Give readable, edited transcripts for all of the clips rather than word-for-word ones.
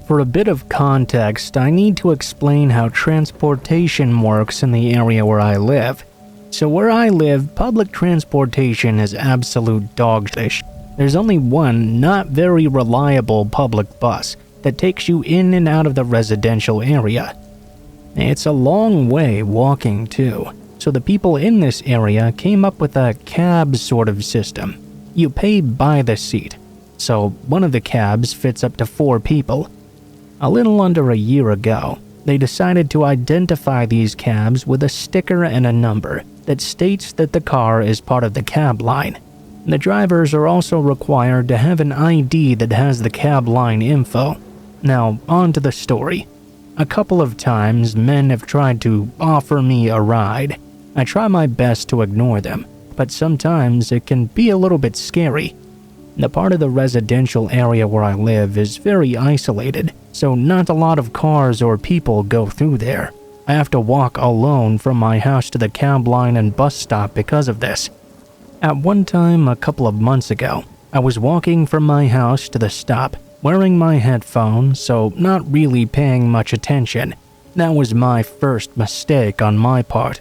For a bit of context, I need to explain how transportation works in the area where I live. So where I live, public transportation is absolute dog shit. There's only one not very reliable public bus that takes you in and out of the residential area. It's a long way walking too, so the people in this area came up with a cab sort of system. You pay by the seat, so one of the cabs fits up to 4 people. A little under a year ago, they decided to identify these cabs with a sticker and a number that states that the car is part of the cab line. The drivers are also required to have an ID that has the cab line info. Now, on to the story. A couple of times, men have tried to offer me a ride. I try my best to ignore them, but sometimes it can be a little bit scary. The part of the residential area where I live is very isolated, so not a lot of cars or people go through there. I have to walk alone from my house to the cab line and bus stop because of this. At one time a couple of months ago, I was walking from my house to the stop, wearing my headphones, so not really paying much attention. That was my first mistake on my part.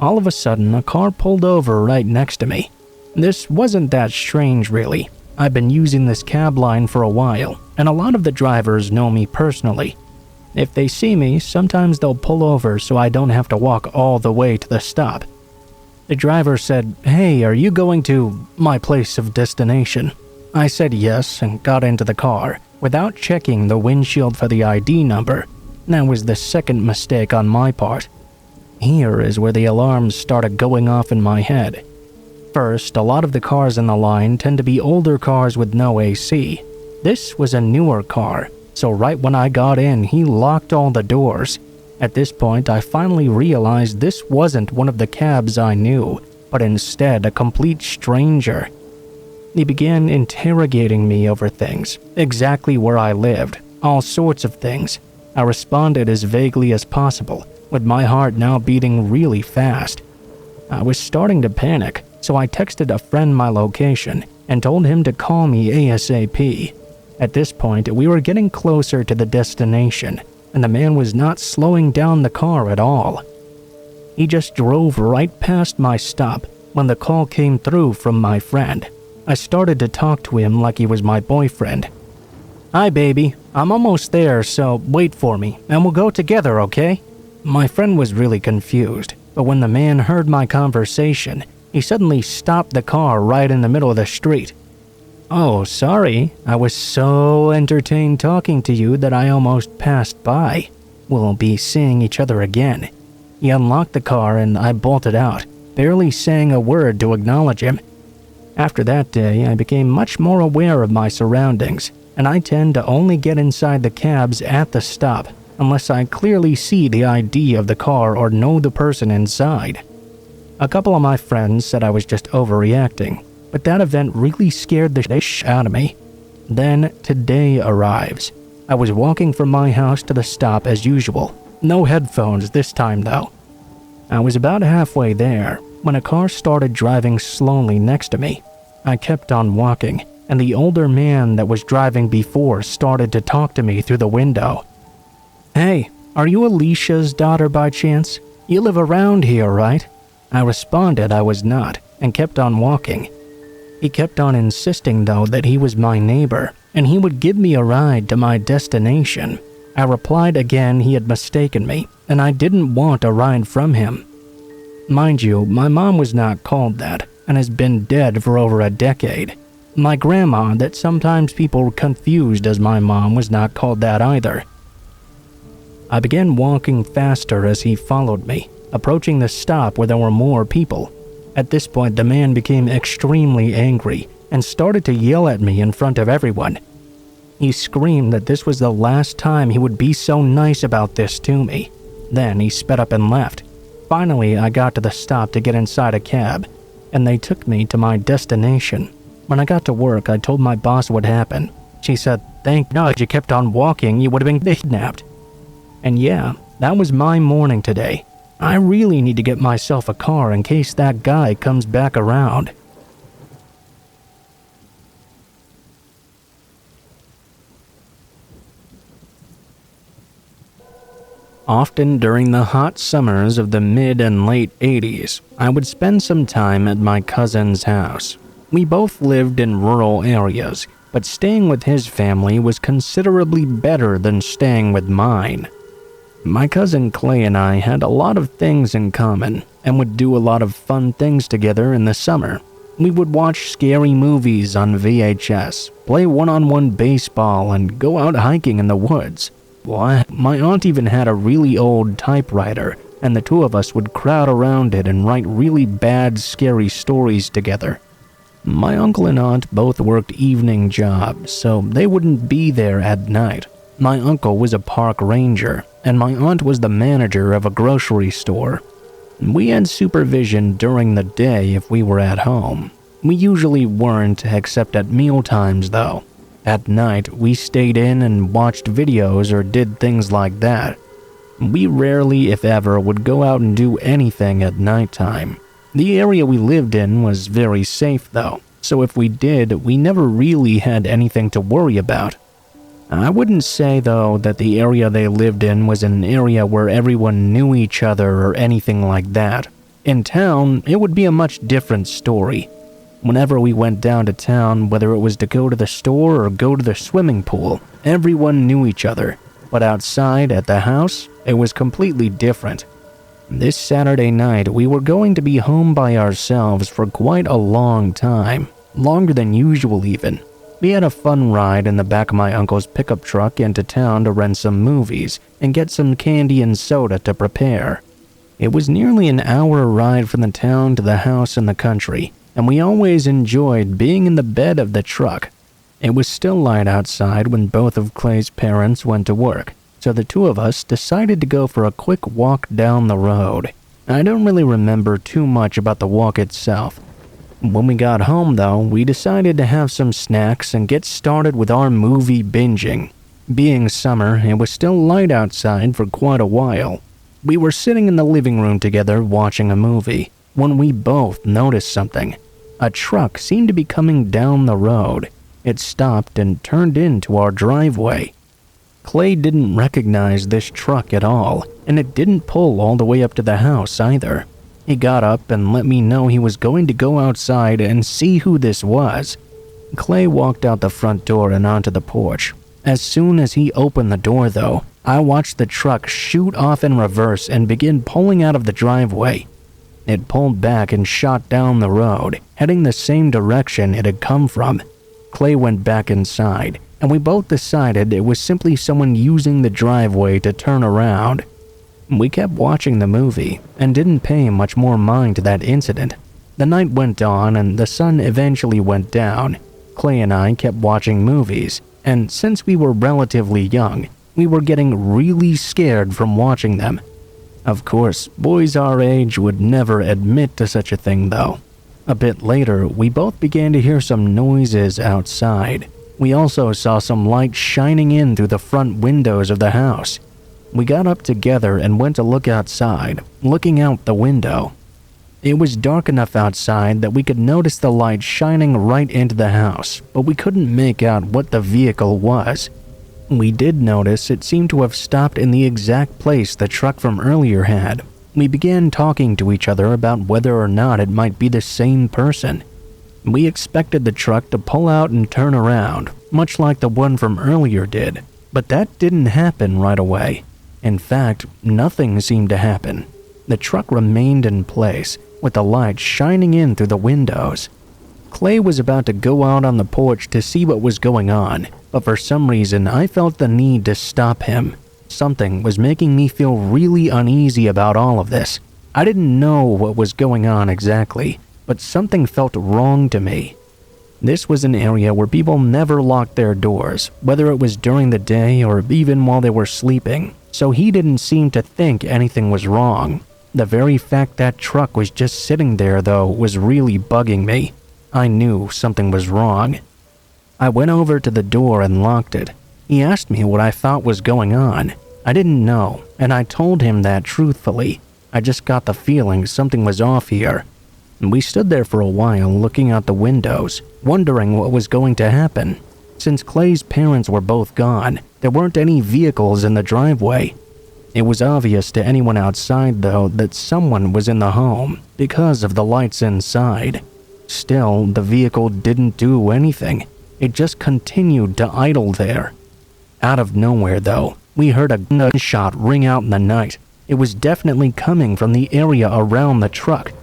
All of a sudden, a car pulled over right next to me. This wasn't that strange really. I've been using this cab line for a while, and a lot of the drivers know me personally. If they see me, sometimes they'll pull over so I don't have to walk all the way to the stop. The driver said, "Hey, are you going to my place of destination?" I said yes and got into the car without checking the windshield for the ID number. That was the second mistake on my part. Here is where the alarms started going off in my head. First, a lot of the cars in the line tend to be older cars with no AC. This was a newer car, so right when I got in, he locked all the doors. At this point, I finally realized this wasn't one of the cabs I knew, but instead a complete stranger. He began interrogating me over things, exactly where I lived, all sorts of things. I responded as vaguely as possible, with my heart now beating really fast. I was starting to panic, so I texted a friend my location and told him to call me ASAP. At this point, we were getting closer to the destination, and the man was not slowing down the car at all. He just drove right past my stop when the call came through from my friend. I started to talk to him like he was my boyfriend. "Hi baby, I'm almost there, so wait for me, and we'll go together, okay?" My friend was really confused, but when the man heard my conversation, he suddenly stopped the car right in the middle of the street. "Oh, sorry, I was so entertained talking to you that I almost passed by. We'll be seeing each other again." He unlocked the car and I bolted out, barely saying a word to acknowledge him. After that day, I became much more aware of my surroundings, and I tend to only get inside the cabs at the stop unless I clearly see the ID of the car or know the person inside. A couple of my friends said I was just overreacting, but that event really scared the shit out of me. Then today arrives. I was walking from my house to the stop as usual. No headphones this time though. I was about halfway there when a car started driving slowly next to me. I kept on walking, and the older man that was driving before started to talk to me through the window. "Hey, are you Alicia's daughter by chance? You live around here, right?" I responded I was not, and kept on walking. He kept on insisting though that he was my neighbor, and he would give me a ride to my destination. I replied again he had mistaken me, and I didn't want a ride from him. Mind you, my mom was not called that, and has been dead for over a decade. My grandma, that sometimes people confused as my mom, was not called that either. I began walking faster as he followed me, approaching the stop where there were more people. At this point, the man became extremely angry and started to yell at me in front of everyone. He screamed that this was the last time he would be so nice about this to me. Then he sped up and left. Finally, I got to the stop to get inside a cab, and they took me to my destination. When I got to work, I told my boss what happened. She said, "Thank God you kept on walking, you would have been kidnapped." And yeah, that was my morning today. I really need to get myself a car in case that guy comes back around. Often during the hot summers of the mid and late 80s, I would spend some time at my cousin's house. We both lived in rural areas, but staying with his family was considerably better than staying with mine. My cousin Clay and I had a lot of things in common and would do a lot of fun things together in the summer. We would watch scary movies on VHS, play one-on-one baseball, and go out hiking in the woods. My aunt even had a really old typewriter, and the two of us would crowd around it and write really bad, scary stories together. My uncle and aunt both worked evening jobs, so they wouldn't be there at night. My uncle was a park ranger, and my aunt was the manager of a grocery store. We had supervision during the day if we were at home. We usually weren't, except at mealtimes though. At night, we stayed in and watched videos or did things like that. We rarely, if ever, would go out and do anything at nighttime. The area we lived in was very safe though, so if we did, we never really had anything to worry about. I wouldn't say though that the area they lived in was an area where everyone knew each other or anything like that. In town, it would be a much different story. Whenever we went down to town, whether it was to go to the store or go to the swimming pool, everyone knew each other. But outside, at the house, it was completely different. This Saturday night, we were going to be home by ourselves for quite a long time, longer than usual even. We had a fun ride in the back of my uncle's pickup truck into town to rent some movies and get some candy and soda to prepare. It was nearly an hour ride from the town to the house in the country, and we always enjoyed being in the bed of the truck. It was still light outside when both of Clay's parents went to work, so the two of us decided to go for a quick walk down the road. I don't really remember too much about the walk itself. When we got home though, we decided to have some snacks and get started with our movie binging. Being summer, it was still light outside for quite a while. We were sitting in the living room together watching a movie when we both noticed something. A truck seemed to be coming down the road. It stopped and turned into our driveway. Clay didn't recognize this truck at all, and it didn't pull all the way up to the house either. He got up and let me know he was going to go outside and see who this was. Clay walked out the front door and onto the porch. As soon as he opened the door though, I watched the truck shoot off in reverse and begin pulling out of the driveway. It pulled back and shot down the road, heading the same direction it had come from. Clay went back inside, and we both decided it was simply someone using the driveway to turn around. We kept watching the movie and didn't pay much more mind to that incident. The night went on and the sun eventually went down. Clay and I kept watching movies, and since we were relatively young, we were getting really scared from watching them. Of course, boys our age would never admit to such a thing though. A bit later, we both began to hear some noises outside. We also saw some light shining in through the front windows of the house. We got up together and went to look outside, looking out the window. It was dark enough outside that we could notice the light shining right into the house, but we couldn't make out what the vehicle was. We did notice it seemed to have stopped in the exact place the truck from earlier had. We began talking to each other about whether or not it might be the same person. We expected the truck to pull out and turn around, much like the one from earlier did, but that didn't happen right away. In fact, nothing seemed to happen. The truck remained in place, with the light shining in through the windows. Clay was about to go out on the porch to see what was going on, but for some reason I felt the need to stop him. Something was making me feel really uneasy about all of this. I didn't know what was going on exactly, but something felt wrong to me. This was an area where people never locked their doors, whether it was during the day or even while they were sleeping, so he didn't seem to think anything was wrong. The very fact that truck was just sitting there though was really bugging me. I knew something was wrong. I went over to the door and locked it. He asked me what I thought was going on. I didn't know, and I told him that truthfully. I just got the feeling something was off here. We stood there for a while looking out the windows, wondering what was going to happen. Since Clay's parents were both gone, there weren't any vehicles in the driveway. It was obvious to anyone outside, though, that someone was in the home because of the lights inside. Still, the vehicle didn't do anything. It just continued to idle there. Out of nowhere, though, we heard a gunshot ring out in the night. It was definitely coming from the area around the truck.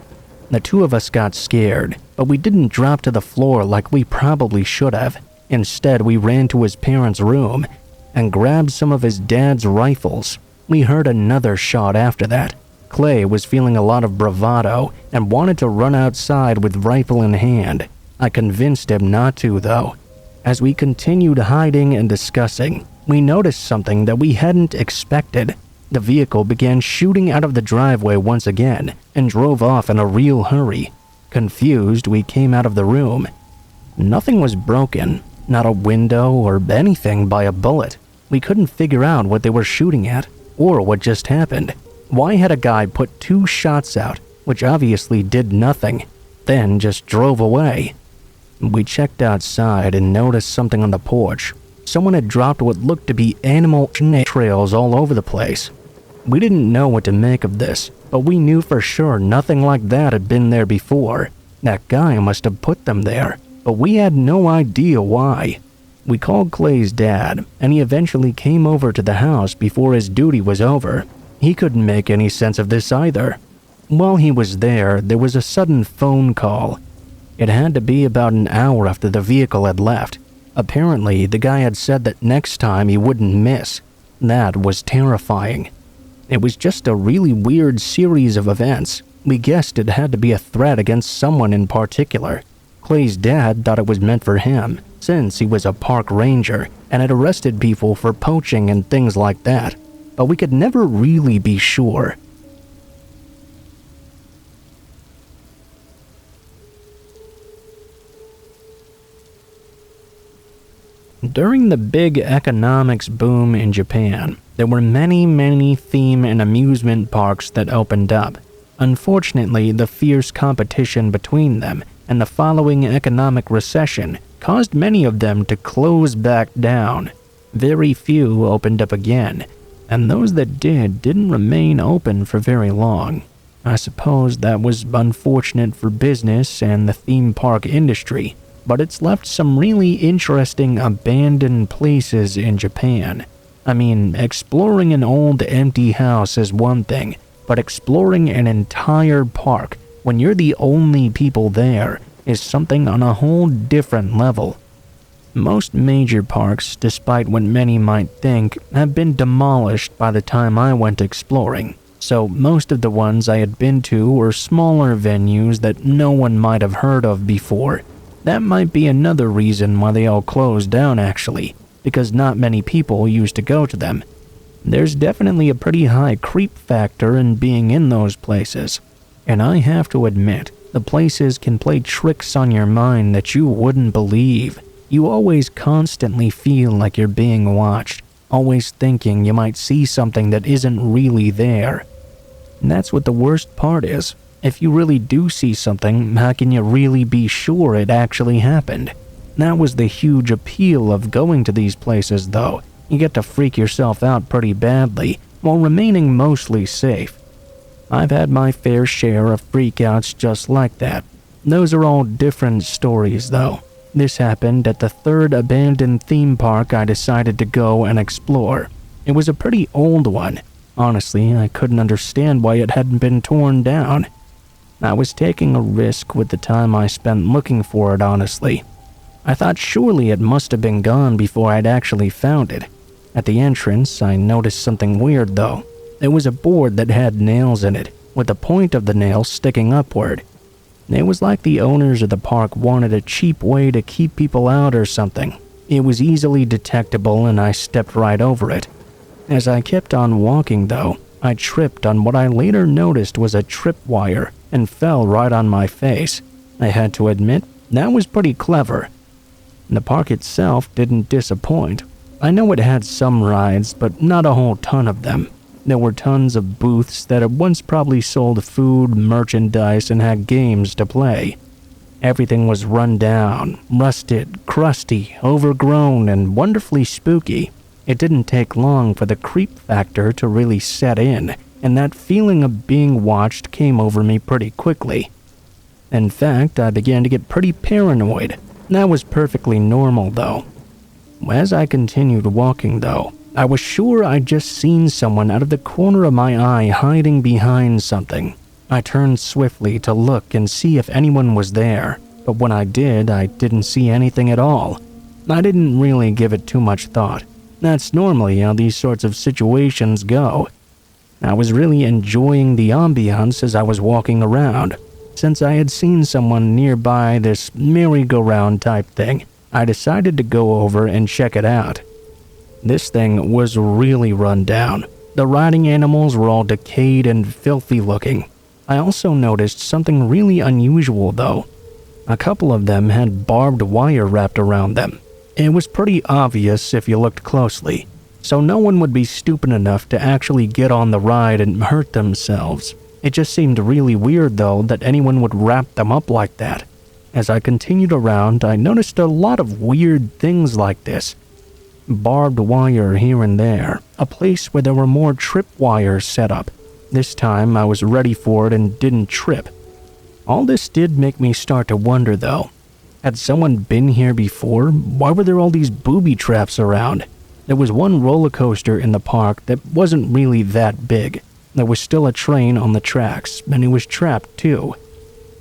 The two of us got scared, but we didn't drop to the floor like we probably should have. Instead, we ran to his parents' room and grabbed some of his dad's rifles. We heard another shot after that. Clay was feeling a lot of bravado and wanted to run outside with rifle in hand. I convinced him not to, though. As we continued hiding and discussing, we noticed something that we hadn't expected. The vehicle began shooting out of the driveway once again and drove off in a real hurry. Confused, we came out of the room. Nothing was broken, not a window or anything by a bullet. We couldn't figure out what they were shooting at or what just happened. Why had a guy put 2 shots out, which obviously did nothing, then just drove away? We checked outside and noticed something on the porch. Someone had dropped what looked to be animal trails all over the place. We didn't know what to make of this, but we knew for sure nothing like that had been there before. That guy must have put them there, but we had no idea why. We called Clay's dad, and he eventually came over to the house before his duty was over. He couldn't make any sense of this either. While he was there was a sudden phone call. It had to be about an hour after the vehicle had left. Apparently, the guy had said that next time he wouldn't miss. That was terrifying. It was just a really weird series of events. We guessed it had to be a threat against someone in particular. Clay's dad thought it was meant for him, since he was a park ranger and had arrested people for poaching and things like that. But we could never really be sure. During the big economics boom in Japan, there were many theme and amusement parks that opened up. Unfortunately, the fierce competition between them and the following economic recession caused many of them to close back down. Very few opened up again, and those that didn't remain open for very long. I suppose that was unfortunate for business and the theme park industry, but it's left some really interesting abandoned places in Japan. I mean, exploring an old empty house is one thing, but exploring an entire park when you're the only people there is something on a whole different level. Most major parks, despite what many might think, have been demolished by the time I went exploring, so most of the ones I had been to were smaller venues that no one might have heard of before. That might be another reason why they all closed down actually, because not many people used to go to them. There's definitely a pretty high creep factor in being in those places, and I have to admit, the places can play tricks on your mind that you wouldn't believe. You always constantly feel like you're being watched, always thinking you might see something that isn't really there. And that's what the worst part is. If you really do see something, how can you really be sure it actually happened? That was the huge appeal of going to these places, though. You get to freak yourself out pretty badly, while remaining mostly safe. I've had my fair share of freakouts just like that. Those are all different stories, though. This happened at the 3rd abandoned theme park I decided to go and explore. It was a pretty old one. Honestly, I couldn't understand why it hadn't been torn down. I was taking a risk with the time I spent looking for it, honestly. I thought surely it must have been gone before I'd actually found it. At the entrance, I noticed something weird though. There was a board that had nails in it, with the point of the nail sticking upward. It was like the owners of the park wanted a cheap way to keep people out or something. It was easily detectable and I stepped right over it. As I kept on walking though, I tripped on what I later noticed was a tripwire and fell right on my face. I had to admit, that was pretty clever. The park itself didn't disappoint. I know it had some rides, but not a whole ton of them. There were tons of booths that had once probably sold food, merchandise, and had games to play. Everything was run down, rusted, crusty, overgrown, and wonderfully spooky. It didn't take long for the creep factor to really set in, and that feeling of being watched came over me pretty quickly. In fact, I began to get pretty paranoid. That was perfectly normal though. As I continued walking though, I was sure I'd just seen someone out of the corner of my eye hiding behind something. I turned swiftly to look and see if anyone was there, but when I didn't see anything at all. I didn't really give it too much thought. That's normally how these sorts of situations go. I was really enjoying the ambiance as I was walking around. Since I had seen someone nearby this merry-go-round type thing, I decided to go over and check it out. This thing was really run down. The riding animals were all decayed and filthy looking. I also noticed something really unusual though. A couple of them had barbed wire wrapped around them. It was pretty obvious if you looked closely, so no one would be stupid enough to actually get on the ride and hurt themselves. It just seemed really weird though that anyone would wrap them up like that. As I continued around, I noticed a lot of weird things like this. Barbed wire here and there, a place where there were more tripwires set up. This time I was ready for it and didn't trip. All this did make me start to wonder though. Had someone been here before? Why were there all these booby traps around? There was one roller coaster in the park that wasn't really that big. There was still a train on the tracks, and it was trapped too.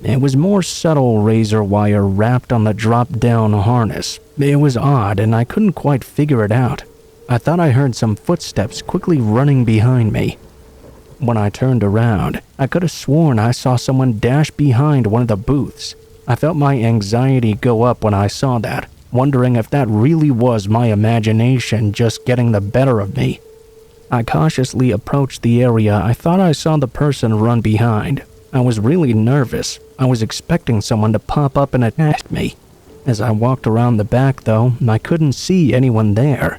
It was more subtle razor wire wrapped on the drop-down harness. It was odd, and I couldn't quite figure it out. I thought I heard some footsteps quickly running behind me. When I turned around, I could have sworn I saw someone dash behind one of the booths. I felt my anxiety go up when I saw that, wondering if that really was my imagination just getting the better of me. I cautiously approached the area I thought I saw the person run behind. I was really nervous. I was expecting someone to pop up and attack me. As I walked around the back though, I couldn't see anyone there.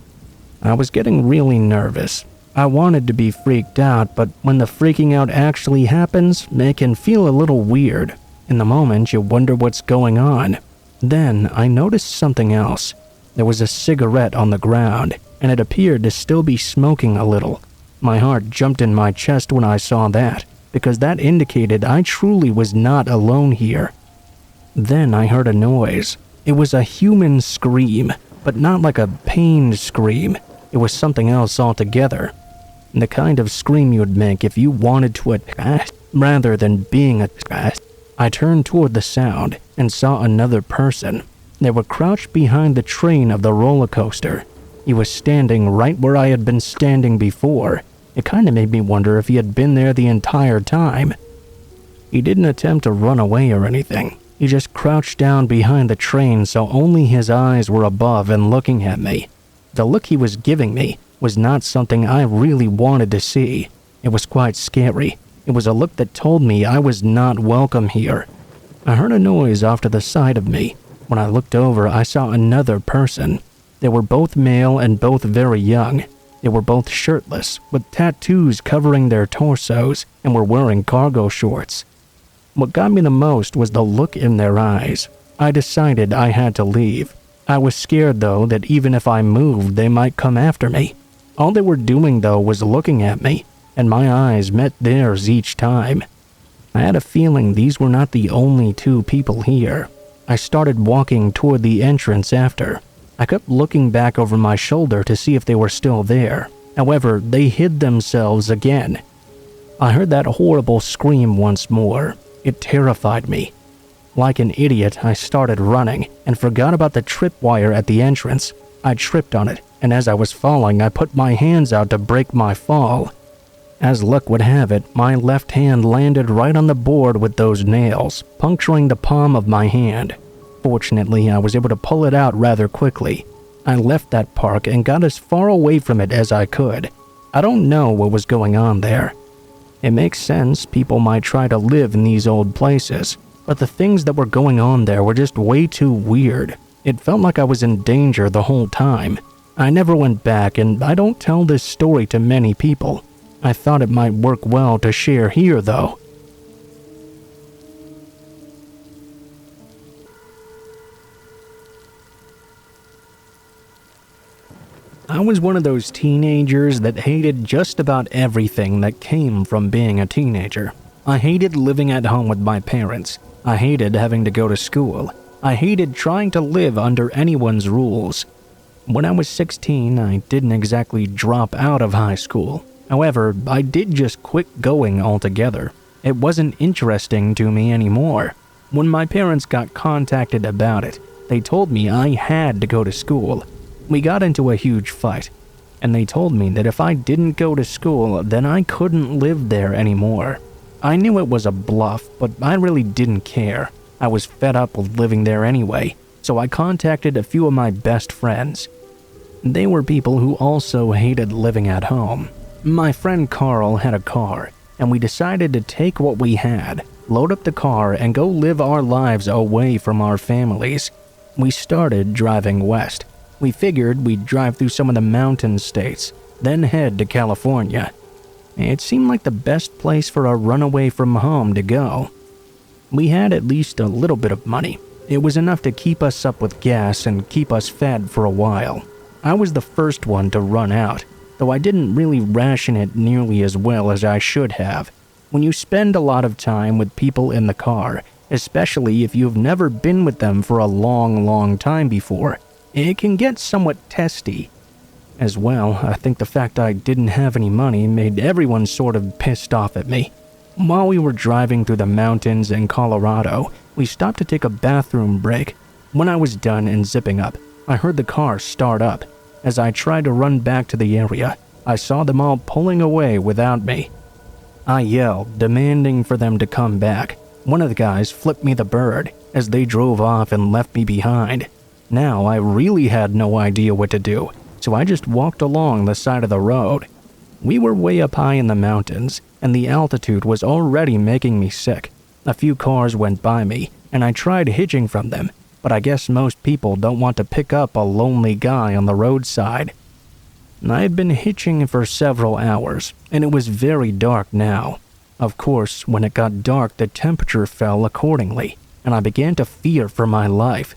I was getting really nervous. I wanted to be freaked out, but when the freaking out actually happens, it can feel a little weird. In the moment, you wonder what's going on. Then, I noticed something else. There was a cigarette on the ground, and it appeared to still be smoking a little. My heart jumped in my chest when I saw that, because that indicated I truly was not alone here. Then I heard a noise. It was a human scream, but not like a pained scream. It was something else altogether. The kind of scream you would make if you wanted to attack rather than being attacked. I turned toward the sound and saw another person. They were crouched behind the train of the roller coaster. He was standing right where I had been standing before. It kind of made me wonder if he had been there the entire time. He didn't attempt to run away or anything. He just crouched down behind the train so only his eyes were above and looking at me. The look he was giving me was not something I really wanted to see. It was quite scary. It was a look that told me I was not welcome here. I heard a noise off to the side of me. When I looked over, I saw another person. They were both male and both very young. They were both shirtless, with tattoos covering their torsos, and were wearing cargo shorts. What got me the most was the look in their eyes. I decided I had to leave. I was scared, though, that even if I moved, they might come after me. All they were doing, though, was looking at me, and my eyes met theirs each time. I had a feeling these were not the only two people here. I started walking toward the entrance after. I kept looking back over my shoulder to see if they were still there. However, they hid themselves again. I heard that horrible scream once more. It terrified me. Like an idiot, I started running and forgot about the tripwire at the entrance. I tripped on it, and as I was falling, I put my hands out to break my fall. As luck would have it, my left hand landed right on the board with those nails, puncturing the palm of my hand. Fortunately, I was able to pull it out rather quickly. I left that park and got as far away from it as I could. I don't know what was going on there. It makes sense people might try to live in these old places, but the things that were going on there were just way too weird. It felt like I was in danger the whole time. I never went back, and I don't tell this story to many people. I thought it might work well to share here, though. I was one of those teenagers that hated just about everything that came from being a teenager. I hated living at home with my parents. I hated having to go to school. I hated trying to live under anyone's rules. When I was 16, I didn't exactly drop out of high school. However, I did just quit going altogether. It wasn't interesting to me anymore. When my parents got contacted about it, they told me I had to go to school. We got into a huge fight, and they told me that if I didn't go to school, then I couldn't live there anymore. I knew it was a bluff, but I really didn't care. I was fed up with living there anyway, so I contacted a few of my best friends. They were people who also hated living at home. My friend Carl had a car, and we decided to take what we had, load up the car, and go live our lives away from our families. We started driving west. We figured we'd drive through some of the mountain states, then head to California. It seemed like the best place for a runaway from home to go. We had at least a little bit of money. It was enough to keep us up with gas and keep us fed for a while. I was the first one to run out, though I didn't really ration it nearly as well as I should have. When you spend a lot of time with people in the car, especially if you've never been with them for a long time before, it can get somewhat testy. As well, I think the fact I didn't have any money made everyone sort of pissed off at me. While we were driving through the mountains in Colorado, we stopped to take a bathroom break. When I was done and zipping up, I heard the car start up. As I tried to run back to the area, I saw them all pulling away without me. I yelled, demanding for them to come back. One of the guys flipped me the bird as they drove off and left me behind. Now I really had no idea what to do, so I just walked along the side of the road. We were way up high in the mountains, and the altitude was already making me sick. A few cars went by me, and I tried hitching from them, but I guess most people don't want to pick up a lonely guy on the roadside. I had been hitching for several hours, and it was very dark now. Of course, when it got dark, the temperature fell accordingly, and I began to fear for my life.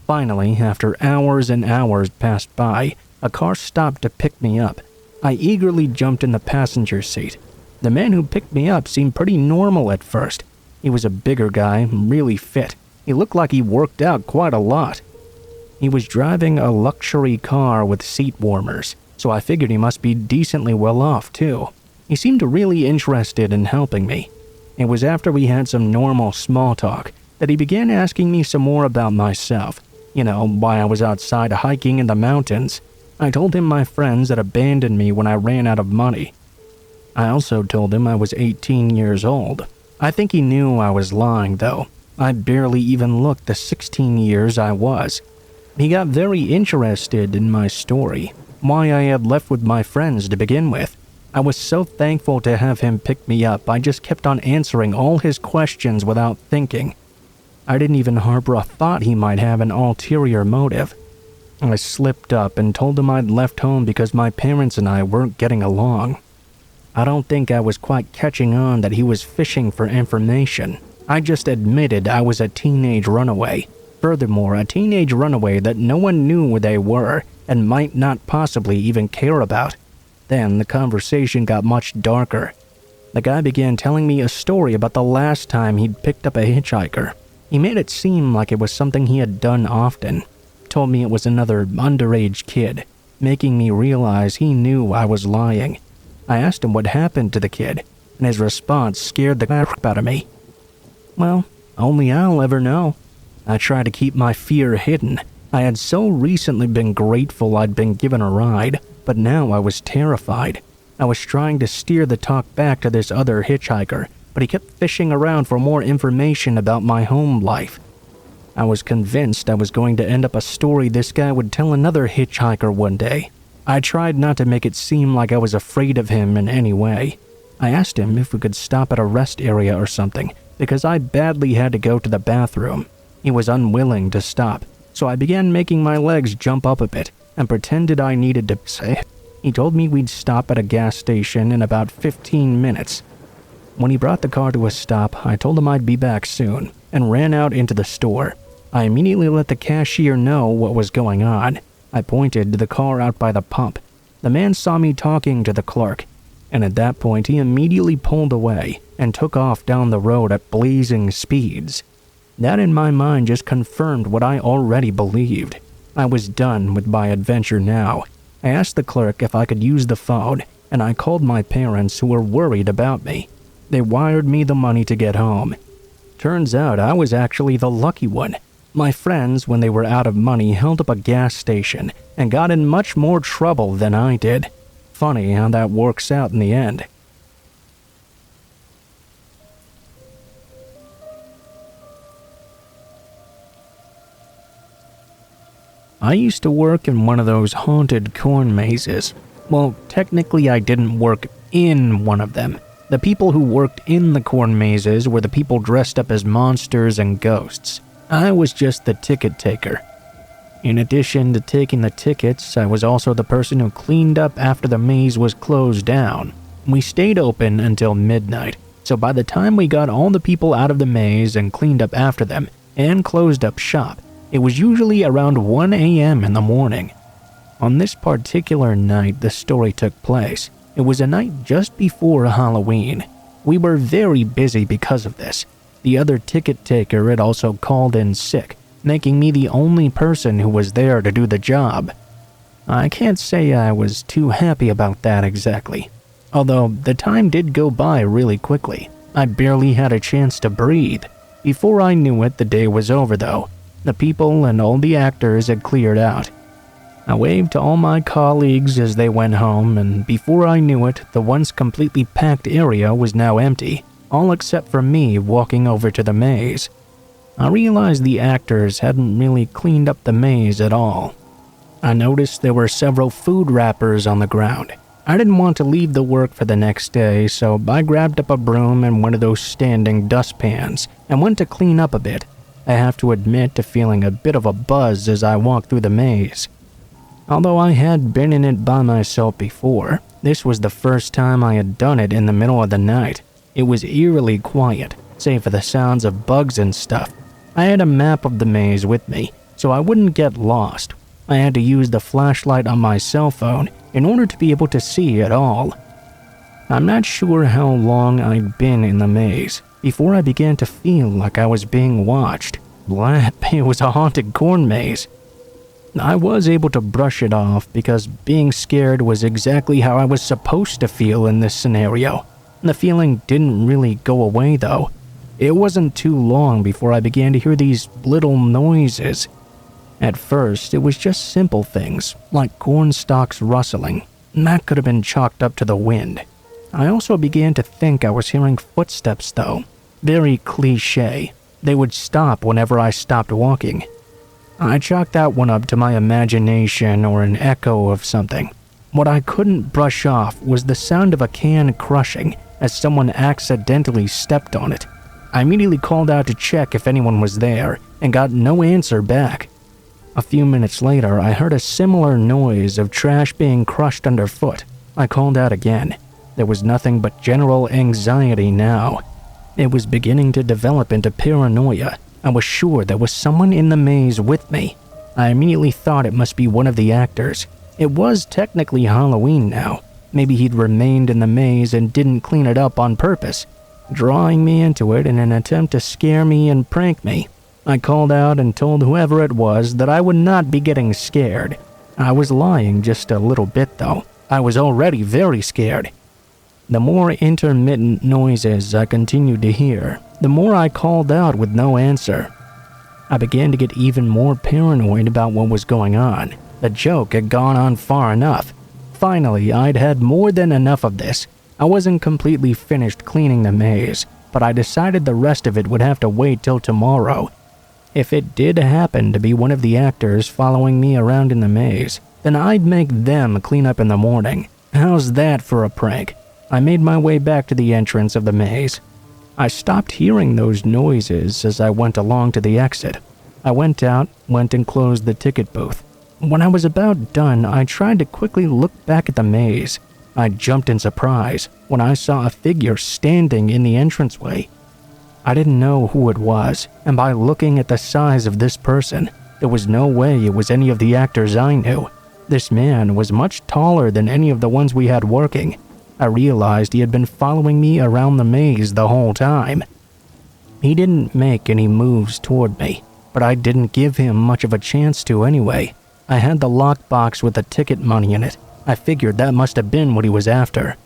Finally, after hours and hours passed by, a car stopped to pick me up. I eagerly jumped in the passenger seat. The man who picked me up seemed pretty normal at first. He was a bigger guy, really fit. He looked like he worked out quite a lot. He was driving a luxury car with seat warmers, so I figured he must be decently well off too. He seemed really interested in helping me. It was after we had some normal small talk that he began asking me some more about myself. You know, why I was outside hiking in the mountains. I told him my friends had abandoned me when I ran out of money. I also told him I was 18 years old. I think he knew I was lying, though. I barely even looked the 16 years I was. He got very interested in my story, why I had left with my friends to begin with. I was so thankful to have him pick me up, I just kept on answering all his questions without thinking. I didn't even harbor a thought he might have an ulterior motive. I slipped up and told him I'd left home because my parents and I weren't getting along. I don't think I was quite catching on that he was fishing for information. I just admitted I was a teenage runaway. Furthermore, a teenage runaway that no one knew where they were and might not possibly even care about. Then the conversation got much darker. The guy began telling me a story about the last time he'd picked up a hitchhiker. He made it seem like it was something he had done often. Told me it was another underage kid, making me realize he knew I was lying. I asked him what happened to the kid, and his response scared the crap out of me. Well, only I'll ever know. I tried to keep my fear hidden. I had so recently been grateful I'd been given a ride, but now I was terrified. I was trying to steer the talk back to this other hitchhiker, but he kept fishing around for more information about my home life. I was convinced I was going to end up a story this guy would tell another hitchhiker one day. I tried not to make it seem like I was afraid of him in any way. I asked him if we could stop at a rest area or something, because I badly had to go to the bathroom. He was unwilling to stop, so I began making my legs jump up a bit and pretended I needed to say. He told me we'd stop at a gas station in about 15 minutes. When he brought the car to a stop, I told him I'd be back soon and ran out into the store. I immediately let the cashier know what was going on. I pointed to the car out by the pump The man saw me talking to the clerk, and at that point he immediately pulled away and took off down the road at blazing speeds. That in my mind just confirmed what I already believed. I was done with my adventure now. I asked the clerk if I could use the phone, and I called my parents who were worried about me. They wired me the money to get home. Turns out I was actually the lucky one. My friends, when they were out of money, held up a gas station and got in much more trouble than I did. Funny how that works out in the end. I used to work in one of those haunted corn mazes. Well, technically I didn't work in one of them. The people who worked in the corn mazes were the people dressed up as monsters and ghosts. I was just the ticket taker. In addition to taking the tickets, I was also the person who cleaned up after the maze was closed down. We stayed open until midnight, so by the time we got all the people out of the maze and cleaned up after them and closed up shop, it was usually around 1 a.m. in the morning. On this particular night the story took place. It was a night just before Halloween. We were very busy because of this. The other ticket taker had also called in sick, making me the only person who was there to do the job. I can't say I was too happy about that exactly. Although the time did go by really quickly. I barely had a chance to breathe. Before I knew it, the day was over though. The people and all the actors had cleared out. I waved to all my colleagues as they went home, and before I knew it, the once completely packed area was now empty, all except for me walking over to the maze. I realized the actors hadn't really cleaned up the maze at all. I noticed there were several food wrappers on the ground. I didn't want to leave the work for the next day, so I grabbed up a broom and one of those standing dustpans and went to clean up a bit. I have to admit to feeling a bit of a buzz as I walked through the maze. Although I had been in it by myself before, this was the first time I had done it in the middle of the night. It was eerily quiet, save for the sounds of bugs and stuff. I had a map of the maze with me, so I wouldn't get lost. I had to use the flashlight on my cell phone in order to be able to see at all. I'm not sure how long I'd been in the maze before I began to feel like I was being watched. Blap, it was a haunted corn maze. I was able to brush it off because being scared was exactly how I was supposed to feel in this scenario. The feeling didn't really go away though. It wasn't too long before I began to hear these little noises. At first, it was just simple things, like corn stalks rustling. That could have been chalked up to the wind. I also began to think I was hearing footsteps though. Very cliché. They would stop whenever I stopped walking. I chalked that one up to my imagination or an echo of something. What I couldn't brush off was the sound of a can crushing as someone accidentally stepped on it. I immediately called out to check if anyone was there and got no answer back. A few minutes later, I heard a similar noise of trash being crushed underfoot. I called out again. There was nothing but general anxiety now. It was beginning to develop into paranoia. I was sure there was someone in the maze with me. I immediately thought it must be one of the actors. It was technically Halloween now. Maybe he'd remained in the maze and didn't clean it up on purpose, drawing me into it in an attempt to scare me and prank me. I called out and told whoever it was that I would not be getting scared. I was lying just a little bit though. I was already very scared. The more intermittent noises I continued to hear, the more I called out with no answer. I began to get even more paranoid about what was going on. The joke had gone on far enough. Finally, I'd had more than enough of this. I wasn't completely finished cleaning the maze, but I decided the rest of it would have to wait till tomorrow. If it did happen to be one of the actors following me around in the maze, then I'd make them clean up in the morning. How's that for a prank? I made my way back to the entrance of the maze. I stopped hearing those noises as I went along to the exit. I went and closed the ticket booth. When I was about done, I tried to quickly look back at the maze. I jumped in surprise when I saw a figure standing in the entranceway. I didn't know who it was, and by looking at the size of this person, there was no way it was any of the actors I knew. This man was much taller than any of the ones we had working. I realized he had been following me around the maze the whole time. He didn't make any moves toward me, but I didn't give him much of a chance to anyway. I had the lockbox with the ticket money in it. I figured that must have been what he was after.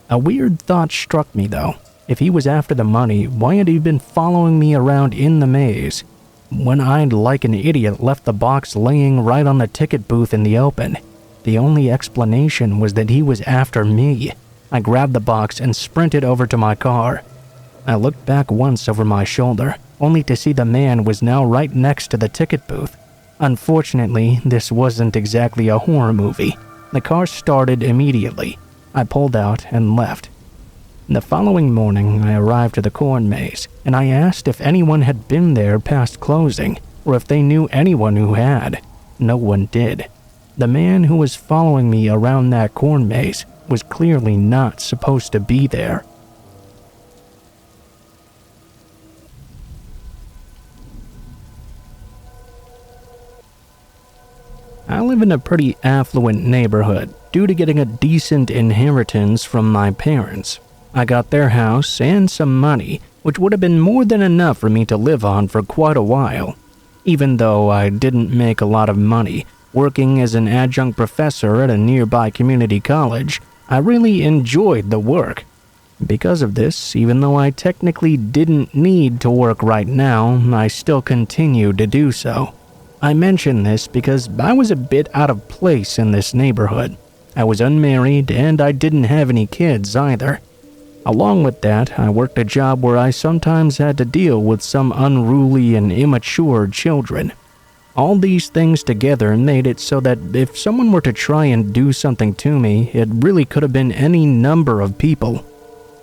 A weird thought struck me though. If he was after the money, why had he been following me around in the maze when I'd, like an idiot, left the box laying right on the ticket booth in the open? The only explanation was that he was after me. I grabbed the box and sprinted over to my car. I looked back once over my shoulder, only to see the man was now right next to the ticket booth. Unfortunately, this wasn't exactly a horror movie. The car started immediately. I pulled out and left. The following morning, I arrived to the corn maze, and I asked if anyone had been there past closing, or if they knew anyone who had. No one did. The man who was following me around that corn maze was clearly not supposed to be there. I live in a pretty affluent neighborhood due to getting a decent inheritance from my parents. I got their house and some money, which would have been more than enough for me to live on for quite a while. Even though I didn't make a lot of money working as an adjunct professor at a nearby community college, I really enjoyed the work. Because of this, even though I technically didn't need to work right now, I still continued to do so. I mention this because I was a bit out of place in this neighborhood. I was unmarried and I didn't have any kids either. Along with that, I worked a job where I sometimes had to deal with some unruly and immature children. All these things together made it so that if someone were to try and do something to me, it really could have been any number of people.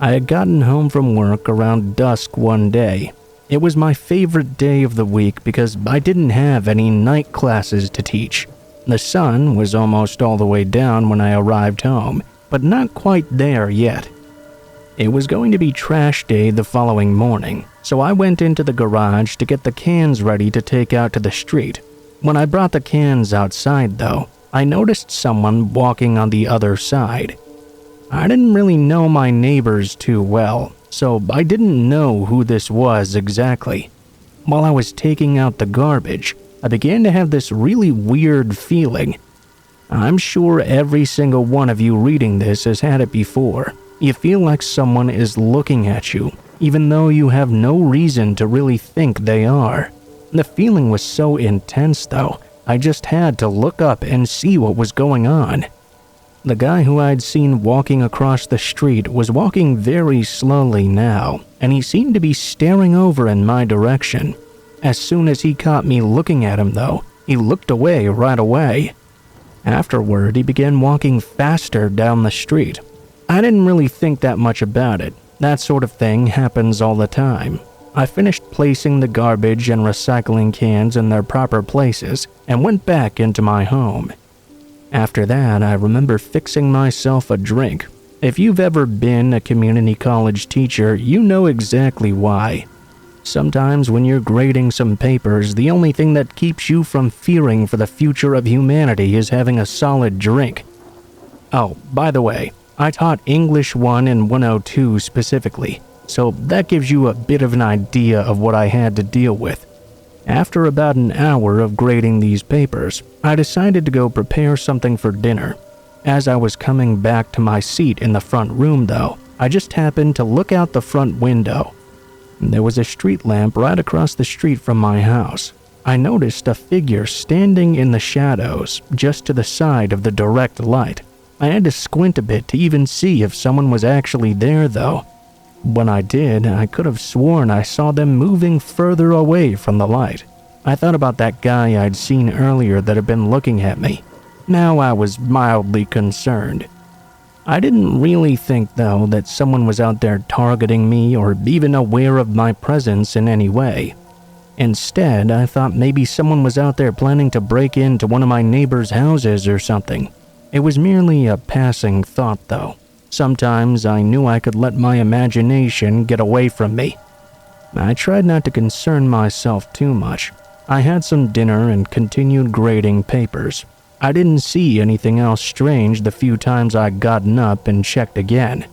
I had gotten home from work around dusk one day. It was my favorite day of the week because I didn't have any night classes to teach. The sun was almost all the way down when I arrived home, but not quite there yet. It was going to be trash day the following morning, so I went into the garage to get the cans ready to take out to the street. When I brought the cans outside, though, I noticed someone walking on the other side. I didn't really know my neighbors too well, so I didn't know who this was exactly. While I was taking out the garbage, I began to have this really weird feeling. I'm sure every single one of you reading this has had it before. You feel like someone is looking at you, even though you have no reason to really think they are. The feeling was so intense though, I just had to look up and see what was going on. The guy who I'd seen walking across the street was walking very slowly now, and he seemed to be staring over in my direction. As soon as he caught me looking at him though, he looked away right away. Afterward, he began walking faster down the street. I didn't really think that much about it. That sort of thing happens all the time. I finished placing the garbage and recycling cans in their proper places and went back into my home. After that, I remember fixing myself a drink. If you've ever been a community college teacher, you know exactly why. Sometimes when you're grading some papers, the only thing that keeps you from fearing for the future of humanity is having a solid drink. Oh, by the way, I taught English 1 and 102 specifically, so that gives you a bit of an idea of what I had to deal with. After about an hour of grading these papers, I decided to go prepare something for dinner. As I was coming back to my seat in the front room though, I just happened to look out the front window. There was a street lamp right across the street from my house. I noticed a figure standing in the shadows just to the side of the direct light. I had to squint a bit to even see if someone was actually there though. When I did, I could have sworn I saw them moving further away from the light. I thought about that guy I'd seen earlier that had been looking at me. Now I was mildly concerned. I didn't really think though that someone was out there targeting me or even aware of my presence in any way. Instead, I thought maybe someone was out there planning to break into one of my neighbors' houses or something. It was merely a passing thought though. Sometimes I knew I could let my imagination get away from me. I tried not to concern myself too much. I had some dinner and continued grading papers. I didn't see anything else strange the few times I'd gotten up and checked again.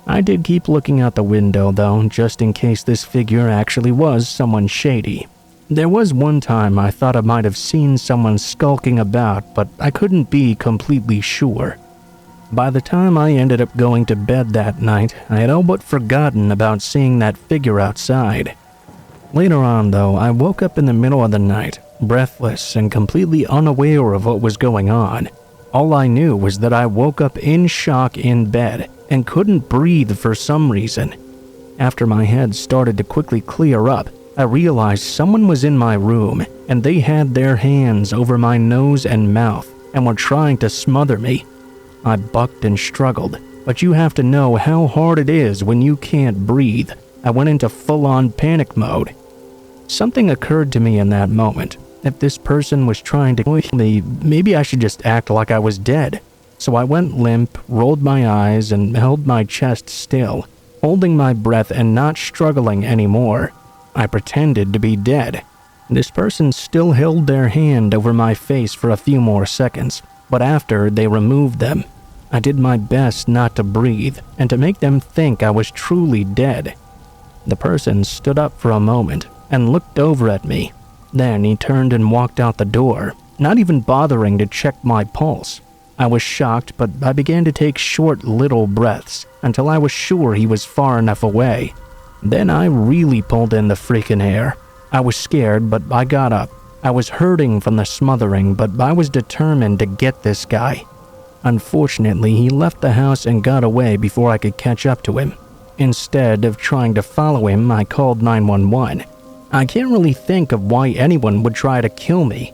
I did keep looking out the window though, just in case this figure actually was someone shady. There was one time I thought I might have seen someone skulking about, but I couldn't be completely sure. By the time I ended up going to bed that night, I had all but forgotten about seeing that figure outside. Later on though, I woke up in the middle of the night, breathless and completely unaware of what was going on. All I knew was that I woke up in shock in bed and couldn't breathe for some reason. After my head started to quickly clear up, I realized someone was in my room and they had their hands over my nose and mouth and were trying to smother me. I bucked and struggled, but you have to know how hard it is when you can't breathe. I went into full-on panic mode. Something occurred to me in that moment. If this person was trying to kill me, maybe I should just act like I was dead. So I went limp, rolled my eyes, and held my chest still, holding my breath and not struggling anymore. I pretended to be dead. This person still held their hand over my face for a few more seconds, but after they removed them, I did my best not to breathe and to make them think I was truly dead. The person stood up for a moment and looked over at me. Then he turned and walked out the door, not even bothering to check my pulse. I was shocked, but I began to take short little breaths until I was sure he was far enough away. Then I really pulled in the freaking air. I was scared, but I got up. I was hurting from the smothering, but I was determined to get this guy. Unfortunately, he left the house and got away before I could catch up to him. Instead of trying to follow him, I called 911. I can't really think of why anyone would try to kill me.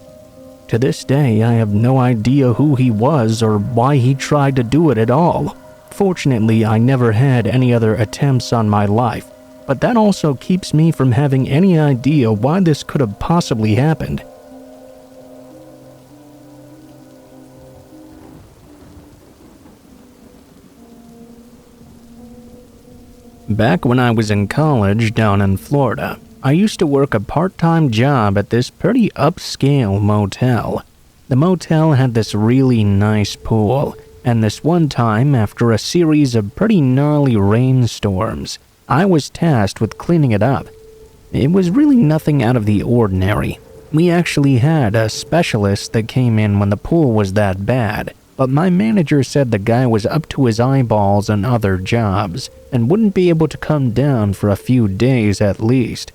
To this day, I have no idea who he was or why he tried to do it at all. Fortunately, I never had any other attempts on my life, but that also keeps me from having any idea why this could have possibly happened. Back when I was in college down in Florida, I used to work a part-time job at this pretty upscale motel. The motel had this really nice pool, and this one time, after a series of pretty gnarly rainstorms, I was tasked with cleaning it up. It was really nothing out of the ordinary. We actually had a specialist that came in when the pool was that bad, but my manager said the guy was up to his eyeballs on other jobs and wouldn't be able to come down for a few days at least.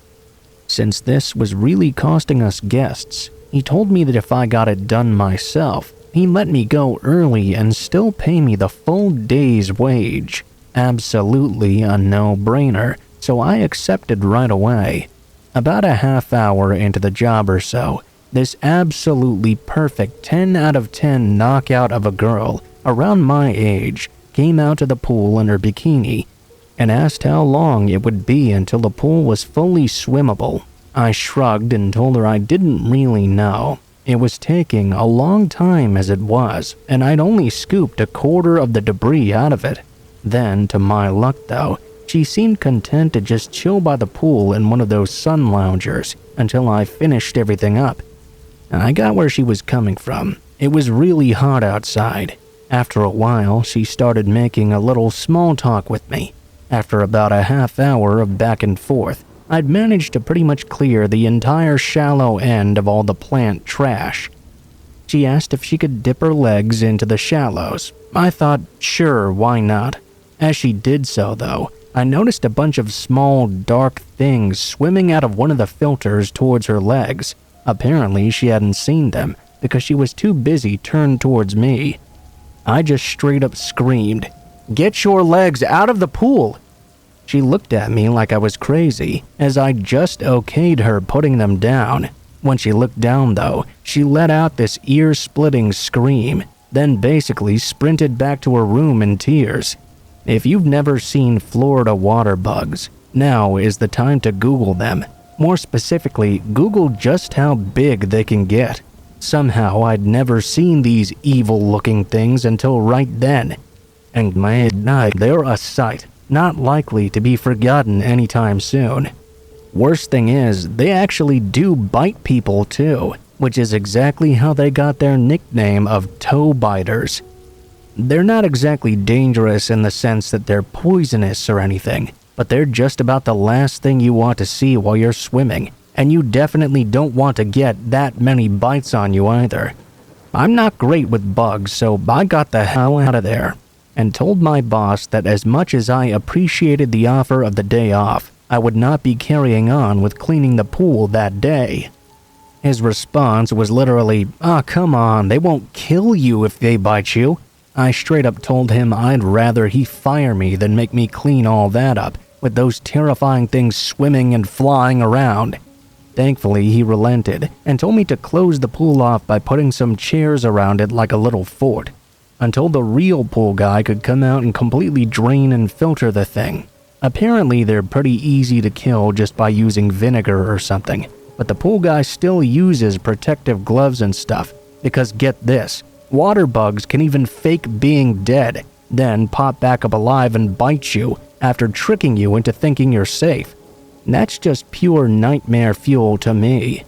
Since this was really costing us guests, he told me that if I got it done myself, he'd let me go early and still pay me the full day's wage. Absolutely a no-brainer, so I accepted right away. About a half hour into the job or so, this absolutely perfect 10 out of 10 knockout of a girl around my age came out to the pool in her bikini and asked how long it would be until the pool was fully swimmable. I shrugged and told her I didn't really know. It was taking a long time as it was, and I'd only scooped a quarter of the debris out of it. Then, to my luck though, she seemed content to just chill by the pool in one of those sun loungers until I finished everything up. I got where she was coming from. It was really hot outside. After a while, she started making a little small talk with me. After about a half hour of back and forth, I'd managed to pretty much clear the entire shallow end of all the plant trash. She asked if she could dip her legs into the shallows. I thought, sure, why not? As she did so, though, I noticed a bunch of small, dark things swimming out of one of the filters towards her legs. Apparently, she hadn't seen them because she was too busy turned towards me. I just straight up screamed, "Get your legs out of the pool!" She looked at me like I was crazy, as I just okayed her putting them down. When she looked down, though, she let out this ear-splitting scream, then basically sprinted back to her room in tears. If you've never seen Florida water bugs, now is the time to Google them. More specifically, Google just how big they can get. Somehow, I'd never seen these evil-looking things until right then. And man, they're a sight not likely to be forgotten anytime soon. Worst thing is, they actually do bite people too. which is exactly how they got their nickname of toe biters. They're not exactly dangerous in the sense that they're poisonous or anything, but they're just about the last thing you want to see while you're swimming, and you definitely don't want to get that many bites on you either. I'm not great with bugs, so I got the hell out of there and told my boss that as much as I appreciated the offer of the day off, I would not be carrying on with cleaning the pool that day. His response was literally, come on, they won't kill you if they bite you. I straight up told him I'd rather he fire me than make me clean all that up with those terrifying things swimming and flying around. Thankfully, he relented and told me to close the pool off by putting some chairs around it like a little fort, until the real pool guy could come out and completely drain and filter the thing. Apparently, they're pretty easy to kill just by using vinegar or something, but the pool guy still uses protective gloves and stuff, because get this, water bugs can even fake being dead, then pop back up alive and bite you after tricking you into thinking you're safe. That's just pure nightmare fuel to me.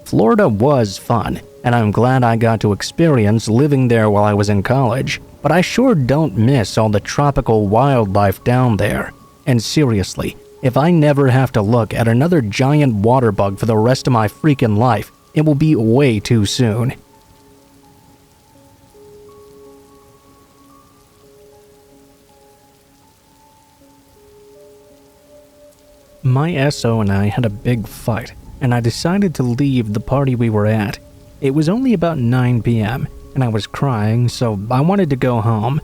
Florida was fun, and I'm glad I got to experience living there while I was in college, but I sure don't miss all the tropical wildlife down there. And seriously, if I never have to look at another giant water bug for the rest of my freaking life, it will be way too soon. My SO and I had a big fight, and I decided to leave the party we were at. It was only about 9 p.m., and I was crying, so I wanted to go home,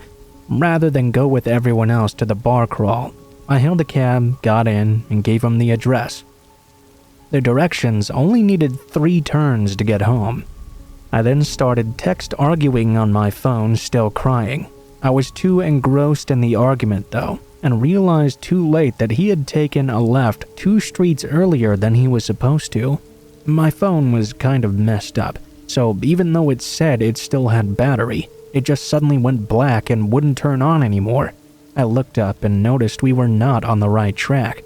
rather than go with everyone else to the bar crawl. I hailed a cab, got in, and gave him the address. The directions only needed 3 turns to get home. I then started text arguing on my phone, still crying. I was too engrossed in the argument, though, and realized too late that he had taken a left 2 streets earlier than he was supposed to. My phone was kind of messed up, so even though it said it still had battery, it just suddenly went black and wouldn't turn on anymore. I looked up and noticed we were not on the right track.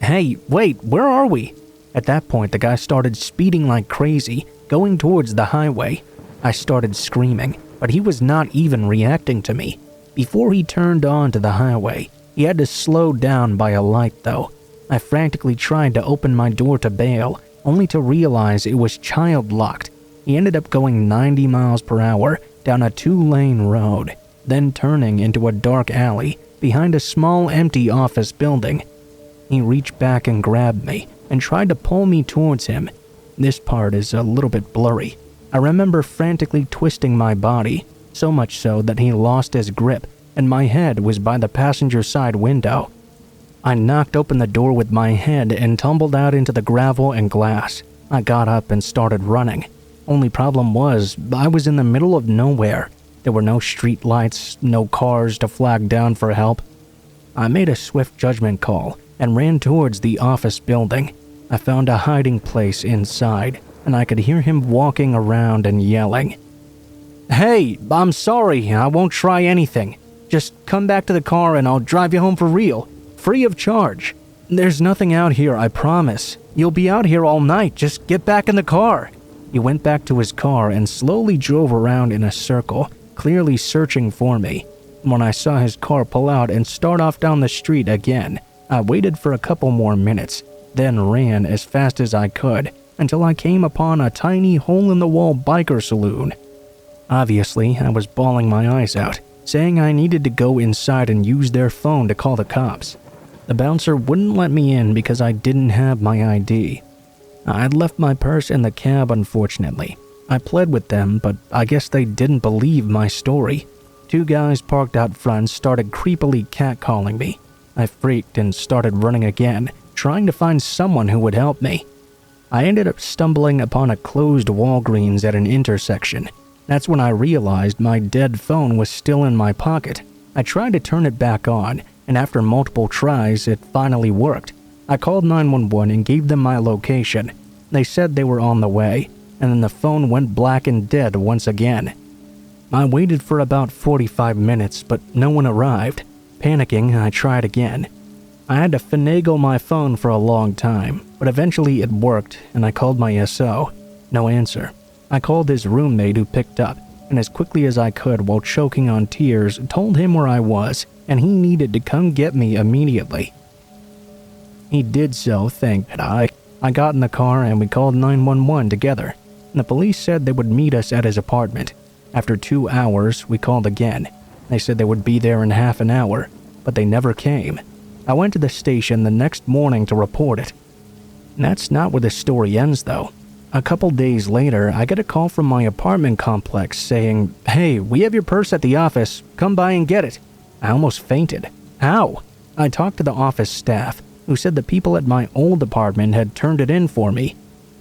Hey, wait, where are we? At that point, the guy started speeding like crazy, going towards the highway. I started screaming, but he was not even reacting to me. Before he turned onto the highway, he had to slow down by a light though. I frantically tried to open my door to bail, only to realize it was child locked. He ended up going 90 miles per hour down a 2-lane road, then turning into a dark alley behind a small empty office building. He reached back and grabbed me and tried to pull me towards him. This part is a little bit blurry. I remember frantically twisting my body, so much so that he lost his grip and my head was by the passenger side window. I knocked open the door with my head and tumbled out into the gravel and glass. I got up and started running. Only problem was, I was in the middle of nowhere. There were no street lights, no cars to flag down for help. I made a swift judgment call and ran towards the office building. I found a hiding place inside, and I could hear him walking around and yelling. Hey, I'm sorry, I won't try anything. Just come back to the car and I'll drive you home for real, free of charge. There's nothing out here, I promise. You'll be out here all night, just get back in the car. He went back to his car and slowly drove around in a circle, clearly searching for me. When I saw his car pull out and start off down the street again, I waited for a couple more minutes, then ran as fast as I could until I came upon a tiny hole-in-the-wall biker saloon. Obviously, I was bawling my eyes out, saying I needed to go inside and use their phone to call the cops. The bouncer wouldn't let me in because I didn't have my ID. I'd left my purse in the cab, unfortunately. I pled with them, but I guess they didn't believe my story. 2 guys parked out front started creepily catcalling me. I freaked and started running again, trying to find someone who would help me. I ended up stumbling upon a closed Walgreens at an intersection. That's when I realized my dead phone was still in my pocket. I tried to turn it back on, and after multiple tries, it finally worked. I called 911 and gave them my location. They said they were on the way, and then the phone went black and dead once again. I waited for about 45 minutes, but no one arrived. Panicking, I tried again. I had to finagle my phone for a long time, but eventually it worked, and I called my SO. No answer. I called his roommate who picked up, and as quickly as I could while choking on tears, told him where I was and he needed to come get me immediately. He did so, thank God. I got in the car and we called 911 together. The police said they would meet us at his apartment. After 2 hours, we called again. They said they would be there in half an hour, but they never came. I went to the station the next morning to report it. That's not where the story ends, though. A couple days later, I get a call from my apartment complex saying, "Hey, we have your purse at the office. Come by and get it." I almost fainted. How? I talked to the office staff, who said the people at my old apartment had turned it in for me.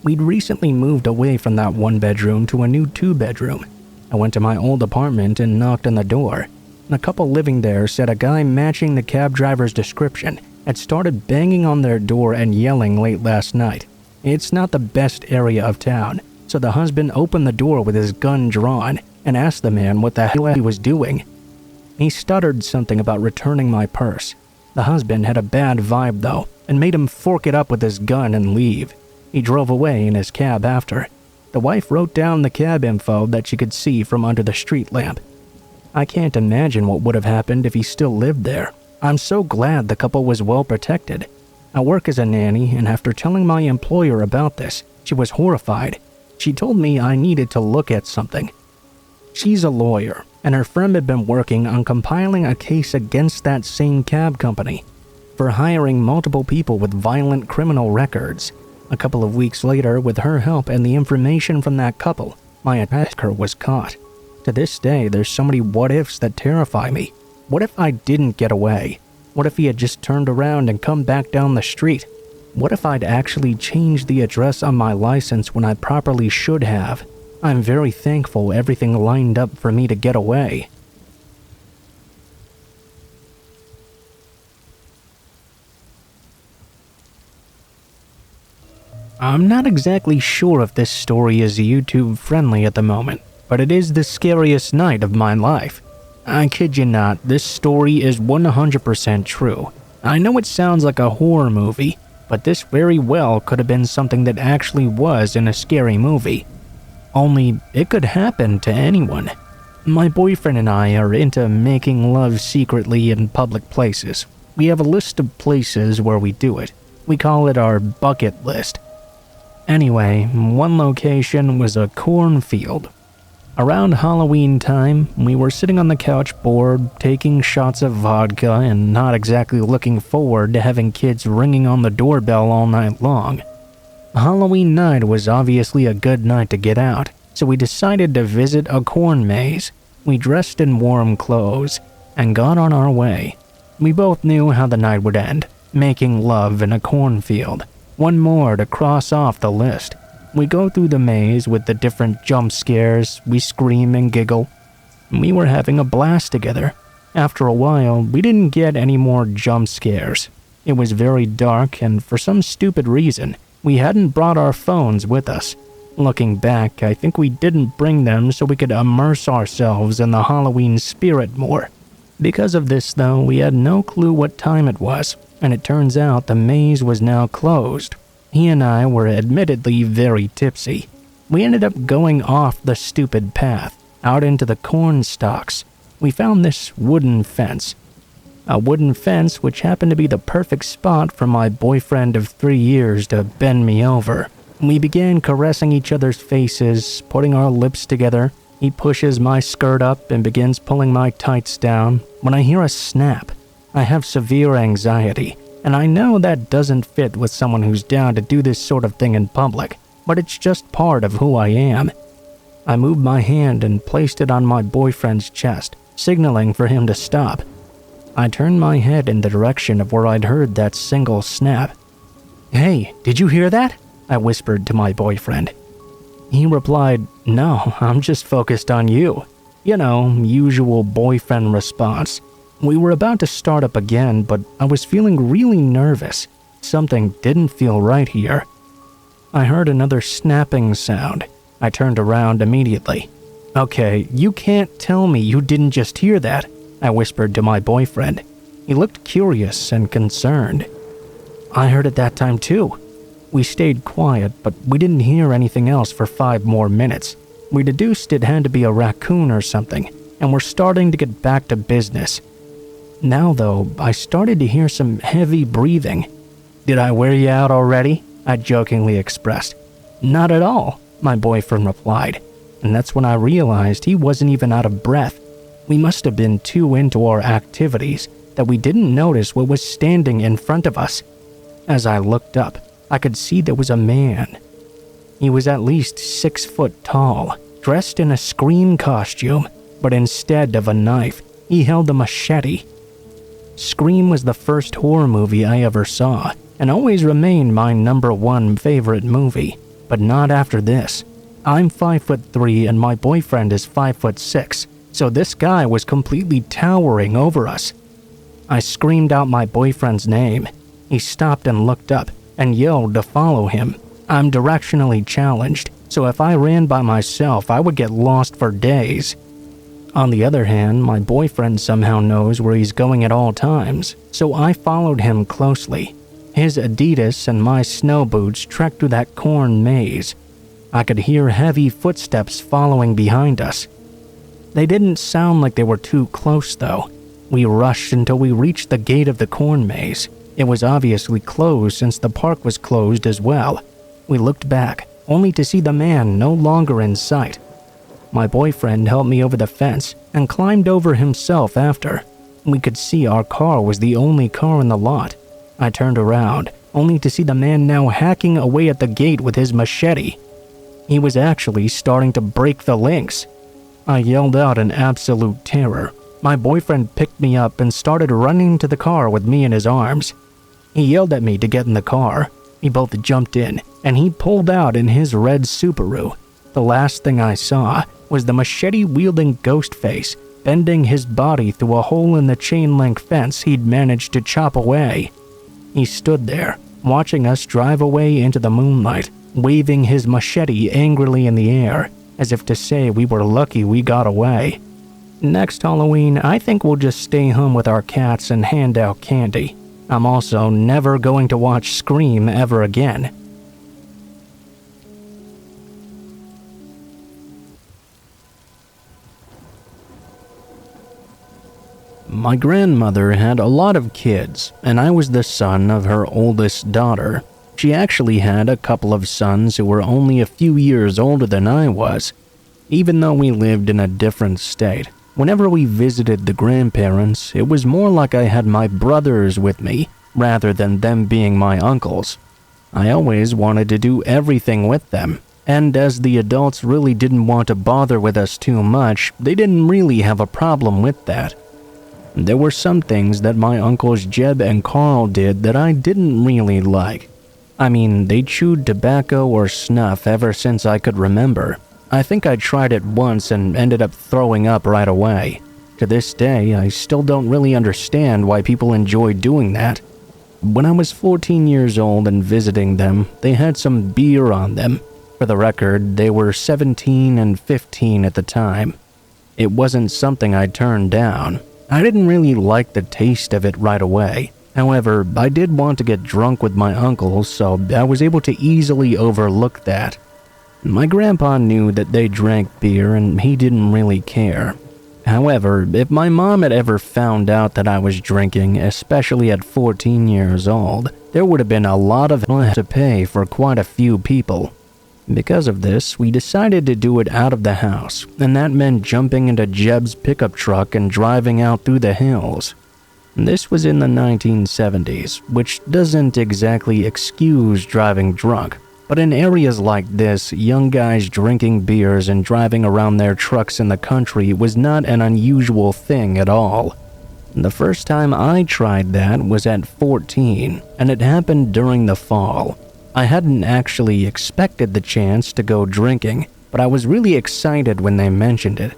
We'd recently moved away from that 1-bedroom to a new 2-bedroom. I went to my old apartment and knocked on the door. The couple living there said a guy matching the cab driver's description had started banging on their door and yelling late last night. It's not the best area of town, so the husband opened the door with his gun drawn and asked the man what the hell he was doing. He stuttered something about returning my purse. The husband had a bad vibe though, and made him fork it up with his gun and leave. He drove away in his cab after. The wife wrote down the cab info that she could see from under the street lamp. I can't imagine what would have happened if he still lived there. I'm so glad the couple was well protected. I work as a nanny, and after telling my employer about this, she was horrified. She told me I needed to look at something. She's a lawyer, and her firm had been working on compiling a case against that same cab company for hiring multiple people with violent criminal records. A couple of weeks later, with her help and the information from that couple, my attacker was caught. To this day, there's so many what-ifs that terrify me. What if I didn't get away? What if he had just turned around and come back down the street? What if I'd actually changed the address on my license when I properly should have? I'm very thankful everything lined up for me to get away. I'm not exactly sure if this story is YouTube friendly at the moment, but it is the scariest night of my life. I kid you not, this story is 100% true. I know it sounds like a horror movie, but this very well could have been something that actually was in a scary movie. Only, it could happen to anyone. My boyfriend and I are into making love secretly in public places. We have a list of places where we do it. We call it our bucket list. Anyway, one location was a cornfield. Around Halloween time, we were sitting on the couch bored, taking shots of vodka and not exactly looking forward to having kids ringing on the doorbell all night long. Halloween night was obviously a good night to get out, so we decided to visit a corn maze. We dressed in warm clothes and got on our way. We both knew how the night would end, making love in a cornfield. One more to cross off the list. We go through the maze with the different jump scares, we scream and giggle. We were having a blast together. After a while, we didn't get any more jump scares. It was very dark, and for some stupid reason, we hadn't brought our phones with us. Looking back, I think we didn't bring them so we could immerse ourselves in the Halloween spirit more. Because of this, though, we had no clue what time it was, and it turns out the maze was now closed. He and I were admittedly very tipsy. We ended up going off the stupid path, out into the corn stalks. We found this wooden fence. A wooden fence which happened to be the perfect spot for my boyfriend of 3 years to bend me over. We began caressing each other's faces, putting our lips together. He pushes my skirt up and begins pulling my tights down when I hear a snap. I have severe anxiety, and I know that doesn't fit with someone who's down to do this sort of thing in public, but it's just part of who I am. I moved my hand and placed it on my boyfriend's chest, signaling for him to stop. I turned my head in the direction of where I'd heard that single snap. "Hey, did you hear that?" I whispered to my boyfriend. He replied, "No, I'm just focused on you." You know, usual boyfriend response. We were about to start up again, but I was feeling really nervous. Something didn't feel right here. I heard another snapping sound. I turned around immediately. "Okay, you can't tell me you didn't just hear that," I whispered to my boyfriend. He looked curious and concerned. "I heard it that time too." We stayed quiet, but we didn't hear anything else for 5 more minutes. We deduced it had to be a raccoon or something, and we're starting to get back to business. Now though, I started to hear some heavy breathing. "Did I wear you out already?" I jokingly expressed. "Not at all," my boyfriend replied, and that's when I realized he wasn't even out of breath. We must have been too into our activities that we didn't notice what was standing in front of us. As I looked up, I could see there was a man. He was at least 6 foot tall, dressed in a Scream costume, but instead of a knife, he held a machete. Scream was the first horror movie I ever saw, and always remained my #1 favorite movie, but not after this. I'm 5'3" and my boyfriend is 5'6", so this guy was completely towering over us. I screamed out my boyfriend's name. He stopped and looked up and yelled to follow him. I'm directionally challenged, so if I ran by myself, I would get lost for days. On the other hand, my boyfriend somehow knows where he's going at all times, so I followed him closely. His Adidas and my snow boots trekked through that corn maze. I could hear heavy footsteps following behind us. They didn't sound like they were too close though. We rushed until we reached the gate of the corn maze. It was obviously closed since the park was closed as well. We looked back, only to see the man no longer in sight. My boyfriend helped me over the fence and climbed over himself after. We could see our car was the only car in the lot. I turned around, only to see the man now hacking away at the gate with his machete. He was actually starting to break the links. I yelled out in absolute terror. My boyfriend picked me up and started running to the car with me in his arms. He yelled at me to get in the car. We both jumped in, and he pulled out in his red Subaru. The last thing I saw was the machete-wielding ghost face bending his body through a hole in the chain-link fence he'd managed to chop away. He stood there, watching us drive away into the moonlight, waving his machete angrily in the air, as if to say we were lucky we got away. Next Halloween, I think we'll just stay home with our cats and hand out candy. I'm also never going to watch Scream ever again. My grandmother had a lot of kids, and I was the son of her oldest daughter. She actually had a couple of sons who were only a few years older than I was. Even though we lived in a different state, whenever we visited the grandparents, it was more like I had my brothers with me, rather than them being my uncles. I always wanted to do everything with them, and as the adults really didn't want to bother with us too much, they didn't really have a problem with that. There were some things that my uncles Jeb and Carl did that I didn't really like. I mean, they chewed tobacco or snuff ever since I could remember. I think I tried it once and ended up throwing up right away. To this day, I still don't really understand why people enjoy doing that. When I was 14 years old and visiting them, they had some beer on them. For the record, they were 17 and 15 at the time. It wasn't something I turned down. I didn't really like the taste of it right away. However, I did want to get drunk with my uncles, so I was able to easily overlook that. My grandpa knew that they drank beer and he didn't really care. However, if my mom had ever found out that I was drinking, especially at 14 years old, there would have been a lot of money to pay for quite a few people. Because of this, we decided to do it out of the house, and that meant jumping into Jeb's pickup truck and driving out through the hills. This was in the 1970s, which doesn't exactly excuse driving drunk, but in areas like this, young guys drinking beers and driving around their trucks in the country was not an unusual thing at all. The first time I tried that was at 14, and it happened during the fall. I hadn't actually expected the chance to go drinking, but I was really excited when they mentioned it.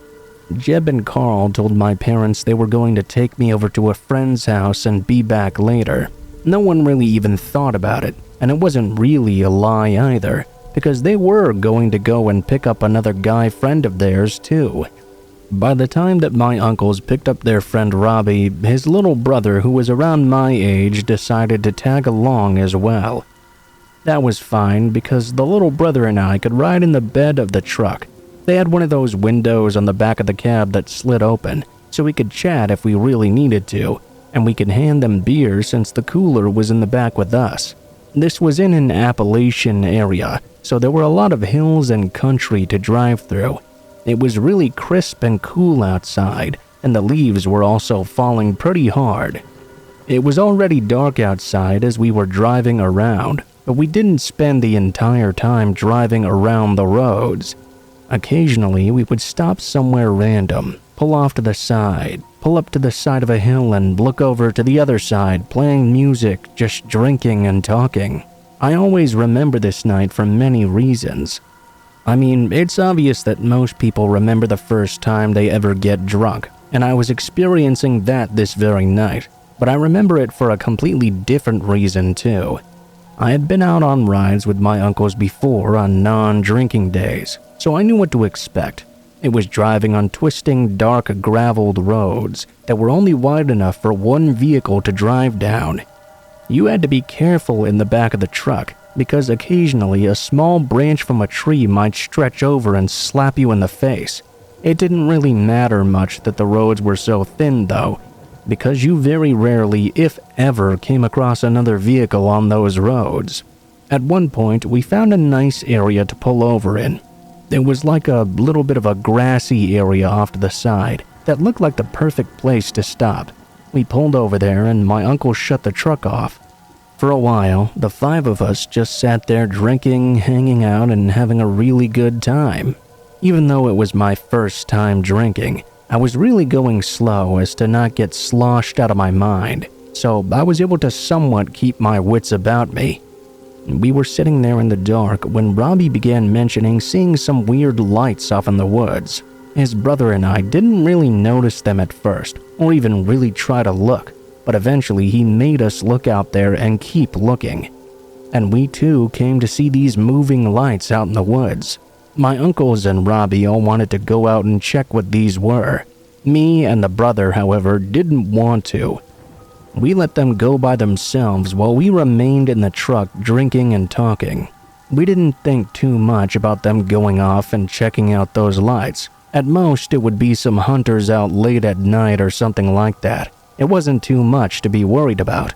Jeb and Carl told my parents they were going to take me over to a friend's house and be back later. No one really even thought about it, and it wasn't really a lie either, because they were going to go and pick up another guy friend of theirs too. By the time that my uncles picked up their friend Robbie, his little brother who was around my age decided to tag along as well. That was fine because the little brother and I could ride in the bed of the truck. They had one of those windows on the back of the cab that slid open, so we could chat if we really needed to, and we could hand them beer since the cooler was in the back with us. This was in an Appalachian area, so there were a lot of hills and country to drive through. It was really crisp and cool outside, and the leaves were also falling pretty hard. It was already dark outside as we were driving around, but we didn't spend the entire time driving around the roads. Occasionally, we would stop somewhere random, pull off to the side, pull up to the side of a hill and look over to the other side, playing music, just drinking and talking. I always remember this night for many reasons. I mean, it's obvious that most people remember the first time they ever get drunk, and I was experiencing that this very night, but I remember it for a completely different reason too. I had been out on rides with my uncles before on non-drinking days, so I knew what to expect. It was driving on twisting, dark, graveled roads that were only wide enough for one vehicle to drive down. You had to be careful in the back of the truck because occasionally a small branch from a tree might stretch over and slap you in the face. It didn't really matter much that the roads were so thin though, because you very rarely, if ever, came across another vehicle on those roads. At one point, we found a nice area to pull over in. It was like a little bit of a grassy area off to the side that looked like the perfect place to stop. We pulled over there and my uncle shut the truck off. For a while, the five of us just sat there drinking, hanging out, and having a really good time. Even though it was my first time drinking, I was really going slow as to not get sloshed out of my mind, so I was able to somewhat keep my wits about me. We were sitting there in the dark when Robbie began mentioning seeing some weird lights off in the woods. His brother and I didn't really notice them at first, or even really try to look, but eventually he made us look out there and keep looking. And we too came to see these moving lights out in the woods. My uncles and Robbie all wanted to go out and check what these were. Me and the brother, however, didn't want to. We let them go by themselves while we remained in the truck drinking and talking. We didn't think too much about them going off and checking out those lights. At most, it would be some hunters out late at night or something like that. It wasn't too much to be worried about.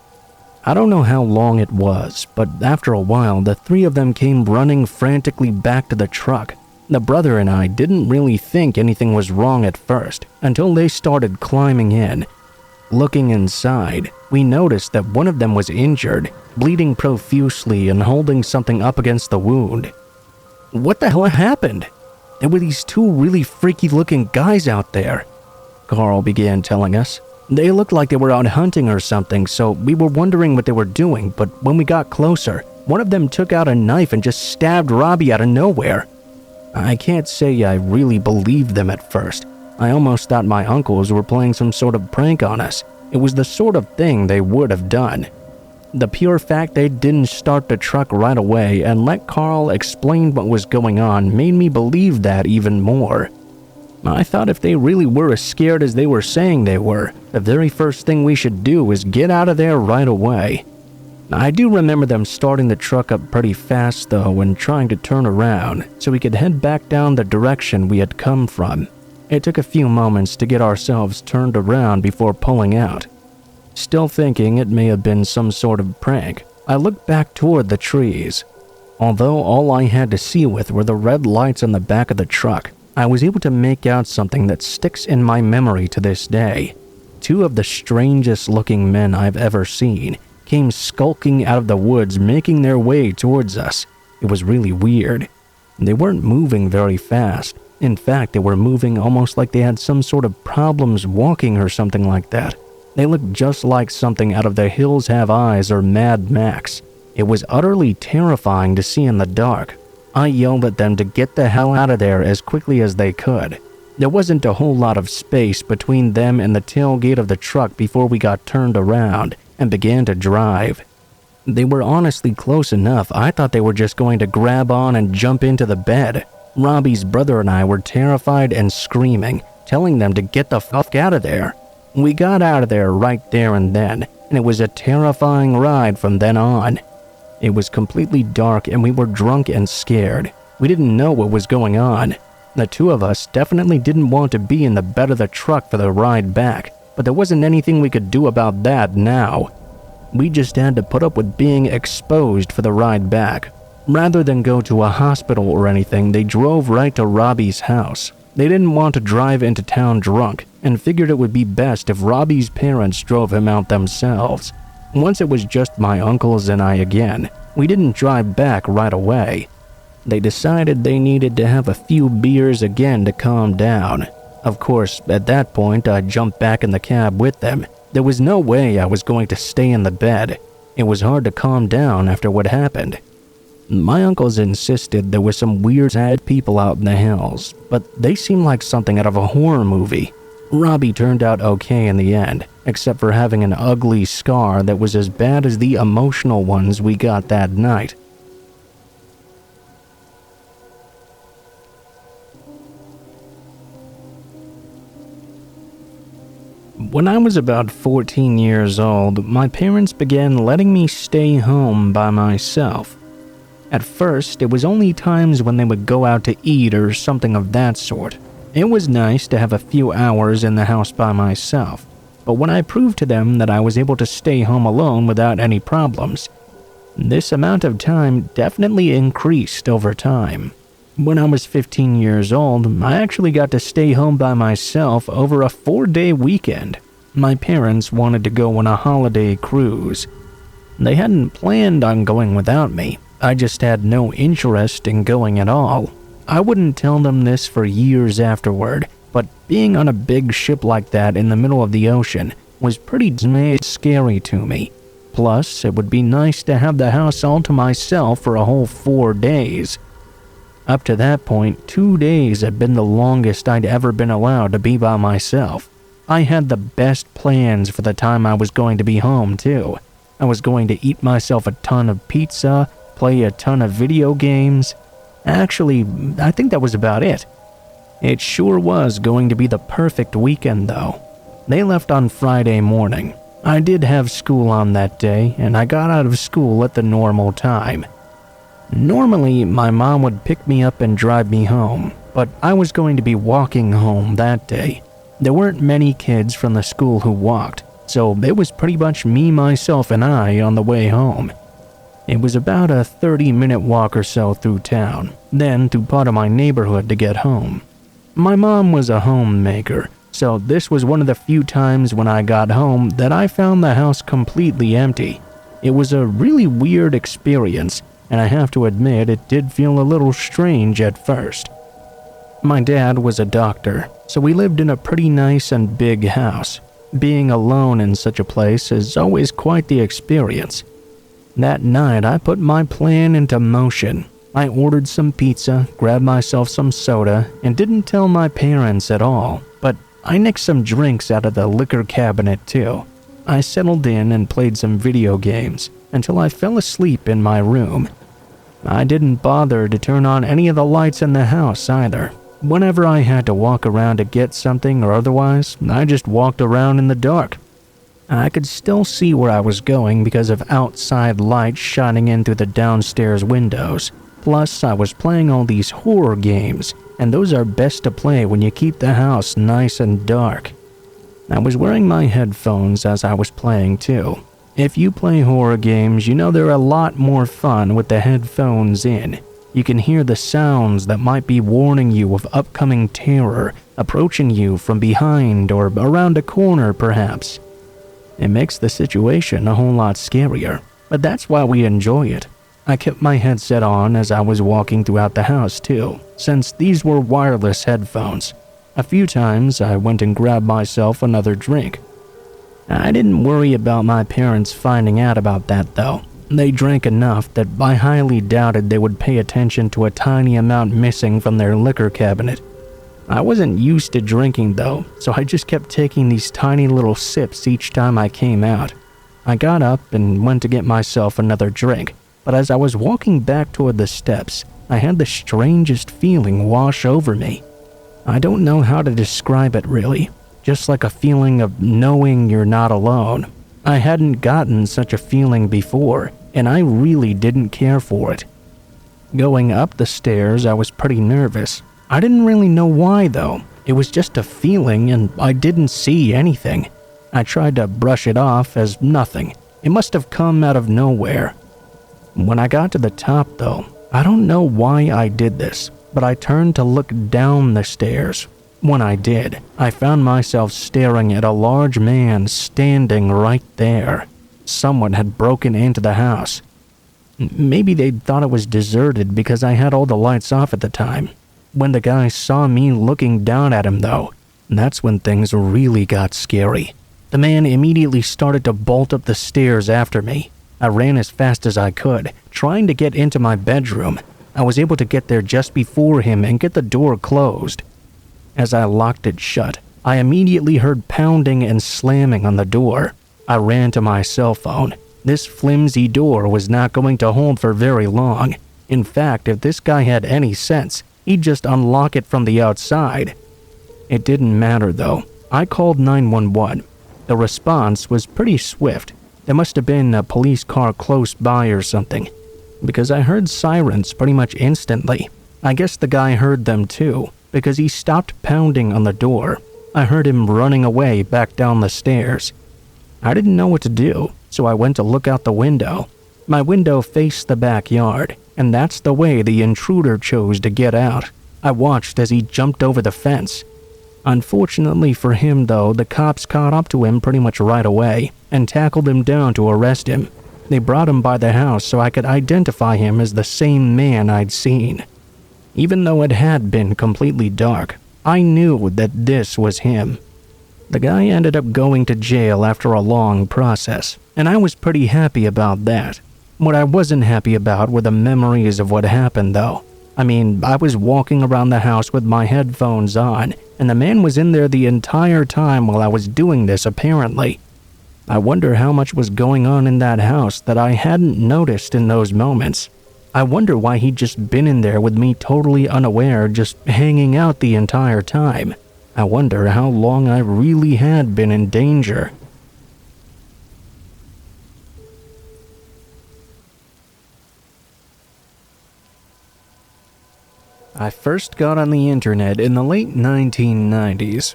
I don't know how long it was, but after a while, the three of them came running frantically back to the truck. The brother and I didn't really think anything was wrong at first, until they started climbing in. Looking inside, we noticed that one of them was injured, bleeding profusely and holding something up against the wound. What the hell happened? There were these two really freaky-looking guys out there, Carl began telling us. They looked like they were out hunting or something, so we were wondering what they were doing, but when we got closer, one of them took out a knife and just stabbed Robbie out of nowhere. I can't say I really believed them at first. I almost thought my uncles were playing some sort of prank on us. It was the sort of thing they would have done. The pure fact they didn't start the truck right away and let Carl explain what was going on made me believe that even more. I thought if they really were as scared as they were saying they were, the very first thing we should do is get out of there right away. I do remember them starting the truck up pretty fast though and trying to turn around so we could head back down the direction we had come from. It took a few moments to get ourselves turned around before pulling out. Still thinking it may have been some sort of prank, I looked back toward the trees. Although all I had to see with were the red lights on the back of the truck, I was able to make out something that sticks in my memory to this day. Two of the strangest looking men I've ever seen came skulking out of the woods, making their way towards us. It was really weird. They weren't moving very fast. In fact, they were moving almost like they had some sort of problems walking or something like that. They looked just like something out of The Hills Have Eyes or Mad Max. It was utterly terrifying to see in the dark. I yelled at them to get the hell out of there as quickly as they could. There wasn't a whole lot of space between them and the tailgate of the truck before we got turned around and began to drive. They were honestly close enough. I thought they were just going to grab on and jump into the bed. Robbie's brother and I were terrified and screaming, telling them to get the fuck out of there. We got out of there right there and then, and it was a terrifying ride from then on. It was completely dark and we were drunk and scared. We didn't know what was going on. The two of us definitely didn't want to be in the bed of the truck for the ride back, but there wasn't anything we could do about that now. We just had to put up with being exposed for the ride back. Rather than go to a hospital or anything, they drove right to Robbie's house. They didn't want to drive into town drunk and figured it would be best if Robbie's parents drove him out themselves. Once it was just my uncles and I again, we didn't drive back right away. They decided they needed to have a few beers again to calm down. Of course, at that point, I jumped back in the cab with them. There was no way I was going to stay in the bed. It was hard to calm down after what happened. My uncles insisted there were some weird people out in the hills, but they seemed like something out of a horror movie. Robbie turned out okay in the end, except for having an ugly scar that was as bad as the emotional ones we got that night. When I was about 14 years old, my parents began letting me stay home by myself. At first, it was only times when they would go out to eat or something of that sort. It was nice to have a few hours in the house by myself, but when I proved to them that I was able to stay home alone without any problems, this amount of time definitely increased over time. When I was 15 years old, I actually got to stay home by myself over a 4-day weekend. My parents wanted to go on a holiday cruise. They hadn't planned on going without me. I just had no interest in going at all. I wouldn't tell them this for years afterward, but being on a big ship like that in the middle of the ocean was pretty scary to me. Plus, it would be nice to have the house all to myself for a whole 4 days. Up to that point, 2 days had been the longest I'd ever been allowed to be by myself. I had the best plans for the time I was going to be home, too. I was going to eat myself a ton of pizza, play a ton of video games. Actually, I think that was about it. It sure was going to be the perfect weekend, though. They left on Friday morning. I did have school on that day, and I got out of school at the normal time. Normally, my mom would pick me up and drive me home, but I was going to be walking home that day. There weren't many kids from the school who walked, so it was pretty much me, myself, and I on the way home. It was about a 30-minute walk or so through town, then through part of my neighborhood to get home. My mom was a homemaker, so this was one of the few times when I got home that I found the house completely empty. It was a really weird experience, and I have to admit it did feel a little strange at first. My dad was a doctor, so we lived in a pretty nice and big house. Being alone in such a place is always quite the experience. That night, I put my plan into motion. I ordered some pizza, grabbed myself some soda, and didn't tell my parents at all, but I nicked some drinks out of the liquor cabinet too. I settled in and played some video games until I fell asleep in my room. I didn't bother to turn on any of the lights in the house either. Whenever I had to walk around to get something or otherwise, I just walked around in the dark. I could still see where I was going because of outside lights shining in through the downstairs windows. Plus, I was playing all these horror games, and those are best to play when you keep the house nice and dark. I was wearing my headphones as I was playing too. If you play horror games, you know they're a lot more fun with the headphones in. You can hear the sounds that might be warning you of upcoming terror approaching you from behind or around a corner perhaps. It makes the situation a whole lot scarier, but that's why we enjoy it. I kept my headset on as I was walking throughout the house too, since these were wireless headphones. A few times I went and grabbed myself another drink. I didn't worry about my parents finding out about that though. They drank enough that I highly doubted they would pay attention to a tiny amount missing from their liquor cabinet. I wasn't used to drinking though, so I just kept taking these tiny little sips each time I came out. I got up and went to get myself another drink, but as I was walking back toward the steps, I had the strangest feeling wash over me. I don't know how to describe it really, just like a feeling of knowing you're not alone. I hadn't gotten such a feeling before, and I really didn't care for it. Going up the stairs, I was pretty nervous. I didn't really know why though. It was just a feeling and I didn't see anything. I tried to brush it off as nothing. It must have come out of nowhere. When I got to the top though, I don't know why I did this, but I turned to look down the stairs. When I did, I found myself staring at a large man standing right there. Someone had broken into the house. Maybe they thought it was deserted because I had all the lights off at the time. When the guy saw me looking down at him though, that's when things really got scary. The man immediately started to bolt up the stairs after me. I ran as fast as I could, trying to get into my bedroom. I was able to get there just before him and get the door closed. As I locked it shut, I immediately heard pounding and slamming on the door. I ran to my cell phone. This flimsy door was not going to hold for very long. In fact, if this guy had any sense, he'd just unlock it from the outside. It didn't matter though. I called 911. The response was pretty swift. There must have been a police car close by or something, because I heard sirens pretty much instantly. I guess the guy heard them too, because he stopped pounding on the door. I heard him running away back down the stairs. I didn't know what to do, so I went to look out the window. My window faced the backyard, and that's the way the intruder chose to get out. I watched as he jumped over the fence. Unfortunately for him though, the cops caught up to him pretty much right away and tackled him down to arrest him. They brought him by the house so I could identify him as the same man I'd seen. Even though it had been completely dark, I knew that this was him. The guy ended up going to jail after a long process, and I was pretty happy about that. What I wasn't happy about were the memories of what happened though. I was walking around the house with my headphones on, and the man was in there the entire time while I was doing this apparently. I wonder how much was going on in that house that I hadn't noticed in those moments. I wonder why he'd just been in there with me totally unaware, just hanging out the entire time. I wonder how long I really had been in danger. I first got on the internet in the late 1990s.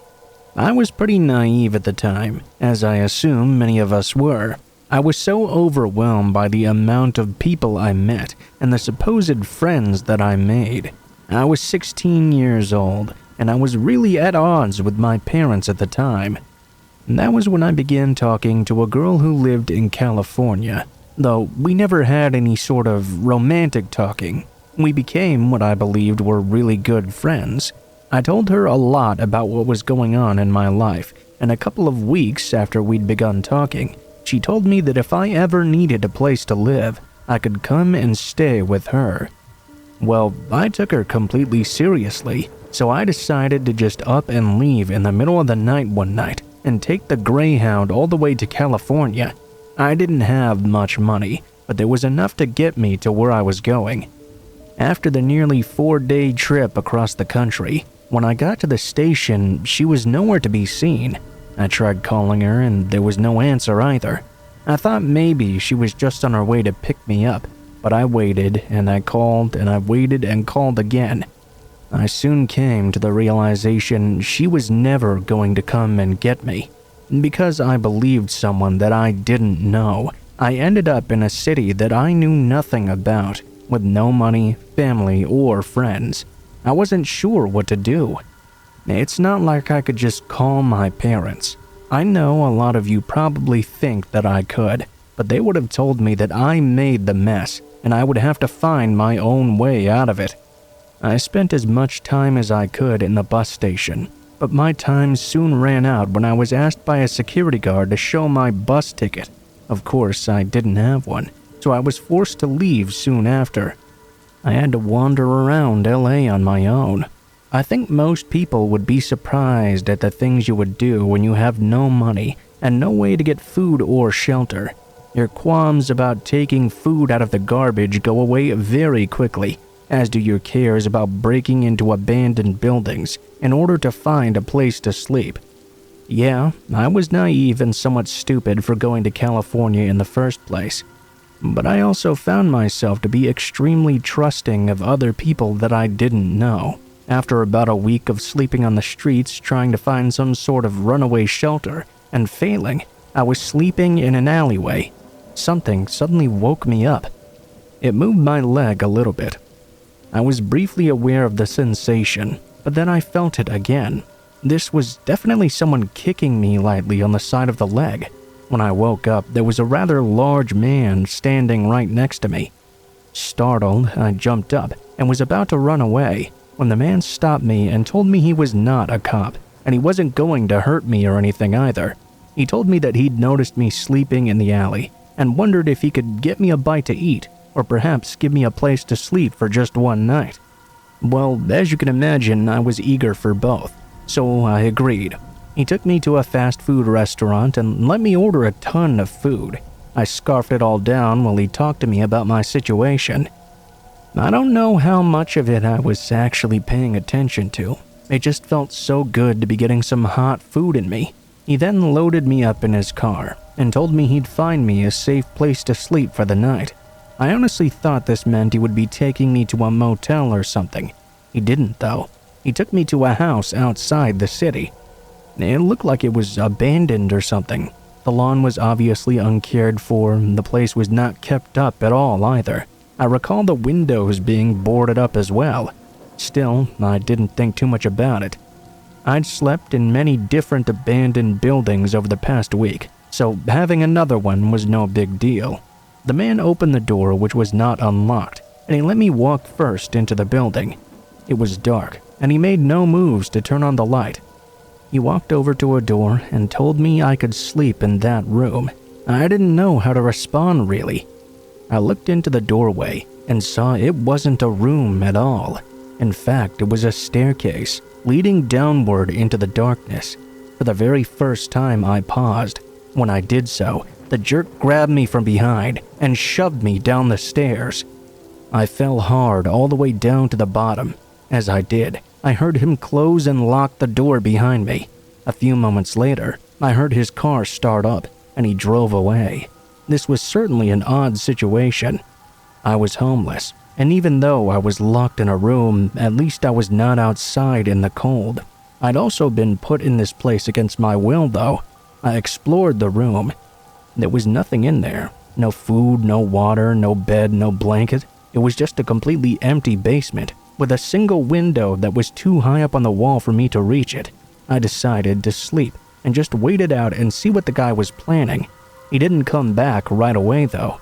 I was pretty naive at the time, as I assume many of us were. I was so overwhelmed by the amount of people I met and the supposed friends that I made. I was 16 years old, and I was really at odds with my parents at the time. And that was when I began talking to a girl who lived in California, though we never had any sort of romantic talking. We became what I believed were really good friends. I told her a lot about what was going on in my life, and a couple of weeks after we'd begun talking, she told me that if I ever needed a place to live, I could come and stay with her. Well, I took her completely seriously, so I decided to just up and leave in the middle of the night one night and take the Greyhound all the way to California. I didn't have much money, but there was enough to get me to where I was going. After the nearly 4-day trip across the country, when I got to the station, she was nowhere to be seen. I tried calling her and there was no answer either. I thought maybe she was just on her way to pick me up, but I waited and I called and I waited and called again. I soon came to the realization she was never going to come and get me. Because I believed someone that I didn't know, I ended up in a city that I knew nothing about, with no money, family, or friends. I wasn't sure what to do. It's not like I could just call my parents. I know a lot of you probably think that I could, but they would have told me that I made the mess and I would have to find my own way out of it. I spent as much time as I could in the bus station, but my time soon ran out when I was asked by a security guard to show my bus ticket. Of course, I didn't have one, so I was forced to leave soon after. I had to wander around LA on my own. I think most people would be surprised at the things you would do when you have no money and no way to get food or shelter. Your qualms about taking food out of the garbage go away very quickly, as do your cares about breaking into abandoned buildings in order to find a place to sleep. Yeah, I was naive and somewhat stupid for going to California in the first place. But I also found myself to be extremely trusting of other people that I didn't know. After about a week of sleeping on the streets trying to find some sort of runaway shelter and failing, I was sleeping in an alleyway. Something suddenly woke me up. It moved my leg a little bit. I was briefly aware of the sensation, but then I felt it again. This was definitely someone kicking me lightly on the side of the leg. When I woke up, there was a rather large man standing right next to me. Startled, I jumped up and was about to run away when the man stopped me and told me he was not a cop, and he wasn't going to hurt me or anything either. He told me that he'd noticed me sleeping in the alley and wondered if he could get me a bite to eat or perhaps give me a place to sleep for just one night. Well, as you can imagine, I was eager for both, so I agreed. He took me to a fast food restaurant and let me order a ton of food. I scarfed it all down while he talked to me about my situation. I don't know how much of it I was actually paying attention to. It just felt so good to be getting some hot food in me. He then loaded me up in his car and told me he'd find me a safe place to sleep for the night. I honestly thought this meant he would be taking me to a motel or something. He didn't, though. He took me to a house outside the city. It looked like it was abandoned or something. The lawn was obviously uncared for, and the place was not kept up at all either. I recall the windows being boarded up as well. Still, I didn't think too much about it. I'd slept in many different abandoned buildings over the past week, so having another one was no big deal. The man opened the door, which was not unlocked, and he let me walk first into the building. It was dark, and he made no moves to turn on the light. He walked over to a door and told me I could sleep in that room. I didn't know how to respond, really. I looked into the doorway and saw it wasn't a room at all. In fact, it was a staircase leading downward into the darkness. For the very first time, I paused. When I did so, the jerk grabbed me from behind and shoved me down the stairs. I fell hard all the way down to the bottom. As I did, I heard him close and lock the door behind me. A few moments later, I heard his car start up and he drove away. This was certainly an odd situation. I was homeless, and even though I was locked in a room, at least I was not outside in the cold. I'd also been put in this place against my will, though. I explored the room. There was nothing in there. No food, no water, no bed, no blanket. It was just a completely empty basement with a single window that was too high up on the wall for me to reach it. I decided to sleep and just wait it out and see what the guy was planning. He didn't come back right away, though.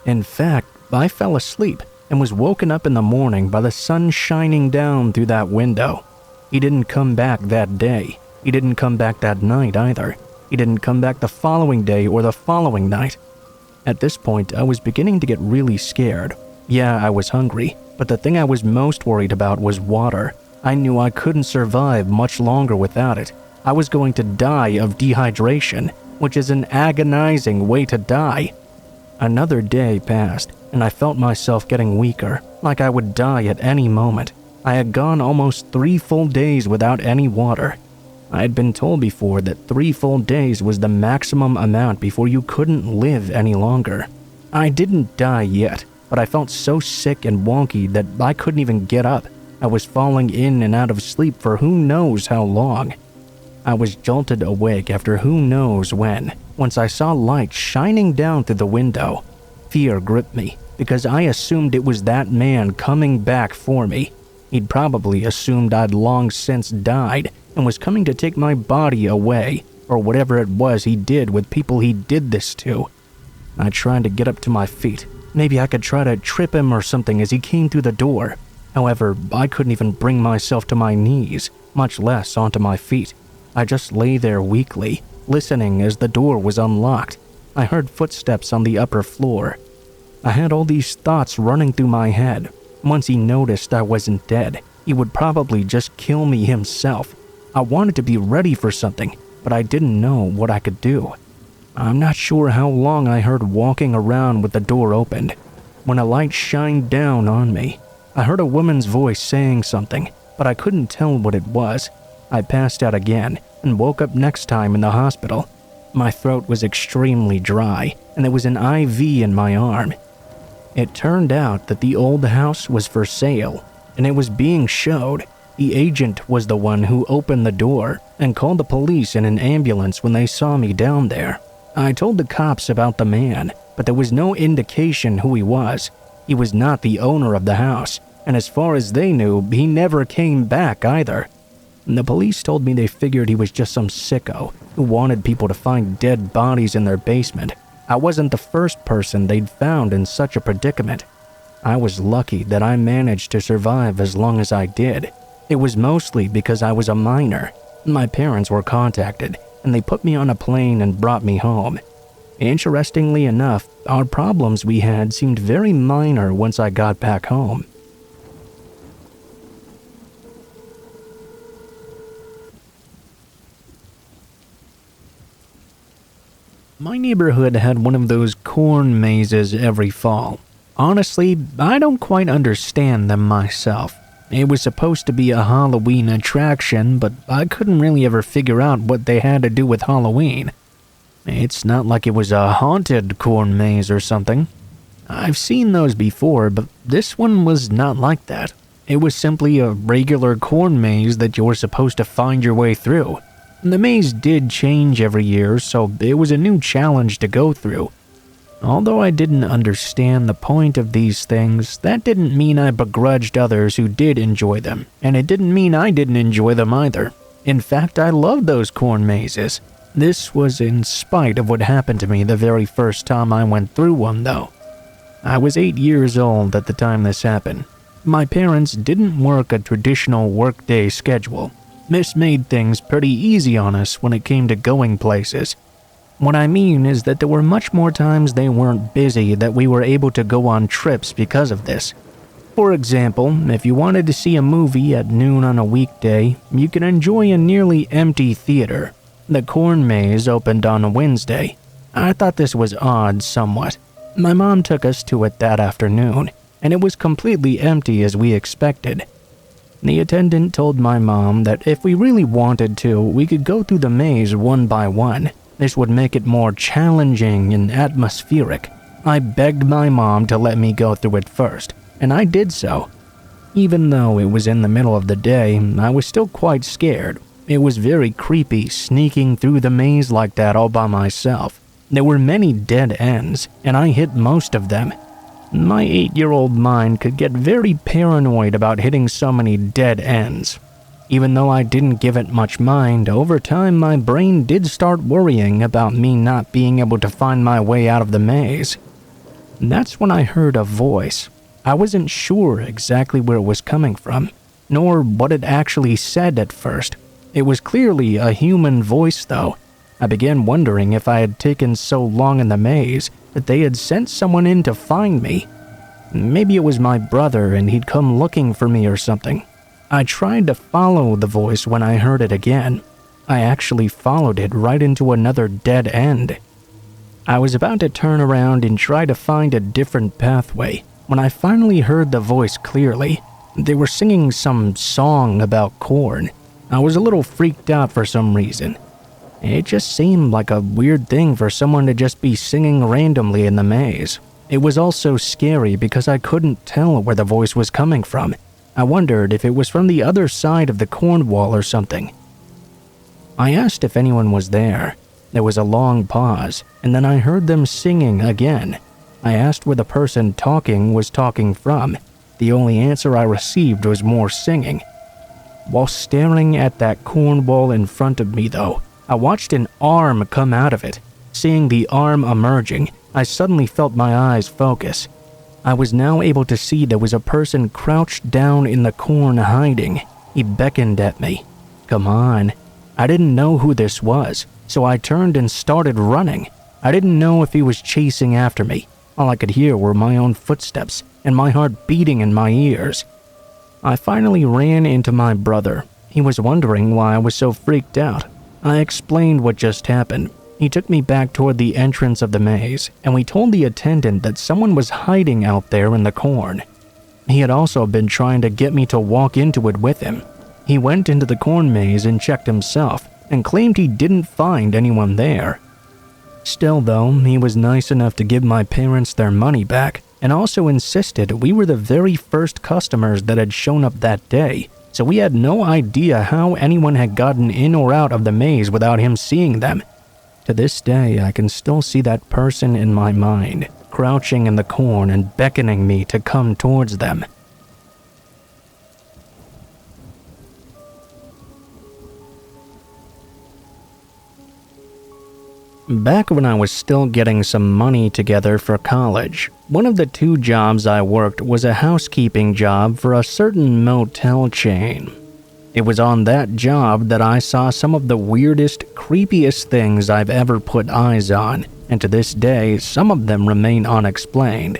In fact, I fell asleep and was woken up in the morning by the sun shining down through that window. He didn't come back that day. He didn't come back that night either. He didn't come back the following day or the following night. At this point, I was beginning to get really scared. Yeah, I was hungry, but the thing I was most worried about was water. I knew I couldn't survive much longer without it. I was going to die of dehydration, which is an agonizing way to die. Another day passed, and I felt myself getting weaker, like I would die at any moment. I had gone almost 3 full days without any water. I had been told before that 3 full days was the maximum amount before you couldn't live any longer. I didn't die yet, but I felt so sick and wonky that I couldn't even get up. I was falling in and out of sleep for who knows how long. I was jolted awake after who knows when, once I saw light shining down through the window. Fear gripped me, because I assumed it was that man coming back for me. He'd probably assumed I'd long since died and was coming to take my body away, or whatever it was he did with people he did this to. I tried to get up to my feet. Maybe I could try to trip him or something as he came through the door. However, I couldn't even bring myself to my knees, much less onto my feet. I just lay there weakly, listening as the door was unlocked. I heard footsteps on the upper floor. I had all these thoughts running through my head. Once he noticed I wasn't dead, he would probably just kill me himself. I wanted to be ready for something, but I didn't know what I could do. I'm not sure how long I heard walking around with the door opened. When a light shined down on me, I heard a woman's voice saying something, but I couldn't tell what it was. I passed out again and woke up next time in the hospital. My throat was extremely dry, and there was an IV in my arm. It turned out that the old house was for sale, and it was being showed. The agent was the one who opened the door and called the police and an ambulance when they saw me down there. I told the cops about the man, but there was no indication who he was. He was not the owner of the house, and as far as they knew, he never came back either. The police told me they figured he was just some sicko who wanted people to find dead bodies in their basement. I wasn't the first person they'd found in such a predicament. I was lucky that I managed to survive as long as I did. It was mostly because I was a minor. My parents were contacted, and they put me on a plane and brought me home. Interestingly enough, our problems we had seemed very minor once I got back home. My neighborhood had one of those corn mazes every fall. Honestly, I don't quite understand them myself. It was supposed to be a Halloween attraction, but I couldn't really ever figure out what they had to do with Halloween. It's not like it was a haunted corn maze or something. I've seen those before, but this one was not like that. It was simply a regular corn maze that you were supposed to find your way through. The maze did change every year, so it was a new challenge to go through. Although I didn't understand the point of these things, that didn't mean I begrudged others who did enjoy them, and it didn't mean I didn't enjoy them either. In fact, I loved those corn mazes. This was in spite of what happened to me the very first time I went through one, though. I was 8 years old at the time this happened. My parents didn't work a traditional workday schedule. This made things pretty easy on us when it came to going places. What I mean is that there were much more times they weren't busy that we were able to go on trips because of this. For example, if you wanted to see a movie at noon on a weekday, you could enjoy a nearly empty theater. The corn maze opened on a Wednesday. I thought this was odd somewhat. My mom took us to it that afternoon, and it was completely empty as we expected. The attendant told my mom that if we really wanted to, we could go through the maze one by one. This would make it more challenging and atmospheric. I begged my mom to let me go through it first, and I did so. Even though it was in the middle of the day, I was still quite scared. It was very creepy sneaking through the maze like that all by myself. There were many dead ends, and I hit most of them. My 8-year-old mind could get very paranoid about hitting so many dead ends. Even though I didn't give it much mind, over time my brain did start worrying about me not being able to find my way out of the maze. That's when I heard a voice. I wasn't sure exactly where it was coming from, nor what it actually said at first. It was clearly a human voice, though. I began wondering if I had taken so long in the maze that they had sent someone in to find me. Maybe it was my brother and he'd come looking for me or something. I tried to follow the voice when I heard it again. I actually followed it right into another dead end. I was about to turn around and try to find a different pathway when I finally heard the voice clearly. They were singing some song about corn. I was a little freaked out for some reason. It just seemed like a weird thing for someone to just be singing randomly in the maze. It was also scary because I couldn't tell where the voice was coming from. I wondered if it was from the other side of the corn wall or something. I asked if anyone was there. There was a long pause, and then I heard them singing again. I asked where the person talking was talking from. The only answer I received was more singing. While staring at that corn wall in front of me, though, I watched an arm come out of it. Seeing the arm emerging, I suddenly felt my eyes focus. I was now able to see there was a person crouched down in the corn hiding. He beckoned at me. Come on. I didn't know who this was, so I turned and started running. I didn't know if he was chasing after me. All I could hear were my own footsteps and my heart beating in my ears. I finally ran into my brother. He was wondering why I was so freaked out. I explained what just happened. He took me back toward the entrance of the maze, and we told the attendant that someone was hiding out there in the corn. He had also been trying to get me to walk into it with him. He went into the corn maze and checked himself, and claimed he didn't find anyone there. Still though, he was nice enough to give my parents their money back, and also insisted we were the very first customers that had shown up that day, so we had no idea how anyone had gotten in or out of the maze without him seeing them. To this day, I can still see that person in my mind, crouching in the corn and beckoning me to come towards them. Back when I was still getting some money together for college, one of the 2 jobs I worked was a housekeeping job for a certain motel chain. It was on that job that I saw some of the weirdest, creepiest things I've ever put eyes on, and to this day, some of them remain unexplained.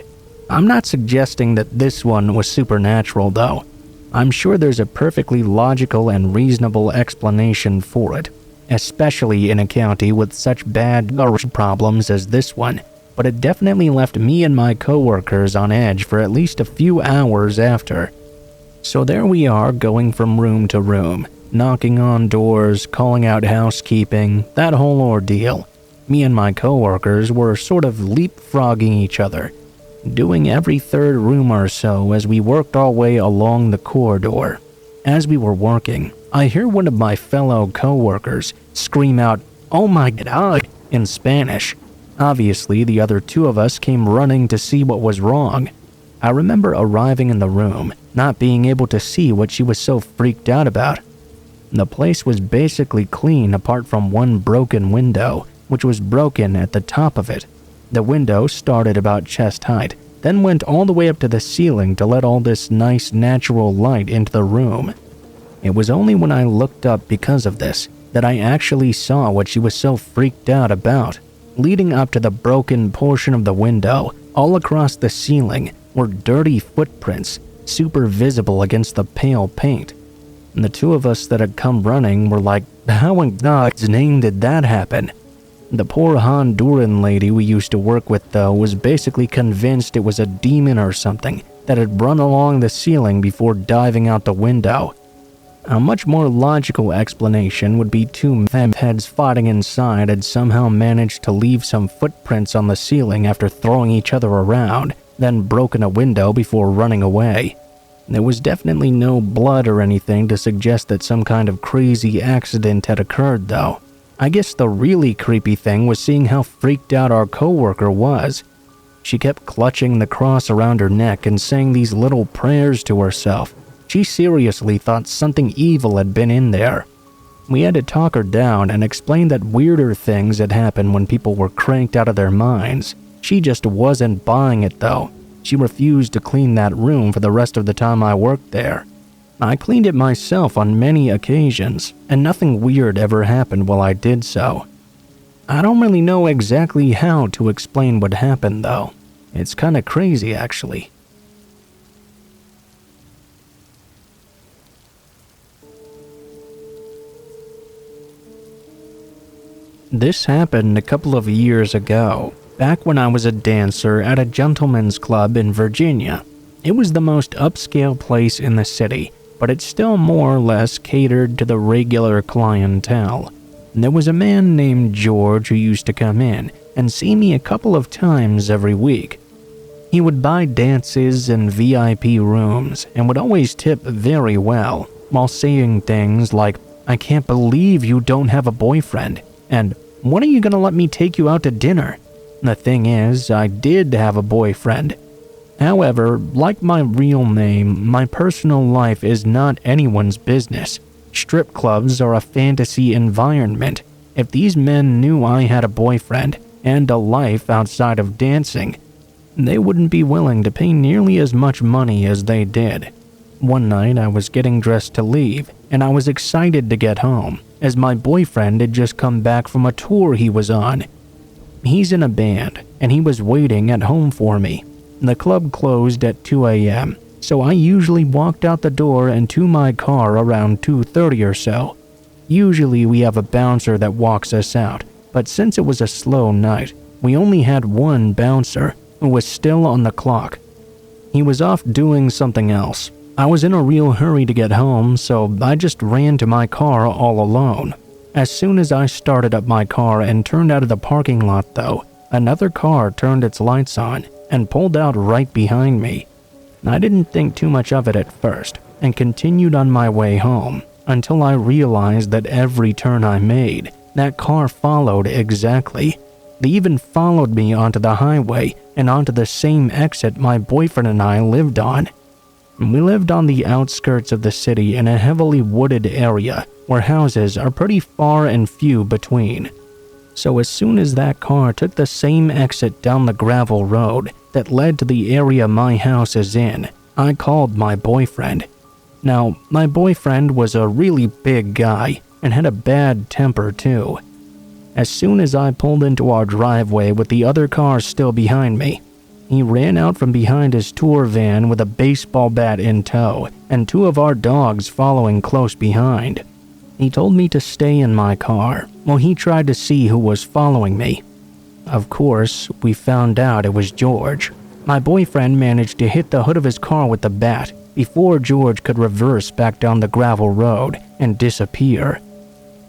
I'm not suggesting that this one was supernatural though. I'm sure there's a perfectly logical and reasonable explanation for it, especially in a county with such bad garbage problems as this one, but it definitely left me and my coworkers on edge for at least a few hours after. So there we are, going from room to room, knocking on doors, calling out housekeeping, that whole ordeal. Me and my coworkers were sort of leapfrogging each other, doing every 3rd room or so as we worked our way along the corridor. As we were working, I hear one of my fellow coworkers scream out, "Oh my God," in Spanish. Obviously, the other 2 of us came running to see what was wrong. I remember arriving in the room, not being able to see what she was so freaked out about. The place was basically clean apart from one broken window, which was broken at the top of it. The window started about chest height, then went all the way up to the ceiling to let all this nice natural light into the room. It was only when I looked up because of this that I actually saw what she was so freaked out about. Leading up to the broken portion of the window, all across the ceiling, were dirty footprints, super visible against the pale paint. And the 2 of us that had come running were like, how in God's name did that happen? The poor Honduran lady we used to work with though was basically convinced it was a demon or something that had run along the ceiling before diving out the window. A much more logical explanation would be 2 heads fighting inside had somehow managed to leave some footprints on the ceiling after throwing each other around, then broken a window before running away. There was definitely no blood or anything to suggest that some kind of crazy accident had occurred though. I guess the really creepy thing was seeing how freaked out our coworker was. She kept clutching the cross around her neck and saying these little prayers to herself. She seriously thought something evil had been in there. We had to talk her down and explain that weirder things had happened when people were cranked out of their minds. She just wasn't buying it though. She refused to clean that room for the rest of the time I worked there. I cleaned it myself on many occasions, and nothing weird ever happened while I did so. I don't really know exactly how to explain what happened though. It's kinda crazy actually. This happened a couple of years ago, back when I was a dancer at a gentleman's club in Virginia. It was the most upscale place in the city, but it still more or less catered to the regular clientele. There was a man named George who used to come in and see me a couple of times every week. He would buy dances and VIP rooms and would always tip very well, while saying things like, "I can't believe you don't have a boyfriend," and "When are you gonna let me take you out to dinner?" The thing is, I did have a boyfriend. However, like my real name, my personal life is not anyone's business. Strip clubs are a fantasy environment. If these men knew I had a boyfriend and a life outside of dancing, they wouldn't be willing to pay nearly as much money as they did. One night I was getting dressed to leave, and I was excited to get home, as my boyfriend had just come back from a tour he was on. He's in a band, and he was waiting at home for me. The club closed at 2 a.m., so I usually walked out the door and to my car around 2:30 or so. Usually we have a bouncer that walks us out, but since it was a slow night, we only had one bouncer, who was still on the clock. He was off doing something else. I was in a real hurry to get home, so I just ran to my car all alone. As soon as I started up my car and turned out of the parking lot though, another car turned its lights on and pulled out right behind me. I didn't think too much of it at first and continued on my way home until I realized that every turn I made, that car followed exactly. They even followed me onto the highway and onto the same exit my boyfriend and I lived on. We lived on the outskirts of the city in a heavily wooded area where houses are pretty far and few between. So as soon as that car took the same exit down the gravel road that led to the area my house is in, I called my boyfriend. Now, my boyfriend was a really big guy and had a bad temper too. As soon as I pulled into our driveway with the other cars still behind me, he ran out from behind his tour van with a baseball bat in tow and two of our dogs following close behind. He told me to stay in my car while he tried to see who was following me. Of course, we found out it was George. My boyfriend managed to hit the hood of his car with the bat before George could reverse back down the gravel road and disappear.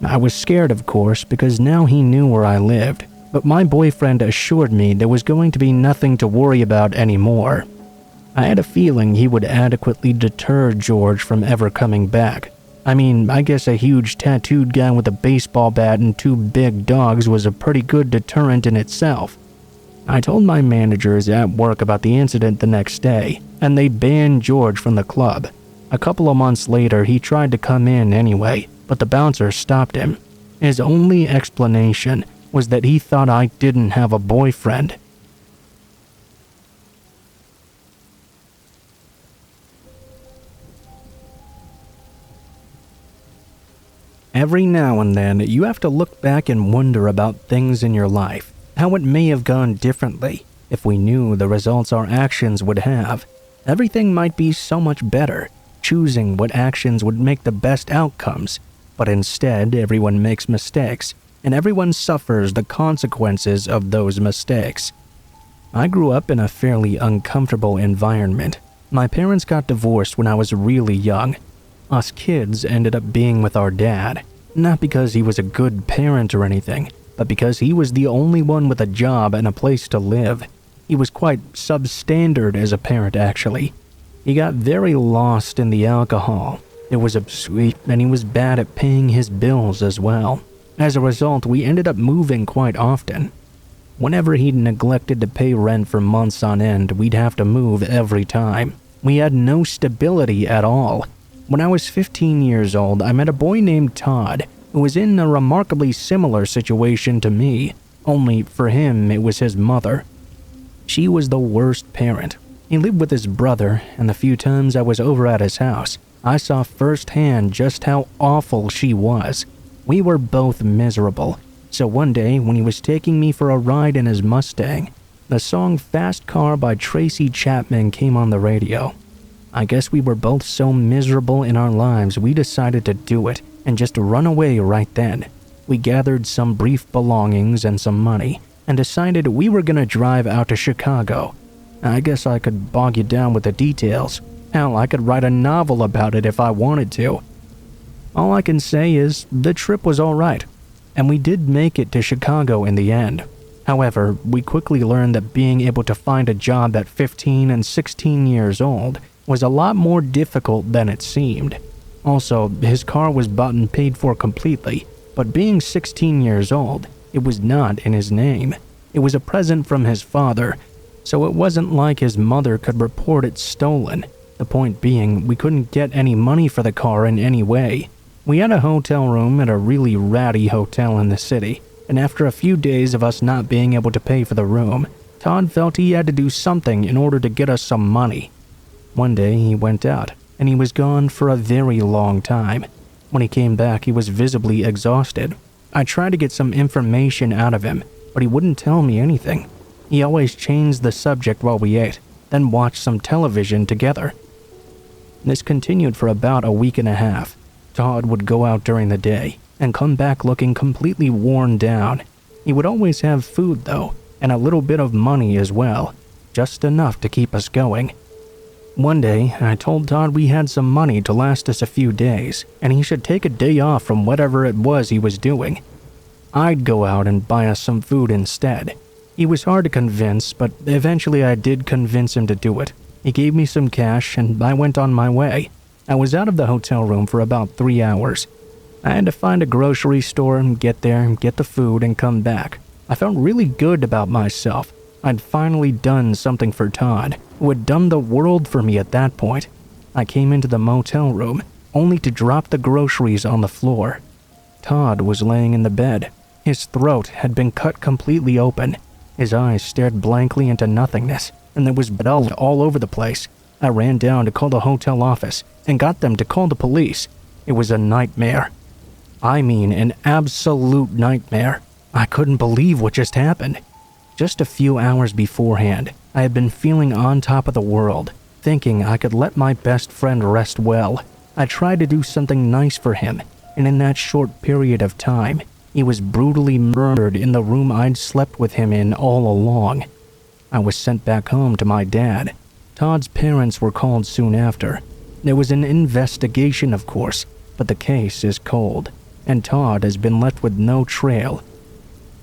I was scared, of course, because now he knew where I lived, but my boyfriend assured me there was going to be nothing to worry about anymore. I had a feeling he would adequately deter George from ever coming back. I mean, I guess a huge tattooed guy with a baseball bat and two big dogs was a pretty good deterrent in itself. I told my managers at work about the incident the next day, and they banned George from the club. A couple of months later, he tried to come in anyway, but the bouncer stopped him. His only explanation was that he thought I didn't have a boyfriend. Every now and then, you have to look back and wonder about things in your life, how it may have gone differently if we knew the results our actions would have. Everything might be so much better, choosing what actions would make the best outcomes, but instead everyone makes mistakes, and everyone suffers the consequences of those mistakes. I grew up in a fairly uncomfortable environment. My parents got divorced when I was really young. Us kids ended up being with our dad, not because he was a good parent or anything, but because he was the only one with a job and a place to live. He was quite substandard as a parent, actually. He got very lost in the alcohol. It was sweet, and he was bad at paying his bills as well. As a result, we ended up moving quite often. Whenever he'd neglected to pay rent for months on end, we'd have to move every time. We had no stability at all. When I was 15 years old, I met a boy named Todd, who was in a remarkably similar situation to me, only for him it was his mother. She was the worst parent. He lived with his brother, and the few times I was over at his house, I saw firsthand just how awful she was. We were both miserable, so one day when he was taking me for a ride in his Mustang, the song Fast Car by Tracy Chapman came on the radio. I guess we were both so miserable in our lives we decided to do it and just run away right then. We gathered some brief belongings and some money and decided we were gonna drive out to Chicago. I guess I could bog you down with the details. Hell, I could write a novel about it if I wanted to. All I can say is the trip was alright, and we did make it to Chicago in the end. However, we quickly learned that being able to find a job at 15 and 16 years old was a lot more difficult than it seemed. Also, his car was bought and paid for completely, but being 16 years old, it was not in his name. It was a present from his father, so it wasn't like his mother could report it stolen. The point being, we couldn't get any money for the car in any way. We had a hotel room at a really ratty hotel in the city, and after a few days of us not being able to pay for the room, Todd felt he had to do something in order to get us some money. One day he went out, and he was gone for a very long time. When he came back, he was visibly exhausted. I tried to get some information out of him, but he wouldn't tell me anything. He always changed the subject while we ate, then watched some television together. This continued for about a week and a half. Todd would go out during the day and come back looking completely worn down. He would always have food though, and a little bit of money as well, just enough to keep us going. One day, I told Todd we had some money to last us a few days, and he should take a day off from whatever it was he was doing. I'd go out and buy us some food instead. He was hard to convince, but eventually I did convince him to do it. He gave me some cash, and I went on my way. I was out of the hotel room for about 3 hours. I had to find a grocery store and get there, get the food, and come back. I felt really good about myself. I'd finally done something for Todd, who had done the world for me at that point. I came into the motel room, only to drop the groceries on the floor. Todd was laying in the bed. His throat had been cut completely open. His eyes stared blankly into nothingness, and there was blood all over the place. I ran down to call the hotel office and got them to call the police. It was a nightmare. I mean, an absolute nightmare. I couldn't believe what just happened. Just a few hours beforehand, I had been feeling on top of the world, thinking I could let my best friend rest well. I tried to do something nice for him, and in that short period of time, he was brutally murdered in the room I'd slept with him in all along. I was sent back home to my dad. Todd's parents were called soon after. There was an investigation, of course, but the case is cold, and Todd has been left with no trail.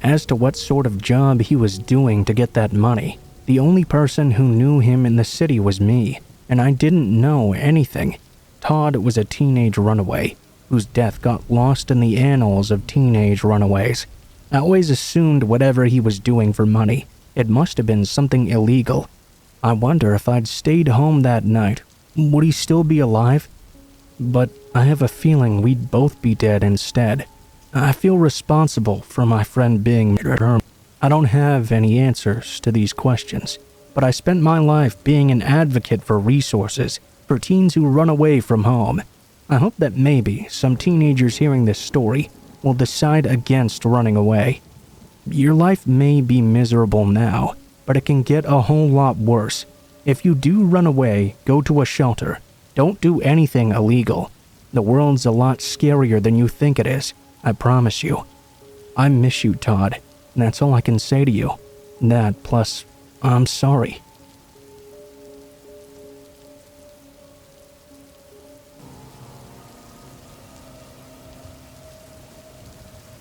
As to what sort of job he was doing to get that money, the only person who knew him in the city was me, and I didn't know anything. Todd was a teenage runaway, whose death got lost in the annals of teenage runaways. I always assumed whatever he was doing for money, it must have been something illegal. I wonder if I'd stayed home that night, would he still be alive? But I have a feeling we'd both be dead instead. I feel responsible for my friend being murdered. I don't have any answers to these questions, but I spent my life being an advocate for resources for teens who run away from home. I hope that maybe some teenagers hearing this story will decide against running away. Your life may be miserable now, but it can get a whole lot worse. If you do run away, go to a shelter. Don't do anything illegal. The world's a lot scarier than you think it is, I promise you. I miss you, Todd, and that's all I can say to you. That plus, I'm sorry.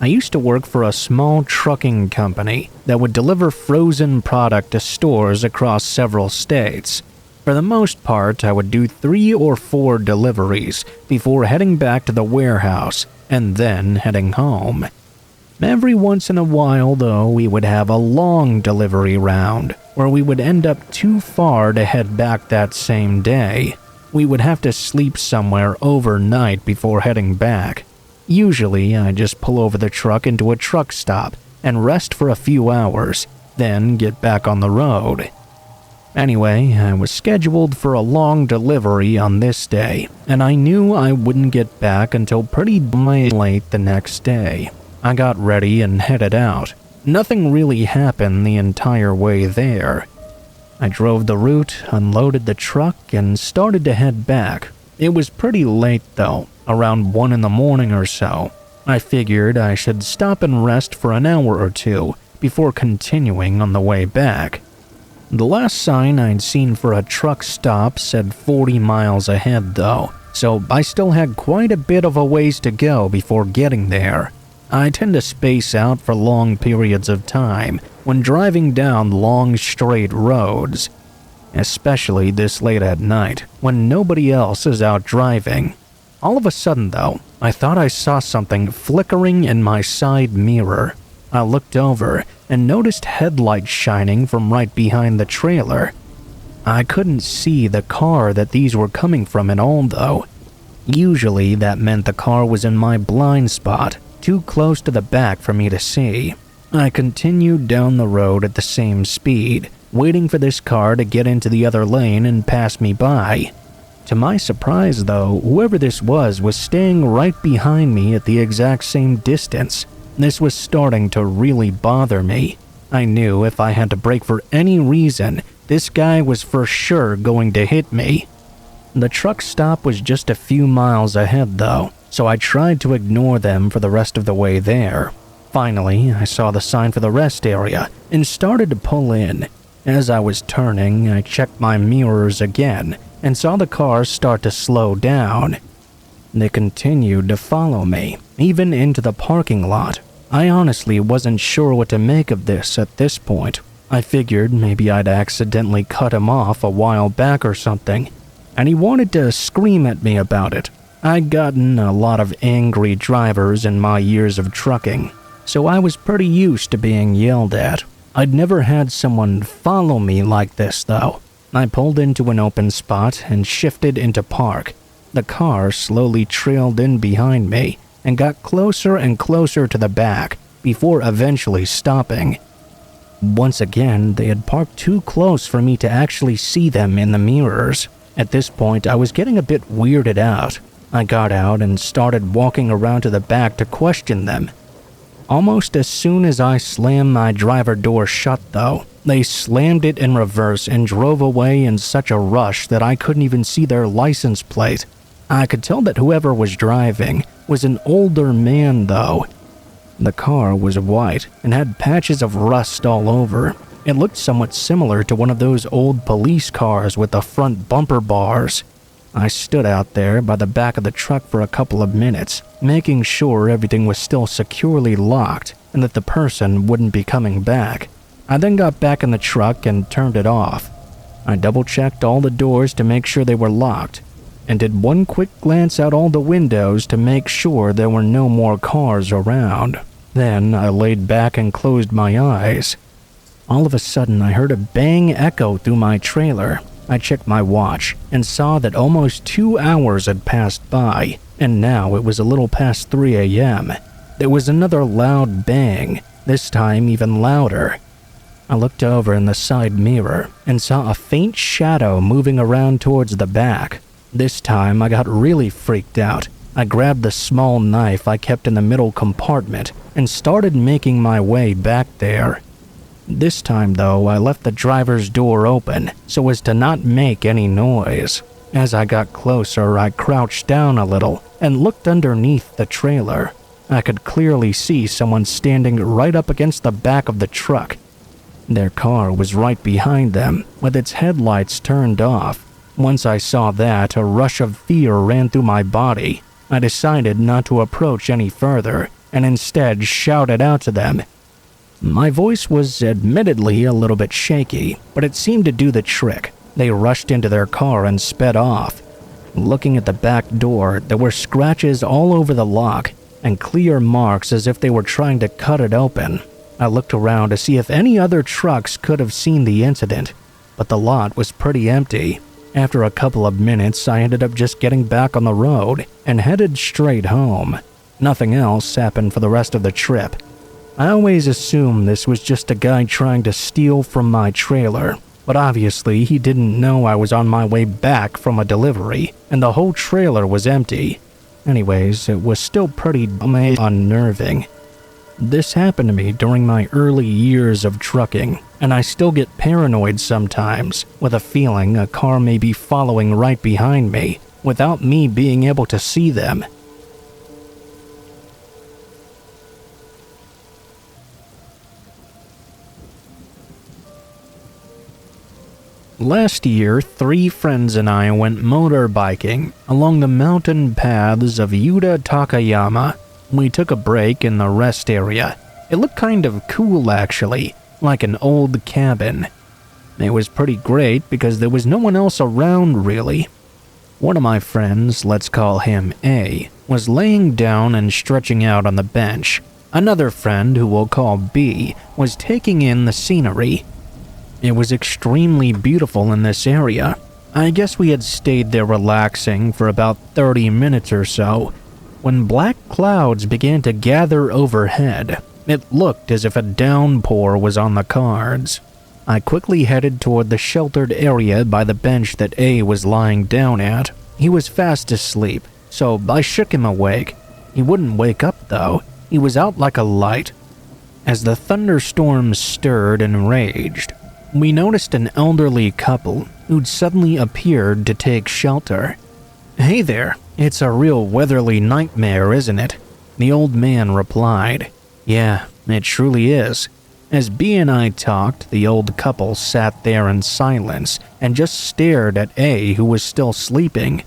I used to work for a small trucking company that would deliver frozen product to stores across several states. For the most part, I would do 3 or 4 deliveries before heading back to the warehouse and then heading home. Every once in a while, though, we would have a long delivery round where we would end up too far to head back that same day. We would have to sleep somewhere overnight before heading back. Usually, I just pull over the truck into a truck stop and rest for a few hours, then get back on the road. Anyway, I was scheduled for a long delivery on this day, and I knew I wouldn't get back until pretty late the next day. I got ready and headed out. Nothing really happened the entire way there. I drove the route, unloaded the truck, and started to head back. It was pretty late though, around 1 in the morning or so. I figured I should stop and rest for an hour or two before continuing on the way back. The last sign I'd seen for a truck stop said 40 miles ahead though, so I still had quite a bit of a ways to go before getting there. I tend to space out for long periods of time when driving down long straight roads, especially this late at night when nobody else is out driving. All of a sudden though, I thought I saw something flickering in my side mirror. I looked over and noticed headlights shining from right behind the trailer. I couldn't see the car that these were coming from at all though. Usually that meant the car was in my blind spot, too close to the back for me to see. I continued down the road at the same speed, waiting for this car to get into the other lane and pass me by. To my surprise though, whoever this was staying right behind me at the exact same distance. This was starting to really bother me. I knew if I had to brake for any reason, this guy was for sure going to hit me. The truck stop was just a few miles ahead though, so I tried to ignore them for the rest of the way there. Finally, I saw the sign for the rest area and started to pull in. As I was turning, I checked my mirrors again and saw the car start to slow down. They continued to follow me, even into the parking lot. I honestly wasn't sure what to make of this at this point. I figured maybe I'd accidentally cut him off a while back or something, and he wanted to scream at me about it. I'd gotten a lot of angry drivers in my years of trucking, so I was pretty used to being yelled at. I'd never had someone follow me like this, though. I pulled into an open spot and shifted into park. The car slowly trailed in behind me and got closer and closer to the back before eventually stopping. Once again, they had parked too close for me to actually see them in the mirrors. At this point, I was getting a bit weirded out. I got out and started walking around to the back to question them. Almost as soon as I slammed my driver door shut, though, they slammed it in reverse and drove away in such a rush that I couldn't even see their license plate. I could tell that whoever was driving was an older man, though. The car was white and had patches of rust all over. It looked somewhat similar to one of those old police cars with the front bumper bars. I stood out there by the back of the truck for a couple of minutes, making sure everything was still securely locked and that the person wouldn't be coming back. I then got back in the truck and turned it off. I double-checked all the doors to make sure they were locked, and did one quick glance out all the windows to make sure there were no more cars around. Then I laid back and closed my eyes. All of a sudden, I heard a bang echo through my trailer. I checked my watch and saw that almost 2 hours had passed by, and now it was a little past 3 a.m. There was another loud bang, this time even louder. I looked over in the side mirror and saw a faint shadow moving around towards the back. This time, I got really freaked out. I grabbed the small knife I kept in the middle compartment and started making my way back there. This time, though, I left the driver's door open so as to not make any noise. As I got closer, I crouched down a little and looked underneath the trailer. I could clearly see someone standing right up against the back of the truck. Their car was right behind them, with its headlights turned off. Once I saw that, a rush of fear ran through my body. I decided not to approach any further, and instead shouted out to them. My voice was admittedly a little bit shaky, but it seemed to do the trick. They rushed into their car and sped off. Looking at the back door, there were scratches all over the lock, and clear marks as if they were trying to cut it open. I looked around to see if any other trucks could have seen the incident, but the lot was pretty empty. After a couple of minutes, I ended up just getting back on the road and headed straight home. Nothing else happened for the rest of the trip. I always assumed this was just a guy trying to steal from my trailer, but obviously he didn't know I was on my way back from a delivery, and the whole trailer was empty. Anyways, it was still pretty unnerving. This happened to me during my early years of trucking, and I still get paranoid sometimes, with a feeling a car may be following right behind me, without me being able to see them. Last year, 3 friends and I went motorbiking along the mountain paths of Yuta Takayama. We took a break in the rest area. It looked kind of cool actually, like an old cabin. It was pretty great because there was no one else around really. One of my friends, let's call him A, was laying down and stretching out on the bench. Another friend, who we'll call B, was taking in the scenery. It was extremely beautiful in this area. I guess we had stayed there relaxing for about 30 minutes or so, when black clouds began to gather overhead. It looked as if a downpour was on the cards. I quickly headed toward the sheltered area by the bench that A was lying down at. He was fast asleep, so I shook him awake. He wouldn't wake up though. He was out like a light. As the thunderstorm stirred and raged, we noticed an elderly couple who'd suddenly appeared to take shelter. "Hey there, it's a real weatherly nightmare, isn't it?" The old man replied. "Yeah, it truly is." As B and I talked, the old couple sat there in silence and just stared at A, who was still sleeping.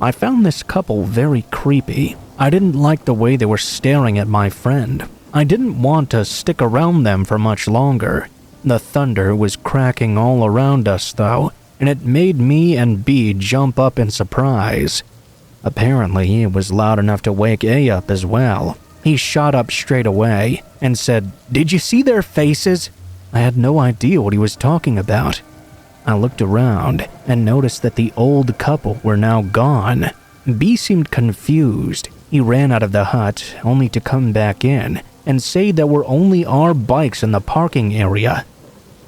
I found this couple very creepy. I didn't like the way they were staring at my friend. I didn't want to stick around them for much longer. The thunder was cracking all around us though, and it made me and B jump up in surprise. Apparently, it was loud enough to wake A up as well. He shot up straight away and said, "Did you see their faces?" I had no idea what he was talking about. I looked around and noticed that the old couple were now gone. B seemed confused. He ran out of the hut only to come back in and say there were only our bikes in the parking area.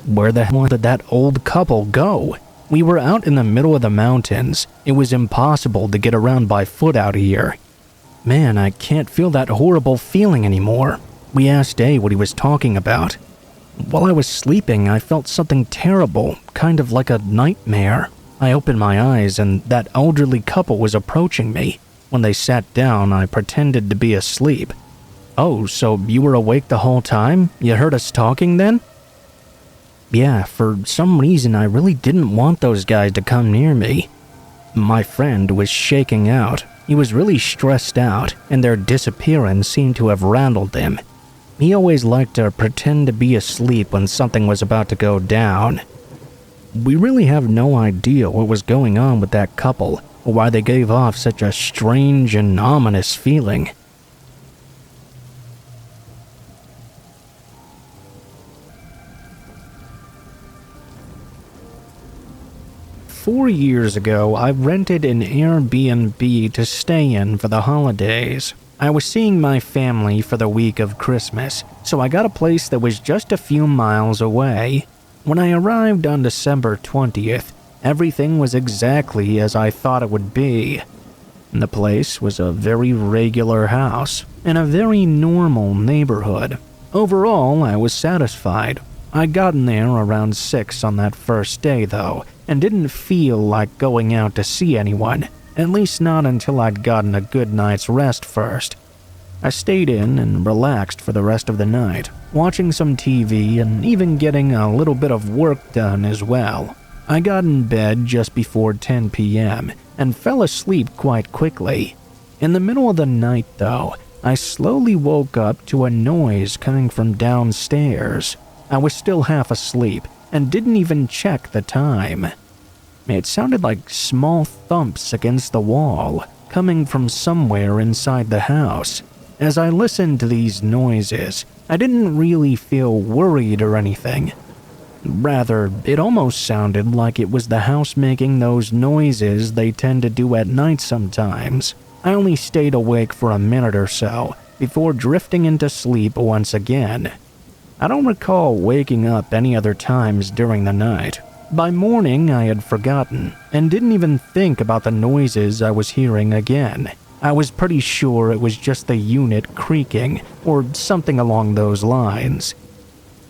Where the hell did that old couple go? We were out in the middle of the mountains. It was impossible to get around by foot out here. Man, I can't feel that horrible feeling anymore. We asked A what he was talking about. While I was sleeping, I felt something terrible, kind of like a nightmare. I opened my eyes and that elderly couple was approaching me. When they sat down, I pretended to be asleep. "Oh, so you were awake the whole time? You heard us talking then?" Yeah, for some reason I really didn't want those guys to come near me. My friend was shaking out. He was really stressed out, and their disappearance seemed to have rattled him. He always liked to pretend to be asleep when something was about to go down. We really have no idea what was going on with that couple, or why they gave off such a strange and ominous feeling. "4 years ago, I rented an Airbnb to stay in for the holidays. I was seeing my family for the week of Christmas, so I got a place that was just a few miles away. When I arrived on December 20th, everything was exactly as I thought it would be. The place was a very regular house in a very normal neighborhood. Overall, I was satisfied. I'd gotten there around 6 on that first day, though, and didn't feel like going out to see anyone, at least not until I'd gotten a good night's rest first. I stayed in and relaxed for the rest of the night, watching some TV and even getting a little bit of work done as well. I got in bed just before 10 p.m. and fell asleep quite quickly. In the middle of the night, though, I slowly woke up to a noise coming from downstairs. I was still half asleep and didn't even check the time. It sounded like small thumps against the wall, coming from somewhere inside the house. As I listened to these noises, I didn't really feel worried or anything. Rather, it almost sounded like it was the house making those noises they tend to do at night sometimes. I only stayed awake for a minute or so before drifting into sleep once again. I don't recall waking up any other times during the night. By morning, I had forgotten and didn't even think about the noises I was hearing again. I was pretty sure it was just the unit creaking or something along those lines.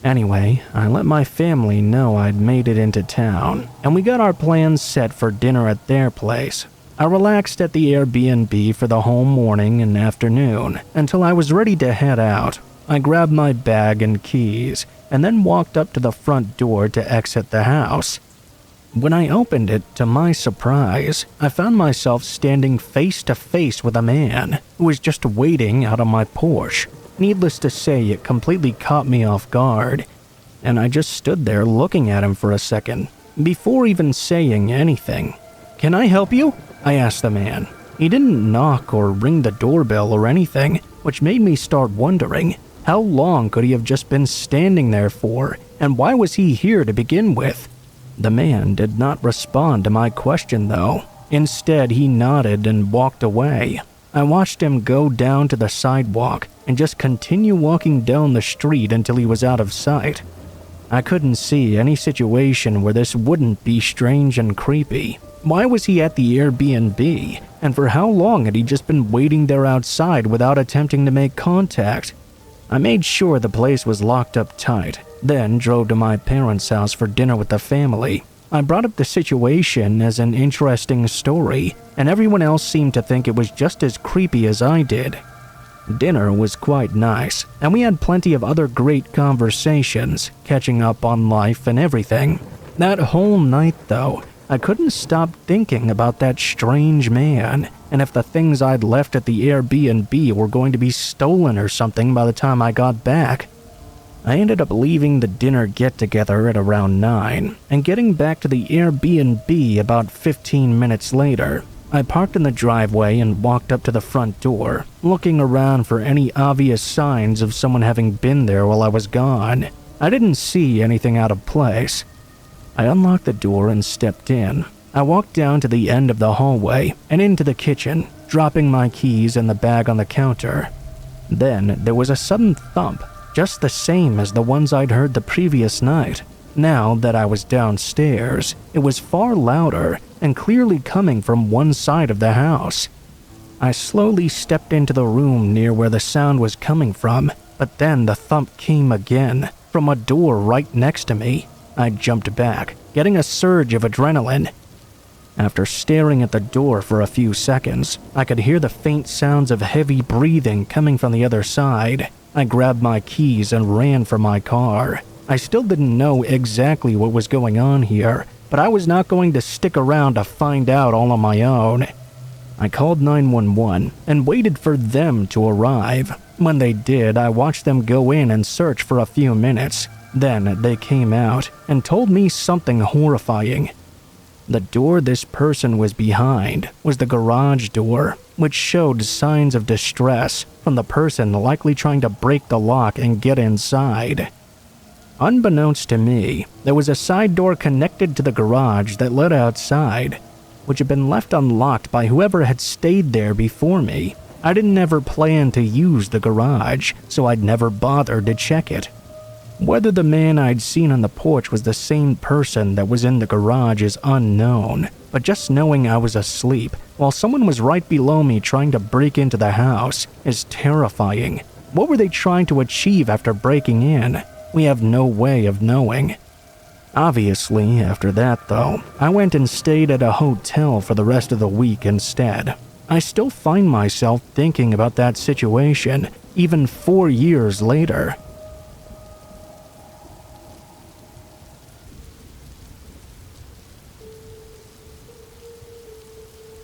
Anyway, I let my family know I'd made it into town, and we got our plans set for dinner at their place. I relaxed at the Airbnb for the whole morning and afternoon until I was ready to head out. I grabbed my bag and keys, and then walked up to the front door to exit the house. When I opened it, to my surprise, I found myself standing face to face with a man who was just waiting out on my porch. Needless to say, it completely caught me off guard, and I just stood there looking at him for a second, before even saying anything. "Can I help you?" I asked the man. He didn't knock or ring the doorbell or anything, which made me start wondering, how long could he have just been standing there for, and why was he here to begin with? The man did not respond to my question, though. Instead, he nodded and walked away. I watched him go down to the sidewalk and just continue walking down the street until he was out of sight. I couldn't see any situation where this wouldn't be strange and creepy. Why was he at the Airbnb, and for how long had he just been waiting there outside without attempting to make contact? I made sure the place was locked up tight, then drove to my parents' house for dinner with the family. I brought up the situation as an interesting story, and everyone else seemed to think it was just as creepy as I did. Dinner was quite nice, and we had plenty of other great conversations, catching up on life and everything. That whole night, though, I couldn't stop thinking about that strange man, and if the things I'd left at the Airbnb were going to be stolen or something by the time I got back. I ended up leaving the dinner get-together at around 9, and getting back to the Airbnb about 15 minutes later. I parked in the driveway and walked up to the front door, looking around for any obvious signs of someone having been there while I was gone. I didn't see anything out of place. I unlocked the door and stepped in. I walked down to the end of the hallway and into the kitchen, dropping my keys and the bag on the counter. Then there was a sudden thump, just the same as the ones I'd heard the previous night. Now that I was downstairs, it was far louder and clearly coming from one side of the house. I slowly stepped into the room near where the sound was coming from, but then the thump came again, from a door right next to me. I jumped back, getting a surge of adrenaline. After staring at the door for a few seconds, I could hear the faint sounds of heavy breathing coming from the other side. I grabbed my keys and ran for my car. I still didn't know exactly what was going on here, but I was not going to stick around to find out all on my own. I called 911 and waited for them to arrive. When they did, I watched them go in and search for a few minutes. Then they came out and told me something horrifying. The door this person was behind was the garage door, which showed signs of distress from the person likely trying to break the lock and get inside. Unbeknownst to me, there was a side door connected to the garage that led outside, which had been left unlocked by whoever had stayed there before me. I didn't ever plan to use the garage, so I'd never bothered to check it. Whether the man I'd seen on the porch was the same person that was in the garage is unknown, but just knowing I was asleep while someone was right below me trying to break into the house is terrifying. What were they trying to achieve after breaking in? We have no way of knowing. Obviously, after that though, I went and stayed at a hotel for the rest of the week instead. I still find myself thinking about that situation, even 4 years later.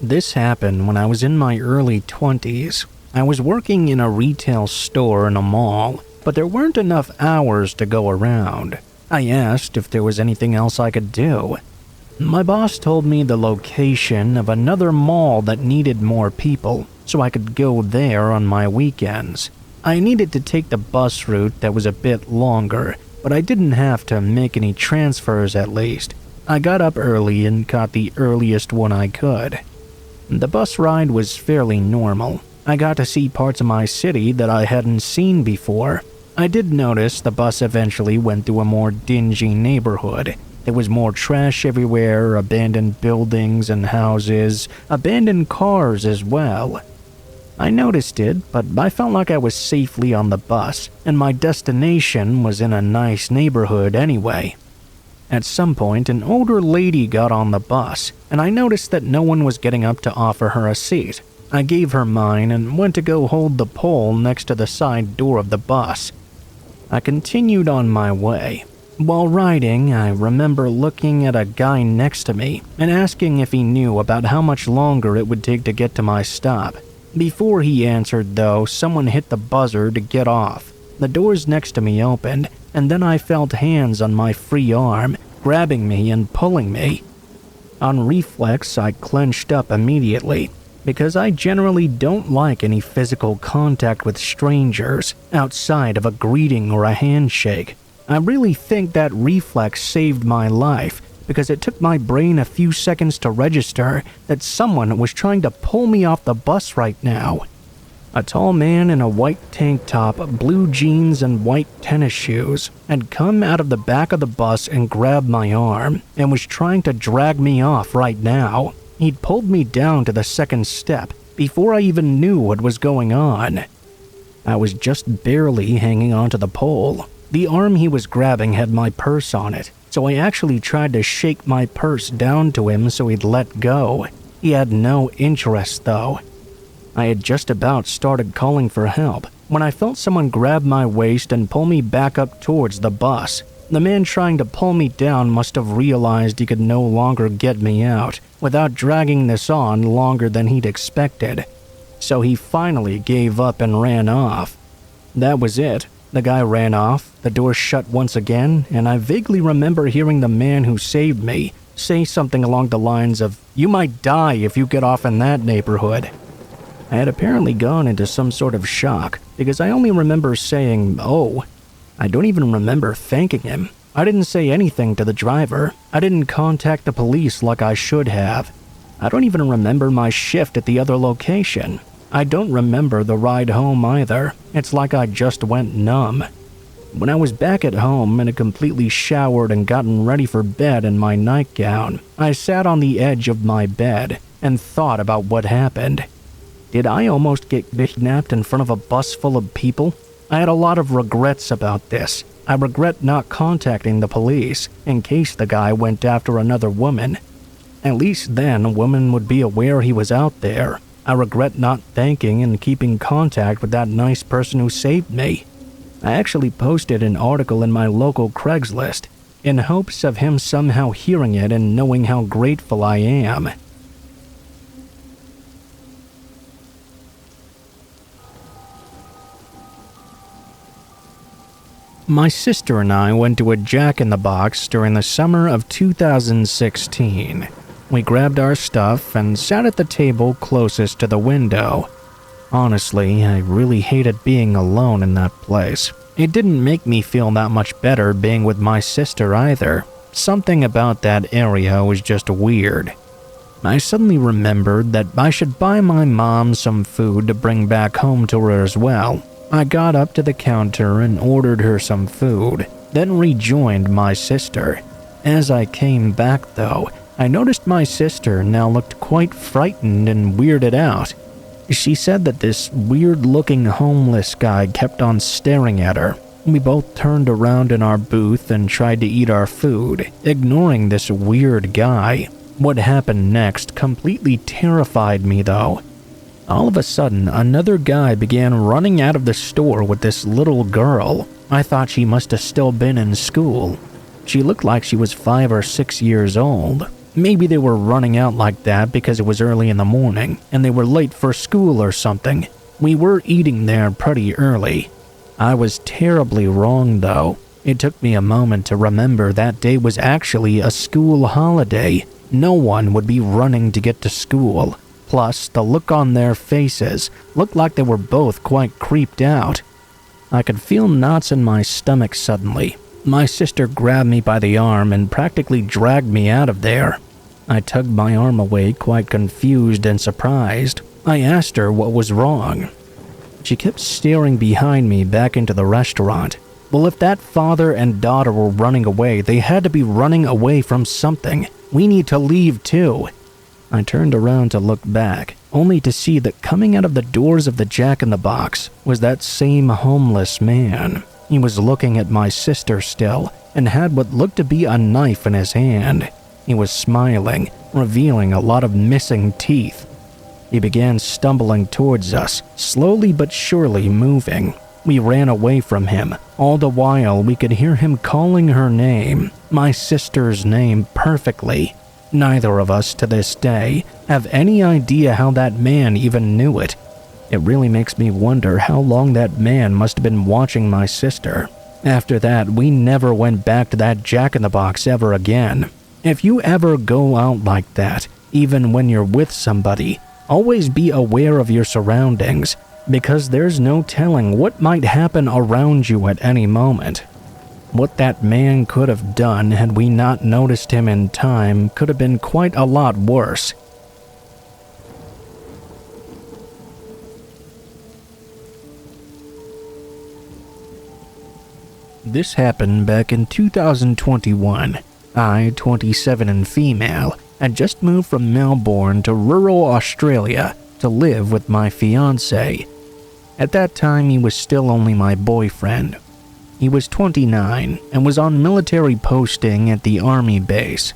This happened when I was in my early 20s. I was working in a retail store in a mall, but there weren't enough hours to go around. I asked if there was anything else I could do. My boss told me the location of another mall that needed more people, so I could go there on my weekends. I needed to take the bus route that was a bit longer, but I didn't have to make any transfers at least. I got up early and caught the earliest one I could. The bus ride was fairly normal. I got to see parts of my city that I hadn't seen before. I did notice the bus eventually went through a more dingy neighborhood. There was more trash everywhere, abandoned buildings and houses, abandoned cars as well. I noticed it, but I felt like I was safely on the bus, and my destination was in a nice neighborhood anyway. At some point, an older lady got on the bus, and I noticed that no one was getting up to offer her a seat. I gave her mine and went to go hold the pole next to the side door of the bus. I continued on my way. While riding, I remember looking at a guy next to me and asking if he knew about how much longer it would take to get to my stop. Before he answered, though, someone hit the buzzer to get off. The doors next to me opened, and then I felt hands on my free arm, grabbing me and pulling me. On reflex, I clenched up immediately, because I generally don't like any physical contact with strangers outside of a greeting or a handshake. I really think that reflex saved my life, because it took my brain a few seconds to register that someone was trying to pull me off the bus right now. A tall man in a white tank top, blue jeans, and white tennis shoes had come out of the back of the bus and grabbed my arm and was trying to drag me off right now. He'd pulled me down to the second step before I even knew what was going on. I was just barely hanging onto the pole. The arm he was grabbing had my purse on it, so I actually tried to shake my purse down to him so he'd let go. He had no interest, though. I had just about started calling for help when I felt someone grab my waist and pull me back up towards the bus. The man trying to pull me down must have realized he could no longer get me out without dragging this on longer than he'd expected. So he finally gave up and ran off. That was it. The guy ran off, the door shut once again, and I vaguely remember hearing the man who saved me say something along the lines of, "You might die if you get off in that neighborhood." I had apparently gone into some sort of shock because I only remember saying, "Oh." I don't even remember thanking him. I didn't say anything to the driver. I didn't contact the police like I should have. I don't even remember my shift at the other location. I don't remember the ride home either. It's like I just went numb. When I was back at home and had completely showered and gotten ready for bed in my nightgown, I sat on the edge of my bed and thought about what happened. Did I almost get kidnapped in front of a bus full of people? I had a lot of regrets about this. I regret not contacting the police in case the guy went after another woman. At least then a woman would be aware he was out there. I regret not thanking and keeping contact with that nice person who saved me. I actually posted an article in my local Craigslist in hopes of him somehow hearing it and knowing how grateful I am. My sister and I went to a Jack in the Box during the summer of 2016. We grabbed our stuff and sat at the table closest to the window. Honestly, I really hated being alone in that place. It didn't make me feel that much better being with my sister either. Something about that area was just weird. I suddenly remembered that I should buy my mom some food to bring back home to her as well. I got up to the counter and ordered her some food, then rejoined my sister. As I came back though, I noticed my sister now looked quite frightened and weirded out. She said that this weird-looking homeless guy kept on staring at her. We both turned around in our booth and tried to eat our food, ignoring this weird guy. What happened next completely terrified me though. All of a sudden, another guy began running out of the store with this little girl. I thought she must have still been in school. She looked like she was 5 or 6 years old. Maybe they were running out like that because it was early in the morning and they were late for school or something. We were eating there pretty early. I was terribly wrong though. It took me a moment to remember that day was actually a school holiday. No one would be running to get to school. Plus, the look on their faces looked like they were both quite creeped out. I could feel knots in my stomach suddenly. My sister grabbed me by the arm and practically dragged me out of there. I tugged my arm away, quite confused and surprised. I asked her what was wrong. She kept staring behind me back into the restaurant. Well, if that father and daughter were running away, they had to be running away from something. We need to leave too. I turned around to look back, only to see that coming out of the doors of the Jack in the Box was that same homeless man. He was looking at my sister still and had what looked to be a knife in his hand. He was smiling, revealing a lot of missing teeth. He began stumbling towards us, slowly but surely moving. We ran away from him. All the while, we could hear him calling her name, my sister's name, perfectly. Neither of us, to this day, have any idea how that man even knew it. It really makes me wonder how long that man must have been watching my sister. After that, we never went back to that Jack in the Box ever again. If you ever go out like that, even when you're with somebody, always be aware of your surroundings, because there's no telling what might happen around you at any moment. What that man could have done had we not noticed him in time could have been quite a lot worse. This happened back in 2021. I, 27 and female, had just moved from Melbourne to rural Australia to live with my fiancé. At that time, he was still only my boyfriend. He was 29 and was on military posting at the army base.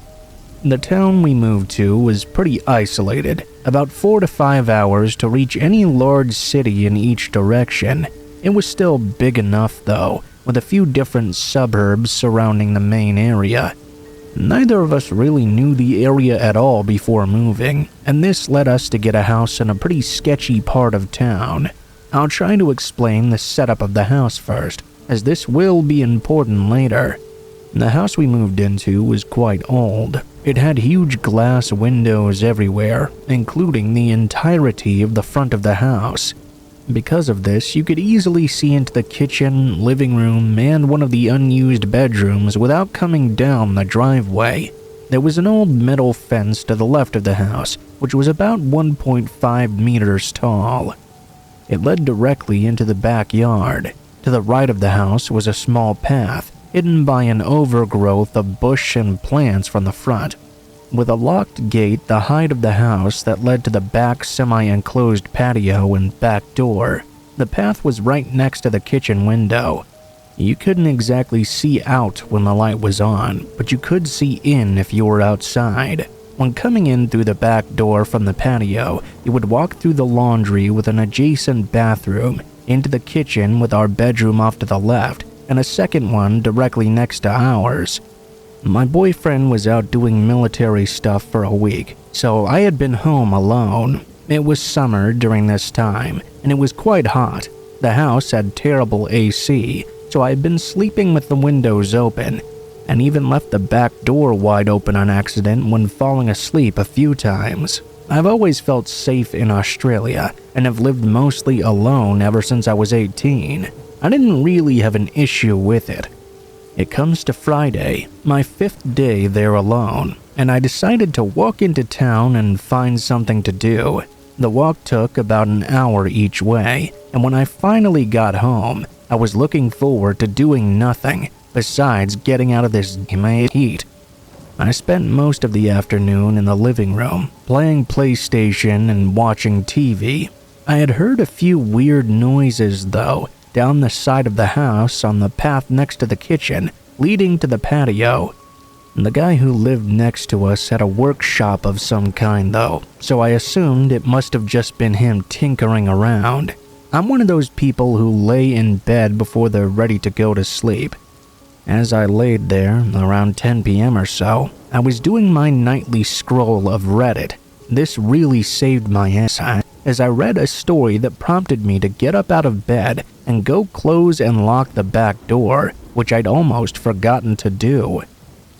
The town we moved to was pretty isolated, about 4 to 5 hours to reach any large city in each direction. It was still big enough though, with a few different suburbs surrounding the main area. Neither of us really knew the area at all before moving, and this led us to get a house in a pretty sketchy part of town. I'll try to explain the setup of the house first, as this will be important later. The house we moved into was quite old. It had huge glass windows everywhere, including the entirety of the front of the house. Because of this, you could easily see into the kitchen, living room, and one of the unused bedrooms without coming down the driveway. There was an old metal fence to the left of the house, which was about 1.5 meters tall. It led directly into the backyard. To the right of the house was a small path, hidden by an overgrowth of bush and plants from the front. With a locked gate the height of the house that led to the back semi-enclosed patio and back door. The path was right next to the kitchen window. You couldn't exactly see out when the light was on, but you could see in if you were outside. When coming in through the back door from the patio, you would walk through the laundry with an adjacent bathroom, into the kitchen with our bedroom off to the left, and a second one directly next to ours. My boyfriend was out doing military stuff for a week, so I had been home alone. It was summer during this time, and it was quite hot. The house had terrible AC, so I had been sleeping with the windows open, and even left the back door wide open on accident when falling asleep a few times. I've always felt safe in Australia, and have lived mostly alone ever since I was 18. I didn't really have an issue with it. It comes to Friday, my 5th day there alone, and I decided to walk into town and find something to do. The walk took about an hour each way, and when I finally got home, I was looking forward to doing nothing besides getting out of this heat. I spent most of the afternoon in the living room, playing PlayStation and watching TV. I had heard a few weird noises though, down the side of the house on the path next to the kitchen, leading to the patio. The guy who lived next to us had a workshop of some kind though, so I assumed it must have just been him tinkering around. I'm one of those people who lay in bed before they're ready to go to sleep. As I laid there, around 10 p.m. or so, I was doing my nightly scroll of Reddit. This really saved my ass, as I read a story that prompted me to get up out of bed and go close and lock the back door, which I'd almost forgotten to do.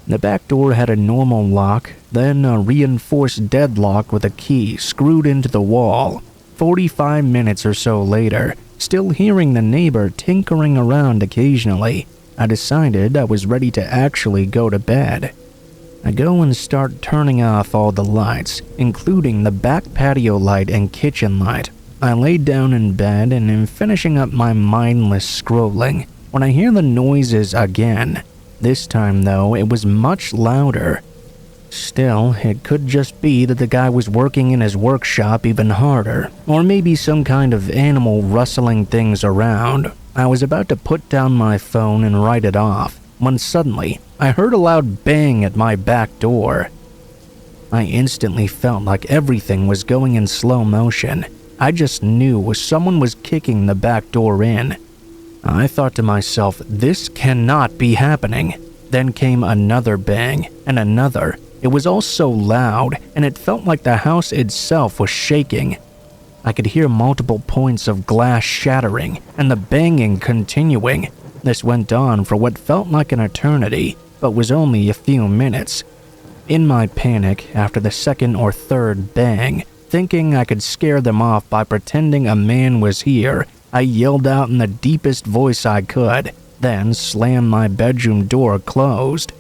The back door had a normal lock, then a reinforced deadlock with a key screwed into the wall. 45 minutes or so later, still hearing the neighbor tinkering around occasionally, I decided I was ready to actually go to bed. I go and start turning off all the lights, including the back patio light and kitchen light. I lay down in bed and am finishing up my mindless scrolling when I hear the noises again. This time though, it was much louder. Still, it could just be that the guy was working in his workshop even harder, or maybe some kind of animal rustling things around. I was about to put down my phone and write it off, when suddenly, I heard a loud bang at my back door. I instantly felt like everything was going in slow motion. I just knew someone was kicking the back door in. I thought to myself, this cannot be happening. Then came another bang, and another. It was all so loud, and it felt like the house itself was shaking. I could hear multiple points of glass shattering, and the banging continuing. This went on for what felt like an eternity, but was only a few minutes. In my panic, after the second or third bang, thinking I could scare them off by pretending a man was here, I yelled out in the deepest voice I could, then slammed my bedroom door closed.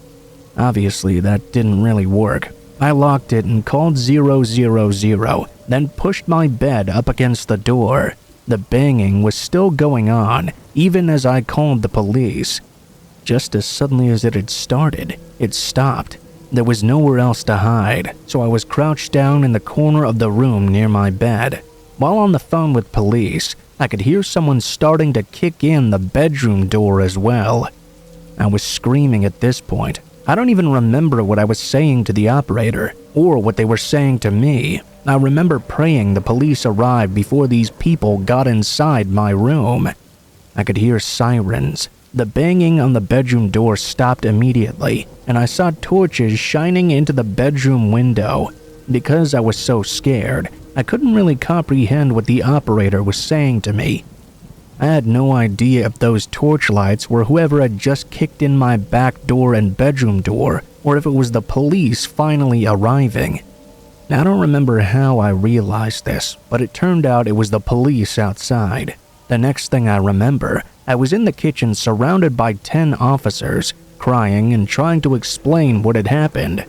Obviously, that didn't really work. I locked it and called 000, then pushed my bed up against the door. The banging was still going on, even as I called the police. Just as suddenly as it had started, it stopped. There was nowhere else to hide, so I was crouched down in the corner of the room near my bed. While on the phone with police, I could hear someone starting to kick in the bedroom door as well. I was screaming at this point, I don't even remember what I was saying to the operator, or what they were saying to me. I remember praying the police arrived before these people got inside my room. I could hear sirens. The banging on the bedroom door stopped immediately, and I saw torches shining into the bedroom window. Because I was so scared, I couldn't really comprehend what the operator was saying to me. I had no idea if those torchlights were whoever had just kicked in my back door and bedroom door, or if it was the police finally arriving. I don't remember how I realized this, but it turned out it was the police outside. The next thing I remember, I was in the kitchen surrounded by 10 officers, crying and trying to explain what had happened.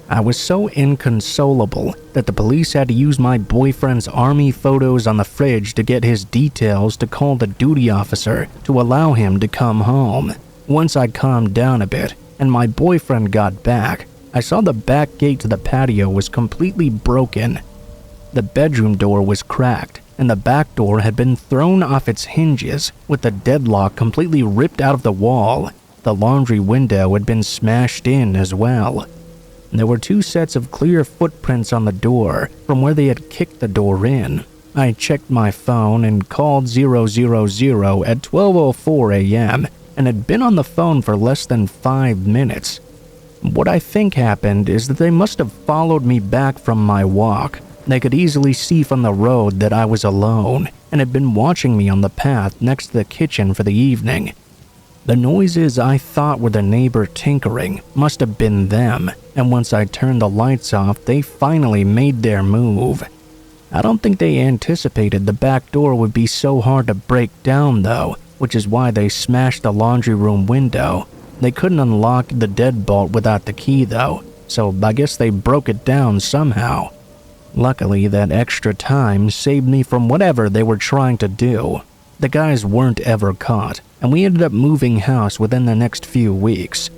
I was so inconsolable that the police had to use my boyfriend's army photos on the fridge to get his details to call the duty officer to allow him to come home. Once I calmed down a bit and my boyfriend got back, I saw the back gate to the patio was completely broken. The bedroom door was cracked, and the back door had been thrown off its hinges, with the deadlock completely ripped out of the wall. The laundry window had been smashed in as well. There were 2 sets of clear footprints on the door from where they had kicked the door in. I checked my phone and called 000 at 12:04 a.m. and had been on the phone for less than 5 minutes. What I think happened is that they must have followed me back from my walk. They could easily see from the road that I was alone and had been watching me on the path next to the kitchen for the evening. The noises I thought were the neighbor tinkering must have been them, and once I turned the lights off, they finally made their move. I don't think they anticipated the back door would be so hard to break down though, which is why they smashed the laundry room window. They couldn't unlock the deadbolt without the key though, so I guess they broke it down somehow. Luckily, that extra time saved me from whatever they were trying to do. The guys weren't ever caught, and we ended up moving house within the next few weeks.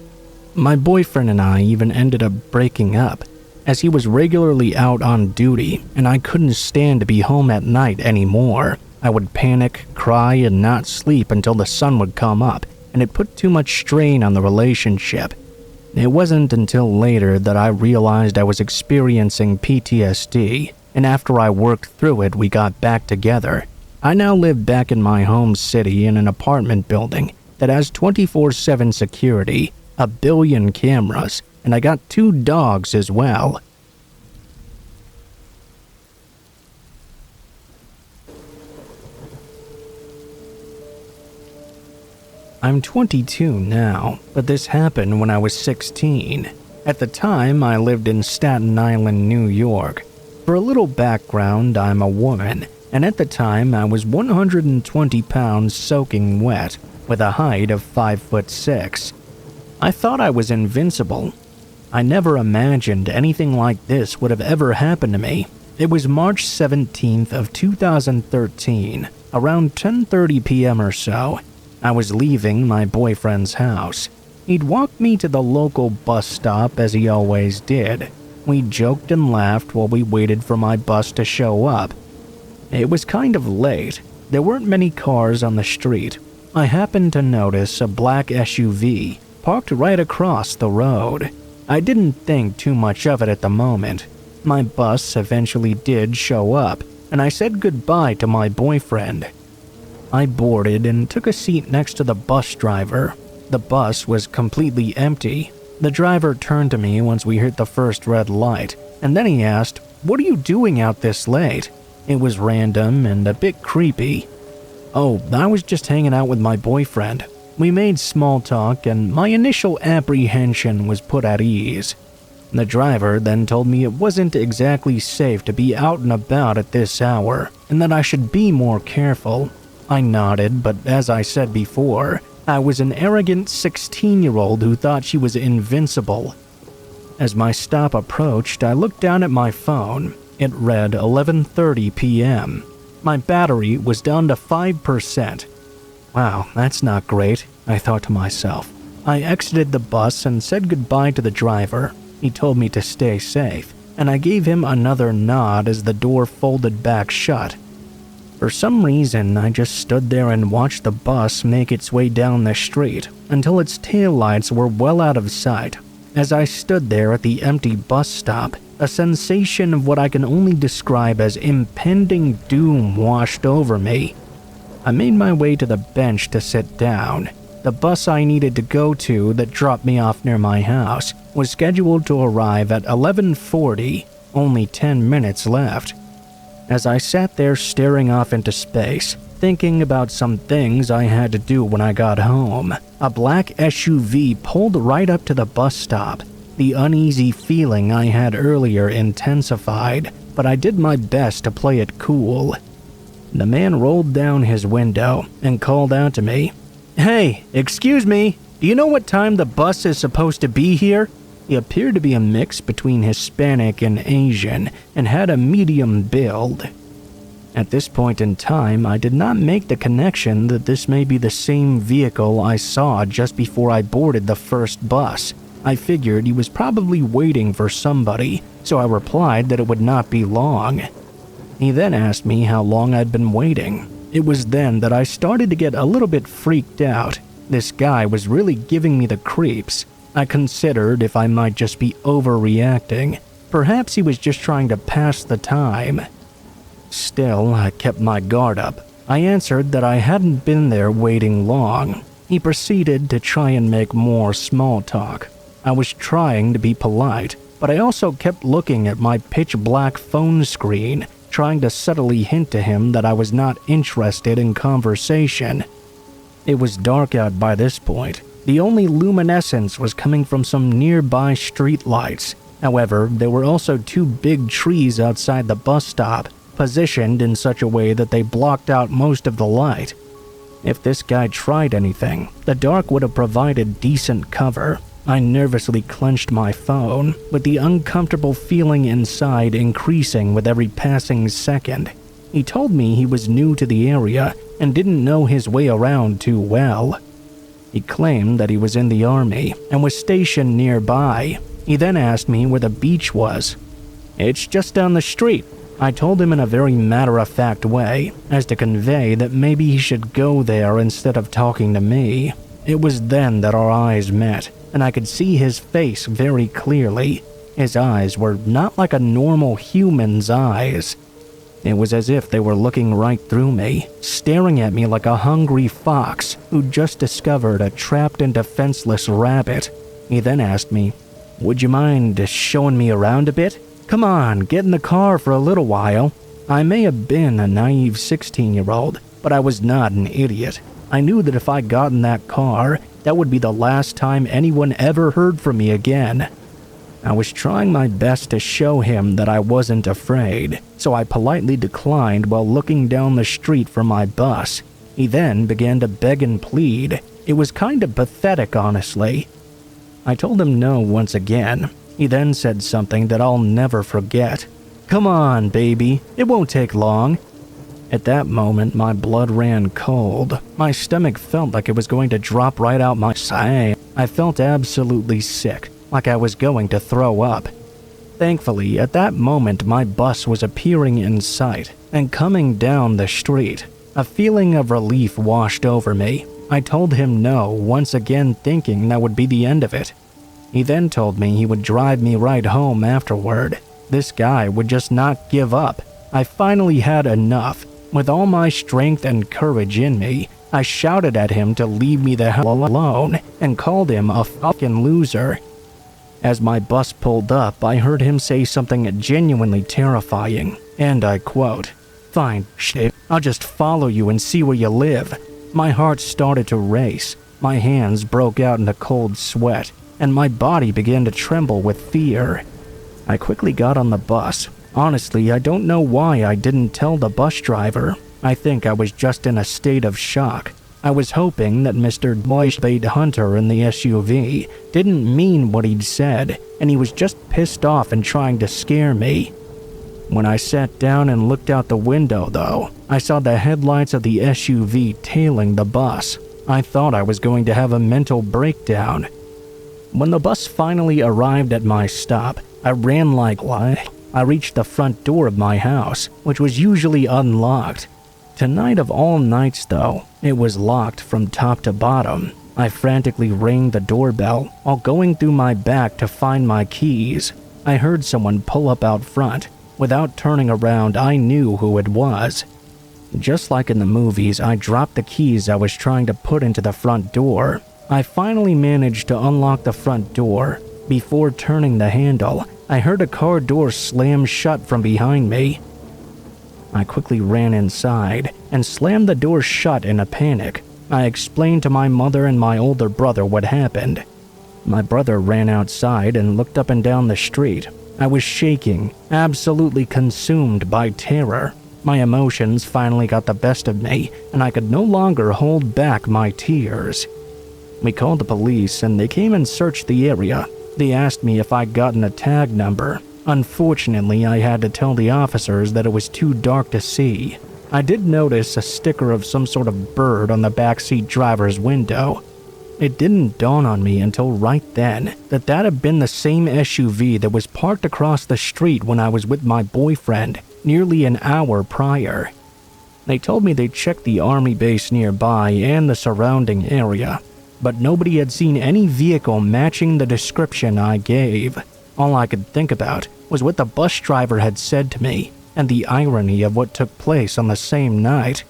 My boyfriend and I even ended up breaking up, as he was regularly out on duty, and I couldn't stand to be home at night anymore. I would panic, cry, and not sleep until the sun would come up, and it put too much strain on the relationship. It wasn't until later that I realized I was experiencing PTSD, and after I worked through it, we got back together. I now live back in my home city in an apartment building that has 24/7 security, a billion cameras, and I got 2 dogs as well. I'm 22 now, but this happened when I was 16. At the time, I lived in Staten Island, New York. For a little background, I'm a woman, and at the time I was 120 pounds soaking wet, with a height of 5'6". I thought I was invincible. I never imagined anything like this would have ever happened to me. It was March 17th of 2013, around 10:30 p.m. or so. I was leaving my boyfriend's house. He'd walked me to the local bus stop as he always did. We joked and laughed while we waited for my bus to show up. It was kind of late. There weren't many cars on the street. I happened to notice a black SUV parked right across the road. I didn't think too much of it at the moment. My bus eventually did show up, and I said goodbye to my boyfriend. I boarded and took a seat next to the bus driver. The bus was completely empty. The driver turned to me once we hit the first red light, and then he asked, "What are you doing out this late?" It was random and a bit creepy. "Oh, I was just hanging out with my boyfriend." We made small talk, and my initial apprehension was put at ease. The driver then told me it wasn't exactly safe to be out and about at this hour, and that I should be more careful. I nodded, but as I said before, I was an arrogant 16-year-old who thought she was invincible. As my stop approached, I looked down at my phone. It read 11:30 p.m. My battery was down to 5%. Wow, that's not great, I thought to myself. I exited the bus and said goodbye to the driver. He told me to stay safe, and I gave him another nod as the door folded back shut. For some reason, I just stood there and watched the bus make its way down the street until its taillights were well out of sight. As I stood there at the empty bus stop, a sensation of what I can only describe as impending doom washed over me. I made my way to the bench to sit down. The bus I needed to go to that dropped me off near my house was scheduled to arrive at 11:40, only 10 minutes left. As I sat there staring off into space, thinking about some things I had to do when I got home, a black SUV pulled right up to the bus stop. The uneasy feeling I had earlier intensified, but I did my best to play it cool. The man rolled down his window and called out to me, "Hey, excuse me, do you know what time the bus is supposed to be here?" He appeared to be a mix between Hispanic and Asian and had a medium build. At this point in time, I did not make the connection that this may be the same vehicle I saw just before I boarded the first bus. I figured he was probably waiting for somebody, so I replied that it would not be long. He then asked me how long I'd been waiting. It was then that I started to get a little bit freaked out. This guy was really giving me the creeps. I considered if I might just be overreacting. Perhaps he was just trying to pass the time. Still, I kept my guard up. I answered that I hadn't been there waiting long. He proceeded to try and make more small talk. I was trying to be polite, but I also kept looking at my pitch-black phone screen, trying to subtly hint to him that I was not interested in conversation. It was dark out by this point. The only luminescence was coming from some nearby streetlights. However, there were also two big trees outside the bus stop, positioned in such a way that they blocked out most of the light. If this guy tried anything, the dark would have provided decent cover. I nervously clenched my phone, with the uncomfortable feeling inside increasing with every passing second. He told me he was new to the area and didn't know his way around too well. He claimed that he was in the army and was stationed nearby. He then asked me where the beach was. "It's just down the street," I told him in a very matter-of-fact way, as to convey that maybe he should go there instead of talking to me. It was then that our eyes met, and I could see his face very clearly. His eyes were not like a normal human's eyes. It was as if they were looking right through me, staring at me like a hungry fox who just discovered a trapped and defenseless rabbit. He then asked me, "Would you mind showing me around a bit? Come on, get in the car for a little while." I may have been a naive 16-year-old, but I was not an idiot. I knew that if I got in that car, that would be the last time anyone ever heard from me again. I was trying my best to show him that I wasn't afraid, so I politely declined while looking down the street for my bus. He then began to beg and plead. It was kind of pathetic, honestly. I told him no once again. He then said something that I'll never forget. "Come on, baby, it won't take long." At that moment, my blood ran cold. My stomach felt like it was going to drop right out my side. I felt absolutely sick, like I was going to throw up. Thankfully, at that moment, my bus was appearing in sight and coming down the street. A feeling of relief washed over me. I told him no, once again thinking that would be the end of it. He then told me he would drive me right home afterward. This guy would just not give up. I finally had enough. With all my strength and courage in me, I shouted at him to leave me the hell alone and called him a fucking loser. As my bus pulled up, I heard him say something genuinely terrifying, and I quote, "Fine, shit, I'll just follow you and see where you live." My heart started to race, my hands broke out in a cold sweat, and my body began to tremble with fear. I quickly got on the bus. Honestly, I don't know why I didn't tell the bus driver. I think I was just in a state of shock. I was hoping that Mr. Boyspade Hunter in the SUV didn't mean what he'd said, and he was just pissed off and trying to scare me. When I sat down and looked out the window, though, I saw the headlights of the SUV tailing the bus. I thought I was going to have a mental breakdown. When the bus finally arrived at my stop, I ran like I reached the front door of my house, which was usually unlocked. Tonight of all nights though, it was locked from top to bottom. I frantically rang the doorbell while going through my bag to find my keys. I heard someone pull up out front. Without turning around, I knew who it was. Just like in the movies, I dropped the keys I was trying to put into the front door. I finally managed to unlock the front door. Before turning the handle, I heard a car door slam shut from behind me. I quickly ran inside and slammed the door shut in a panic. I explained to my mother and my older brother what happened. My brother ran outside and looked up and down the street. I was shaking, absolutely consumed by terror. My emotions finally got the best of me, and I could no longer hold back my tears. We called the police, and they came and searched the area. They asked me if I'd gotten a tag number. Unfortunately, I had to tell the officers that it was too dark to see. I did notice a sticker of some sort of bird on the backseat driver's window. It didn't dawn on me until right then that had been the same SUV that was parked across the street when I was with my boyfriend nearly an hour prior. They told me they'd checked the army base nearby and the surrounding area, but nobody had seen any vehicle matching the description I gave. All I could think about was what the bus driver had said to me and the irony of what took place on the same night.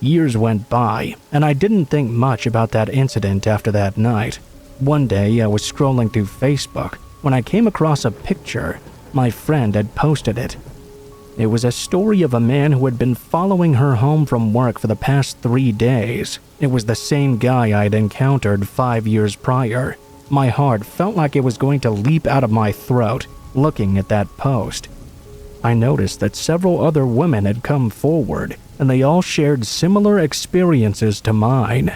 Years went by, and I didn't think much about that incident after that night. One day, I was scrolling through Facebook when I came across a picture. My friend had posted it. It was a story of a man who had been following her home from work for the past 3 days. It was the same guy I'd encountered 5 years prior. My heart felt like it was going to leap out of my throat looking at that post. I noticed that several other women had come forward, and they all shared similar experiences to mine.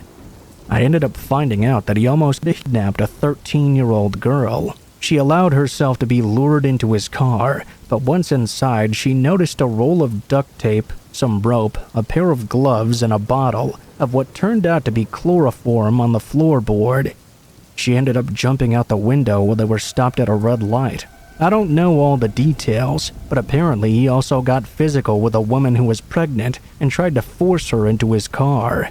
I ended up finding out that he almost kidnapped a 13-year-old girl. She allowed herself to be lured into his car, but once inside, she noticed a roll of duct tape, some rope, a pair of gloves, and a bottle of what turned out to be chloroform on the floorboard. She ended up jumping out the window while they were stopped at a red light. I don't know all the details, but apparently he also got physical with a woman who was pregnant and tried to force her into his car.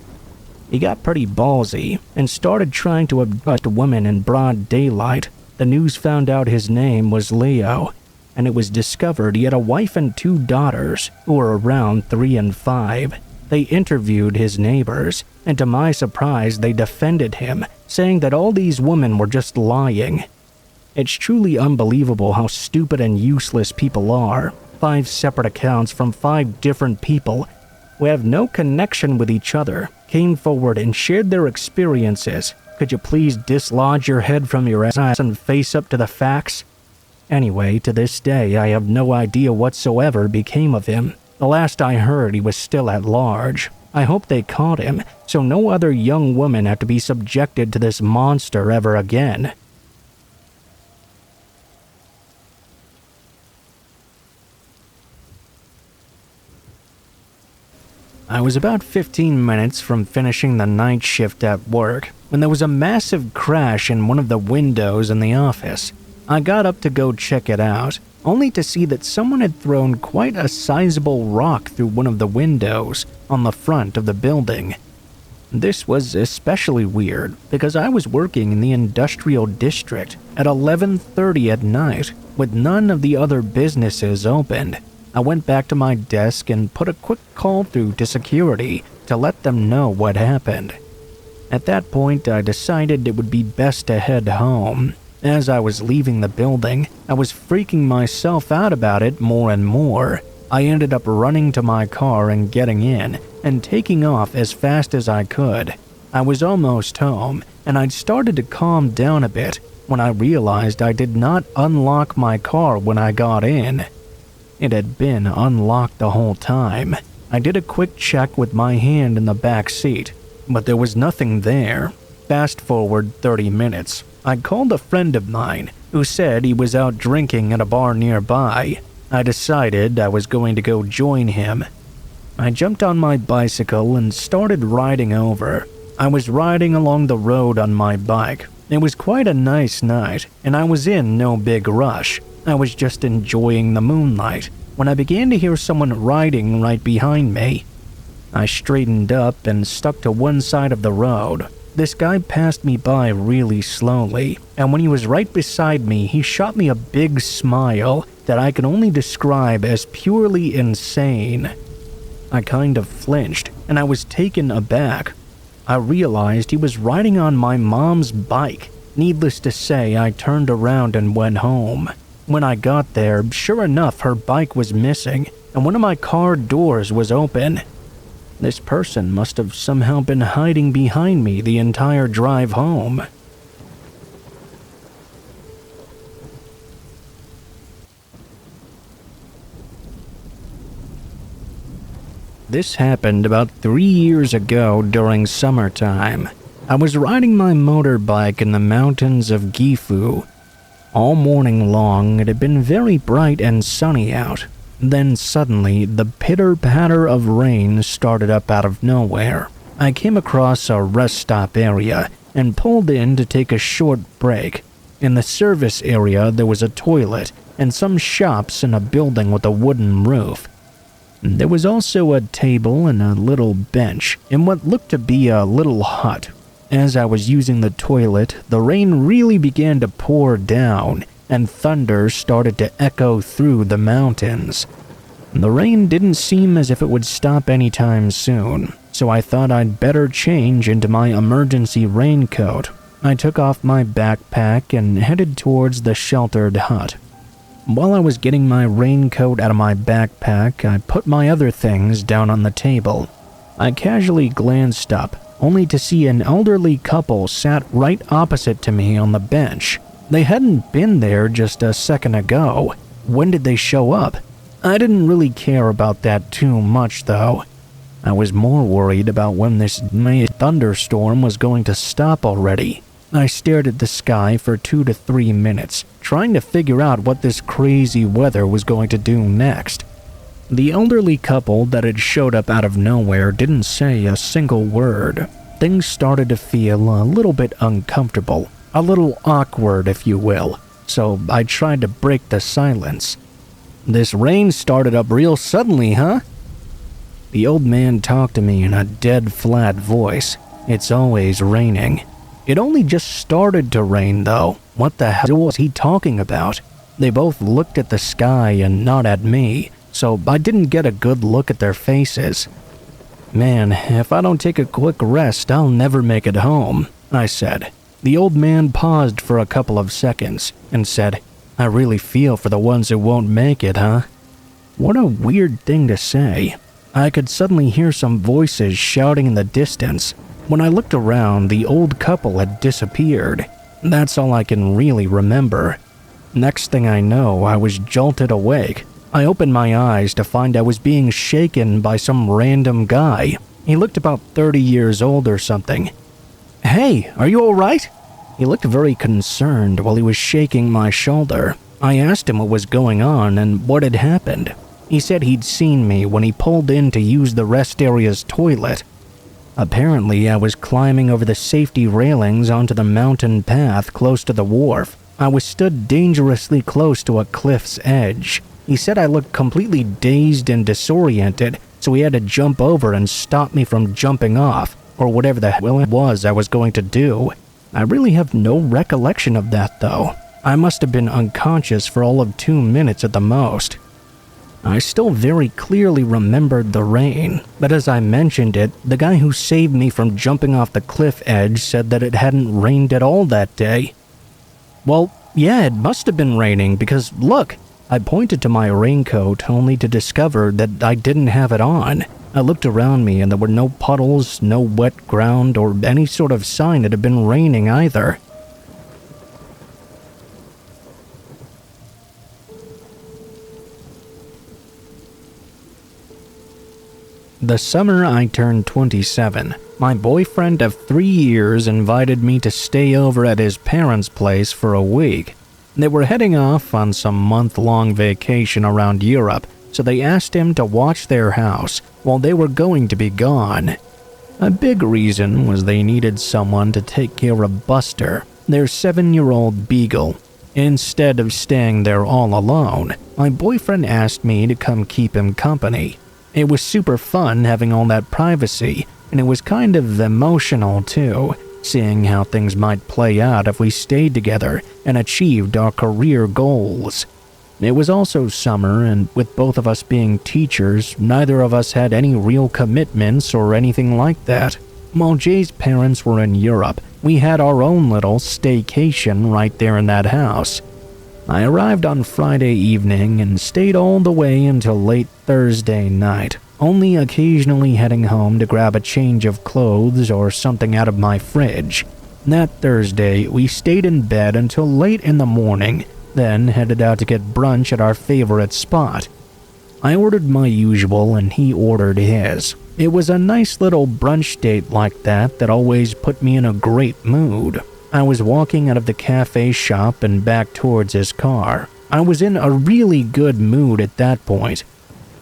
He got pretty ballsy and started trying to abduct women in broad daylight. The news found out his name was Leo, and it was discovered he had a wife and 2 daughters who were around 3 and 5. They interviewed his neighbors, and to my surprise, they defended him, saying that all these women were just lying. It's truly unbelievable how stupid and useless people are. 5 separate accounts from 5 different people who have no connection with each other came forward and shared their experiences. Could you please dislodge your head from your ass and face up to the facts? Anyway, to this day, I have no idea whatsoever became of him. The last I heard, he was still at large. I hope they caught him, so no other young woman have to be subjected to this monster ever again. I was about 15 minutes from finishing the night shift at work when there was a massive crash in one of the windows in the office. I got up to go check it out, only to see that someone had thrown quite a sizable rock through one of the windows on the front of the building. This was especially weird because I was working in the industrial district at 11:30 at night with none of the other businesses opened. I went back to my desk and put a quick call through to security to let them know what happened. At that point, I decided it would be best to head home. As I was leaving the building, I was freaking myself out about it more and more. I ended up running to my car and getting in and taking off as fast as I could. I was almost home, and I'd started to calm down a bit when I realized I did not unlock my car when I got in. It had been unlocked the whole time. I did a quick check with my hand in the back seat, but there was nothing there. Fast forward 30 minutes. I called a friend of mine who said he was out drinking at a bar nearby. I decided I was going to go join him. I jumped on my bicycle and started riding over. I was riding along the road on my bike. It was quite a nice night, and I was in no big rush. I was just enjoying the moonlight when I began to hear someone riding right behind me. I straightened up and stuck to one side of the road. This guy passed me by really slowly, and when he was right beside me, he shot me a big smile that I can only describe as purely insane. I kind of flinched, and I was taken aback. I realized he was riding on my mom's bike. Needless to say, I turned around and went home. When I got there, sure enough, her bike was missing, and one of my car doors was open. This person must have somehow been hiding behind me the entire drive home. This happened about 3 years ago during summertime. I was riding my motorbike in the mountains of Gifu. All morning long, it had been very bright and sunny out. Then suddenly, the pitter-patter of rain started up out of nowhere. I came across a rest stop area and pulled in to take a short break. In the service area, there was a toilet and some shops in a building with a wooden roof. There was also a table and a little bench in what looked to be a little hut. As I was using the toilet, the rain really began to pour down, and thunder started to echo through the mountains. The rain didn't seem as if it would stop anytime soon, so I thought I'd better change into my emergency raincoat. I took off my backpack and headed towards the sheltered hut. While I was getting my raincoat out of my backpack, I put my other things down on the table. I casually glanced up, only to see an elderly couple sat right opposite to me on the bench. They hadn't been there just a second ago. When did they show up? I didn't really care about that too much, though. I was more worried about when this thunderstorm was going to stop already. I stared at the sky for 2 to 3 minutes, trying to figure out what this crazy weather was going to do next. The elderly couple that had showed up out of nowhere didn't say a single word. Things started to feel a little bit uncomfortable. A little awkward, if you will, so I tried to break the silence. "This rain started up real suddenly, huh?" The old man talked to me in a dead flat voice. It's always raining. It only just started to rain, though. What the hell was he talking about? They both looked at the sky and not at me, so I didn't get a good look at their faces. "Man, if I don't take a quick rest, I'll never make it home," I said. The old man paused for a couple of seconds and said, "I really feel for the ones who won't make it, huh?" What a weird thing to say. I could suddenly hear some voices shouting in the distance. When I looked around, the old couple had disappeared. That's all I can really remember. Next thing I know, I was jolted awake. I opened my eyes to find I was being shaken by some random guy. He looked about 30 years old or something. "Hey, are you all right?" He looked very concerned while he was shaking my shoulder. I asked him what was going on and what had happened. He said he'd seen me when he pulled in to use the rest area's toilet. Apparently, I was climbing over the safety railings onto the mountain path close to the wharf. I was stood dangerously close to a cliff's edge. He said I looked completely dazed and disoriented, so he had to jump over and stop me from jumping off, or whatever the hell it was I was going to do. I really have no recollection of that, though. I must have been unconscious for all of 2 minutes at the most. I still very clearly remembered the rain, but as I mentioned it, the guy who saved me from jumping off the cliff edge said that it hadn't rained at all that day. Well, yeah, it must have been raining because, look, I pointed to my raincoat only to discover that I didn't have it on. I looked around me and there were no puddles, no wet ground, or any sort of sign it had been raining either. The summer I turned 27, my boyfriend of 3 years invited me to stay over at his parents' place for a week. They were heading off on some month-long vacation around Europe, so they asked him to watch their house while they were going to be gone. A big reason was they needed someone to take care of Buster, their 7-year-old beagle. Instead of staying there all alone, my boyfriend asked me to come keep him company. It was super fun having all that privacy, and it was kind of emotional too, seeing how things might play out if we stayed together and achieved our career goals. It was also summer, and with both of us being teachers, neither of us had any real commitments or anything like that. While Jay's parents were in Europe, we had our own little staycation right there in that house. I arrived on Friday evening and stayed all the way until late Thursday night, only occasionally heading home to grab a change of clothes or something out of my fridge. That Thursday, we stayed in bed until late in the morning, then headed out to get brunch at our favorite spot. I ordered my usual and he ordered his. It was a nice little brunch date like that always put me in a great mood. I was walking out of the cafe shop and back towards his car. I was in a really good mood at that point.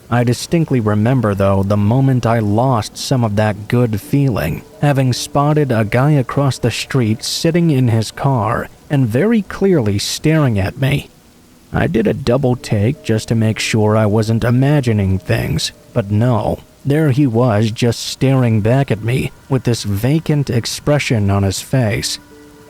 I distinctly remember, though, the moment I lost some of that good feeling, having spotted a guy across the street sitting in his car and very clearly staring at me. I did a double take just to make sure I wasn't imagining things, but no, there he was just staring back at me with this vacant expression on his face.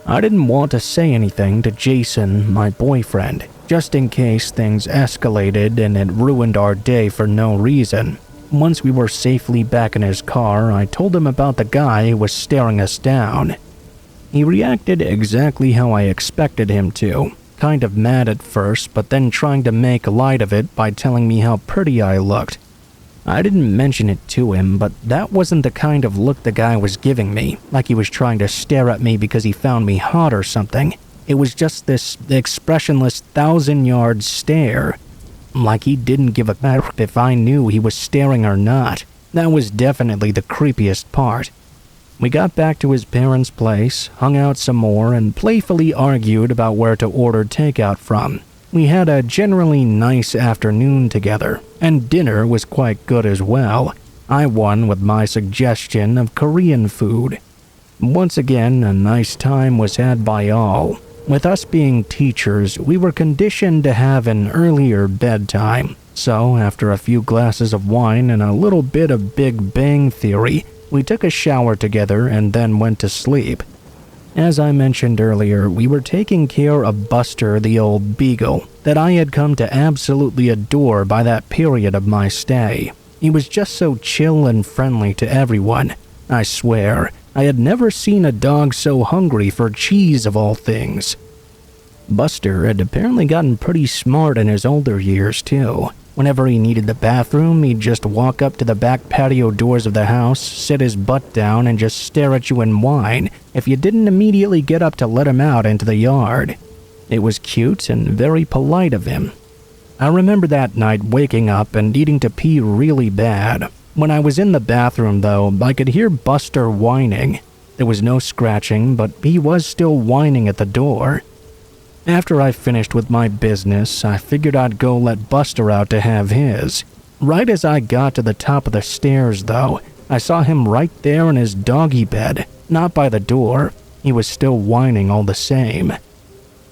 I didn't want to say anything to Jason, my boyfriend, just in case things escalated and it ruined our day for no reason. Once we were safely back in his car, I told him about the guy who was staring us down. He reacted exactly how I expected him to, kind of mad at first, but then trying to make light of it by telling me how pretty I looked. I didn't mention it to him, but that wasn't the kind of look the guy was giving me, like he was trying to stare at me because he found me hot or something. It was just this expressionless 1,000-yard stare, like he didn't give a crap if I knew he was staring or not. That was definitely the creepiest part. We got back to his parents' place, hung out some more, and playfully argued about where to order takeout from. We had a generally nice afternoon together, and dinner was quite good as well. I won with my suggestion of Korean food. Once again, a nice time was had by all. With us being teachers, we were conditioned to have an earlier bedtime. So, after a few glasses of wine and a little bit of Big Bang Theory, we took a shower together and then went to sleep. As I mentioned earlier, we were taking care of Buster the old beagle that I had come to absolutely adore by that period of my stay. He was just so chill and friendly to everyone. I swear, I had never seen a dog so hungry for cheese of all things. Buster had apparently gotten pretty smart in his older years too. Whenever he needed the bathroom, he'd just walk up to the back patio doors of the house, sit his butt down, and just stare at you and whine if you didn't immediately get up to let him out into the yard. It was cute and very polite of him. I remember that night waking up and needing to pee really bad. When I was in the bathroom, though, I could hear Buster whining. There was no scratching, but he was still whining at the door. After I finished with my business, I figured I'd go let Buster out to have his. Right as I got to the top of the stairs, though, I saw him right there in his doggy bed, not by the door. He was still whining all the same.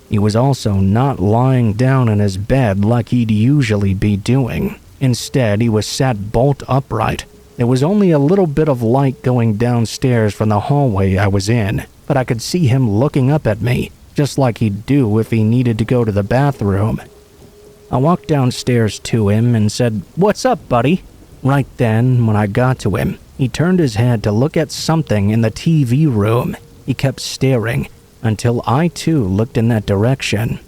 He was also not lying down in his bed like he'd usually be doing. Instead, he was sat bolt upright. There was only a little bit of light going downstairs from the hallway I was in, but I could see him looking up at me, just like he'd do if he needed to go to the bathroom. I walked downstairs to him and said, "What's up, buddy?" Right then, when I got to him, he turned his head to look at something in the TV room. He kept staring until I too looked in that direction.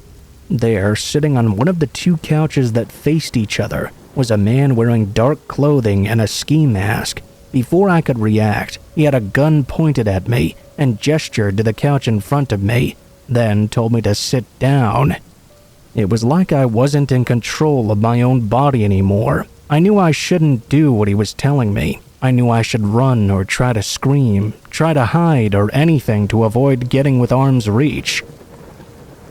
There, sitting on one of the two couches that faced each other, was a man wearing dark clothing and a ski mask. Before I could react, he had a gun pointed at me and gestured to the couch in front of me, then told me to sit down. It was like I wasn't in control of my own body anymore. I knew I shouldn't do what he was telling me. I knew I should run or try to scream, try to hide or anything to avoid getting with arm's reach.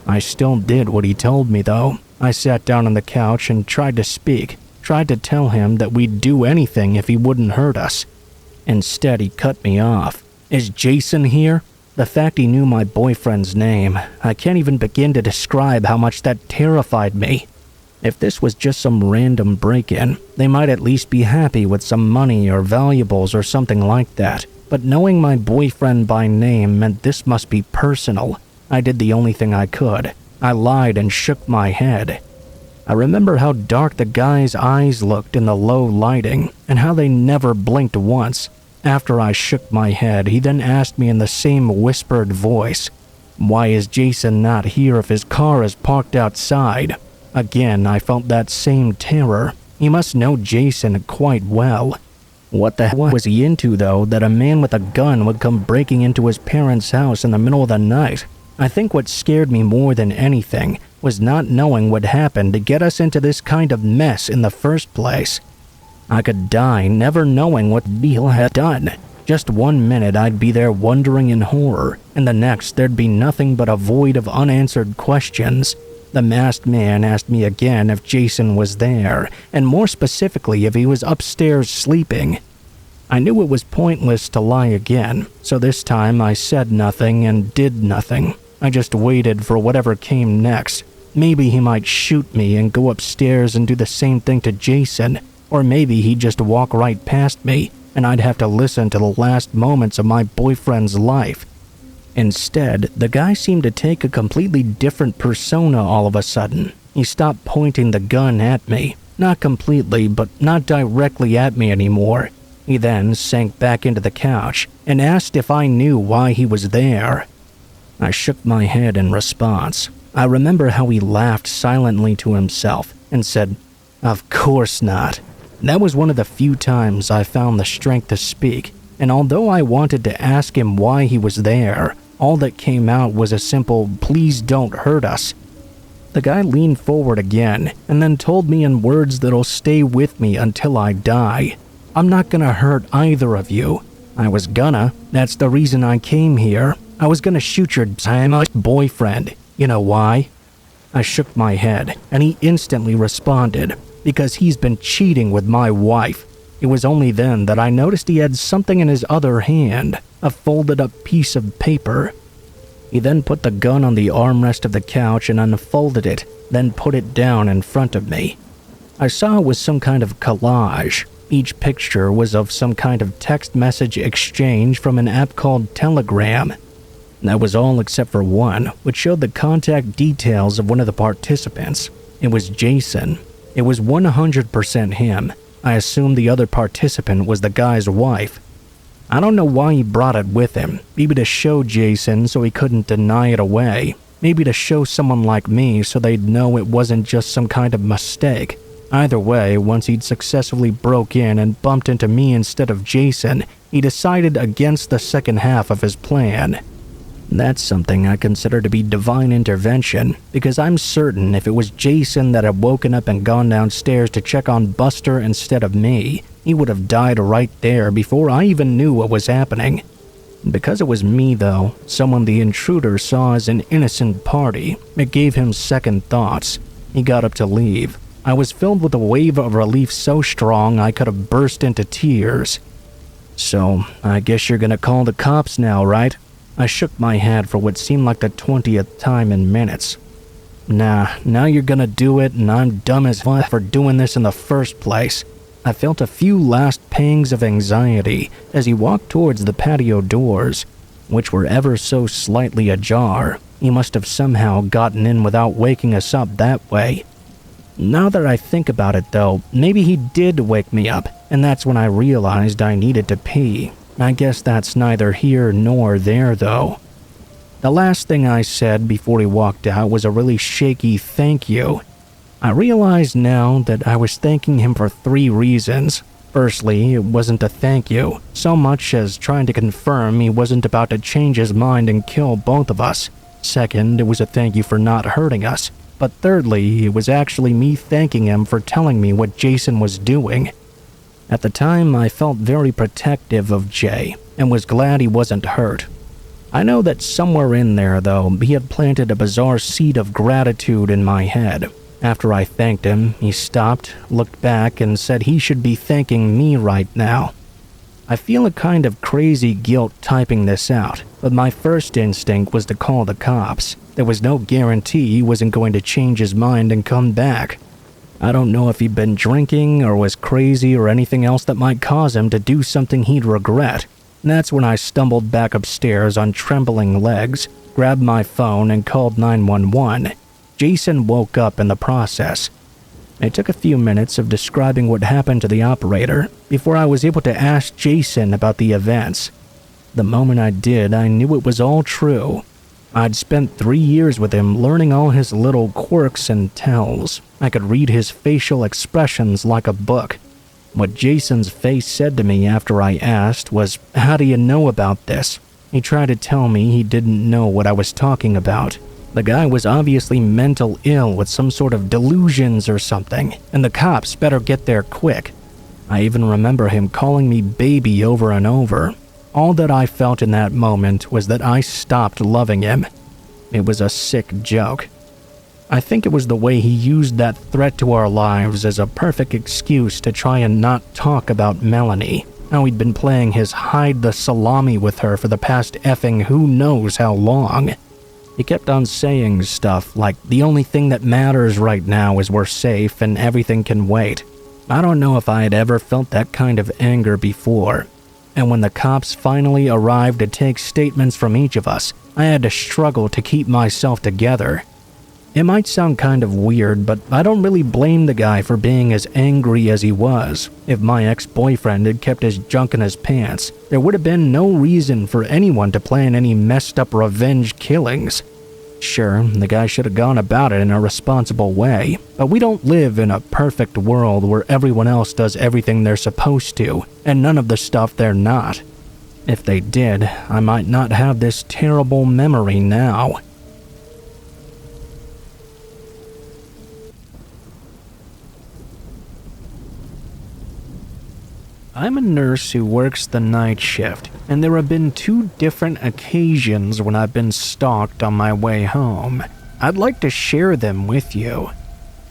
I still did what he told me, though. I sat down on the couch and tried to speak, tried to tell him that we'd do anything if he wouldn't hurt us. Instead, he cut me off. "Is Jason here?" The fact he knew my boyfriend's name, I can't even begin to describe how much that terrified me. If this was just some random break-in, they might at least be happy with some money or valuables or something like that. But knowing my boyfriend by name meant this must be personal. I did the only thing I could. I lied and shook my head. I remember how dark the guy's eyes looked in the low lighting, and how they never blinked once. After I shook my head, he then asked me in the same whispered voice, "Why is Jason not here if his car is parked outside?" Again, I felt that same terror. He must know Jason quite well. What the hell was he into, though, that a man with a gun would come breaking into his parents' house in the middle of the night? I think what scared me more than anything was not knowing what happened to get us into this kind of mess in the first place. I could die never knowing what Beale had done. Just 1 minute I'd be there wondering in horror, and the next there'd be nothing but a void of unanswered questions. The masked man asked me again if Jason was there, and more specifically if he was upstairs sleeping. I knew it was pointless to lie again, so this time I said nothing and did nothing. I just waited for whatever came next. Maybe he might shoot me and go upstairs and do the same thing to Jason, or maybe he'd just walk right past me, and I'd have to listen to the last moments of my boyfriend's life. Instead, the guy seemed to take a completely different persona all of a sudden. He stopped pointing the gun at me. Not completely, but not directly at me anymore. He then sank back into the couch and asked if I knew why he was there. I shook my head in response. I remember how he laughed silently to himself and said, "Of course not." That was one of the few times I found the strength to speak, and although I wanted to ask him why he was there, all that came out was a simple, "Please don't hurt us." The guy leaned forward again and then told me in words that'll stay with me until I die, "I'm not gonna hurt either of you. I was gonna. That's the reason I came here. I was gonna shoot your boyfriend. You know why?" I shook my head, and he instantly responded, "Because he's been cheating with my wife." It was only then that I noticed he had something in his other hand, a folded up piece of paper. He then put the gun on the armrest of the couch and unfolded it, then put it down in front of me. I saw it was some kind of collage. Each picture was of some kind of text message exchange from an app called Telegram. That was all except for one, which showed the contact details of one of the participants. It was Jason. It was 100% him. I assumed the other participant was the guy's wife. I don't know why he brought it with him. Maybe to show Jason so he couldn't deny it away. Maybe to show someone like me so they'd know it wasn't just some kind of mistake. Either way, once he'd successfully broke in and bumped into me instead of Jason, he decided against the second half of his plan. That's something I consider to be divine intervention, because I'm certain if it was Jason that had woken up and gone downstairs to check on Buster instead of me, he would have died right there before I even knew what was happening. Because it was me, though, someone the intruder saw as an innocent party, it gave him second thoughts. He got up to leave. I was filled with a wave of relief so strong I could have burst into tears. "So, I guess you're gonna call the cops now, right?" I shook my head for what seemed like the 20th time in minutes. "Nah, now you're gonna do it, and I'm dumb as fuck for doing this in the first place." I felt a few last pangs of anxiety as he walked towards the patio doors, which were ever so slightly ajar. He must have somehow gotten in without waking us up that way. Now that I think about it, though, maybe he did wake me up, and that's when I realized I needed to pee. I guess that's neither here nor there, though. The last thing I said before he walked out was a really shaky thank you. I realize now that I was thanking him for 3 reasons. Firstly, it wasn't a thank you, so much as trying to confirm he wasn't about to change his mind and kill both of us. Second, it was a thank you for not hurting us. But thirdly, it was actually me thanking him for telling me what Jason was doing. At the time, I felt very protective of Jay, and was glad he wasn't hurt. I know that somewhere in there, though, he had planted a bizarre seed of gratitude in my head. After I thanked him, he stopped, looked back, and said he should be thanking me right now. I feel a kind of crazy guilt typing this out, but my first instinct was to call the cops. There was no guarantee he wasn't going to change his mind and come back. I don't know if he'd been drinking or was crazy or anything else that might cause him to do something he'd regret. That's when I stumbled back upstairs on trembling legs, grabbed my phone and called 911. Jason woke up in the process. It took a few minutes of describing what happened to the operator before I was able to ask Jason about the events. The moment I did, I knew it was all true. I'd spent 3 years with him learning all his little quirks and tells. I could read his facial expressions like a book. What Jason's face said to me after I asked was, "How do you know about this?" He tried to tell me he didn't know what I was talking about. The guy was obviously mental ill with some sort of delusions or something, and the cops better get there quick. I even remember him calling me baby over and over. All that I felt in that moment was that I stopped loving him. It was a sick joke. I think it was the way he used that threat to our lives as a perfect excuse to try and not talk about Melanie. How he'd been playing his hide the salami with her for the past effing who knows how long. He kept on saying stuff like the only thing that matters right now is we're safe and everything can wait. I don't know if I had ever felt that kind of anger before. And when the cops finally arrived to take statements from each of us, I had to struggle to keep myself together. It might sound kind of weird, but I don't really blame the guy for being as angry as he was. If my ex-boyfriend had kept his junk in his pants, there would have been no reason for anyone to plan any messed up revenge killings. Sure, the guy should have gone about it in a responsible way, but we don't live in a perfect world where everyone else does everything they're supposed to, and none of the stuff they're not. If they did, I might not have this terrible memory now. I'm a nurse who works the night shift, and there have been 2 different occasions when I've been stalked on my way home. I'd like to share them with you.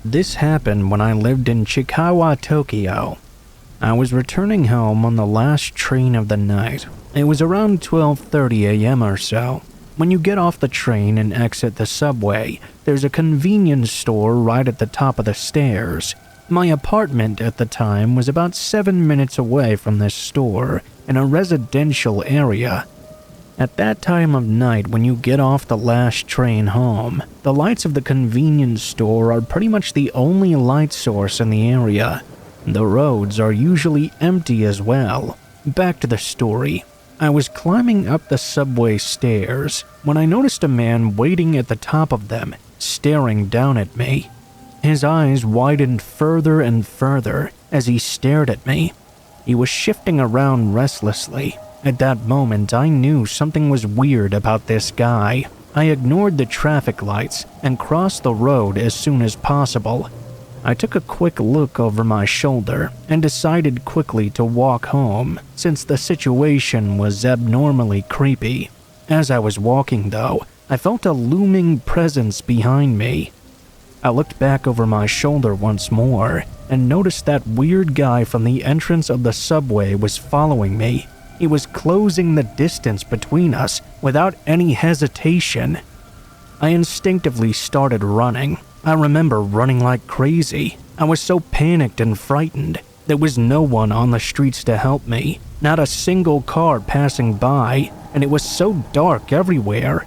This happened when I lived in Chikawa, Tokyo. I was returning home on the last train of the night. It was around 12:30 a.m. or so. When you get off the train and exit the subway, there's a convenience store right at the top of the stairs. My apartment at the time was about 7 minutes away from this store, in a residential area. At that time of night when you get off the last train home, the lights of the convenience store are pretty much the only light source in the area. The roads are usually empty as well. Back to the story. I was climbing up the subway stairs when I noticed a man waiting at the top of them, staring down at me. His eyes widened further and further as he stared at me. He was shifting around restlessly. At that moment, I knew something was weird about this guy. I ignored the traffic lights and crossed the road as soon as possible. I took a quick look over my shoulder and decided quickly to walk home, since the situation was abnormally creepy. As I was walking, though, I felt a looming presence behind me. I looked back over my shoulder once more and noticed that weird guy from the entrance of the subway was following me. He was closing the distance between us without any hesitation. I instinctively started running. I remember running like crazy. I was so panicked and frightened. There was no one on the streets to help me, not a single car passing by, and it was so dark everywhere.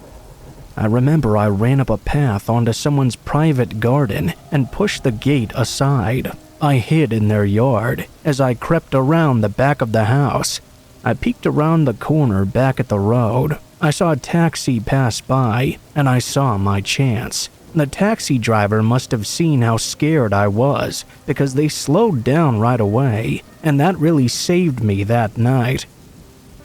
I remember I ran up a path onto someone's private garden and pushed the gate aside. I hid in their yard as I crept around the back of the house. I peeked around the corner back at the road. I saw a taxi pass by, and I saw my chance. The taxi driver must have seen how scared I was because they slowed down right away, and that really saved me that night.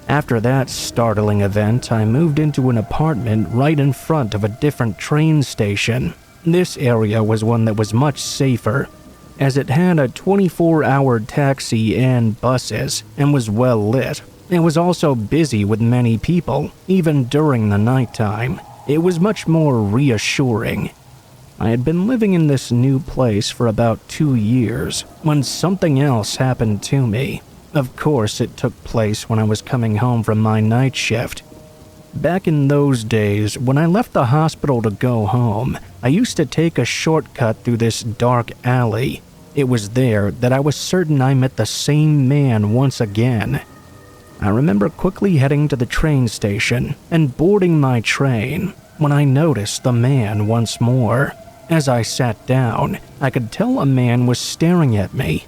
After that startling event, I moved into an apartment right in front of a different train station. This area was one that was much safer, as it had a 24-hour taxi and buses and was well lit. It was also busy with many people, even during the nighttime. It was much more reassuring. I had been living in this new place for about 2 years when something else happened to me. Of course, it took place when I was coming home from my night shift. Back in those days, when I left the hospital to go home, I used to take a shortcut through this dark alley. It was there that I was certain I met the same man once again. I remember quickly heading to the train station and boarding my train when I noticed the man once more. As I sat down, I could tell a man was staring at me.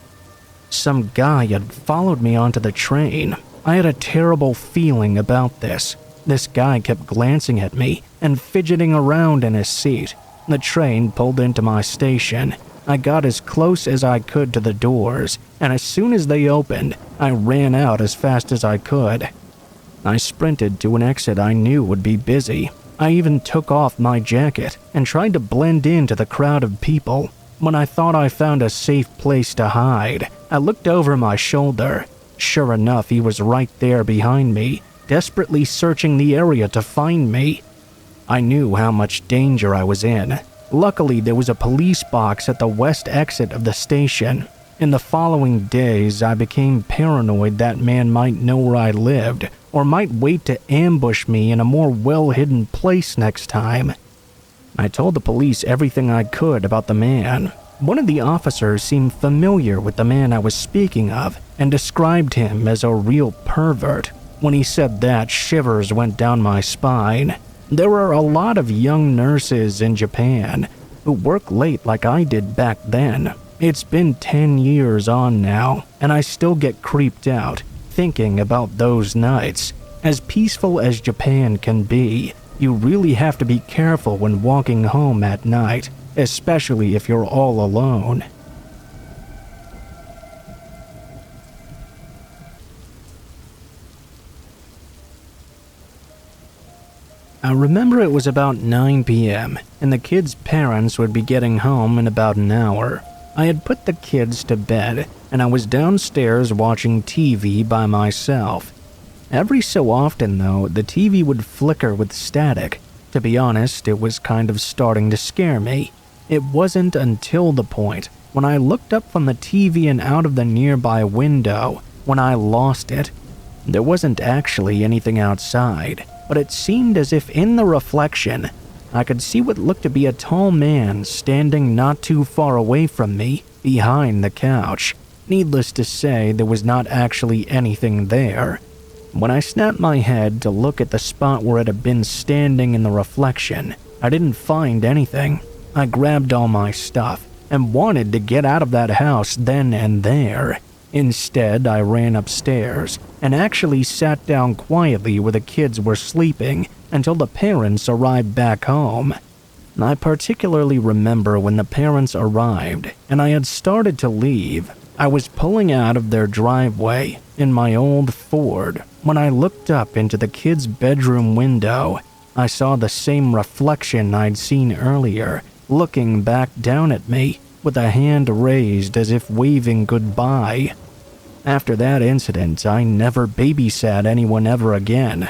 Some guy had followed me onto the train. I had a terrible feeling about this. This guy kept glancing at me and fidgeting around in his seat. The train pulled into my station. I got as close as I could to the doors, and as soon as they opened, I ran out as fast as I could. I sprinted to an exit I knew would be busy. I even took off my jacket and tried to blend into the crowd of people. When I thought I found a safe place to hide, I looked over my shoulder. Sure enough, he was right there behind me, desperately searching the area to find me. I knew how much danger I was in. Luckily, there was a police box at the west exit of the station. In the following days, I became paranoid that man might know where I lived, or might wait to ambush me in a more well-hidden place next time. I told the police everything I could about the man. One of the officers seemed familiar with the man I was speaking of and described him as a real pervert. When he said that, shivers went down my spine. There are a lot of young nurses in Japan who work late like I did back then. It's been 10 years on now, and I still get creeped out thinking about those nights. As peaceful as Japan can be, you really have to be careful when walking home at night, especially if you're all alone. I remember it was about 9 p.m. and the kids' parents would be getting home in about an hour. I had put the kids to bed and I was downstairs watching TV by myself. Every so often though, the TV would flicker with static. To be honest, it was kind of starting to scare me. It wasn't until the point when I looked up from the TV and out of the nearby window when I lost it. There wasn't actually anything outside, but it seemed as if in the reflection, I could see what looked to be a tall man standing not too far away from me, behind the couch. Needless to say, there was not actually anything there. When I snapped my head to look at the spot where it had been standing in the reflection, I didn't find anything. I grabbed all my stuff and wanted to get out of that house then and there. Instead, I ran upstairs and actually sat down quietly where the kids were sleeping until the parents arrived back home. I particularly remember when the parents arrived and I had started to leave. I was pulling out of their driveway in my old Ford when I looked up into the kids' bedroom window. I saw the same reflection I'd seen earlier, looking back down at me with a hand raised as if waving goodbye. After that incident, I never babysat anyone ever again.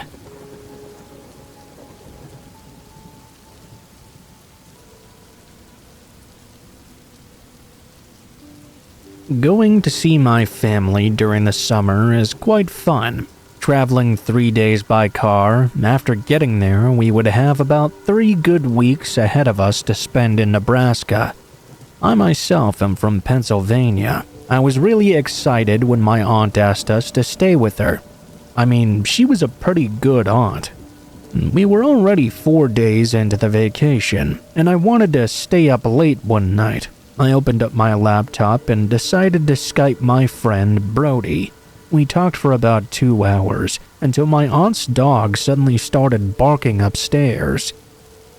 Going to see my family during the summer is quite fun. Traveling 3 days by car, after getting there, we would have about 3 good weeks ahead of us to spend in Nebraska. I myself am from Pennsylvania. I was really excited when my aunt asked us to stay with her. I mean, she was a pretty good aunt. We were already 4 days into the vacation, and I wanted to stay up late one night. I opened up my laptop and decided to Skype my friend Brody. We talked for about 2 hours, until my aunt's dog suddenly started barking upstairs.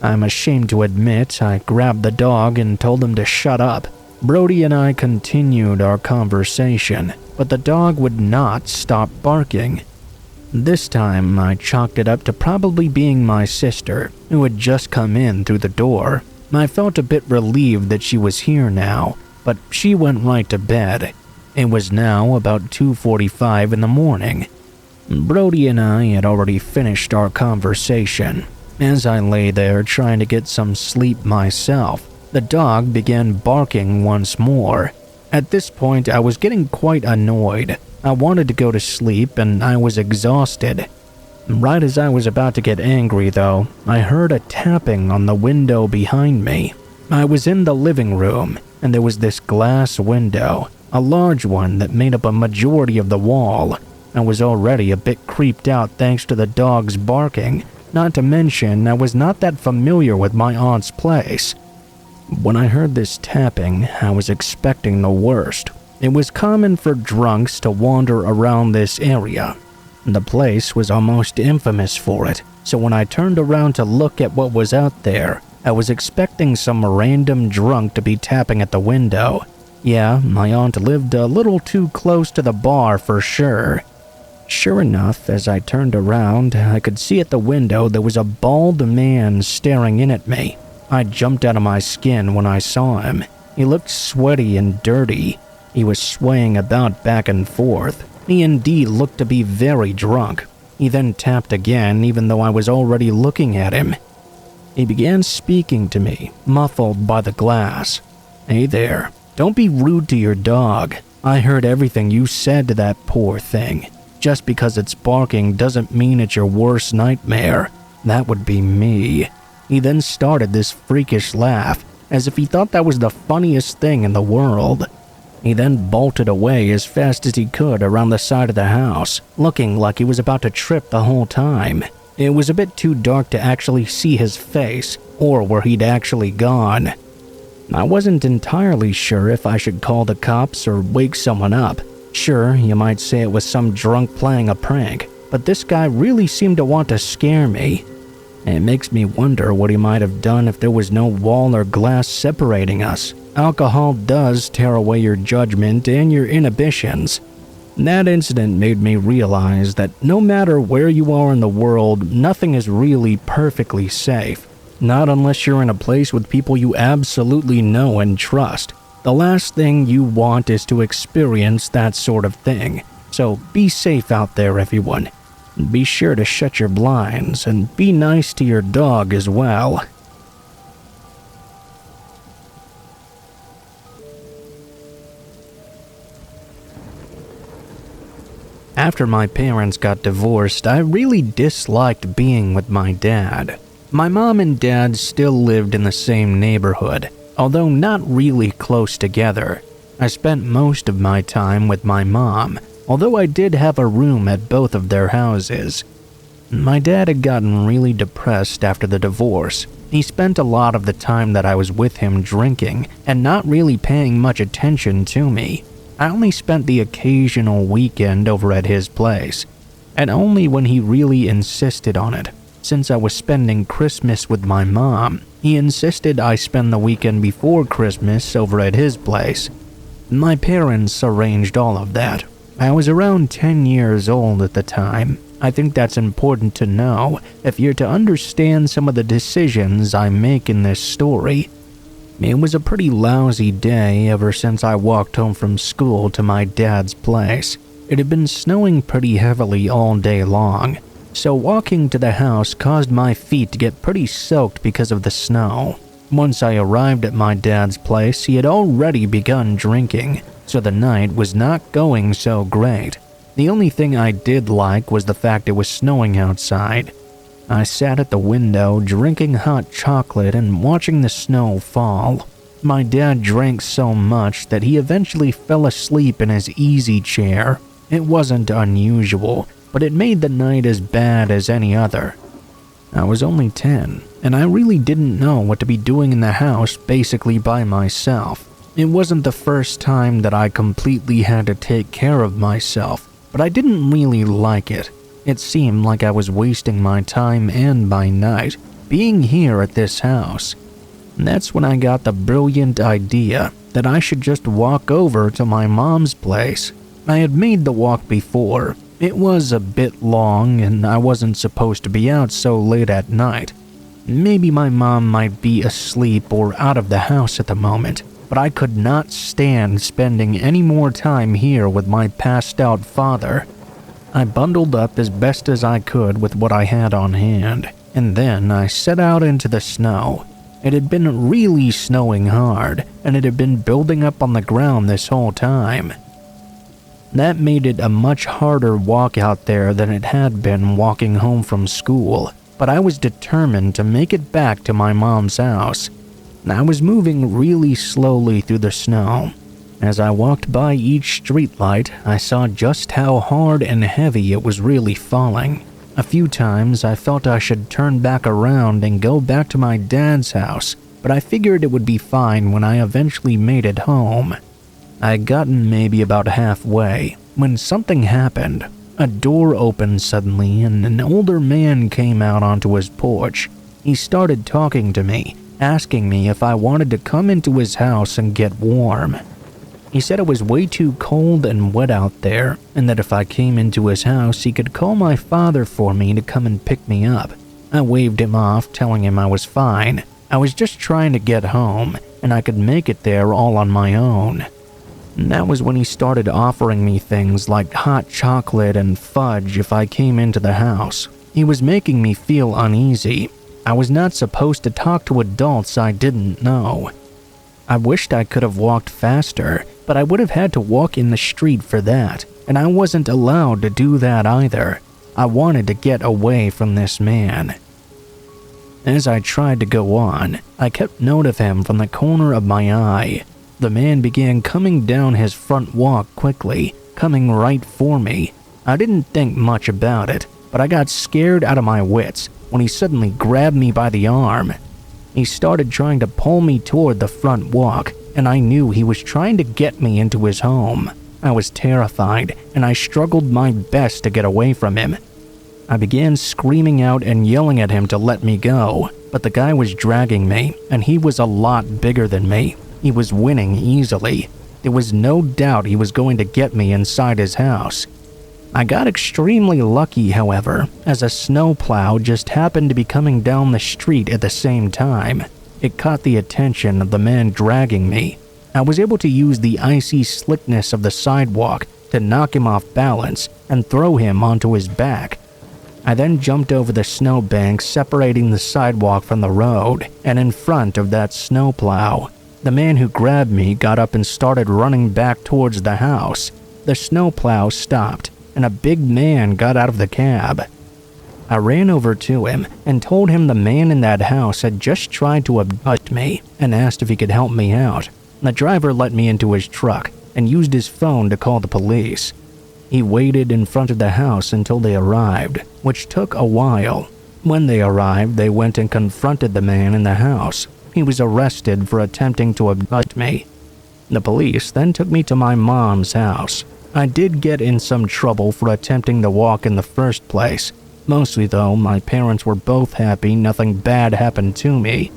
I'm ashamed to admit I grabbed the dog and told him to shut up. Brody and I continued our conversation, but the dog would not stop barking. This time, I chalked it up to probably being my sister, who had just come in through the door. I felt a bit relieved that she was here now, but she went right to bed. It was now about 2:45 in the morning. Brody and I had already finished our conversation. As I lay there trying to get some sleep myself, the dog began barking once more. At this point, I was getting quite annoyed. I wanted to go to sleep and I was exhausted. Right as I was about to get angry though, I heard a tapping on the window behind me. I was in the living room, and there was this glass window, a large one that made up a majority of the wall. I was already a bit creeped out thanks to the dogs barking, not to mention I was not that familiar with my aunt's place. When I heard this tapping, I was expecting the worst. It was common for drunks to wander around this area. The place was almost infamous for it, so when I turned around to look at what was out there, I was expecting some random drunk to be tapping at the window. Yeah, my aunt lived a little too close to the bar for sure. Sure enough, as I turned around, I could see at the window there was a bald man staring in at me. I jumped out of my skin when I saw him. He looked sweaty and dirty. He was swaying about back and forth. He indeed looked to be very drunk. He then tapped again, even though I was already looking at him. He began speaking to me, muffled by the glass. "Hey there, don't be rude to your dog. I heard everything you said to that poor thing. Just because it's barking doesn't mean it's your worst nightmare. That would be me." He then started this freakish laugh, as if he thought that was the funniest thing in the world. He then bolted away as fast as he could around the side of the house, looking like he was about to trip the whole time. It was a bit too dark to actually see his face, or where he'd actually gone. I wasn't entirely sure if I should call the cops or wake someone up. Sure, you might say it was some drunk playing a prank, but this guy really seemed to want to scare me. It makes me wonder what he might have done if there was no wall or glass separating us. Alcohol does tear away your judgment and your inhibitions. That incident made me realize that no matter where you are in the world, nothing is really perfectly safe. Not unless you're in a place with people you absolutely know and trust. The last thing you want is to experience that sort of thing. So be safe out there, everyone. Be sure to shut your blinds and be nice to your dog as well. After my parents got divorced, I really disliked being with my dad. My mom and dad still lived in the same neighborhood, although not really close together. I spent most of my time with my mom, although I did have a room at both of their houses. My dad had gotten really depressed after the divorce. He spent a lot of the time that I was with him drinking and not really paying much attention to me. I only spent the occasional weekend over at his place, and only when he really insisted on it. Since I was spending Christmas with my mom, he insisted I spend the weekend before Christmas over at his place. My parents arranged all of that. I was around 10 years old at the time. I think that's important to know if you're to understand some of the decisions I make in this story. It was a pretty lousy day ever since I walked home from school to my dad's place. It had been snowing pretty heavily all day long, so walking to the house caused my feet to get pretty soaked because of the snow. Once I arrived at my dad's place, he had already begun drinking, so the night was not going so great. The only thing I did like was the fact it was snowing outside. I sat at the window drinking hot chocolate and watching the snow fall. My dad drank so much that he eventually fell asleep in his easy chair. It wasn't unusual, but it made the night as bad as any other. I was only 10, and I really didn't know what to be doing in the house basically by myself. It wasn't the first time that I completely had to take care of myself, but I didn't really like it. It seemed like I was wasting my time and my night being here at this house. That's when I got the brilliant idea that I should just walk over to my mom's place. I had made the walk before. It was a bit long and I wasn't supposed to be out so late at night. Maybe my mom might be asleep or out of the house at the moment, but I could not stand spending any more time here with my passed out father. I bundled up as best as I could with what I had on hand, and then I set out into the snow. It had been really snowing hard, and it had been building up on the ground this whole time. That made it a much harder walk out there than it had been walking home from school, but I was determined to make it back to my mom's house. I was moving really slowly through the snow. As I walked by each streetlight, I saw just how hard and heavy it was really falling. A few times I felt I should turn back around and go back to my dad's house, but I figured it would be fine when I eventually made it home. I had gotten maybe about halfway when something happened. A door opened suddenly and an older man came out onto his porch. He started talking to me, asking me if I wanted to come into his house and get warm. He said it was way too cold and wet out there, and that if I came into his house, he could call my father for me to come and pick me up. I waved him off, telling him I was fine. I was just trying to get home, and I could make it there all on my own. And that was when he started offering me things like hot chocolate and fudge if I came into the house. He was making me feel uneasy. I was not supposed to talk to adults I didn't know. I wished I could have walked faster, but I would have had to walk in the street for that, and I wasn't allowed to do that either. I wanted to get away from this man. As I tried to go on, I kept note of him from the corner of my eye. The man began coming down his front walk quickly, coming right for me. I didn't think much about it, but I got scared out of my wits when he suddenly grabbed me by the arm. He started trying to pull me toward the front walk, and I knew he was trying to get me into his home. I was terrified, and I struggled my best to get away from him. I began screaming out and yelling at him to let me go, but the guy was dragging me, and he was a lot bigger than me. He was winning easily. There was no doubt he was going to get me inside his house. I got extremely lucky, however, as a snowplow just happened to be coming down the street at the same time. It caught the attention of the man dragging me. I was able to use the icy slickness of the sidewalk to knock him off balance and throw him onto his back. I then jumped over the snowbank separating the sidewalk from the road and in front of that snowplow. The man who grabbed me got up and started running back towards the house. The snowplow stopped, and a big man got out of the cab. I ran over to him and told him the man in that house had just tried to abduct me and asked if he could help me out. The driver let me into his truck and used his phone to call the police. He waited in front of the house until they arrived, which took a while. When they arrived, they went and confronted the man in the house. He was arrested for attempting to abduct me. The police then took me to my mom's house. I did get in some trouble for attempting to walk in the first place. Mostly though, my parents were both happy nothing bad happened to me.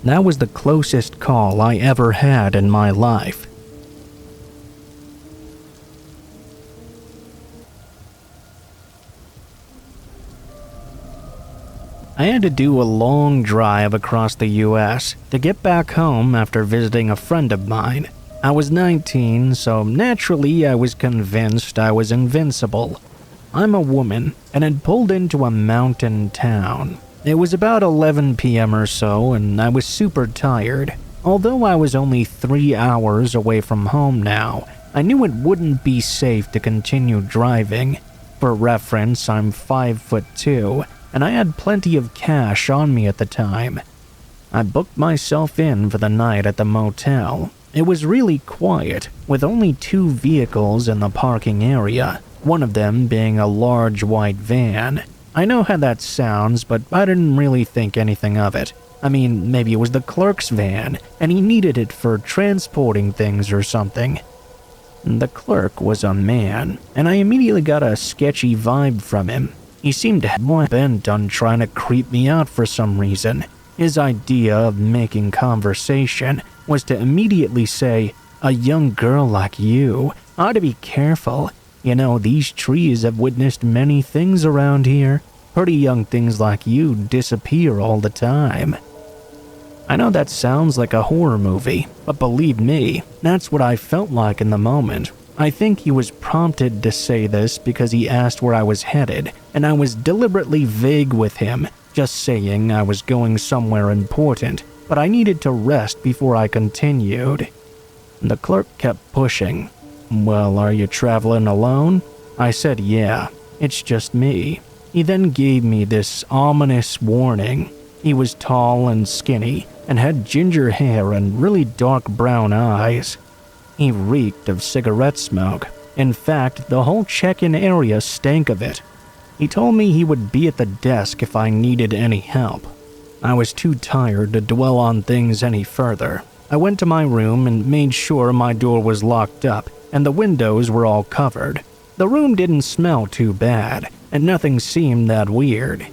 That was the closest call I ever had in my life. I had to do a long drive across the US to get back home after visiting a friend of mine. I was 19, so naturally I was convinced I was invincible. I'm a woman and had pulled into a mountain town. It was about 11 p.m. or so, and I was super tired. Although I was only 3 hours away from home now, I knew it wouldn't be safe to continue driving. For reference, I'm 5'2", and I had plenty of cash on me at the time. I booked myself in for the night at the motel. It was really quiet, with only 2 vehicles in the parking area, one of them being a large white van. I know how that sounds, but I didn't really think anything of it. I mean, maybe it was the clerk's van, and he needed it for transporting things or something. The clerk was a man, and I immediately got a sketchy vibe from him. He seemed to have bent on trying to creep me out for some reason. His idea of making conversation was to immediately say, "A young girl like you ought to be careful. You know, these trees have witnessed many things around here. Pretty young things like you disappear all the time." I know that sounds like a horror movie, but believe me, that's what I felt like in the moment. I think he was prompted to say this because he asked where I was headed, and I was deliberately vague with him, just saying I was going somewhere important, but I needed to rest before I continued. The clerk kept pushing. "Well, are you traveling alone?" I said, "Yeah, it's just me." He then gave me this ominous warning. He was tall and skinny and had ginger hair and really dark brown eyes. He reeked of cigarette smoke. In fact, the whole check-in area stank of it. He told me he would be at the desk if I needed any help. I was too tired to dwell on things any further. I went to my room and made sure my door was locked up and the windows were all covered. The room didn't smell too bad, and nothing seemed that weird.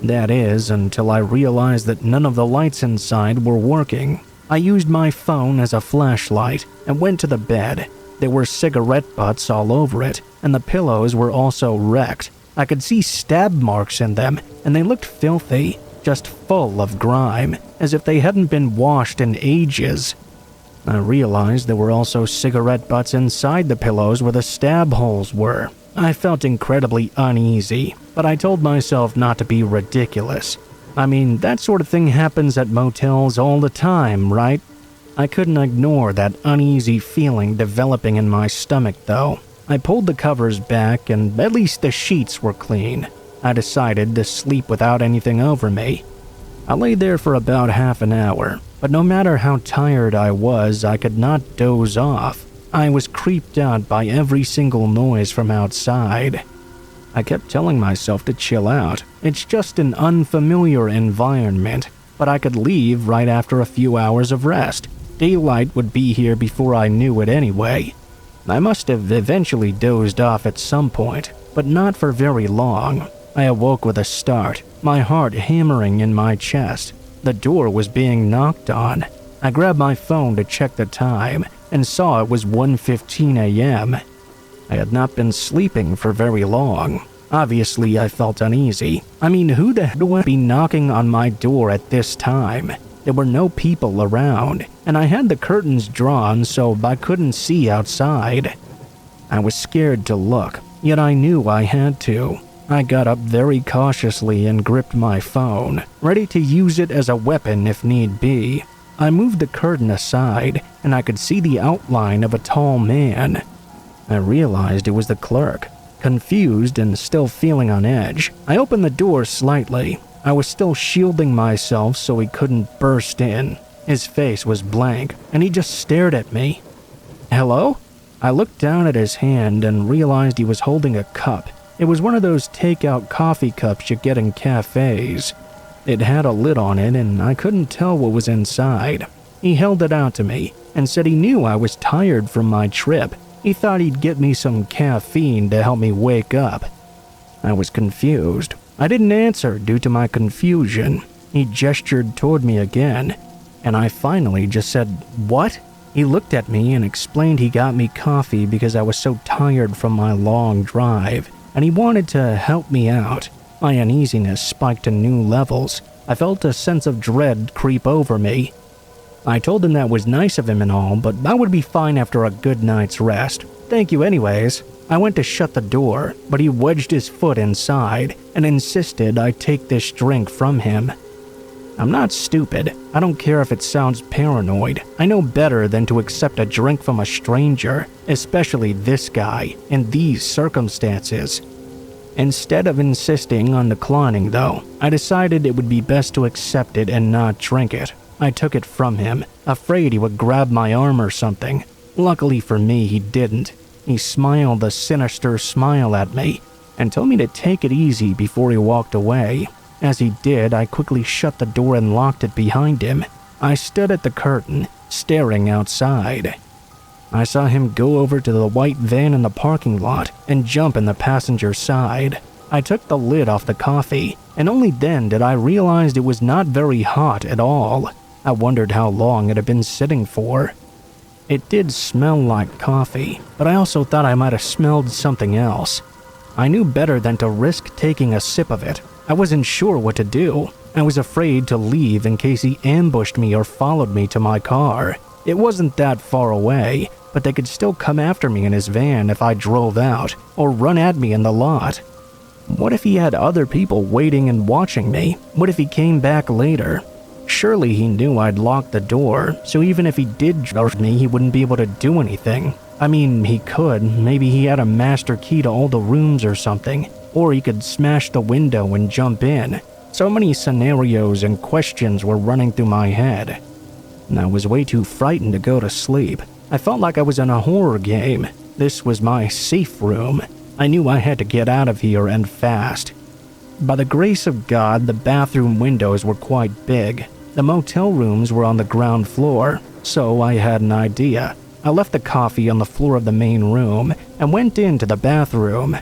That is, until I realized that none of the lights inside were working. I used my phone as a flashlight and went to the bed. There were cigarette butts all over it, and the pillows were also wrecked. I could see stab marks in them, and they looked filthy, just full of grime, as if they hadn't been washed in ages. I realized there were also cigarette butts inside the pillows where the stab holes were. I felt incredibly uneasy, but I told myself not to be ridiculous. I mean, that sort of thing happens at motels all the time, right? I couldn't ignore that uneasy feeling developing in my stomach, though. I pulled the covers back, and at least the sheets were clean. I decided to sleep without anything over me. I lay there for about half an hour, but no matter how tired I was, I could not doze off. I was creeped out by every single noise from outside. I kept telling myself to chill out. It's just an unfamiliar environment, but I could leave right after a few hours of rest. Daylight would be here before I knew it anyway. I must have eventually dozed off at some point, but not for very long. I awoke with a start, my heart hammering in my chest. The door was being knocked on. I grabbed my phone to check the time and saw it was 1:15 a.m. I had not been sleeping for very long. Obviously, I felt uneasy. I mean, who the hell would be knocking on my door at this time? There were no people around, and I had the curtains drawn so I couldn't see outside. I was scared to look, yet I knew I had to. I got up very cautiously and gripped my phone, ready to use it as a weapon if need be. I moved the curtain aside, and I could see the outline of a tall man. I realized it was the clerk. Confused and still feeling on edge, I opened the door slightly. I was still shielding myself so he couldn't burst in. His face was blank, and he just stared at me. "Hello?" I looked down at his hand and realized he was holding a cup. It was one of those takeout coffee cups you get in cafes. It had a lid on it, and I couldn't tell what was inside. He held it out to me and said he knew I was tired from my trip. He thought he'd get me some caffeine to help me wake up. I was confused. I didn't answer due to my confusion. He gestured toward me again, and I finally just said, "What?" He looked at me and explained he got me coffee because I was so tired from my long drive, and he wanted to help me out. My uneasiness spiked to new levels. I felt a sense of dread creep over me. I told him that was nice of him and all, but I would be fine after a good night's rest. Thank you anyways. I went to shut the door, but he wedged his foot inside and insisted I take this drink from him. I'm not stupid. I don't care if it sounds paranoid. I know better than to accept a drink from a stranger, especially this guy, in these circumstances. Instead of insisting on declining, though, I decided it would be best to accept it and not drink it. I took it from him, afraid he would grab my arm or something. Luckily for me, he didn't. He smiled a sinister smile at me and told me to take it easy before he walked away. As he did, I quickly shut the door and locked it behind him. I stood at the curtain, staring outside. I saw him go over to the white van in the parking lot and jump in the passenger side. I took the lid off the coffee, and only then did I realize it was not very hot at all. I wondered how long it had been sitting for. It did smell like coffee, but I also thought I might have smelled something else. I knew better than to risk taking a sip of it. I wasn't sure what to do. I was afraid to leave in case he ambushed me or followed me to my car. It wasn't that far away, but they could still come after me in his van if I drove out, or run at me in the lot. What if he had other people waiting and watching me? What if he came back later? Surely he knew I'd locked the door, so even if he did judge me, he wouldn't be able to do anything. I mean, he could. Maybe he had a master key to all the rooms or something. Or he could smash the window and jump in. So many scenarios and questions were running through my head. And I was way too frightened to go to sleep. I felt like I was in a horror game. This was my safe room. I knew I had to get out of here and fast. By the grace of God, the bathroom windows were quite big. The motel rooms were on the ground floor, so I had an idea. I left the coffee on the floor of the main room and went into the bathroom.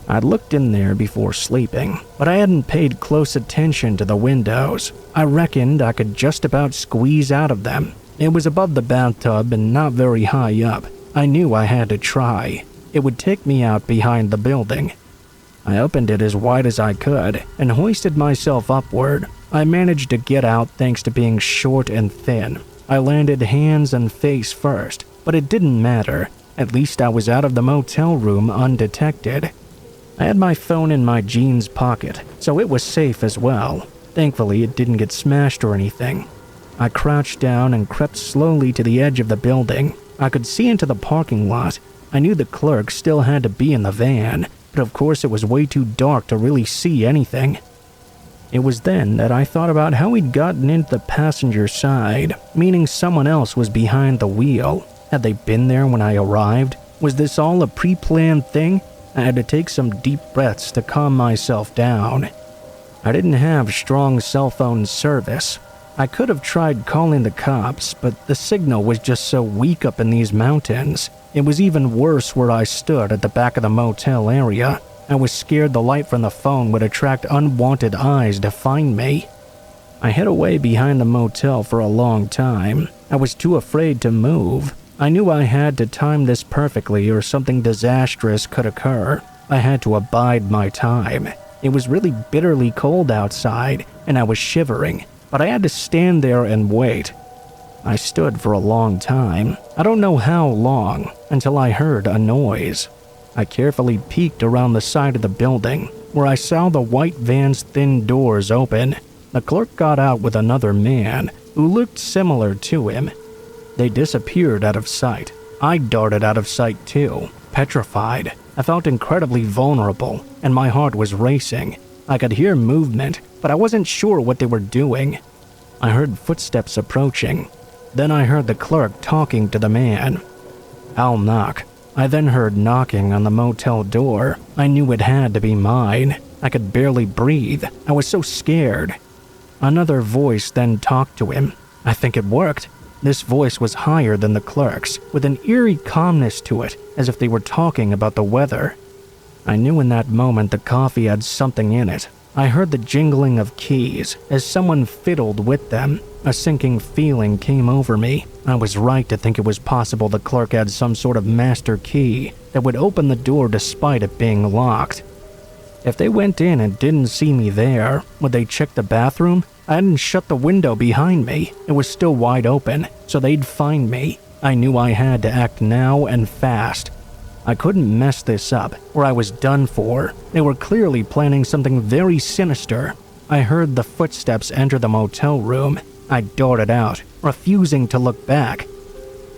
I'd looked in there before sleeping, but I hadn't paid close attention to the windows. I reckoned I could just about squeeze out of them. It was above the bathtub and not very high up. I knew I had to try. It would take me out behind the building. I opened it as wide as I could and hoisted myself upward. I managed to get out thanks to being short and thin. I landed hands and face first, but it didn't matter. At least I was out of the motel room undetected. I had my phone in my jeans pocket, so it was safe as well. Thankfully, it didn't get smashed or anything. I crouched down and crept slowly to the edge of the building. I could see into the parking lot. I knew the clerk still had to be in the van, but of course it was way too dark to really see anything. It was then that I thought about how he'd gotten into the passenger side, meaning someone else was behind the wheel. Had they been there when I arrived? Was this all a pre-planned thing? I had to take some deep breaths to calm myself down. I didn't have strong cell phone service. I could have tried calling the cops, but the signal was just so weak up in these mountains. It was even worse where I stood at the back of the motel area. I was scared the light from the phone would attract unwanted eyes to find me. I hid away behind the motel for a long time. I was too afraid to move. I knew I had to time this perfectly or something disastrous could occur. I had to abide my time. It was really bitterly cold outside, and I was shivering, but I had to stand there and wait. I stood for a long time. I don't know how long, until I heard a noise. I carefully peeked around the side of the building, where I saw the white van's thin doors open. The clerk got out with another man, who looked similar to him. They disappeared out of sight. I darted out of sight too, petrified. I felt incredibly vulnerable, and my heart was racing. I could hear movement, but I wasn't sure what they were doing. I heard footsteps approaching. Then I heard the clerk talking to the man. "I'll knock." I then heard knocking on the motel door. I knew it had to be mine. I could barely breathe. I was so scared. Another voice then talked to him. I think it worked. This voice was higher than the clerk's, with an eerie calmness to it, as if they were talking about the weather. I knew in that moment the coffee had something in it. I heard the jingling of keys as someone fiddled with them. A sinking feeling came over me. I was right to think it was possible the clerk had some sort of master key that would open the door despite it being locked. If they went in and didn't see me there, would they check the bathroom? I hadn't shut the window behind me. It was still wide open, so they'd find me. I knew I had to act now and fast. I couldn't mess this up, or I was done for. They were clearly planning something very sinister. I heard the footsteps enter the motel room. I darted out, refusing to look back.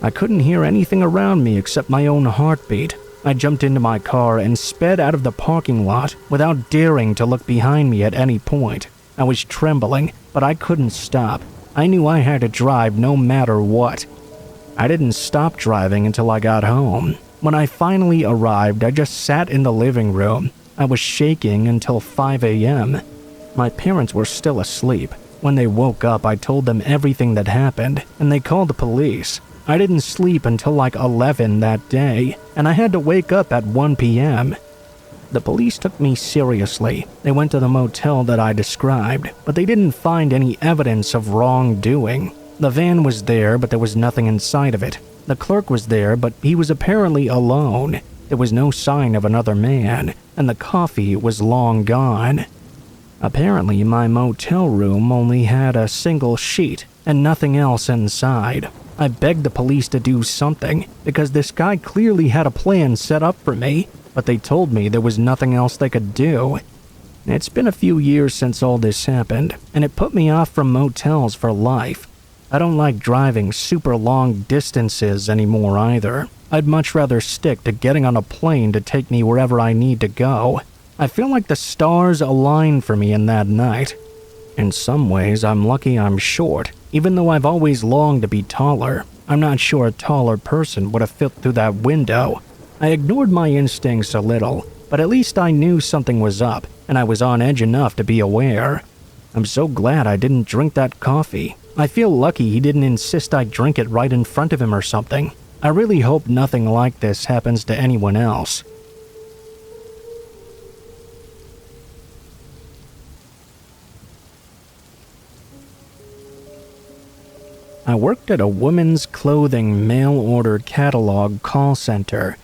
I couldn't hear anything around me except my own heartbeat. I jumped into my car and sped out of the parking lot without daring to look behind me at any point. I was trembling, but I couldn't stop. I knew I had to drive no matter what. I didn't stop driving until I got home. When I finally arrived, I just sat in the living room. I was shaking until 5 a.m. My parents were still asleep. When they woke up, I told them everything that happened, and they called the police. I didn't sleep until like 11 that day, and I had to wake up at 1 p.m. The police took me seriously. They went to the motel that I described, but they didn't find any evidence of wrongdoing. The van was there, but there was nothing inside of it. The clerk was there, but he was apparently alone. There was no sign of another man, and the coffee was long gone. Apparently, my motel room only had a single sheet and nothing else inside. I begged the police to do something, because this guy clearly had a plan set up for me, but they told me there was nothing else they could do. It's been a few years since all this happened, and it put me off from motels for life. I don't like driving super long distances anymore either. I'd much rather stick to getting on a plane to take me wherever I need to go. I feel like the stars aligned for me in that night. In some ways, I'm lucky I'm short, even though I've always longed to be taller. I'm not sure a taller person would have fit through that window. I ignored my instincts a little, but at least I knew something was up, and I was on edge enough to be aware. I'm so glad I didn't drink that coffee. I feel lucky he didn't insist I drink it right in front of him or something. I really hope nothing like this happens to anyone else. I worked at a women's clothing mail-order catalog call center.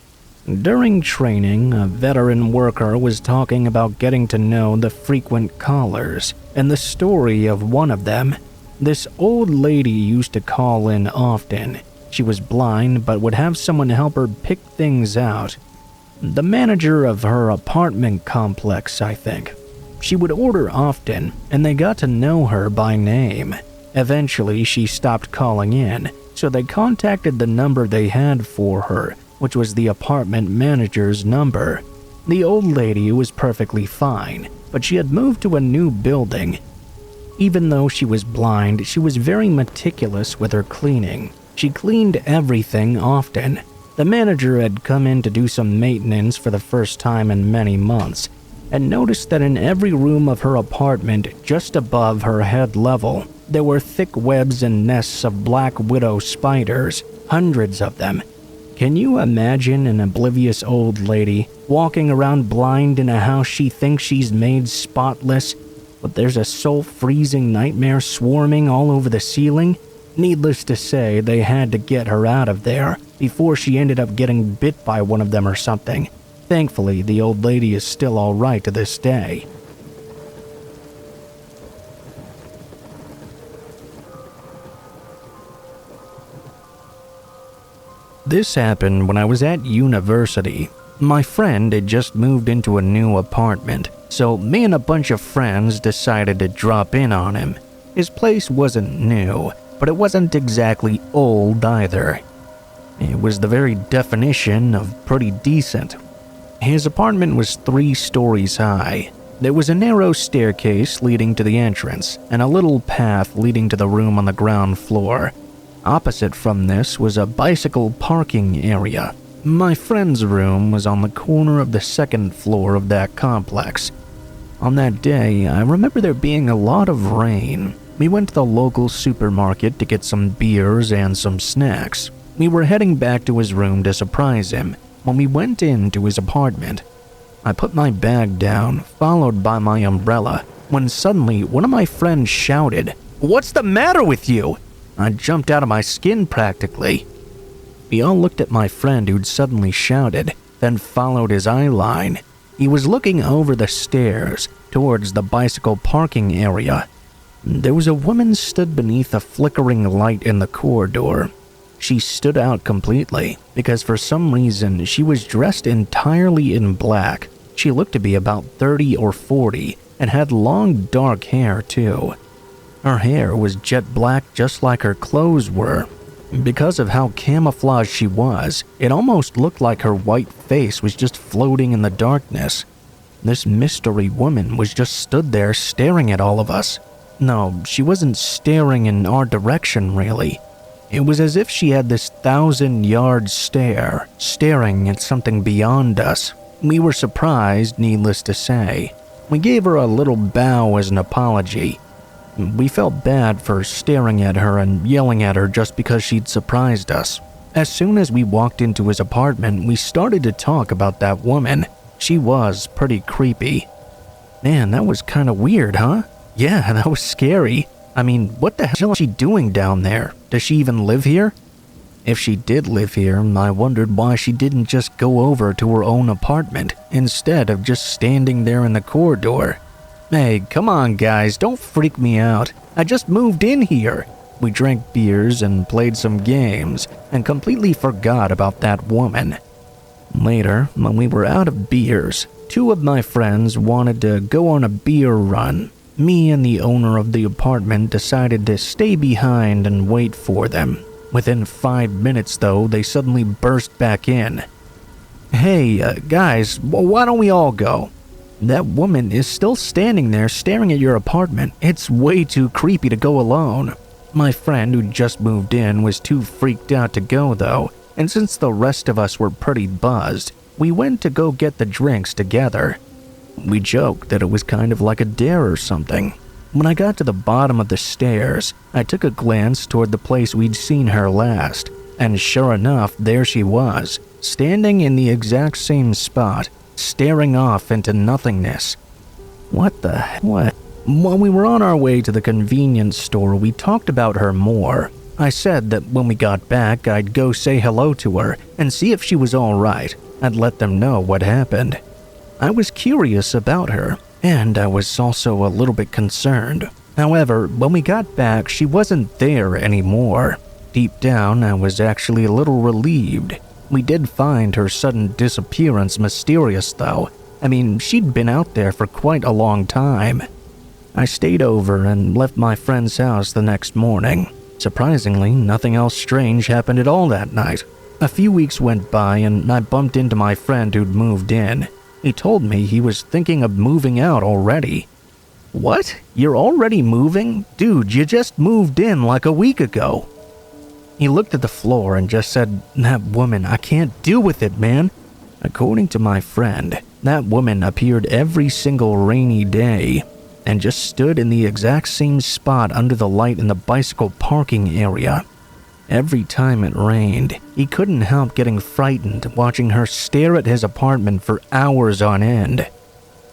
During training, a veteran worker was talking about getting to know the frequent callers and the story of one of them. This old lady used to call in often. She was blind but would have someone help her pick things out. The manager of her apartment complex, I think. She would order often, and they got to know her by name. Eventually, she stopped calling in, so they contacted the number they had for her, which was the apartment manager's number. The old lady was perfectly fine, but she had moved to a new building. Even though she was blind, she was very meticulous with her cleaning. She cleaned everything often. The manager had come in to do some maintenance for the first time in many months, and noticed that in every room of her apartment, just above her head level, there were thick webs and nests of black widow spiders, hundreds of them. Can you imagine an oblivious old lady walking around blind in a house she thinks she's made spotless, but there's a soul-freezing nightmare swarming all over the ceiling? Needless to say, they had to get her out of there before she ended up getting bit by one of them or something. Thankfully, the old lady is still all right to this day. This happened when I was at university. My friend had just moved into a new apartment, so me and a bunch of friends decided to drop in on him. His place wasn't new, but it wasn't exactly old either. It was the very definition of pretty decent. His apartment was 3 stories high. There was a narrow staircase leading to the entrance, and a little path leading to the room on the ground floor. Opposite from this was a bicycle parking area. My friend's room was on the corner of the 2nd floor of that complex. On that day, I remember there being a lot of rain. We went to the local supermarket to get some beers and some snacks. We were heading back to his room to surprise him when we went into his apartment. I put my bag down, followed by my umbrella, when suddenly one of my friends shouted, "What's the matter with you?" I jumped out of my skin practically. We all looked at my friend who'd suddenly shouted, then followed his eye line. He was looking over the stairs towards the bicycle parking area. There was a woman stood beneath a flickering light in the corridor. She stood out completely because for some reason she was dressed entirely in black. She looked to be about 30 or 40 and had long dark hair too. Her hair was jet black just like her clothes were. Because of how camouflaged she was, it almost looked like her white face was just floating in the darkness. This mystery woman was just stood there staring at all of us. No, she wasn't staring in our direction really. It was as if she had this 1,000-yard stare, staring at something beyond us. We were surprised, needless to say. We gave her a little bow as an apology. We felt bad for staring at her and yelling at her just because she'd surprised us. As soon as we walked into his apartment, we started to talk about that woman. She was pretty creepy. Man, that was kind of weird, huh? Yeah, that was scary. I mean, what the hell is she doing down there? Does she even live here? If she did live here, I wondered why she didn't just go over to her own apartment instead of just standing there in the corridor. Hey, come on guys, don't freak me out. I just moved in here. We drank beers and played some games and completely forgot about that woman. Later, when we were out of beers, 2 of my friends wanted to go on a beer run. Me and the owner of the apartment decided to stay behind and wait for them. Within 5 minutes, though, they suddenly burst back in. Hey, guys, why don't we all go? That woman is still standing there staring at your apartment. It's way too creepy to go alone. My friend who just moved in was too freaked out to go, though, and since the rest of us were pretty buzzed, we went to go get the drinks together. We joked that it was kind of like a dare or something. When I got to the bottom of the stairs, I took a glance toward the place we'd seen her last, and sure enough, there she was, standing in the exact same spot, staring off into nothingness. What? While we were on our way to the convenience store, we talked about her more. I said that when we got back, I'd go say hello to her and see if she was all right. I'd let them know what happened. I was curious about her, and I was also a little bit concerned. However, when we got back, she wasn't there anymore. Deep down, I was actually a little relieved. We did find her sudden disappearance mysterious, though. I mean, she'd been out there for quite a long time. I stayed over and left my friend's house the next morning. Surprisingly, nothing else strange happened at all that night. A few weeks went by and I bumped into my friend who'd moved in. He told me he was thinking of moving out already. What? You're already moving? Dude, you just moved in like a week ago. He looked at the floor and just said, "That woman, I can't deal with it, man." According to my friend, that woman appeared every single rainy day and just stood in the exact same spot under the light in the bicycle parking area. Every time it rained, he couldn't help getting frightened watching her stare at his apartment for hours on end.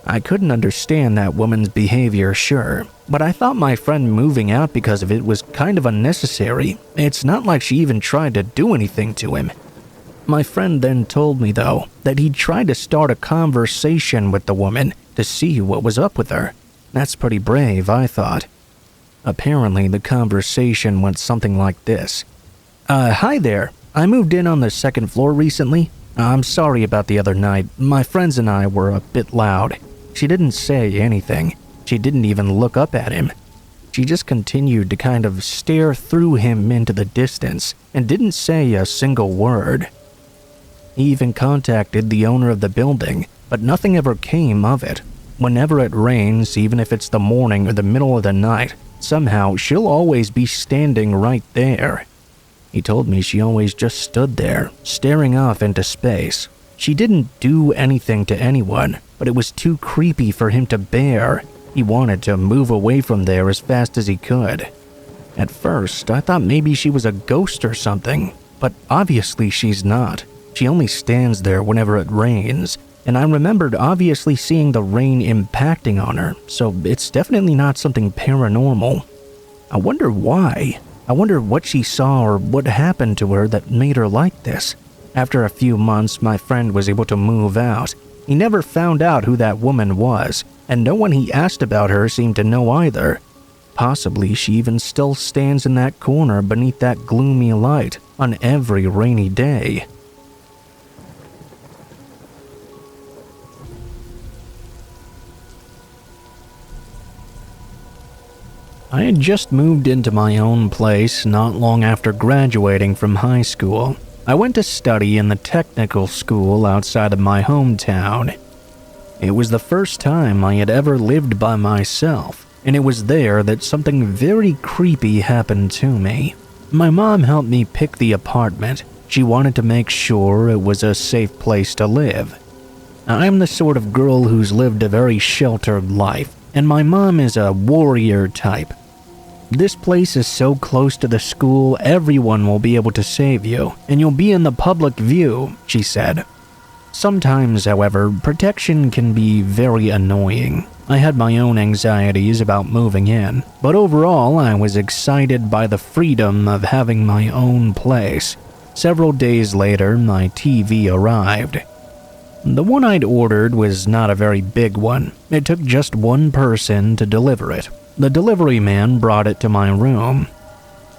I couldn't understand that woman's behavior, sure, but I thought my friend moving out because of it was kind of unnecessary. It's not like she even tried to do anything to him. My friend then told me, though, that he'd tried to start a conversation with the woman to see what was up with her. That's pretty brave, I thought. Apparently, the conversation went something like this. Hi there. I moved in on the second floor recently. I'm sorry about the other night. My friends and I were a bit loud. She didn't say anything. She didn't even look up at him. She just continued to kind of stare through him into the distance and didn't say a single word. He even contacted the owner of the building, but nothing ever came of it. Whenever it rains, even if it's the morning or the middle of the night, somehow she'll always be standing right there. He told me she always just stood there, staring off into space. She didn't do anything to anyone, but it was too creepy for him to bear. He wanted to move away from there as fast as he could. At first, I thought maybe she was a ghost or something, but obviously she's not. She only stands there whenever it rains, and I remembered obviously seeing the rain impacting on her, so it's definitely not something paranormal. I wonder why. I wonder what she saw or what happened to her that made her like this. After a few months, my friend was able to move out. He never found out who that woman was, and no one he asked about her seemed to know either. Possibly she even still stands in that corner beneath that gloomy light on every rainy day. I had just moved into my own place not long after graduating from high school. I went to study in the technical school outside of my hometown. It was the first time I had ever lived by myself, and it was there that something very creepy happened to me. My mom helped me pick the apartment. She wanted to make sure it was a safe place to live. I'm the sort of girl who's lived a very sheltered life, and my mom is a warrior type. This place is so close to the school, everyone will be able to save you, and you'll be in the public view, she said. Sometimes, however, protection can be very annoying. I had my own anxieties about moving in, but overall I was excited by the freedom of having my own place. Several days later, my TV arrived. The one I'd ordered was not a very big one. It took just one person to deliver it. The delivery man brought it to my room.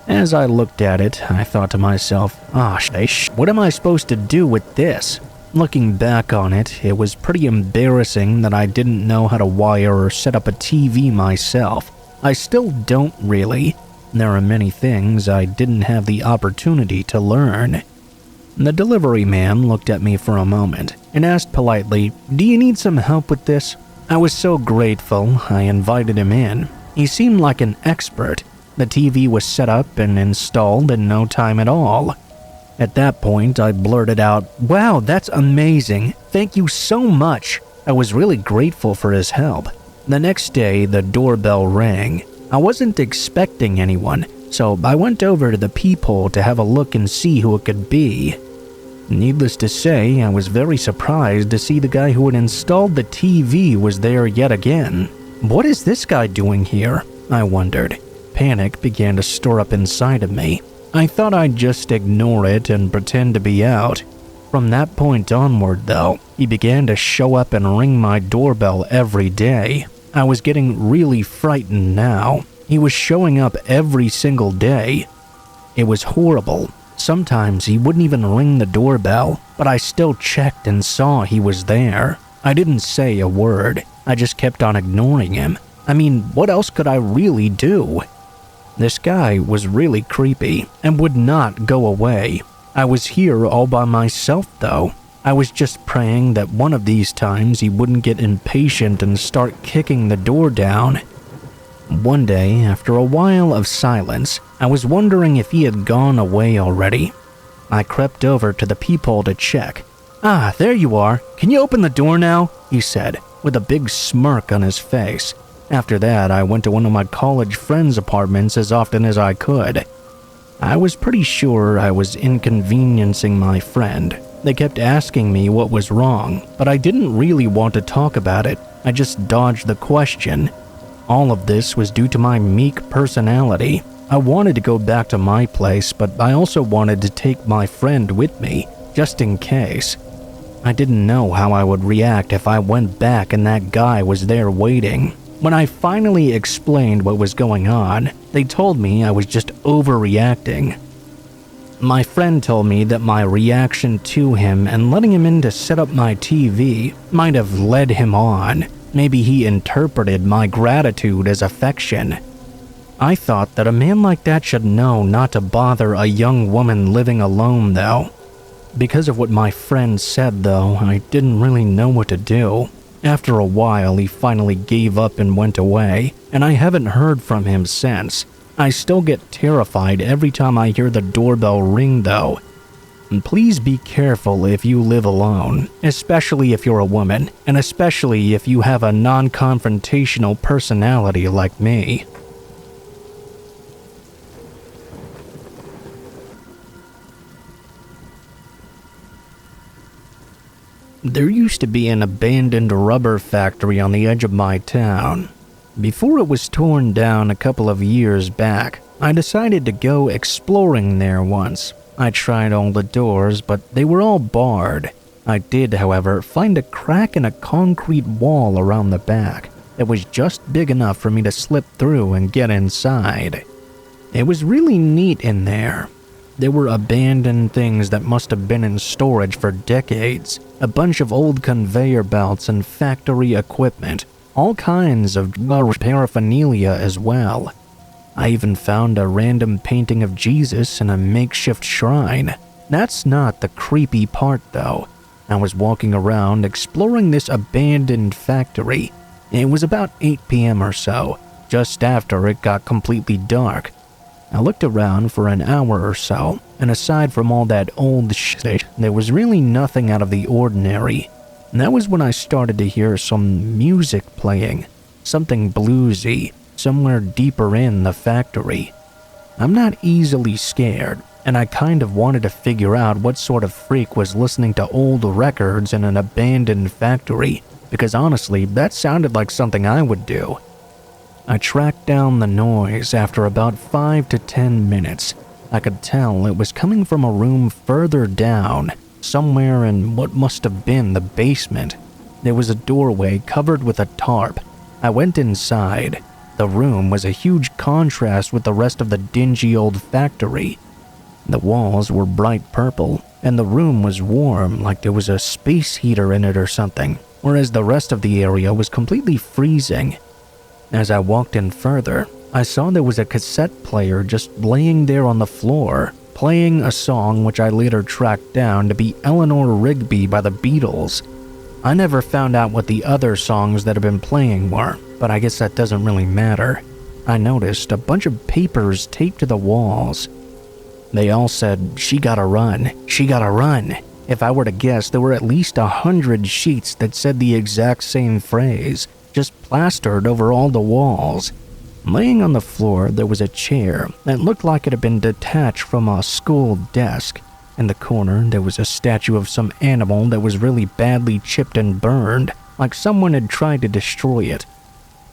As I looked at it, I thought to myself, what am I supposed to do with this? Looking back on it, it was pretty embarrassing that I didn't know how to wire or set up a TV myself. I still don't really. There are many things I didn't have the opportunity to learn. The delivery man looked at me for a moment and asked politely, "Do you need some help with this?" I was so grateful I invited him in. He seemed like an expert. The TV was set up and installed in no time at all. At that point, I blurted out, "Wow, that's amazing. Thank you so much." I was really grateful for his help. The next day, the doorbell rang. I wasn't expecting anyone, so I went over to the peephole to have a look and see who it could be. Needless to say, I was very surprised to see the guy who had installed the TV was there yet again. What is this guy doing here? I wondered. Panic began to stir up inside of me. I thought I'd just ignore it and pretend to be out. From that point onward, though, he began to show up and ring my doorbell every day. I was getting really frightened now. He was showing up every single day. It was horrible. Sometimes he wouldn't even ring the doorbell, but I still checked and saw he was there. I didn't say a word. I just kept on ignoring him. I mean, what else could I really do? This guy was really creepy and would not go away. I was here all by myself, though. I was just praying that one of these times he wouldn't get impatient and start kicking the door down. One day, after a while of silence, I was wondering if he had gone away already. I crept over to the peephole to check. "Ah, there you are. Can you open the door now?" he said, with a big smirk on his face. After that, I went to one of my college friends' apartments as often as I could. I was pretty sure I was inconveniencing my friend. They kept asking me what was wrong, but I didn't really want to talk about it. I just dodged the question. All of this was due to my meek personality. I wanted to go back to my place, but I also wanted to take my friend with me, just in case. I didn't know how I would react if I went back and that guy was there waiting. When I finally explained what was going on, they told me I was just overreacting. My friend told me that my reaction to him and letting him in to set up my TV might have led him on. Maybe he interpreted my gratitude as affection. I thought that a man like that should know not to bother a young woman living alone, though. Because of what my friend said, though, I didn't really know what to do. After a while, he finally gave up and went away, and I haven't heard from him since. I still get terrified every time I hear the doorbell ring, though. And please be careful if you live alone, especially if you're a woman, and especially if you have a non-confrontational personality like me. There used to be an abandoned rubber factory on the edge of my town. Before it was torn down a couple of years back, I decided to go exploring there once. I tried all the doors, but they were all barred. I did, however, find a crack in a concrete wall around the back that was just big enough for me to slip through and get inside. It was really neat in there. There were abandoned things that must have been in storage for decades, a bunch of old conveyor belts and factory equipment, all kinds of paraphernalia as well. I even found a random painting of Jesus in a makeshift shrine. That's not the creepy part, though. I was walking around exploring this abandoned factory. It was about 8 p.m. or so, just after it got completely dark. I looked around for an hour or so, and aside from all that old shit, there was really nothing out of the ordinary. And that was when I started to hear some music playing, something bluesy, somewhere deeper in the factory. I'm not easily scared, and I kind of wanted to figure out what sort of freak was listening to old records in an abandoned factory, because honestly, that sounded like something I would do. I tracked down the noise after about 5 to 10 minutes. I could tell it was coming from a room further down, somewhere in what must have been the basement. There was a doorway covered with a tarp. I went inside. The room was a huge contrast with the rest of the dingy old factory. The walls were bright purple, and the room was warm like there was a space heater in it or something, whereas the rest of the area was completely freezing. As I walked in further, I saw there was a cassette player just laying there on the floor, playing a song which I later tracked down to be Eleanor Rigby by the Beatles. I never found out what the other songs that had been playing were, but I guess that doesn't really matter. I noticed a bunch of papers taped to the walls. They all said, "She gotta run, she gotta run." If I were to guess, there were at least 100 sheets that said the exact same phrase, just plastered over all the walls. Laying on the floor, there was a chair that looked like it had been detached from a school desk. In the corner, there was a statue of some animal that was really badly chipped and burned, like someone had tried to destroy it.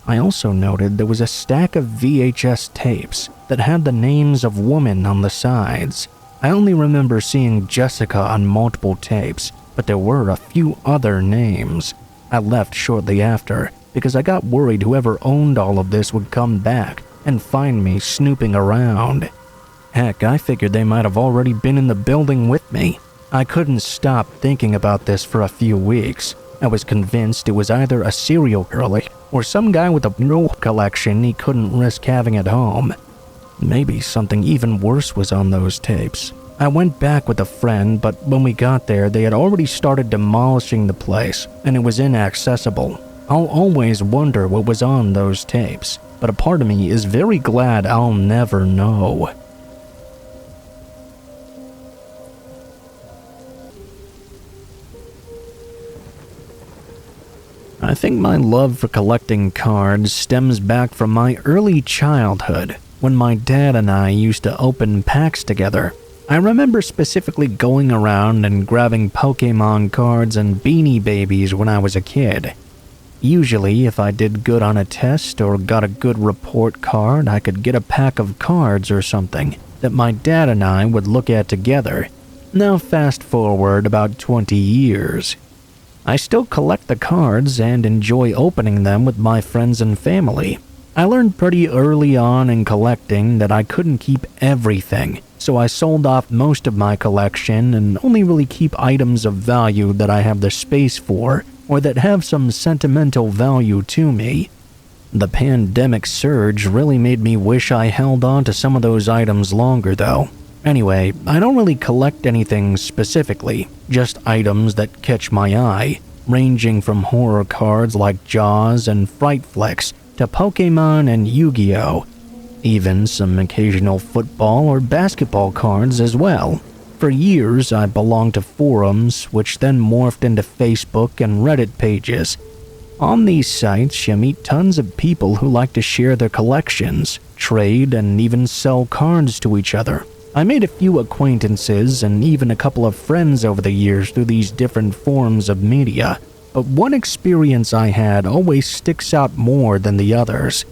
I also noted there was a stack of VHS tapes that had the names of women on the sides. I only remember seeing Jessica on multiple tapes, but there were a few other names. I left shortly after because I got worried whoever owned all of this would come back and find me snooping around. Heck, I figured they might have already been in the building with me. I couldn't stop thinking about this for a few weeks. I was convinced it was either a serial killer or some guy with a no collection he couldn't risk having at home. Maybe something even worse was on those tapes. I went back with a friend, but when we got there, they had already started demolishing the place, and it was inaccessible. I'll always wonder what was on those tapes, but a part of me is very glad I'll never know. I think my love for collecting cards stems back from my early childhood, when my dad and I used to open packs together. I remember specifically going around and grabbing Pokemon cards and Beanie Babies when I was a kid. Usually, if I did good on a test or got a good report card, I could get a pack of cards or something that my dad and I would look at together. Now fast forward about 20 years. I still collect the cards and enjoy opening them with my friends and family. I learned pretty early on in collecting that I couldn't keep everything, so I sold off most of my collection and only really keep items of value that I have the space for or that have some sentimental value to me. The pandemic surge really made me wish I held on to some of those items longer though. Anyway, I don't really collect anything specifically, just items that catch my eye, ranging from horror cards like Jaws and Fright Flicks to Pokemon and Yu-Gi-Oh! Even some occasional football or basketball cards as well. For years, I belonged to forums, which then morphed into Facebook and Reddit pages. On these sites, you meet tons of people who like to share their collections, trade, and even sell cards to each other. I made a few acquaintances and even a couple of friends over the years through these different forms of media, but one experience I had always sticks out more than the others.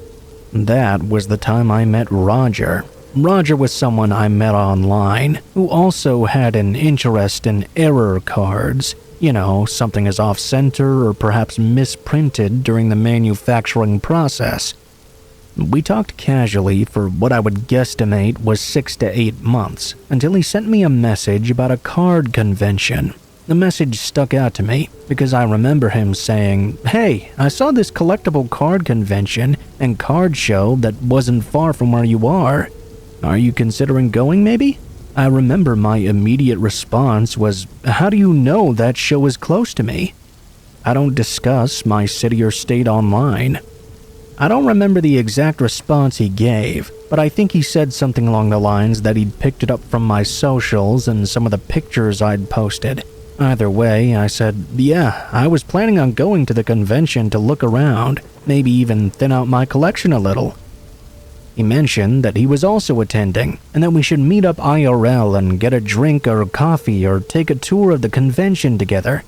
That was the time I met Roger. Roger was someone I met online who also had an interest in error cards. You know, something is off-center or perhaps misprinted during the manufacturing process. We talked casually for what I would guesstimate was 6 to 8 months, until he sent me a message about a card convention. The message stuck out to me because I remember him saying, "Hey, I saw this collectible card convention and card show that wasn't far from where you are. Are you considering going maybe?" I remember my immediate response was, "How do you know that show is close to me?" I don't discuss my city or state online. I don't remember the exact response he gave, but I think he said something along the lines that he'd picked it up from my socials and some of the pictures I'd posted. Either way, I said, "Yeah, I was planning on going to the convention to look around, maybe even thin out my collection a little." He mentioned that he was also attending, and that we should meet up IRL and get a drink or coffee or take a tour of the convention together.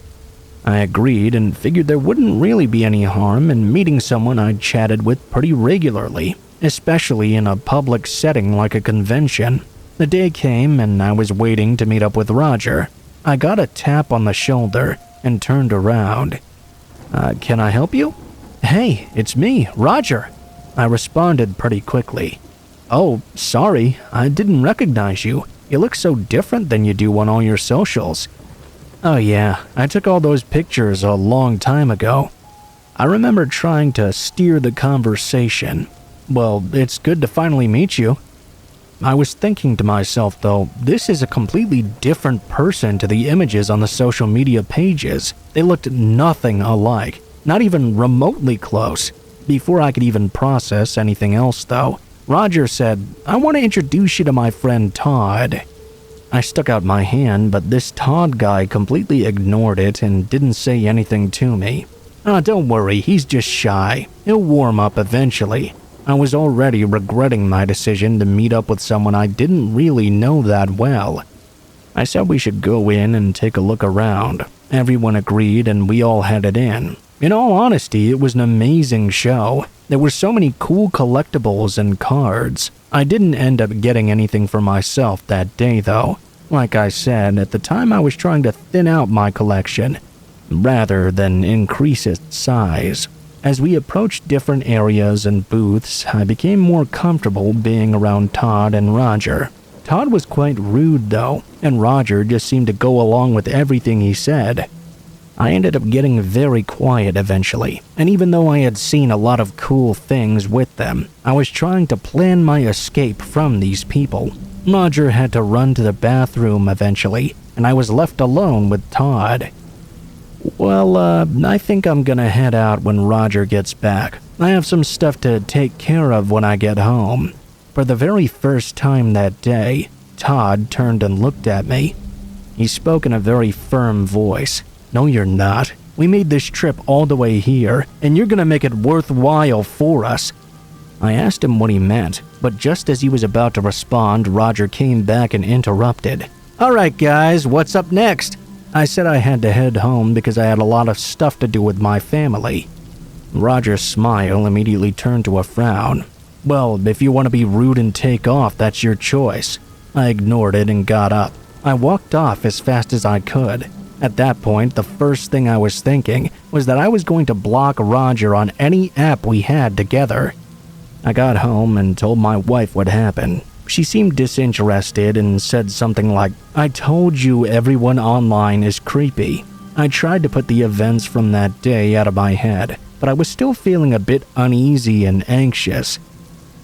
I agreed and figured there wouldn't really be any harm in meeting someone I'd chatted with pretty regularly, especially in a public setting like a convention. The day came and I was waiting to meet up with Roger. I got a tap on the shoulder and turned around. Can I help you?" "Hey, it's me, Roger." I responded pretty quickly. "Oh, sorry, I didn't recognize you. You look so different than you do on all your socials." "Oh yeah, I took all those pictures a long time ago." I remember trying to steer the conversation. Well, it's good to finally meet you. I was thinking to myself, though, this is a completely different person to the images on the social media pages. They looked nothing alike, not even remotely close. Before I could even process anything else, though, Roger said, "I want to introduce you to my friend Todd." I stuck out my hand, but this Todd guy completely ignored it and didn't say anything to me. Don't worry, he's just shy. He'll warm up eventually. I was already regretting my decision to meet up with someone I didn't really know that well. I said we should go in and take a look around. Everyone agreed and we all headed in. In all honesty, it was an amazing show. There were so many cool collectibles and cards. I didn't end up getting anything for myself that day though. Like I said, at the time I was trying to thin out my collection, rather than increase its size. As we approached different areas and booths, I became more comfortable being around Todd and Roger. Todd was quite rude though, and Roger just seemed to go along with everything he said. I ended up getting very quiet eventually, and even though I had seen a lot of cool things with them, I was trying to plan my escape from these people. Roger had to run to the bathroom eventually, and I was left alone with Todd. Well, I think I'm gonna head out when Roger gets back. I have some stuff to take care of when I get home. For the very first time that day, Todd turned and looked at me. He spoke in a very firm voice. "No, you're not. We made this trip all the way here, and you're gonna make it worthwhile for us." I asked him what he meant, but just as he was about to respond, Roger came back and interrupted. "Alright guys, what's up next?" I said I had to head home because I had a lot of stuff to do with my family. Roger's smile immediately turned to a frown. "Well, if you want to be rude and take off, that's your choice." I ignored it and got up. I walked off as fast as I could. At that point, the first thing I was thinking was that I was going to block Roger on any app we had together. I got home and told my wife what happened. She seemed disinterested and said something like, "I told you everyone online is creepy." I tried to put the events from that day out of my head, but I was still feeling a bit uneasy and anxious.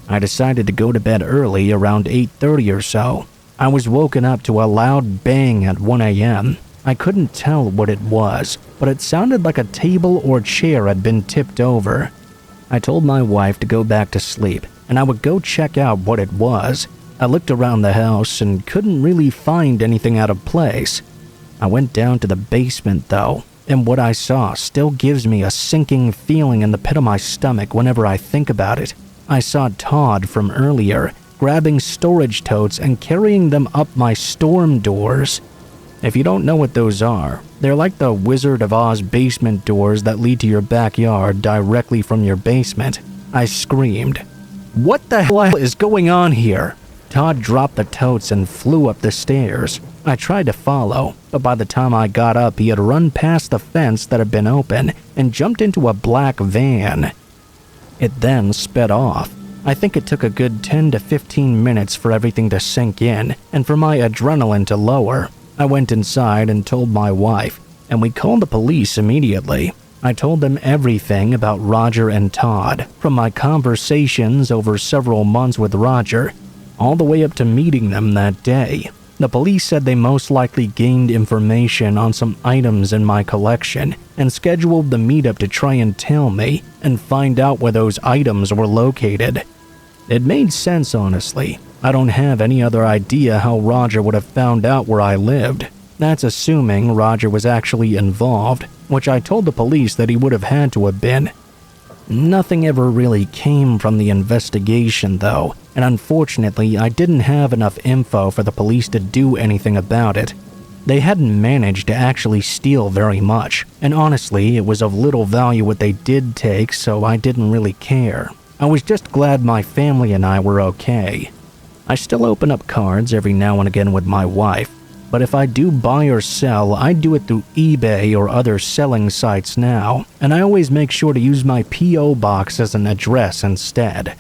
I decided to go to bed early around 8:30 or so. I was woken up to a loud bang at 1 a.m. I couldn't tell what it was, but it sounded like a table or chair had been tipped over. I told my wife to go back to sleep, and I would go check out what it was. I looked around the house and couldn't really find anything out of place. I went down to the basement though, and what I saw still gives me a sinking feeling in the pit of my stomach whenever I think about it. I saw Todd from earlier, grabbing storage totes and carrying them up my storm doors. If you don't know what those are, they're like the Wizard of Oz basement doors that lead to your backyard directly from your basement. I screamed. "What the hell is going on here?" Todd dropped the totes and flew up the stairs. I tried to follow, but by the time I got up, he had run past the fence that had been open and jumped into a black van. It then sped off. I think it took a good 10 to 15 minutes for everything to sink in and for my adrenaline to lower. I went inside and told my wife, and we called the police immediately. I told them everything about Roger and Todd, from my conversations over several months with Roger, all the way up to meeting them that day. The police said they most likely gained information on some items in my collection and scheduled the meetup to try and tell me and find out where those items were located. It made sense, honestly. I don't have any other idea how Roger would have found out where I lived. That's assuming Roger was actually involved, which I told the police that he would have had to have been. Nothing ever really came from the investigation though, and unfortunately I didn't have enough info for the police to do anything about it. They hadn't managed to actually steal very much, and honestly it was of little value what they did take, so I didn't really care. I was just glad my family and I were okay. I still open up cards every now and again with my wife, but if I do buy or sell, I do it through eBay or other selling sites now, and I always make sure to use my P.O. box as an address instead.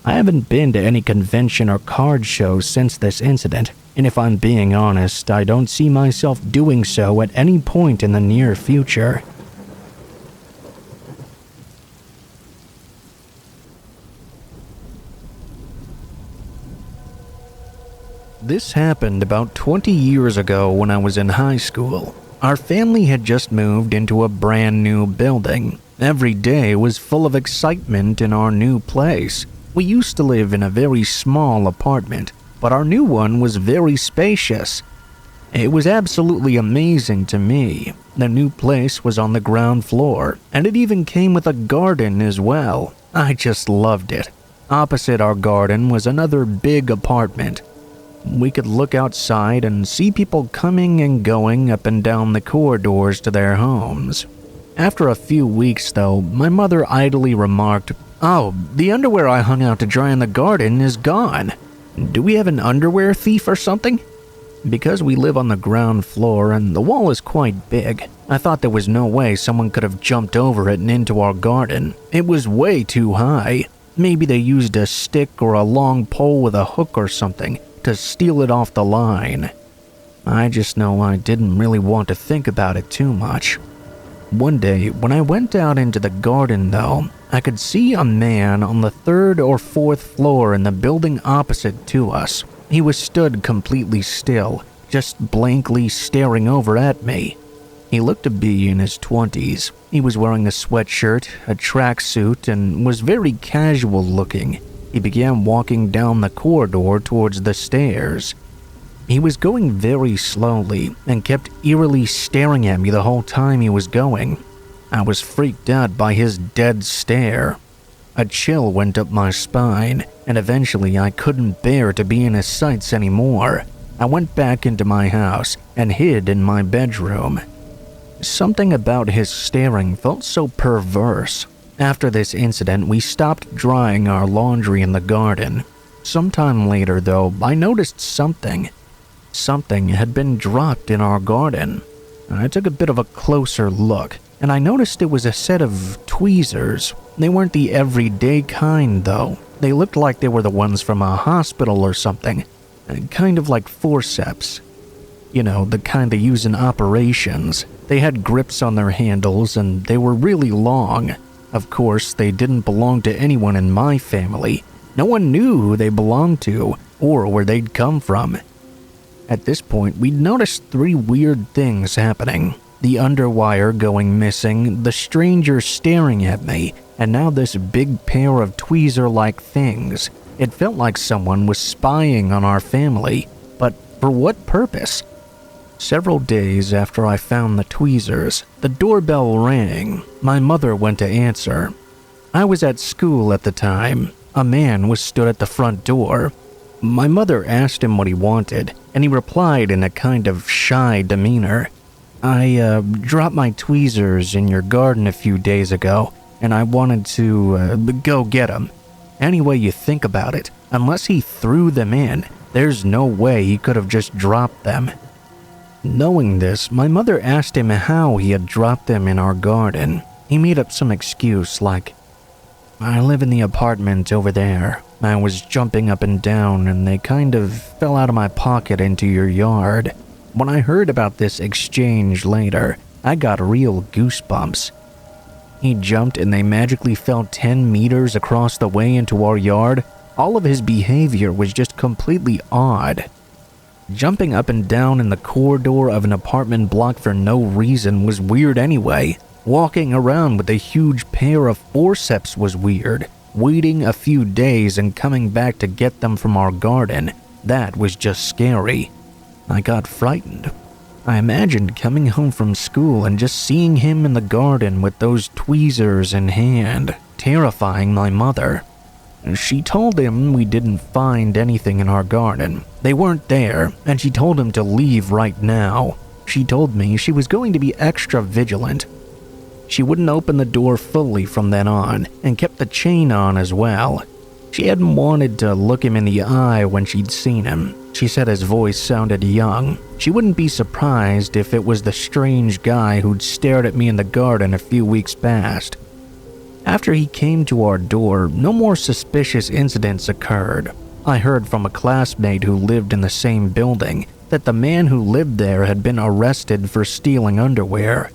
I haven't been to any convention or card show since this incident, and if I'm being honest, I don't see myself doing so at any point in the near future. This happened about 20 years ago when I was in high school. Our family had just moved into a brand new building. Every day was full of excitement in our new place. We used to live in a very small apartment, but our new one was very spacious. It was absolutely amazing to me. The new place was on the ground floor, and it even came with a garden as well. I just loved it. Opposite our garden was another big apartment. We could look outside and see people coming and going up and down the corridors to their homes. After a few weeks, though, my mother idly remarked, "Oh, the underwear I hung out to dry in the garden is gone. Do we have an underwear thief or something?" Because we live on the ground floor and the wall is quite big, I thought there was no way someone could have jumped over it and into our garden. It was way too high. Maybe they used a stick or a long pole with a hook or something to steal it off the line. I just know I didn't really want to think about it too much. One day, when I went out into the garden though, I could see a man on the 3rd or 4th floor in the building opposite to us. He was stood completely still, just blankly staring over at me. He looked to be in his 20s. He was wearing a sweatshirt, a tracksuit, and was very casual looking. He began walking down the corridor towards the stairs. He was going very slowly and kept eerily staring at me the whole time he was going. I was freaked out by his dead stare. A chill went up my spine, and eventually I couldn't bear to be in his sights anymore. I went back into my house and hid in my bedroom. Something about his staring felt so perverse. After this incident, we stopped drying our laundry in the garden. Sometime later, though, I noticed something. Something had been dropped in our garden. I took a bit of a closer look, and I noticed it was a set of tweezers. They weren't the everyday kind, though. They looked like they were the ones from a hospital or something. Kind of like forceps. You know, the kind they use in operations. They had grips on their handles, and they were really long. Of course, they didn't belong to anyone in my family. No one knew who they belonged to, or where they'd come from. At this point, we'd noticed 3 weird things happening. The underwire going missing, the stranger staring at me, and now this big pair of tweezer-like things. It felt like someone was spying on our family, but for what purpose? Several days after I found the tweezers, the doorbell rang. My mother went to answer. I was at school at the time. A man was stood at the front door. My mother asked him what he wanted, and he replied in a kind of shy demeanor. "I dropped my tweezers in your garden a few days ago, and I wanted to go get them." Any way you think about it, unless he threw them in, there's no way he could have just dropped them. Knowing this, my mother asked him how he had dropped them in our garden. He made up some excuse like, "I live in the apartment over there. I was jumping up and down and they kind of fell out of my pocket into your yard." When I heard about this exchange later, I got real goosebumps. He jumped and they magically fell 10 meters across the way into our yard. All of his behavior was just completely odd. Jumping up and down in the corridor of an apartment block for no reason was weird anyway. Walking around with a huge pair of forceps was weird. Waiting a few days and coming back to get them from our garden, that was just scary. I got frightened. I imagined coming home from school and just seeing him in the garden with those tweezers in hand, terrifying my mother. She told him we didn't find anything in our garden. They weren't there, and she told him to leave right now. She told me she was going to be extra vigilant. She wouldn't open the door fully from then on, and kept the chain on as well. She hadn't wanted to look him in the eye when she'd seen him. She said his voice sounded young. She wouldn't be surprised if it was the strange guy who'd stared at me in the garden a few weeks past. After he came to our door, no more suspicious incidents occurred. I heard from a classmate who lived in the same building that the man who lived there had been arrested for stealing underwear.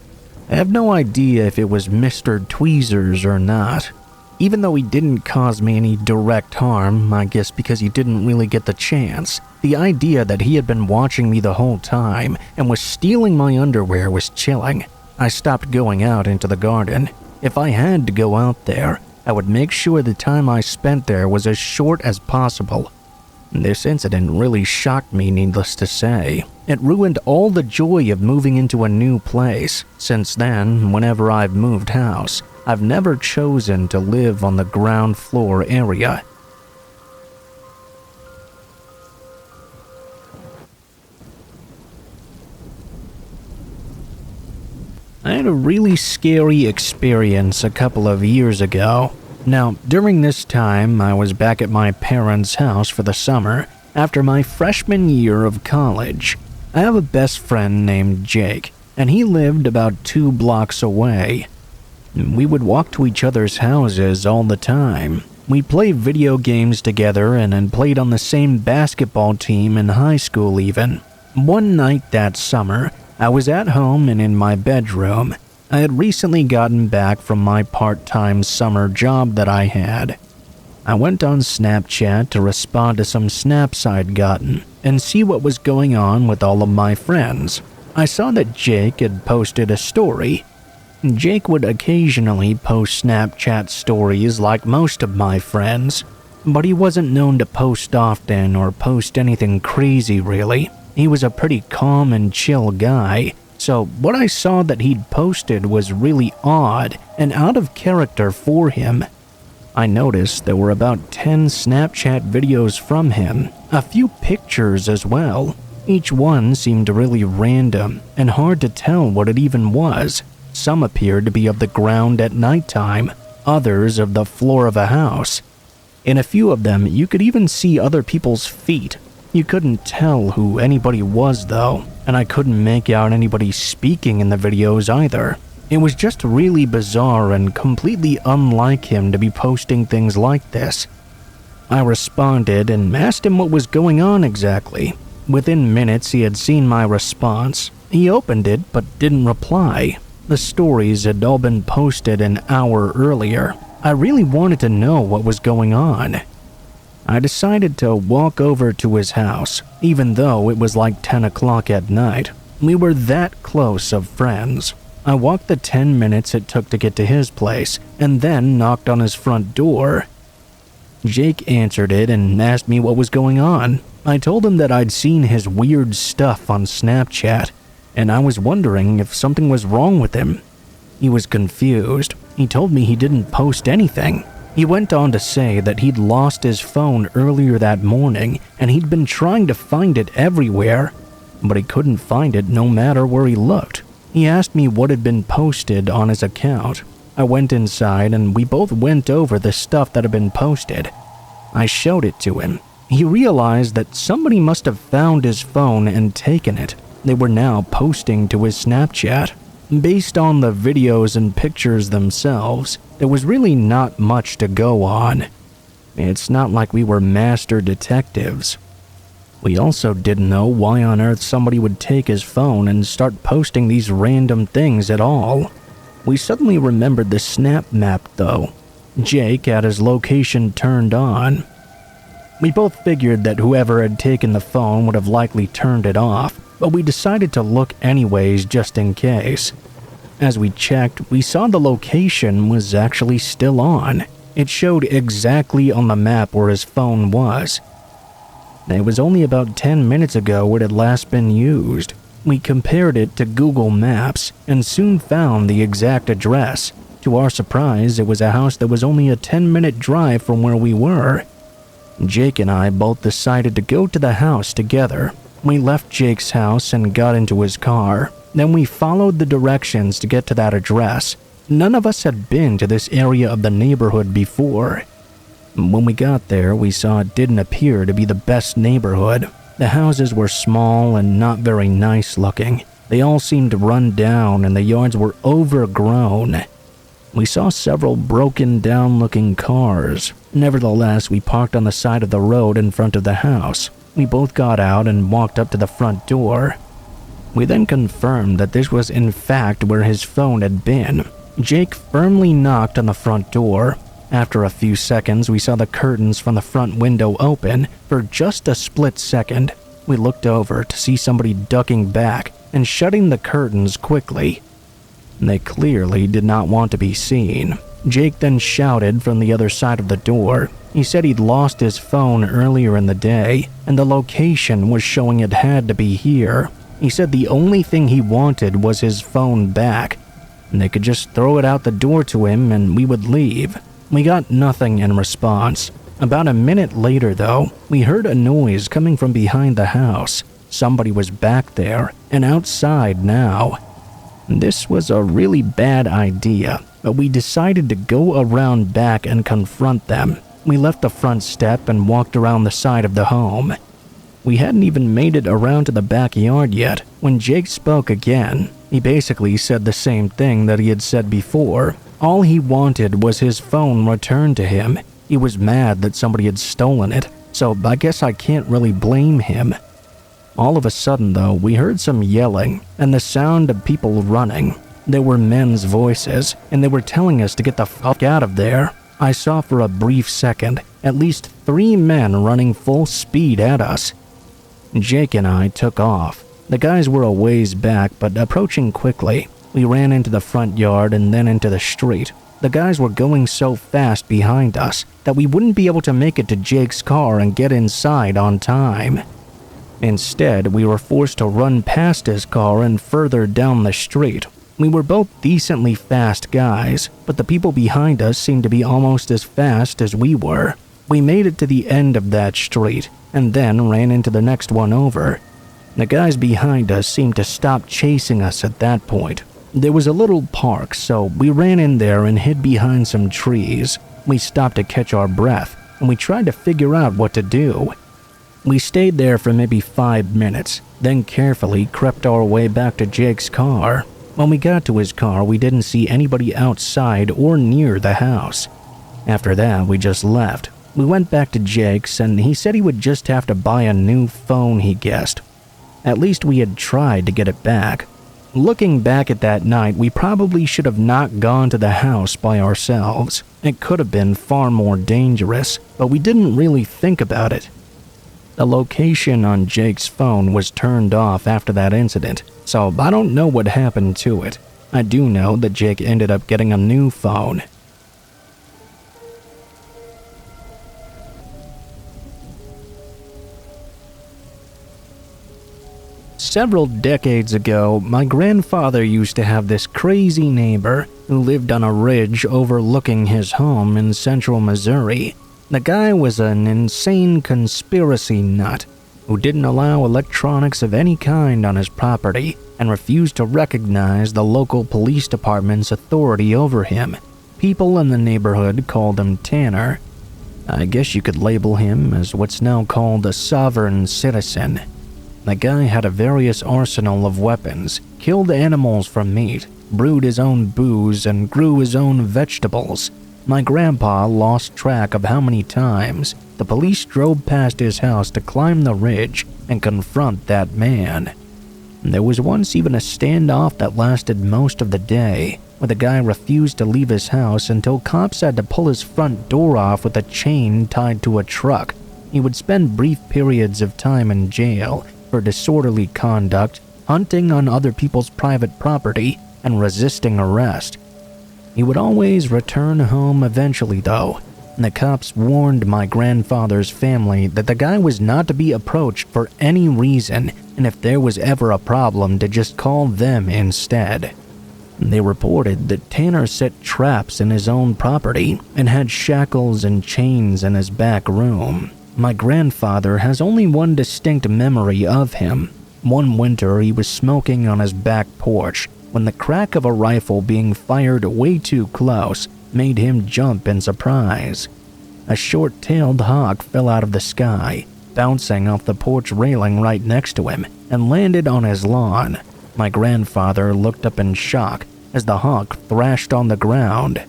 I have no idea if it was Mr. Tweezers or not. Even though he didn't cause me any direct harm, I guess because he didn't really get the chance, the idea that he had been watching me the whole time and was stealing my underwear was chilling. I stopped going out into the garden. If I had to go out there, I would make sure the time I spent there was as short as possible. This incident really shocked me, needless to say. It ruined all the joy of moving into a new place. Since then, whenever I've moved house, I've never chosen to live on the ground floor area. I had a really scary experience a couple of years ago. Now, during this time, I was back at my parents' house for the summer after my freshman year of college. I have a best friend named Jake, and he lived about 2 blocks away. We would walk to each other's houses all the time. We played video games together and had played on the same basketball team in high school even. One night that summer, I was at home and in my bedroom. I had recently gotten back from my part-time summer job that I had. I went on Snapchat to respond to some snaps I'd gotten and see what was going on with all of my friends. I saw that Jake had posted a story. Jake would occasionally post Snapchat stories like most of my friends, but he wasn't known to post often or post anything crazy really. He was a pretty calm and chill guy. So what I saw that he'd posted was really odd and out of character for him. I noticed there were about 10 Snapchat videos from him, a few pictures as well. Each one seemed really random and hard to tell what it even was. Some appeared to be of the ground at nighttime, others of the floor of a house. In a few of them, you could even see other people's feet. You couldn't tell who anybody was though, and I couldn't make out anybody speaking in the videos either. It was just really bizarre and completely unlike him to be posting things like this. I responded and asked him what was going on exactly. Within minutes he had seen my response. He opened it but didn't reply. The stories had all been posted an hour earlier. I really wanted to know what was going on. I decided to walk over to his house, even though it was like 10 o'clock at night. We were that close of friends. I walked the 10 minutes it took to get to his place, and then knocked on his front door. Jake answered it and asked me what was going on. I told him that I'd seen his weird stuff on Snapchat, and I was wondering if something was wrong with him. He was confused. He told me he didn't post anything. He went on to say that he'd lost his phone earlier that morning and he'd been trying to find it everywhere, but he couldn't find it no matter where he looked. He asked me what had been posted on his account. I went inside and we both went over the stuff that had been posted. I showed it to him. He realized that somebody must have found his phone and taken it. They were now posting to his Snapchat. Based on the videos and pictures themselves, there was really not much to go on. It's not like we were master detectives. We also didn't know why on earth somebody would take his phone and start posting these random things at all. We suddenly remembered the snap map though. Jake had his location turned on. We both figured that whoever had taken the phone would have likely turned it off, but we decided to look anyways just in case. As we checked, we saw the location was actually still on. It showed exactly on the map where his phone was. It was only about 10 minutes ago it had last been used. We compared it to Google Maps and soon found the exact address. To our surprise, it was a house that was only a 10-minute drive from where we were. Jake and I both decided to go to the house together. We left Jake's house and got into his car. Then we followed the directions to get to that address. None of us had been to this area of the neighborhood before. When we got there, we saw it didn't appear to be the best neighborhood. The houses were small and not very nice looking. They all seemed run down and the yards were overgrown. We saw several broken down looking cars. Nevertheless, we parked on the side of the road in front of the house. We both got out and walked up to the front door. We then confirmed that this was in fact where his phone had been. Jake firmly knocked on the front door. After a few seconds, we saw the curtains from the front window open for just a split second. We looked over to see somebody ducking back and shutting the curtains quickly. They clearly did not want to be seen. Jake then shouted from the other side of the door. He said he'd lost his phone earlier in the day, and the location was showing it had to be here. He said the only thing he wanted was his phone back, and they could just throw it out the door to him and we would leave. We got nothing in response. About a minute later, though, we heard a noise coming from behind the house. Somebody was back there and outside now. This was a really bad idea, but we decided to go around back and confront them. We left the front step and walked around the side of the home. We hadn't even made it around to the backyard yet when Jake spoke again. He basically said the same thing that he had said before. All he wanted was his phone returned to him. He was mad that somebody had stolen it, so I guess I can't really blame him. All of a sudden, though, we heard some yelling and the sound of people running. There were men's voices, and they were telling us to get the fuck out of there. I saw for a brief second at least 3 men running full speed at us. Jake and I took off. The guys were a ways back, but approaching quickly. We ran into the front yard and then into the street. The guys were going so fast behind us that we wouldn't be able to make it to Jake's car and get inside on time. Instead, we were forced to run past his car and further down the street. We were both decently fast guys, but the people behind us seemed to be almost as fast as we were. We made it to the end of that street and then ran into the next one over. The guys behind us seemed to stop chasing us at that point. There was a little park, so we ran in there and hid behind some trees. We stopped to catch our breath, and we tried to figure out what to do. We stayed there for maybe 5 minutes, then carefully crept our way back to Jake's car. When we got to his car, we didn't see anybody outside or near the house. After that, we just left. We went back to Jake's, and he said he would just have to buy a new phone, he guessed. At least we had tried to get it back. Looking back at that night, we probably should have not gone to the house by ourselves. It could have been far more dangerous, but we didn't really think about it. The location on Jake's phone was turned off after that incident, so I don't know what happened to it. I do know that Jake ended up getting a new phone. Several decades ago, my grandfather used to have this crazy neighbor who lived on a ridge overlooking his home in central Missouri. The guy was an insane conspiracy nut who didn't allow electronics of any kind on his property and refused to recognize the local police department's authority over him. People in the neighborhood called him Tanner. I guess you could label him as what's now called a sovereign citizen. The guy had a various arsenal of weapons, killed animals for meat, brewed his own booze, and grew his own vegetables. My grandpa lost track of how many times the police drove past his house to climb the ridge and confront that man. There was once even a standoff that lasted most of the day, where the guy refused to leave his house until cops had to pull his front door off with a chain tied to a truck. He would spend brief periods of time in jail for disorderly conduct, hunting on other people's private property, and resisting arrest. He would always return home eventually, though, and the cops warned my grandfather's family that the guy was not to be approached for any reason, and if there was ever a problem, to just call them instead. They reported that Tanner set traps in his own property and had shackles and chains in his back room. My grandfather has only one distinct memory of him. One winter, he was smoking on his back porch when the crack of a rifle being fired way too close made him jump in surprise. A short-tailed hawk fell out of the sky, bouncing off the porch railing right next to him, and landed on his lawn. My grandfather looked up in shock as the hawk thrashed on the ground.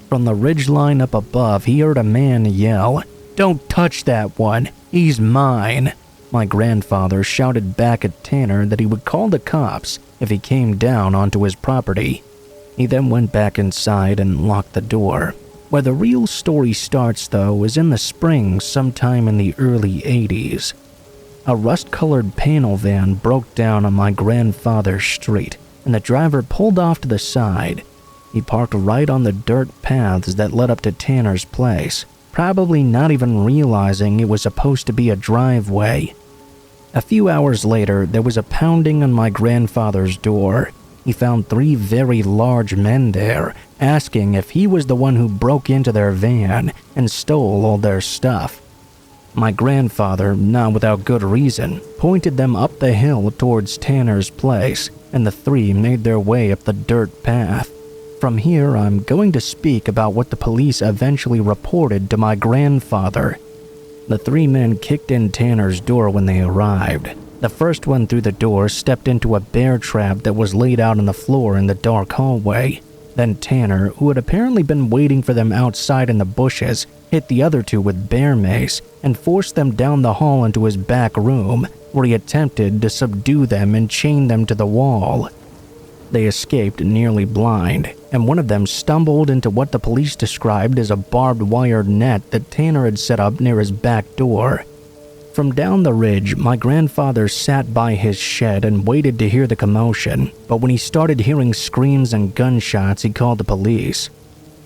From the ridgeline up above, he heard a man yell, "Don't touch that one, he's mine." My grandfather shouted back at Tanner that he would call the cops if he came down onto his property. He then went back inside and locked the door. Where the real story starts, though, is in the spring sometime in the early 80s. A rust-colored panel van broke down on my grandfather's street, and the driver pulled off to the side. He parked right on the dirt paths that led up to Tanner's place, probably not even realizing it was supposed to be a driveway. A few hours later, there was a pounding on my grandfather's door. He found 3 very large men there, asking if he was the one who broke into their van and stole all their stuff. My grandfather, not without good reason, pointed them up the hill towards Tanner's place, and the 3 made their way up the dirt path. From here, I'm going to speak about what the police eventually reported to my grandfather. The 3 men kicked in Tanner's door when they arrived. The first one through the door stepped into a bear trap that was laid out on the floor in the dark hallway. Then Tanner, who had apparently been waiting for them outside in the bushes, hit the other 2 with bear mace and forced them down the hall into his back room, where he attempted to subdue them and chain them to the wall. They escaped nearly blind, and one of them stumbled into what the police described as a barbed wire net that Tanner had set up near his back door. From down the ridge, my grandfather sat by his shed and waited to hear the commotion, but when he started hearing screams and gunshots, he called the police.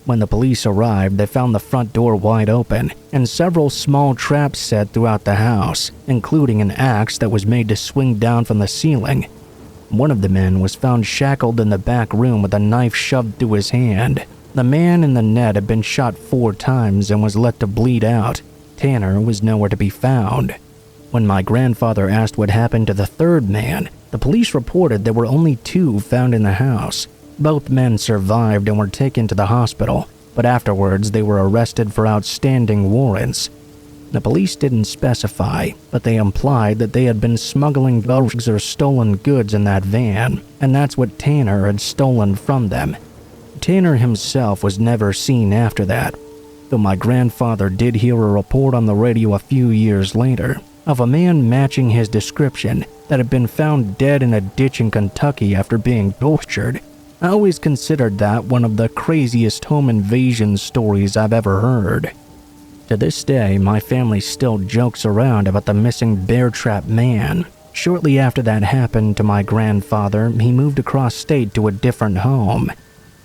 When the police arrived, they found the front door wide open and several small traps set throughout the house, including an axe that was made to swing down from the ceiling. One of the men was found shackled in the back room with a knife shoved through his hand. The man in the net had been shot 4 times and was let to bleed out. Tanner was nowhere to be found. When my grandfather asked what happened to the 3rd man, the police reported there were only 2 found in the house. Both men survived and were taken to the hospital, but afterwards they were arrested for outstanding warrants. The police didn't specify, but they implied that they had been smuggling drugs or stolen goods in that van, and that's what Tanner had stolen from them. Tanner himself was never seen after that, though my grandfather did hear a report on the radio a few years later of a man matching his description that had been found dead in a ditch in Kentucky after being tortured. I always considered that one of the craziest home invasion stories I've ever heard. To this day, my family still jokes around about the missing bear trap man. Shortly after that happened to my grandfather, he moved across state to a different home.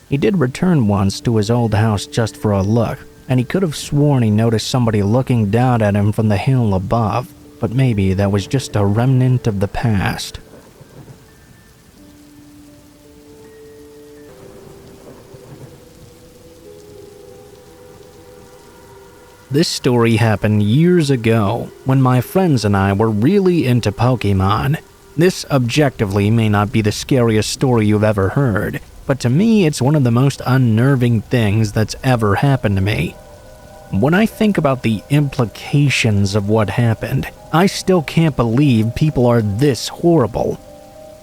He did return once to his old house just for a look, and he could have sworn he noticed somebody looking down at him from the hill above, but maybe that was just a remnant of the past. This story happened years ago when my friends and I were really into Pokemon. This objectively may not be the scariest story you've ever heard, but to me it's one of the most unnerving things that's ever happened to me. When I think about the implications of what happened, I still can't believe people are this horrible.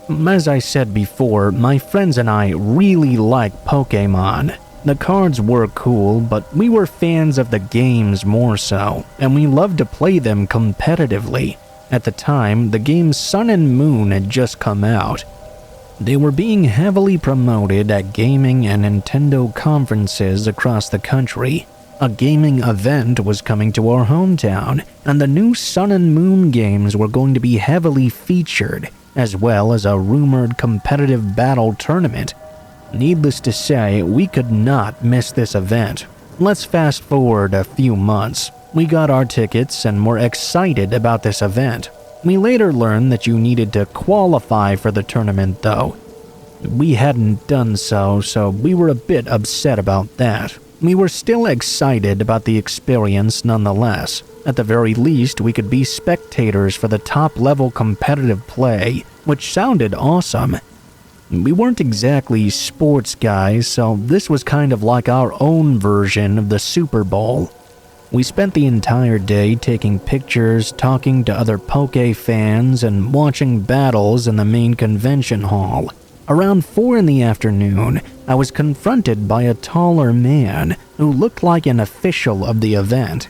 As I said before, my friends and I really like Pokemon. The cards were cool, but we were fans of the games more so, and we loved to play them competitively. At the time, the game Sun and Moon had just come out. They were being heavily promoted at gaming and Nintendo conferences across the country. A gaming event was coming to our hometown, and the new Sun and Moon games were going to be heavily featured, as well as a rumored competitive battle tournament. Needless to say, we could not miss this event. Let's fast forward a few months. We got our tickets and were excited about this event. We later learned that you needed to qualify for the tournament though. We hadn't done so we were a bit upset about that. We were still excited about the experience nonetheless. At the very least, we could be spectators for the top-level competitive play, which sounded awesome. We weren't exactly sports guys, so this was kind of like our own version of the Super Bowl. We spent the entire day taking pictures, talking to other Poke fans, and watching battles in the main convention hall. Around 4 in the afternoon, I was confronted by a taller man who looked like an official of the event.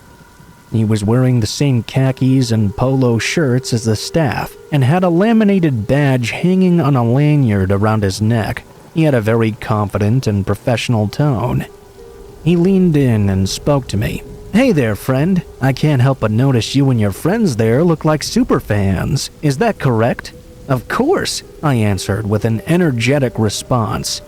He was wearing the same khakis and polo shirts as the staff and had a laminated badge hanging on a lanyard around his neck. He had a very confident and professional tone. He leaned in and spoke to me. "Hey there, friend. I can't help but notice you and your friends there look like superfans. Is that correct?" "Of course," I answered with an energetic response.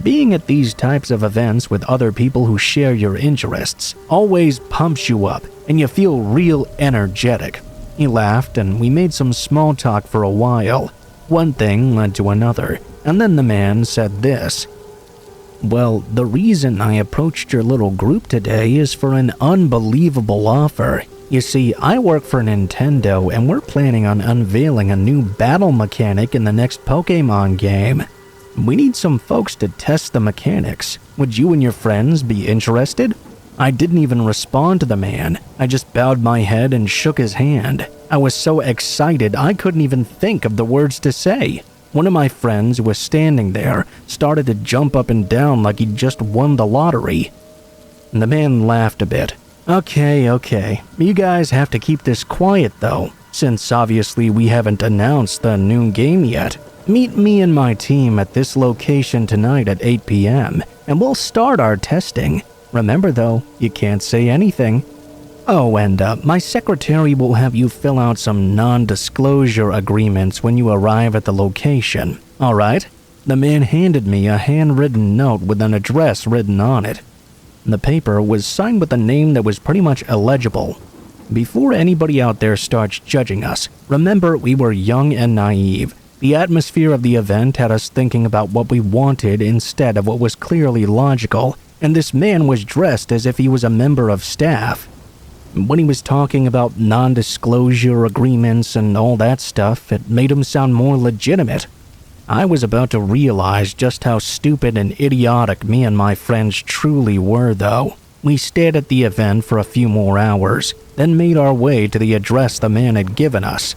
Being at these types of events with other people who share your interests always pumps you up and you feel real energetic. He laughed and we made some small talk for a while. One thing led to another, and then the man said this. "Well, the reason I approached your little group today is for an unbelievable offer. You see, I work for Nintendo and we're planning on unveiling a new battle mechanic in the next Pokemon game. We need some folks to test the mechanics. Would you and your friends be interested?" I didn't even respond to the man. I just bowed my head and shook his hand. I was so excited I couldn't even think of the words to say. One of my friends who was standing there started to jump up and down like he'd just won the lottery. The man laughed a bit. Okay. You guys have to keep this quiet though, since obviously we haven't announced the new game yet. Meet me and my team at this location tonight at 8 p.m. and we'll start our testing. Remember though, you can't say anything. Oh, and my secretary will have you fill out some non-disclosure agreements when you arrive at the location. Alright? The man handed me a handwritten note with an address written on it. The paper was signed with a name that was pretty much illegible. Before anybody out there starts judging us, remember we were young and naive. The atmosphere of the event had us thinking about what we wanted instead of what was clearly logical, and this man was dressed as if he was a member of staff. When he was talking about non-disclosure agreements and all that stuff, it made him sound more legitimate. I was about to realize just how stupid and idiotic me and my friends truly were, though. We stayed at the event for a few more hours, then made our way to the address the man had given us.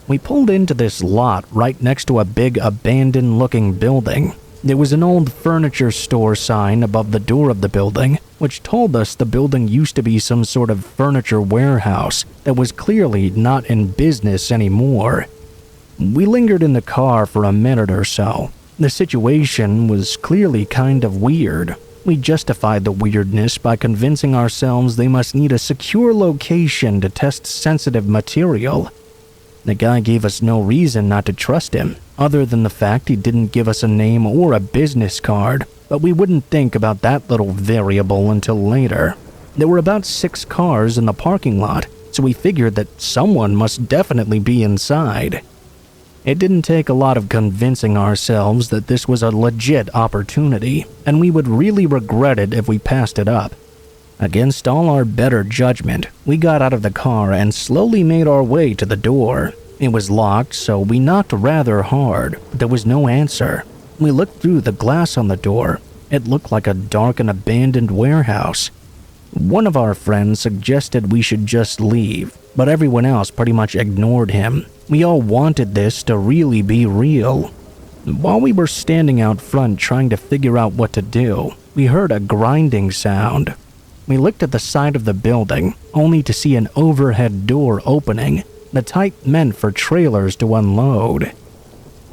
We pulled into this lot right next to a big abandoned-looking building. There was an old furniture store sign above the door of the building, which told us the building used to be some sort of furniture warehouse that was clearly not in business anymore. We lingered in the car for a minute or so. The situation was clearly kind of weird. We justified the weirdness by convincing ourselves they must need a secure location to test sensitive material. The guy gave us no reason not to trust him, other than the fact he didn't give us a name or a business card, but we wouldn't think about that little variable until later. There were about 6 cars in the parking lot, so we figured that someone must definitely be inside. It didn't take a lot of convincing ourselves that this was a legit opportunity, and we would really regret it if we passed it up. Against all our better judgment, we got out of the car and slowly made our way to the door. It was locked, so we knocked rather hard, but there was no answer. We looked through the glass on the door. It looked like a dark and abandoned warehouse. One of our friends suggested we should just leave, but everyone else pretty much ignored him. We all wanted this to really be real. While we were standing out front trying to figure out what to do, we heard a grinding sound. We looked at the side of the building, only to see an overhead door opening, the type meant for trailers to unload.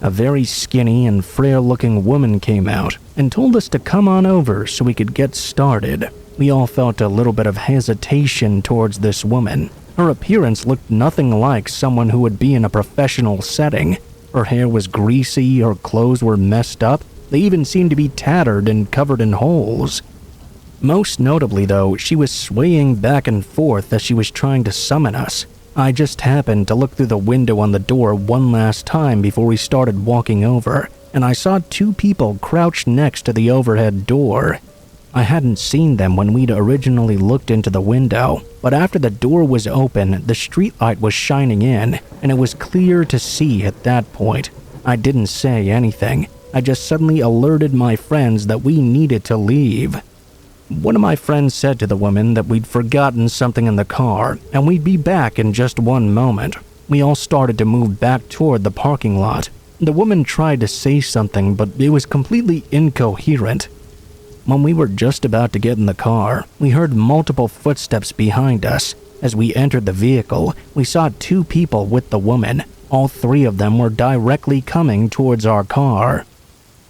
A very skinny and frail-looking woman came out and told us to come on over so we could get started. We all felt a little bit of hesitation towards this woman. Her appearance looked nothing like someone who would be in a professional setting. Her hair was greasy, her clothes were messed up, they even seemed to be tattered and covered in holes. Most notably, though, she was swaying back and forth as she was trying to summon us. I just happened to look through the window on the door one last time before we started walking over, and I saw 2 people crouched next to the overhead door. I hadn't seen them when we'd originally looked into the window, but after the door was open, the streetlight was shining in, and it was clear to see at that point. I didn't say anything. I just suddenly alerted my friends that we needed to leave. One of my friends said to the woman that we'd forgotten something in the car and we'd be back in just one moment. We all started to move back toward the parking lot. The woman tried to say something, but it was completely incoherent. When we were just about to get in the car, we heard multiple footsteps behind us. As we entered the vehicle, we saw 2 people with the woman. All 3 of them were directly coming towards our car.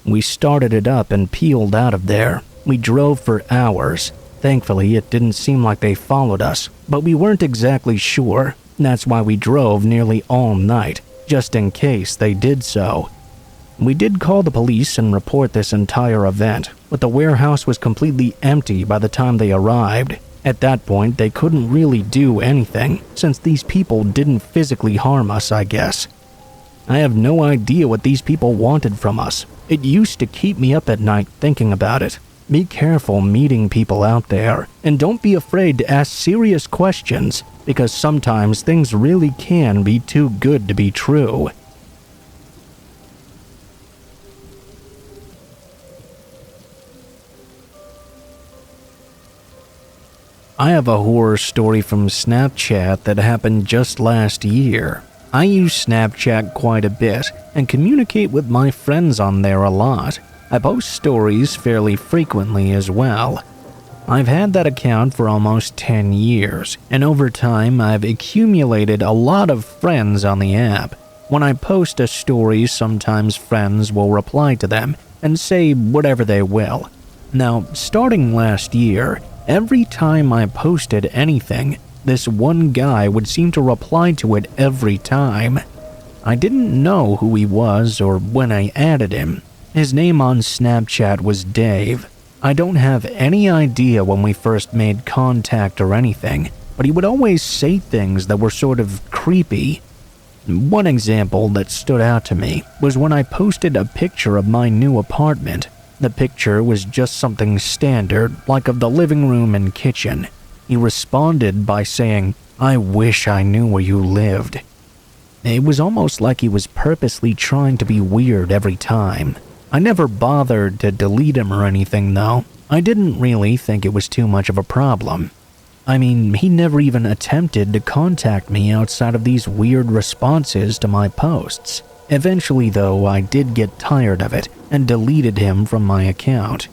We started it up and peeled out of there. We drove for hours. Thankfully, it didn't seem like they followed us, but we weren't exactly sure. That's why we drove nearly all night, just in case they did so. We did call the police and report this entire event, but the warehouse was completely empty by the time they arrived. At that point, they couldn't really do anything, since these people didn't physically harm us, I guess. I have no idea what these people wanted from us. It used to keep me up at night thinking about it. Be careful meeting people out there, and don't be afraid to ask serious questions, because sometimes things really can be too good to be true. I have a horror story from Snapchat that happened just last year. I use Snapchat quite a bit and communicate with my friends on there a lot. I post stories fairly frequently as well. I've had that account for almost 10 years, and over time I've accumulated a lot of friends on the app. When I post a story, sometimes friends will reply to them and say whatever they will. Now, starting last year, every time I posted anything, this one guy would seem to reply to it every time. I didn't know who he was or when I added him. His name on Snapchat was Dave. I don't have any idea when we first made contact or anything, but he would always say things that were sort of creepy. One example that stood out to me was when I posted a picture of my new apartment. The picture was just something standard, like of the living room and kitchen. He responded by saying, "I wish I knew where you lived." It was almost like he was purposely trying to be weird every time. I never bothered to delete him or anything though. I didn't really think it was too much of a problem. I mean, he never even attempted to contact me outside of these weird responses to my posts. Eventually though, I did get tired of it and deleted him from my account.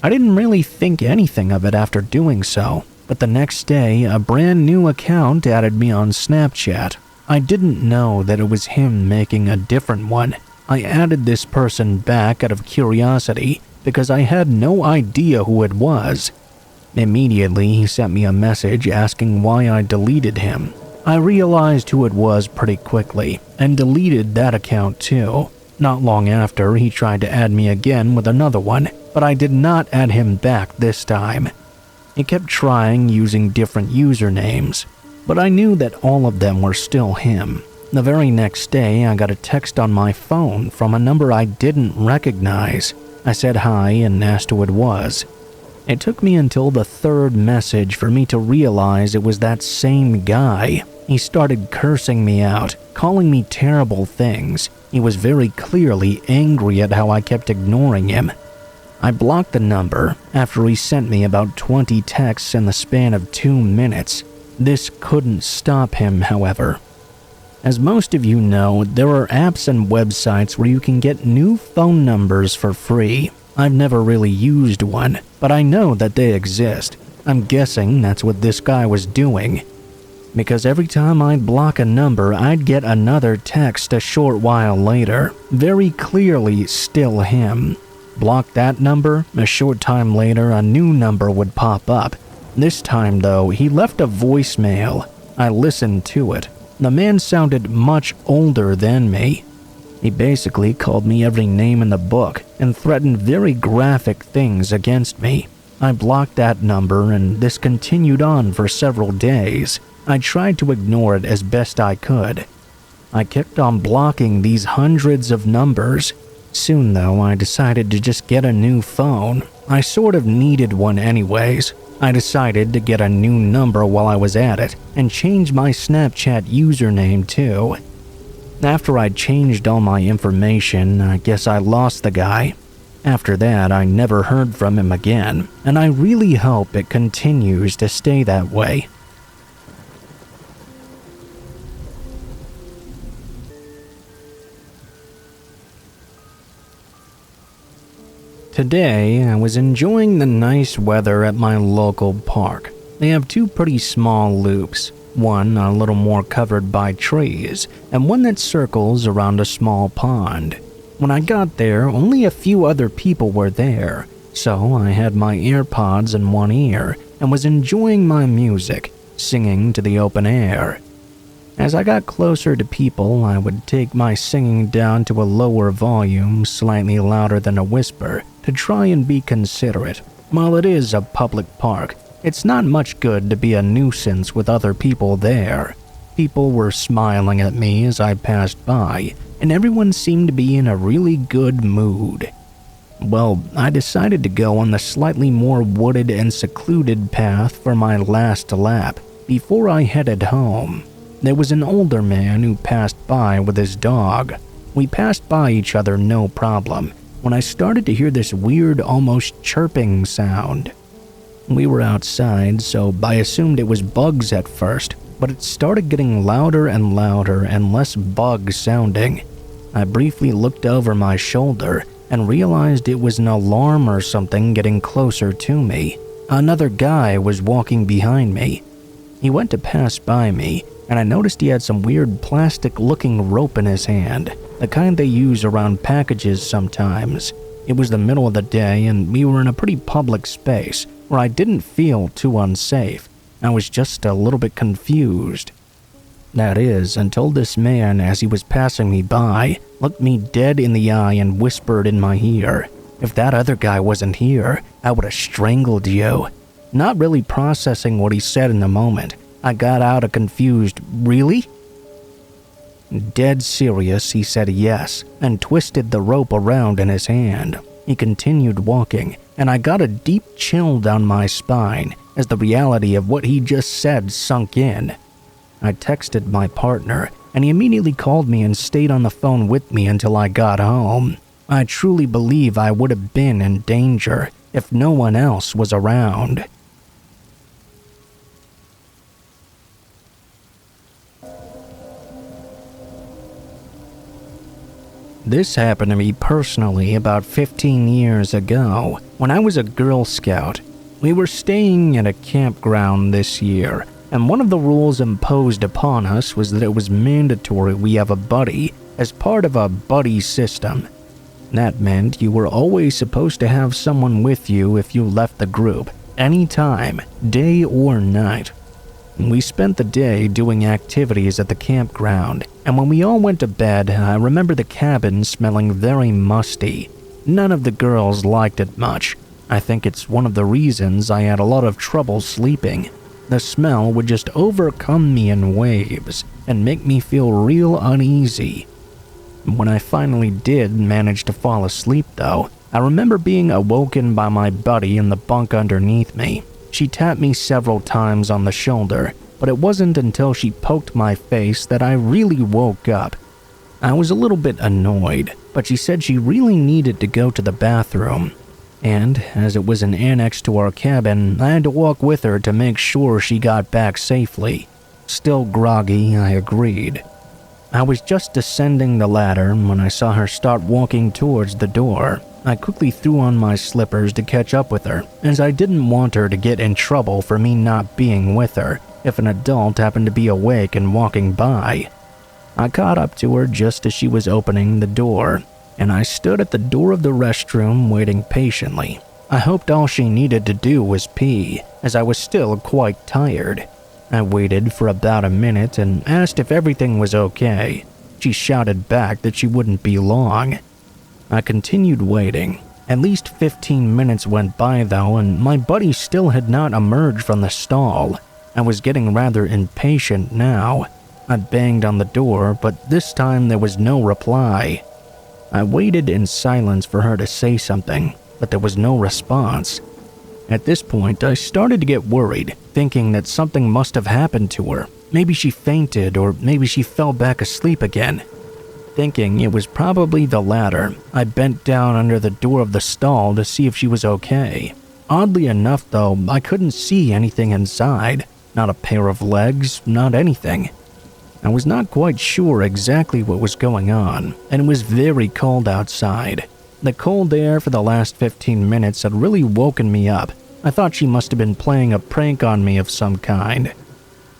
I didn't really think anything of it after doing so, but the next day, a brand new account added me on Snapchat. I didn't know that it was him making a different one. I added this person back out of curiosity because I had no idea who it was. Immediately, he sent me a message asking why I deleted him. I realized who it was pretty quickly and deleted that account too. Not long after, he tried to add me again with another one, but I did not add him back this time. He kept trying using different usernames, but I knew that all of them were still him. The very next day, I got a text on my phone from a number I didn't recognize. I said hi and asked who it was. It took me until the third message for me to realize it was that same guy. He started cursing me out, calling me terrible things. He was very clearly angry at how I kept ignoring him. I blocked the number after he sent me about 20 texts in the span of 2 minutes. This couldn't stop him, however. As most of you know, there are apps and websites where you can get new phone numbers for free. I've never really used one, but I know that they exist. I'm guessing that's what this guy was doing. Because every time I'd block a number, I'd get another text a short while later. Very clearly still him. Block that number, a short time later a new number would pop up. This time though, he left a voicemail. I listened to it. The man sounded much older than me. He basically called me every name in the book and threatened very graphic things against me. I blocked that number and this continued on for several days. I tried to ignore it as best I could. I kept on blocking these hundreds of numbers. Soon though, I decided to just get a new phone. I sort of needed one anyways. I decided to get a new number while I was at it and change my Snapchat username too. After I'd changed all my information, I guess I lost the guy. After that, I never heard from him again, and I really hope it continues to stay that way. Today, I was enjoying the nice weather at my local park. They have 2 pretty small loops, one a little more covered by trees, and one that circles around a small pond. When I got there, only a few other people were there. So I had my AirPods in one ear and was enjoying my music, singing to the open air. As I got closer to people, I would take my singing down to a lower volume, slightly louder than a whisper, to try and be considerate. While it is a public park, it's not much good to be a nuisance with other people there. People were smiling at me as I passed by, and everyone seemed to be in a really good mood. Well, I decided to go on the slightly more wooded and secluded path for my last lap before I headed home. There was an older man who passed by with his dog. We passed by each other no problem when I started to hear this weird, almost chirping sound. We were outside, so I assumed it was bugs at first, but it started getting louder and louder and less bug sounding. I briefly looked over my shoulder and realized it was an alarm or something getting closer to me. Another guy was walking behind me. He went to pass by me, and I noticed he had some weird plastic-looking rope in his hand, the kind they use around packages sometimes. It was the middle of the day, and we were in a pretty public space where I didn't feel too unsafe. I was just a little bit confused. That is, until this man, as he was passing me by, looked me dead in the eye and whispered in my ear, "If that other guy wasn't here, I would have strangled you." Not really processing what he said in the moment, I got out a confused, "Really?" Dead serious, he said yes, and twisted the rope around in his hand. He continued walking, and I got a deep chill down my spine as the reality of what he just said sunk in. I texted my partner, and he immediately called me and stayed on the phone with me until I got home. I truly believe I would have been in danger if no one else was around. This happened to me personally about 15 years ago when I was a Girl Scout. We were staying at a campground this year, and one of the rules imposed upon us was that it was mandatory we have a buddy as part of a buddy system. That meant you were always supposed to have someone with you if you left the group, anytime, day or night. We spent the day doing activities at the campground, and when we all went to bed, I remember the cabin smelling very musty. None of the girls liked it much. I think it's one of the reasons I had a lot of trouble sleeping. The smell would just overcome me in waves and make me feel real uneasy. When I finally did manage to fall asleep though, I remember being awoken by my buddy in the bunk underneath me. She tapped me several times on the shoulder, but it wasn't until she poked my face that I really woke up. I was a little bit annoyed, but she said she really needed to go to the bathroom. And, as it was an annex to our cabin, I had to walk with her to make sure she got back safely. Still groggy, I agreed. I was just descending the ladder when I saw her start walking towards the door. I quickly threw on my slippers to catch up with her, as I didn't want her to get in trouble for me not being with her if an adult happened to be awake and walking by. I caught up to her just as she was opening the door, and I stood at the door of the restroom waiting patiently. I hoped all she needed to do was pee, as I was still quite tired. I waited for about a minute and asked if everything was okay. She shouted back that she wouldn't be long. I continued waiting. At least 15 minutes went by though, and my buddy still had not emerged from the stall. I was getting rather impatient now. I banged on the door, but this time there was no reply. I waited in silence for her to say something, but there was no response. At this point, I started to get worried, thinking that something must have happened to her. Maybe she fainted, or maybe she fell back asleep again. Thinking it was probably the latter, I bent down under the door of the stall to see if she was okay. Oddly enough though, I couldn't see anything inside. Not a pair of legs, not anything. I was not quite sure exactly what was going on, and it was very cold outside. The cold air for the last 15 minutes had really woken me up. I thought she must have been playing a prank on me of some kind.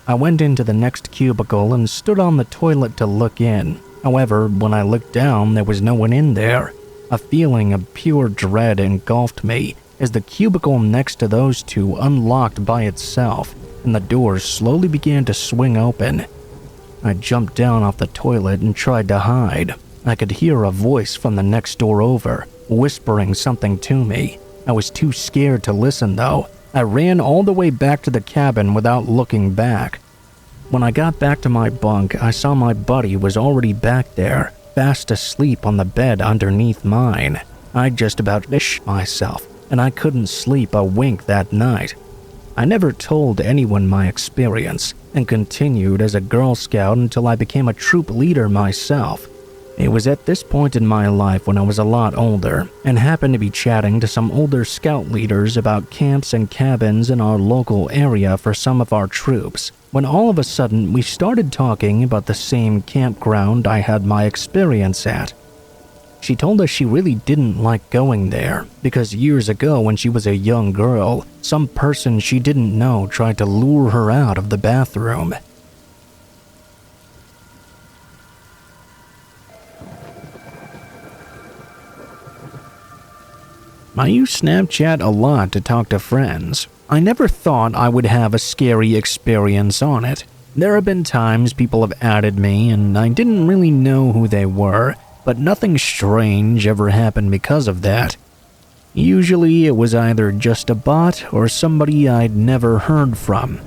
I went into the next cubicle and stood on the toilet to look in. However, when I looked down, there was no one in there. A feeling of pure dread engulfed me as the cubicle next to those two unlocked by itself and the doors slowly began to swing open. I jumped down off the toilet and tried to hide. I could hear a voice from the next door over, whispering something to me. I was too scared to listen though. I ran all the way back to the cabin without looking back. When I got back to my bunk, I saw my buddy was already back there, fast asleep on the bed underneath mine. I just about fished myself, and I couldn't sleep a wink that night. I never told anyone my experience, and continued as a Girl Scout until I became a troop leader myself. It was at this point in my life when I was a lot older, and happened to be chatting to some older scout leaders about camps and cabins in our local area for some of our troops, when all of a sudden we started talking about the same campground I had my experience at. She told us she really didn't like going there because years ago when she was a young girl, some person she didn't know tried to lure her out of the bathroom. I use Snapchat a lot to talk to friends. I never thought I would have a scary experience on it. There have been times people have added me and I didn't really know who they were, but nothing strange ever happened because of that. Usually it was either just a bot or somebody I'd never heard from.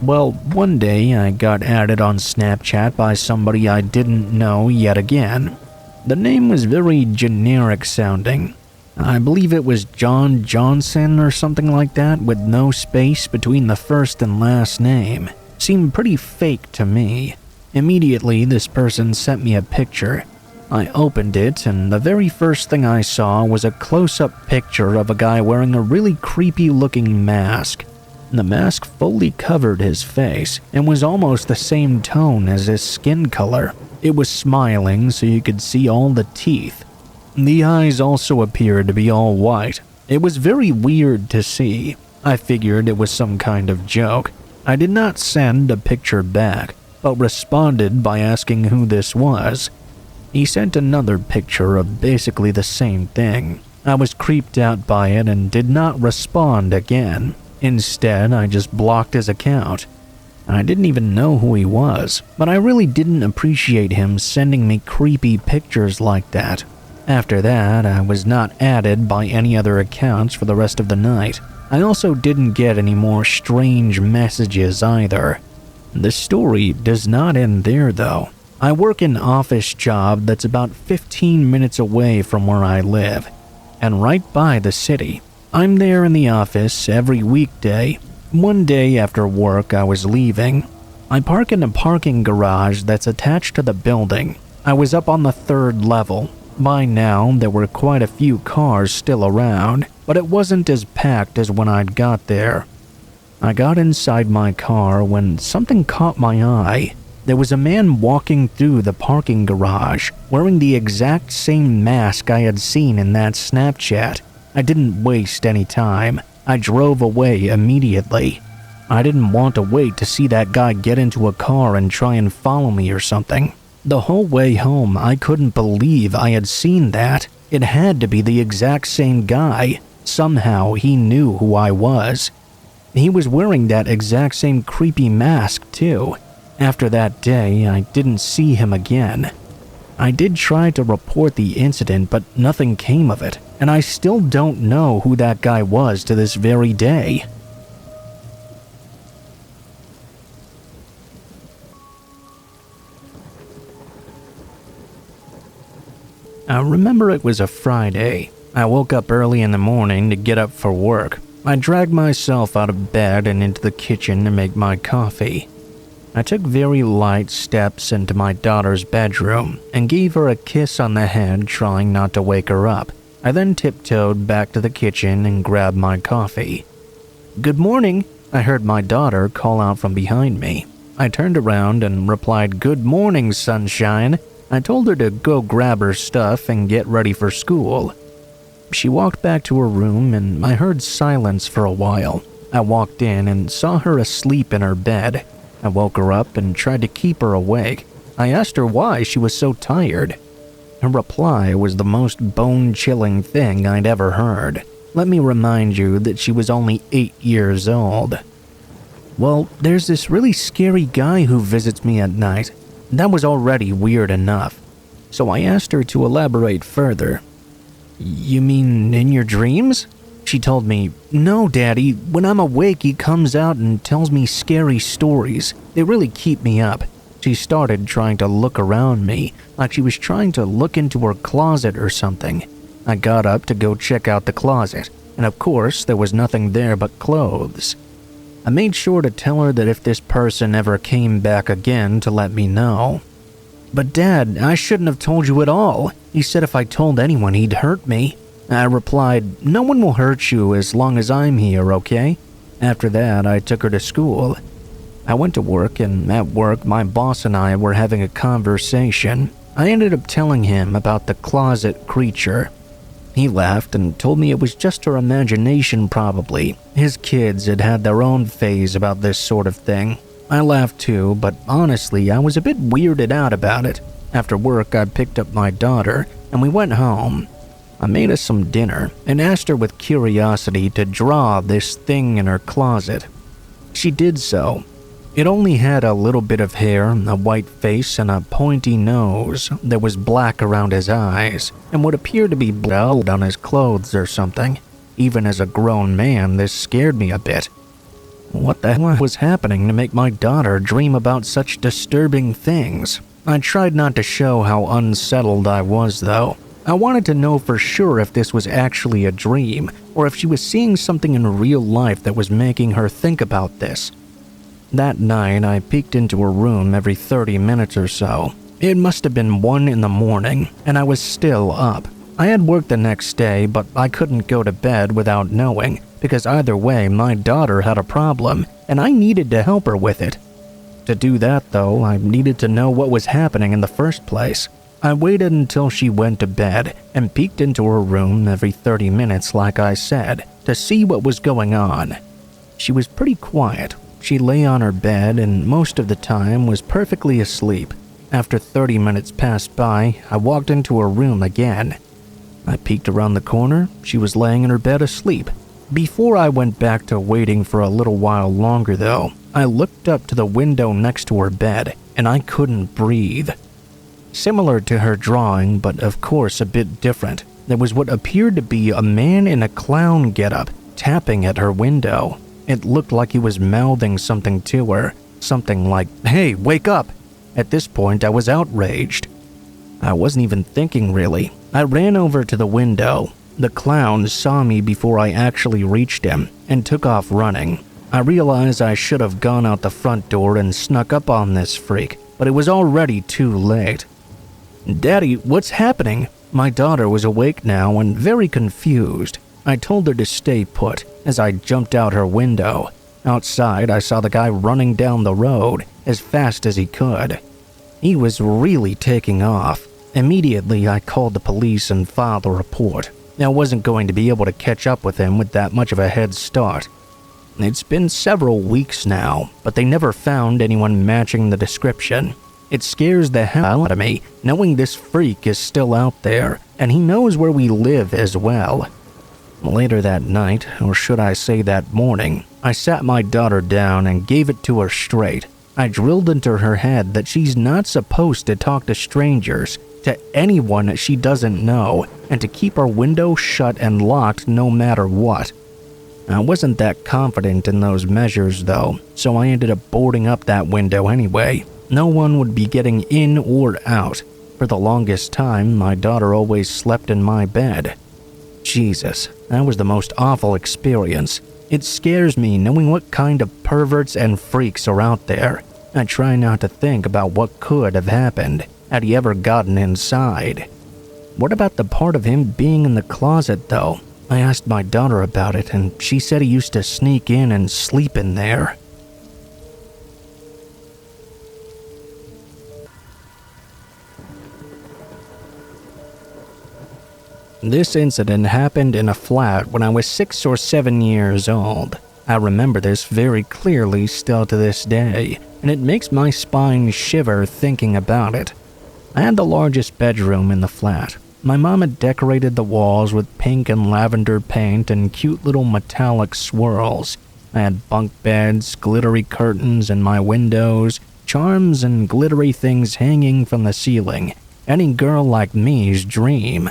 Well, one day I got added on Snapchat by somebody I didn't know yet again. The name was very generic sounding. I believe it was John Johnson or something like that with no space between the first and last name. Seemed pretty fake to me. Immediately this person sent me a picture. I opened it and the very first thing I saw was a close-up picture of a guy wearing a really creepy looking mask. The mask fully covered his face and was almost the same tone as his skin color. It was smiling so you could see all the teeth. The eyes also appeared to be all white. It was very weird to see. I figured it was some kind of joke. I did not send a picture back, but responded by asking who this was. He sent another picture of basically the same thing. I was creeped out by it and did not respond again. Instead, I just blocked his account. I didn't even know who he was, but I really didn't appreciate him sending me creepy pictures like that. After that, I was not added by any other accounts for the rest of the night. I also didn't get any more strange messages either. The story does not end there though. I work an office job that's about 15 minutes away from where I live, and right by the city. I'm there in the office every weekday. One day after work, I was leaving. I park in a parking garage that's attached to the building. I was up on the 3rd level. By now, there were quite a few cars still around, but it wasn't as packed as when I'd got there. I got inside my car when something caught my eye. There was a man walking through the parking garage, wearing the exact same mask I had seen in that Snapchat. I didn't waste any time. I drove away immediately. I didn't want to wait to see that guy get into a car and try and follow me or something. The whole way home, I couldn't believe I had seen that. It had to be the exact same guy. Somehow, he knew who I was. He was wearing that exact same creepy mask, too. After that day, I didn't see him again. I did try to report the incident, but nothing came of it, and I still don't know who that guy was to this very day. I remember it was a Friday. I woke up early in the morning to get up for work. I dragged myself out of bed and into the kitchen to make my coffee. I took very light steps into my daughter's bedroom and gave her a kiss on the head, trying not to wake her up. I then tiptoed back to the kitchen and grabbed my coffee. "Good morning," I heard my daughter call out from behind me. I turned around and replied, "Good morning, sunshine." I told her to go grab her stuff and get ready for school. She walked back to her room and I heard silence for a while. I walked in and saw her asleep in her bed. I woke her up and tried to keep her awake. I asked her why she was so tired. Her reply was the most bone-chilling thing I'd ever heard. Let me remind you that she was only 8 years old. "Well, there's this really scary guy who visits me at night." That was already weird enough. So I asked her to elaborate further. "You mean in your dreams?" She told me, "No, Daddy, when I'm awake he comes out and tells me scary stories. They really keep me up." She started trying to look around me, like she was trying to look into her closet or something. I got up to go check out the closet, and of course there was nothing there but clothes. I made sure to tell her that if this person ever came back again to let me know. "But Dad, I shouldn't have told you at all. He said if I told anyone he'd hurt me." I replied, "No one will hurt you as long as I'm here, okay?" After that, I took her to school. I went to work, and at work, my boss and I were having a conversation. I ended up telling him about the closet creature. He laughed and told me it was just her imagination probably. His kids had had their own phase about this sort of thing. I laughed too, but honestly, I was a bit weirded out about it. After work, I picked up my daughter, and we went home. I made us some dinner and asked her with curiosity to draw this thing in her closet. She did so. It only had a little bit of hair, a white face, and a pointy nose that was black around his eyes and would appear to be blood on his clothes or something. Even as a grown man, this scared me a bit. What the hell was happening to make my daughter dream about such disturbing things? I tried not to show how unsettled I was, though. I wanted to know for sure if this was actually a dream, or if she was seeing something in real life that was making her think about this. That night, I peeked into her room every 30 minutes or so. It must have been 1 in the morning, and I was still up. I had work the next day, but I couldn't go to bed without knowing, because either way, my daughter had a problem, and I needed to help her with it. To do that, though, I needed to know what was happening in the first place. I waited until she went to bed and peeked into her room every 30 minutes like I said, to see what was going on. She was pretty quiet. She lay on her bed and most of the time was perfectly asleep. After 30 minutes passed by, I walked into her room again. I peeked around the corner. She was laying in her bed asleep. Before I went back to waiting for a little while longer though, I looked up to the window next to her bed and I couldn't breathe. Similar to her drawing, but of course a bit different, there was what appeared to be a man in a clown getup tapping at her window. It looked like he was mouthing something to her, something like, "Hey, wake up!" At this point, I was outraged. I wasn't even thinking really. I ran over to the window. The clown saw me before I actually reached him and took off running. I realized I should have gone out the front door and snuck up on this freak, but it was already too late. "Daddy, what's happening?" My daughter was awake now and very confused. I told her to stay put as I jumped out her window. Outside, I saw the guy running down the road as fast as he could. He was really taking off. Immediately, I called the police and filed a report. I wasn't going to be able to catch up with him with that much of a head start. It's been several weeks now, but they never found anyone matching the description. It scares the hell out of me knowing this freak is still out there, and he knows where we live as well. Later that night, or should I say that morning, I sat my daughter down and gave it to her straight. I drilled into her head that she's not supposed to talk to strangers, to anyone she doesn't know, and to keep her window shut and locked no matter what. I wasn't that confident in those measures though, so I ended up boarding up that window anyway. No one would be getting in or out. For the longest time, my daughter always slept in my bed. Jesus, that was the most awful experience. It scares me knowing what kind of perverts and freaks are out there. I try not to think about what could have happened had he ever gotten inside. What about the part of him being in the closet though? I asked my daughter about it and she said he used to sneak in and sleep in there. This incident happened in a flat when I was 6 or 7 years old. I remember this very clearly still to this day, and it makes my spine shiver thinking about it. I had the largest bedroom in the flat. My mom had decorated the walls with pink and lavender paint and cute little metallic swirls. I had bunk beds, glittery curtains in my windows, charms and glittery things hanging from the ceiling. Any girl like me's dream.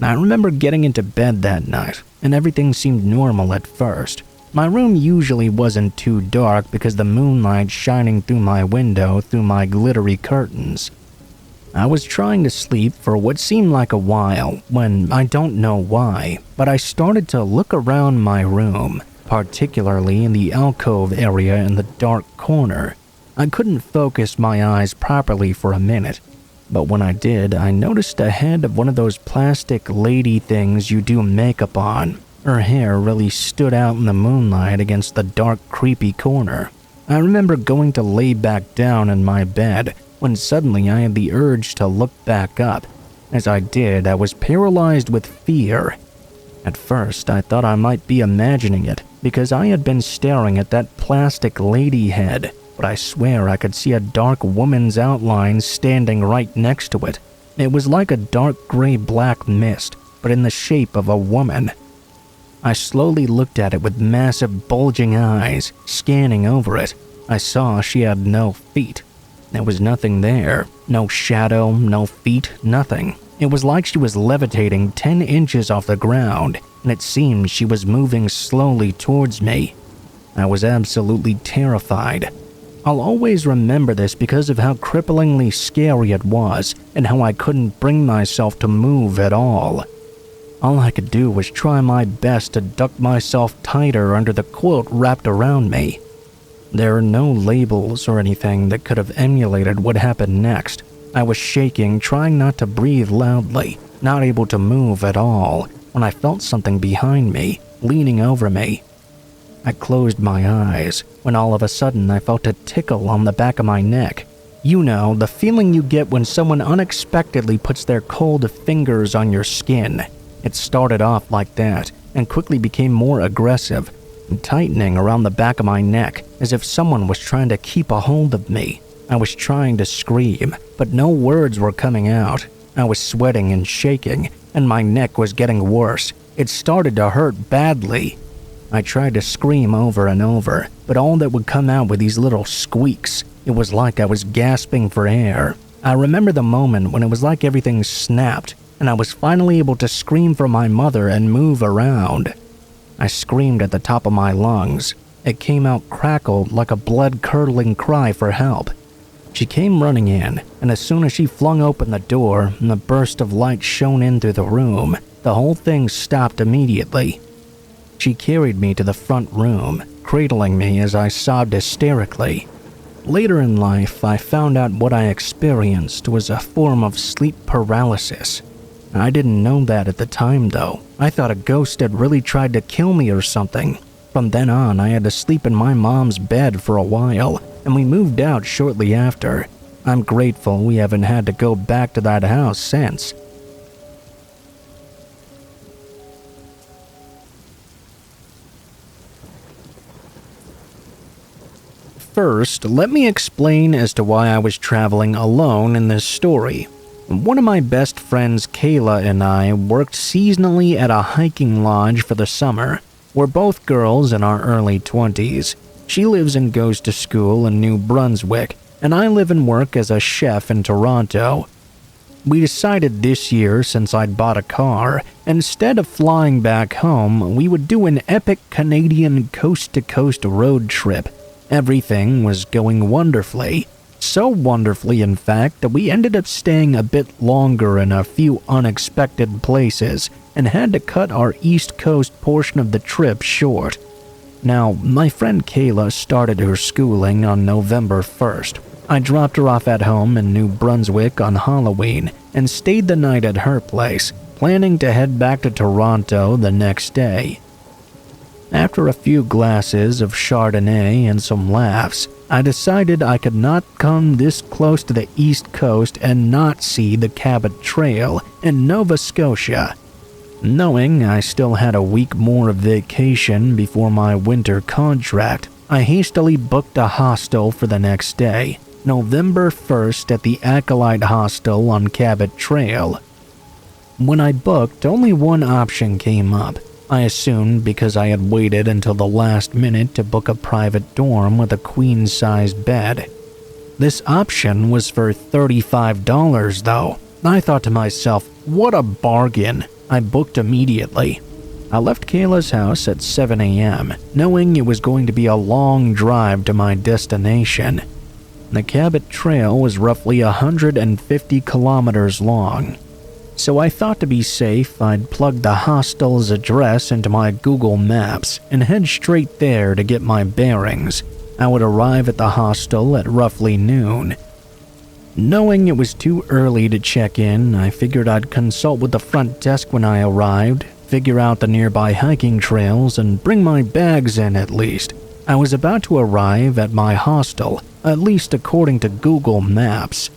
I remember getting into bed that night, and everything seemed normal at first. My room usually wasn't too dark because the moonlight shining through my window through my glittery curtains. I was trying to sleep for what seemed like a while when, I don't know why, but I started to look around my room, particularly in the alcove area in the dark corner. I couldn't focus my eyes properly for a minute, but when I did, I noticed a head of one of those plastic lady things you do makeup on. Her hair really stood out in the moonlight against the dark, creepy corner. I remember going to lay back down in my bed when suddenly I had the urge to look back up. As I did, I was paralyzed with fear. At first, I thought I might be imagining it because I had been staring at that plastic lady head, but I swear I could see a dark woman's outline standing right next to it. It was like a dark gray-black mist, but in the shape of a woman. I slowly looked at it with massive bulging eyes, scanning over it. I saw she had no feet. There was nothing there. No shadow, no feet, nothing. It was like she was levitating 10 inches off the ground, and it seemed she was moving slowly towards me. I was absolutely terrified. I'll always remember this because of how cripplingly scary it was, and how I couldn't bring myself to move at all. All I could do was try my best to duck myself tighter under the quilt wrapped around me. There are no labels or anything that could have emulated what happened next. I was shaking, trying not to breathe loudly, not able to move at all, when I felt something behind me, leaning over me. I closed my eyes, when all of a sudden I felt a tickle on the back of my neck. You know, the feeling you get when someone unexpectedly puts their cold fingers on your skin. It started off like that, and quickly became more aggressive, and tightening around the back of my neck, as if someone was trying to keep a hold of me. I was trying to scream, but no words were coming out. I was sweating and shaking, and my neck was getting worse. It started to hurt badly. I tried to scream over and over, but all that would come out were these little squeaks. It was like I was gasping for air. I remember the moment when it was like everything snapped, and I was finally able to scream for my mother and move around. I screamed at the top of my lungs. It came out crackled like a blood-curdling cry for help. She came running in, and as soon as she flung open the door and a burst of light shone in through the room, the whole thing stopped immediately. She carried me to the front room, cradling me as I sobbed hysterically. Later in life, I found out what I experienced was a form of sleep paralysis. I didn't know that at the time, though. I thought a ghost had really tried to kill me or something. From then on, I had to sleep in my mom's bed for a while, and we moved out shortly after. I'm grateful we haven't had to go back to that house since. First, let me explain as to why I was traveling alone in this story. One of my best friends, Kayla, and I worked seasonally at a hiking lodge for the summer. We're both girls in our early 20s. She lives and goes to school in New Brunswick, and I live and work as a chef in Toronto. We decided this year, since I'd bought a car, instead of flying back home, we would do an epic Canadian coast-to-coast road trip. Everything was going wonderfully. So wonderfully, in fact, that we ended up staying a bit longer in a few unexpected places and had to cut our East Coast portion of the trip short. Now, my friend Kayla started her schooling on November 1st. I dropped her off at home in New Brunswick on Halloween and stayed the night at her place, planning to head back to Toronto the next day. After a few glasses of Chardonnay and some laughs, I decided I could not come this close to the East Coast and not see the Cabot Trail in Nova Scotia. Knowing I still had a week more of vacation before my winter contract, I hastily booked a hostel for the next day. November 1st at the Acolyte Hostel on Cabot Trail. When I booked, only one option came up. I assumed because I had waited until the last minute to book a private dorm with a queen-size bed. This option was for $35 though. I thought to myself, what a bargain. I booked immediately. I left Kayla's house at 7 a.m., knowing it was going to be a long drive to my destination. The Cabot Trail was roughly 150 kilometers long. So I thought to be safe, I'd plug the hostel's address into my Google Maps and head straight there to get my bearings. I would arrive at the hostel at roughly noon. Knowing it was too early to check in, I figured I'd consult with the front desk when I arrived, figure out the nearby hiking trails, and bring my bags in at least. I was about to arrive at my hostel, at least according to Google Maps.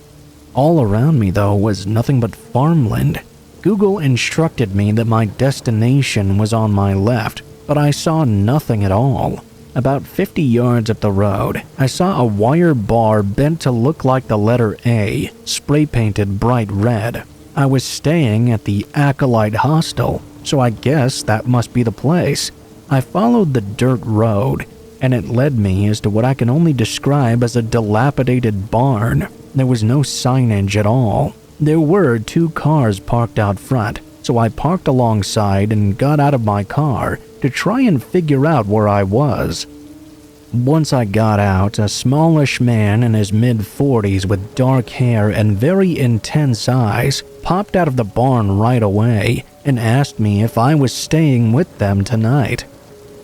All around me, though, was nothing but farmland. Google instructed me that my destination was on my left, but I saw nothing at all. About 50 yards up the road, I saw a wire bar bent to look like the letter A, spray-painted bright red. I was staying at the Acolyte Hostel, so I guess that must be the place. I followed the dirt road, and it led me as to what I can only describe as a dilapidated barn. There was no signage at all. There were 2 cars parked out front, so I parked alongside and got out of my car to try and figure out where I was. Once I got out, a smallish man in his mid-40s with dark hair and very intense eyes popped out of the barn right away and asked me if I was staying with them tonight.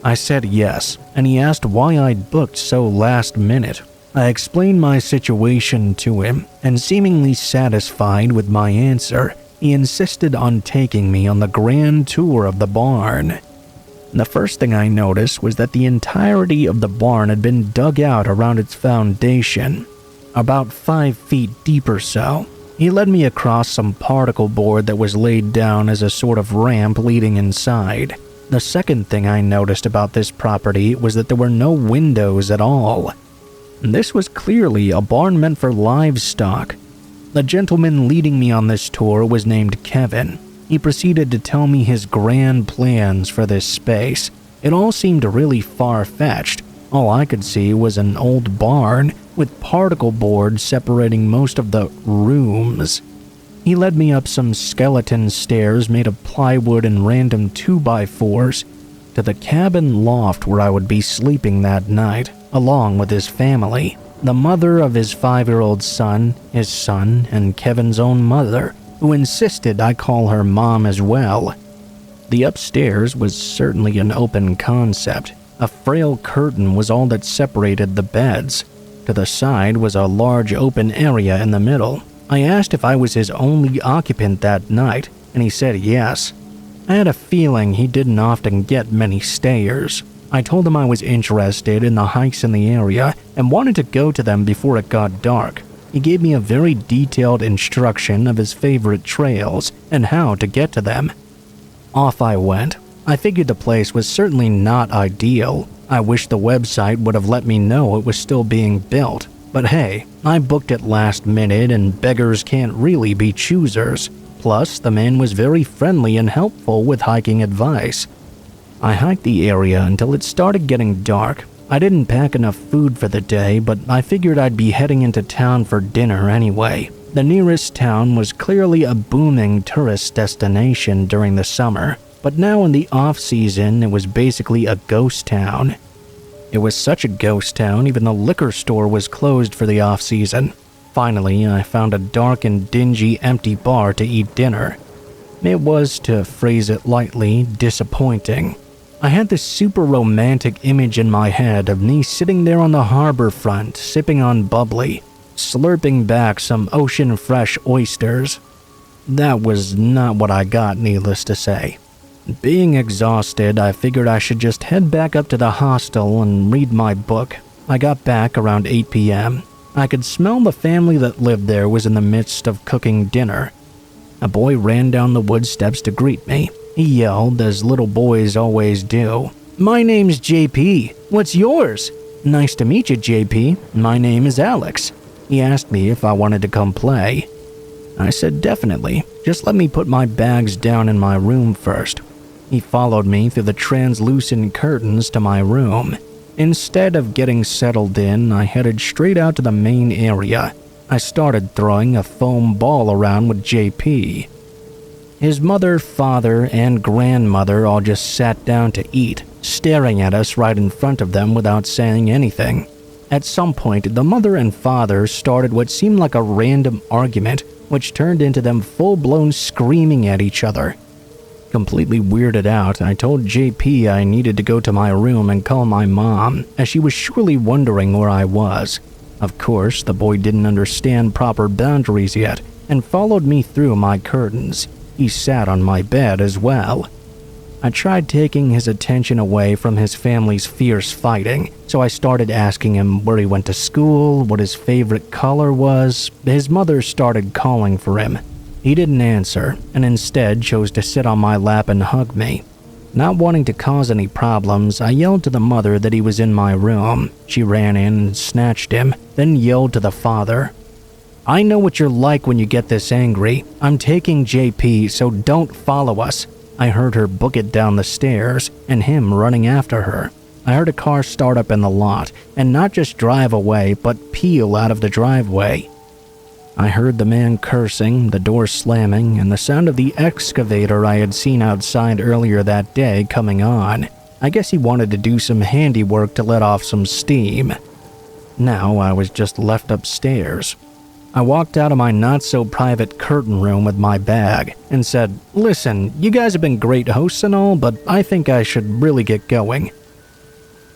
I said yes, and he asked why I'd booked so last minute. I explained my situation to him, and seemingly satisfied with my answer, he insisted on taking me on the grand tour of the barn. The first thing I noticed was that the entirety of the barn had been dug out around its foundation, about 5 feet deep or so. He led me across some particle board that was laid down as a sort of ramp leading inside. The second thing I noticed about this property was that there were no windows at all. This was clearly a barn meant for livestock. The gentleman leading me on this tour was named Kevin. He proceeded to tell me his grand plans for this space. It all seemed really far-fetched. All I could see was an old barn with particle boards separating most of the rooms. He led me up some skeleton stairs made of plywood and random 2x4s to the cabin loft where I would be sleeping that night, along with his family, the mother of his 5-year-old son, his son, and Kevin's own mother, who insisted I call her Mom as well. The upstairs was certainly an open concept. A frail curtain was all that separated the beds. To the side was a large open area in the middle. I asked if I was his only occupant that night, and he said yes. I had a feeling he didn't often get many stayers. I told him I was interested in the hikes in the area and wanted to go to them before it got dark. He gave me a very detailed instruction of his favorite trails and how to get to them. Off I went. I figured the place was certainly not ideal. I wish the website would have let me know it was still being built. But hey, I booked it last minute and beggars can't really be choosers. Plus, the man was very friendly and helpful with hiking advice. I hiked the area until it started getting dark. I didn't pack enough food for the day, but I figured I'd be heading into town for dinner anyway. The nearest town was clearly a booming tourist destination during the summer, but now in the off-season it was basically a ghost town. It was such a ghost town, even the liquor store was closed for the off-season. Finally, I found a dark and dingy empty bar to eat dinner. It was, to phrase it lightly, disappointing. I had this super romantic image in my head of me sitting there on the harbor front, sipping on bubbly, slurping back some ocean-fresh oysters. That was not what I got, needless to say. Being exhausted, I figured I should just head back up to the hostel and read my book. I got back around 8 p.m. I could smell the family that lived there was in the midst of cooking dinner. A boy ran down the wood steps to greet me. He yelled, as little boys always do, "My name's JP. What's yours?" "Nice to meet you, JP. My name is Alex." He asked me if I wanted to come play. I said definitely, just let me put my bags down in my room first. He followed me through the translucent curtains to my room. Instead of getting settled in, I headed straight out to the main area. I started throwing a foam ball around with JP. His mother, father, and grandmother all just sat down to eat, staring at us right in front of them without saying anything. At some point, the mother and father started what seemed like a random argument, which turned into them full-blown screaming at each other. Completely weirded out, I told JP I needed to go to my room and call my mom, as she was surely wondering where I was. Of course, the boy didn't understand proper boundaries yet, and followed me through my curtains. He sat on my bed as well. I tried taking his attention away from his family's fierce fighting, so I started asking him where he went to school, what his favorite color was. His mother started calling for him. He didn't answer, and instead chose to sit on my lap and hug me. Not wanting to cause any problems, I yelled to the mother that he was in my room. She ran in and snatched him, then yelled to the father, "I know what you're like when you get this angry. I'm taking JP, so don't follow us." I heard her book it down the stairs, and him running after her. I heard a car start up in the lot, and not just drive away, but peel out of the driveway. I heard the man cursing, the door slamming, and the sound of the excavator I had seen outside earlier that day coming on. I guess he wanted to do some handiwork to let off some steam. Now I was just left upstairs. I walked out of my not-so-private curtain room with my bag and said, "Listen, you guys have been great hosts and all, but I think I should really get going."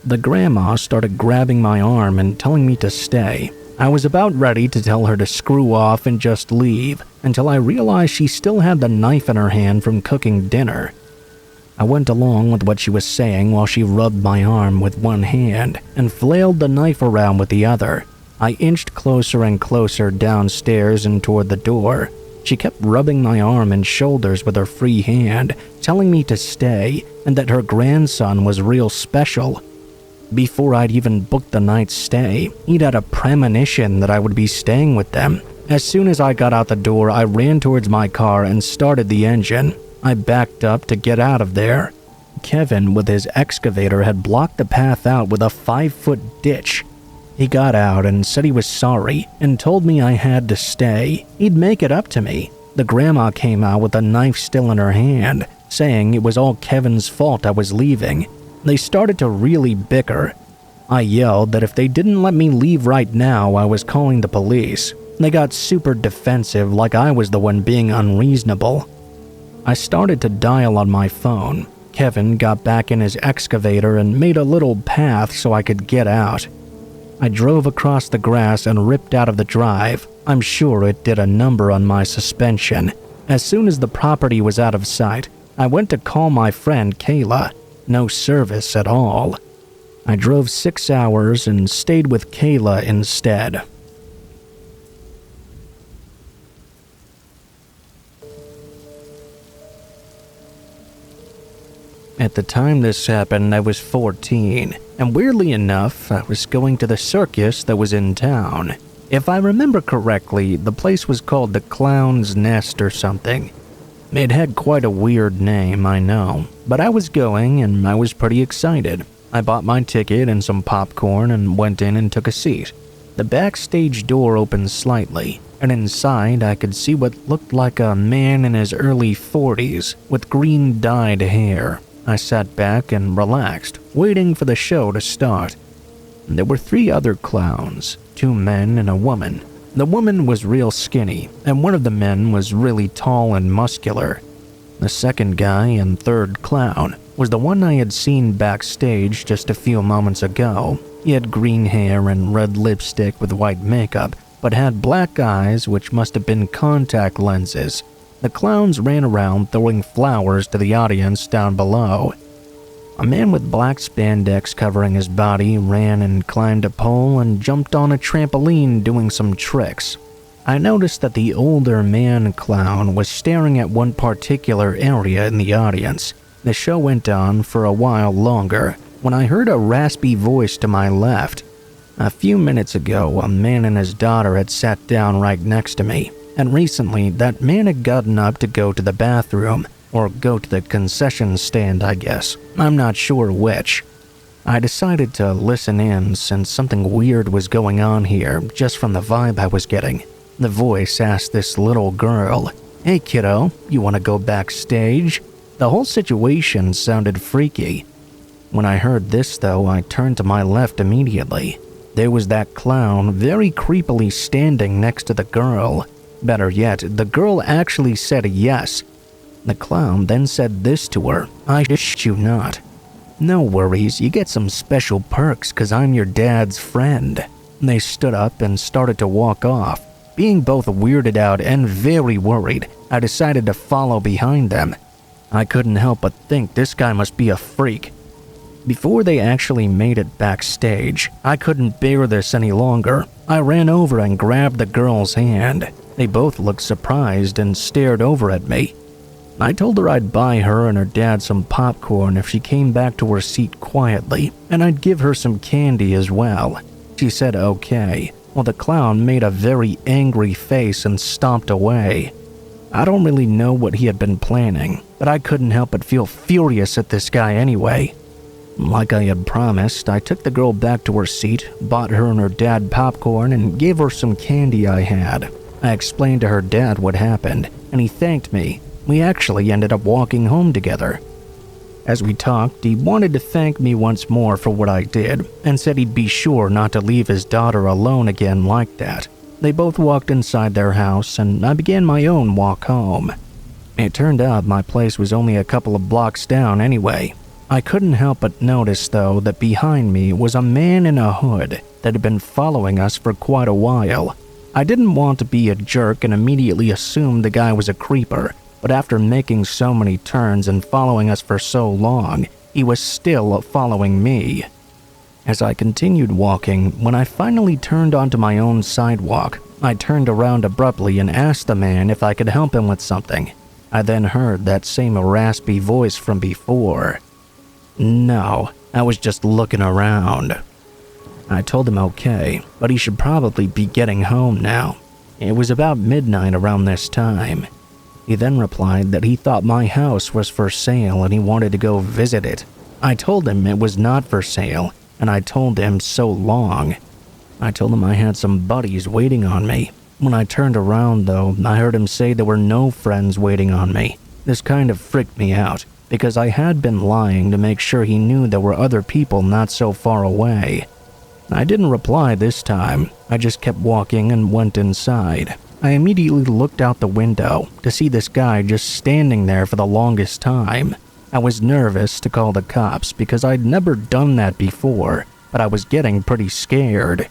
The grandma started grabbing my arm and telling me to stay. I was about ready to tell her to screw off and just leave, until I realized she still had the knife in her hand from cooking dinner. I went along with what she was saying while she rubbed my arm with one hand and flailed the knife around with the other. I inched closer and closer downstairs and toward the door. She kept rubbing my arm and shoulders with her free hand, telling me to stay and that her grandson was real special. Before I'd even booked the night's stay, he'd had a premonition that I would be staying with them. As soon as I got out the door, I ran towards my car and started the engine. I backed up to get out of there. Kevin, with his excavator, had blocked the path out with a 5-foot ditch. He got out and said he was sorry and told me I had to stay. He'd make it up to me. The grandma came out with a knife still in her hand, saying it was all Kevin's fault I was leaving. They started to really bicker. I yelled that if they didn't let me leave right now, I was calling the police. They got super defensive, like I was the one being unreasonable. I started to dial on my phone. Kevin got back in his excavator and made a little path so I could get out. I drove across the grass and ripped out of the drive. I'm sure it did a number on my suspension. As soon as the property was out of sight, I went to call my friend Kayla. No service at all. I drove 6 hours and stayed with Kayla instead. At the time this happened, I was 14, and weirdly enough, I was going to the circus that was in town. If I remember correctly, the place was called the Clown's Nest or something. It had quite a weird name, I know, but I was going and I was pretty excited. I bought my ticket and some popcorn and went in and took a seat. The backstage door opened slightly, and inside I could see what looked like a man in his early 40s with green dyed hair. I sat back and relaxed, waiting for the show to start. There were 3 other clowns, 2 men and a woman. The woman was real skinny, and one of the men was really tall and muscular. The second guy and third clown was the one I had seen backstage just a few moments ago. He had green hair and red lipstick with white makeup, but had black eyes which must have been contact lenses. The clowns ran around throwing flowers to the audience down below. A man with black spandex covering his body ran and climbed a pole and jumped on a trampoline doing some tricks. I noticed that the older man clown was staring at one particular area in the audience. The show went on for a while longer when I heard a raspy voice to my left. A few minutes ago, a man and his daughter had sat down right next to me, and recently that man had gotten up to go to the bathroom, or go to the concession stand, I guess. I'm not sure which. I decided to listen in since something weird was going on here just from the vibe I was getting. The voice asked this little girl, "Hey kiddo, you want to go backstage?" The whole situation sounded freaky. When I heard this though, I turned to my left immediately. There was that clown very creepily standing next to the girl. Better yet, the girl actually said yes. The clown then said this to her, "I shit you not. No worries, you get some special perks cause I'm your dad's friend." They stood up and started to walk off. Being both weirded out and very worried, I decided to follow behind them. I couldn't help but think this guy must be a freak. Before they actually made it backstage, I couldn't bear this any longer. I ran over and grabbed the girl's hand. They both looked surprised and stared over at me. I told her I'd buy her and her dad some popcorn if she came back to her seat quietly, and I'd give her some candy as well. She said okay, while the clown made a very angry face and stomped away. I don't really know what he had been planning, but I couldn't help but feel furious at this guy anyway. Like I had promised, I took the girl back to her seat, bought her and her dad popcorn, and gave her some candy I had. I explained to her dad what happened, and he thanked me. We actually ended up walking home together. As we talked, he wanted to thank me once more for what I did, and said he'd be sure not to leave his daughter alone again like that. They both walked inside their house, and I began my own walk home. It turned out my place was only a couple of blocks down anyway. I couldn't help but notice, though, that behind me was a man in a hood that had been following us for quite a while. I didn't want to be a jerk and immediately assumed the guy was a creeper, but after making so many turns and following us for so long, he was still following me. As I continued walking, when I finally turned onto my own sidewalk, I turned around abruptly and asked the man if I could help him with something. I then heard that same raspy voice from before. No, I was just looking around. I told him okay, but he should probably be getting home now. It was about midnight around this time. He then replied that he thought my house was for sale and he wanted to go visit it. I told him it was not for sale, and I told him so long. I told him I had some buddies waiting on me. When I turned around though, I heard him say there were no friends waiting on me. This kind of freaked me out, because I had been lying to make sure he knew there were other people not so far away. I didn't reply this time. I just kept walking and went inside. I immediately looked out the window to see this guy just standing there for the longest time. I was nervous to call the cops because I'd never done that before, but I was getting pretty scared.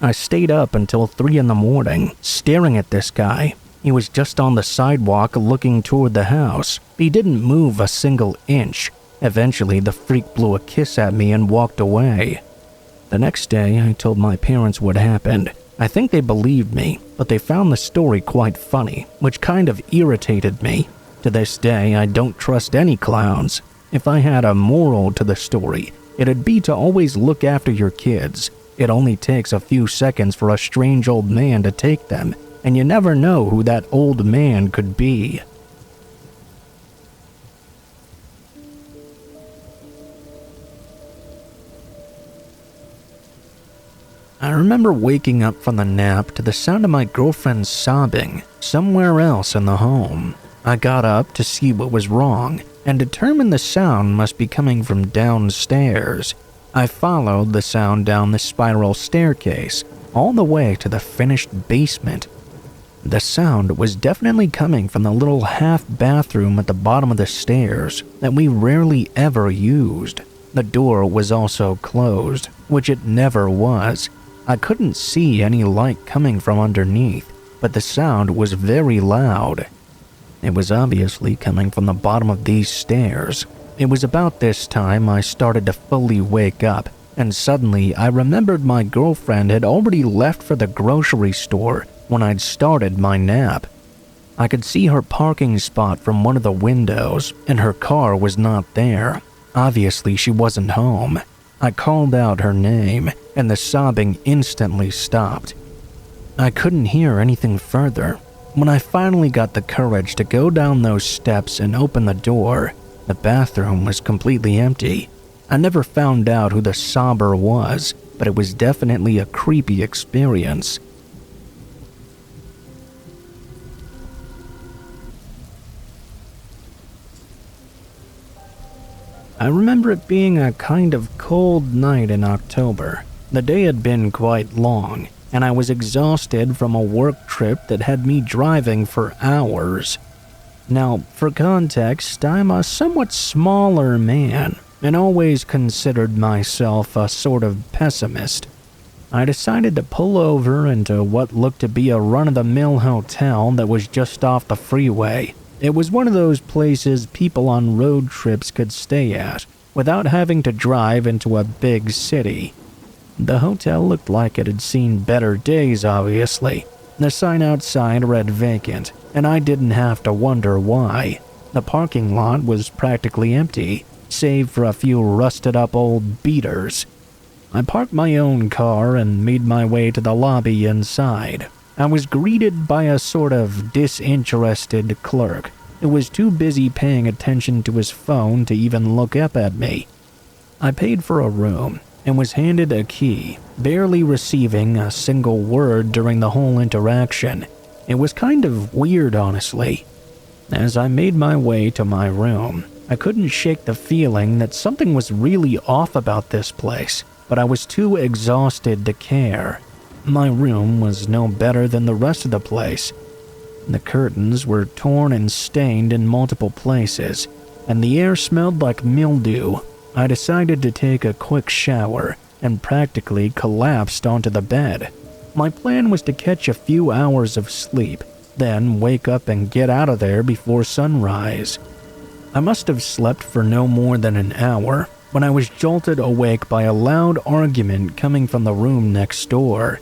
I stayed up until 3 in the morning, staring at this guy. He was just on the sidewalk looking toward the house. He didn't move a single inch. Eventually, the freak blew a kiss at me and walked away. The next day, I told my parents what happened. I think they believed me, but they found the story quite funny, which kind of irritated me. To this day, I don't trust any clowns. If I had a moral to the story, it'd be to always look after your kids. It only takes a few seconds for a strange old man to take them, and you never know who that old man could be. I remember waking up from the nap to the sound of my girlfriend sobbing somewhere else in the home. I got up to see what was wrong and determined the sound must be coming from downstairs. I followed the sound down the spiral staircase all the way to the finished basement. The sound was definitely coming from the little half bathroom at the bottom of the stairs that we rarely ever used. The door was also closed, which it never was. I couldn't see any light coming from underneath, but the sound was very loud. It was obviously coming from the bottom of these stairs. It was about this time I started to fully wake up, and suddenly I remembered my girlfriend had already left for the grocery store when I'd started my nap. I could see her parking spot from one of the windows, and her car was not there. Obviously, she wasn't home. I called out her name, and the sobbing instantly stopped. I couldn't hear anything further. When I finally got the courage to go down those steps and open the door, the bathroom was completely empty. I never found out who the sobber was, but it was definitely a creepy experience. I remember it being a kind of cold night in October. The day had been quite long, and I was exhausted from a work trip that had me driving for hours. Now, for context, I'm a somewhat smaller man, and always considered myself a sort of pessimist. I decided to pull over into what looked to be a run-of-the-mill hotel that was just off the freeway. It was one of those places people on road trips could stay at, without having to drive into a big city. The hotel looked like it had seen better days, obviously. The sign outside read vacant, and I didn't have to wonder why. The parking lot was practically empty, save for a few rusted-up old beaters. I parked my own car and made my way to the lobby inside. I was greeted by a sort of disinterested clerk who was too busy paying attention to his phone to even look up at me. I paid for a room and was handed a key, barely receiving a single word during the whole interaction. It was kind of weird, honestly. As I made my way to my room, I couldn't shake the feeling that something was really off about this place, but I was too exhausted to care. My room was no better than the rest of the place. The curtains were torn and stained in multiple places, and the air smelled like mildew. I decided to take a quick shower and practically collapsed onto the bed. My plan was to catch a few hours of sleep, then wake up and get out of there before sunrise. I must have slept for no more than an hour when I was jolted awake by a loud argument coming from the room next door.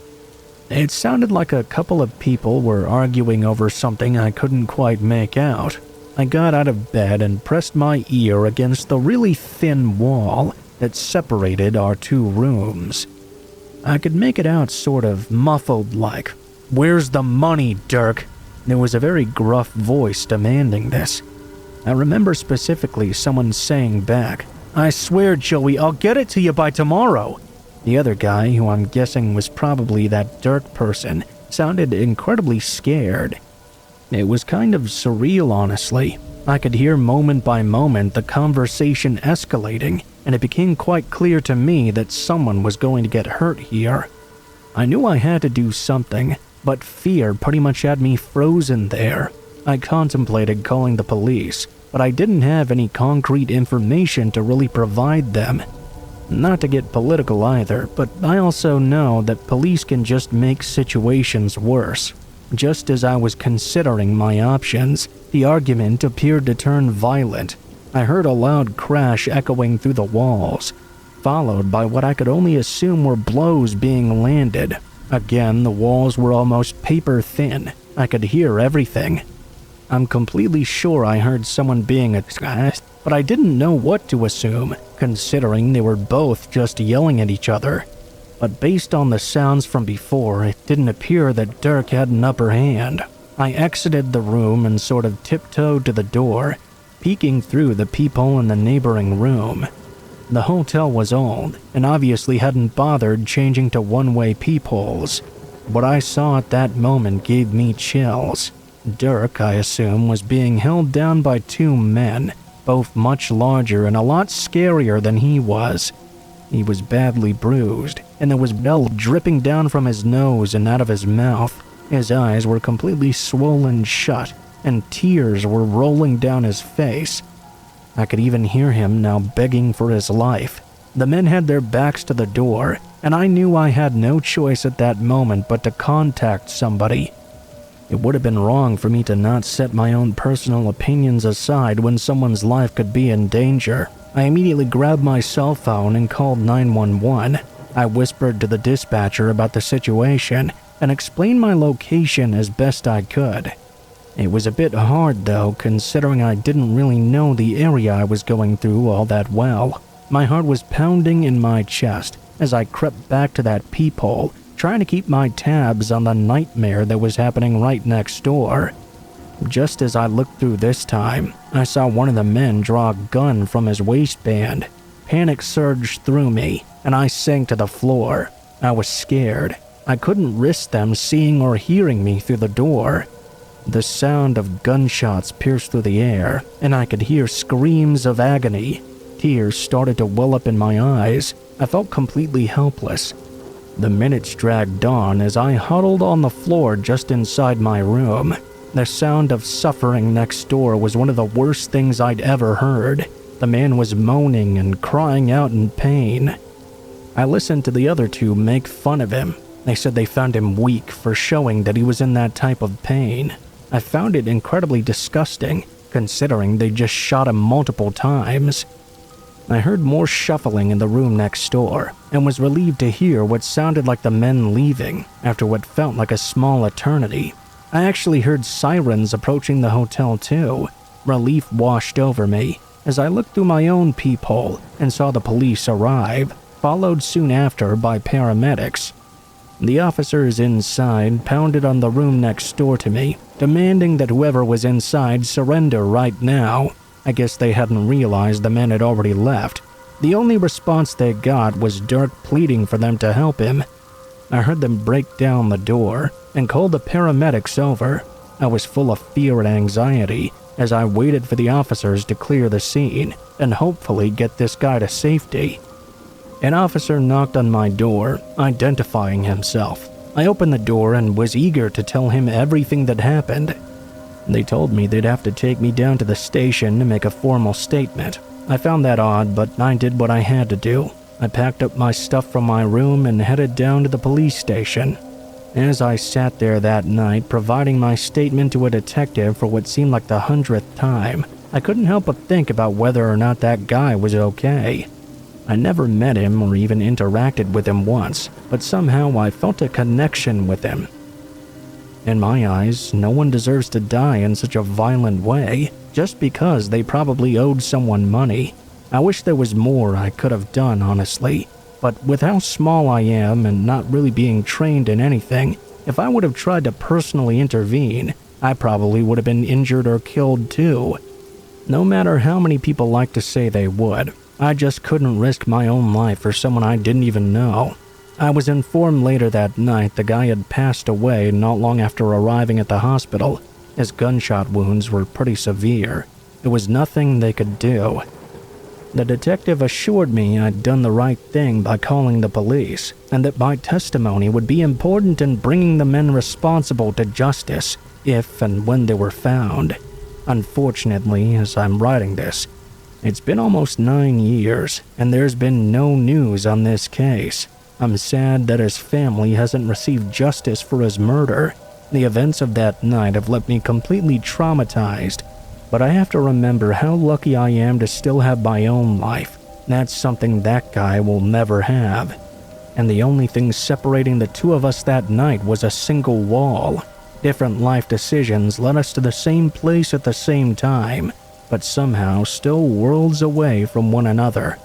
It sounded like a couple of people were arguing over something I couldn't quite make out. I got out of bed and pressed my ear against the really thin wall that separated our two rooms. I could make it out sort of muffled like, "Where's the money, Dirk?" There was a very gruff voice demanding this. I remember specifically someone saying back, "I swear, Joey, I'll get it to you by tomorrow." The other guy, who I'm guessing was probably that Dirk person, sounded incredibly scared. It was kind of surreal, honestly. I could hear moment by moment the conversation escalating, and it became quite clear to me that someone was going to get hurt here. I knew I had to do something, but fear pretty much had me frozen there. I contemplated calling the police, but I didn't have any concrete information to really provide them. Not to get political either, but I also know that police can just make situations worse. Just as I was considering my options, the argument appeared to turn violent. I heard a loud crash echoing through the walls, followed by what I could only assume were blows being landed. Again, the walls were almost paper thin. I could hear everything. I'm completely sure I heard someone being attacked, but I didn't know what to assume, considering they were both just yelling at each other. But based on the sounds from before, it didn't appear that Dirk had an upper hand. I exited the room and sort of tiptoed to the door, peeking through the peephole in the neighboring room. The hotel was old, and obviously hadn't bothered changing to one-way peepholes. What I saw at that moment gave me chills. Dirk, I assume, was being held down by two men, both much larger and a lot scarier than he was. He was badly bruised, and there was blood dripping down from his nose and out of his mouth. His eyes were completely swollen shut, and tears were rolling down his face. I could even hear him now begging for his life. The men had their backs to the door, and I knew I had no choice at that moment but to contact somebody. It would have been wrong for me to not set my own personal opinions aside when someone's life could be in danger. I immediately grabbed my cell phone and called 911. I whispered to the dispatcher about the situation and explained my location as best I could. It was a bit hard though, considering I didn't really know the area I was going through all that well. My heart was pounding in my chest as I crept back to that peephole, trying to keep my tabs on the nightmare that was happening right next door. Just as I looked through this time, I saw one of the men draw a gun from his waistband. Panic surged through me, and I sank to the floor. I was scared. I couldn't risk them seeing or hearing me through the door. The sound of gunshots pierced through the air, and I could hear screams of agony. Tears started to well up in my eyes. I felt completely helpless. The minutes dragged on as I huddled on the floor just inside my room. The sound of suffering next door was one of the worst things I'd ever heard. The man was moaning and crying out in pain. I listened to the other two make fun of him. They said they found him weak for showing that he was in that type of pain. I found it incredibly disgusting, considering they just shot him multiple times. I heard more shuffling in the room next door, and was relieved to hear what sounded like the men leaving after what felt like a small eternity. I actually heard sirens approaching the hotel too. Relief washed over me as I looked through my own peephole and saw the police arrive, followed soon after by paramedics. The officers inside pounded on the room next door to me, demanding that whoever was inside surrender right now. I guess they hadn't realized the men had already left. The only response they got was Dirk pleading for them to help him. I heard them break down the door and call the paramedics over. I was full of fear and anxiety as I waited for the officers to clear the scene and hopefully get this guy to safety. An officer knocked on my door, identifying himself. I opened the door and was eager to tell him everything that happened. They told me they'd have to take me down to the station to make a formal statement. I found that odd, but I did what I had to do. I packed up my stuff from my room and headed down to the police station. As I sat there that night, providing my statement to a detective for what seemed like the 100th time, I couldn't help but think about whether or not that guy was okay. I never met him or even interacted with him once, but somehow I felt a connection with him. In my eyes, no one deserves to die in such a violent way, just because they probably owed someone money. I wish there was more I could have done, honestly. But with how small I am and not really being trained in anything, if I would have tried to personally intervene, I probably would have been injured or killed too. No matter how many people like to say they would, I just couldn't risk my own life for someone I didn't even know. I was informed later that night the guy had passed away not long after arriving at the hospital. His gunshot wounds were pretty severe. There was nothing they could do. The detective assured me I'd done the right thing by calling the police, and that my testimony would be important in bringing the men responsible to justice if and when they were found. Unfortunately, as I'm writing this, it's been almost 9 years, and there's been no news on this case. I'm sad that his family hasn't received justice for his murder. The events of that night have left me completely traumatized, but I have to remember how lucky I am to still have my own life. That's something that guy will never have. And the only thing separating the two of us that night was a single wall. Different life decisions led us to the same place at the same time, but somehow still worlds away from one another.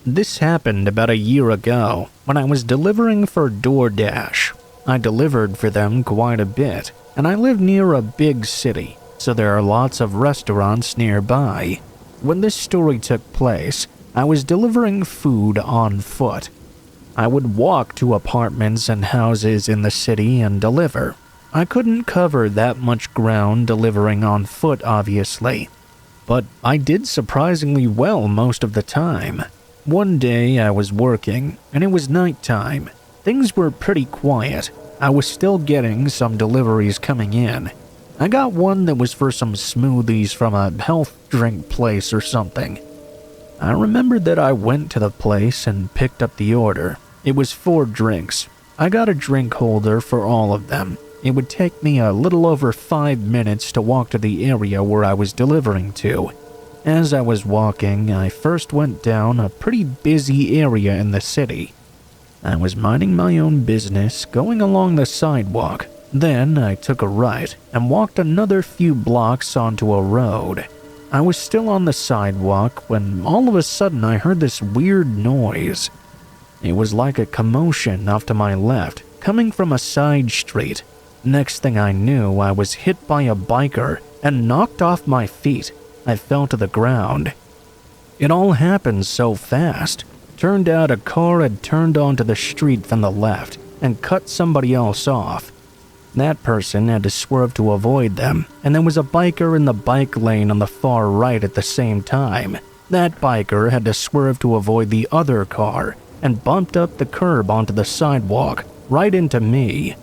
This happened about a year ago when I was delivering for DoorDash. I delivered for them quite a bit, and I live near a big city, so there are lots of restaurants nearby. When this story took place, I was delivering food on foot. I would walk to apartments and houses in the city and deliver. I couldn't cover that much ground delivering on foot, obviously, but I did surprisingly well most of the time. One day I was working, and it was nighttime. Things were pretty quiet. I was still getting some deliveries coming in. I got one that was for some smoothies from a health drink place or something. I remembered that I went to the place and picked up the order. It was 4 drinks. I got a drink holder for all of them. It would take me a little over 5 minutes to walk to the area where I was delivering to. As I was walking, I first went down a pretty busy area in the city. I was minding my own business, going along the sidewalk, Then I took a right and walked another few blocks onto a road. I was still on the sidewalk when all of a sudden I heard this weird noise. It was like a commotion off to my left, coming from a side street. Next thing I knew, I was hit by a biker and knocked off my feet. I fell to the ground. It all happened so fast. Turned out a car had turned onto the street from the left and cut somebody else off. That person had to swerve to avoid them, and there was a biker in the bike lane on the far right at the same time. That biker had to swerve to avoid the other car and bumped up the curb onto the sidewalk, right into me.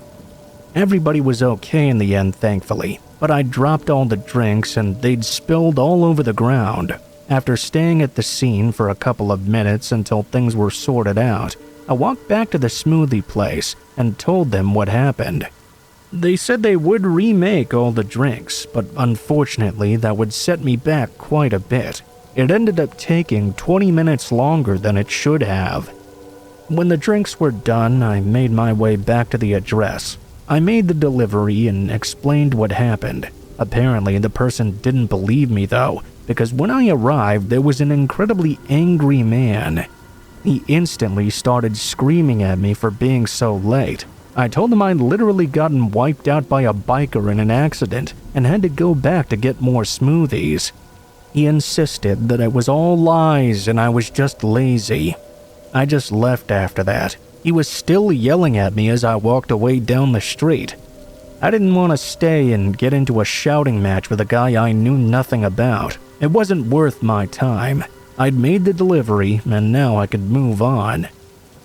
Everybody was okay in the end, thankfully, but I dropped all the drinks and they'd spilled all over the ground. After staying at the scene for a couple of minutes until things were sorted out, I walked back to the smoothie place and told them what happened. They said they would remake all the drinks, but unfortunately that would set me back quite a bit. It ended up taking 20 minutes longer than it should have. When the drinks were done, I made my way back to the address. I made the delivery and explained what happened. Apparently the person didn't believe me though, because when I arrived there was an incredibly angry man. He instantly started screaming at me for being so late. I told him I'd literally gotten wiped out by a biker in an accident and had to go back to get more smoothies. He insisted that it was all lies and I was just lazy. I just left after that. He was still yelling at me as I walked away down the street. I didn't want to stay and get into a shouting match with a guy I knew nothing about. It wasn't worth my time. I'd made the delivery and now I could move on.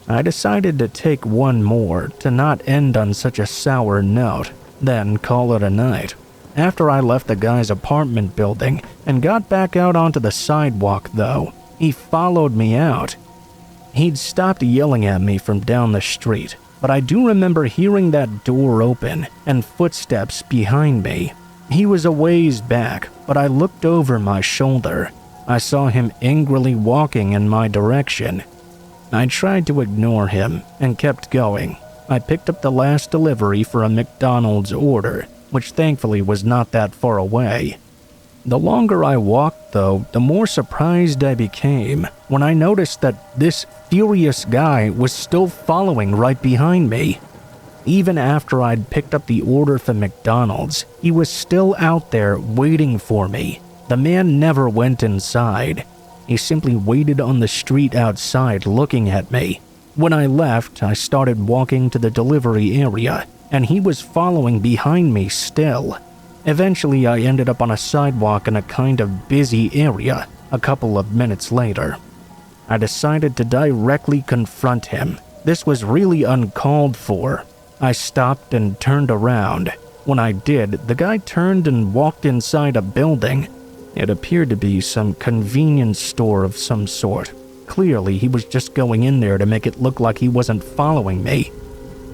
I decided to take one more to not end on such a sour note, then call it a night. After I left the guy's apartment building and got back out onto the sidewalk though, he followed me out. He'd stopped yelling at me from down the street, but I do remember hearing that door open and footsteps behind me. He was a ways back, but I looked over my shoulder. I saw him angrily walking in my direction. I tried to ignore him and kept going. I picked up the last delivery for a McDonald's order, which thankfully was not that far away. The longer I walked though, the more surprised I became when I noticed that this furious guy was still following right behind me. Even after I'd picked up the order for McDonald's, he was still out there waiting for me. The man never went inside. He simply waited on the street outside looking at me. When I left, I started walking to the delivery area, and he was following behind me still. Eventually, I ended up on a sidewalk in a kind of busy area a couple of minutes later. I decided to directly confront him. This was really uncalled for. I stopped and turned around. When I did, the guy turned and walked inside a building. It appeared to be some convenience store of some sort. Clearly, he was just going in there to make it look like he wasn't following me.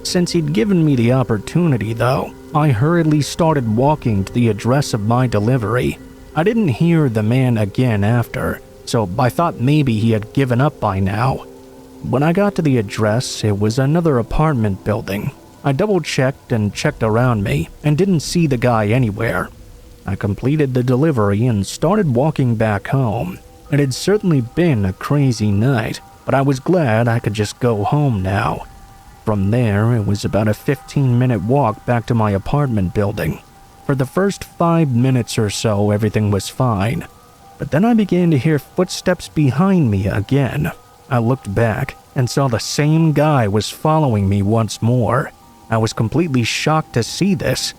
Since he'd given me the opportunity, though, I hurriedly started walking to the address of my delivery. I didn't hear the man again after, so I thought maybe he had given up by now. When I got to the address, it was another apartment building. I double-checked and checked around me and didn't see the guy anywhere. I completed the delivery and started walking back home. It had certainly been a crazy night, but I was glad I could just go home now. From there, it was about a 15-minute walk back to my apartment building. For the first 5 minutes or so, everything was fine. But then I began to hear footsteps behind me again. I looked back and saw the same guy was following me once more. I was completely shocked to see this.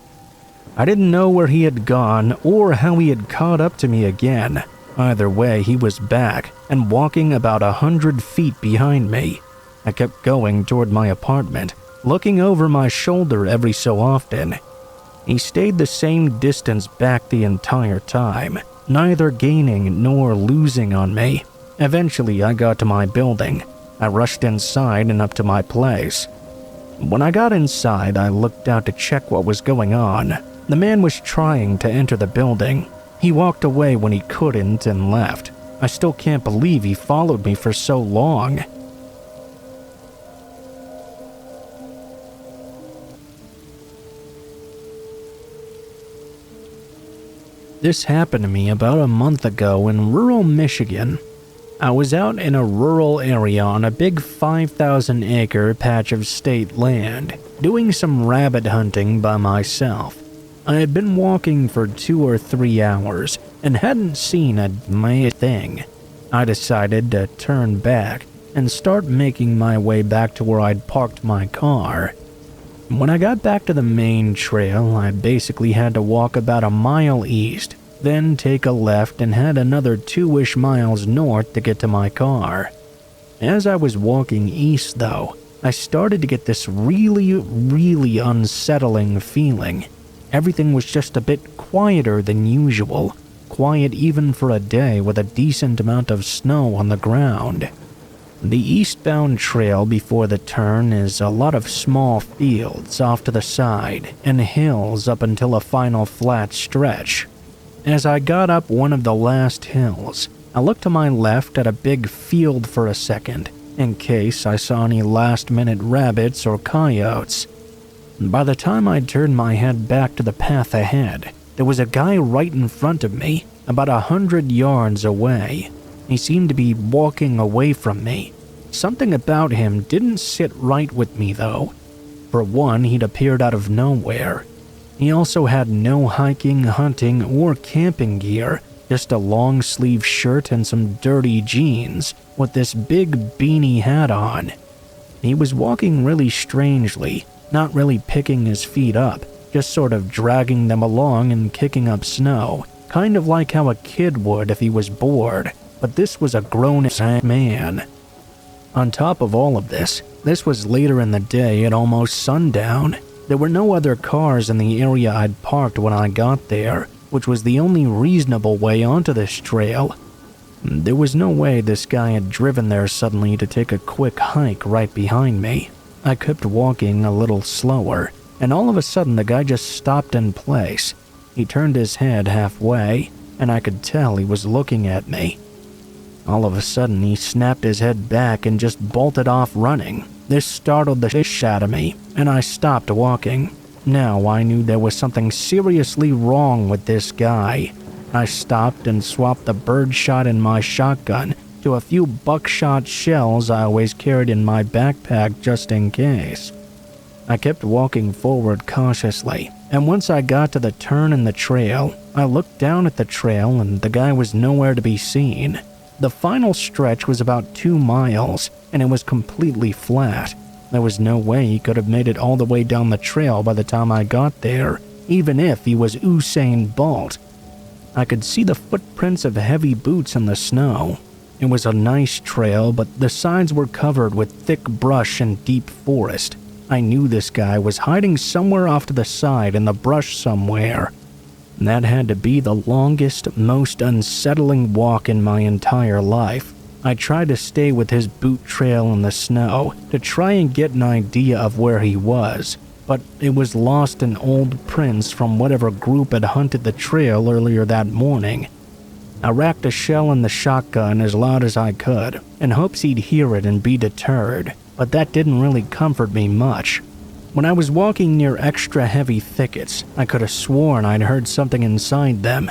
I didn't know where he had gone or how he had caught up to me again. Either way, he was back and walking about 100 feet behind me. I kept going toward my apartment, looking over my shoulder every so often. He stayed the same distance back the entire time, neither gaining nor losing on me. Eventually, I got to my building. I rushed inside and up to my place. When I got inside, I looked out to check what was going on. The man was trying to enter the building. He walked away when he couldn't and left. I still can't believe he followed me for so long. This happened to me about a month ago in rural Michigan. I was out in a rural area on a big 5,000-acre patch of state land, doing some rabbit hunting by myself. I had been walking for 2 or 3 hours and hadn't seen a thing. I decided to turn back and start making my way back to where I'd parked my car. When I got back to the main trail, I basically had to walk about a mile east, then take a left and head another 2-ish miles north to get to my car. As I was walking east though, I started to get this really unsettling feeling. Everything was just a bit quieter than usual, quiet even for a day with a decent amount of snow on the ground. The eastbound trail before the turn is a lot of small fields off to the side and hills up until a final flat stretch. As I got up one of the last hills, I looked to my left at a big field for a second, in case I saw any last-minute rabbits or coyotes. By the time I turned my head back to the path ahead, there was a guy right in front of me, about 100 yards away. He seemed to be walking away from me. Something about him didn't sit right with me though. For one, he'd appeared out of nowhere. He also had no hiking, hunting, or camping gear, just a long-sleeve shirt and some dirty jeans with this big beanie hat on. He was walking really strangely, not really picking his feet up, just sort of dragging them along and kicking up snow, kind of like how a kid would if he was bored, but this was a grown-ass man. On top of all of this was later in the day at almost sundown. There were no other cars in the area I'd parked when I got there, which was the only reasonable way onto this trail. There was no way this guy had driven there suddenly to take a quick hike right behind me. I kept walking a little slower, and all of a sudden the guy just stopped in place. He turned his head halfway, and I could tell he was looking at me. All of a sudden he snapped his head back and just bolted off running. This startled the shit out of me, and I stopped walking. Now I knew there was something seriously wrong with this guy. I stopped and swapped the birdshot in my shotgun to a few buckshot shells I always carried in my backpack just in case. I kept walking forward cautiously, and once I got to the turn in the trail, I looked down at the trail and the guy was nowhere to be seen. The final stretch was about 2 miles, and it was completely flat. There was no way he could have made it all the way down the trail by the time I got there, even if he was Usain Bolt. I could see the footprints of heavy boots in the snow. It was a nice trail, but the sides were covered with thick brush and deep forest. I knew this guy was hiding somewhere off to the side in the brush somewhere. That had to be the longest, most unsettling walk in my entire life. I tried to stay with his boot trail in the snow to try and get an idea of where he was, but it was lost in old prints from whatever group had hunted the trail earlier that morning. I racked a shell in the shotgun as loud as I could, in hopes he'd hear it and be deterred, but that didn't really comfort me much. When I was walking near extra heavy thickets, I could have sworn I'd heard something inside them.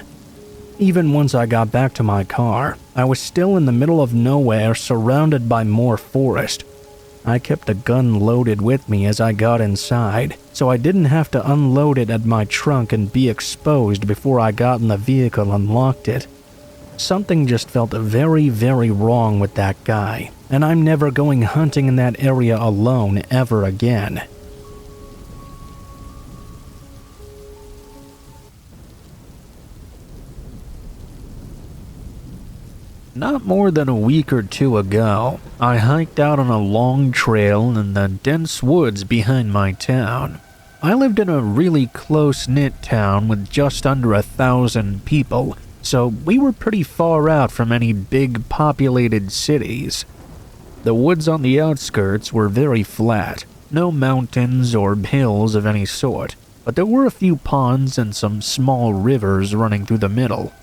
Even once I got back to my car, I was still in the middle of nowhere surrounded by more forest. I kept the gun loaded with me as I got inside, so I didn't have to unload it at my trunk and be exposed before I got in the vehicle and locked it. Something just felt very wrong with that guy, and I'm never going hunting in that area alone ever again. Not more than a week or 2 ago, I hiked out on a long trail in the dense woods behind my town. I lived in a really close-knit town with just under 1,000 people, so we were pretty far out from any big populated cities. The woods on the outskirts were very flat, no mountains or hills of any sort, but there were a few ponds and some small rivers running through the middle.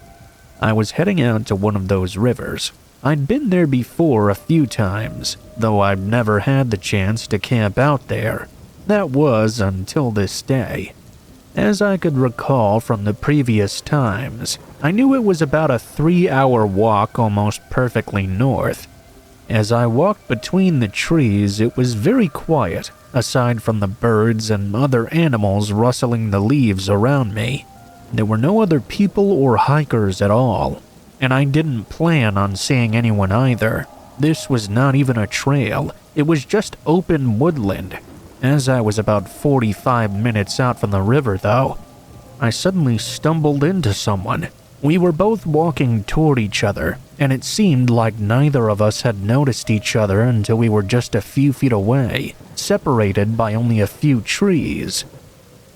I was heading out to one of those rivers. I'd been there before a few times, though I'd never had the chance to camp out there. That was until this day. As I could recall from the previous times, I knew it was about a 3-hour walk almost perfectly north. As I walked between the trees, it was very quiet, aside from the birds and other animals rustling the leaves around me. There were no other people or hikers at all, and I didn't plan on seeing anyone either. This was not even a trail, it was just open woodland. As I was about 45 minutes out from the river, though, I suddenly stumbled into someone. We were both walking toward each other, and it seemed like neither of us had noticed each other until we were just a few feet away, separated by only a few trees.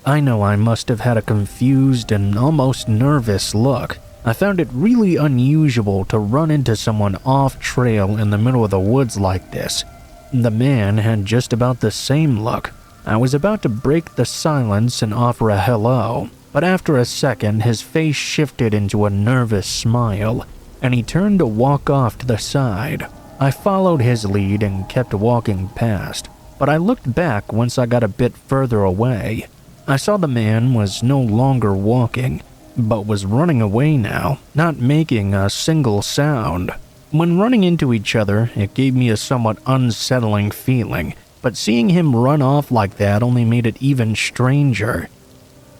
I know I must have had a confused and almost nervous look. I found it really unusual to run into someone off-trail in the middle of the woods like this. The man had just about the same look. I was about to break the silence and offer a hello, but after a second his face shifted into a nervous smile, and he turned to walk off to the side. I followed his lead and kept walking past, but I looked back once I got a bit further away. I saw the man was no longer walking, but was running away now, not making a single sound. When running into each other, it gave me a somewhat unsettling feeling, but seeing him run off like that only made it even stranger.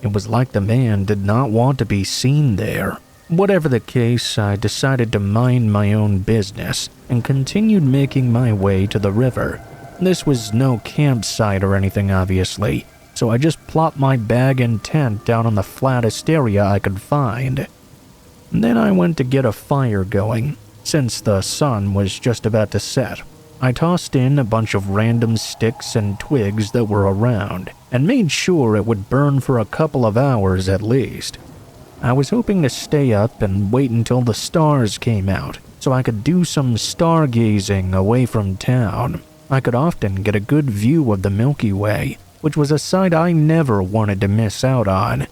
It was like the man did not want to be seen there. Whatever the case, I decided to mind my own business and continued making my way to the river. This was no campsite or anything, obviously, so I just plopped my bag and tent down on the flattest area I could find. Then I went to get a fire going. Since the sun was just about to set, I tossed in a bunch of random sticks and twigs that were around, and made sure it would burn for a couple of hours at least. I was hoping to stay up and wait until the stars came out, so I could do some stargazing away from town. I could often get a good view of the Milky Way, which was a sight I never wanted to miss out on.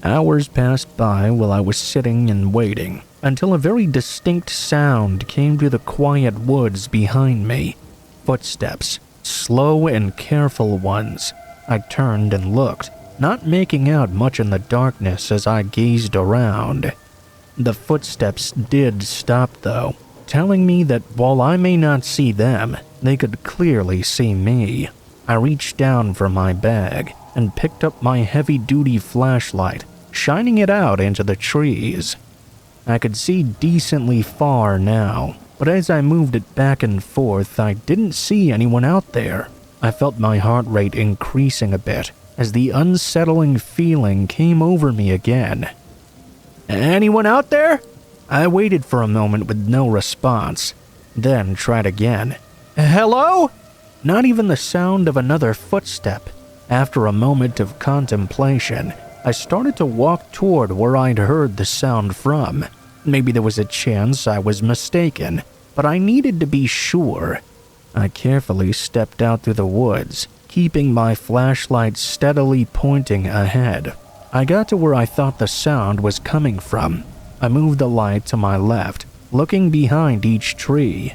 Hours passed by while I was sitting and waiting, until a very distinct sound came to the quiet woods behind me. Footsteps, slow and careful ones. I turned and looked, not making out much in the darkness as I gazed around. The footsteps did stop though, telling me that while I may not see them, they could clearly see me. I reached down for my bag and picked up my heavy-duty flashlight, shining it out into the trees. I could see decently far now, but as I moved it back and forth, I didn't see anyone out there. I felt my heart rate increasing a bit as the unsettling feeling came over me again. "Anyone out there?" I waited for a moment with no response, then tried again. "Hello?" Not even the sound of another footstep. After a moment of contemplation, I started to walk toward where I'd heard the sound from. Maybe there was a chance I was mistaken, but I needed to be sure. I carefully stepped out through the woods, keeping my flashlight steadily pointing ahead. I got to where I thought the sound was coming from. I moved the light to my left, looking behind each tree.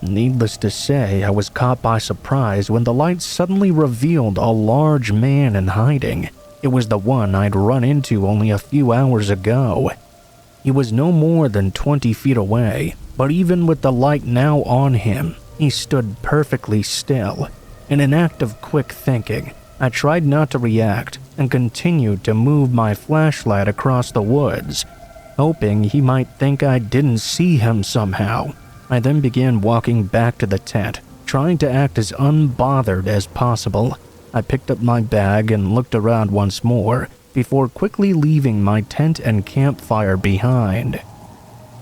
Needless to say, I was caught by surprise when the light suddenly revealed a large man in hiding. It was the one I'd run into only a few hours ago. He was no more than 20 feet away, but even with the light now on him, he stood perfectly still. In an act of quick thinking, I tried not to react and continued to move my flashlight across the woods, hoping he might think I didn't see him somehow. I then began walking back to the tent, trying to act as unbothered as possible. I picked up my bag and looked around once more before quickly leaving my tent and campfire behind.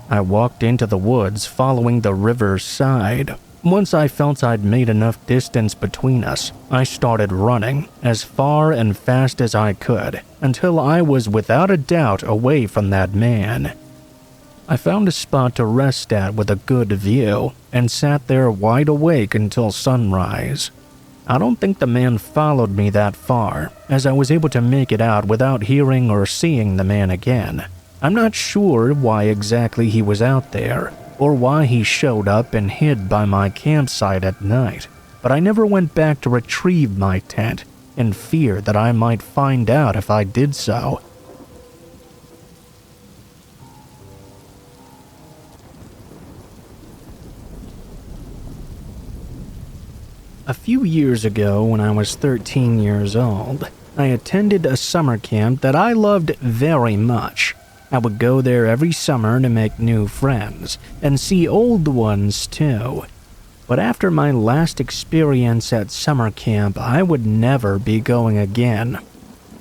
I walked into the woods following the river's side. Once I felt I'd made enough distance between us, I started running as far and fast as I could until I was without a doubt away from that man. I found a spot to rest at with a good view and sat there wide awake until sunrise. I don't think the man followed me that far, as I was able to make it out without hearing or seeing the man again. I'm not sure why exactly he was out there, or why he showed up and hid by my campsite at night, but I never went back to retrieve my tent, in fear that I might find out if I did so. A few years ago, when I was 13 years old, I attended a summer camp that I loved very much. I would go there every summer to make new friends, and see old ones too. But after my last experience at summer camp, I would never be going again.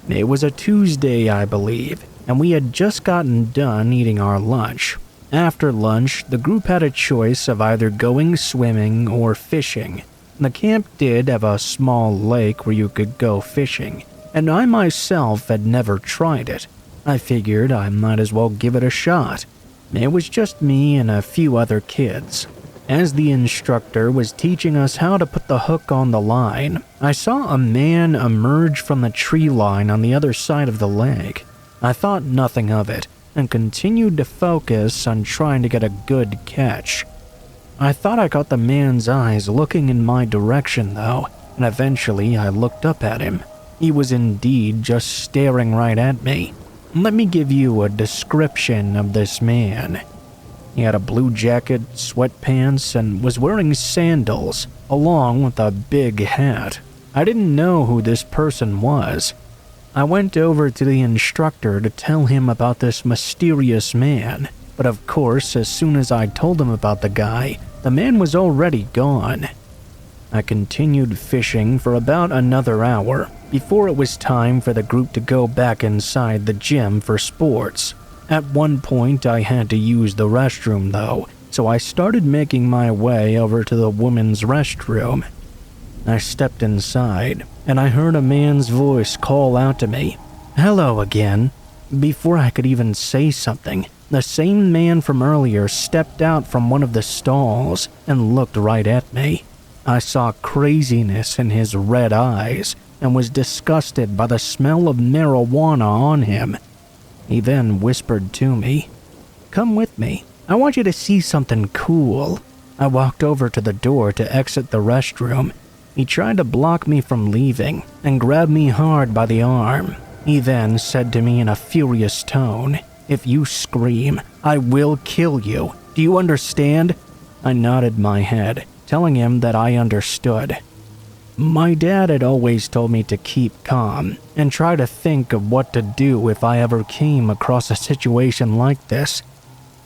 It was a Tuesday, I believe, and we had just gotten done eating our lunch. After lunch, the group had a choice of either going swimming or fishing. The camp did have a small lake where you could go fishing, and I myself had never tried it. I figured I might as well give it a shot. It was just me and a few other kids. As the instructor was teaching us how to put the hook on the line, I saw a man emerge from the tree line on the other side of the lake. I thought nothing of it and continued to focus on trying to get a good catch. I thought I caught the man's eyes looking in my direction though, and eventually I looked up at him. He was indeed just staring right at me. Let me give you a description of this man. He had a blue jacket, sweatpants, and was wearing sandals, along with a big hat. I didn't know who this person was. I went over to the instructor to tell him about this mysterious man, but of course, as soon as I told him about the guy, the man was already gone. I continued fishing for about another hour before it was time for the group to go back inside the gym for sports. At one point, I had to use the restroom though, so I started making my way over to the women's restroom. I stepped inside, and I heard a man's voice call out to me, "Hello again." Before I could even say something, the same man from earlier stepped out from one of the stalls and looked right at me. I saw craziness in his red eyes and was disgusted by the smell of marijuana on him. He then whispered to me, "Come with me. I want you to see something cool." I walked over to the door to exit the restroom. He tried to block me from leaving and grabbed me hard by the arm. He then said to me in a furious tone, "If you scream, I will kill you. Do you understand?" I nodded my head, telling him that I understood. My dad had always told me to keep calm and try to think of what to do if I ever came across a situation like this.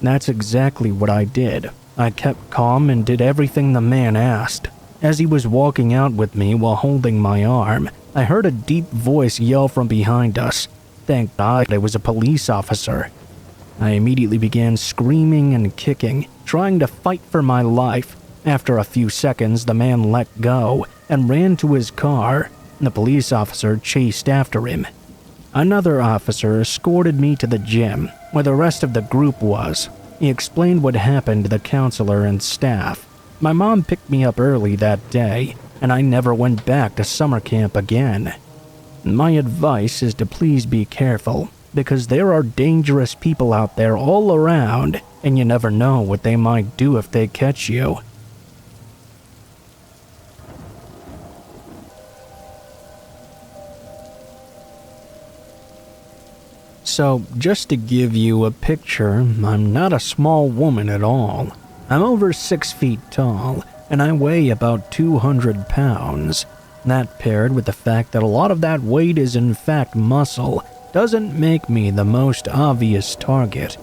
That's exactly what I did. I kept calm and did everything the man asked. As he was walking out with me while holding my arm, I heard a deep voice yell from behind us. Thank God it was a police officer. I immediately began screaming and kicking, trying to fight for my life. After a few seconds, the man let go and ran to his car. The police officer chased after him. Another officer escorted me to the gym, where the rest of the group was. He explained what happened to the counselor and staff. My mom picked me up early that day, and I never went back to summer camp again. My advice is to please be careful, because there are dangerous people out there all around, and you never know what they might do if they catch you. So, just to give you a picture, I'm not a small woman at all. I'm over 6 feet tall, and I weigh about 200 pounds. That, paired with the fact that a lot of that weight is in fact muscle, doesn't make me the most obvious target.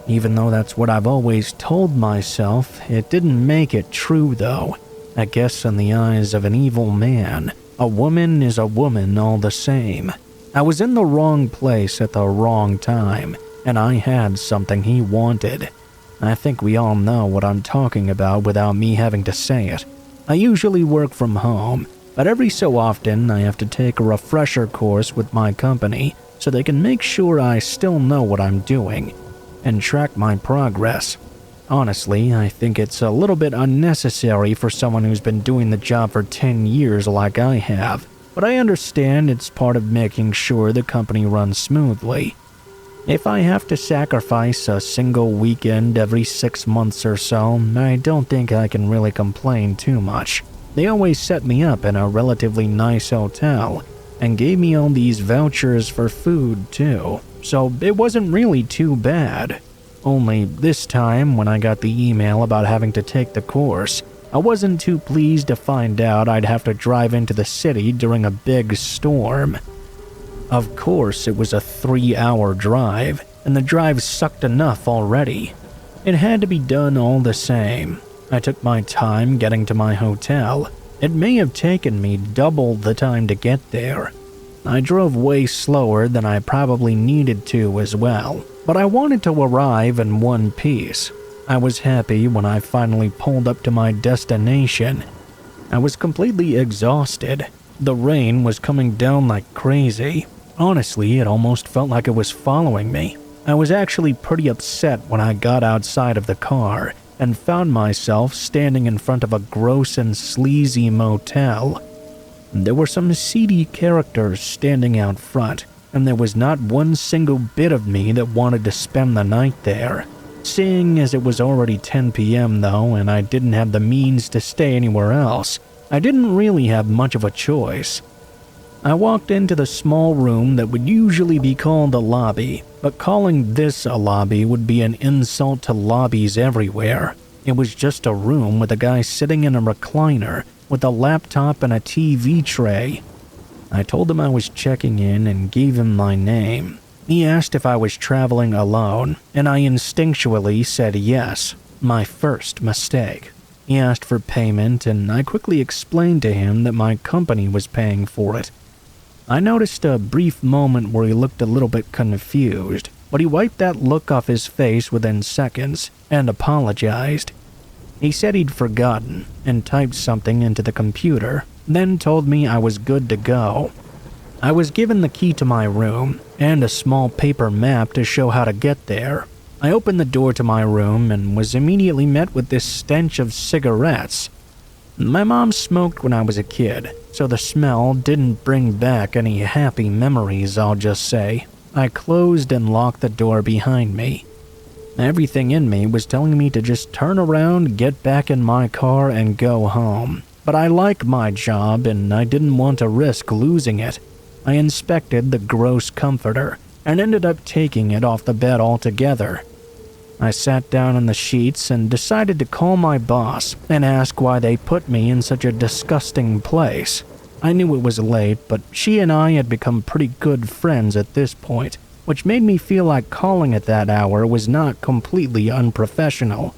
Even though that's what I've always told myself, it didn't make it true though. I guess in the eyes of an evil man, a woman is a woman all the same. I was in the wrong place at the wrong time, and I had something he wanted. I think we all know what I'm talking about without me having to say it. I usually work from home, but every so often I have to take a refresher course with my company so they can make sure I still know what I'm doing and track my progress. Honestly, I think it's a little bit unnecessary for someone who's been doing the job for 10 years like I have. But I understand it's part of making sure the company runs smoothly. If I have to sacrifice a single weekend every 6 months or so, I don't think I can really complain too much. They always set me up in a relatively nice hotel and gave me all these vouchers for food too, so it wasn't really too bad. Only this time, when I got the email about having to take the course, I wasn't too pleased to find out I'd have to drive into the city during a big storm. Of course, it was a 3-hour drive, and the drive sucked enough already. It had to be done all the same. I took my time getting to my hotel. It may have taken me double the time to get there. I drove way slower than I probably needed to as well, but I wanted to arrive in one piece. I was happy when I finally pulled up to my destination. I was completely exhausted. The rain was coming down like crazy. Honestly, it almost felt like it was following me. I was actually pretty upset when I got outside of the car and found myself standing in front of a gross and sleazy motel. There were some seedy characters standing out front, and there was not one single bit of me that wanted to spend the night there. Seeing as it was already 10 p.m. though, and I didn't have the means to stay anywhere else, I didn't really have much of a choice. I walked into the small room that would usually be called a lobby, but calling this a lobby would be an insult to lobbies everywhere. It was just a room with a guy sitting in a recliner with a laptop and a TV tray. I told him I was checking in and gave him my name. He asked if I was traveling alone, and I instinctually said yes, my first mistake. He asked for payment, and I quickly explained to him that my company was paying for it. I noticed a brief moment where he looked a little bit confused, but he wiped that look off his face within seconds and apologized. He said he'd forgotten and typed something into the computer, then told me I was good to go. I was given the key to my room and a small paper map to show how to get there. I opened the door to my room and was immediately met with this stench of cigarettes. My mom smoked when I was a kid, so the smell didn't bring back any happy memories, I'll just say. I closed and locked the door behind me. Everything in me was telling me to just turn around, get back in my car, and go home. But I like my job, and I didn't want to risk losing it. I inspected the gross comforter and ended up taking it off the bed altogether. I sat down on the sheets and decided to call my boss and ask why they put me in such a disgusting place. I knew it was late, but she and I had become pretty good friends at this point, which made me feel like calling at that hour was not completely unprofessional.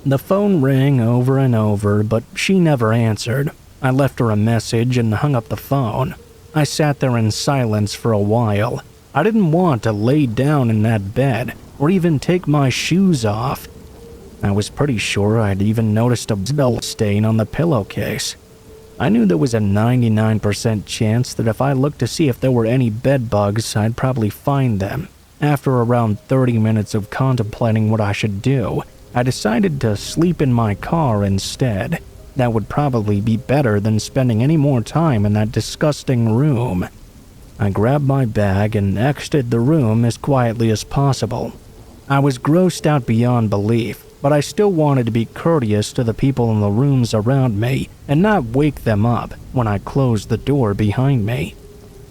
The phone rang over and over, but she never answered. I left her a message and hung up the phone. I sat there in silence for a while. I didn't want to lay down in that bed or even take my shoes off. I was pretty sure I'd even noticed a blood stain on the pillowcase. I knew there was a 99% chance that if I looked to see if there were any bed bugs, I'd probably find them. After around 30 minutes of contemplating what I should do, I decided to sleep in my car instead. That would probably be better than spending any more time in that disgusting room. I grabbed my bag and exited the room as quietly as possible. I was grossed out beyond belief, but I still wanted to be courteous to the people in the rooms around me and not wake them up when I closed the door behind me.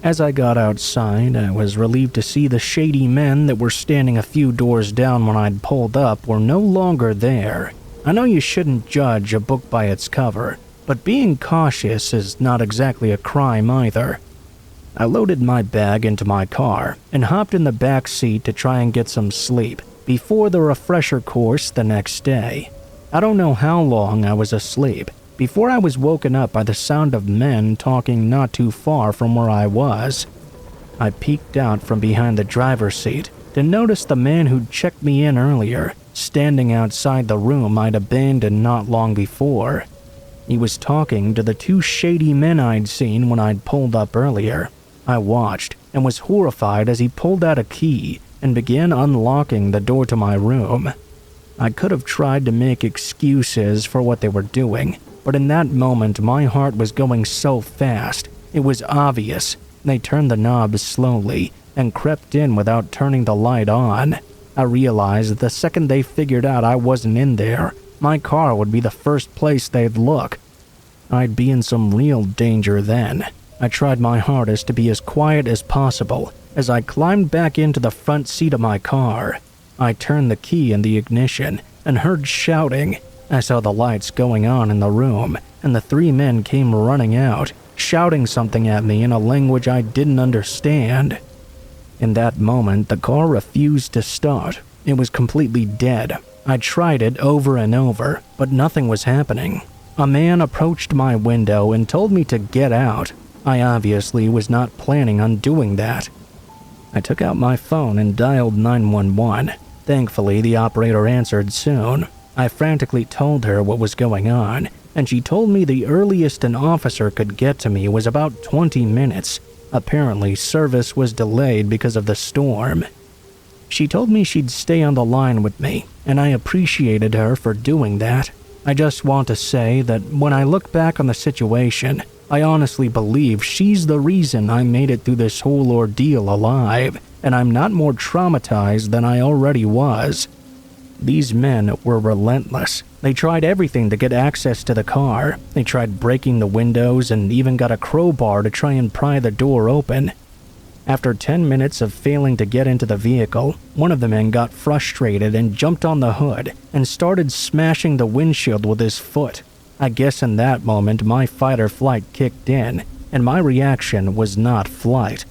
As I got outside, I was relieved to see the shady men that were standing a few doors down when I'd pulled up were no longer there. I know you shouldn't judge a book by its cover, but being cautious is not exactly a crime either. I loaded my bag into my car and hopped in the back seat to try and get some sleep before the refresher course the next day. I don't know how long I was asleep before I was woken up by the sound of men talking not too far from where I was. I peeked out from behind the driver's seat to notice the man who'd checked me in earlier standing outside the room I'd abandoned not long before. He was talking to the two shady men I'd seen when I'd pulled up earlier. I watched and was horrified as he pulled out a key and began unlocking the door to my room. I could have tried to make excuses for what they were doing, but in that moment my heart was going so fast, it was obvious. They turned the knob slowly and crept in without turning the light on. I realized the second they figured out I wasn't in there, my car would be the first place they'd look. I'd be in some real danger then. I tried my hardest to be as quiet as possible as I climbed back into the front seat of my car. I turned the key in the ignition and heard shouting. I saw the lights going on in the room, and the 3 men came running out, shouting something at me in a language I didn't understand. In that moment, the car refused to start. It was completely dead. I tried it over and over, but nothing was happening. A man approached my window and told me to get out. I obviously was not planning on doing that. I took out my phone and dialed 911. Thankfully, the operator answered soon. I frantically told her what was going on, and she told me the earliest an officer could get to me was about 20 minutes. Apparently, service was delayed because of the storm. She told me she'd stay on the line with me, and I appreciated her for doing that. I just want to say that when I look back on the situation, I honestly believe she's the reason I made it through this whole ordeal alive, and I'm not more traumatized than I already was. These men were relentless. They tried everything to get access to the car. They tried breaking the windows and even got a crowbar to try and pry the door open. After 10 minutes of failing to get into the vehicle, one of the men got frustrated and jumped on the hood and started smashing the windshield with his foot. I guess in that moment my fight or flight kicked in, and my reaction was not flight.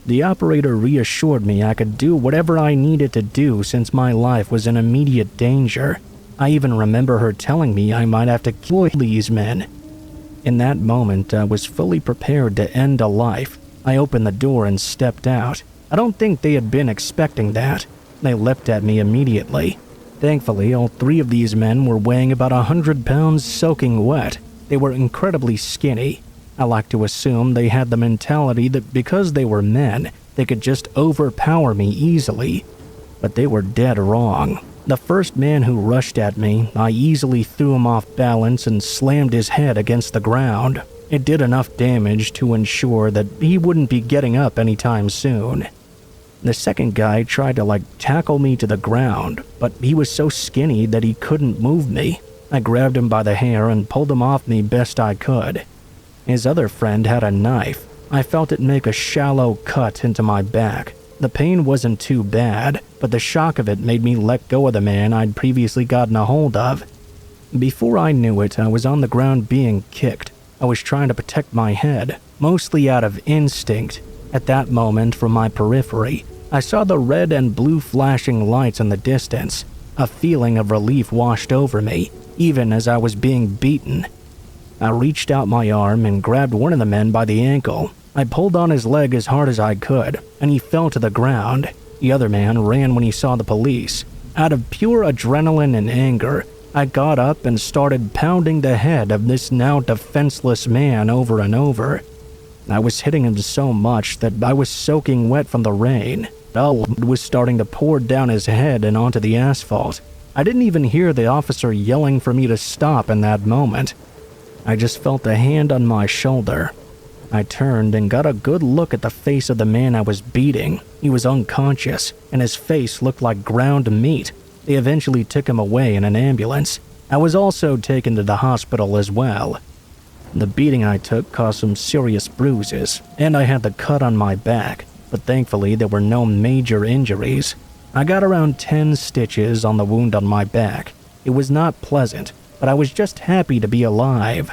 The operator reassured me I could do whatever I needed to do since my life was in immediate danger. I even remember her telling me I might have to kill these men. In that moment, I was fully prepared to end a life. I opened the door and stepped out. I don't think they had been expecting that. They leapt at me immediately. Thankfully, all 3 of these men were weighing about 100 pounds soaking wet. They were incredibly skinny. I like to assume they had the mentality that because they were men, they could just overpower me easily. But they were dead wrong. The first man who rushed at me, I easily threw him off balance and slammed his head against the ground. It did enough damage to ensure that he wouldn't be getting up anytime soon. The second guy tried to tackle me to the ground, but he was so skinny that he couldn't move me. I grabbed him by the hair and pulled him off me best I could. His other friend had a knife. I felt it make a shallow cut into my back. The pain wasn't too bad, but the shock of it made me let go of the man I'd previously gotten a hold of. Before I knew it, I was on the ground being kicked. I was trying to protect my head, mostly out of instinct. At that moment, from my periphery, I saw the red and blue flashing lights in the distance. A feeling of relief washed over me, even as I was being beaten. I reached out my arm and grabbed one of the men by the ankle. I pulled on his leg as hard as I could, and he fell to the ground. The other man ran when he saw the police. Out of pure adrenaline and anger, I got up and started pounding the head of this now defenseless man over and over. I was hitting him so much that I was soaking wet from the rain. Blood was starting to pour down his head and onto the asphalt. I didn't even hear the officer yelling for me to stop in that moment. I just felt a hand on my shoulder. I turned and got a good look at the face of the man I was beating. He was unconscious, and his face looked like ground meat. They eventually took him away in an ambulance. I was also taken to the hospital as well. The beating I took caused some serious bruises, and I had the cut on my back, but thankfully there were no major injuries. I got around 10 stitches on the wound on my back. It was not pleasant, but I was just happy to be alive.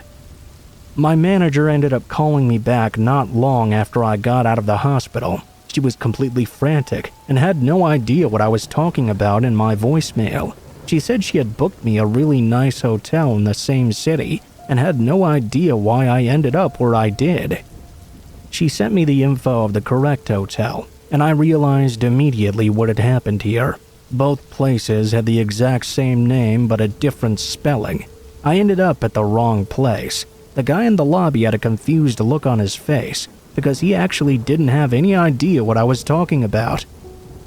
My manager ended up calling me back not long after I got out of the hospital. She was completely frantic and had no idea what I was talking about in my voicemail. She said she had booked me a really nice hotel in the same city and had no idea why I ended up where I did. She sent me the info of the correct hotel, and I realized immediately what had happened here. Both places had the exact same name but a different spelling. I ended up at the wrong place. The guy in the lobby had a confused look on his face because he actually didn't have any idea what I was talking about.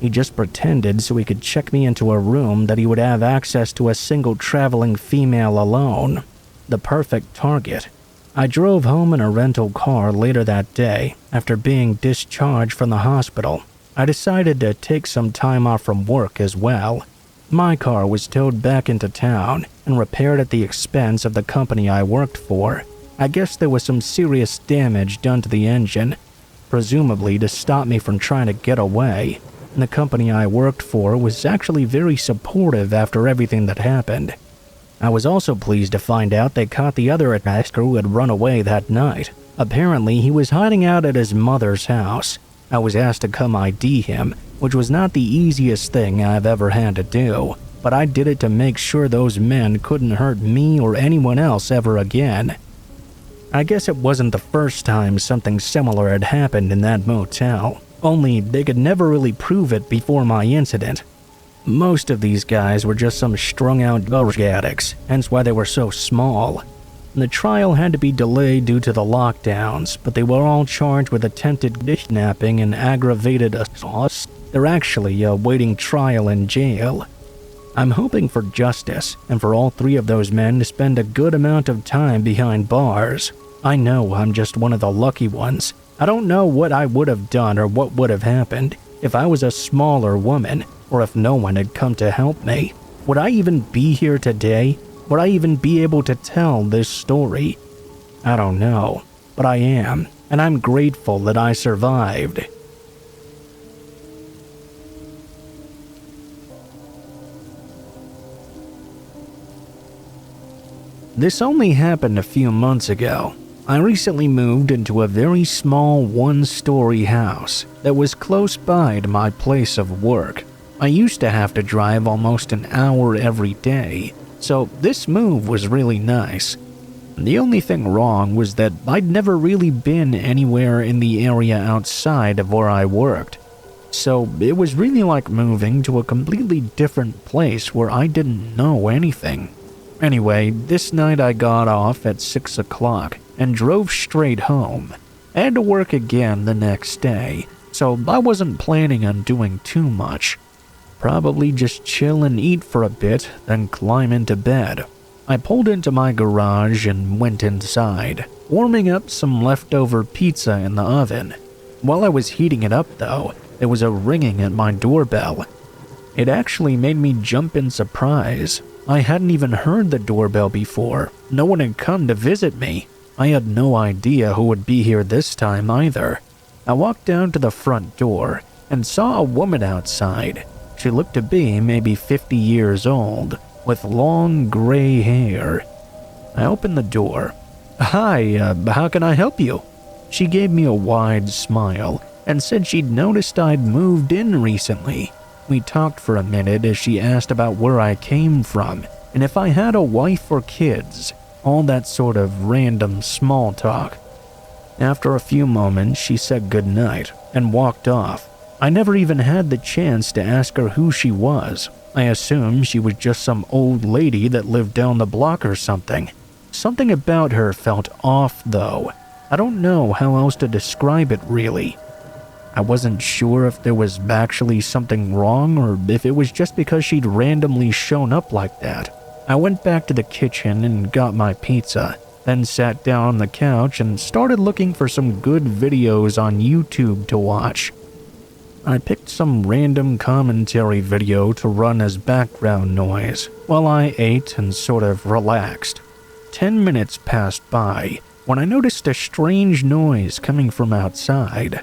He just pretended so he could check me into a room that he would have access to a single traveling female alone. The perfect target. I drove home in a rental car later that day after being discharged from the hospital. I decided to take some time off from work as well. My car was towed back into town and repaired at the expense of the company I worked for. I guess there was some serious damage done to the engine, presumably to stop me from trying to get away, and the company I worked for was actually very supportive after everything that happened. I was also pleased to find out they caught the other attacker who had run away that night. Apparently, he was hiding out at his mother's house. I was asked to come ID him, which was not the easiest thing I've ever had to do, but I did it to make sure those men couldn't hurt me or anyone else ever again. I guess it wasn't the first time something similar had happened in that motel, only they could never really prove it before my incident. Most of these guys were just some strung-out drug addicts, hence why they were so small. The trial had to be delayed due to the lockdowns, but they were all charged with attempted kidnapping and aggravated assault. They're actually awaiting trial in jail. I'm hoping for justice, and for all three of those men to spend a good amount of time behind bars. I know I'm just one of the lucky ones. I don't know what I would have done or what would have happened if I was a smaller woman, or if no one had come to help me. Would I even be here today? Would I even be able to tell this story? I don't know, but I am, and I'm grateful that I survived. This only happened a few months ago. I recently moved into a very small one-story house that was close by to my place of work. I used to have to drive almost an hour every day, so this move was really nice. The only thing wrong was that I'd never really been anywhere in the area outside of where I worked. So it was really like moving to a completely different place where I didn't know anything. Anyway, this night I got off at 6 o'clock and drove straight home. I had to work again the next day, so I wasn't planning on doing too much. Probably just chill and eat for a bit, then climb into bed. I pulled into my garage and went inside, warming up some leftover pizza in the oven. While I was heating it up though, there was a ringing at my doorbell. It actually made me jump in surprise. I hadn't even heard the doorbell before. No one had come to visit me. I had no idea who would be here this time either. I walked down to the front door and saw a woman outside. She looked to be maybe 50 years old, with long gray hair. I opened the door. "Hi, how can I help you?" She gave me a wide smile and said she'd noticed I'd moved in recently. We talked for a minute as she asked about where I came from and if I had a wife or kids, all that sort of random small talk. After a few moments, she said goodnight and walked off. I never even had the chance to ask her who she was. I assumed she was just some old lady that lived down the block or something. Something about her felt off, though. I don't know how else to describe it, really. I wasn't sure if there was actually something wrong or if it was just because she'd randomly shown up like that. I went back to the kitchen and got my pizza, then sat down on the couch and started looking for some good videos on YouTube to watch. I picked some random commentary video to run as background noise while I ate and sort of relaxed. 10 minutes passed by when I noticed a strange noise coming from outside.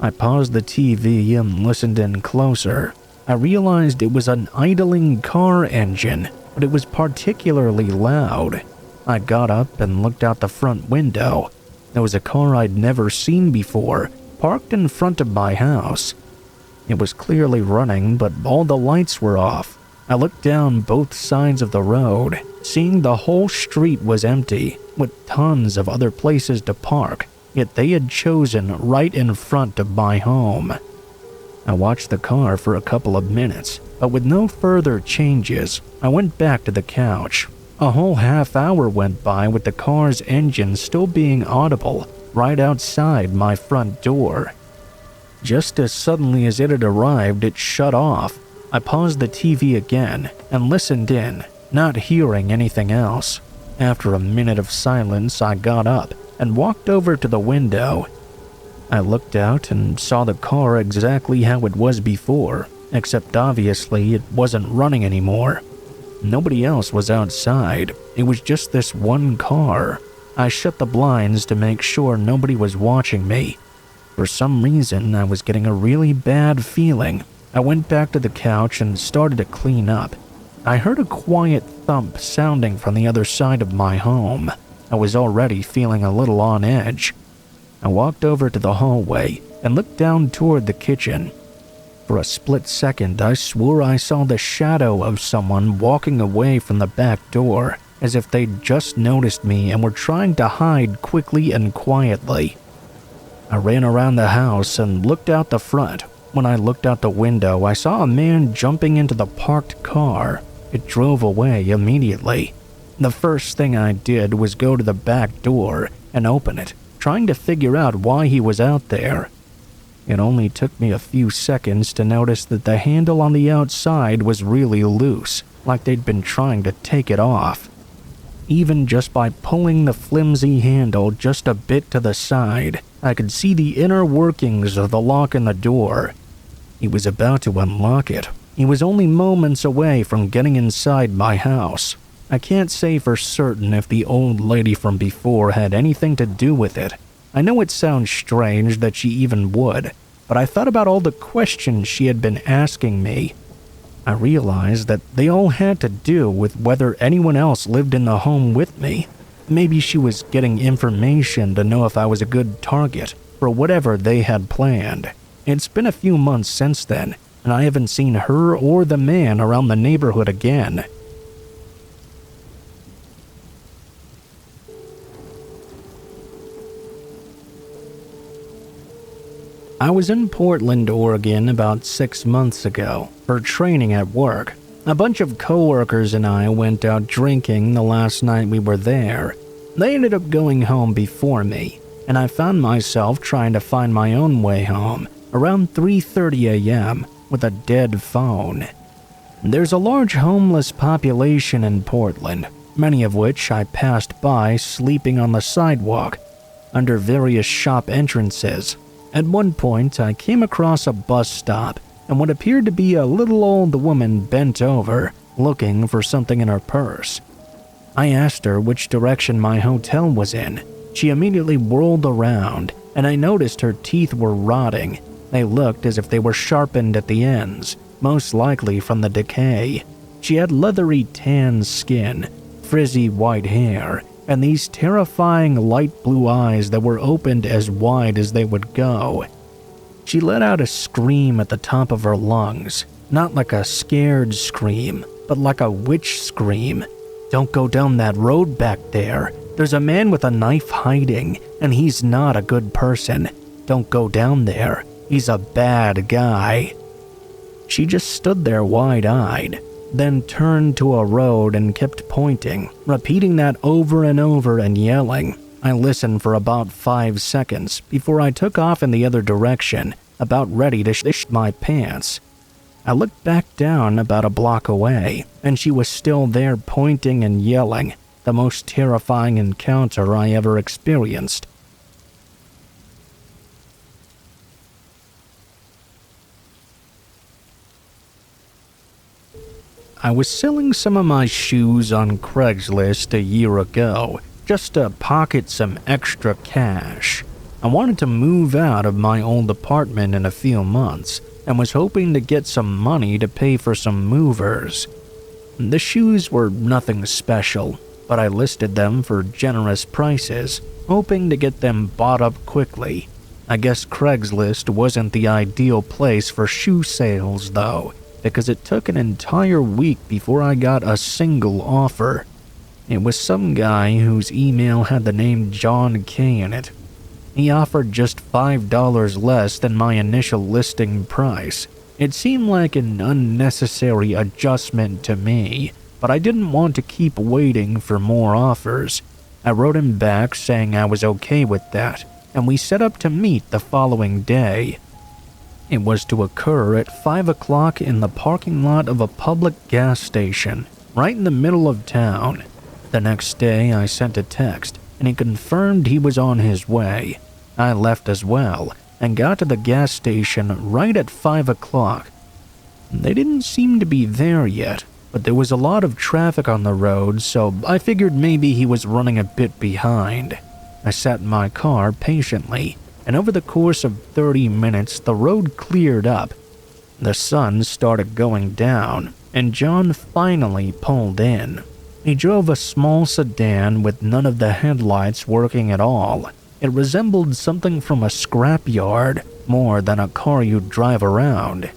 I paused the TV and listened in closer. I realized it was an idling car engine, but it was particularly loud. I got up and looked out the front window. There was a car I'd never seen before, parked in front of my house. It was clearly running, but all the lights were off. I looked down both sides of the road, seeing the whole street was empty, with tons of other places to park, yet they had chosen right in front of my home. I watched the car for a couple of minutes, but with no further changes, I went back to the couch. A whole half hour went by with the car's engine still being audible right outside my front door. Just as suddenly as it had arrived, it shut off. I paused the TV again and listened in, not hearing anything else. After a minute of silence, I got up and walked over to the window. I looked out and saw the car exactly how it was before, except obviously it wasn't running anymore. Nobody else was outside. It was just this one car. I shut the blinds to make sure nobody was watching me. For some reason, I was getting a really bad feeling. I went back to the couch and started to clean up. I heard a quiet thump sounding from the other side of my home. I was already feeling a little on edge. I walked over to the hallway and looked down toward the kitchen. For a split second, I swore I saw the shadow of someone walking away from the back door, as if they'd just noticed me and were trying to hide quickly and quietly. I ran around the house and looked out the front. When I looked out the window, I saw a man jumping into the parked car. It drove away immediately. The first thing I did was go to the back door and open it, trying to figure out why he was out there. It only took me a few seconds to notice that the handle on the outside was really loose, like they'd been trying to take it off. Even just by pulling the flimsy handle just a bit to the side, I could see the inner workings of the lock in the door. He was about to unlock it. He was only moments away from getting inside my house. I can't say for certain if the old lady from before had anything to do with it. I know it sounds strange that she even would, but I thought about all the questions she had been asking me. I realized that they all had to do with whether anyone else lived in the home with me. Maybe she was getting information to know if I was a good target for whatever they had planned. It's been a few months since then, and I haven't seen her or the man around the neighborhood again. I was in Portland, Oregon about 6 months ago for training at work. A bunch of coworkers and I went out drinking the last night we were there. They ended up going home before me, and I found myself trying to find my own way home around 3:30 a.m. with a dead phone. There's a large homeless population in Portland, many of which I passed by sleeping on the sidewalk under various shop entrances. At one point, I came across a bus stop and what appeared to be a little old woman bent over, looking for something in her purse. I asked her which direction my hotel was in. She immediately whirled around, and I noticed her teeth were rotting. They looked as if they were sharpened at the ends, most likely from the decay. She had leathery tan skin, frizzy white hair, and these terrifying light blue eyes that were opened as wide as they would go. She let out a scream at the top of her lungs, not like a scared scream, but like a witch scream. "Don't go down that road back there. There's a man with a knife hiding, and he's not a good person. Don't go down there. He's a bad guy." She just stood there wide-eyed, then turned to a road and kept pointing, repeating that over and over and yelling. I listened for about 5 seconds before I took off in the other direction, about ready to shit my pants. I looked back down about a block away, and she was still there pointing and yelling, the most terrifying encounter I ever experienced. I was selling some of my shoes on Craigslist a year ago, just to pocket some extra cash. I wanted to move out of my old apartment in a few months, and was hoping to get some money to pay for some movers. The shoes were nothing special, but I listed them for generous prices, hoping to get them bought up quickly. I guess Craigslist wasn't the ideal place for shoe sales though, because it took an entire week before I got a single offer. It was some guy whose email had the name John K in it. He offered just $5 less than my initial listing price. It seemed like an unnecessary adjustment to me, but I didn't want to keep waiting for more offers. I wrote him back saying I was okay with that, and we set up to meet the following day. It was to occur at 5 o'clock in the parking lot of a public gas station, right in the middle of town. The next day, I sent a text, and he confirmed he was on his way. I left as well, and got to the gas station right at 5 o'clock. They didn't seem to be there yet. but there was a lot of traffic on the road, so I figured maybe he was running a bit behind. I sat in my car patiently, and over the course of 30 minutes, the road cleared up. The sun started going down, and John finally pulled in. He drove a small sedan with none of the headlights working at all. It resembled something from a scrapyard more than a car you'd drive around.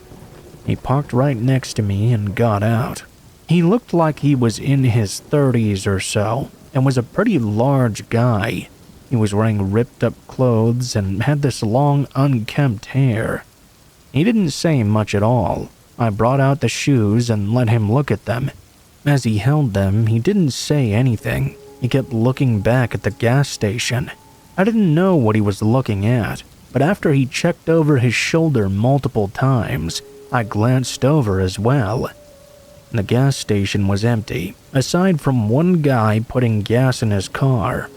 He parked right next to me and got out. He looked like he was in his 30s or so, and was a pretty large guy. He was wearing ripped-up clothes and had this long, unkempt hair. He didn't say much at all. I brought out the shoes and let him look at them. As he held them, he didn't say anything. He kept looking back at the gas station. I didn't know what he was looking at, but after he checked over his shoulder multiple times, I glanced over as well. The gas station was empty, aside from one guy putting gas in his car.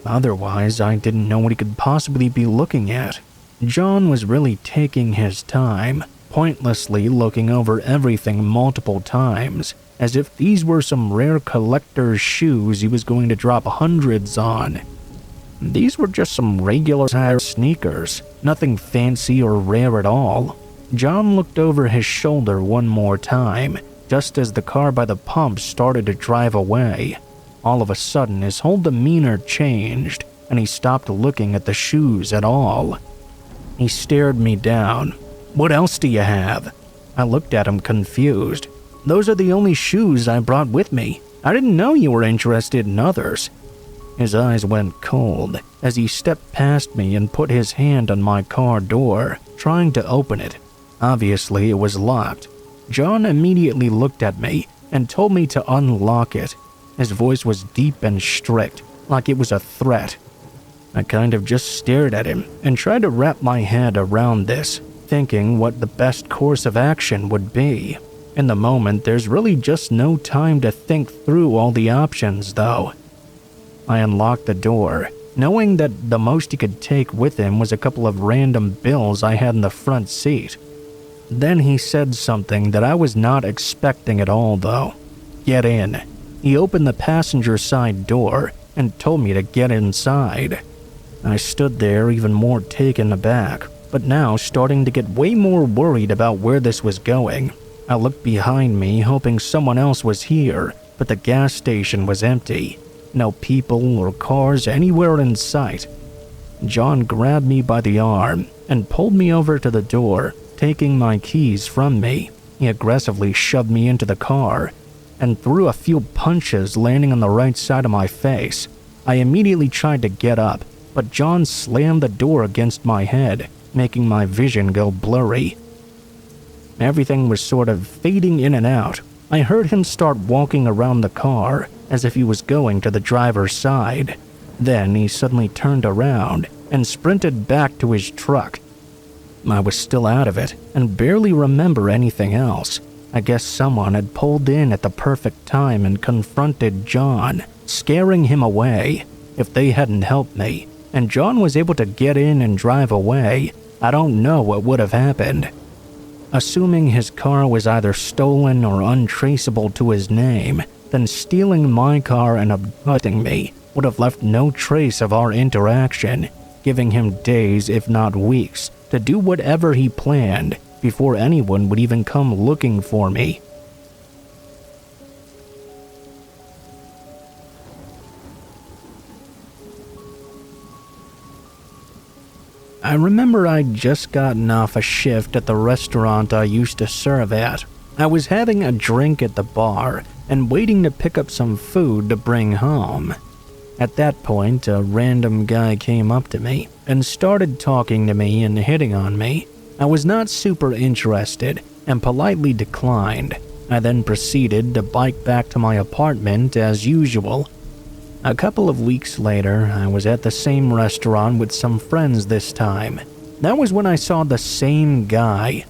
Otherwise, I didn't know what he could possibly be looking at. John was really taking his time, pointlessly looking over everything multiple times, as if these were some rare collector's shoes he was going to drop hundreds on. These were just some regular sneakers, nothing fancy or rare at all. John looked over his shoulder one more time, just as the car by the pump started to drive away. All of a sudden, his whole demeanor changed, and he stopped looking at the shoes at all. He stared me down. "What else do you have?" I looked at him confused. "Those are the only shoes I brought with me. I didn't know you were interested in others." His eyes went cold as he stepped past me and put his hand on my car door, trying to open it. Obviously, it was locked. John immediately looked at me and told me to unlock it. His voice was deep and strict, like it was a threat. I kind of just stared at him and tried to wrap my head around this, thinking what the best course of action would be. In the moment, there's really just no time to think through all the options, though. I unlocked the door, knowing that the most he could take with him was a couple of random bills I had in the front seat. Then he said something that I was not expecting at all, though. "Get in." He opened the passenger side door and told me to get inside. I stood there even more taken aback, but now starting to get way more worried about where this was going. I looked behind me, hoping someone else was here, but the gas station was empty. No people or cars anywhere in sight. John grabbed me by the arm and pulled me over to the door, taking my keys from me. He aggressively shoved me into the car and threw a few punches, landing on the right side of my face. I immediately tried to get up, but John slammed the door against my head, making my vision go blurry. Everything was sort of fading in and out. I heard him start walking around the car, as if he was going to the driver's side. Then he suddenly turned around and sprinted back to his truck. I was still out of it and barely remember anything else. I guess someone had pulled in at the perfect time and confronted John, scaring him away. If they hadn't helped me, and John was able to get in and drive away, I don't know what would have happened. Assuming his car was either stolen or untraceable to his name, then stealing my car and abducting me would have left no trace of our interaction, giving him days, if not weeks, to do whatever he planned before anyone would even come looking for me. I remember I'd just gotten off a shift at the restaurant I used to serve at. I was having a drink at the bar and waiting to pick up some food to bring home. At that point, a random guy came up to me and started talking to me and hitting on me. I was not super interested and politely declined. I then proceeded to bike back to my apartment as usual. A couple of weeks later, I was at the same restaurant with some friends this time. That was when I saw the same guy.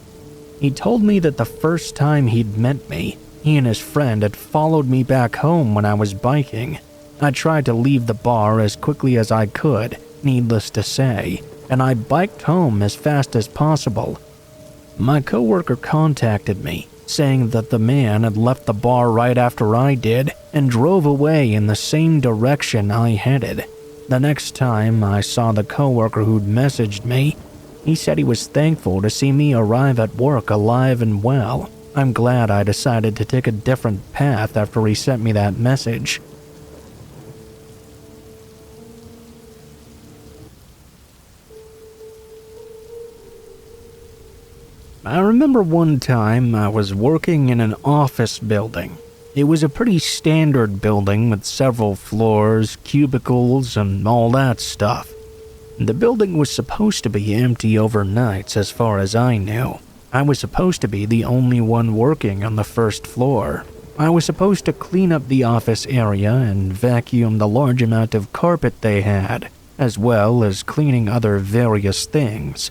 He told me that the first time he'd met me, he and his friend had followed me back home when I was biking. I tried to leave the bar as quickly as I could, needless to say, and I biked home as fast as possible. My coworker contacted me, saying that the man had left the bar right after I did and drove away in the same direction I headed. The next time I saw the coworker who'd messaged me, he said he was thankful to see me arrive at work alive and well. I'm glad I decided to take a different path after he sent me that message. I remember one time I was working in an office building. It was a pretty standard building with several floors, cubicles, and all that stuff. The building was supposed to be empty overnights as far as I knew. I was supposed to be the only one working on the first floor. I was supposed to clean up the office area and vacuum the large amount of carpet they had, as well as cleaning other various things.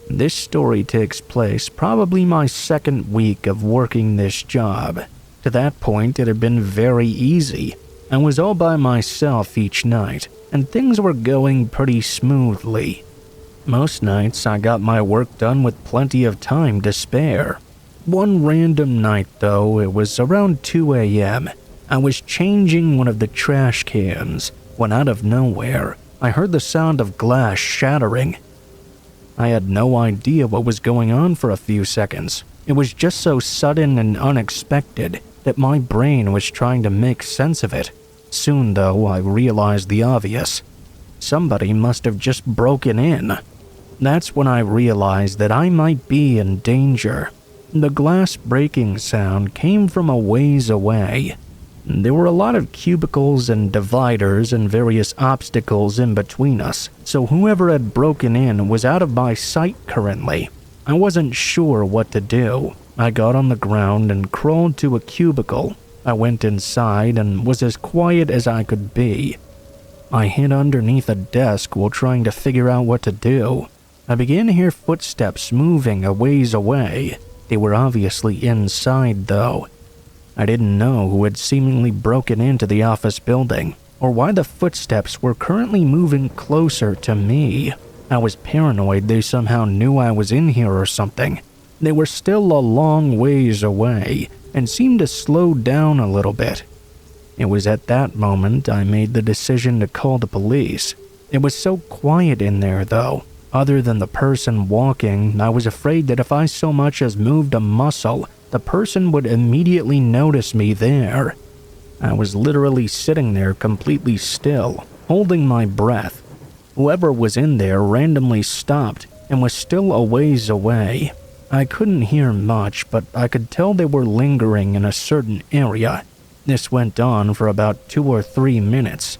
This story takes place probably my second week of working this job. To that point, it had been very easy. I was all by myself each night, and things were going pretty smoothly. Most nights, I got my work done with plenty of time to spare. One random night, though, it was around 2 a.m. I was changing one of the trash cans when out of nowhere, I heard the sound of glass shattering. I had no idea what was going on for a few seconds. It was just so sudden and unexpected that my brain was trying to make sense of it. Soon, though, I realized the obvious. Somebody must have just broken in. That's when I realized that I might be in danger. The glass breaking sound came from a ways away. There were a lot of cubicles and dividers and various obstacles in between us, so whoever had broken in was out of my sight currently. I wasn't sure what to do. I got on the ground and crawled to a cubicle. I went inside and was as quiet as I could be. I hid underneath a desk while trying to figure out what to do. I began to hear footsteps moving a ways away. They were obviously inside, though. I didn't know who had seemingly broken into the office building, or why the footsteps were currently moving closer to me. I was paranoid they somehow knew I was in here or something. They were still a long ways away, and seemed to slow down a little bit. It was at that moment I made the decision to call the police. It was so quiet in there, though. Other than the person walking, I was afraid that if I so much as moved a muscle, the person would immediately notice me there. I was literally sitting there completely still, holding my breath. Whoever was in there randomly stopped and was still a ways away. I couldn't hear much, but I could tell they were lingering in a certain area. This went on for about 2 or 3 minutes.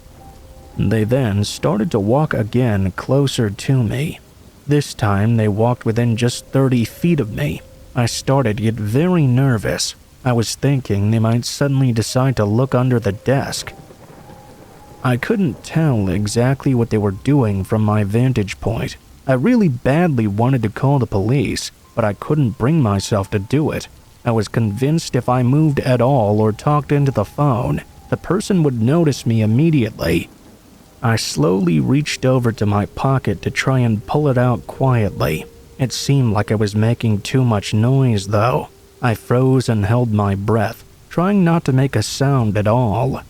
They then started to walk again closer to me. This time they walked within just 30 feet of me. I started to get very nervous. I was thinking they might suddenly decide to look under the desk. I couldn't tell exactly what they were doing from my vantage point. I really badly wanted to call the police, but I couldn't bring myself to do it. I was convinced if I moved at all or talked into the phone, the person would notice me immediately. I slowly reached over to my pocket to try and pull it out quietly. It seemed like I was making too much noise, though. I froze and held my breath, trying not to make a sound at all.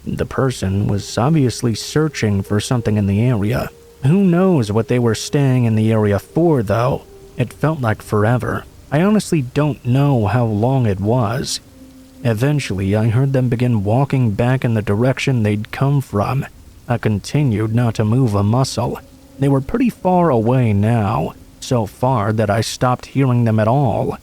The person was obviously searching for something in the area. Who knows what they were staying in the area for, though? It felt like forever. I honestly don't know how long it was. Eventually, I heard them begin walking back in the direction they'd come from. I continued not to move a muscle. They were pretty far away now, so far that I stopped hearing them at all.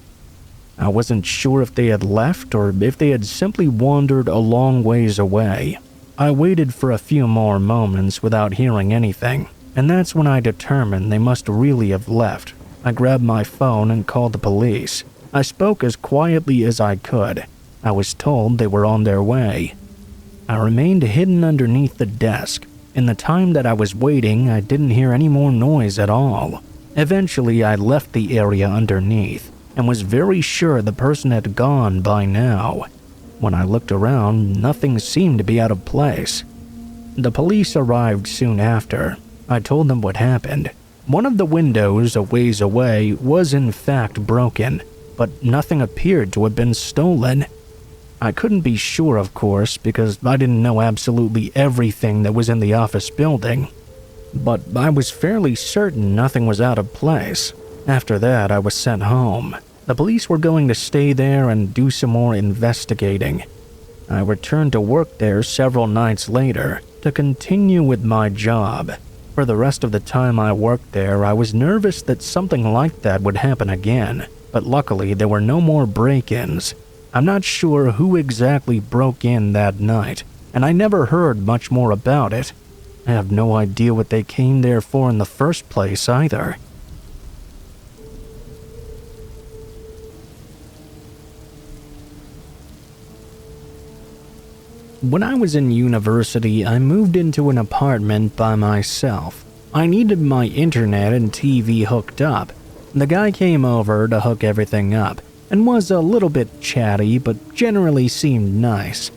I wasn't sure if they had left or if they had simply wandered a long ways away. I waited for a few more moments without hearing anything, and that's when I determined they must really have left. I grabbed my phone and called the police. I spoke as quietly as I could. I was told they were on their way. I remained hidden underneath the desk. In the time that I was waiting, I didn't hear any more noise at all. Eventually, I left the area underneath and was very sure the person had gone by now. When I looked around, nothing seemed to be out of place. The police arrived soon after. I told them what happened. One of the windows a ways away was in fact broken. but nothing appeared to have been stolen. I couldn't be sure, of course, because I didn't know absolutely everything that was in the office building. But I was fairly certain nothing was out of place. After that, I was sent home. The police were going to stay there and do some more investigating. I returned to work there several nights later to continue with my job. For the rest of the time I worked there, I was nervous that something like that would happen again, but luckily there were no more break-ins. I'm not sure who exactly broke in that night, and I never heard much more about it. I have no idea what they came there for in the first place either. When I was in university, I moved into an apartment by myself. I needed my internet and TV hooked up. The guy came over to hook everything up and was a little bit chatty, but generally seemed nice.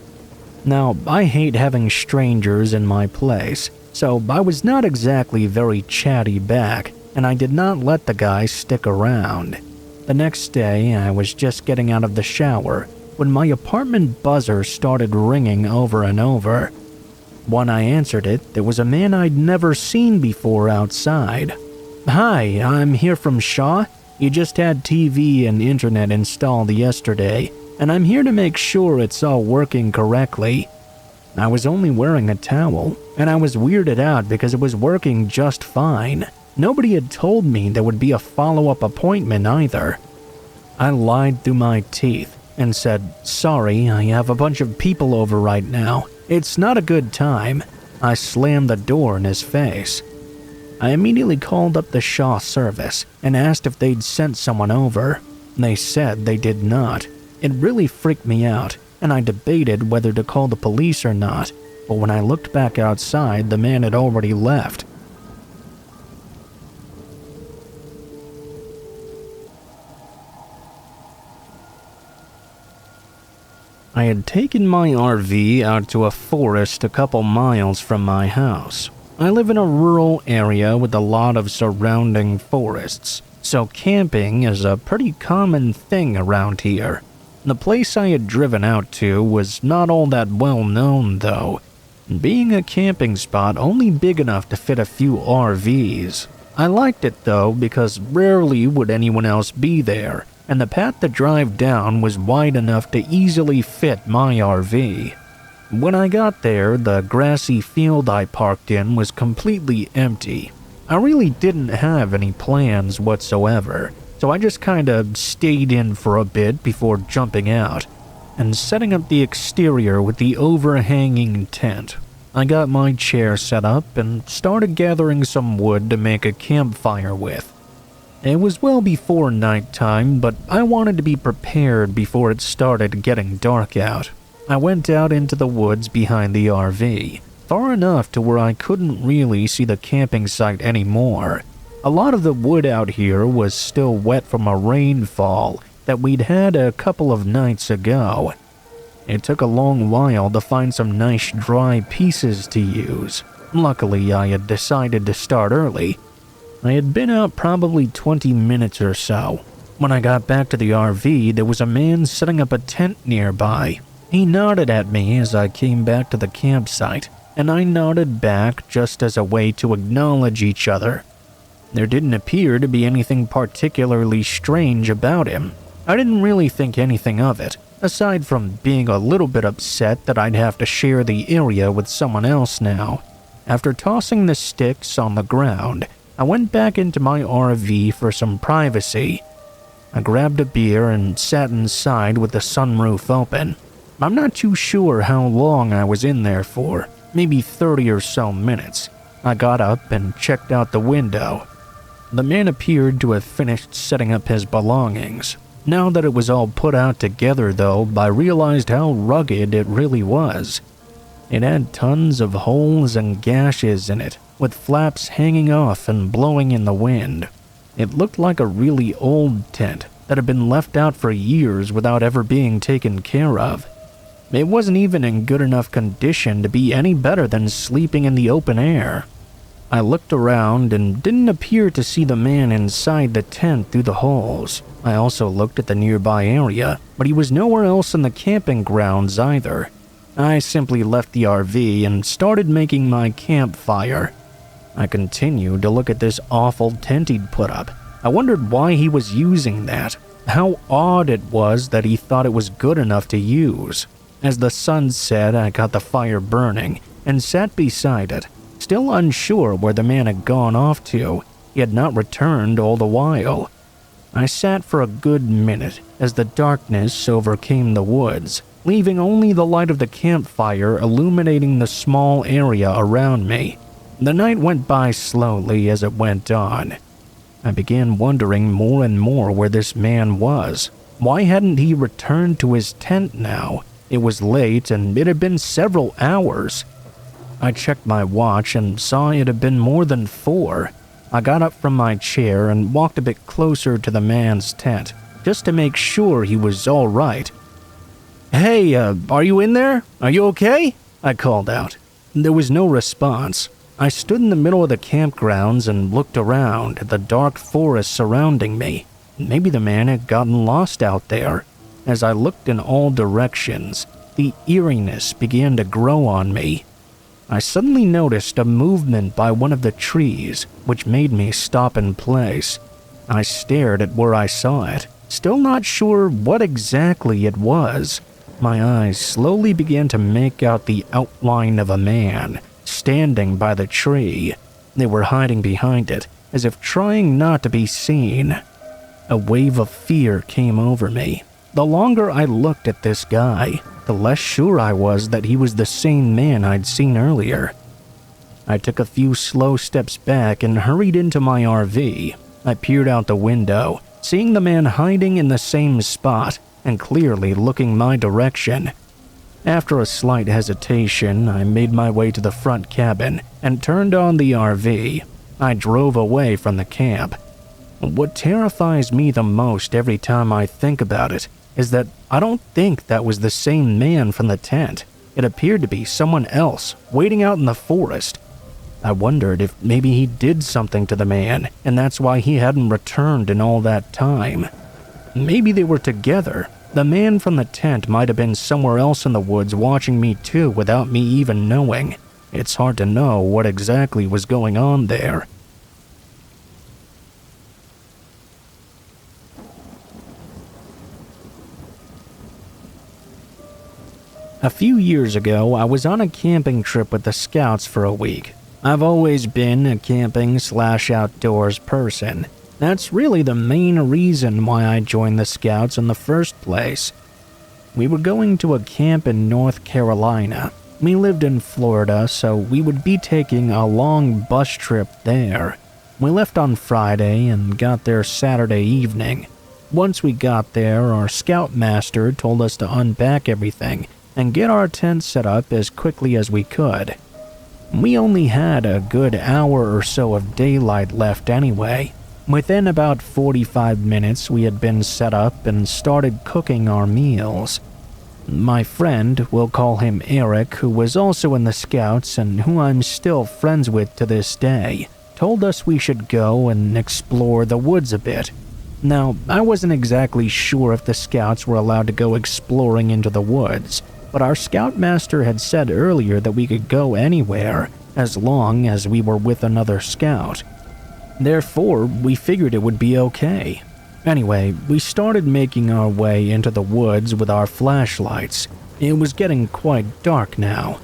Now, I hate having strangers in my place, so I was not exactly very chatty back, and I did not let the guy stick around. The next day, I was just getting out of the shower when my apartment buzzer started ringing over and over. When I answered it, there was a man I'd never seen before outside. "Hi, I'm here from Shaw. You just had TV and internet installed yesterday, and I'm here to make sure it's all working correctly." I was only wearing a towel, and I was weirded out because it was working just fine. Nobody had told me there would be a follow-up appointment either. I lied through my teeth and said, "Sorry, I have a bunch of people over right now. It's not a good time." I slammed the door in his face. I immediately called up the Shaw service and asked if they'd sent someone over. They said they did not. It really freaked me out, and I debated whether to call the police or not, but when I looked back outside, the man had already left. I had taken my RV out to a forest a couple miles from my house. I live in a rural area with a lot of surrounding forests, so camping is a pretty common thing around here. The place I had driven out to was not all that well known though, being a camping spot only big enough to fit a few RVs. I liked it though because rarely would anyone else be there, and the path to drive down was wide enough to easily fit my RV. When I got there, the grassy field I parked in was completely empty. I really didn't have any plans whatsoever, so I just kinda stayed in for a bit before jumping out and setting up the exterior with the overhanging tent. I got my chair set up and started gathering some wood to make a campfire with. It was well before nighttime, but I wanted to be prepared before it started getting dark out. I went out into the woods behind the RV, far enough to where I couldn't really see the camping site anymore. A lot of the wood out here was still wet from a rainfall that we'd had a couple of nights ago. It took a long while to find some nice dry pieces to use. Luckily, I had decided to start early. I had been out probably 20 minutes or so. When I got back to the RV, there was a man setting up a tent nearby. He nodded at me as I came back to the campsite, and I nodded back just as a way to acknowledge each other. There didn't appear to be anything particularly strange about him. I didn't really think anything of it, aside from being a little bit upset that I'd have to share the area with someone else now. After tossing the sticks on the ground, I went back into my RV for some privacy. I grabbed a beer and sat inside with the sunroof open. I'm not too sure how long I was in there for, maybe 30 or so minutes. I got up and checked out the window. The man appeared to have finished setting up his belongings. Now that it was all put out together though, I realized how rugged it really was. It had tons of holes and gashes in it, with flaps hanging off and blowing in the wind. It looked like a really old tent that had been left out for years without ever being taken care of. It wasn't even in good enough condition to be any better than sleeping in the open air. I looked around and didn't appear to see the man inside the tent through the holes. I also looked at the nearby area, but he was nowhere else in the camping grounds either. I simply left the RV and started making my campfire. I continued to look at this awful tent he'd put up. I wondered why he was using that. How odd it was that he thought it was good enough to use. As the sun set, I got the fire burning and sat beside it, still unsure where the man had gone off to. He had not returned all the while. I sat for a good minute as the darkness overcame the woods, leaving only the light of the campfire illuminating the small area around me. The night went by slowly as it went on. I began wondering more and more where this man was. Why hadn't he returned to his tent now? It was late and it had been several hours. I checked my watch and saw it had been more than 4. I got up from my chair and walked a bit closer to the man's tent, just to make sure he was all right. "Hey, are you in there? Are you okay?" I called out. There was no response. I stood in the middle of the campgrounds and looked around at the dark forest surrounding me. Maybe the man had gotten lost out there. As I looked in all directions, the eeriness began to grow on me. I suddenly noticed a movement by one of the trees, which made me stop in place. I stared at where I saw it, still not sure what exactly it was. My eyes slowly began to make out the outline of a man standing by the tree. They were hiding behind it, as if trying not to be seen. A wave of fear came over me. The longer I looked at this guy, the less sure I was that he was the same man I'd seen earlier. I took a few slow steps back and hurried into my RV. I peered out the window, seeing the man hiding in the same spot and clearly looking my direction. After a slight hesitation, I made my way to the front cabin and turned on the RV. I drove away from the camp. What terrifies me the most every time I think about it is that I don't think that was the same man from the tent. It appeared to be someone else, waiting out in the forest. I wondered if maybe he did something to the man, and that's why he hadn't returned in all that time. Maybe they were together. The man from the tent might have been somewhere else in the woods watching me too without me even knowing. It's hard to know what exactly was going on there. A few years ago, I was on a camping trip with the Scouts for a week. I've always been a camping/outdoors person. That's really the main reason why I joined the Scouts in the first place. We were going to a camp in North Carolina. We lived in Florida, so we would be taking a long bus trip there. We left on Friday and got there Saturday evening. Once we got there, our scoutmaster told us to unpack everything and get our tent set up as quickly as we could. We only had a good hour or so of daylight left anyway. Within about 45 minutes, we had been set up and started cooking our meals. My friend, we'll call him Eric, who was also in the Scouts and who I'm still friends with to this day, told us we should go and explore the woods a bit. Now, I wasn't exactly sure if the Scouts were allowed to go exploring into the woods, but our Scoutmaster had said earlier that we could go anywhere as long as we were with another Scout. Therefore, we figured it would be okay. Anyway, we started making our way into the woods with our flashlights. It was getting quite dark now.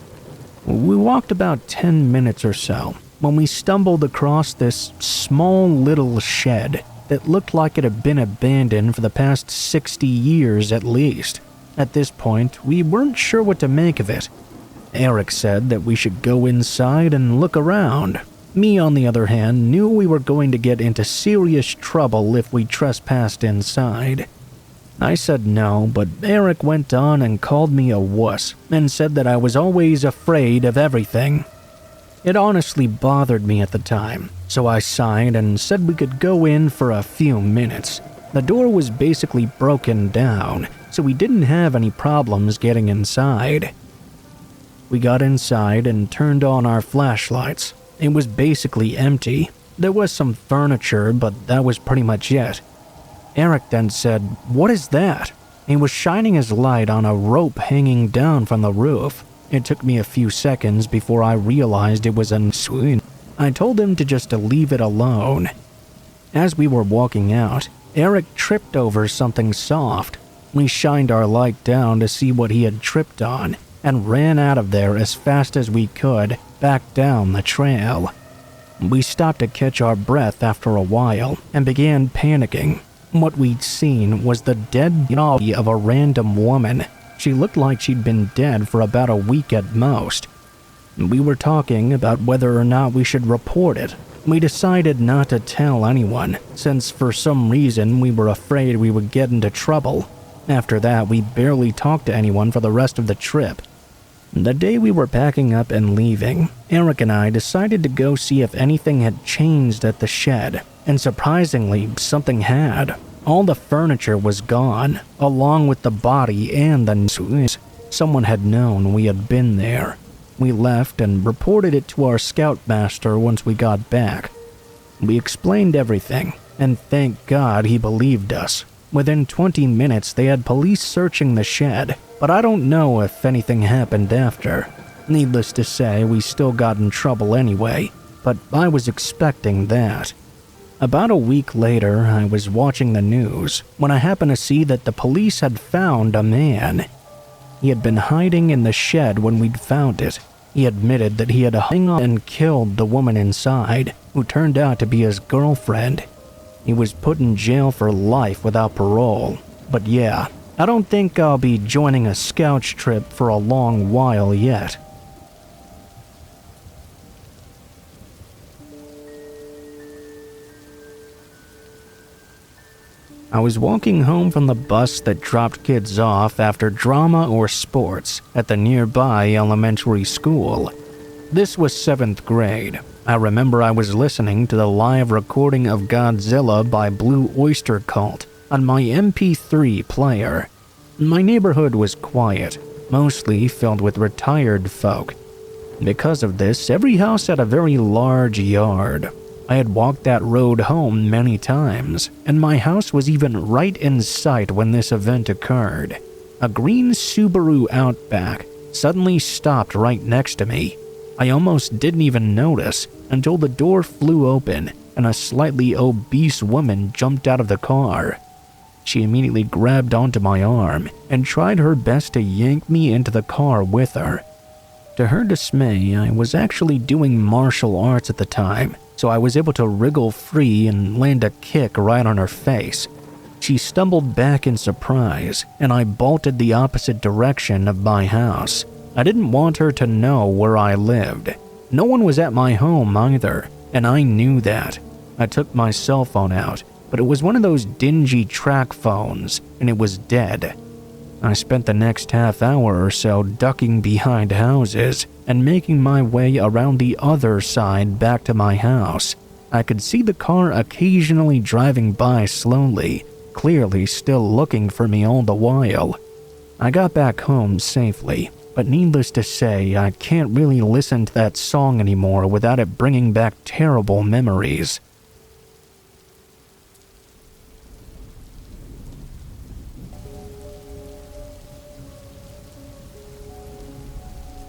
We walked about 10 minutes or so when we stumbled across this small little shed that looked like it had been abandoned for the past 60 years at least. At this point, we weren't sure what to make of it. Eric said that we should go inside and look around. Me, on the other hand, knew we were going to get into serious trouble if we trespassed inside. I said no, but Eric went on and called me a wuss and said that I was always afraid of everything. It honestly bothered me at the time, so I sighed and said we could go in for a few minutes. The door was basically broken down, so we didn't have any problems getting inside. We got inside and turned on our flashlights. It was basically empty. There was some furniture, but that was pretty much it. Eric then said, "What is that?" He was shining his light on a rope hanging down from the roof. It took me a few seconds before I realized it was a swoon. I told him to just leave it alone. As we were walking out, Eric tripped over something soft. We shined our light down to see what he had tripped on and ran out of there as fast as we could, back down the trail. We stopped to catch our breath after a while and began panicking. What we'd seen was the dead body of a random woman. She looked like she'd been dead for about a week at most. We were talking about whether or not we should report it. We decided not to tell anyone, since for some reason we were afraid we would get into trouble. After that, we barely talked to anyone for the rest of the trip. The day we were packing up and leaving, Eric and I decided to go see if anything had changed at the shed, and surprisingly, something had. All the furniture was gone, along with the body and the news. Someone had known we had been there. We left and reported it to our scoutmaster once we got back. We explained everything, and thank God he believed us. Within 20 minutes, they had police searching the shed, but I don't know if anything happened after. Needless to say, we still got in trouble anyway, but I was expecting that. About a week later, I was watching the news when I happened to see that the police had found a man. He had been hiding in the shed when we'd found it. He admitted that he had hung up and killed the woman inside, who turned out to be his girlfriend. He was put in jail for life without parole. But yeah, I don't think I'll be joining a scout trip for a long while yet. I was walking home from the bus that dropped kids off after drama or sports at the nearby elementary school. This was 7th grade. I remember I was listening to the live recording of Godzilla by Blue Oyster Cult on my MP3 player. My neighborhood was quiet, mostly filled with retired folk. Because of this, every house had a very large yard. I had walked that road home many times, and my house was even right in sight when this event occurred. A green Subaru Outback suddenly stopped right next to me. I almost didn't even notice until the door flew open and a slightly obese woman jumped out of the car. She immediately grabbed onto my arm and tried her best to yank me into the car with her. To her dismay, I was actually doing martial arts at the time, so I was able to wriggle free and land a kick right on her face. She stumbled back in surprise, and I bolted the opposite direction of my house. I didn't want her to know where I lived. No one was at my home either, and I knew that. I took my cell phone out, but it was one of those dingy track phones, and it was dead. I spent the next half hour or so ducking behind houses and making my way around the other side back to my house. I could see the car occasionally driving by slowly, clearly still looking for me all the while. I got back home safely, but needless to say, I can't really listen to that song anymore without it bringing back terrible memories.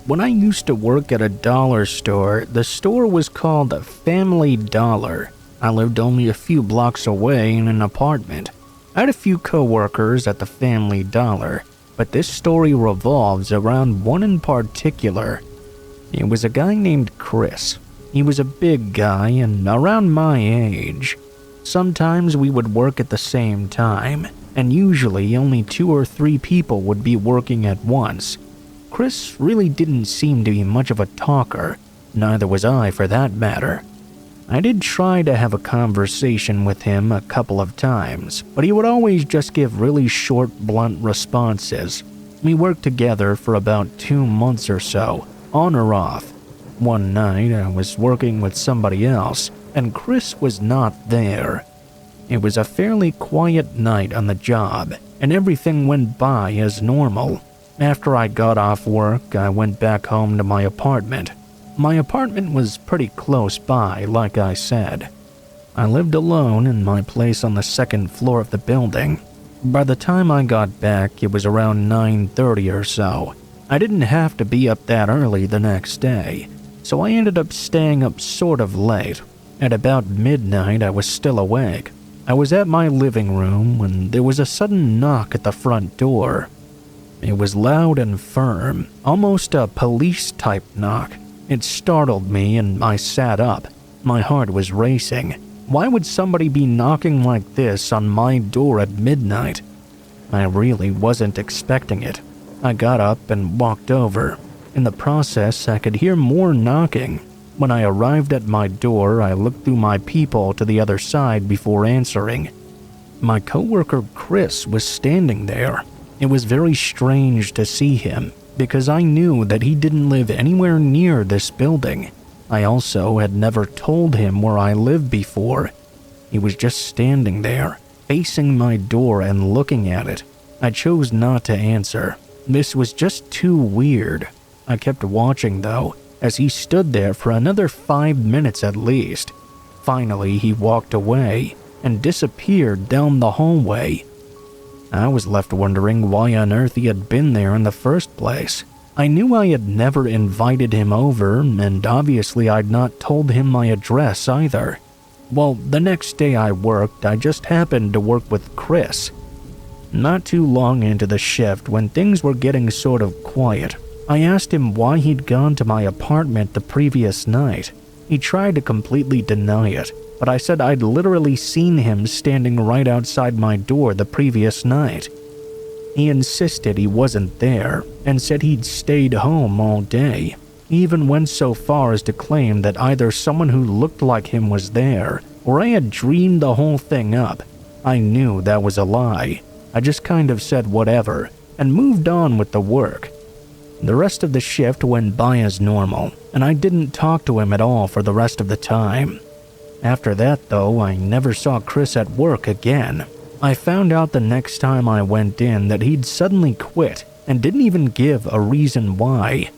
When I used to work at a dollar store, the store was called Family Dollar. I lived only a few blocks away in an apartment. I had a few co-workers at the Family Dollar, but this story revolves around one in particular. It was a guy named Chris. He was a big guy and around my age. Sometimes we would work at the same time, and usually only 2 or 3 people would be working at once. Chris really didn't seem to be much of a talker, neither was I for that matter. I did try to have a conversation with him a couple of times, but he would always just give really short, blunt responses. We worked together for about 2 months or so, on or off. One night I was working with somebody else, and Chris was not there. It was a fairly quiet night on the job, and everything went by as normal. After I got off work, I went back home to my apartment. My apartment was pretty close by, like I said. I lived alone in my place on the second floor of the building. By the time I got back, it was around 9:30 or so. I didn't have to be up that early the next day, so I ended up staying up sort of late. At about midnight, I was still awake. I was at my living room when there was a sudden knock at the front door. It was loud and firm, almost a police-type knock. It startled me and I sat up. My heart was racing. Why would somebody be knocking like this on my door at midnight? I really wasn't expecting it. I got up and walked over. In the process, I could hear more knocking. When I arrived at my door, I looked through my peephole to the other side before answering. My coworker Chris was standing there. It was very strange to see him, because I knew that he didn't live anywhere near this building. I also had never told him where I lived before. He was just standing there, facing my door and looking at it. I chose not to answer. This was just too weird. I kept watching, though, as he stood there for another 5 minutes at least. Finally, he walked away and disappeared down the hallway. I was left wondering why on earth he had been there in the first place. I knew I had never invited him over, and obviously I'd not told him my address either. Well, the next day I worked, I just happened to work with Chris. Not too long into the shift, when things were getting sort of quiet, I asked him why he'd gone to my apartment the previous night. He tried to completely deny it, but I said I'd literally seen him standing right outside my door the previous night. He insisted he wasn't there and said he'd stayed home all day. He even went so far as to claim that either someone who looked like him was there or I had dreamed the whole thing up. I knew that was a lie. I just kind of said whatever and moved on with the work. The rest of the shift went by as normal, and I didn't talk to him at all for the rest of the time. After that, though, I never saw Chris at work again. I found out the next time I went in that he'd suddenly quit and didn't even give a reason why.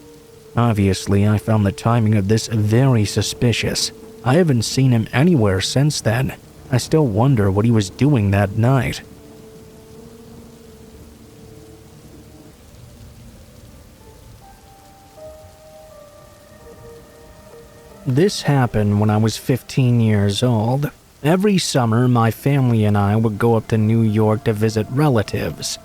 Obviously, I found the timing of this very suspicious. I haven't seen him anywhere since then. I still wonder what he was doing that night. This happened when I was 15 years old. Every summer, my family and I would go up to New York to visit relatives.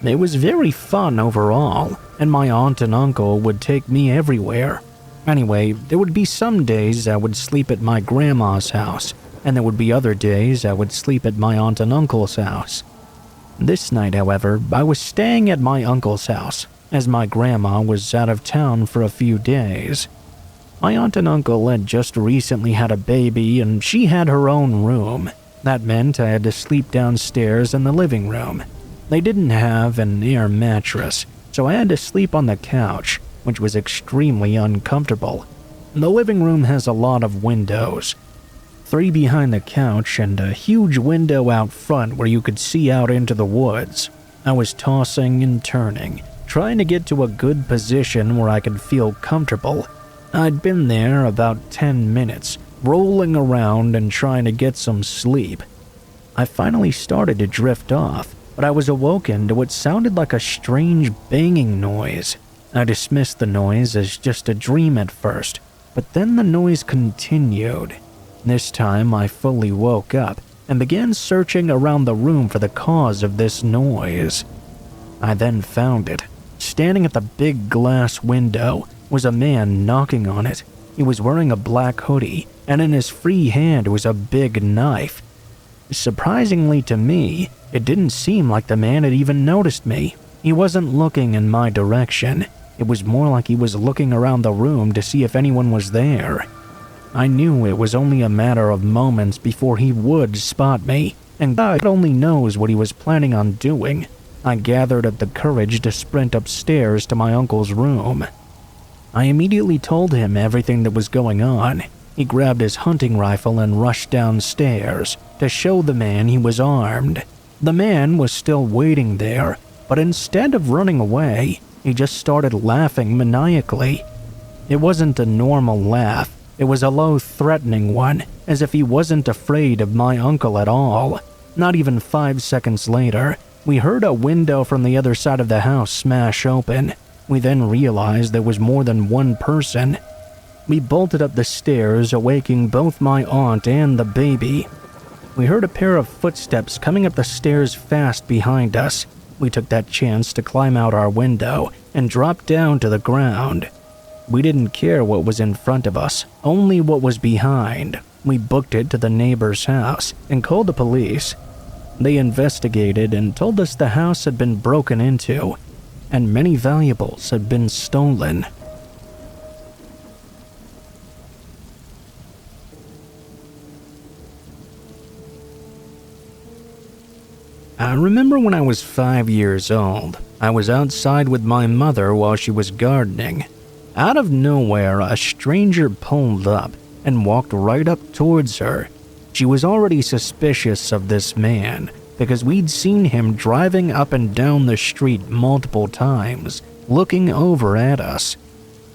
It was very fun overall, and my aunt and uncle would take me everywhere. Anyway, there would be some days I would sleep at my grandma's house, and there would be other days I would sleep at my aunt and uncle's house. This night, however, I was staying at my uncle's house, as my grandma was out of town for a few days. My aunt and uncle had just recently had a baby, and she had her own room. That meant I had to sleep downstairs in the living room. They didn't have an air mattress, so I had to sleep on the couch, which was extremely uncomfortable. The living room has a lot of windows. 3 behind the couch and a huge window out front where you could see out into the woods. I was tossing and turning, trying to get to a good position where I could feel comfortable. I'd been there about 10 minutes, rolling around and trying to get some sleep. I finally started to drift off, but I was awoken to what sounded like a strange banging noise. I dismissed the noise as just a dream at first, but then the noise continued. This time I fully woke up and began searching around the room for the cause of this noise. I then found it. Standing at the big glass window was a man knocking on it. He was wearing a black hoodie, and in his free hand was a big knife. Surprisingly to me, it didn't seem like the man had even noticed me. He wasn't looking in my direction. It was more like he was looking around the room to see if anyone was there. I knew it was only a matter of moments before he would spot me, and God only knows what he was planning on doing. I gathered up the courage to sprint upstairs to my uncle's room. I immediately told him everything that was going on. He grabbed his hunting rifle and rushed downstairs to show the man he was armed. The man was still waiting there, but instead of running away, he just started laughing maniacally. It wasn't a normal laugh. It was a low, threatening one, as if he wasn't afraid of my uncle at all. Not even 5 seconds later, we heard a window from the other side of the house smash open. We then realized there was more than one person. We bolted up the stairs, awaking both my aunt and the baby. We heard a pair of footsteps coming up the stairs fast behind us. We took that chance to climb out our window and drop down to the ground. We didn't care what was in front of us, only what was behind. We booked it to the neighbor's house and called the police. They investigated and told us the house had been broken into, and many valuables had been stolen. I remember when I was 5 years old, I was outside with my mother while she was gardening. Out of nowhere, a stranger pulled up and walked right up towards her. She was already suspicious of this man because we'd seen him driving up and down the street multiple times, looking over at us.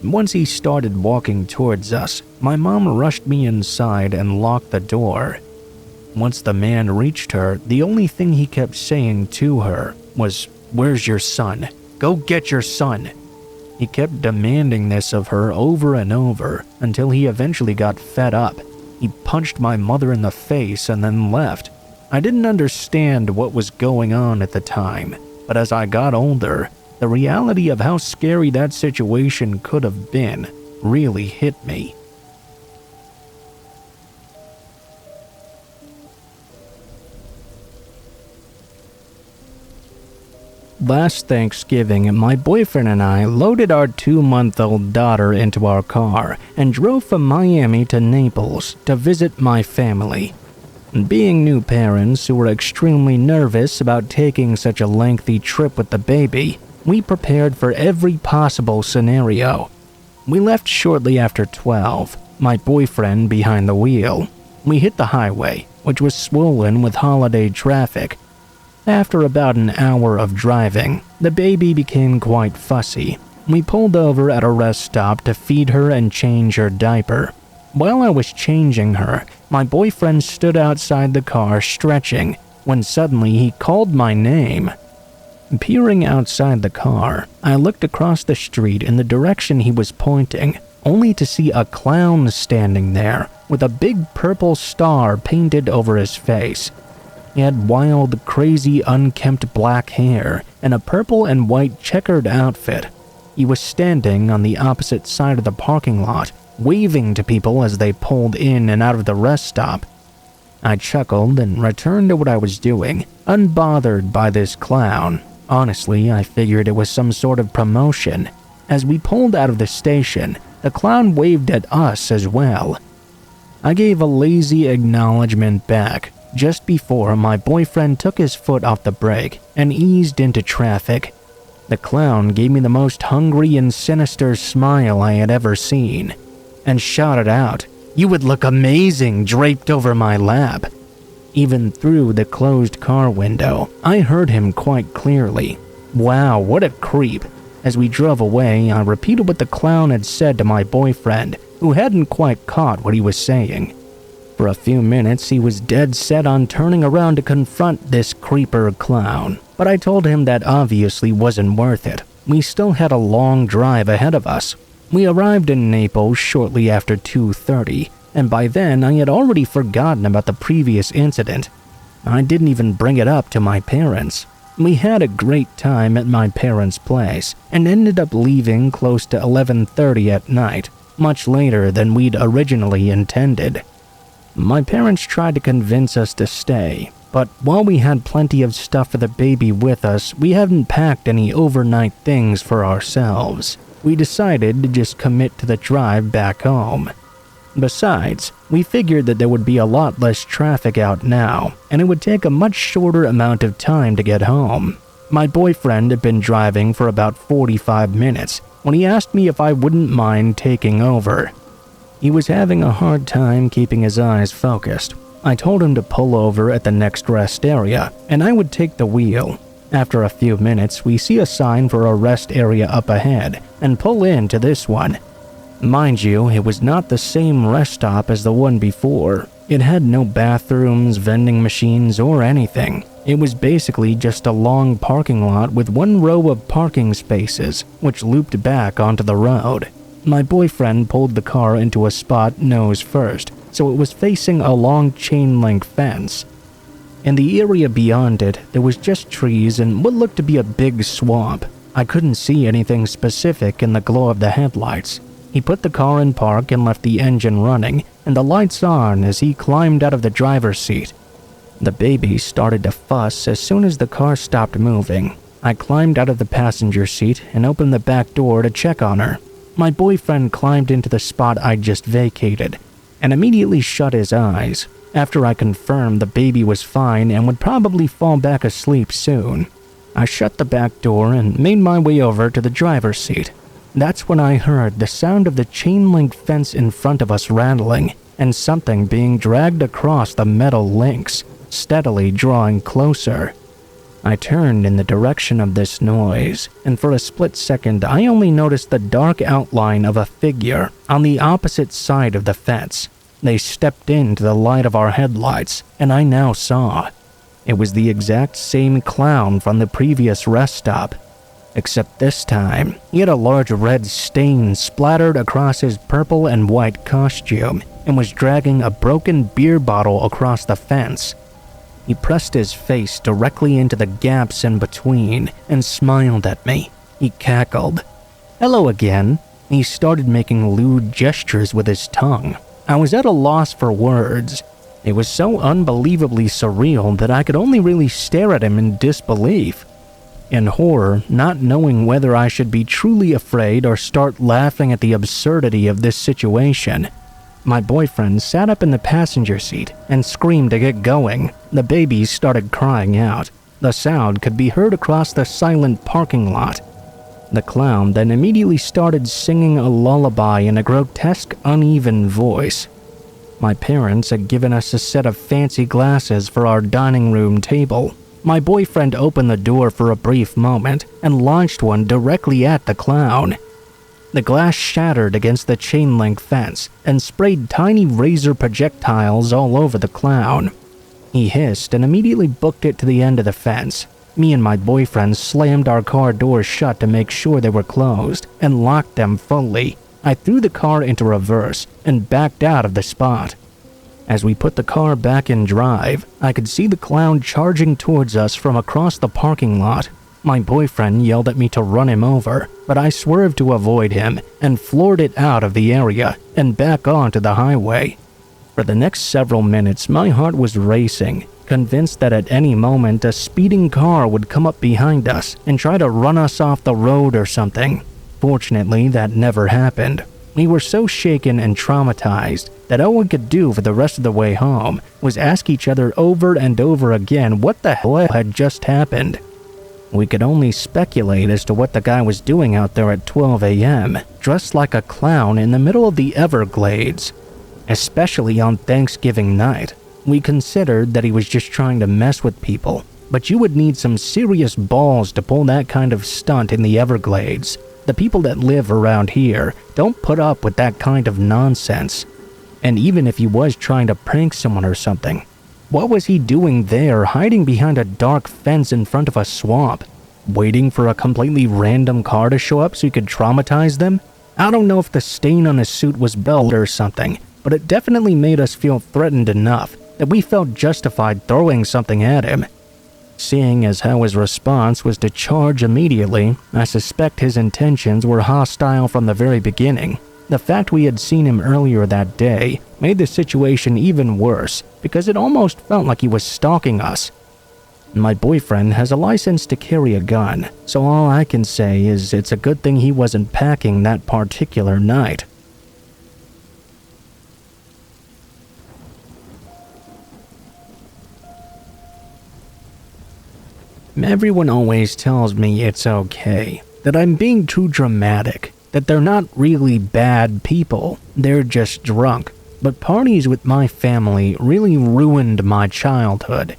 Once he started walking towards us, my mom rushed me inside and locked the door. Once the man reached her, the only thing he kept saying to her was, "Where's your son? Go get your son." He kept demanding this of her over and over until he eventually got fed up. He punched my mother in the face and then left. I didn't understand what was going on at the time, but as I got older, the reality of how scary that situation could have been really hit me. Last Thanksgiving, my boyfriend and I loaded our 2-month-old daughter into our car and drove from Miami to Naples to visit my family. Being new parents who were extremely nervous about taking such a lengthy trip with the baby, we prepared for every possible scenario. We left shortly after 12, my boyfriend behind the wheel. We hit the highway, which was swollen with holiday traffic. After about an hour of driving, the baby became quite fussy. We pulled over at a rest stop to feed her and change her diaper. While I was changing her, my boyfriend stood outside the car stretching, when suddenly he called my name. Peering outside the car, I looked across the street in the direction he was pointing, only to see a clown standing there with a big purple star painted over his face. He had wild, crazy, unkempt black hair and a purple and white checkered outfit. He was standing on the opposite side of the parking lot, waving to people as they pulled in and out of the rest stop. I chuckled and returned to what I was doing, unbothered by this clown. Honestly, I figured it was some sort of promotion. As we pulled out of the station, the clown waved at us as well. I gave a lazy acknowledgement back, just before my boyfriend took his foot off the brake and eased into traffic. The clown gave me the most hungry and sinister smile I had ever seen, and shouted out, "You would look amazing draped over my lap." Even through the closed car window, I heard him quite clearly. Wow, what a creep. As we drove away, I repeated what the clown had said to my boyfriend, who hadn't quite caught what he was saying. For a few minutes, he was dead set on turning around to confront this creeper clown, but I told him that obviously wasn't worth it. We still had a long drive ahead of us. We arrived in Naples shortly after 2:30, and by then I had already forgotten about the previous incident. I didn't even bring it up to my parents. We had a great time at my parents' place and ended up leaving close to 11:30 at night, much later than we'd originally intended. My parents tried to convince us to stay, but while we had plenty of stuff for the baby with us, we hadn't packed any overnight things for ourselves. We decided to just commit to the drive back home. Besides, we figured that there would be a lot less traffic out now, and it would take a much shorter amount of time to get home. My boyfriend had been driving for about 45 minutes when he asked me if I wouldn't mind taking over. He was having a hard time keeping his eyes focused. I told him to pull over at the next rest area, and I would take the wheel. After a few minutes, we see a sign for a rest area up ahead, and pull into this one. Mind you, it was not the same rest stop as the one before. It had no bathrooms, vending machines, or anything. It was basically just a long parking lot with one row of parking spaces, which looped back onto the road. My boyfriend pulled the car into a spot nose first, so it was facing a long chain-link fence. In the area beyond it, there was just trees and what looked to be a big swamp. I couldn't see anything specific in the glow of the headlights. He put the car in park and left the engine running and the lights on as he climbed out of the driver's seat. The baby started to fuss as soon as the car stopped moving. I climbed out of the passenger seat and opened the back door to check on her. My boyfriend climbed into the spot I'd just vacated and immediately shut his eyes after I confirmed the baby was fine and would probably fall back asleep soon. I shut the back door and made my way over to the driver's seat. That's when I heard the sound of the chain-link fence in front of us rattling and something being dragged across the metal links, steadily drawing closer. I turned in the direction of this noise, and for a split second I only noticed the dark outline of a figure on the opposite side of the fence. They stepped into the light of our headlights, and I now saw. It was the exact same clown from the previous rest stop. Except this time, he had a large red stain splattered across his purple and white costume and was dragging a broken beer bottle across the fence. He pressed his face directly into the gaps in between and smiled at me. He cackled. "Hello again." He started making lewd gestures with his tongue. I was at a loss for words. It was so unbelievably surreal that I could only really stare at him in disbelief. In horror, not knowing whether I should be truly afraid or start laughing at the absurdity of this situation, my boyfriend sat up in the passenger seat and screamed to get going. The baby started crying out. The sound could be heard across the silent parking lot. The clown then immediately started singing a lullaby in a grotesque, uneven voice. My parents had given us a set of fancy glasses for our dining room table. My boyfriend opened the door for a brief moment and launched one directly at the clown. The glass shattered against the chain-link fence and sprayed tiny razor projectiles all over the clown. He hissed and immediately booked it to the end of the fence. Me and my boyfriend slammed our car doors shut to make sure they were closed and locked them fully. I threw the car into reverse and backed out of the spot. As we put the car back in drive, I could see the clown charging towards us from across the parking lot. My boyfriend yelled at me to run him over, but I swerved to avoid him and floored it out of the area and back onto the highway. For the next several minutes, my heart was racing, convinced that at any moment a speeding car would come up behind us and try to run us off the road or something. Fortunately, that never happened. We were so shaken and traumatized that all we could do for the rest of the way home was ask each other over and over again what the hell had just happened. We could only speculate as to what the guy was doing out there at 12 a.m., dressed like a clown in the middle of the Everglades. Especially on Thanksgiving night, we considered that he was just trying to mess with people, but you would need some serious balls to pull that kind of stunt in the Everglades. The people that live around here don't put up with that kind of nonsense. And even if he was trying to prank someone or something, what was he doing there, hiding behind a dark fence in front of a swamp? Waiting for a completely random car to show up so he could traumatize them? I don't know if the stain on his suit was belt or something, but it definitely made us feel threatened enough that we felt justified throwing something at him. Seeing as how his response was to charge immediately, I suspect his intentions were hostile from the very beginning. The fact we had seen him earlier that day made the situation even worse because it almost felt like he was stalking us. My boyfriend has a license to carry a gun, so all I can say is it's a good thing he wasn't packing that particular night. Everyone always tells me it's okay, that I'm being too dramatic, that they're not really bad people, they're just drunk. But parties with my family really ruined my childhood.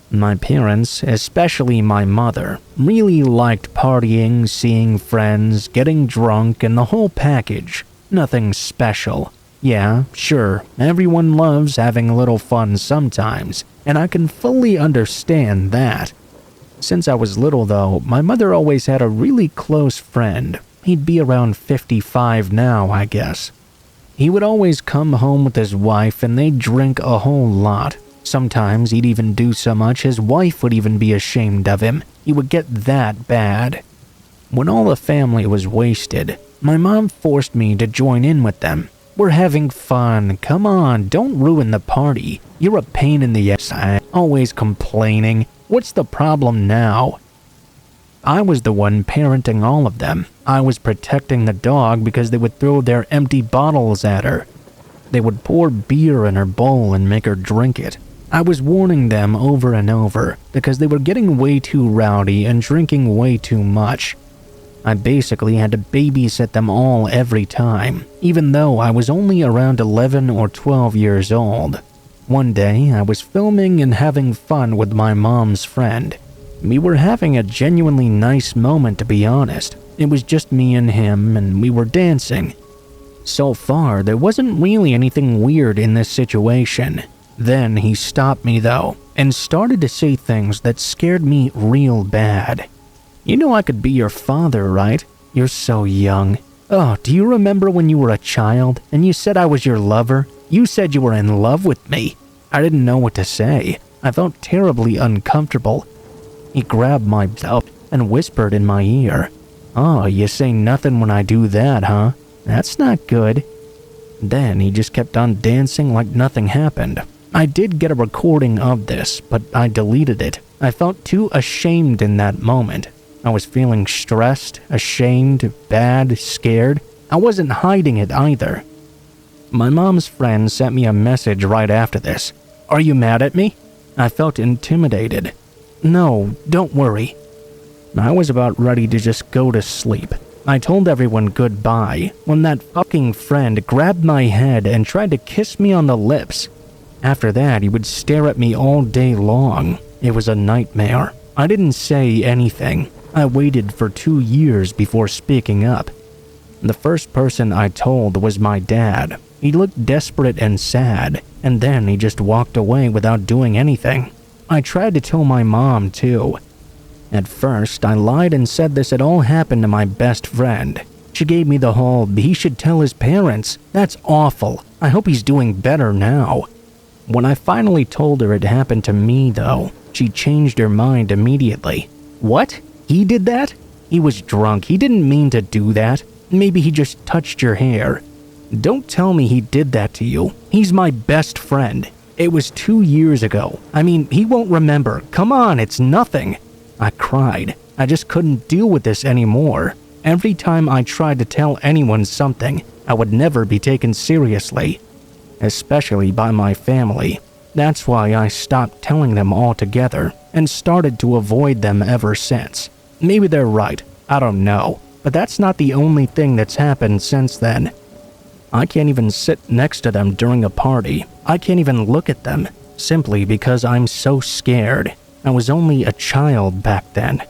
My parents, especially my mother, really liked partying, seeing friends, getting drunk, and the whole package. Nothing special. Yeah, sure, everyone loves having a little fun sometimes, and I can fully understand that. Since I was little though, my mother always had a really close friend. He'd be around 55 now, I guess. He would always come home with his wife and they'd drink a whole lot. Sometimes he'd even do so much his wife would even be ashamed of him. He would get that bad. When all the family was wasted, my mom forced me to join in with them. We're having fun, come on, don't ruin the party. You're a pain in the ass, always complaining. What's the problem now? I was the one parenting all of them. I was protecting the dog because they would throw their empty bottles at her. They would pour beer in her bowl and make her drink it. I was warning them over and over because they were getting way too rowdy and drinking way too much. I basically had to babysit them all every time, even though I was only around 11 or 12 years old. One day, I was filming and having fun with my mom's friend. We were having a genuinely nice moment, to be honest. It was just me and him, and we were dancing. So far, there wasn't really anything weird in this situation. Then he stopped me though, and started to say things that scared me real bad. You know I could be your father, right? You're so young. Oh, do you remember when you were a child and you said I was your lover? You said you were in love with me. I didn't know what to say. I felt terribly uncomfortable. He grabbed my belt and whispered in my ear. Oh, you say nothing when I do that, huh? That's not good. Then he just kept on dancing like nothing happened. I did get a recording of this, but I deleted it. I felt too ashamed in that moment. I was feeling stressed, ashamed, bad, scared. I wasn't hiding it either. My mom's friend sent me a message right after this. Are you mad at me? I felt intimidated. No, don't worry. I was about ready to just go to sleep. I told everyone goodbye when that fucking friend grabbed my head and tried to kiss me on the lips. After that, he would stare at me all day long. It was a nightmare. I didn't say anything. I waited for 2 years before speaking up. The first person I told was my dad. He looked desperate and sad, and then he just walked away without doing anything. I tried to tell my mom too. At first, I lied and said this had all happened to my best friend. She gave me the whole, he should tell his parents. That's awful. I hope he's doing better now. When I finally told her it happened to me though, she changed her mind immediately. What? He did that? He was drunk. He didn't mean to do that. Maybe he just touched your hair. Don't tell me he did that to you. He's my best friend. It was 2 years ago. I mean, he won't remember. Come on, it's nothing. I cried. I just couldn't deal with this anymore. Every time I tried to tell anyone something, I would never be taken seriously. Especially by my family. That's why I stopped telling them altogether and started to avoid them ever since. Maybe they're right. I don't know. But that's not the only thing that's happened since then. I can't even sit next to them during a party. I can't even look at them, simply because I'm so scared. I was only a child back then.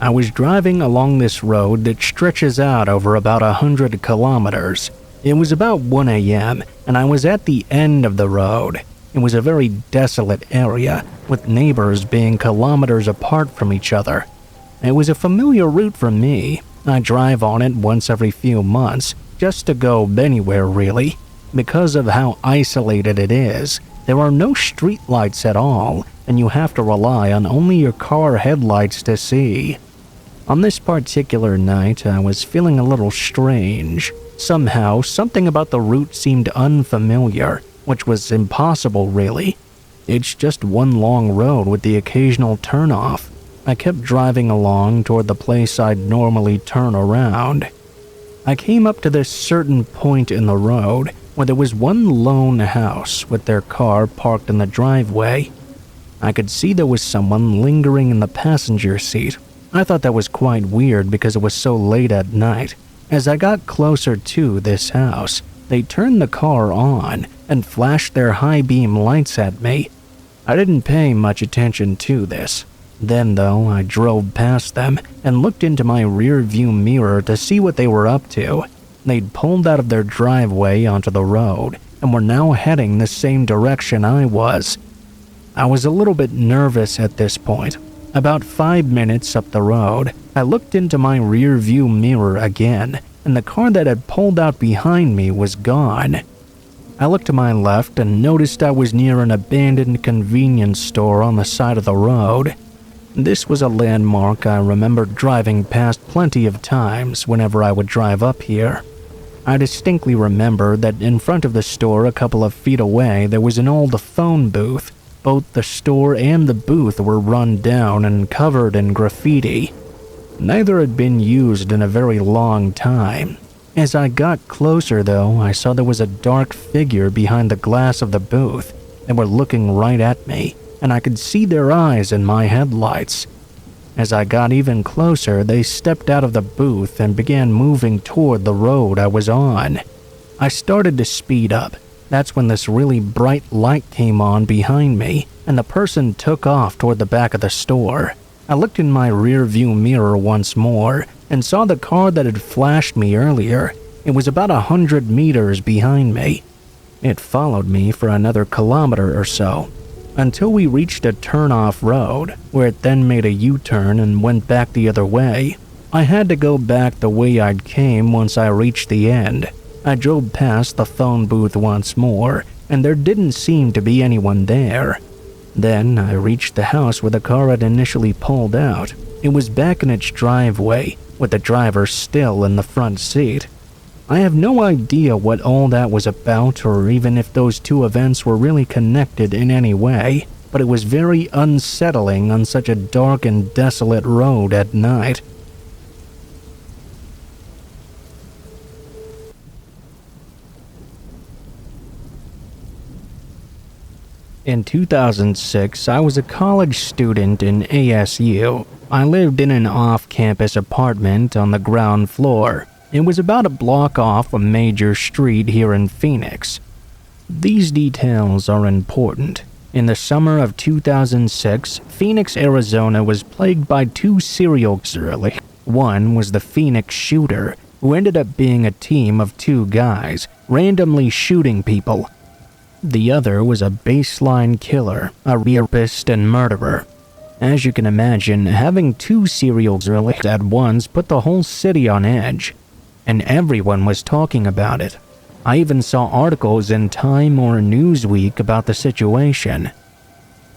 I was driving along this road that stretches out over about 100 kilometers. It was about 1 a.m., and I was at the end of the road. It was a very desolate area, with neighbors being kilometers apart from each other. It was a familiar route for me. I drive on it once every few months, just to go anywhere really. Because of how isolated it is, there are no streetlights at all, and you have to rely on only your car headlights to see. On this particular night, I was feeling a little strange. Somehow, something about the route seemed unfamiliar, which was impossible really. It's just one long road with the occasional turnoff. I kept driving along toward the place I'd normally turn around. I came up to this certain point in the road where there was one lone house with their car parked in the driveway. I could see there was someone lingering in the passenger seat. I thought that was quite weird because it was so late at night. As I got closer to this house, they turned the car on and flashed their high beam lights at me. I didn't pay much attention to this. Then, though, I drove past them and looked into my rear view mirror to see what they were up to. They'd pulled out of their driveway onto the road and were now heading the same direction I was. I was a little bit nervous at this point. About 5 minutes up the road, I looked into my rear view mirror again, and the car that had pulled out behind me was gone. I looked to my left and noticed I was near an abandoned convenience store on the side of the road. This was a landmark I remembered driving past plenty of times whenever I would drive up here. I distinctly remember that in front of the store a couple of feet away there was an old phone booth. Both the store and the booth were run down and covered in graffiti. Neither had been used in a very long time. As I got closer, though, I saw there was a dark figure behind the glass of the booth. They were looking right at me, and I could see their eyes in my headlights. As I got even closer, they stepped out of the booth and began moving toward the road I was on. I started to speed up. That's when this really bright light came on behind me, and the person took off toward the back of the store. I looked in my rear view mirror once more and saw the car that had flashed me earlier. It was about 100 meters behind me. It followed me for another kilometer or so, until we reached a turn-off road, where it then made a U-turn and went back the other way. I had to go back the way I'd came once I reached the end. I drove past the phone booth once more, and there didn't seem to be anyone there. Then I reached the house where the car had initially pulled out. It was back in its driveway, with the driver still in the front seat. I have no idea what all that was about or even if those two events were really connected in any way, but it was very unsettling on such a dark and desolate road at night. In 2006, I was a college student in ASU. I lived in an off-campus apartment on the ground floor. It was about a block off a major street here in Phoenix. These details are important. In the summer of 2006, Phoenix, Arizona was plagued by two serial killers. One was the Phoenix shooter, who ended up being a team of two guys, randomly shooting people. The other was a baseline killer, a rapist and murderer. As you can imagine, having two serial killers at once put the whole city on edge, and everyone was talking about it. I even saw articles in Time or Newsweek about the situation.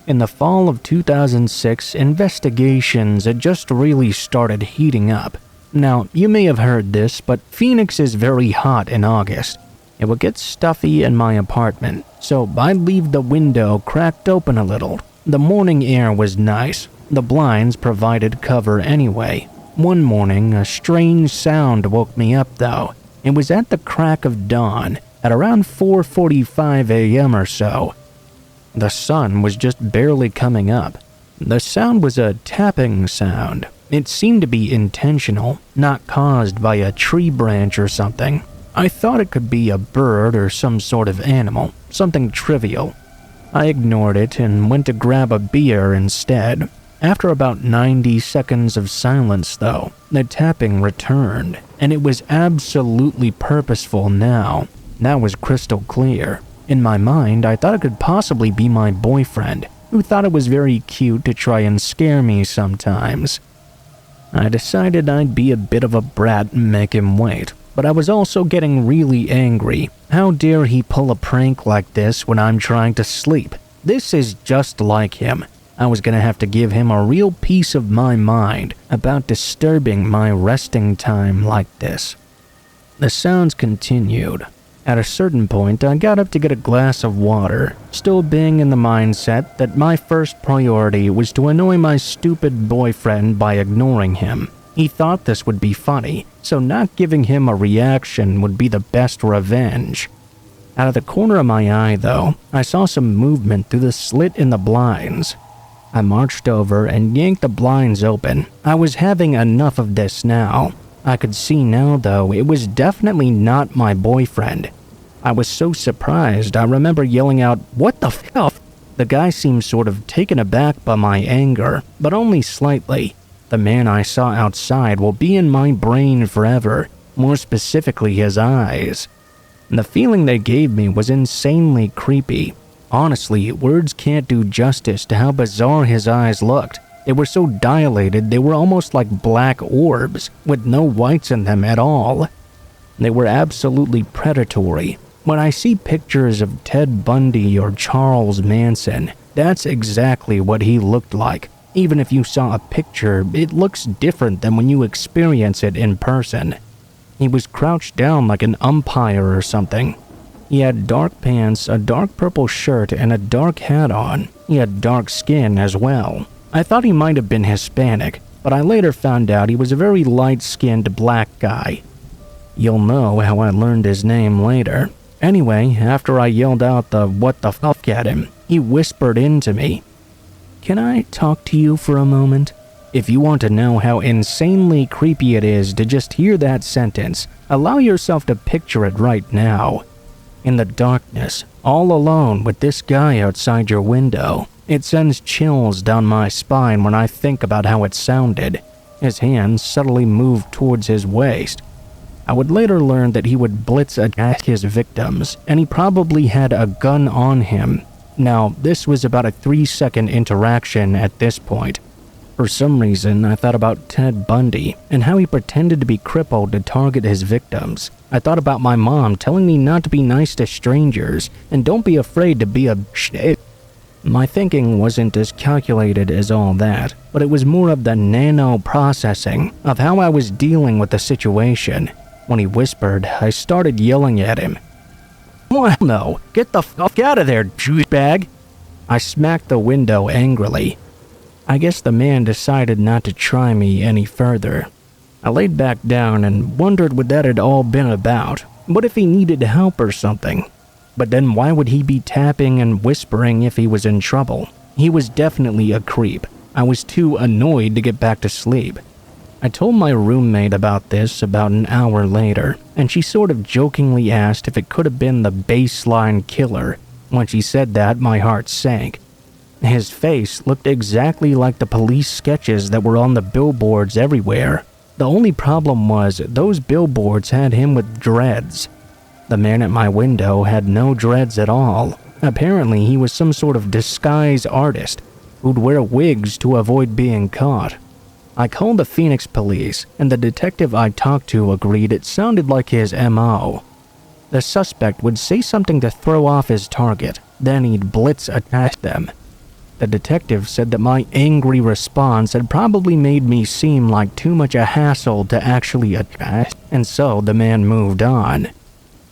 In the fall of 2006, investigations had just really started heating up. Now, you may have heard this, but Phoenix is very hot in August. It would get stuffy in my apartment, so I'd leave the window cracked open a little. The morning air was nice. The blinds provided cover anyway. One morning, a strange sound woke me up though. It was at the crack of dawn, at around 4:45 a.m. or so. The sun was just barely coming up. The sound was a tapping sound. It seemed to be intentional, not caused by a tree branch or something. I thought it could be a bird or some sort of animal, something trivial. I ignored it and went to grab a beer instead. After about 90 seconds of silence, though, the tapping returned, and it was absolutely purposeful now. That was crystal clear. In my mind, I thought it could possibly be my boyfriend, who thought it was very cute to try and scare me sometimes. I decided I'd be a bit of a brat and make him wait. But I was also getting really angry. How dare he pull a prank like this when I'm trying to sleep? This is just like him. I was gonna have to give him a real piece of my mind about disturbing my resting time like this. The sounds continued. At a certain point, I got up to get a glass of water, still being in the mindset that my first priority was to annoy my stupid boyfriend by ignoring him. He thought this would be funny, so not giving him a reaction would be the best revenge. Out of the corner of my eye, though, I saw some movement through the slit in the blinds. I marched over and yanked the blinds open. I was having enough of this now. I could see now, though, it was definitely not my boyfriend. I was so surprised, I remember yelling out, "What the f***?" The guy seemed sort of taken aback by my anger, but only slightly. The man I saw outside will be in my brain forever, more specifically his eyes. The feeling they gave me was insanely creepy. Honestly, words can't do justice to how bizarre his eyes looked. They were so dilated they were almost like black orbs, with no whites in them at all. They were absolutely predatory. When I see pictures of Ted Bundy or Charles Manson, that's exactly what he looked like. Even if you saw a picture, it looks different than when you experience it in person. He was crouched down like an umpire or something. He had dark pants, a dark purple shirt, and a dark hat on. He had dark skin as well. I thought he might have been Hispanic, but I later found out he was a very light-skinned black guy. You'll know how I learned his name later. Anyway, after I yelled out the "what the fuck" at him, he whispered into me, "Can I talk to you for a moment?" If you want to know how insanely creepy it is to just hear that sentence, allow yourself to picture it right now. In the darkness, all alone with this guy outside your window, it sends chills down my spine when I think about how it sounded. His hands subtly moved towards his waist. I would later learn that he would blitz attack his victims, and he probably had a gun on him. Now, this was about a 3-second interaction at this point. For some reason, I thought about Ted Bundy and how he pretended to be crippled to target his victims. I thought about my mom telling me not to be nice to strangers and don't be afraid to be a shit. My thinking wasn't as calculated as all that, but it was more of the nano-processing of how I was dealing with the situation. When he whispered, I started yelling at him. "Well, no, get the fuck out of there, douchebag!" I smacked the window angrily. I guess the man decided not to try me any further. I laid back down and wondered what that had all been about. What if he needed help or something? But then why would he be tapping and whispering if he was in trouble? He was definitely a creep. I was too annoyed to get back to sleep. I told my roommate about this about an hour later, and she sort of jokingly asked if it could have been the baseline killer. When she said that, my heart sank. His face looked exactly like the police sketches that were on the billboards everywhere. The only problem was those billboards had him with dreads. The man at my window had no dreads at all. Apparently, he was some sort of disguise artist who'd wear wigs to avoid being caught. I called the Phoenix police, and the detective I talked to agreed it sounded like his MO. The suspect would say something to throw off his target, then he'd blitz attack them. The detective said that my angry response had probably made me seem like too much a hassle to actually attack, and so the man moved on.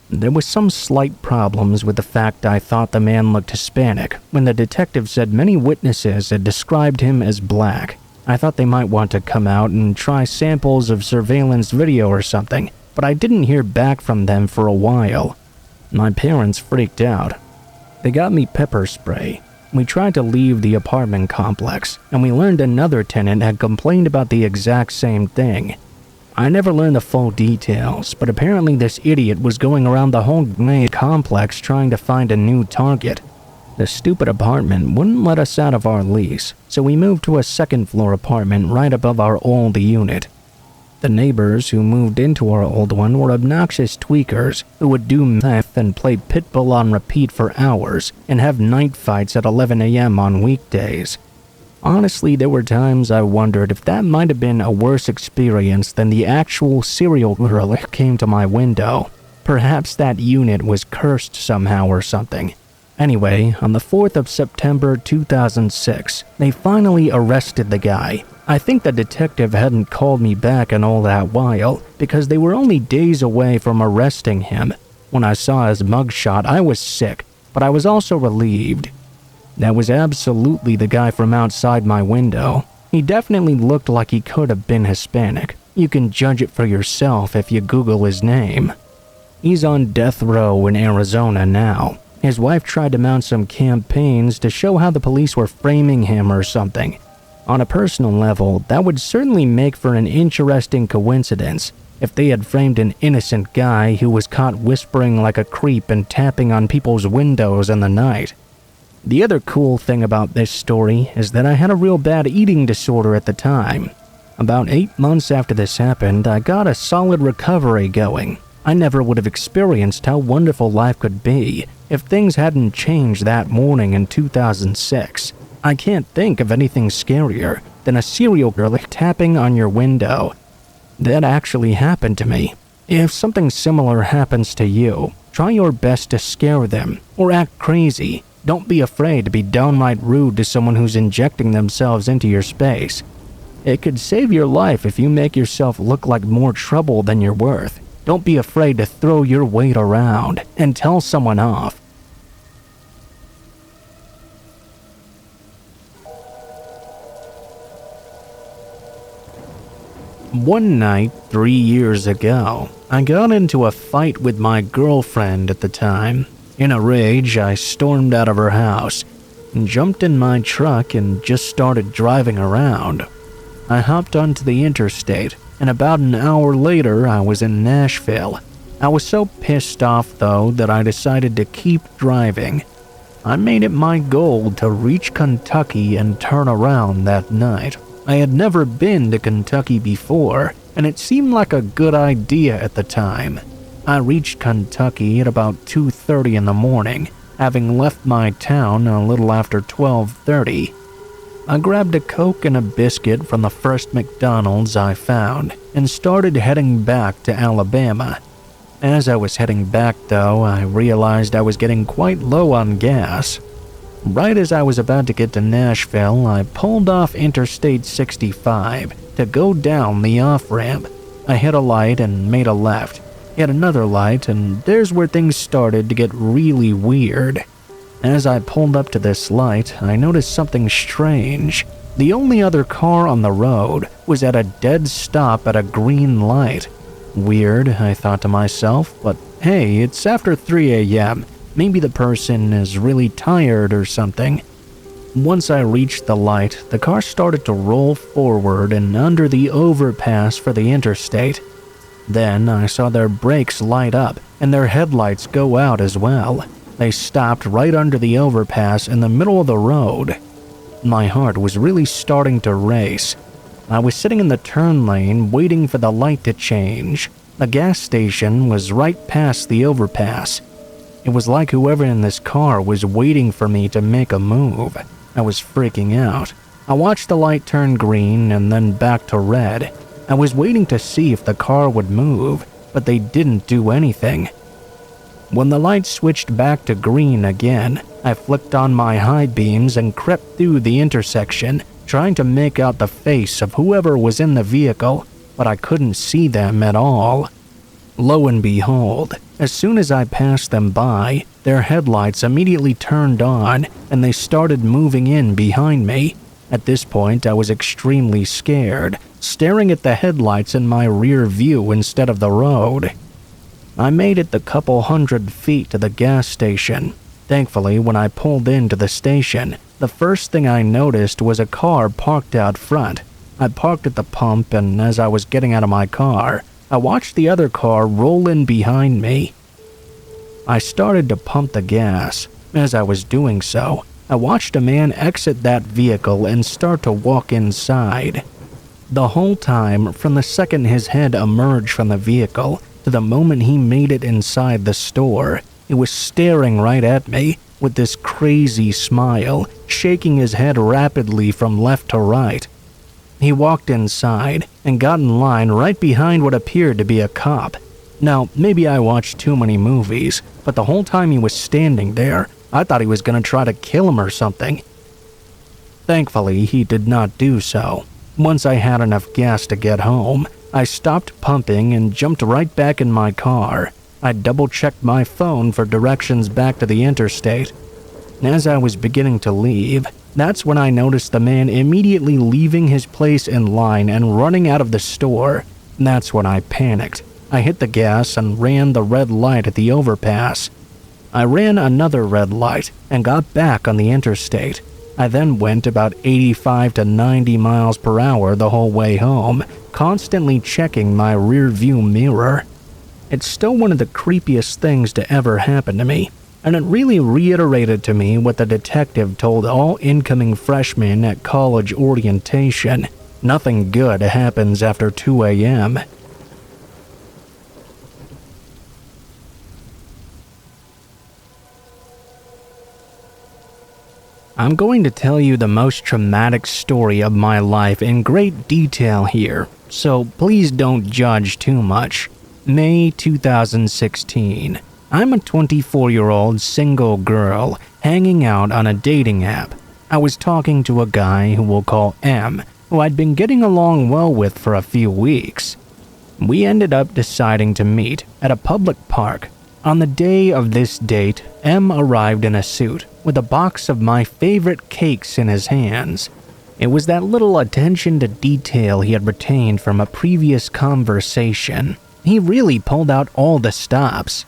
There was some slight problems with the fact I thought the man looked Hispanic when the detective said many witnesses had described him as black. I thought they might want to come out and try samples of surveillance video or something, but I didn't hear back from them for a while. My parents freaked out. They got me pepper spray. We tried to leave the apartment complex, and we learned another tenant had complained about the exact same thing. I never learned the full details, but apparently this idiot was going around the whole complex trying to find a new target. The stupid apartment wouldn't let us out of our lease, so we moved to a second-floor apartment right above our old unit. The neighbors who moved into our old one were obnoxious tweakers who would do meth and play pitbull on repeat for hours and have night fights at 11 a.m. on weekdays. Honestly, there were times I wondered if that might have been a worse experience than the actual serial killer that came to my window. Perhaps that unit was cursed somehow or something. Anyway, on the 4th of September 2006, they finally arrested the guy. I think the detective hadn't called me back in all that while, because they were only days away from arresting him. When I saw his mugshot, I was sick, but I was also relieved. That was absolutely the guy from outside my window. He definitely looked like he could have been Hispanic. You can judge it for yourself if you Google his name. He's on death row in Arizona now. His wife tried to mount some campaigns to show how the police were framing him or something. On a personal level, that would certainly make for an interesting coincidence if they had framed an innocent guy who was caught whispering like a creep and tapping on people's windows in the night. The other cool thing about this story is that I had a real bad eating disorder at the time. About 8 months after this happened, I got a solid recovery going. I never would have experienced how wonderful life could be if things hadn't changed that morning in 2006. I can't think of anything scarier than a serial killer tapping on your window. That actually happened to me. If something similar happens to you, try your best to scare them or act crazy. Don't be afraid to be downright rude to someone who's injecting themselves into your space. It could save your life if you make yourself look like more trouble than you're worth. Don't be afraid to throw your weight around and tell someone off. One night, 3 years ago, I got into a fight with my girlfriend at the time. In a rage, I stormed out of her house, jumped in my truck, and just started driving around. I hopped onto the interstate, and about an hour later, I was in Nashville. I was so pissed off, though, that I decided to keep driving. I made it my goal to reach Kentucky and turn around that night. I had never been to Kentucky before, and it seemed like a good idea at the time. I reached Kentucky at about 2:30 in the morning, having left my town a little after 12:30. I grabbed a Coke and a biscuit from the first McDonald's I found and started heading back to Alabama. As I was heading back, though, I realized I was getting quite low on gas. Right as I was about to get to Nashville, I pulled off Interstate 65 to go down the off-ramp. I hit a light and made a left. Hit another light, and there's where things started to get really weird. As I pulled up to this light, I noticed something strange. The only other car on the road was at a dead stop at a green light. Weird, I thought to myself, but hey, it's after 3 a.m. Maybe the person is really tired or something. Once I reached the light, the car started to roll forward and under the overpass for the interstate. Then I saw their brakes light up and their headlights go out as well. They stopped right under the overpass in the middle of the road. My heart was really starting to race. I was sitting in the turn lane waiting for the light to change. The gas station was right past the overpass. It was like whoever in this car was waiting for me to make a move. I was freaking out. I watched the light turn green and then back to red. I was waiting to see if the car would move, but they didn't do anything. When the light switched back to green again, I flicked on my high beams and crept through the intersection, trying to make out the face of whoever was in the vehicle, but I couldn't see them at all. Lo and behold, as soon as I passed them by, their headlights immediately turned on and they started moving in behind me. At this point, I was extremely scared, staring at the headlights in my rear view instead of the road. I made it the couple hundred feet to the gas station. Thankfully, when I pulled into the station, the first thing I noticed was a car parked out front. I parked at the pump, and as I was getting out of my car, I watched the other car roll in behind me. I started to pump the gas. As I was doing so, I watched a man exit that vehicle and start to walk inside. The whole time, from the second his head emerged from the vehicle to the moment he made it inside the store, he was staring right at me with this crazy smile, shaking his head rapidly from left to right. He walked inside and got in line right behind what appeared to be a cop. Now, maybe I watched too many movies, but the whole time he was standing there, I thought he was going to try to kill him or something. Thankfully, he did not do so. Once I had enough gas to get home, I stopped pumping and jumped right back in my car. I double-checked my phone for directions back to the interstate. As I was beginning to leave, that's when I noticed the man immediately leaving his place in line and running out of the store. That's when I panicked. I hit the gas and ran the red light at the overpass. I ran another red light and got back on the interstate. I then went about 85 to 90 miles per hour the whole way home, constantly checking my rear view mirror. It's still one of the creepiest things to ever happen to me. and it really reiterated to me what the detective told all incoming freshmen at college orientation. Nothing good happens after 2 a.m. I'm going to tell you the most traumatic story of my life in great detail here, so please don't judge too much. May 2016. I'm a 24-year-old single girl hanging out on a dating app. I was talking to a guy who we'll call M, who I'd been getting along well with for a few weeks. We ended up deciding to meet at a public park. On the day of this date, M arrived in a suit with a box of my favorite cakes in his hands. It was that little attention to detail he had retained from a previous conversation. He really pulled out all the stops.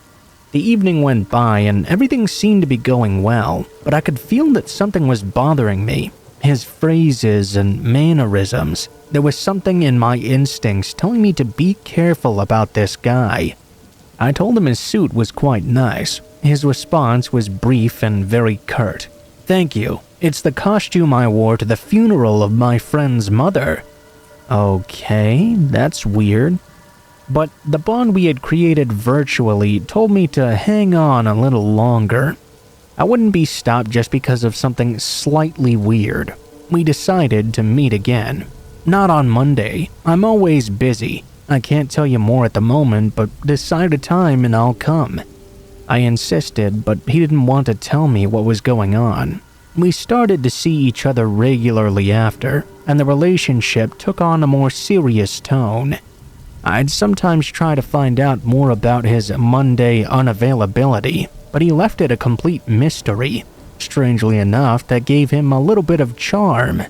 The evening went by and everything seemed to be going well, but I could feel that something was bothering me. His phrases and mannerisms. There was something in my instincts telling me to be careful about this guy. I told him his suit was quite nice. His response was brief and very curt. "Thank you. It's the costume I wore to the funeral of my friend's mother." Okay, that's weird. But the bond we had created virtually told me to hang on a little longer. I wouldn't be stopped just because of something slightly weird. We decided to meet again. Not on Monday. I'm always busy. I can't tell you more at the moment, but decide a time and I'll come. I insisted, but he didn't want to tell me what was going on. We started to see each other regularly after, and the relationship took on a more serious tone. I'd sometimes try to find out more about his Monday unavailability, but he left it a complete mystery. Strangely enough, that gave him a little bit of charm.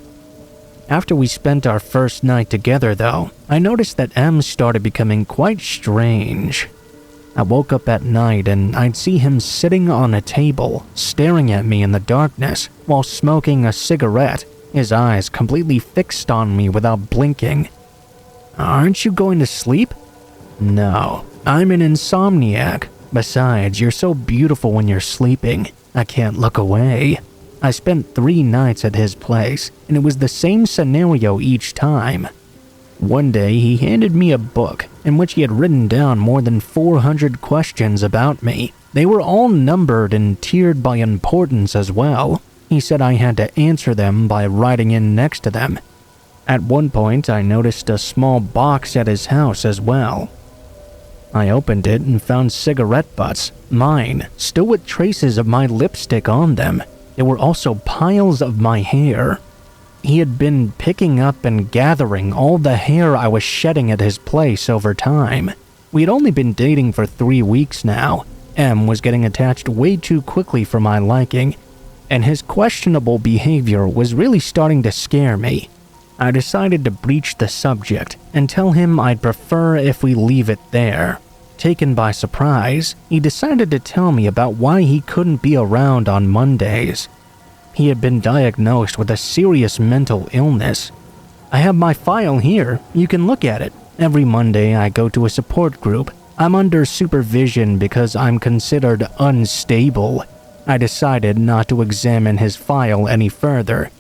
After we spent our first night together, though, I noticed that M started becoming quite strange. I woke up at night and I'd see him sitting on a table, staring at me in the darkness while smoking a cigarette, his eyes completely fixed on me without blinking. "Aren't you going to sleep?" "No, I'm an insomniac. Besides, you're so beautiful when you're sleeping. I can't look away." I spent 3 nights at his place, and it was the same scenario each time. One day, he handed me a book in which he had written down more than 400 questions about me. They were all numbered and tiered by importance as well. He said I had to answer them by writing in next to them. At one point, I noticed a small box at his house as well. I opened it and found cigarette butts, mine, still with traces of my lipstick on them. There were also piles of my hair. He had been picking up and gathering all the hair I was shedding at his place over time. We had only been dating for 3 weeks now. M was getting attached way too quickly for my liking, and his questionable behavior was really starting to scare me. I decided to breach the subject and tell him I'd prefer if we leave it there. Taken by surprise, he decided to tell me about why he couldn't be around on Mondays. He had been diagnosed with a serious mental illness. "I have my file here. You can look at it. Every Monday I go to a support group. I'm under supervision because I'm considered unstable." I decided not to examine his file any further.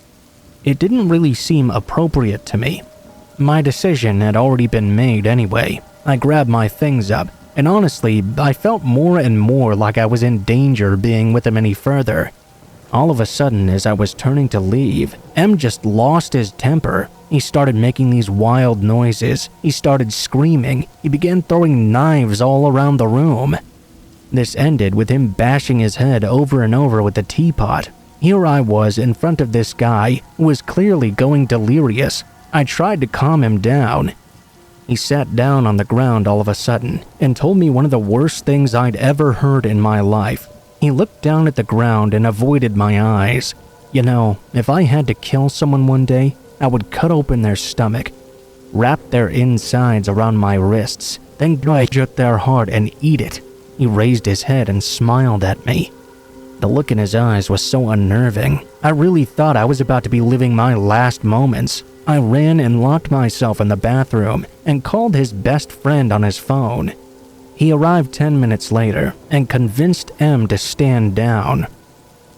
It didn't really seem appropriate to me. My decision had already been made anyway. I grabbed my things up, and honestly, I felt more and more like I was in danger being with him any further. All of a sudden, as I was turning to leave, M just lost his temper. He started making these wild noises. He started screaming. He began throwing knives all around the room. This ended with him bashing his head over and over with the teapot. Here I was in front of this guy who was clearly going delirious. I tried to calm him down. He sat down on the ground all of a sudden and told me one of the worst things I'd ever heard in my life. He looked down at the ground and avoided my eyes. You know, if I had to kill someone one day, I would cut open their stomach, wrap their insides around my wrists, then gouge out their heart and eat it. He raised his head and smiled at me. The look in his eyes was so unnerving. I really thought I was about to be living my last moments. I ran and locked myself in the bathroom and called his best friend on his phone. He arrived 10 minutes later and convinced M to stand down.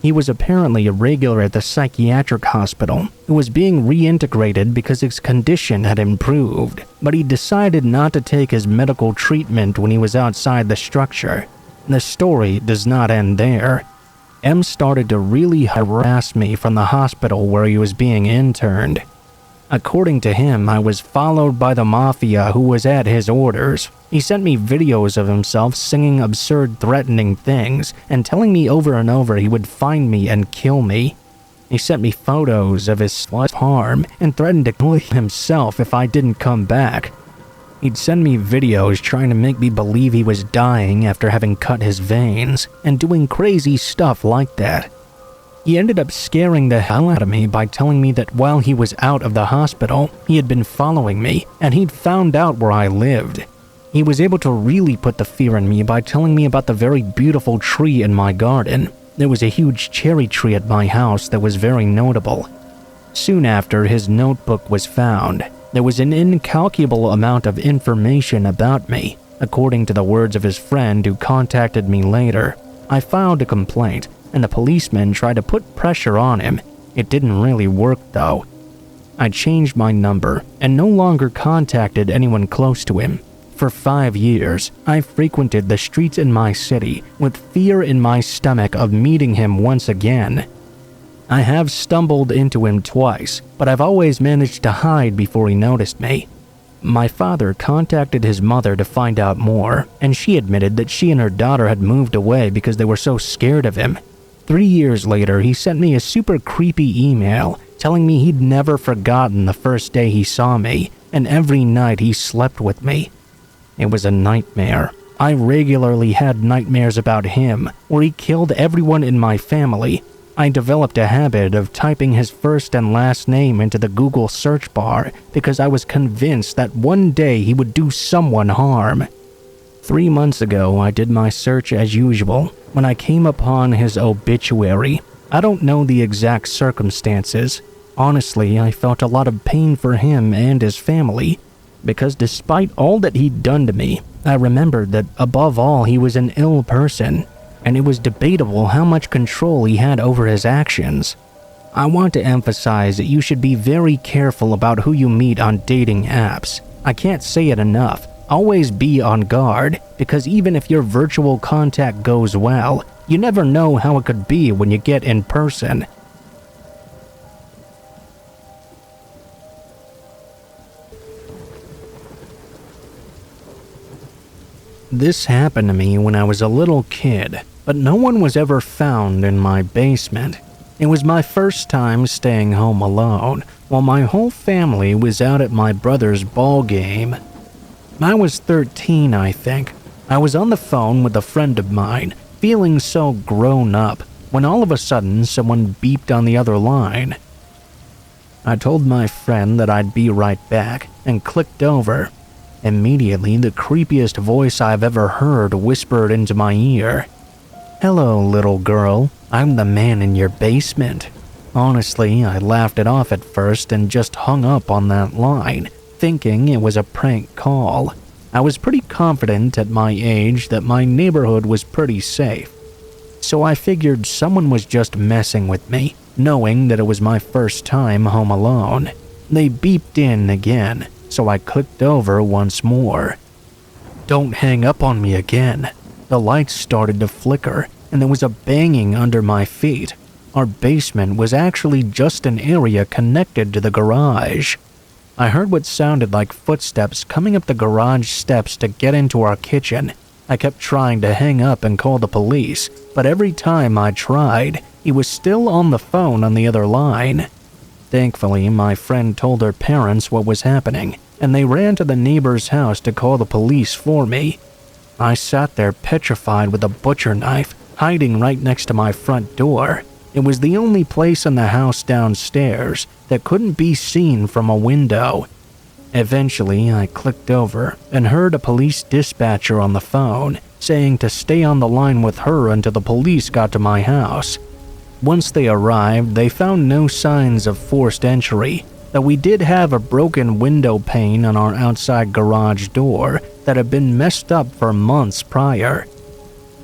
He was apparently a regular at the psychiatric hospital who was being reintegrated because his condition had improved, but he decided not to take his medical treatment when he was outside the structure. The story does not end there. M started to really harass me from the hospital where he was being interned. According to him, I was followed by the mafia who was at his orders. He sent me videos of himself singing absurd, threatening things and telling me over and over he would find me and kill me. He sent me photos of his self-harm and threatened to kill himself if I didn't come back. He'd send me videos trying to make me believe he was dying after having cut his veins and doing crazy stuff like that. He ended up scaring the hell out of me by telling me that while he was out of the hospital, he had been following me and he'd found out where I lived. He was able to really put the fear in me by telling me about the very beautiful tree in my garden. There was a huge cherry tree at my house that was very notable. Soon after, his notebook was found. There was an incalculable amount of information about me. According to the words of his friend who contacted me later, I filed a complaint, and the policeman tried to put pressure on him. It didn't really work though. I changed my number and no longer contacted anyone close to him. For 5 years, I frequented the streets in my city with fear in my stomach of meeting him once again. I have stumbled into him twice, but I've always managed to hide before he noticed me. My father contacted his mother to find out more, and she admitted that she and her daughter had moved away because they were so scared of him. 3 years later, he sent me a super creepy email telling me he'd never forgotten the first day he saw me, and every night he slept with me. It was a nightmare. I regularly had nightmares about him, where he killed everyone in my family. I developed a habit of typing his first and last name into the Google search bar because I was convinced that one day he would do someone harm. 3 months ago, I did my search as usual when I came upon his obituary. I don't know the exact circumstances. Honestly, I felt a lot of pain for him and his family, because despite all that he'd done to me, I remembered that above all he was an ill person, and it was debatable how much control he had over his actions. I want to emphasize that you should be very careful about who you meet on dating apps. I can't say it enough. Always be on guard, because even if your virtual contact goes well, you never know how it could be when you get in person. This happened to me when I was a little kid, but no one was ever found in my basement. It was my first time staying home alone, while my whole family was out at my brother's ball game. I was 13, I think. I was on the phone with a friend of mine, feeling so grown up, when all of a sudden someone beeped on the other line. I told my friend that I'd be right back and clicked over. Immediately, the creepiest voice I've ever heard whispered into my ear. "Hello, little girl. I'm the man in your basement." Honestly, I laughed it off at first and just hung up on that line, thinking it was a prank call. I was pretty confident at my age that my neighborhood was pretty safe, so I figured someone was just messing with me, knowing that it was my first time home alone. They beeped in again, so I clicked over once more. "Don't hang up on me again." The lights started to flicker, and there was a banging under my feet. Our basement was actually just an area connected to the garage. I heard what sounded like footsteps coming up the garage steps to get into our kitchen. I kept trying to hang up and call the police, but every time I tried, he was still on the phone on the other line. Thankfully, my friend told her parents what was happening, and they ran to the neighbor's house to call the police for me. I sat there petrified with a butcher knife, hiding right next to my front door. It was the only place in the house downstairs that couldn't be seen from a window. Eventually, I clicked over and heard a police dispatcher on the phone saying to stay on the line with her until the police got to my house. Once they arrived, they found no signs of forced entry. though we did have a broken window pane on our outside garage door that had been messed up for months prior.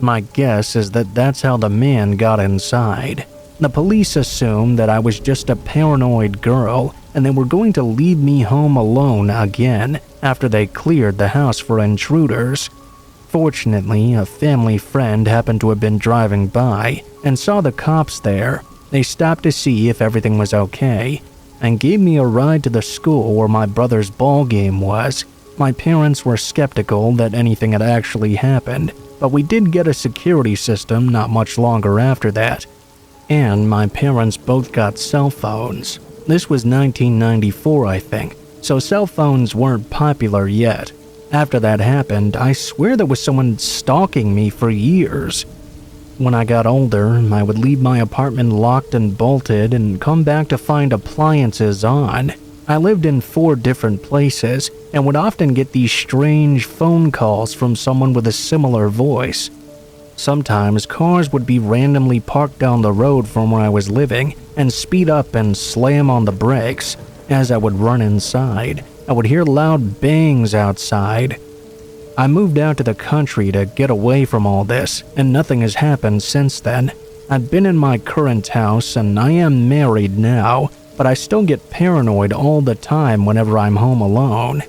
My guess is that that's how the man got inside. The police assumed that I was just a paranoid girl and they were going to leave me home alone again after they cleared the house for intruders. Fortunately, a family friend happened to have been driving by and saw the cops there. They stopped to see if everything was okay and gave me a ride to the school where my brother's ball game was. My parents were skeptical that anything had actually happened, but we did get a security system not much longer after that. And my parents both got cell phones. This was 1994, I think, so cell phones weren't popular yet. After that happened, I swear there was someone stalking me for years. When I got older, I would leave my apartment locked and bolted and come back to find appliances on. I lived in 4 different places and would often get these strange phone calls from someone with a similar voice. Sometimes cars would be randomly parked down the road from where I was living and speed up and slam on the brakes. As I would run inside, I would hear loud bangs outside. I moved out to the country to get away from all this, and nothing has happened since then. I've been in my current house and I am married now, but I still get paranoid all the time whenever I'm home alone.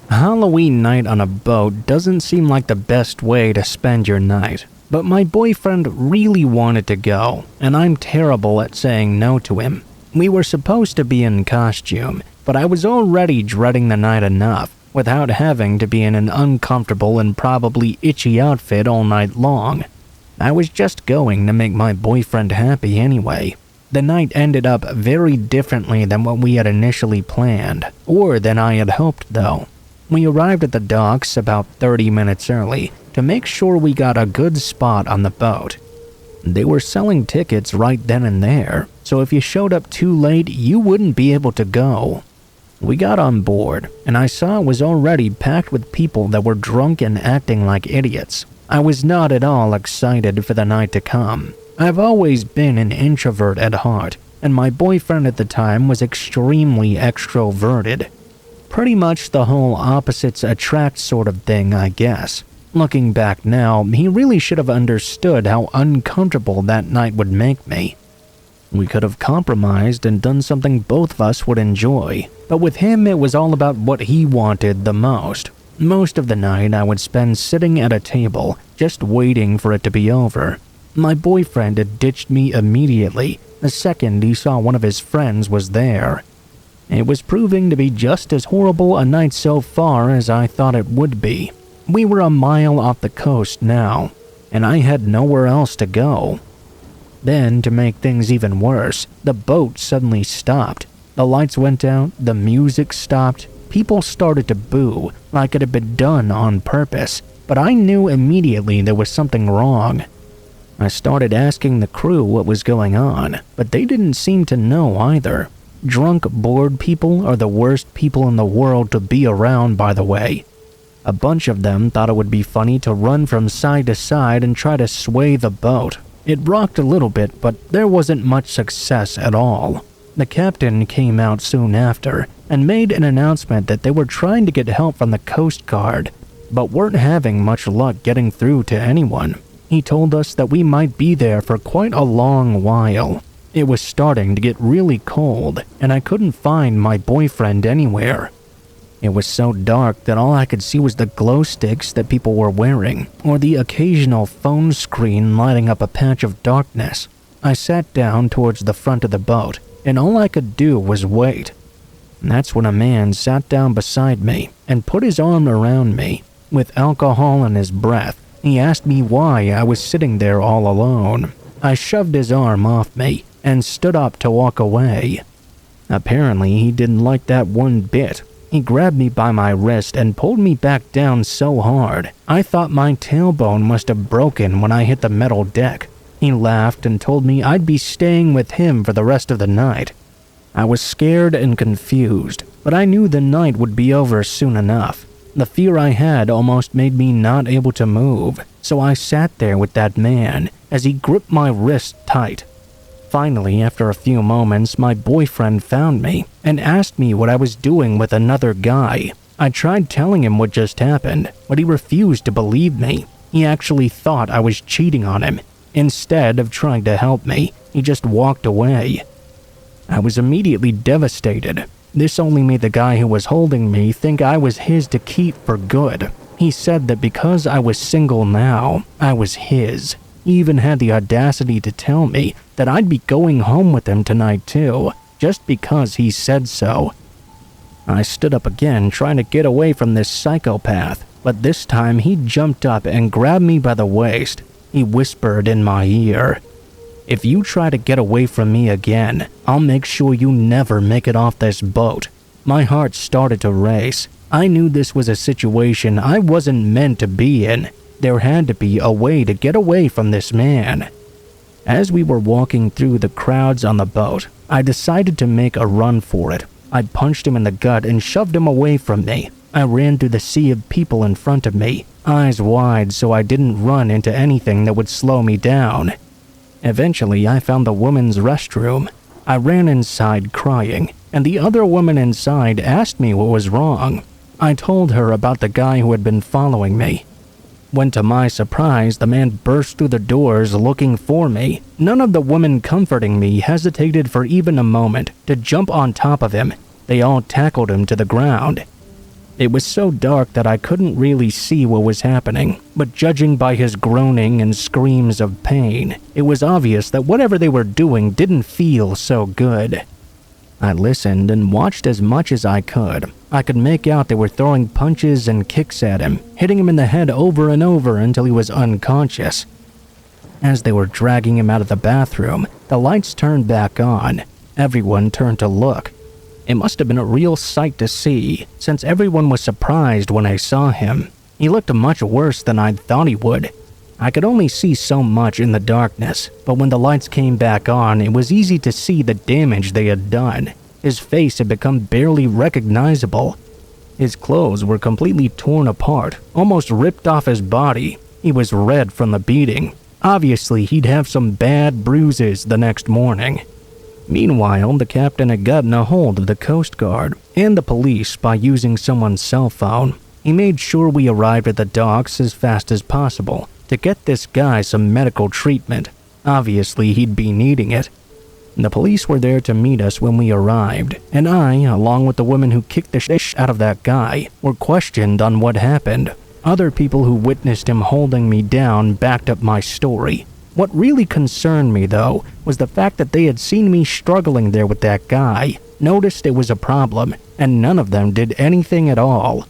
Halloween night on a boat doesn't seem like the best way to spend your night, but my boyfriend really wanted to go, and I'm terrible at saying no to him. We were supposed to be in costume, but I was already dreading the night enough without having to be in an uncomfortable and probably itchy outfit all night long. I was just going to make my boyfriend happy anyway. The night ended up very differently than what we had initially planned, or than I had hoped though. We arrived at the docks about 30 minutes early to make sure we got a good spot on the boat. They were selling tickets right then and there, so if you showed up too late, you wouldn't be able to go. We got on board, and I saw it was already packed with people that were drunk and acting like idiots. I was not at all excited for the night to come. I've always been an introvert at heart, and my boyfriend at the time was extremely extroverted. Pretty much the whole opposites attract sort of thing, I guess. Looking back now, he really should have understood how uncomfortable that night would make me. We could have compromised and done something both of us would enjoy, but with him it was all about what he wanted the most. Most of the night I would spend sitting at a table, just waiting for it to be over. My boyfriend had ditched me immediately the second he saw one of his friends was there. It was proving to be just as horrible a night so far as I thought it would be. We were a mile off the coast now, and I had nowhere else to go. Then, to make things even worse, the boat suddenly stopped. The lights went out, the music stopped, people started to boo, like it had been done on purpose, but I knew immediately there was something wrong. I started asking the crew what was going on, but they didn't seem to know either. Drunk, bored people are the worst people in the world to be around, by the way. A bunch of them thought it would be funny to run from side to side and try to sway the boat. It rocked a little bit, but there wasn't much success at all. The captain came out soon after and made an announcement that they were trying to get help from the Coast Guard, but weren't having much luck getting through to anyone. He told us that we might be there for quite a long while. It was starting to get really cold, and I couldn't find my boyfriend anywhere. It was so dark that all I could see was the glow sticks that people were wearing, or the occasional phone screen lighting up a patch of darkness. I sat down towards the front of the boat, and all I could do was wait. That's when a man sat down beside me and put his arm around me. With alcohol in his breath, he asked me why I was sitting there all alone. I shoved his arm off me and stood up to walk away. Apparently, he didn't like that one bit. He grabbed me by my wrist and pulled me back down so hard, I thought my tailbone must have broken when I hit the metal deck. He laughed and told me I'd be staying with him for the rest of the night. I was scared and confused, but I knew the night would be over soon enough. The fear I had almost made me not able to move, so I sat there with that man as he gripped my wrist tight. Finally, after a few moments, my boyfriend found me and asked me what I was doing with another guy. I tried telling him what just happened, but he refused to believe me. He actually thought I was cheating on him. Instead of trying to help me, he just walked away. I was immediately devastated. This only made the guy who was holding me think I was his to keep for good. He said that because I was single now, I was his. He even had the audacity to tell me that I'd be going home with him tonight too, just because he said so. I stood up again, trying to get away from this psychopath, but this time he jumped up and grabbed me by the waist. He whispered in my ear, "If you try to get away from me again, I'll make sure you never make it off this boat." My heart started to race. I knew this was a situation I wasn't meant to be in. There had to be a way to get away from this man. As we were walking through the crowds on the boat, I decided to make a run for it. I punched him in the gut and shoved him away from me. I ran through the sea of people in front of me, eyes wide so I didn't run into anything that would slow me down. Eventually, I found the women's restroom. I ran inside crying, and the other woman inside asked me what was wrong. I told her about the guy who had been following me. When to my surprise, the man burst through the doors looking for me. None of the women comforting me hesitated for even a moment to jump on top of him. They all tackled him to the ground. It was so dark that I couldn't really see what was happening, but judging by his groaning and screams of pain, it was obvious that whatever they were doing didn't feel so good. I listened and watched as much as I could. I could make out they were throwing punches and kicks at him, hitting him in the head over and over until he was unconscious. As they were dragging him out of the bathroom, the lights turned back on. Everyone turned to look. It must have been a real sight to see, since everyone was surprised when I saw him. He looked much worse than I'd thought he would. I could only see so much in the darkness, but when the lights came back on, it was easy to see the damage they had done. His face had become barely recognizable. His clothes were completely torn apart, almost ripped off his body. He was red from the beating. Obviously, he'd have some bad bruises the next morning. Meanwhile, the captain had gotten a hold of the Coast Guard and the police by using someone's cell phone. He made sure we arrived at the docks as fast as possible to get this guy some medical treatment. Obviously, he'd be needing it. The police were there to meet us when we arrived, and I, along with the woman who kicked the shit out of that guy, were questioned on what happened. Other people who witnessed him holding me down backed up my story. What really concerned me, though, was the fact that they had seen me struggling there with that guy, noticed it was a problem, and none of them did anything at all.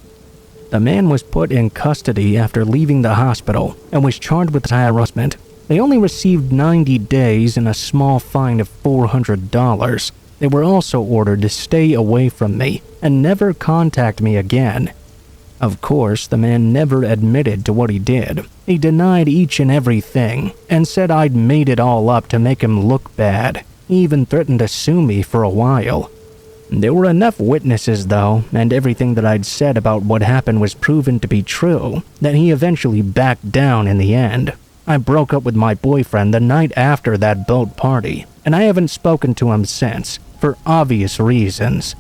The man was put in custody after leaving the hospital and was charged with harassment. They only received 90 days and a small fine of $400. They were also ordered to stay away from me and never contact me again. Of course, the man never admitted to what he did. He denied each and everything and said I'd made it all up to make him look bad. He even threatened to sue me for a while. There were enough witnesses, though, and everything that I'd said about what happened was proven to be true, that he eventually backed down in the end. I broke up with my boyfriend the night after that boat party, and I haven't spoken to him since, for obvious reasons.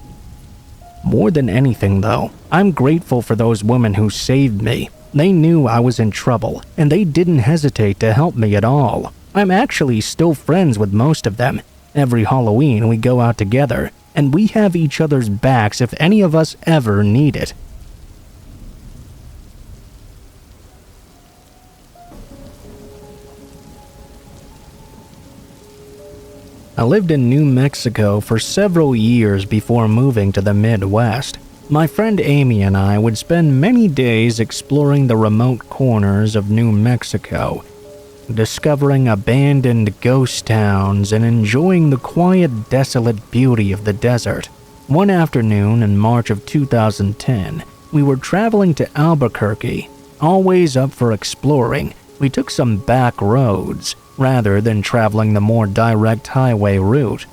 More than anything, though, I'm grateful for those women who saved me. They knew I was in trouble, and they didn't hesitate to help me at all. I'm actually still friends with most of them. Every Halloween we go out together, and we have each other's backs if any of us ever need it. I lived in New Mexico for several years before moving to the Midwest. My friend Amy and I would spend many days exploring the remote corners of New Mexico, discovering abandoned ghost towns and enjoying the quiet, desolate beauty of the desert. One afternoon in March of 2010, we were traveling to Albuquerque. Always up for exploring, we took some back roads rather than traveling the more direct highway route.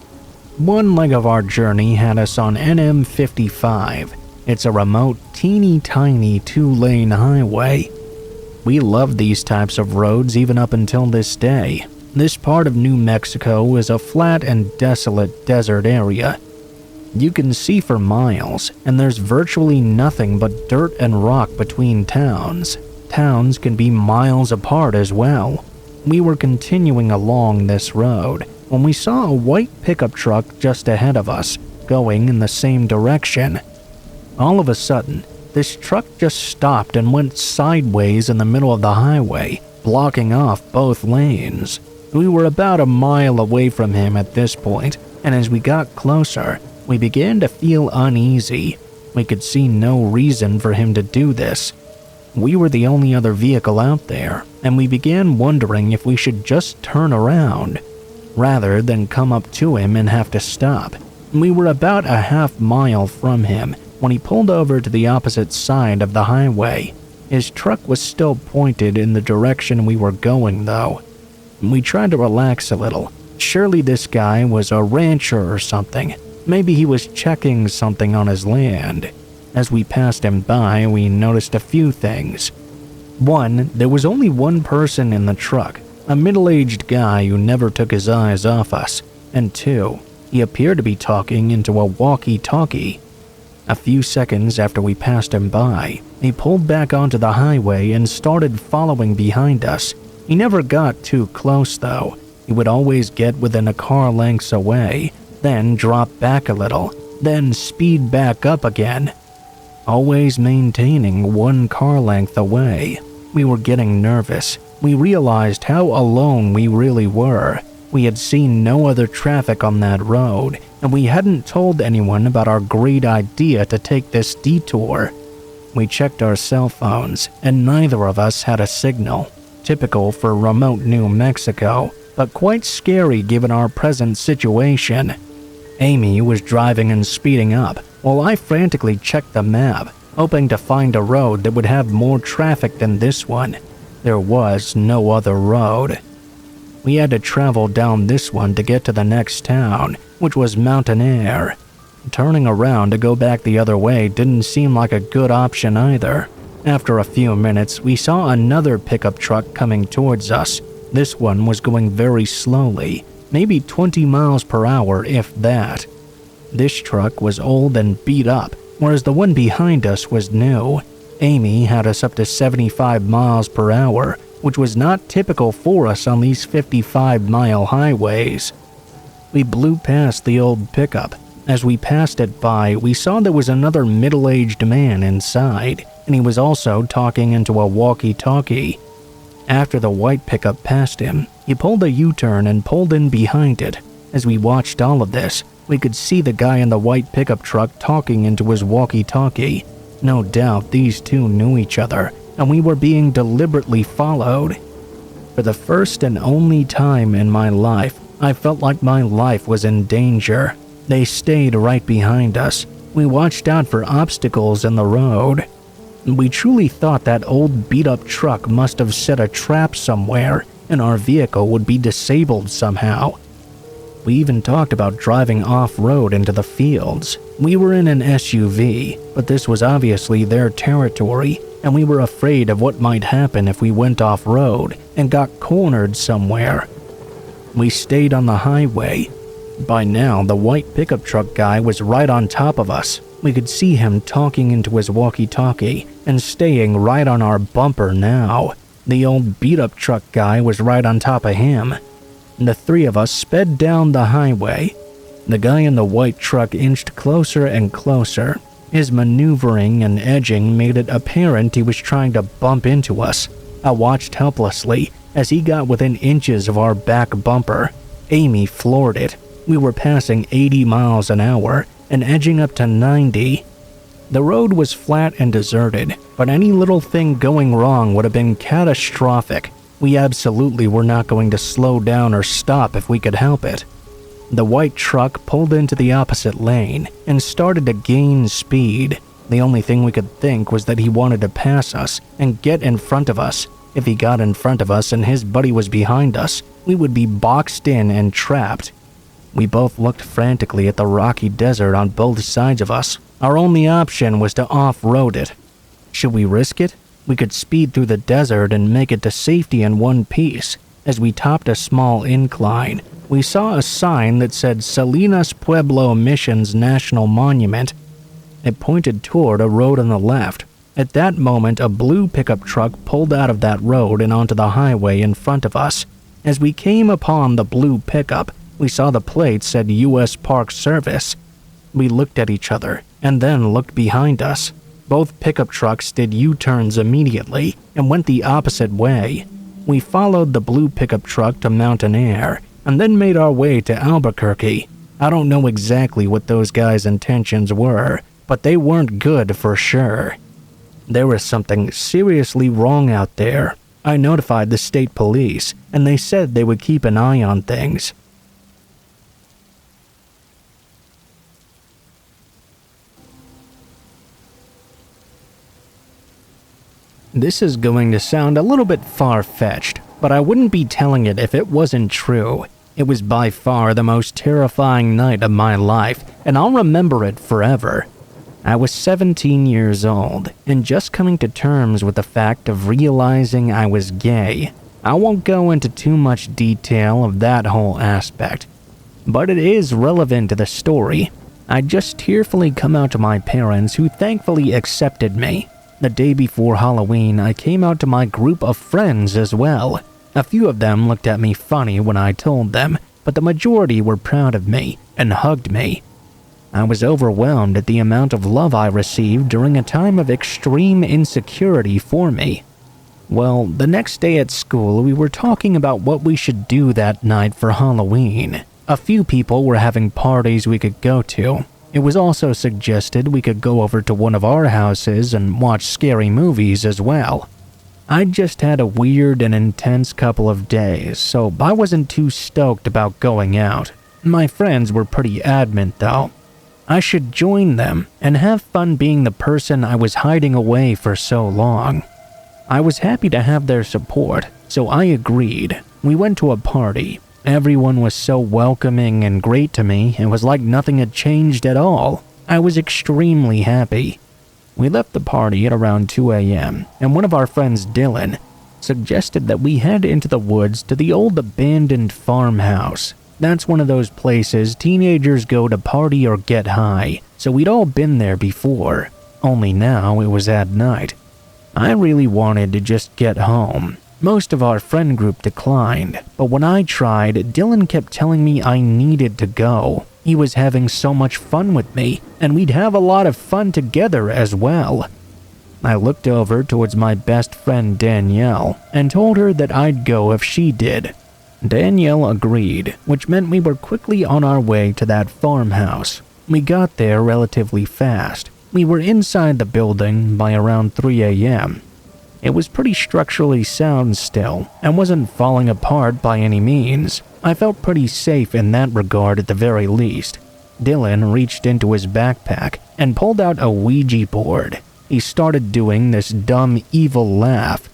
One leg of our journey had us on NM 55. It's a remote, teeny-tiny two-lane highway. We love these types of roads even up until this day. This part of New Mexico is a flat and desolate desert area. You can see for miles, and there's virtually nothing but dirt and rock between towns. Towns can be miles apart as well. We were continuing along this road when we saw a white pickup truck just ahead of us, going in the same direction. All of a sudden, this truck just stopped and went sideways in the middle of the highway, blocking off both lanes. We were about a mile away from him at this point, and as we got closer, we began to feel uneasy. We could see no reason for him to do this. We were the only other vehicle out there, and we began wondering if we should just turn around, rather than come up to him and have to stop. We were about a half mile from him when he pulled over to the opposite side of the highway. His truck was still pointed in the direction we were going, though. We tried to relax a little. Surely this guy was a rancher or something. Maybe he was checking something on his land. As we passed him by, we noticed a few things. One, there was only one person in the truck, a middle-aged guy who never took his eyes off us. And two, he appeared to be talking into a walkie-talkie. A few seconds after we passed him by, he pulled back onto the highway and started following behind us. He never got too close, though. He would always get within a car lengths away, then drop back a little, then speed back up again, always maintaining one car length away. We were getting nervous. We realized how alone we really were. We had seen no other traffic on that road, and we hadn't told anyone about our great idea to take this detour. We checked our cell phones, and neither of us had a signal. Typical for remote New Mexico, but quite scary given our present situation. Amy was driving and speeding up, while I frantically checked the map, hoping to find a road that would have more traffic than this one. There was no other road. We had to travel down this one to get to the next town, which was Mountain Air. Turning around to go back the other way didn't seem like a good option either. After a few minutes, we saw another pickup truck coming towards us. This one was going very slowly, maybe 20 miles per hour if that. This truck was old and beat up, whereas the one behind us was new. Amy had us up to 75 miles per hour, which was not typical for us on these 55-mile highways. We blew past the old pickup. As we passed it by, we saw there was another middle-aged man inside, and he was also talking into a walkie-talkie. After the white pickup passed him, he pulled a U-turn and pulled in behind it. As we watched all of this, we could see the guy in the white pickup truck talking into his walkie-talkie. No doubt these two knew each other, and we were being deliberately followed. For the first and only time in my life, I felt like my life was in danger. They stayed right behind us. We watched out for obstacles in the road. We truly thought that old beat-up truck must have set a trap somewhere, and our vehicle would be disabled somehow. We even talked about driving off-road into the fields. We were in an SUV, but this was obviously their territory, and we were afraid of what might happen if we went off-road and got cornered somewhere. We stayed on the highway. By now, the white pickup truck guy was right on top of us. We could see him talking into his walkie-talkie and staying right on our bumper now. The old beat-up truck guy was right on top of him. The three of us sped down the highway. The guy in the white truck inched closer and closer. His maneuvering and edging made it apparent he was trying to bump into us. I watched helplessly as he got within inches of our back bumper. Amy floored it. We were passing 80 miles an hour and edging up to 90. The road was flat and deserted, but any little thing going wrong would have been catastrophic. We absolutely were not going to slow down or stop if we could help it. The white truck pulled into the opposite lane and started to gain speed. The only thing we could think was that he wanted to pass us and get in front of us. If he got in front of us and his buddy was behind us, we would be boxed in and trapped. We both looked frantically at the rocky desert on both sides of us. Our only option was to off-road it. Should we risk it? We could speed through the desert and make it to safety in one piece. As we topped a small incline, we saw a sign that said Salinas Pueblo Missions National Monument. It pointed toward a road on the left. At that moment, a blue pickup truck pulled out of that road and onto the highway in front of us. As we came upon the blue pickup, we saw the plate said U.S. Park Service. We looked at each other and then looked behind us. Both pickup trucks did U-turns immediately and went the opposite way. We followed the blue pickup truck to Mountain Air and then made our way to Albuquerque. I don't know exactly what those guys' intentions were, but they weren't good for sure. There was something seriously wrong out there. I notified the state police, and they said they would keep an eye on things. This is going to sound a little bit far-fetched, but I wouldn't be telling it if it wasn't true. It was by far the most terrifying night of my life, and I'll remember it forever. I was 17 years old, and just coming to terms with the fact of realizing I was gay. I won't go into too much detail of that whole aspect, but it is relevant to the story. I'd just tearfully come out to my parents, who thankfully accepted me. The day before Halloween, I came out to my group of friends as well. A few of them looked at me funny when I told them, but the majority were proud of me and hugged me. I was overwhelmed at the amount of love I received during a time of extreme insecurity for me. Well, the next day at school, we were talking about what we should do that night for Halloween. A few people were having parties we could go to. It was also suggested we could go over to one of our houses and watch scary movies as well. I'd just had a weird and intense couple of days, so I wasn't too stoked about going out. My friends were pretty adamant though. I should join them and have fun being the person I was hiding away for so long. I was happy to have their support, so I agreed. We went to a party. Everyone was so welcoming and great to me, it was like nothing had changed at all. I was extremely happy. We left the party at around 2 a.m., and one of our friends, Dylan, suggested that we head into the woods to the old abandoned farmhouse. That's one of those places teenagers go to party or get high, so we'd all been there before, only now it was at night. I really wanted to just get home. Most of our friend group declined, but when I tried, Dylan kept telling me I needed to go. He was having so much fun with me, and we'd have a lot of fun together as well. I looked over towards my best friend Danielle and told her that I'd go if she did. Danielle agreed, which meant we were quickly on our way to that farmhouse. We got there relatively fast. We were inside the building by around 3 a.m. It was pretty structurally sound still, and wasn't falling apart by any means. I felt pretty safe in that regard at the very least. Dylan reached into his backpack and pulled out a Ouija board. He started doing this dumb, evil laugh.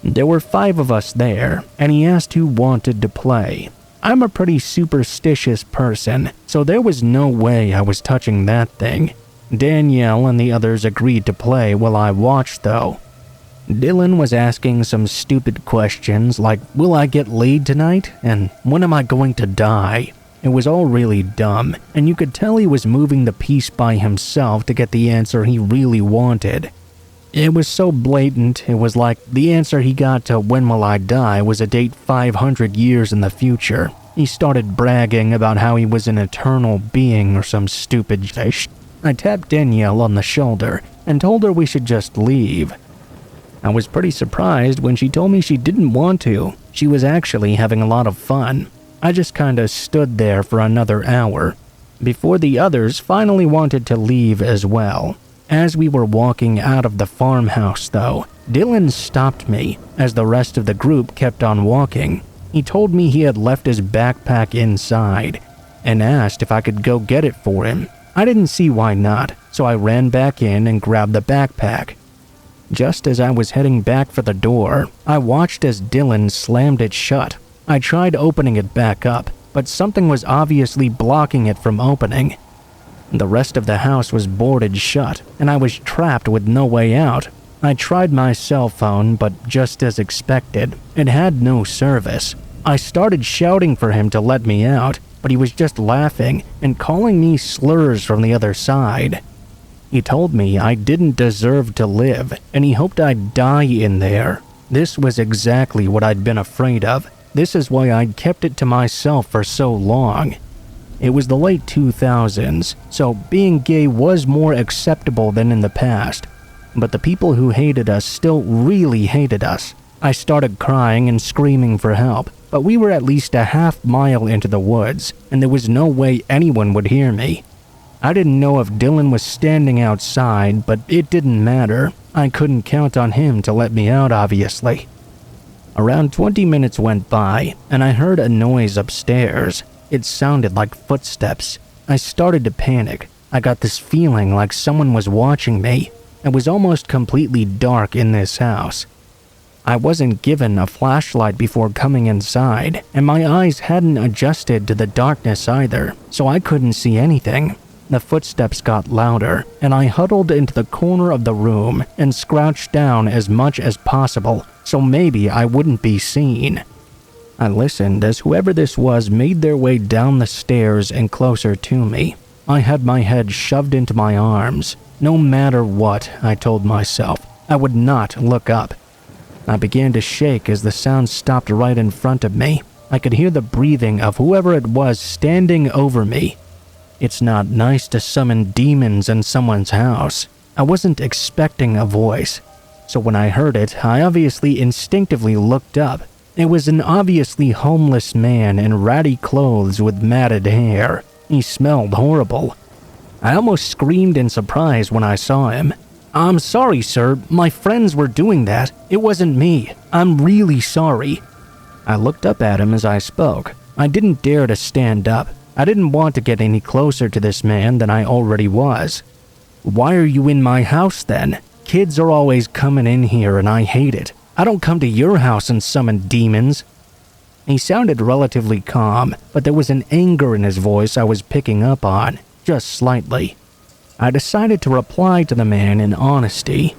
There were 5 of us there, and he asked who wanted to play. I'm a pretty superstitious person, so there was no way I was touching that thing. Danielle and the others agreed to play while I watched though. Dylan was asking some stupid questions like, will I get laid tonight? And when am I going to die? It was all really dumb, and you could tell he was moving the piece by himself to get the answer he really wanted. It was so blatant, it was like the answer he got to when will I die was a date 500 years in the future. He started bragging about how he was an eternal being or some stupid shit. I tapped Danielle on the shoulder and told her we should just leave. I was pretty surprised when she told me she didn't want to. She was actually having a lot of fun. I just kinda stood there for another hour, before the others finally wanted to leave as well. As we were walking out of the farmhouse though, Dylan stopped me as the rest of the group kept on walking. He told me he had left his backpack inside and asked if I could go get it for him. I didn't see why not, so I ran back in and grabbed the backpack. Just as I was heading back for the door, I watched as Dylan slammed it shut. I tried opening it back up, but something was obviously blocking it from opening. The rest of the house was boarded shut, and I was trapped with no way out. I tried my cell phone, but just as expected, it had no service. I started shouting for him to let me out, but he was just laughing and calling me slurs from the other side. He told me I didn't deserve to live, and he hoped I'd die in there. This was exactly what I'd been afraid of. This is why I'd kept it to myself for so long. It was the late 2000s, so being gay was more acceptable than in the past. But the people who hated us still really hated us. I started crying and screaming for help, but we were at least a half-mile into the woods, and there was no way anyone would hear me. I didn't know if Dylan was standing outside, but it didn't matter. I couldn't count on him to let me out, obviously. Around 20 minutes went by, and I heard a noise upstairs. It sounded like footsteps. I started to panic. I got this feeling like someone was watching me. It was almost completely dark in this house. I wasn't given a flashlight before coming inside, and my eyes hadn't adjusted to the darkness either, so I couldn't see anything. The footsteps got louder, and I huddled into the corner of the room and crouched down as much as possible, so maybe I wouldn't be seen. I listened as whoever this was made their way down the stairs and closer to me. I had my head shoved into my arms. No matter what, I told myself, I would not look up. I began to shake as the sound stopped right in front of me. I could hear the breathing of whoever it was standing over me. It's not nice to summon demons in someone's house. I wasn't expecting a voice, so when I heard it, I obviously instinctively looked up. It was an obviously homeless man in ratty clothes with matted hair. He smelled horrible. I almost screamed in surprise when I saw him. "I'm sorry, sir. My friends were doing that. It wasn't me. I'm really sorry." I looked up at him as I spoke. I didn't dare to stand up. I didn't want to get any closer to this man than I already was. "Why are you in my house then? Kids are always coming in here and I hate it. I don't come to your house and summon demons." He sounded relatively calm, but there was an anger in his voice I was picking up on, just slightly. I decided to reply to the man in honesty.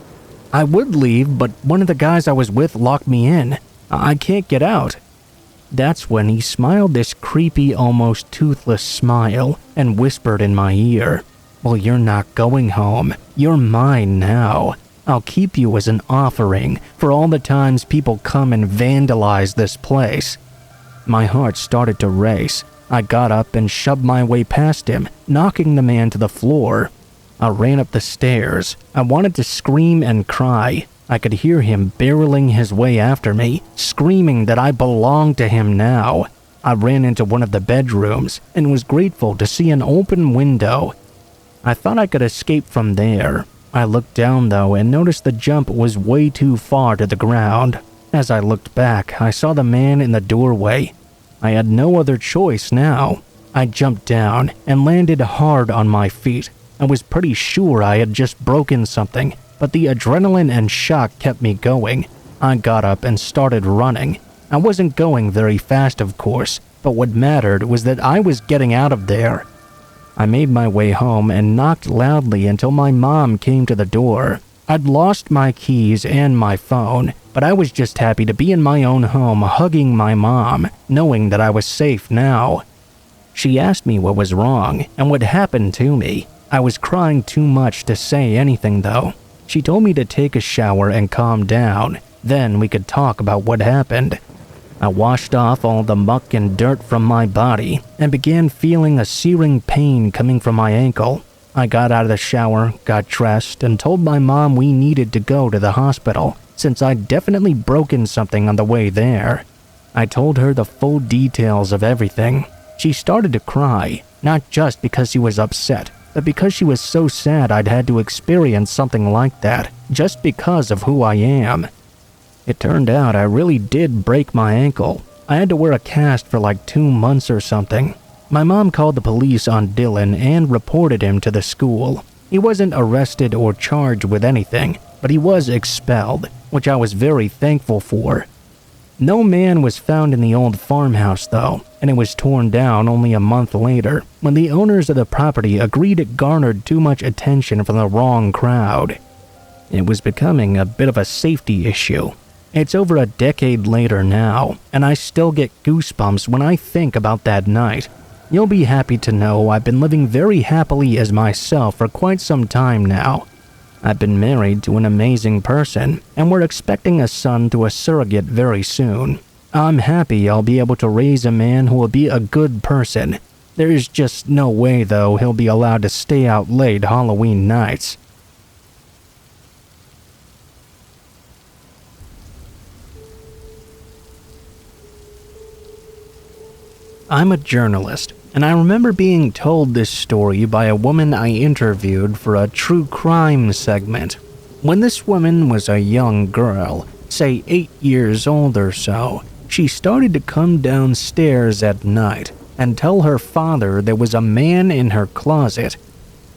"I would leave, but one of the guys I was with locked me in. I can't get out." That's when he smiled this creepy, almost toothless smile and whispered in my ear, "Well, you're not going home. You're mine now. I'll keep you as an offering for all the times people come and vandalize this place." My heart started to race. I got up and shoved my way past him, knocking the man to the floor. I ran up the stairs. I wanted to scream and cry. I could hear him barreling his way after me, screaming that I belonged to him now. I ran into one of the bedrooms and was grateful to see an open window. I thought I could escape from there. I looked down though and noticed the jump was way too far to the ground. As I looked back, I saw the man in the doorway. I had no other choice now. I jumped down and landed hard on my feet. I was pretty sure I had just broken something, but the adrenaline and shock kept me going. I got up and started running. I wasn't going very fast, of course, but what mattered was that I was getting out of there. I made my way home and knocked loudly until my mom came to the door. I'd lost my keys and my phone, but I was just happy to be in my own home hugging my mom, knowing that I was safe now. She asked me what was wrong and what happened to me. I was crying too much to say anything though. She told me to take a shower and calm down, then we could talk about what happened. I washed off all the muck and dirt from my body and began feeling a searing pain coming from my ankle. I got out of the shower, got dressed, and told my mom we needed to go to the hospital since I'd definitely broken something on the way there. I told her the full details of everything. She started to cry, not just because she was upset, but because she was so sad I'd had to experience something like that just because of who I am. It turned out I really did break my ankle. I had to wear a cast for like 2 months or something. My mom called the police on Dylan and reported him to the school. He wasn't arrested or charged with anything, but he was expelled, which I was very thankful for. No man was found in the old farmhouse though, and it was torn down only a month later when the owners of the property agreed it garnered too much attention from the wrong crowd. It was becoming a bit of a safety issue. It's over a decade later now, and I still get goosebumps when I think about that night. You'll be happy to know I've been living very happily as myself for quite some time now. I've been married to an amazing person, and we're expecting a son through a surrogate very soon. I'm happy I'll be able to raise a man who will be a good person. There's just no way, though, he'll be allowed to stay out late Halloween nights. I'm a journalist, and I remember being told this story by a woman I interviewed for a true crime segment. When this woman was a young girl, say 8 years old or so, she started to come downstairs at night and tell her father there was a man in her closet.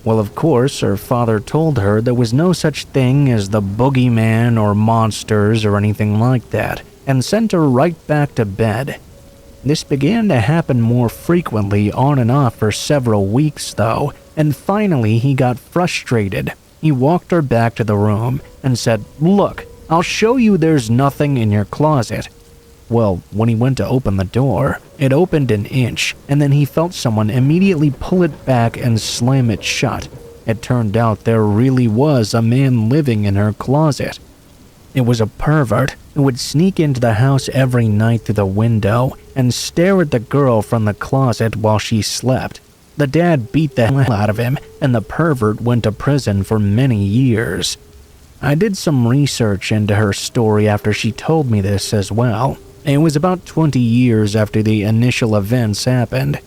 Well, of course, her father told her there was no such thing as the boogeyman or monsters or anything like that, and sent her right back to bed. This began to happen more frequently on and off for several weeks, though, and finally he got frustrated. He walked her back to the room and said, "Look, I'll show you there's nothing in your closet." Well, when he went to open the door, it opened an inch, and then he felt someone immediately pull it back and slam it shut. It turned out there really was a man living in her closet. It was a pervert who would sneak into the house every night through the window and stare at the girl from the closet while she slept. The dad beat the hell out of him, and the pervert went to prison for many years. I did some research into her story after she told me this as well. It was about 20 years after the initial events happened.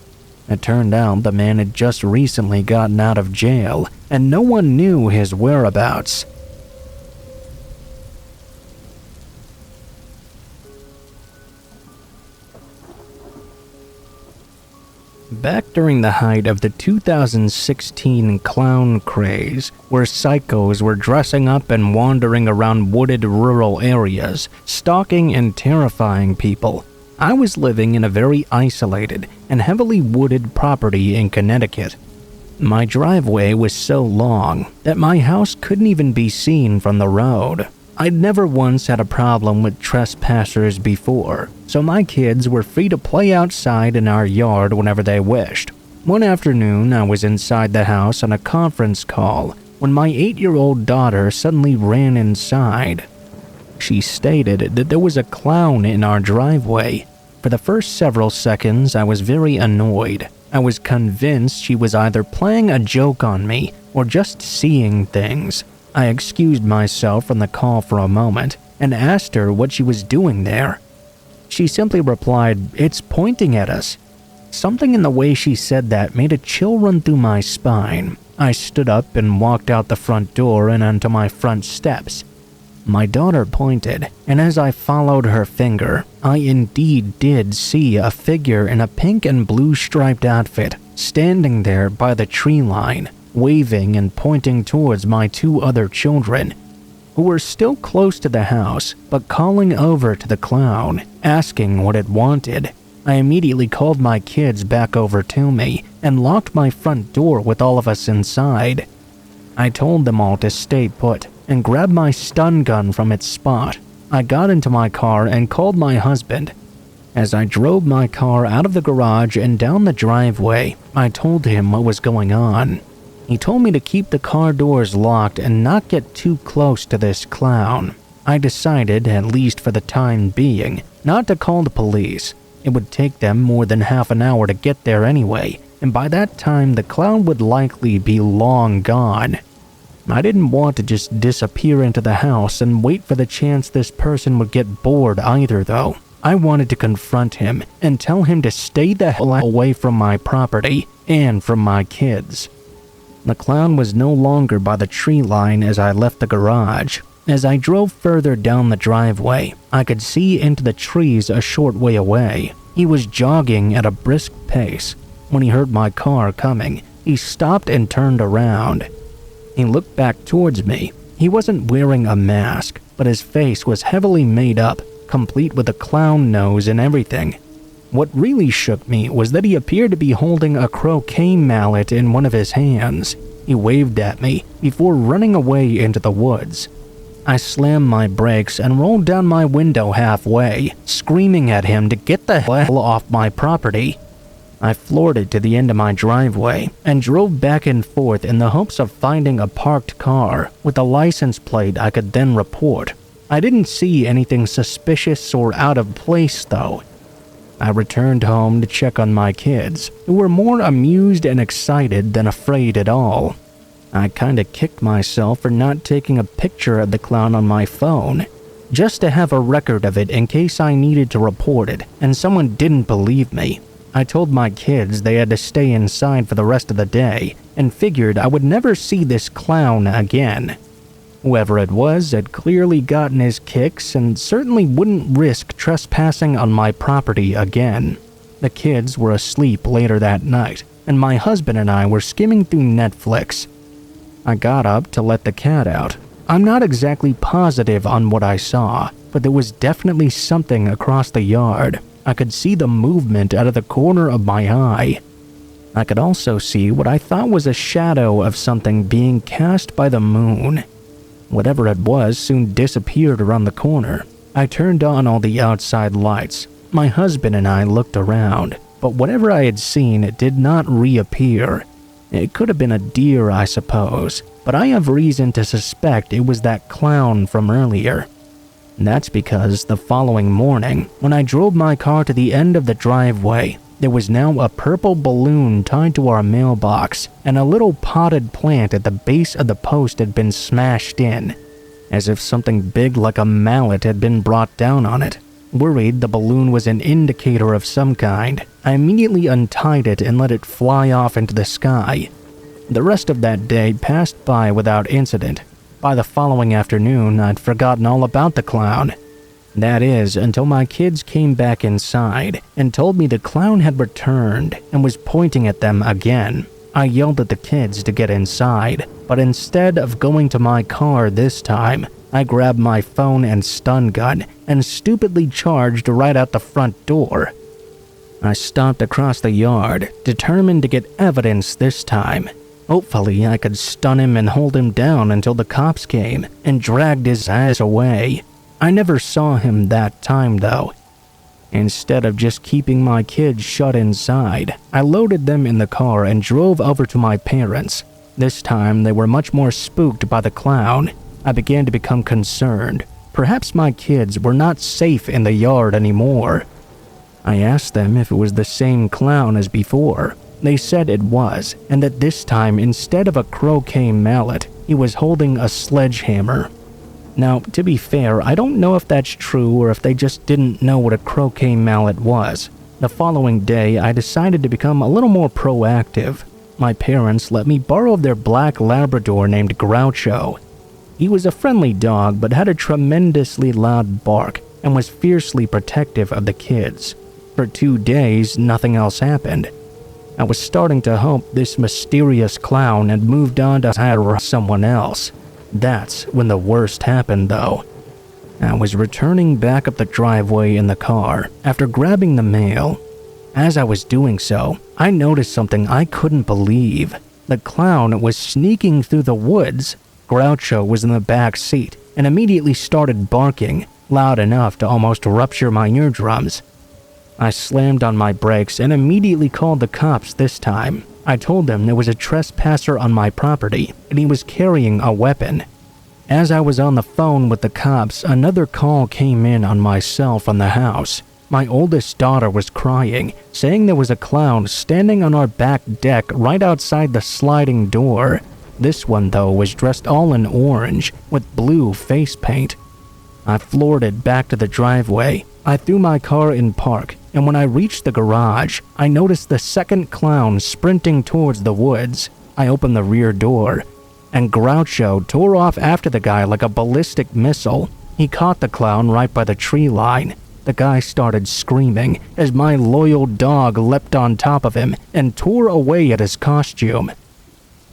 It turned out the man had just recently gotten out of jail, and no one knew his whereabouts. Back during the height of the 2016 clown craze, where psychos were dressing up and wandering around wooded rural areas, stalking and terrifying people, I was living in a very isolated and heavily wooded property in Connecticut. My driveway was so long that my house couldn't even be seen from the road. I'd never once had a problem with trespassers before, so my kids were free to play outside in our yard whenever they wished. One afternoon, I was inside the house on a conference call when my 8-year-old daughter suddenly ran inside. She stated that there was a clown in our driveway. For the first several seconds, I was very annoyed. I was convinced she was either playing a joke on me or just seeing things. I excused myself from the call for a moment and asked her what she was doing there. She simply replied, "It's pointing at us." Something in the way she said that made a chill run through my spine. I stood up and walked out the front door and onto my front steps. My daughter pointed, and as I followed her finger, I indeed did see a figure in a pink and blue striped outfit standing there by the tree line, waving and pointing towards my 2 other children, who were still close to the house, but calling over to the clown, asking what it wanted. I immediately called my kids back over to me and locked my front door with all of us inside. I told them all to stay put and grabbed my stun gun from its spot. I got into my car and called my husband. As I drove my car out of the garage and down the driveway, I told him what was going on. He told me to keep the car doors locked and not get too close to this clown. I decided, at least for the time being, not to call the police. It would take them more than half an hour to get there anyway, and by that time the clown would likely be long gone. I didn't want to just disappear into the house and wait for the chance this person would get bored either, though. I wanted to confront him and tell him to stay the hell away from my property and from my kids. The clown was no longer by the tree line as I left the garage. As I drove further down the driveway, I could see into the trees a short way away. He was jogging at a brisk pace. When he heard my car coming, he stopped and turned around. He looked back towards me. He wasn't wearing a mask, but his face was heavily made up, complete with a clown nose and everything. What really shook me was that he appeared to be holding a croquet mallet in one of his hands. He waved at me before running away into the woods. I slammed my brakes and rolled down my window halfway, screaming at him to get the hell off my property. I floored it to the end of my driveway and drove back and forth in the hopes of finding a parked car with a license plate I could then report. I didn't see anything suspicious or out of place though. I returned home to check on my kids, who were more amused and excited than afraid at all. I kinda kicked myself for not taking a picture of the clown on my phone, just to have a record of it in case I needed to report it and someone didn't believe me. I told my kids they had to stay inside for the rest of the day and figured I would never see this clown again. Whoever it was had clearly gotten his kicks and certainly wouldn't risk trespassing on my property again. The kids were asleep later that night, and my husband and I were skimming through Netflix. I got up to let the cat out. I'm not exactly positive on what I saw, but there was definitely something across the yard. I could see the movement out of the corner of my eye. I could also see what I thought was a shadow of something being cast by the moon. Whatever it was soon disappeared around the corner. I turned on all the outside lights. My husband and I looked around, but whatever I had seen did not reappear. It could have been a deer, I suppose, but I have reason to suspect it was that clown from earlier. That's because the following morning, when I drove my car to the end of the driveway, there was now a purple balloon tied to our mailbox, and a little potted plant at the base of the post had been smashed in, as if something big like a mallet had been brought down on it. Worried the balloon was an indicator of some kind, I immediately untied it and let it fly off into the sky. The rest of that day passed by without incident. By the following afternoon, I'd forgotten all about the clown. That is, until my kids came back inside and told me the clown had returned and was pointing at them again. I yelled at the kids to get inside, but instead of going to my car this time, I grabbed my phone and stun gun and stupidly charged right out the front door. I stomped across the yard, determined to get evidence this time. Hopefully, I could stun him and hold him down until the cops came and dragged his ass away. I never saw him that time though. Instead of just keeping my kids shut inside, I loaded them in the car and drove over to my parents. This time, they were much more spooked by the clown. I began to become concerned. Perhaps my kids were not safe in the yard anymore. I asked them if it was the same clown as before. They said it was, and that this time, instead of a croquet mallet, he was holding a sledgehammer. Now, to be fair, I don't know if that's true or if they just didn't know what a croquet mallet was. The following day, I decided to become a little more proactive. My parents let me borrow their black Labrador named Groucho. He was a friendly dog but had a tremendously loud bark and was fiercely protective of the kids. For 2 days, nothing else happened. I was starting to hope this mysterious clown had moved on to hire someone else. That's when the worst happened though. I was returning back up the driveway in the car after grabbing the mail. As I was doing so, I noticed something I couldn't believe. The clown was sneaking through the woods. Groucho was in the back seat and immediately started barking, loud enough to almost rupture my eardrums. I slammed on my brakes and immediately called the cops this time. I told them there was a trespasser on my property and he was carrying a weapon. As I was on the phone with the cops, another call came in on my cell from the house. My oldest daughter was crying, saying there was a clown standing on our back deck right outside the sliding door. This one, though, was dressed all in orange with blue face paint. I floored it back to the driveway. I threw my car in park, and when I reached the garage, I noticed the second clown sprinting towards the woods. I opened the rear door, and Groucho tore off after the guy like a ballistic missile. He caught the clown right by the tree line. The guy started screaming as my loyal dog leapt on top of him and tore away at his costume.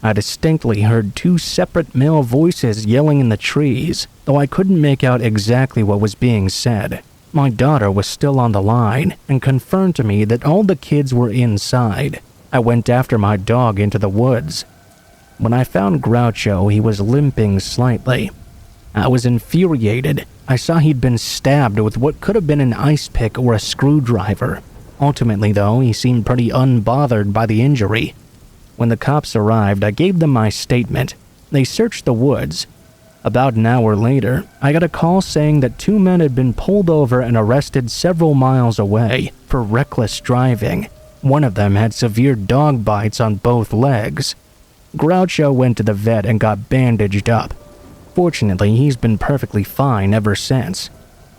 I distinctly heard 2 separate male voices yelling in the trees, though I couldn't make out exactly what was being said. My daughter was still on the line and confirmed to me that all the kids were inside. I went after my dog into the woods. When I found Groucho, he was limping slightly. I was infuriated. I saw he'd been stabbed with what could have been an ice pick or a screwdriver. Ultimately, though, he seemed pretty unbothered by the injury. When the cops arrived, I gave them my statement. They searched the woods. About an hour later, I got a call saying that 2 men had been pulled over and arrested several miles away for reckless driving. One of them had severe dog bites on both legs. Groucho went to the vet and got bandaged up. Fortunately, he's been perfectly fine ever since.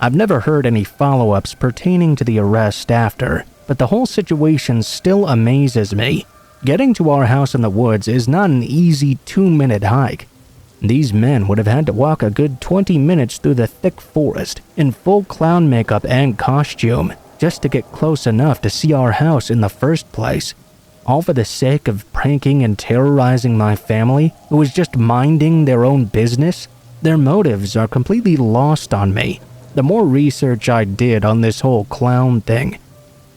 I've never heard any follow-ups pertaining to the arrest after, but the whole situation still amazes me. Getting to our house in the woods is not an easy 2-minute hike. These men would have had to walk a good 20 minutes through the thick forest in full clown makeup and costume just to get close enough to see our house in the first place. All for the sake of pranking and terrorizing my family, who was just minding their own business. Their motives are completely lost on me. The more research I did on this whole clown thing,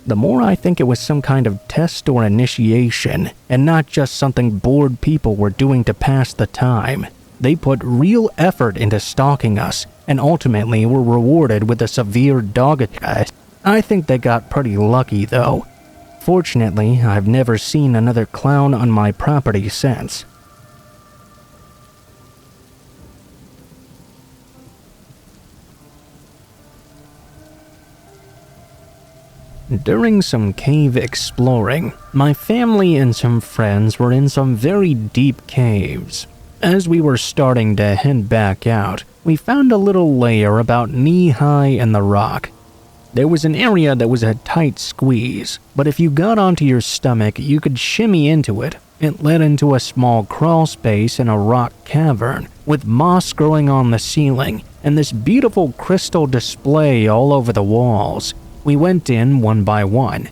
the more I think it was some kind of test or initiation, and not just something bored people were doing to pass the time. They put real effort into stalking us, and ultimately were rewarded with a severe dog attack. I think they got pretty lucky, though. Fortunately, I've never seen another clown on my property since. During some cave exploring, my family and some friends were in some very deep caves. As we were starting to head back out, we found a little layer about knee-high in the rock. There was an area that was a tight squeeze, but if you got onto your stomach, you could shimmy into it. It led into a small crawl space in a rock cavern, with moss growing on the ceiling, and this beautiful crystal display all over the walls. We went in one by one.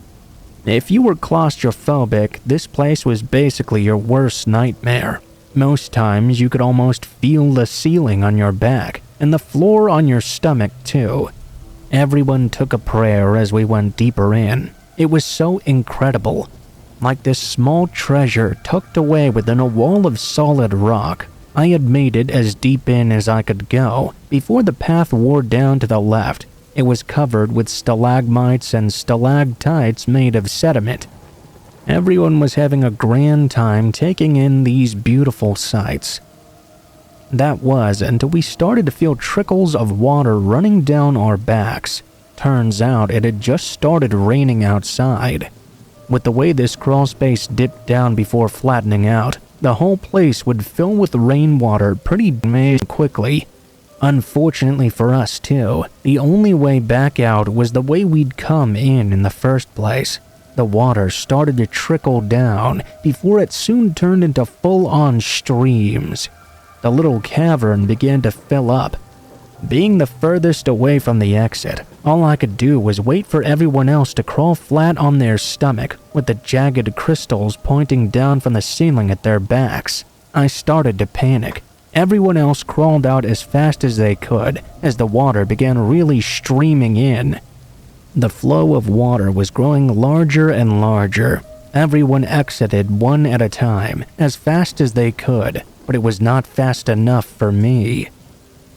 If you were claustrophobic, this place was basically your worst nightmare. Most times you could almost feel the ceiling on your back, and the floor on your stomach too. Everyone took a prayer as we went deeper in. It was so incredible. Like this small treasure tucked away within a wall of solid rock. I had made it as deep in as I could go before the path wore down to the left. It was covered with stalagmites and stalactites made of sediment. Everyone was having a grand time taking in these beautiful sights. That was until we started to feel trickles of water running down our backs. Turns out it had just started raining outside. With the way this crawl space dipped down before flattening out, the whole place would fill with rainwater pretty quickly. Unfortunately for us too, the only way back out was the way we'd come in the first place. The water started to trickle down before it soon turned into full-on streams. The little cavern began to fill up. Being the furthest away from the exit, all I could do was wait for everyone else to crawl flat on their stomach with the jagged crystals pointing down from the ceiling at their backs. I started to panic. Everyone else crawled out as fast as they could as the water began really streaming in. The flow of water was growing larger and larger. Everyone exited one at a time as fast as they could, but it was not fast enough for me.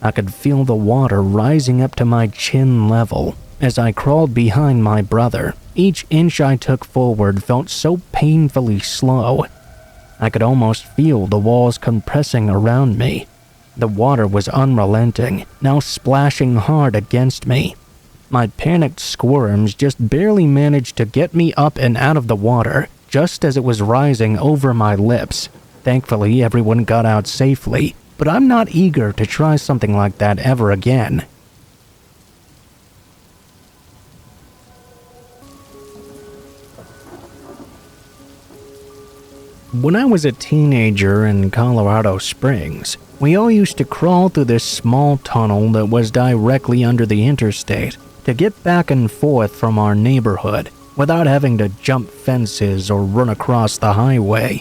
I could feel the water rising up to my chin level as I crawled behind my brother. Each inch I took forward felt so painfully slow. I could almost feel the walls compressing around me. The water was unrelenting, now splashing hard against me. My panicked squirms just barely managed to get me up and out of the water just as it was rising over my lips. Thankfully, everyone got out safely, but I'm not eager to try something like that ever again. When I was a teenager in Colorado Springs, we all used to crawl through this small tunnel that was directly under the interstate to get back and forth from our neighborhood without having to jump fences or run across the highway.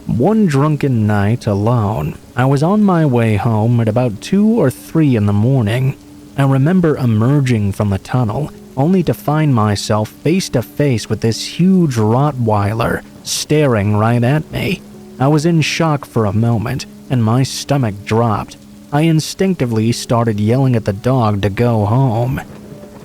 One drunken night alone, I was on my way home at about 2 or 3 in the morning. I remember emerging from the tunnel only to find myself face to face with this huge Rottweiler staring right at me. I was in shock for a moment, and my stomach dropped. I instinctively started yelling at the dog to go home.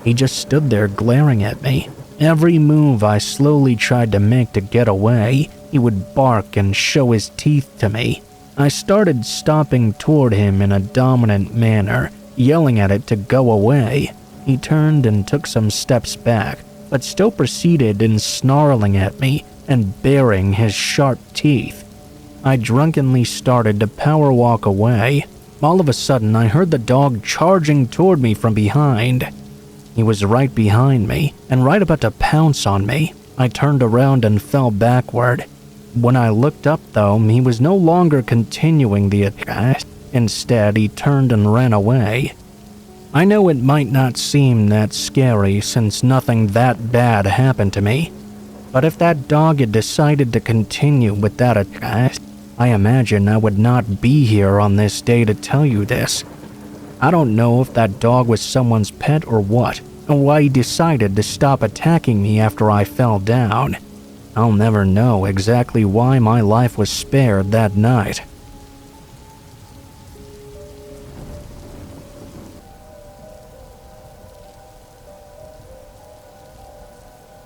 He just stood there glaring at me. Every move I slowly tried to make to get away, he would bark and show his teeth to me. I started stomping toward him in a dominant manner, yelling at it to go away. He turned and took some steps back, but still proceeded in snarling at me and baring his sharp teeth. I drunkenly started to power walk away. All of a sudden, I heard the dog charging toward me from behind. He was right behind me and right about to pounce on me. I turned around and fell backward. When I looked up, though, he was no longer continuing the attack. Instead, he turned and ran away. I know it might not seem that scary since nothing that bad happened to me, but if that dog had decided to continue with that attack, I imagine I would not be here on this day to tell you this. I don't know if that dog was someone's pet or what, and why he decided to stop attacking me after I fell down. I'll never know exactly why my life was spared that night.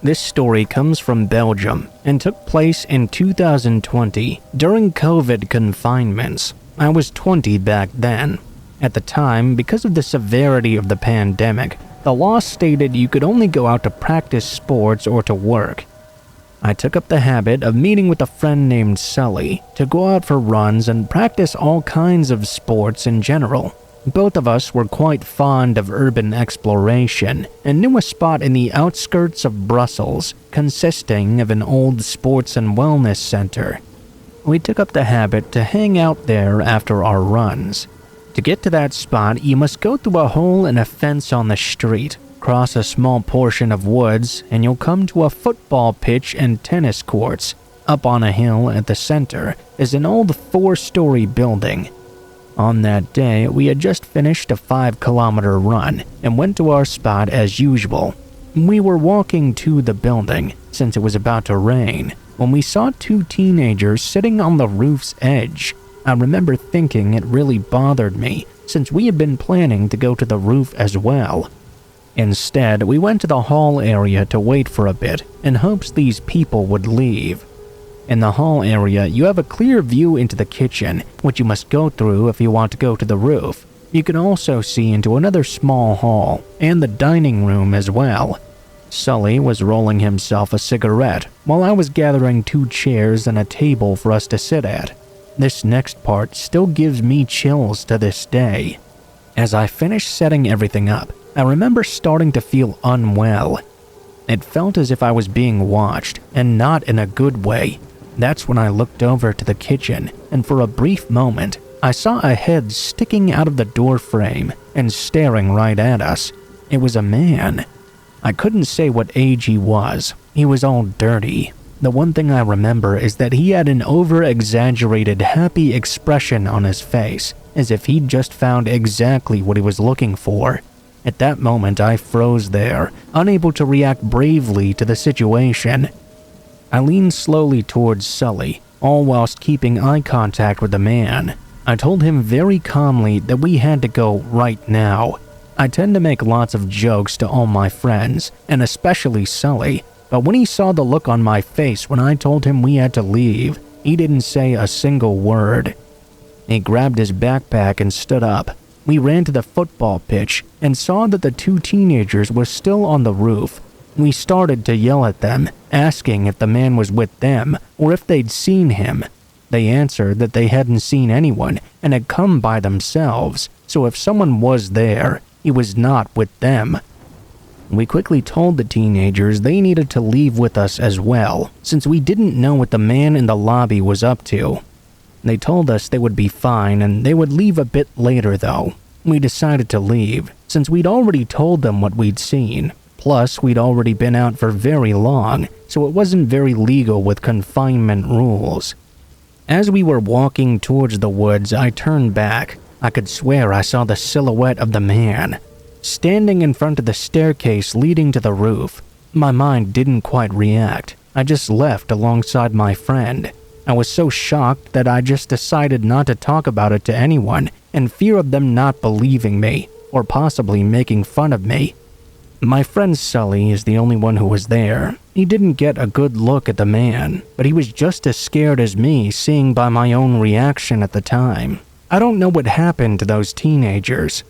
This story comes from Belgium and took place in 2020 during COVID confinements. I was 20 back then. At the time, because of the severity of the pandemic, the law stated you could only go out to practice sports or to work. I took up the habit of meeting with a friend named Sully to go out for runs and practice all kinds of sports in general. Both of us were quite fond of urban exploration and knew a spot in the outskirts of Brussels consisting of an old sports and wellness center. We took up the habit to hang out there after our runs. To get to that spot, you must go through a hole in a fence on the street, cross a small portion of woods, and you'll come to a football pitch and tennis courts. Up on a hill at the center is an old 4-story building. On that day, we had just finished a 5-kilometer run and went to our spot as usual. We were walking to the building, since it was about to rain, when we saw 2 teenagers sitting on the roof's edge. I remember thinking it really bothered me, since we had been planning to go to the roof as well. Instead, we went to the hall area to wait for a bit, in hopes these people would leave. In the hall area, you have a clear view into the kitchen, which you must go through if you want to go to the roof. You can also see into another small hall, and the dining room as well. Sully was rolling himself a cigarette, while I was gathering 2 chairs and a table for us to sit at. This next part still gives me chills to this day. As I finished setting everything up, I remember starting to feel unwell. It felt as if I was being watched, and not in a good way. That's when I looked over to the kitchen, and for a brief moment, I saw a head sticking out of the door frame and staring right at us. It was a man. I couldn't say what age he was. He was all dirty. The one thing I remember is that he had an over-exaggerated happy expression on his face, as if he'd just found exactly what he was looking for. At that moment, I froze there, unable to react bravely to the situation. I leaned slowly towards Sully, all whilst keeping eye contact with the man. I told him very calmly that we had to go right now. I tend to make lots of jokes to all my friends, and especially Sully, but when he saw the look on my face when I told him we had to leave, he didn't say a single word. He grabbed his backpack and stood up. We ran to the football pitch and saw that the 2 teenagers were still on the roof. We started to yell at them, asking if the man was with them or if they'd seen him. They answered that they hadn't seen anyone and had come by themselves, so if someone was there, he was not with them. We quickly told the teenagers they needed to leave with us as well, since we didn't know what the man in the lobby was up to. They told us they would be fine and they would leave a bit later though. We decided to leave, since we'd already told them what we'd seen. Plus, we'd already been out for very long, so it wasn't very legal with confinement rules. As we were walking towards the woods, I turned back. I could swear I saw the silhouette of the man, standing in front of the staircase leading to the roof. My mind didn't quite react. I just left alongside my friend. I was so shocked that I just decided not to talk about it to anyone and fear of them not believing me or possibly making fun of me. My friend Sully is the only one who was there. He didn't get a good look at the man, but he was just as scared as me, seeing by my own reaction at the time. I don't know what happened to those teenagers.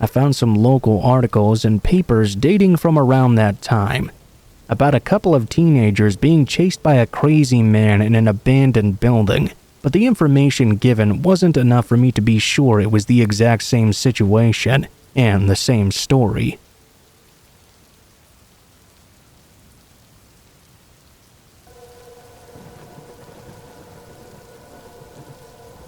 I found some local articles and papers dating from around that time, about a couple of teenagers being chased by a crazy man in an abandoned building, but the information given wasn't enough for me to be sure it was the exact same situation and the same story.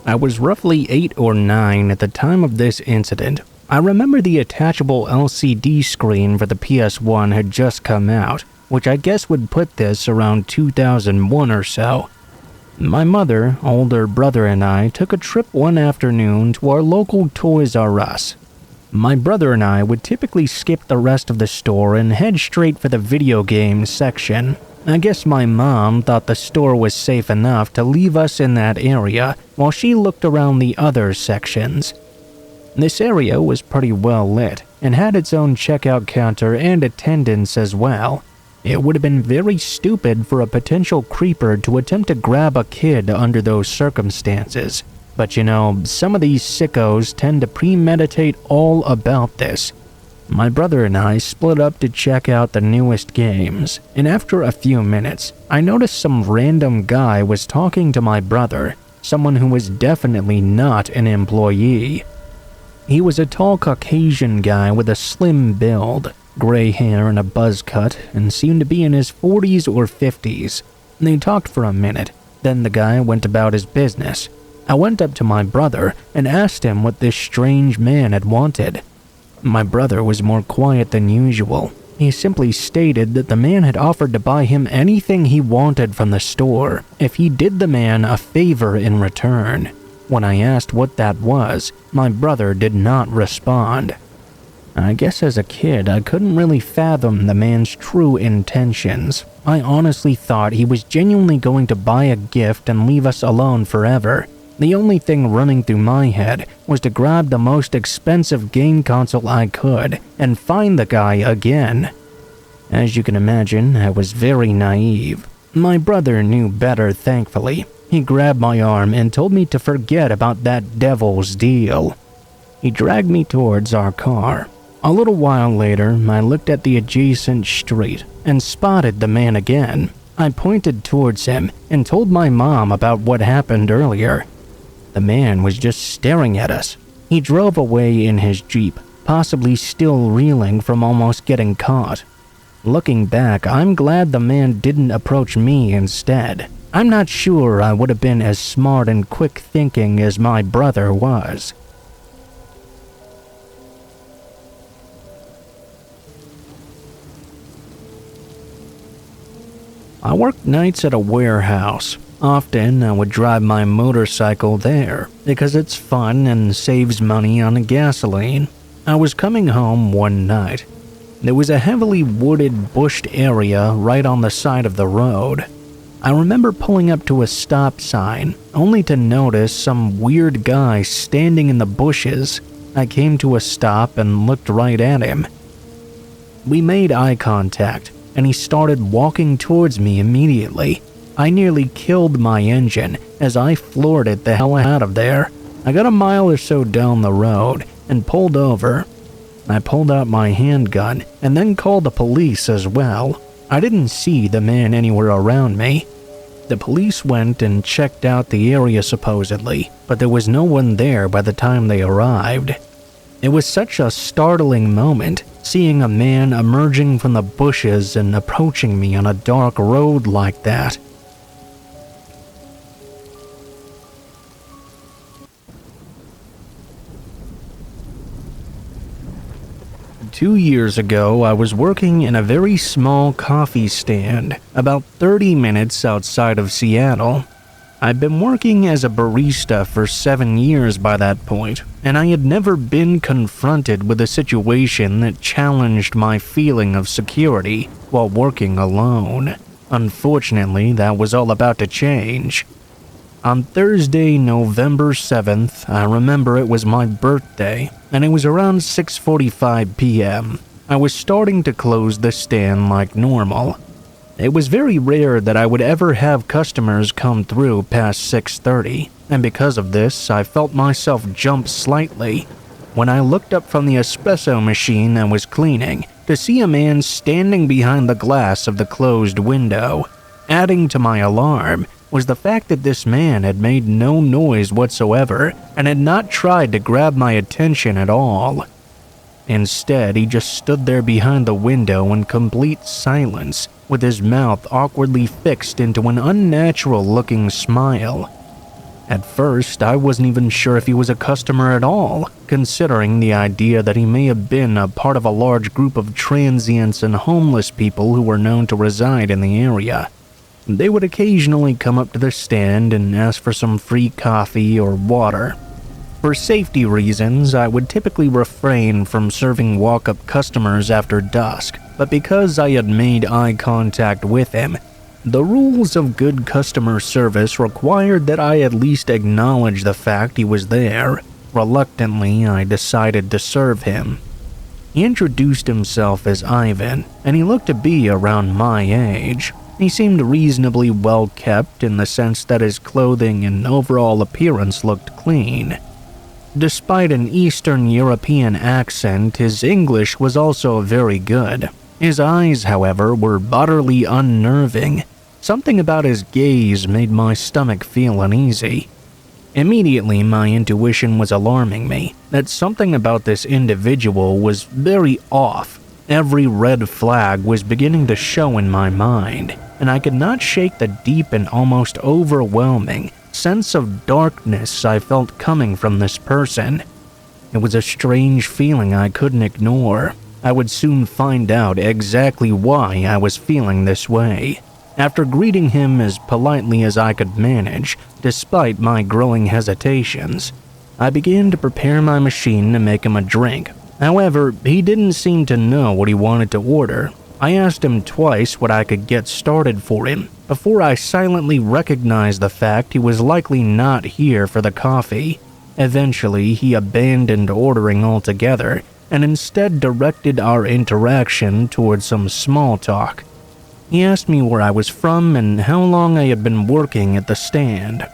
I was roughly 8 or 9 at the time of this incident. I remember the attachable LCD screen for the PS1 had just come out, which I guess would put this around 2001 or so. My mother, older brother, and I took a trip one afternoon to our local Toys R Us. My brother and I would typically skip the rest of the store and head straight for the video games section. I guess my mom thought the store was safe enough to leave us in that area while she looked around the other sections. This area was pretty well lit and had its own checkout counter and attendants as well. It would have been very stupid for a potential creeper to attempt to grab a kid under those circumstances. But you know, some of these sickos tend to premeditate all about this. My brother and I split up to check out the newest games, and after a few minutes, I noticed some random guy was talking to my brother, someone who was definitely not an employee. He was a tall Caucasian guy with a slim build, gray hair and a buzz cut, and seemed to be in his 40s or 50s. They talked for a minute, then the guy went about his business. I went up to my brother and asked him what this strange man had wanted. My brother was more quiet than usual. He simply stated that the man had offered to buy him anything he wanted from the store if he did the man a favor in return. When I asked what that was, my brother did not respond. I guess as a kid, I couldn't really fathom the man's true intentions. I honestly thought he was genuinely going to buy a gift and leave us alone forever. The only thing running through my head was to grab the most expensive game console I could and find the guy again. As you can imagine, I was very naive. My brother knew better, thankfully. He grabbed my arm and told me to forget about that devil's deal. He dragged me towards our car. A little while later, I looked at the adjacent street and spotted the man again. I pointed towards him and told my mom about what happened earlier. The man was just staring at us. He drove away in his Jeep, possibly still reeling from almost getting caught. Looking back, I'm glad the man didn't approach me instead. I'm not sure I would have been as smart and quick thinking as my brother was. I worked nights at a warehouse. Often, I would drive my motorcycle there because it's fun and saves money on gasoline. I was coming home one night. There was a heavily wooded, bushed area right on the side of the road. I remember pulling up to a stop sign, only to notice some weird guy standing in the bushes. I came to a stop and looked right at him. We made eye contact, and he started walking towards me immediately. I nearly killed my engine as I floored it the hell out of there. I got a mile or so down the road and pulled over. I pulled out my handgun and then called the police as well. I didn't see the man anywhere around me. The police went and checked out the area supposedly, but there was no one there by the time they arrived. It was such a startling moment, seeing a man emerging from the bushes and approaching me on a dark road like that. Two years ago, I was working in a very small coffee stand, about 30 minutes outside of Seattle. I'd been working as a barista for 7 years by that point, and I had never been confronted with a situation that challenged my feeling of security while working alone. Unfortunately, that was all about to change. On Thursday, November 7th, I remember it was my birthday, and it was around 6:45 p.m. I was starting to close the stand like normal. It was very rare that I would ever have customers come through past 6:30, and because of this, I felt myself jump slightly when I looked up from the espresso machine I was cleaning to see a man standing behind the glass of the closed window. Adding to my alarm was the fact that this man had made no noise whatsoever and had not tried to grab my attention at all. Instead, he just stood there behind the window in complete silence, with his mouth awkwardly fixed into an unnatural-looking smile. At first, I wasn't even sure if he was a customer at all, considering the idea that he may have been a part of a large group of transients and homeless people who were known to reside in the area. They would occasionally come up to the stand and ask for some free coffee or water. For safety reasons, I would typically refrain from serving walk-up customers after dusk, but because I had made eye contact with him, the rules of good customer service required that I at least acknowledge the fact he was there. Reluctantly, I decided to serve him. He introduced himself as Ivan, and he looked to be around my age. He seemed reasonably well kept in the sense that his clothing and overall appearance looked clean. Despite an Eastern European accent, his English was also very good. His eyes, however, were utterly unnerving. Something about his gaze made my stomach feel uneasy. Immediately, my intuition was alarming me that something about this individual was very off. Every red flag was beginning to show in my mind, and I could not shake the deep and almost overwhelming sense of darkness I felt coming from this person. It was a strange feeling I couldn't ignore. I would soon find out exactly why I was feeling this way. After greeting him as politely as I could manage, despite my growing hesitations, I began to prepare my machine to make him a drink. However, he didn't seem to know what he wanted to order. I asked him twice what I could get started for him before I silently recognized the fact he was likely not here for the coffee. Eventually, he abandoned ordering altogether and instead directed our interaction towards some small talk. He asked me where I was from and how long I had been working at the stand.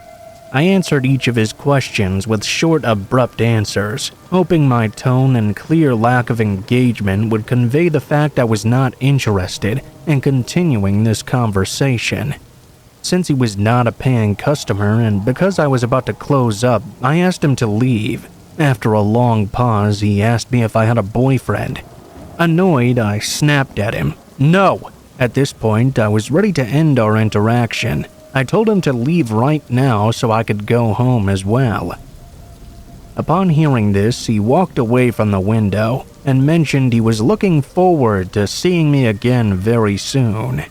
I answered each of his questions with short, abrupt answers, hoping my tone and clear lack of engagement would convey the fact I was not interested in continuing this conversation. Since he was not a paying customer and because I was about to close up, I asked him to leave. After a long pause, he asked me if I had a boyfriend. Annoyed, I snapped at him. No! At this point, I was ready to end our interaction. I told him to leave right now so I could go home as well. Upon hearing this, he walked away from the window and mentioned he was looking forward to seeing me again very soon.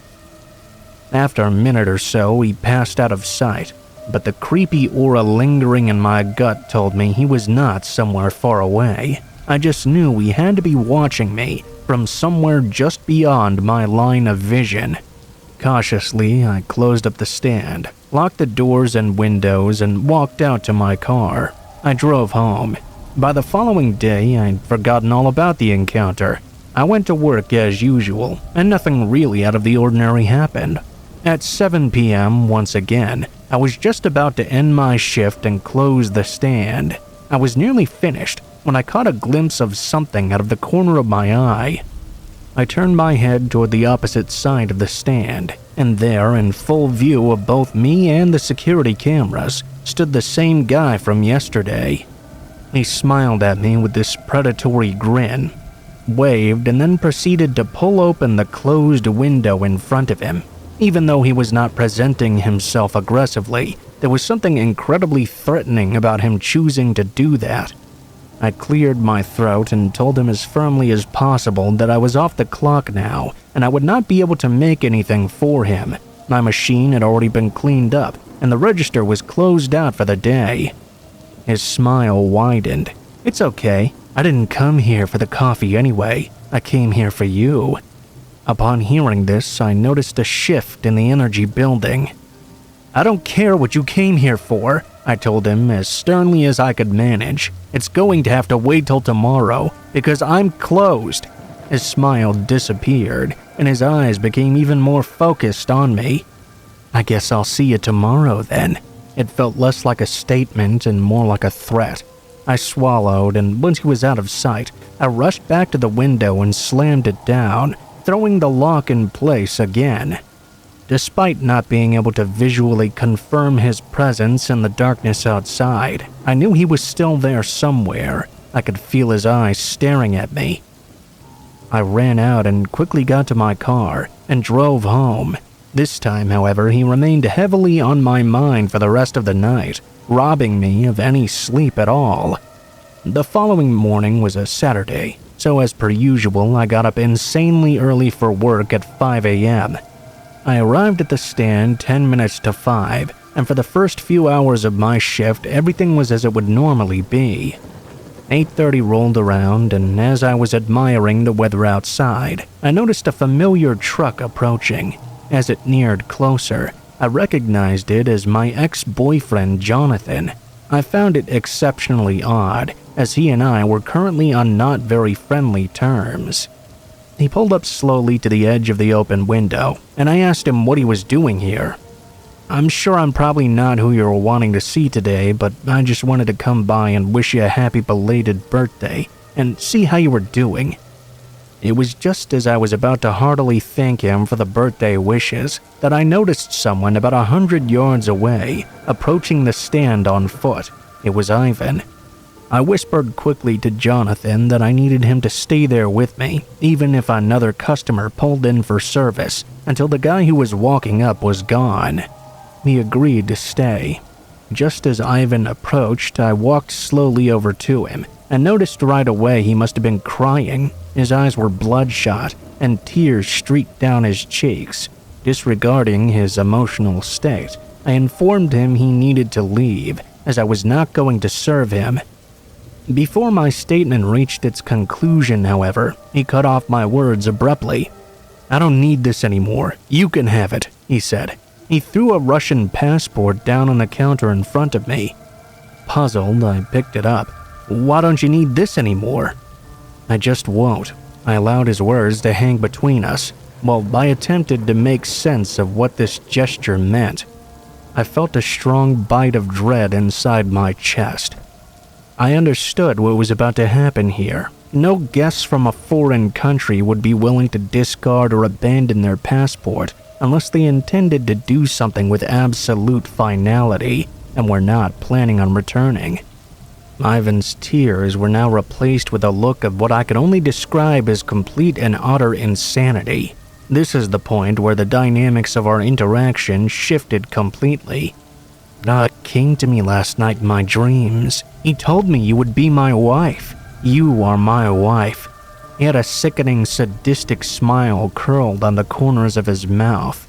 After a minute or so, he passed out of sight, but the creepy aura lingering in my gut told me he was not somewhere far away. I just knew he had to be watching me from somewhere just beyond my line of vision. Cautiously, I closed up the stand, locked the doors and windows, and walked out to my car. I drove home. By the following day, I'd forgotten all about the encounter. I went to work as usual, and nothing really out of the ordinary happened. At 7 p.m., once again, I was just about to end my shift and close the stand. I was nearly finished when I caught a glimpse of something out of the corner of my eye. I turned my head toward the opposite side of the stand, and there, in full view of both me and the security cameras, stood the same guy from yesterday. He smiled at me with this predatory grin, waved, and then proceeded to pull open the closed window in front of him. Even though he was not presenting himself aggressively, there was something incredibly threatening about him choosing to do that. I cleared my throat and told him as firmly as possible that I was off the clock now and I would not be able to make anything for him. My machine had already been cleaned up and the register was closed out for the day. His smile widened. It's okay. I didn't come here for the coffee anyway. I came here for you. Upon hearing this, I noticed a shift in the energy building. "I don't care what you came here for," I told him as sternly as I could manage. "It's going to have to wait till tomorrow, because I'm closed." His smile disappeared, and his eyes became even more focused on me. "I guess I'll see you tomorrow then." It felt less like a statement and more like a threat. I swallowed, and once he was out of sight, I rushed back to the window and slammed it down, throwing the lock in place again. Despite not being able to visually confirm his presence in the darkness outside, I knew he was still there somewhere. I could feel his eyes staring at me. I ran out and quickly got to my car and drove home. This time, however, he remained heavily on my mind for the rest of the night, robbing me of any sleep at all. The following morning was a Saturday, so as per usual, I got up insanely early for work at 5 a.m. I arrived at the stand 10 minutes to 5, and for the first few hours of my shift, everything was as it would normally be. 8:30 rolled around, and as I was admiring the weather outside, I noticed a familiar truck approaching. As it neared closer, I recognized it as my ex-boyfriend Jonathan. I found it exceptionally odd, as he and I were currently on not very friendly terms. He pulled up slowly to the edge of the open window, and I asked him what he was doing here. "I'm sure I'm probably not who you were wanting to see today, but I just wanted to come by and wish you a happy belated birthday, and see how you were doing." It was just as I was about to heartily thank him for the birthday wishes that I noticed someone about 100 yards away, approaching the stand on foot. It was Ivan. I whispered quickly to Jonathan that I needed him to stay there with me, even if another customer pulled in for service, until the guy who was walking up was gone. He agreed to stay. Just as Ivan approached, I walked slowly over to him and noticed right away he must have been crying. His eyes were bloodshot and tears streaked down his cheeks. Disregarding his emotional state, I informed him he needed to leave, as I was not going to serve him. Before my statement reached its conclusion, however, he cut off my words abruptly. "I don't need this anymore. You can have it," he said. He threw a Russian passport down on the counter in front of me. Puzzled, I picked it up. "Why don't you need this anymore?" "I just won't." I allowed his words to hang between us, while I attempted to make sense of what this gesture meant. I felt a strong bite of dread inside my chest. I understood what was about to happen here. No guests from a foreign country would be willing to discard or abandon their passport unless they intended to do something with absolute finality and were not planning on returning. Ivan's tears were now replaced with a look of what I could only describe as complete and utter insanity. This is the point where the dynamics of our interaction shifted completely. God came to me last night in my dreams. He told me you would be my wife. You are my wife. He had a sickening, sadistic smile curled on the corners of his mouth.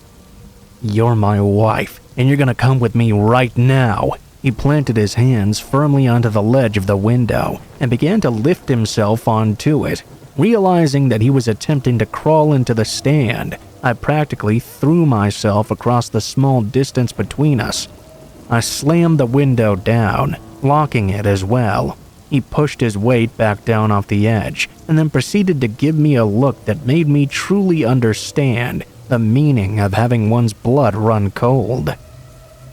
"You're my wife, and you're gonna come with me right now." He planted his hands firmly onto the ledge of the window and began to lift himself onto it. Realizing that he was attempting to crawl into the stand, I practically threw myself across the small distance between us. I slammed the window down, locking it as well. He pushed his weight back down off the edge and then proceeded to give me a look that made me truly understand the meaning of having one's blood run cold.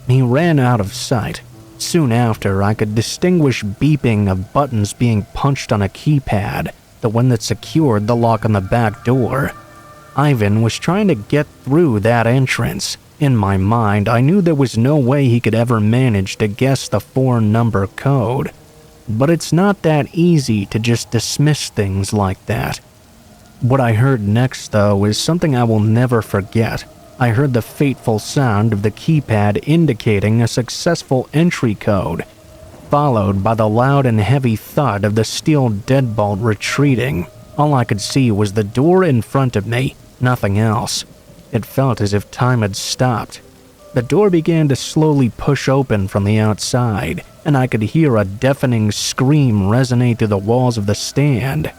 He ran out of sight. Soon after, I could distinguish beeping of buttons being punched on a keypad, the one that secured the lock on the back door. Ivan was trying to get through that entrance. In my mind, I knew there was no way he could ever manage to guess the 4-number code. But it's not that easy to just dismiss things like that. What I heard next, though, is something I will never forget. I heard the fateful sound of the keypad indicating a successful entry code, followed by the loud and heavy thud of the steel deadbolt retreating. All I could see was the door in front of me, nothing else. It felt as if time had stopped. The door began to slowly push open from the outside, and I could hear a deafening scream resonate through the walls of the stand.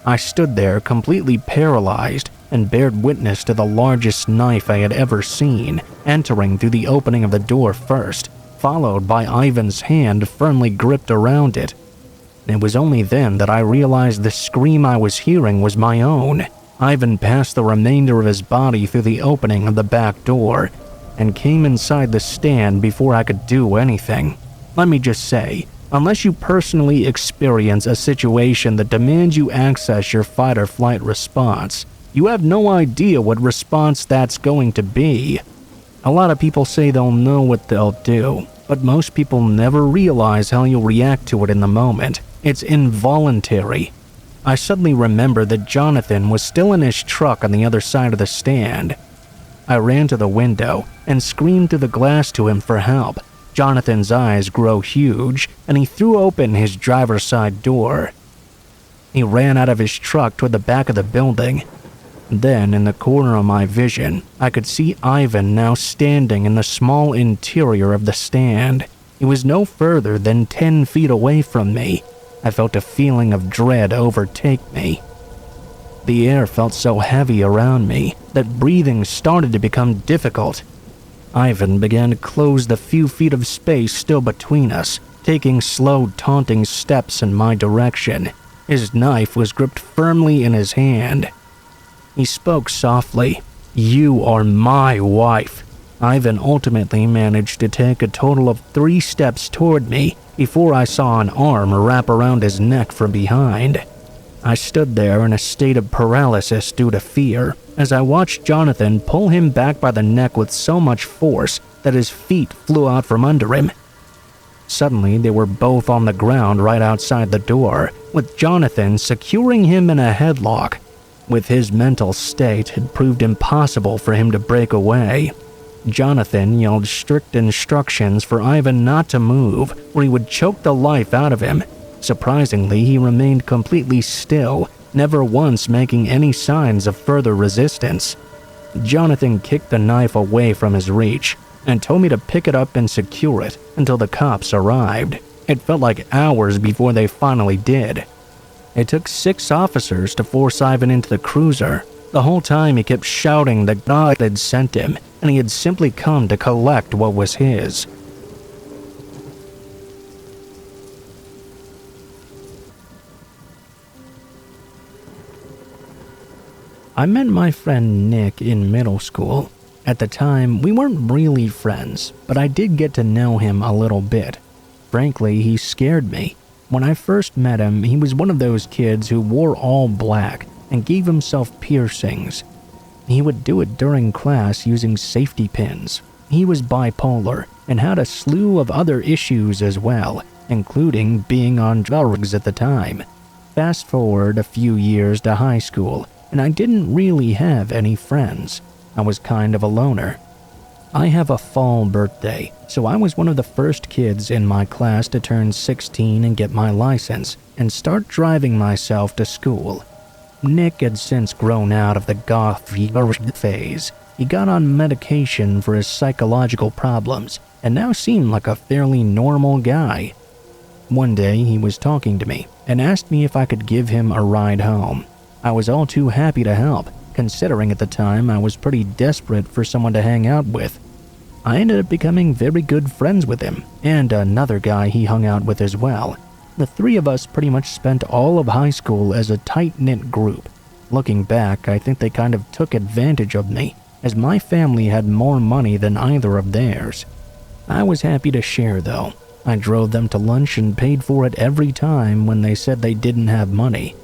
I stood there completely paralyzed and bared witness to the largest knife I had ever seen, entering through the opening of the door first, followed by Ivan's hand firmly gripped around it. It was only then that I realized the scream I was hearing was my own. Ivan passed the remainder of his body through the opening of the back door and came inside the stand before I could do anything. Let me just say, unless you personally experience a situation that demands you access your fight or flight response, you have no idea what response that's going to be. A lot of people say they'll know what they'll do, but most people never realize how you'll react to it in the moment. It's involuntary. I suddenly remembered that Jonathan was still in his truck on the other side of the stand. I ran to the window and screamed through the glass to him for help. Jonathan's eyes grow huge, and he threw open his driver's side door. He ran out of his truck toward the back of the building. Then, in the corner of my vision, I could see Ivan now standing in the small interior of the stand. He was no further than 10 feet away from me. I felt a feeling of dread overtake me. The air felt so heavy around me that breathing started to become difficult. Ivan began to close the few feet of space still between us, taking slow, taunting steps in my direction. His knife was gripped firmly in his hand. He spoke softly. "You are my wife." Ivan ultimately managed to take a total of 3 steps toward me before I saw an arm wrap around his neck from behind. I stood there in a state of paralysis due to fear as I watched Jonathan pull him back by the neck with so much force that his feet flew out from under him. Suddenly, they were both on the ground right outside the door, with Jonathan securing him in a headlock. With his mental state, it proved impossible for him to break away. Jonathan yelled strict instructions for Ivan not to move, or he would choke the life out of him. Surprisingly, he remained completely still, never once making any signs of further resistance. Jonathan kicked the knife away from his reach and told me to pick it up and secure it until the cops arrived. It felt like hours before they finally did. It took 6 officers to force Ivan into the cruiser. The whole time he kept shouting that God had sent him, and he had simply come to collect what was his. I met my friend Nick in middle school. At the time, we weren't really friends, but I did get to know him a little bit. Frankly, he scared me. When I first met him, he was one of those kids who wore all black and gave himself piercings. He would do it during class using safety pins. He was bipolar and had a slew of other issues as well, including being on drugs at the time. Fast forward a few years to high school, and I didn't really have any friends. I was kind of a loner. I have a fall birthday, so I was one of the first kids in my class to turn 16 and get my license and start driving myself to school. Nick had since grown out of the goth phase. He got on medication for his psychological problems and now seemed like a fairly normal guy. One day he was talking to me and asked me if I could give him a ride home. I was all too happy to help, considering at the time I was pretty desperate for someone to hang out with. I ended up becoming very good friends with him, and another guy he hung out with as well. The 3 of us pretty much spent all of high school as a tight-knit group. Looking back, I think they kind of took advantage of me, as my family had more money than either of theirs. I was happy to share, though. I drove them to lunch and paid for it every time when they said they didn't have money.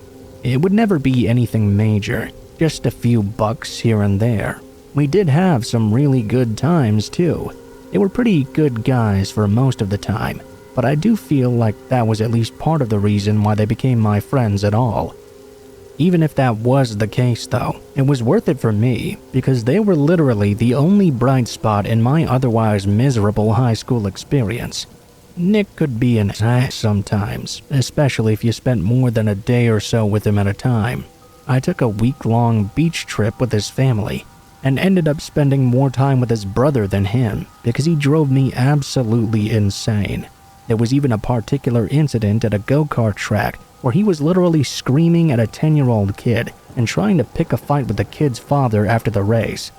It would never be anything major, just a few bucks here and there. We did have some really good times too. They were pretty good guys for most of the time, but I do feel like that was at least part of the reason why they became my friends at all. Even if that was the case though, it was worth it for me because they were literally the only bright spot in my otherwise miserable high school experience. Nick could be an ass sometimes, especially if you spent more than a day or so with him at a time. I took a week-long beach trip with his family and ended up spending more time with his brother than him because he drove me absolutely insane. There was even a particular incident at a go-kart track where he was literally screaming at a 10-year-old kid and trying to pick a fight with the kid's father after the race.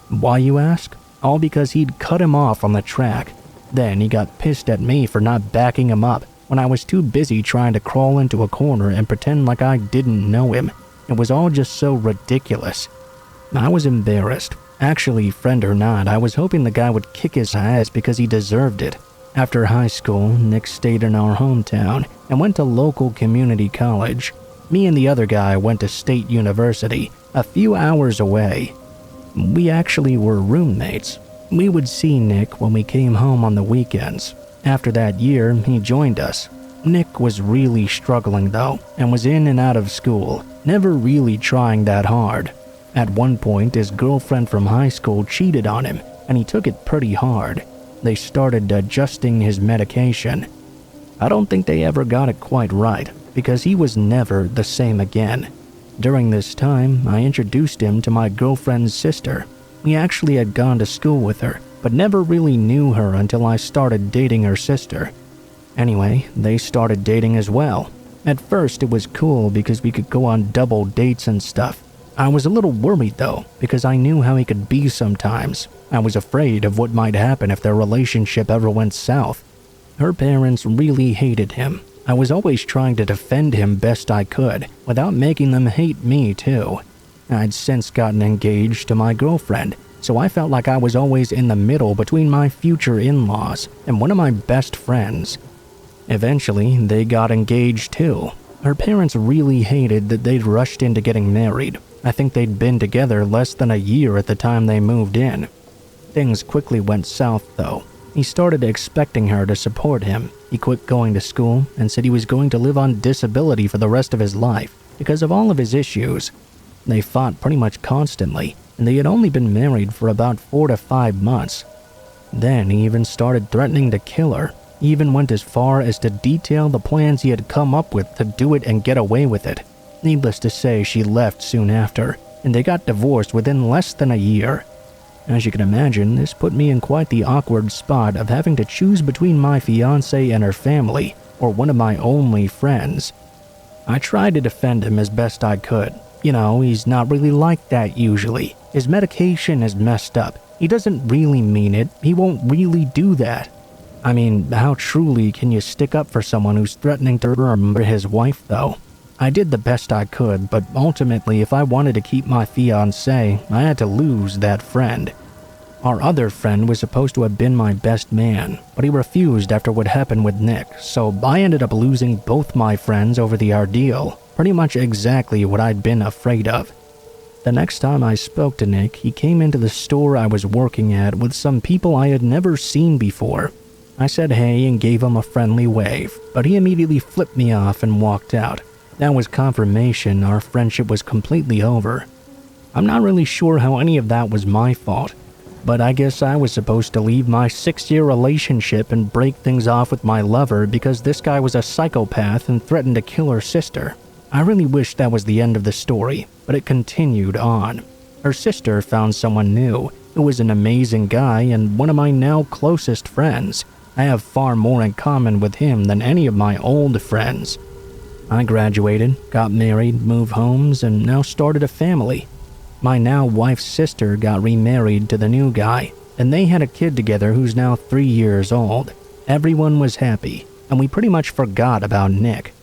Why, you ask? All because he'd cut him off on the track. Then he got pissed at me for not backing him up when I was too busy trying to crawl into a corner and pretend like I didn't know him. It was all just so ridiculous. I was embarrassed. Actually, friend or not, I was hoping the guy would kick his ass because he deserved it. After high school, Nick stayed in our hometown and went to local community college. Me and the other guy went to State University, a few hours away. We actually were roommates. We would see Nick when we came home on the weekends. After that year, he joined us. Nick was really struggling though, and was in and out of school, never really trying that hard. At one point, his girlfriend from high school cheated on him, and he took it pretty hard. They started adjusting his medication. I don't think they ever got it quite right, because he was never the same again. During this time, I introduced him to my girlfriend's sister. We actually had gone to school with her, but never really knew her until I started dating her sister. Anyway, they started dating as well. At first, it was cool because we could go on double dates and stuff. I was a little worried though, because I knew how he could be sometimes. I was afraid of what might happen if their relationship ever went south. Her parents really hated him. I was always trying to defend him best I could, without making them hate me too. I'd since gotten engaged to my girlfriend, so I felt like I was always in the middle between my future in-laws and one of my best friends. Eventually, they got engaged too. Her parents really hated that they'd rushed into getting married. I think they'd been together less than a year at the time they moved in. Things quickly went south though. He started expecting her to support him. He quit going to school and said he was going to live on disability for the rest of his life because of all of his issues. They fought pretty much constantly, and they had only been married for about 4 to 5 months. Then he even started threatening to kill her. He even went as far as to detail the plans he had come up with to do it and get away with it. Needless to say, she left soon after, and they got divorced within less than a year. As you can imagine, this put me in quite the awkward spot of having to choose between my fiancée and her family, or one of my only friends. I tried to defend him as best I could. You know, he's not really like that usually. His medication is messed up. He doesn't really mean it. He won't really do that. I mean, how truly can you stick up for someone who's threatening to murder his wife, though? I did the best I could, but ultimately, if I wanted to keep my fiancé, I had to lose that friend. Our other friend was supposed to have been my best man, but he refused after what happened with Nick, so I ended up losing both my friends over the ordeal. Pretty much exactly what I'd been afraid of. The next time I spoke to Nick, he came into the store I was working at with some people I had never seen before. I said hey and gave him a friendly wave, but he immediately flipped me off and walked out. That was confirmation our friendship was completely over. I'm not really sure how any of that was my fault, but I guess I was supposed to leave my 6-year relationship and break things off with my lover because this guy was a psychopath and threatened to kill her sister. I really wish that was the end of the story, but it continued on. Her sister found someone new, who was an amazing guy and one of my now closest friends. I have far more in common with him than any of my old friends. I graduated, got married, moved homes, and now started a family. My now wife's sister got remarried to the new guy, and they had a kid together who's now 3 years old. Everyone was happy, and we pretty much forgot about Nick.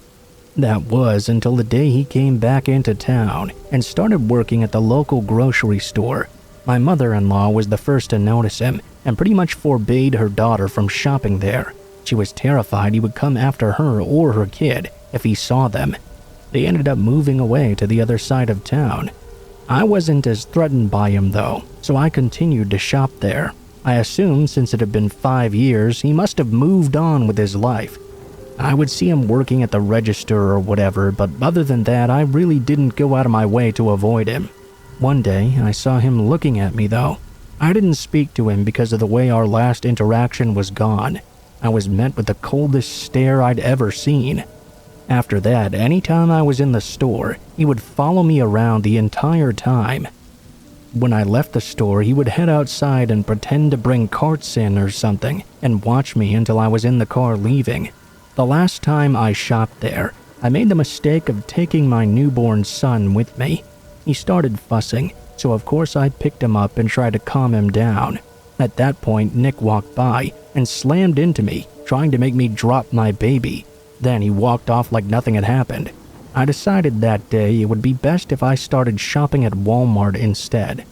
That was until the day he came back into town and started working at the local grocery store. My mother-in-law was the first to notice him and pretty much forbade her daughter from shopping there. She was terrified he would come after her or her kid if he saw them. They ended up moving away to the other side of town. I wasn't as threatened by him though, so I continued to shop there. I assumed since it had been 5 years, he must have moved on with his life. I would see him working at the register or whatever, but other than that, I really didn't go out of my way to avoid him. One day, I saw him looking at me though. I didn't speak to him because of the way our last interaction was gone. I was met with the coldest stare I'd ever seen. After that, anytime I was in the store, he would follow me around the entire time. When I left the store, he would head outside and pretend to bring carts in or something and watch me until I was in the car leaving. The last time I shopped there, I made the mistake of taking my newborn son with me. He started fussing, so of course I picked him up and tried to calm him down. At that point, Nick walked by and slammed into me, trying to make me drop my baby. Then he walked off like nothing had happened. I decided that day it would be best if I started shopping at Walmart instead.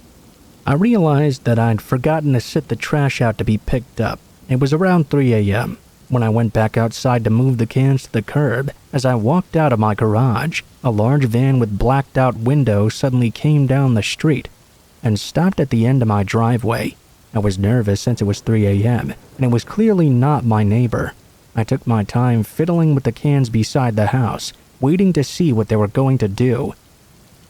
I realized that I'd forgotten to sit the trash out to be picked up. It was around 3 a.m. when I went back outside to move the cans to the curb. As I walked out of my garage, a large van with blacked out windows suddenly came down the street and stopped at the end of my driveway. I was nervous since it was 3 a.m. and it was clearly not my neighbor. I took my time fiddling with the cans beside the house, waiting to see what they were going to do.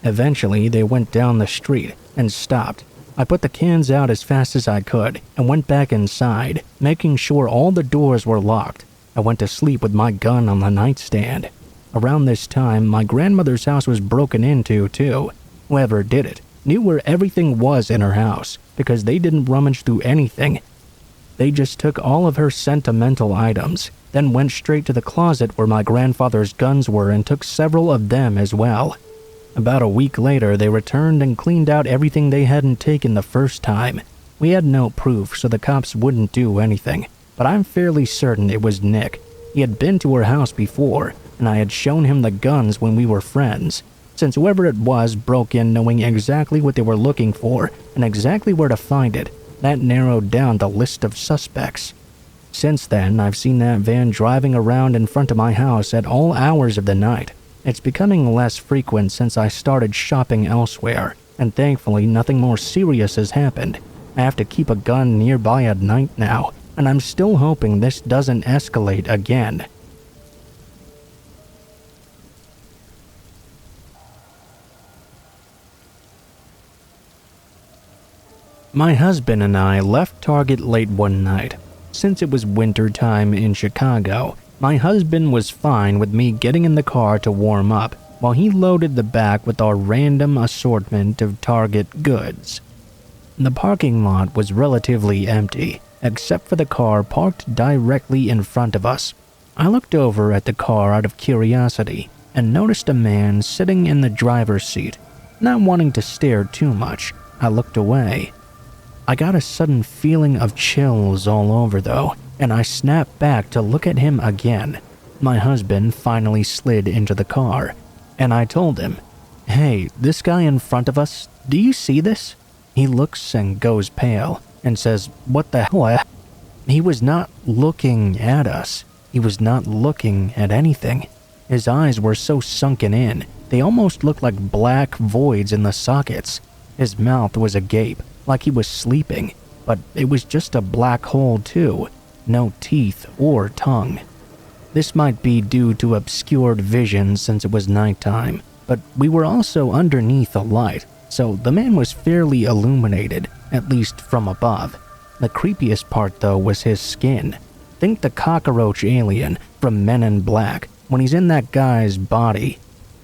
Eventually, they went down the street and stopped. I put the cans out as fast as I could and went back inside, making sure all the doors were locked. I went to sleep with my gun on the nightstand. Around this time, my grandmother's house was broken into too. Whoever did it knew where everything was in her house because they didn't rummage through anything. They just took all of her sentimental items, then went straight to the closet where my grandfather's guns were and took several of them as well. About a week later, they returned and cleaned out everything they hadn't taken the first time. We had no proof, so the cops wouldn't do anything, but I'm fairly certain it was Nick. He had been to her house before, and I had shown him the guns when we were friends. Since whoever it was broke in knowing exactly what they were looking for and exactly where to find it, that narrowed down the list of suspects. Since then, I've seen that van driving around in front of my house at all hours of the night. It's becoming less frequent since I started shopping elsewhere, and thankfully nothing more serious has happened. I have to keep a gun nearby at night now, and I'm still hoping this doesn't escalate again. My husband and I left Target late one night. Since it was winter time in Chicago, my husband was fine with me getting in the car to warm up while he loaded the back with our random assortment of Target goods. The parking lot was relatively empty, except for the car parked directly in front of us. I looked over at the car out of curiosity and noticed a man sitting in the driver's seat. Not wanting to stare too much, I looked away. I got a sudden feeling of chills all over though, and I snapped back to look at him again. My husband finally slid into the car, and I told him, "Hey, this guy in front of us, do you see this?" He looks and goes pale and says, "What the hell?" He was not looking at us. He was not looking at anything. His eyes were so sunken in, they almost looked like black voids in the sockets. His mouth was agape, like he was sleeping, but it was just a black hole too. No teeth or tongue. This might be due to obscured vision since it was nighttime, but we were also underneath a light, so the man was fairly illuminated, at least from above. The creepiest part though was his skin. Think the cockroach alien from Men in Black when he's in that guy's body.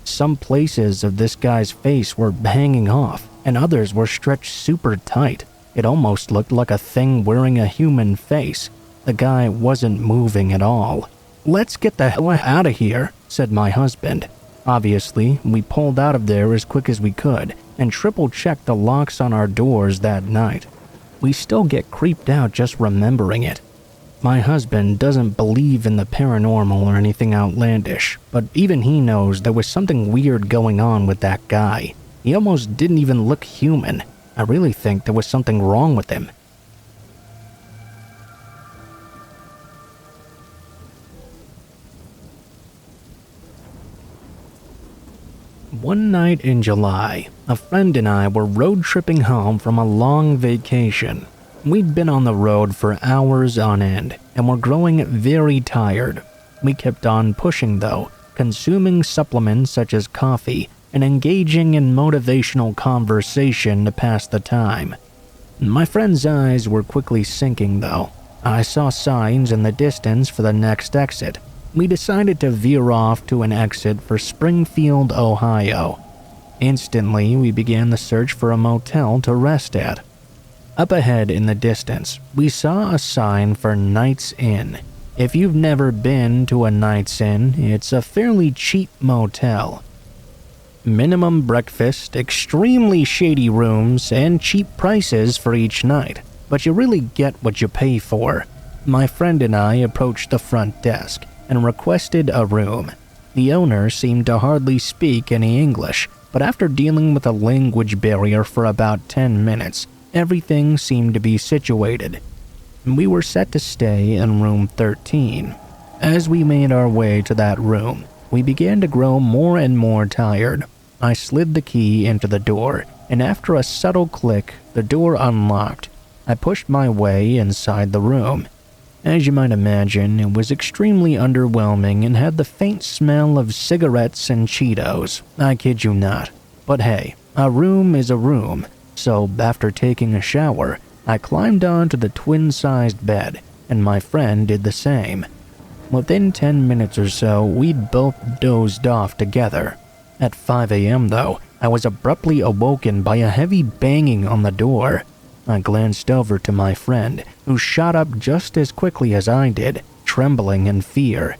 Some places of this guy's face were hanging off, and others were stretched super tight. It almost looked like a thing wearing a human face. The guy wasn't moving at all. "Let's get the hell out of here," said my husband. Obviously, we pulled out of there as quick as we could and triple-checked the locks on our doors that night. We still get creeped out just remembering it. My husband doesn't believe in the paranormal or anything outlandish, but even he knows there was something weird going on with that guy. He almost didn't even look human. I really think there was something wrong with him. One night in July, a friend and I were road tripping home from a long vacation. We'd been on the road for hours on end and were growing very tired. We kept on pushing though, consuming supplements such as coffee and engaging in motivational conversation to pass the time. My friend's eyes were quickly sinking though. I saw signs in the distance for the next exit. We decided to veer off to an exit for Springfield, Ohio. Instantly, we began the search for a motel to rest at. Up ahead in the distance, we saw a sign for Night's Inn. If you've never been to a Night's Inn, it's a fairly cheap motel. Minimum breakfast, extremely shady rooms, and cheap prices for each night. But you really get what you pay for. My friend and I approached the front desk and requested a room. The owner seemed to hardly speak any English, but after dealing with a language barrier for about 10 minutes, everything seemed to be situated. We were set to stay in room 13. As we made our way to that room, we began to grow more and more tired. I slid the key into the door, and after a subtle click, the door unlocked. I pushed my way inside the room. As you might imagine, it was extremely underwhelming and had the faint smell of cigarettes and Cheetos. I kid you not. But hey, a room is a room, so after taking a shower, I climbed onto the twin-sized bed, and my friend did the same. Within 10 minutes or so, we'd both dozed off together. At 5 a.m. though, I was abruptly awoken by a heavy banging on the door. I glanced over to my friend, who shot up just as quickly as I did, trembling in fear.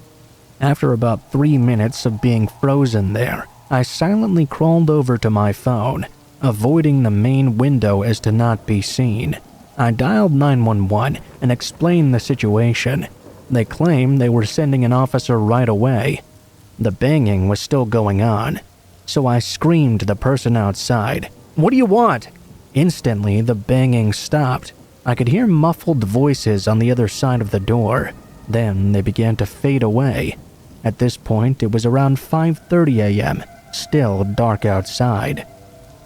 After about 3 minutes of being frozen there, I silently crawled over to my phone, avoiding the main window as to not be seen. I dialed 911 and explained the situation. They claimed they were sending an officer right away. The banging was still going on, so I screamed to the person outside, "What do you want?" Instantly, the banging stopped. I could hear muffled voices on the other side of the door. Then they began to fade away. At this point, it was around 5:30 a.m., still dark outside.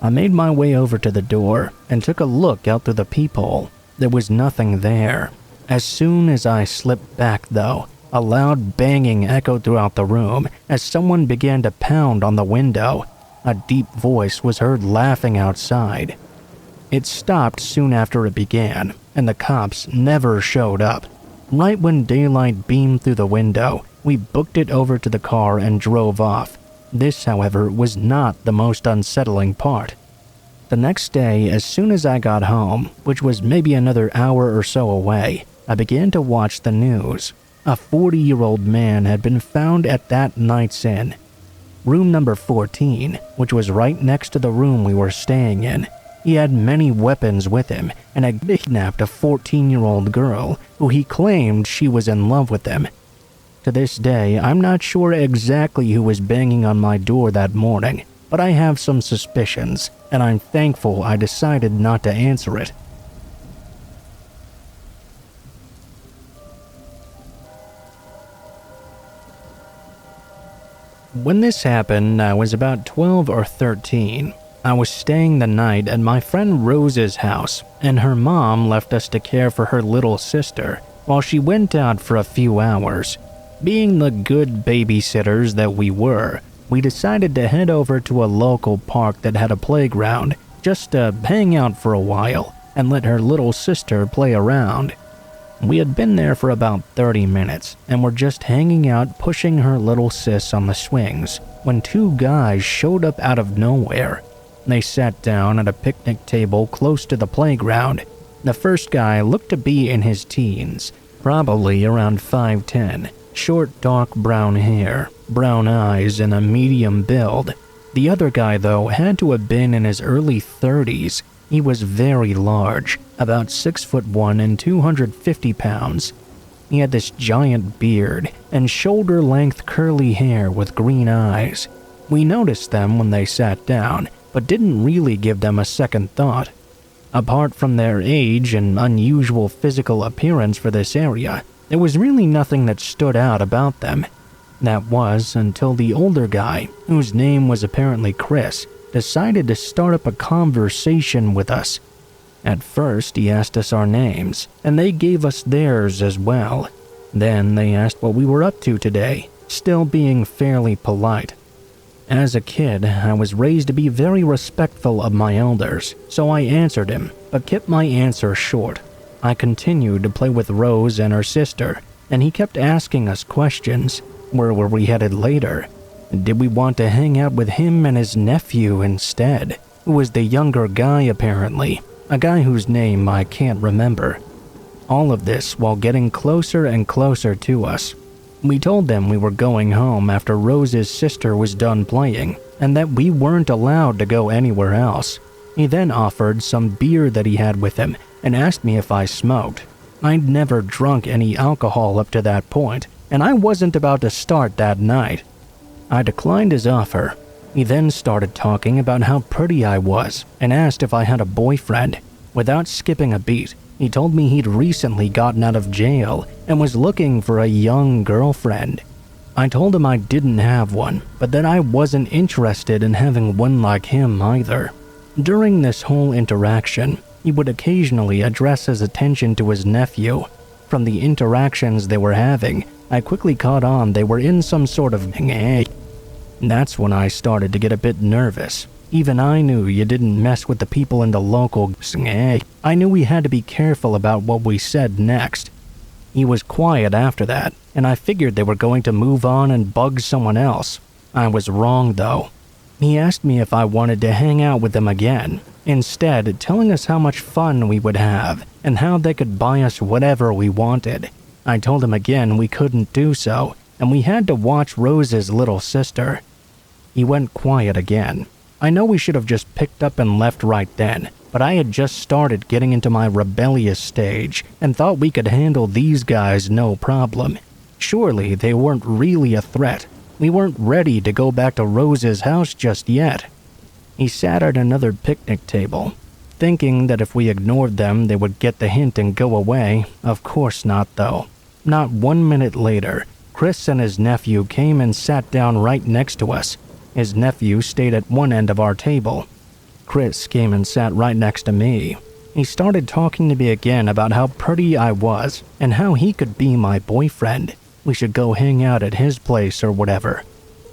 I made my way over to the door and took a look out through the peephole. There was nothing there. As soon as I slipped back, though, a loud banging echoed throughout the room as someone began to pound on the window. A deep voice was heard laughing outside. It stopped soon after it began, and the cops never showed up. Right when daylight beamed through the window, we booked it over to the car and drove off. This, however, was not the most unsettling part. The next day, as soon as I got home, which was maybe another hour or so away, I began to watch the news. A 40-year-old man had been found at that night's inn. Room number 14, which was right next to the room we were staying in. He had many weapons with him and had kidnapped a 14-year-old girl who he claimed she was in love with him. To this day, I'm not sure exactly who was banging on my door that morning, but I have some suspicions, and I'm thankful I decided not to answer it. When this happened, I was about 12 or 13. I was staying the night at my friend Rose's house, and her mom left us to care for her little sister while she went out for a few hours. Being the good babysitters that we were, we decided to head over to a local park that had a playground just to hang out for a while and let her little sister play around. We had been there for about 30 minutes and were just hanging out pushing her little sis on the swings when two guys showed up out of nowhere. They sat down at a picnic table close to the playground. The first guy looked to be in his teens, probably around 5'10", short dark brown hair, brown eyes, and a medium build. The other guy, though, had to have been in his early 30s. He was very large, about 6'1" and 250 pounds. He had this giant beard and shoulder-length curly hair with green eyes. We noticed them when they sat down, but didn't really give them a second thought. Apart from their age and unusual physical appearance for this area, there was really nothing that stood out about them. That was until the older guy, whose name was apparently Chris, decided to start up a conversation with us. At first, he asked us our names, and they gave us theirs as well. Then they asked what we were up to today, still being fairly polite. As a kid, I was raised to be very respectful of my elders, so I answered him, but kept my answer short. I continued to play with Rose and her sister, and he kept asking us questions. Where were we headed later? Did we want to hang out with him and his nephew instead, who was the younger guy apparently, a guy whose name I can't remember. All of this while getting closer and closer to us. We told them we were going home after Rose's sister was done playing, and that we weren't allowed to go anywhere else. He then offered some beer that he had with him and asked me if I smoked. I'd never drunk any alcohol up to that point, and I wasn't about to start that night. I declined his offer. He then started talking about how pretty I was and asked if I had a boyfriend. Without skipping a beat, he told me he'd recently gotten out of jail and was looking for a young girlfriend. I told him I didn't have one, but that I wasn't interested in having one like him either. During this whole interaction, he would occasionally address his attention to his nephew. From the interactions they were having, I quickly caught on they were in some sort of That's when I started to get a bit nervous. Even I knew you didn't mess with the people in the local I knew we had to be careful about what we said next. He was quiet after that, and I figured they were going to move on and bug someone else. I was wrong though. He asked me if I wanted to hang out with them again, instead telling us how much fun we would have and how they could buy us whatever we wanted. I told him again we couldn't do so, and we had to watch Rose's little sister. He went quiet again. I know we should have just picked up and left right then, but I had just started getting into my rebellious stage and thought we could handle these guys no problem. Surely they weren't really a threat. We weren't ready to go back to Rose's house just yet. He sat at another picnic table, thinking that if we ignored them they would get the hint and go away. Of course not though. Not 1 minute later, Chris and his nephew came and sat down right next to us. His nephew stayed at one end of our table. Chris came and sat right next to me. He started talking to me again about how pretty I was and how he could be my boyfriend. We should go hang out at his place or whatever.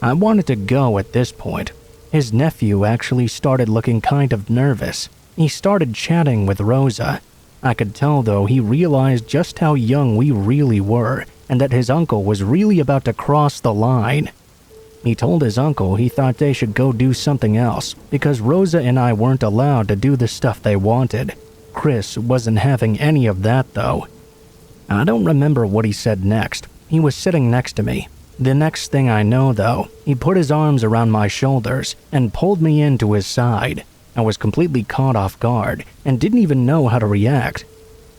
I wanted to go at this point. His nephew actually started looking kind of nervous. He started chatting with Rosa. I could tell though he realized just how young we really were and that his uncle was really about to cross the line. He told his uncle he thought they should go do something else because Rosa and I weren't allowed to do the stuff they wanted. Chris wasn't having any of that though. I don't remember what he said next. He was sitting next to me. The next thing I know though, he put his arms around my shoulders and pulled me into his side. I was completely caught off guard and didn't even know how to react.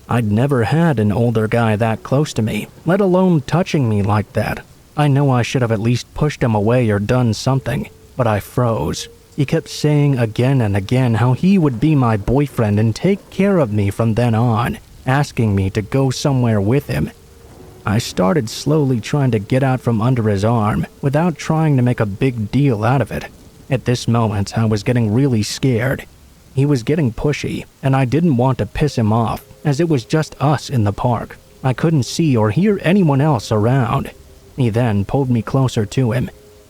I'd never had an older guy that close to me, let alone touching me like that. I know I should have at least pushed him away or done something, but I froze. He kept saying again and again how he would be my boyfriend and take care of me from then on, asking me to go somewhere with him. I started slowly trying to get out from under his arm without trying to make a big deal out of it. At this moment, I was getting really scared. He was getting pushy, and I didn't want to piss him off, as it was just us in the park. I couldn't see or hear anyone else around. He then pulled me closer to him,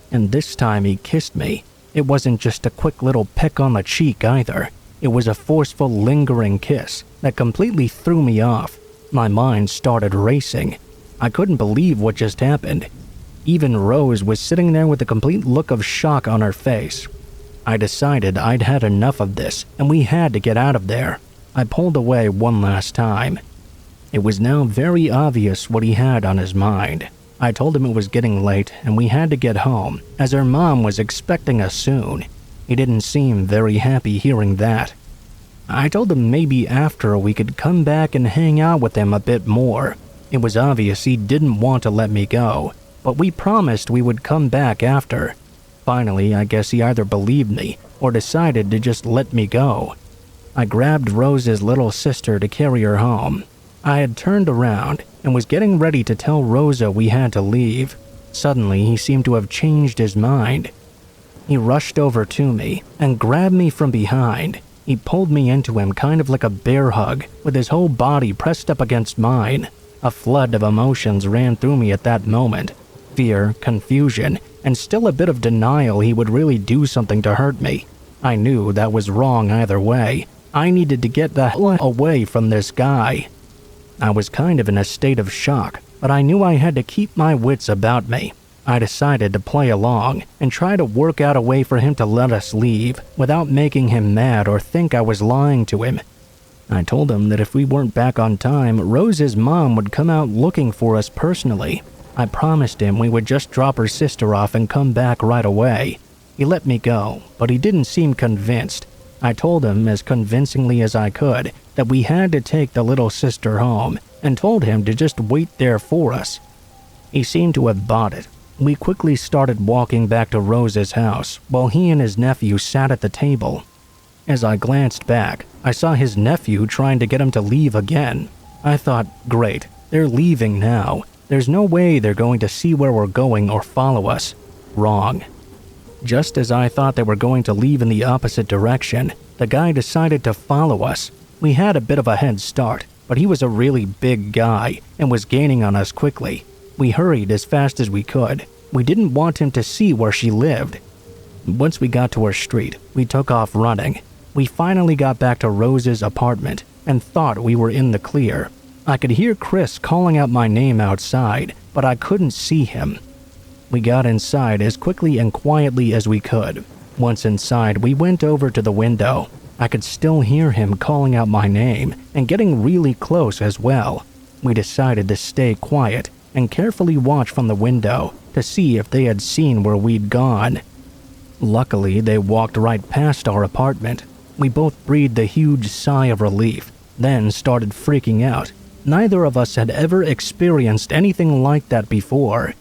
and this time he kissed me. It wasn't just a quick little peck on the cheek either. It was a forceful, lingering kiss that completely threw me off. My mind started racing. I couldn't believe what just happened. Even Rose was sitting there with a complete look of shock on her face. I decided I'd had enough of this, and we had to get out of there. I pulled away one last time. It was now very obvious what he had on his mind. I told him it was getting late and we had to get home, as our mom was expecting us soon. He didn't seem very happy hearing that. I told him maybe after we could come back and hang out with him a bit more. It was obvious he didn't want to let me go, but we promised we would come back after. Finally, I guess he either believed me or decided to just let me go. I grabbed Rose's little sister to carry her home. I had turned around and was getting ready to tell Rosa we had to leave. Suddenly, he seemed to have changed his mind. He rushed over to me and grabbed me from behind. He pulled me into him kind of like a bear hug, with his whole body pressed up against mine. A flood of emotions ran through me at that moment. Fear, confusion, and still a bit of denial he would really do something to hurt me. I knew that was wrong either way. I needed to get the hell away from this guy. I was kind of in a state of shock, but I knew I had to keep my wits about me. I decided to play along and try to work out a way for him to let us leave without making him mad or think I was lying to him. I told him that if we weren't back on time, Rose's mom would come out looking for us personally. I promised him we would just drop her sister off and come back right away. He let me go, but he didn't seem convinced. I told him as convincingly as I could that we had to take the little sister home and told him to just wait there for us. He seemed to have bought it. We quickly started walking back to Rose's house while he and his nephew sat at the table. As I glanced back, I saw his nephew trying to get him to leave again. I thought, great, they're leaving now. There's no way they're going to see where we're going or follow us. Wrong. Just as I thought they were going to leave in the opposite direction, the guy decided to follow us. We had a bit of a head start, but he was a really big guy and was gaining on us quickly. We hurried as fast as we could. We didn't want him to see where she lived. Once we got to her street, we took off running. We finally got back to Rose's apartment and thought we were in the clear. I could hear Chris calling out my name outside, but I couldn't see him. We got inside as quickly and quietly as we could. Once inside, we went over to the window. I could still hear him calling out my name and getting really close as well. We decided to stay quiet and carefully watch from the window to see if they had seen where we'd gone. Luckily, they walked right past our apartment. We both breathed a huge sigh of relief, then started freaking out. Neither of us had ever experienced anything like that before.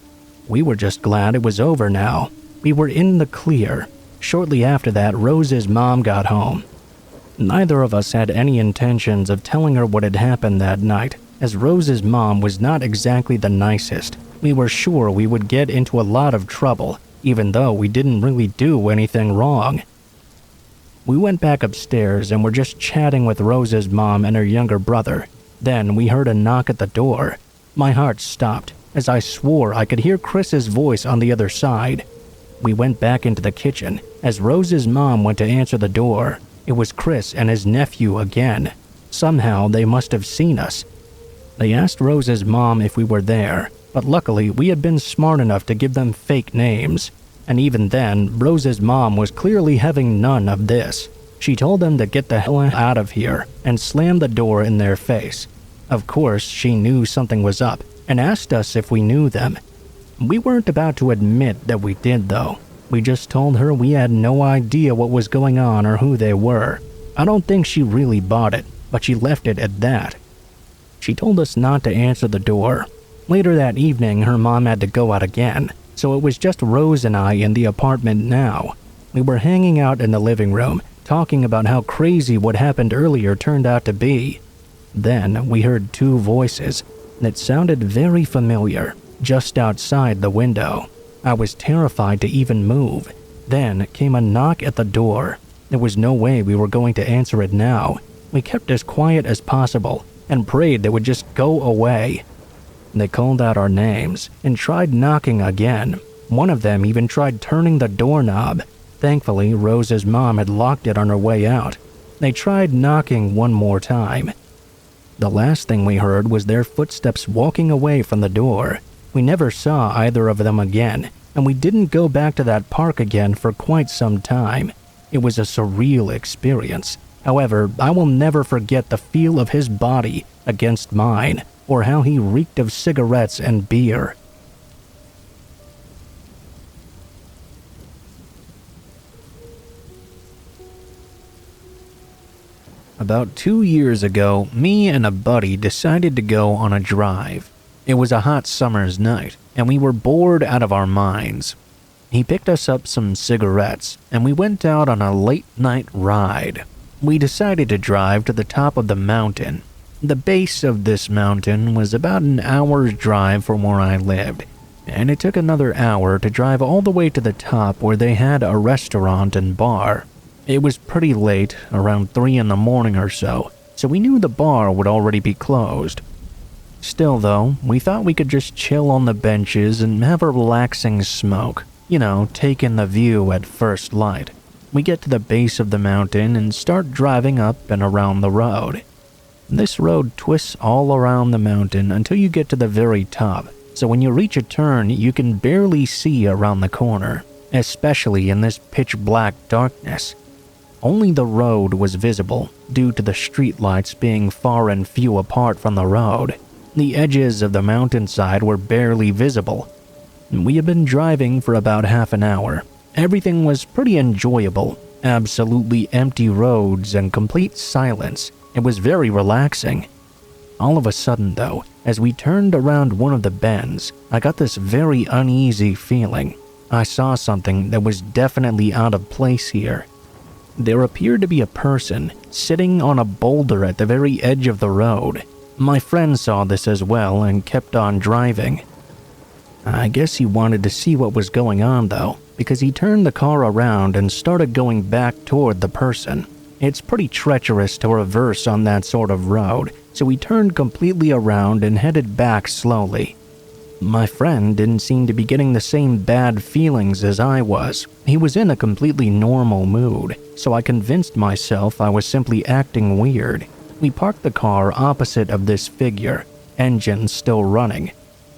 We were just glad it was over now. We were in the clear. Shortly after that, Rose's mom got home. Neither of us had any intentions of telling her what had happened that night, as Rose's mom was not exactly the nicest. We were sure we would get into a lot of trouble, even though we didn't really do anything wrong. We went back upstairs and were just chatting with Rose's mom and her younger brother. Then we heard a knock at the door. My heart stopped, as I swore I could hear Chris's voice on the other side. We went back into the kitchen, as Rose's mom went to answer the door. It was Chris and his nephew again. Somehow they must have seen us. They asked Rose's mom if we were there, but luckily we had been smart enough to give them fake names. And even then, Rose's mom was clearly having none of this. She told them to get the hell out of here and slammed the door in their face. Of course, she knew something was up and asked us if we knew them. We weren't about to admit that we did, though. We just told her we had no idea what was going on or who they were. I don't think she really bought it, but she left it at that. She told us not to answer the door. Later that evening, her mom had to go out again, so it was just Rose and I in the apartment now. We were hanging out in the living room, talking about how crazy what happened earlier turned out to be. Then we heard two voices that sounded very familiar, just outside the window. I was terrified to even move. Then came a knock at the door. There was no way we were going to answer it now. We kept as quiet as possible and prayed they would just go away. They called out our names and tried knocking again. One of them even tried turning the doorknob. Thankfully, Rose's mom had locked it on her way out. They tried knocking one more time. The last thing we heard was their footsteps walking away from the door. We never saw either of them again, and we didn't go back to that park again for quite some time. It was a surreal experience. However, I will never forget the feel of his body against mine, or how he reeked of cigarettes and beer. About 2 years ago, me and a buddy decided to go on a drive. It was a hot summer's night, and we were bored out of our minds. He picked us up some cigarettes, and we went out on a late-night ride. We decided to drive to the top of the mountain. The base of this mountain was about an hour's drive from where I lived, and it took another hour to drive all the way to the top where they had a restaurant and bar. It was pretty late, around 3 in the morning or so we knew the bar would already be closed. Still though, we thought we could just chill on the benches and have a relaxing smoke. Take in the view at first light. We get to the base of the mountain and start driving up and around the road. This road twists all around the mountain until you get to the very top, so when you reach a turn, you can barely see around the corner, especially in this pitch-black darkness. Only the road was visible, due to the streetlights being far and few apart from the road. The edges of the mountainside were barely visible. We had been driving for about half an hour. Everything was pretty enjoyable. Absolutely empty roads and complete silence. It was very relaxing. All of a sudden, though, as we turned around one of the bends, I got this very uneasy feeling. I saw something that was definitely out of place here. There appeared to be a person sitting on a boulder at the very edge of the road. My friend saw this as well and kept on driving. I guess he wanted to see what was going on though, because he turned the car around and started going back toward the person. It's pretty treacherous to reverse on that sort of road, so he turned completely around and headed back slowly. My friend didn't seem to be getting the same bad feelings as I was. He was in a completely normal mood, so I convinced myself I was simply acting weird. We parked the car opposite of this figure, engine still running.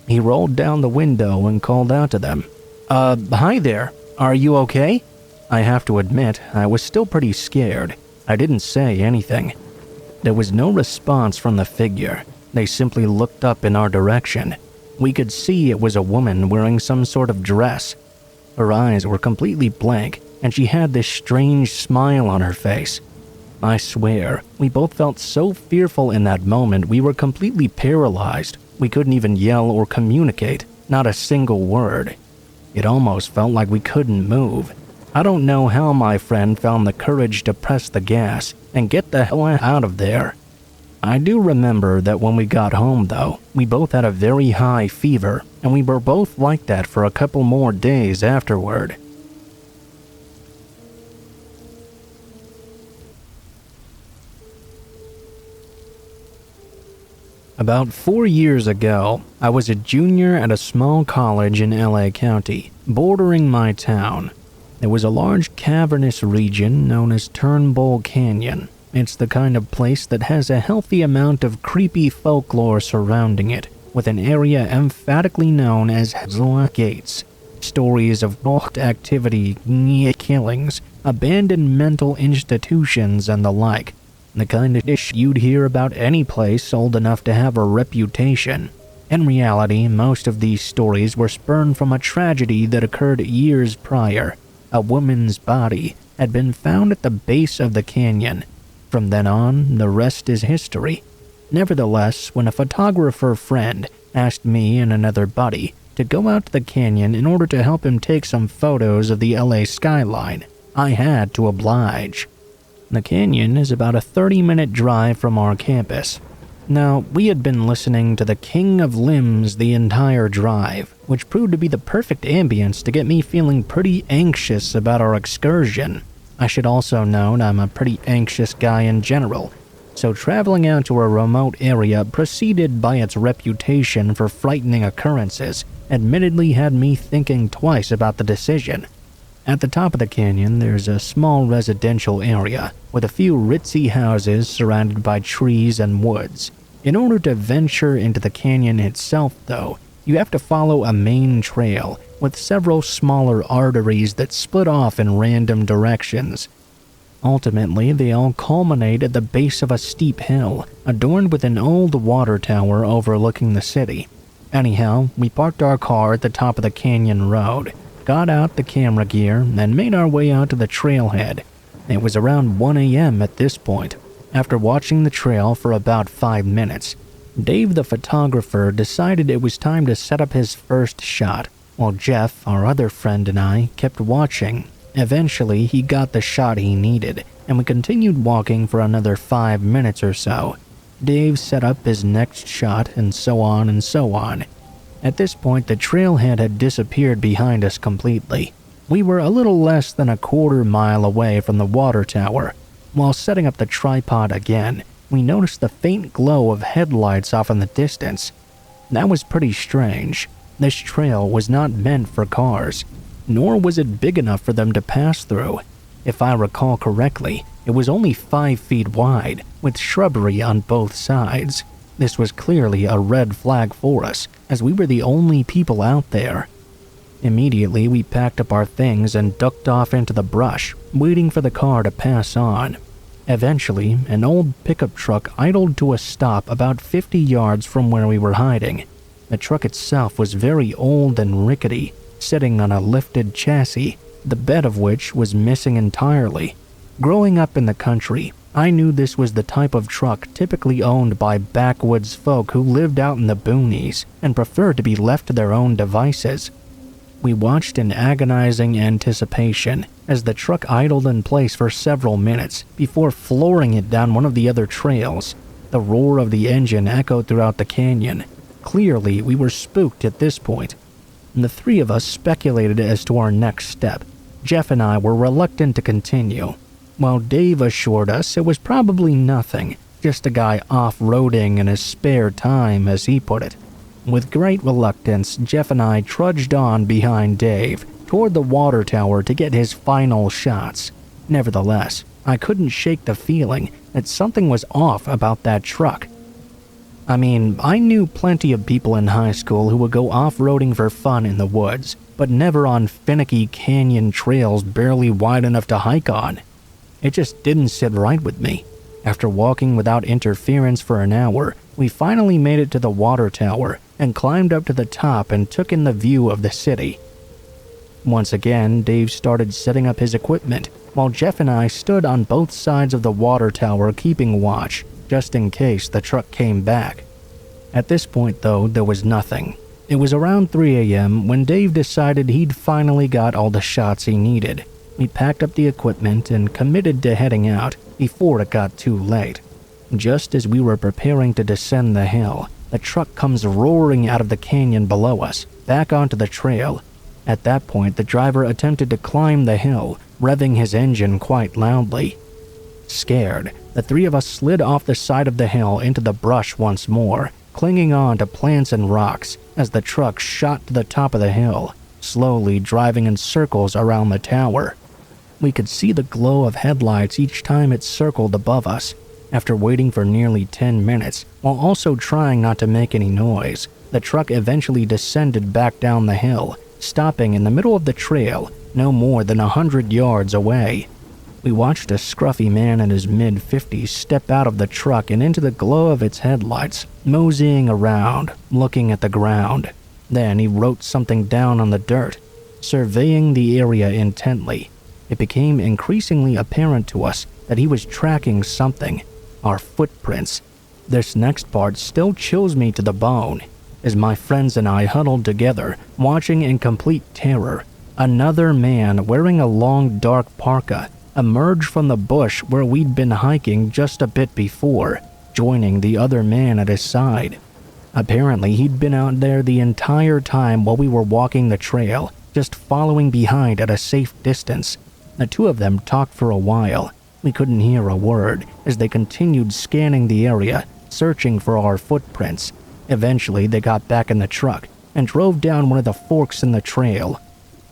He rolled down the window and called out to them. Hi there. Are you okay?" I have to admit, I was still pretty scared. I didn't say anything. There was no response from the figure. They simply looked up in our direction. We could see it was a woman wearing some sort of dress. Her eyes were completely blank, and she had this strange smile on her face. I swear, we both felt so fearful in that moment we were completely paralyzed. We couldn't even yell or communicate, not a single word. It almost felt like we couldn't move. I don't know how my friend found the courage to press the gas and get the hell out of there. I do remember that when we got home though, we both had a very high fever, and we were both like that for a couple more days afterward. About 4 years ago, I was a junior at a small college in LA County, bordering my town. There was a large cavernous region known as Turnbull Canyon. It's the kind of place that has a healthy amount of creepy folklore surrounding it, with an area emphatically known as Hell Gates. Stories of occult activity, killings, abandoned mental institutions, and the like. The kind of dish you'd hear about any place old enough to have a reputation. In reality, most of these stories were spurred from a tragedy that occurred years prior. A woman's body had been found at the base of the canyon. From then on, the rest is history. Nevertheless, when a photographer friend asked me and another buddy to go out to the canyon in order to help him take some photos of the LA skyline, I had to oblige. The canyon is about a 30-minute drive from our campus. Now, we had been listening to the King of Limbs the entire drive, which proved to be the perfect ambience to get me feeling pretty anxious about our excursion. I should also note I'm a pretty anxious guy in general, so traveling out to a remote area preceded by its reputation for frightening occurrences admittedly had me thinking twice about the decision. At the top of the canyon, there's a small residential area with a few ritzy houses surrounded by trees and woods. In order to venture into the canyon itself, though, you have to follow a main trail with several smaller arteries that split off in random directions. Ultimately, they all culminate at the base of a steep hill, adorned with an old water tower overlooking the city. Anyhow, we parked our car at the top of the canyon road, got out the camera gear, and made our way out to the trailhead. It was around 1 a.m. at this point. After watching the trail for about 5 minutes, Dave the photographer decided it was time to set up his first shot, while Jeff, our other friend, and I kept watching. Eventually, he got the shot he needed, and we continued walking for another 5 minutes or so. Dave set up his next shot, and so on and so on. At this point, the trailhead had disappeared behind us completely. We were a little less than a quarter-mile away from the water tower. While setting up the tripod again, we noticed the faint glow of headlights off in the distance. That was pretty strange. This trail was not meant for cars, nor was it big enough for them to pass through. If I recall correctly, it was only 5 feet wide, with shrubbery on both sides. This was clearly a red flag for us, as we were the only people out there. Immediately, we packed up our things and ducked off into the brush, waiting for the car to pass on. Eventually, an old pickup truck idled to a stop about 50 yards from where we were hiding. The truck itself was very old and rickety, sitting on a lifted chassis. the bed of which was missing entirely. Growing up in the country, I knew this was the type of truck typically owned by backwoods folk who lived out in the boonies and preferred to be left to their own devices. We watched in agonizing anticipation as the truck idled in place for several minutes before flooring it down one of the other trails. The roar of the engine echoed throughout the canyon. Clearly, we were spooked at this point, and the three of us speculated as to our next step. Jeff and I were reluctant to continue, while Dave assured us it was probably nothing, just a guy off-roading in his spare time, as he put it. With great reluctance, Jeff and I trudged on behind Dave toward the water tower to get his final shots. Nevertheless, I couldn't shake the feeling that something was off about that truck. I mean, I knew plenty of people in high school who would go off-roading for fun in the woods, but never on finicky canyon trails barely wide enough to hike on. It just didn't sit right with me. After walking without interference for an hour, we finally made it to the water tower and climbed up to the top and took in the view of the city. Once again, Dave started setting up his equipment, while Jeff and I stood on both sides of the water tower keeping watch, just in case the truck came back. At this point, though, there was nothing. It was around 3 a.m. when Dave decided he'd finally got all the shots he needed. We packed up the equipment and committed to heading out before it got too late. Just as we were preparing to descend the hill, the truck comes roaring out of the canyon below us, back onto the trail. At that point, the driver attempted to climb the hill, revving his engine quite loudly. Scared, the three of us slid off the side of the hill into the brush once more, clinging on to plants and rocks as the truck shot to the top of the hill, slowly driving in circles around the tower. We could see the glow of headlights each time it circled above us. After waiting for nearly 10 minutes, while also trying not to make any noise, the truck eventually descended back down the hill, stopping in the middle of the trail, no more than 100 yards away. We watched a scruffy man in his mid-50s step out of the truck and into the glow of its headlights, moseying around, looking at the ground. Then he wrote something down on the dirt, surveying the area intently. It became increasingly apparent to us that he was tracking something, our footprints. This next part still chills me to the bone, as my friends and I huddled together, watching in complete terror. Another man wearing a long dark parka emerged from the bush where we'd been hiking just a bit before, joining the other man at his side. Apparently, he'd been out there the entire time while we were walking the trail, just following behind at a safe distance. The two of them talked for a while. We couldn't hear a word as they continued scanning the area, searching for our footprints. Eventually, they got back in the truck and drove down one of the forks in the trail.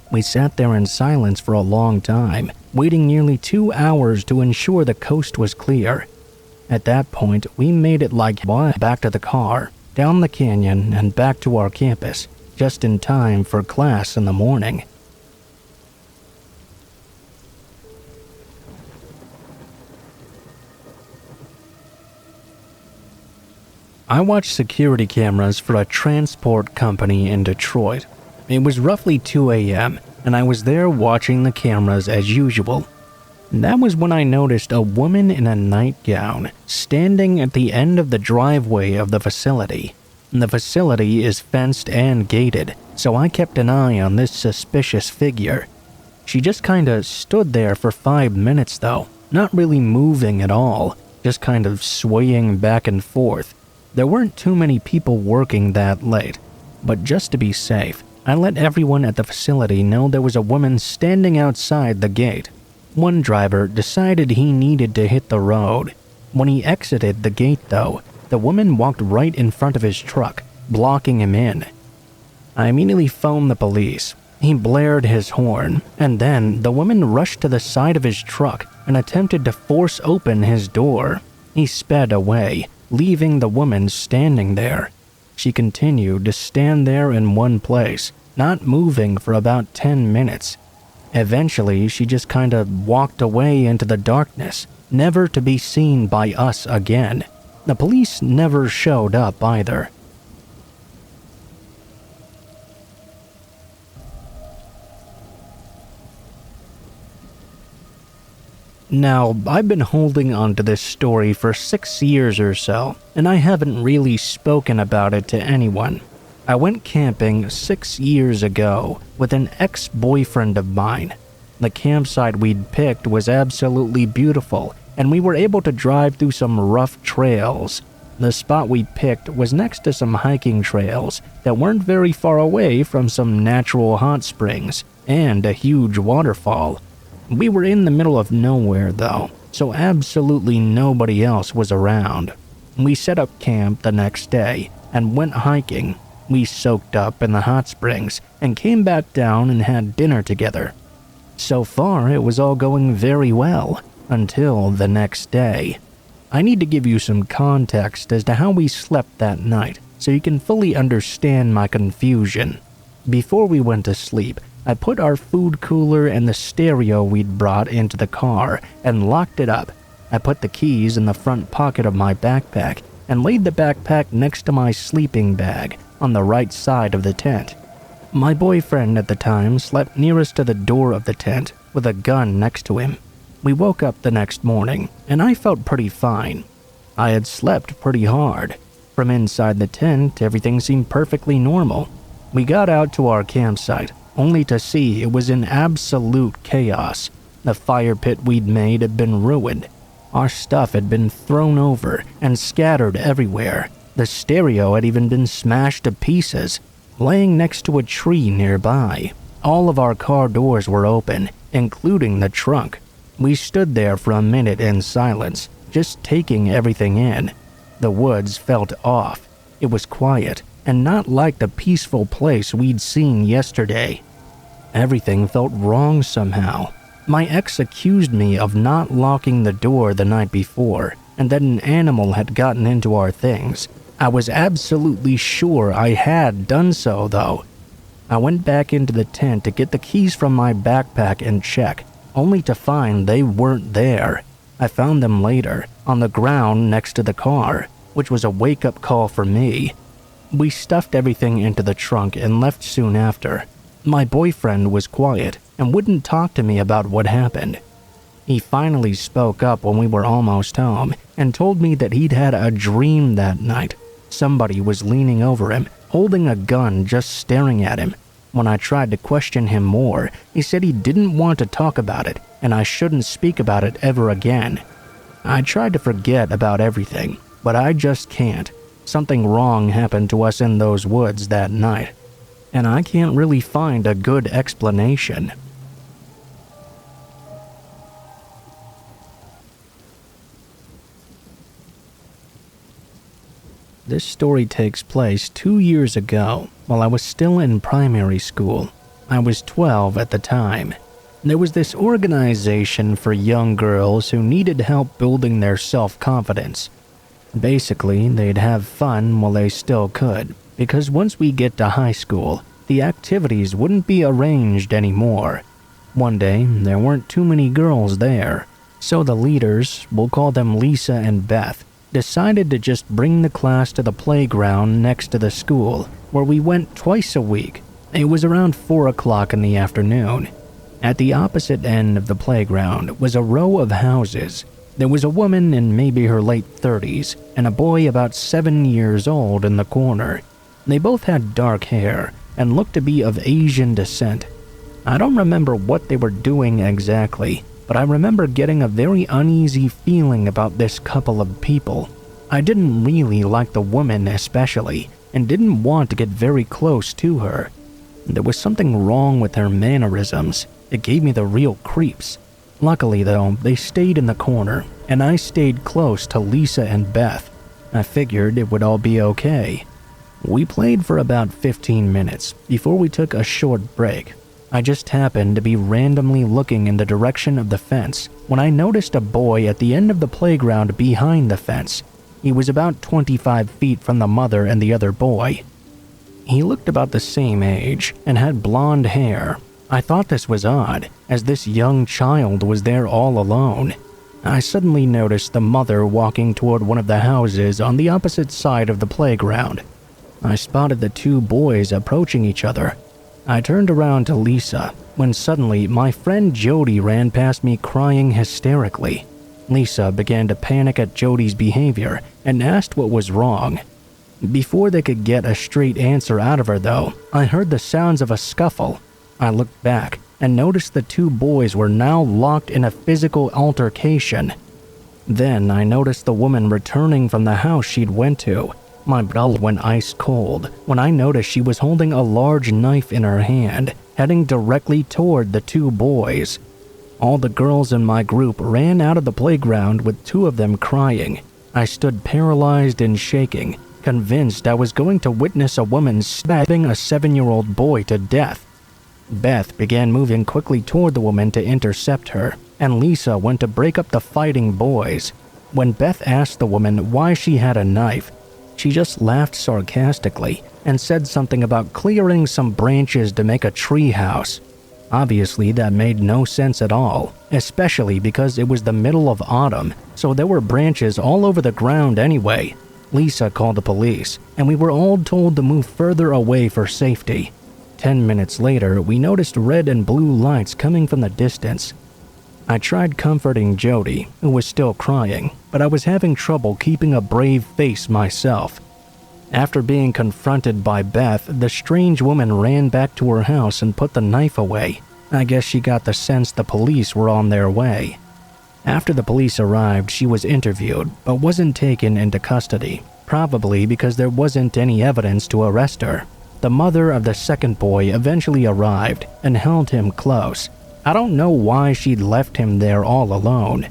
We sat there in silence for a long time, waiting nearly 2 hours to ensure the coast was clear. At that point, we made it like back to the car, down the canyon, and back to our campus, just in time for class in the morning. I watched security cameras for a transport company in Detroit. It was roughly 2 a.m., and I was there watching the cameras as usual. That was when I noticed a woman in a nightgown standing at the end of the driveway of the facility. The facility is fenced and gated, so I kept an eye on this suspicious figure. She just kinda stood there for 5 minutes though, not really moving at all, just kind of swaying back and forth. There weren't too many people working that late, but just to be safe, I let everyone at the facility know there was a woman standing outside the gate. One driver decided he needed to hit the road. When he exited the gate though, the woman walked right in front of his truck, blocking him in. I immediately phoned the police. He blared his horn, and then the woman rushed to the side of his truck and attempted to force open his door. He sped away, leaving the woman standing there. She continued to stand there in one place, not moving for about 10 minutes. Eventually, she just kinda walked away into the darkness, never to be seen by us again. The police never showed up either. Now, I've been holding on to this story for 6 years or so, and I haven't really spoken about it to anyone. I went camping 6 years ago with an ex-boyfriend of mine. The campsite we'd picked was absolutely beautiful, and we were able to drive through some rough trails. The spot we picked was next to some hiking trails that weren't very far away from some natural hot springs and a huge waterfall. We were in the middle of nowhere though, so absolutely nobody else was around. We set up camp the next day and went hiking. We soaked up in the hot springs and came back down and had dinner together. So far, it was all going very well until the next day. I need to give you some context as to how we slept that night so you can fully understand my confusion. Before we went to sleep, I put our food cooler and the stereo we'd brought into the car and locked it up. I put the keys in the front pocket of my backpack and laid the backpack next to my sleeping bag on the right side of the tent. My boyfriend at the time slept nearest to the door of the tent with a gun next to him. We woke up the next morning, and I felt pretty fine. I had slept pretty hard. From inside the tent, everything seemed perfectly normal. We got out to our campsite, only to see it was in absolute chaos. The fire pit we'd made had been ruined. Our stuff had been thrown over and scattered everywhere. The stereo had even been smashed to pieces, laying next to a tree nearby. All of our car doors were open, including the trunk. We stood there for a minute in silence, just taking everything in. The woods felt off. It was quiet, and not like the peaceful place we'd seen yesterday. Everything felt wrong somehow. My ex accused me of not locking the door the night before, and that an animal had gotten into our things. I was absolutely sure I had done so, though. I went back into the tent to get the keys from my backpack and check, only to find they weren't there. I found them later, on the ground next to the car, which was a wake-up call for me. We stuffed everything into the trunk and left soon after. My boyfriend was quiet and wouldn't talk to me about what happened. He finally spoke up when we were almost home and told me that he'd had a dream that night. Somebody was leaning over him, holding a gun, just staring at him. When I tried to question him more, he said he didn't want to talk about it and I shouldn't speak about it ever again. I tried to forget about everything, but I just can't. Something wrong happened to us in those woods that night, and I can't really find a good explanation. This story takes place 2 years ago while I was still in primary school. I was 12 at the time. There was this organization for young girls who needed help building their self-confidence. Basically, they'd have fun while they still could, because once we get to high school, the activities wouldn't be arranged anymore. One day, there weren't too many girls there, so the leaders, we'll call them Lisa and Beth, decided to just bring the class to the playground next to the school, where we went twice a week. It was around 4 o'clock in the afternoon. At the opposite end of the playground was a row of houses. There was a woman in maybe her late 30s and a boy about 7 years old in the corner. They both had dark hair and looked to be of Asian descent. I don't remember what they were doing exactly, but I remember getting a very uneasy feeling about this couple of people. I didn't really like the woman especially, and didn't want to get very close to her. There was something wrong with her mannerisms. It gave me the real creeps. Luckily though, they stayed in the corner, and I stayed close to Lisa and Beth. I figured it would all be okay. We played for about 15 minutes before we took a short break. I just happened to be randomly looking in the direction of the fence when I noticed a boy at the end of the playground behind the fence. He was about 25 feet from the mother and the other boy. He looked about the same age and had blonde hair. I thought this was odd, as this young child was there all alone. I suddenly noticed the mother walking toward one of the houses on the opposite side of the playground. I spotted the two boys approaching each other. I turned around to Lisa when suddenly my friend Jody ran past me crying hysterically. Lisa began to panic at Jody's behavior and asked what was wrong. Before they could get a straight answer out of her though, I heard the sounds of a scuffle. I looked back and noticed the two boys were now locked in a physical altercation. Then I noticed the woman returning from the house she'd went to. My blood went ice cold when I noticed she was holding a large knife in her hand, heading directly toward the two boys. All the girls in my group ran out of the playground with two of them crying. I stood paralyzed and shaking, convinced I was going to witness a woman stabbing a 7-year-old boy to death. Beth began moving quickly toward the woman to intercept her, and Lisa went to break up the fighting boys. When Beth asked the woman why she had a knife, she just laughed sarcastically and said something about clearing some branches to make a tree house. Obviously, that made no sense at all, especially because it was the middle of autumn, so there were branches all over the ground anyway. Lisa called the police, and we were all told to move further away for safety. 10 minutes later, we noticed red and blue lights coming from the distance. I tried comforting Jody, who was still crying, but I was having trouble keeping a brave face myself. After being confronted by Beth, the strange woman ran back to her house and put the knife away. I guess she got the sense the police were on their way. After the police arrived, she was interviewed, but wasn't taken into custody, probably because there wasn't any evidence to arrest her. The mother of the second boy eventually arrived and held him close. I don't know why she'd left him there all alone.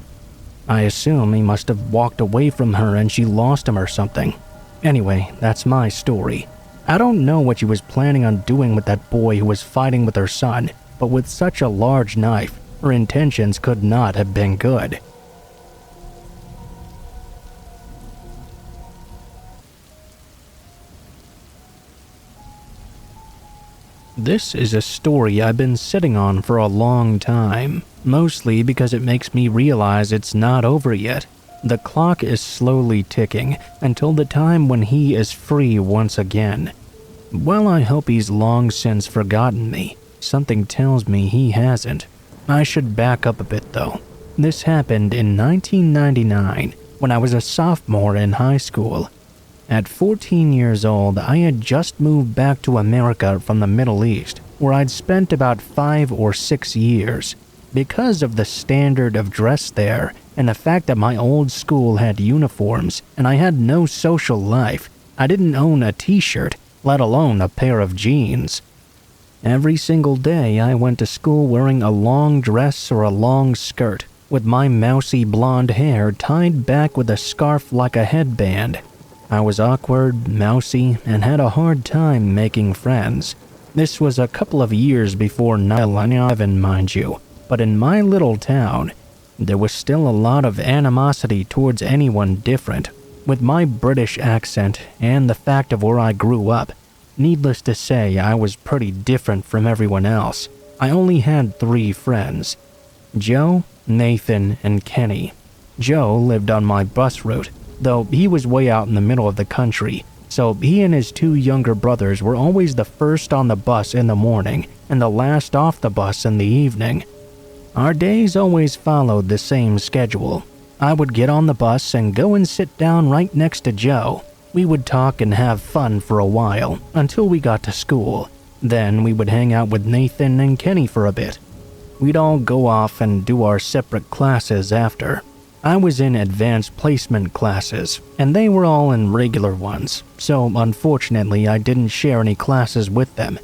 I assume he must have walked away from her and she lost him or something. Anyway, that's my story. I don't know what she was planning on doing with that boy who was fighting with her son, but with such a large knife, her intentions could not have been good. This is a story I've been sitting on for a long time, mostly because it makes me realize it's not over yet. The clock is slowly ticking until the time when he is free once again. While I hope he's long since forgotten me, something tells me he hasn't. I should back up a bit though. This happened in 1999 when I was a sophomore in high school. At 14 years old, I had just moved back to America from the Middle East, where I'd spent about 5 or 6 years. Because of the standard of dress there, and the fact that my old school had uniforms and I had no social life, I didn't own a t-shirt, let alone a pair of jeans. Every single day I went to school wearing a long dress or a long skirt, with my mousy blonde hair tied back with a scarf like a headband. I was awkward, mousy, and had a hard time making friends. This was a couple of years before 9/11, mind you, but in my little town, there was still a lot of animosity towards anyone different. With my British accent and the fact of where I grew up, needless to say, I was pretty different from everyone else. I only had 3 friends: Joe, Nathan, and Kenny. Joe lived on my bus route, though he was way out in the middle of the country, so he and his 2 younger brothers were always the first on the bus in the morning and the last off the bus in the evening. Our days always followed the same schedule. I would get on the bus and go and sit down right next to Joe. We would talk and have fun for a while until we got to school. Then we would hang out with Nathan and Kenny for a bit. We'd all go off and do our separate classes after. I was in advanced placement classes, and they were all in regular ones, so unfortunately I didn't share any classes with them.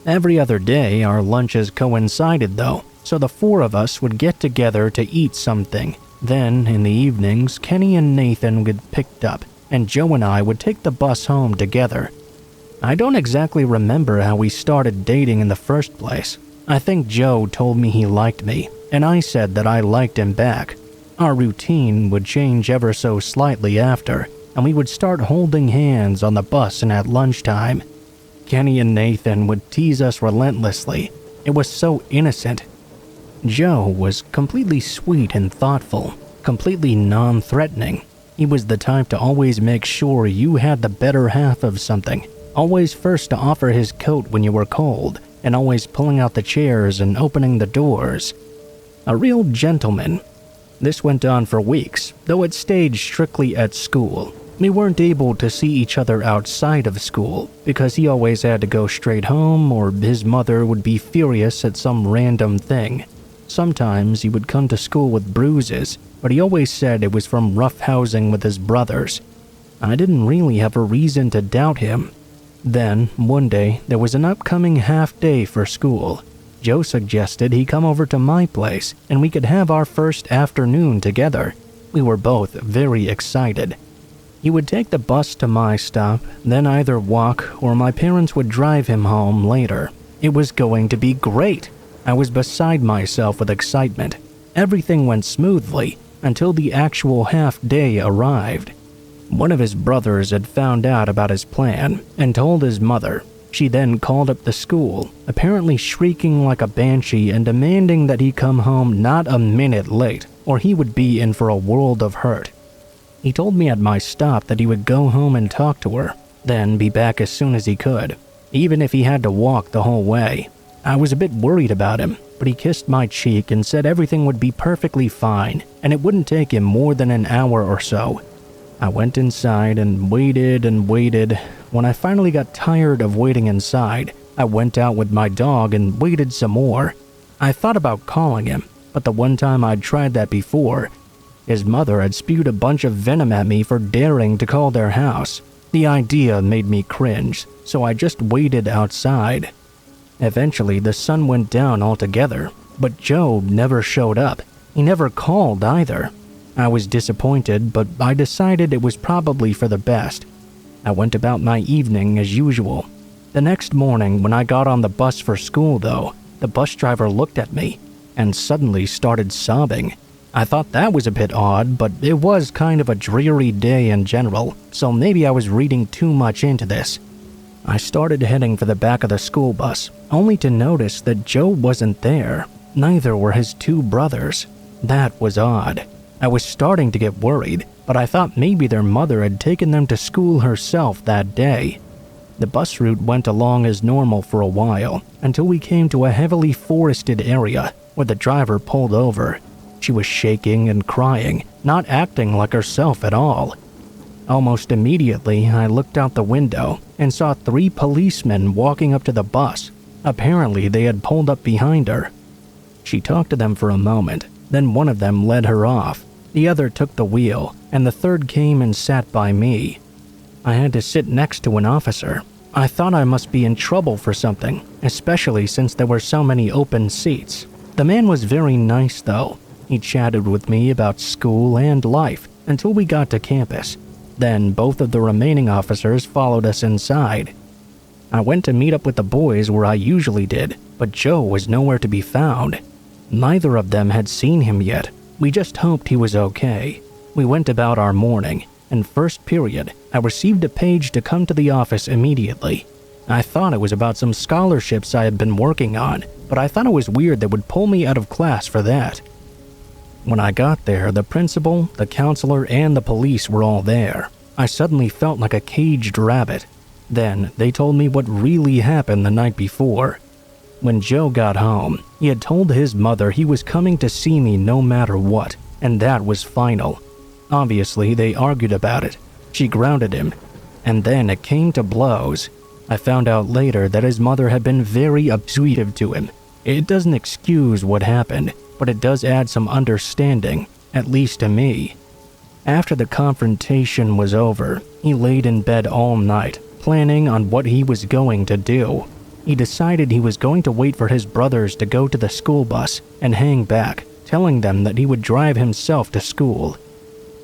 Every other day our lunches coincided though, so the 4 of us would get together to eat something. Then, in the evenings, Kenny and Nathan would get picked up, and Joe and I would take the bus home together. I don't exactly remember how we started dating in the first place. I think Joe told me he liked me, and I said that I liked him back. Our routine would change ever so slightly after, and we would start holding hands on the bus and at lunchtime. Kenny and Nathan would tease us relentlessly. It was so innocent. Joe was completely sweet and thoughtful, completely non-threatening. He was the type to always make sure you had the better half of something, always first to offer his coat when you were cold, and always pulling out the chairs and opening the doors. A real gentleman. This went on for weeks, though it stayed strictly at school. We weren't able to see each other outside of school because he always had to go straight home or his mother would be furious at some random thing. Sometimes he would come to school with bruises, but he always said it was from roughhousing with his brothers. I didn't really have a reason to doubt him. Then, one day, there was an upcoming half day for school. Joe suggested he come over to my place and we could have our first afternoon together. We were both very excited. He would take the bus to my stop, then either walk or my parents would drive him home later. It was going to be great. I was beside myself with excitement. Everything went smoothly until the actual half day arrived. One of his brothers had found out about his plan and told his mother. She then called up the school, apparently shrieking like a banshee and demanding that he come home not a minute late, or he would be in for a world of hurt. He told me at my stop that he would go home and talk to her, then be back as soon as he could, even if he had to walk the whole way. I was a bit worried about him, but he kissed my cheek and said everything would be perfectly fine, and it wouldn't take him more than an hour or so. I went inside and waited and waited. When I finally got tired of waiting inside, I went out with my dog and waited some more. I thought about calling him, but the one time I'd tried that before, his mother had spewed a bunch of venom at me for daring to call their house. The idea made me cringe, so I just waited outside. Eventually, the sun went down altogether, but Joe never showed up. He never called either. I was disappointed, but I decided it was probably for the best. I went about my evening as usual. The next morning, when I got on the bus for school though, the bus driver looked at me and suddenly started sobbing. I thought that was a bit odd, but it was kind of a dreary day in general, so maybe I was reading too much into this. I started heading for the back of the school bus, only to notice that Joe wasn't there. Neither were his two brothers. That was odd. I was starting to get worried, but I thought maybe their mother had taken them to school herself that day. The bus route went along as normal for a while, until we came to a heavily forested area where the driver pulled over. She was shaking and crying, not acting like herself at all. Almost immediately, I looked out the window and saw 3 policemen walking up to the bus. Apparently, they had pulled up behind her. She talked to them for a moment, then one of them led her off. The other took the wheel, and the third came and sat by me. I had to sit next to an officer. I thought I must be in trouble for something, especially since there were so many open seats. The man was very nice though. He chatted with me about school and life until we got to campus. Then both of the remaining officers followed us inside. I went to meet up with the boys where I usually did, but Joe was nowhere to be found. Neither of them had seen him yet. We just hoped he was okay. We went about our morning, and first period, I received a page to come to the office immediately. I thought it was about some scholarships I had been working on, but I thought it was weird they would pull me out of class for that. When I got there, the principal, the counselor, and the police were all there. I suddenly felt like a caged rabbit. Then, they told me what really happened the night before. When Joe got home, he had told his mother he was coming to see me no matter what, and that was final. Obviously, they argued about it. She grounded him, and then it came to blows. I found out later that his mother had been very abusive to him. It doesn't excuse what happened, but it does add some understanding, at least to me. After the confrontation was over, he laid in bed all night, planning on what he was going to do. He decided he was going to wait for his brothers to go to the school bus and hang back, telling them that he would drive himself to school.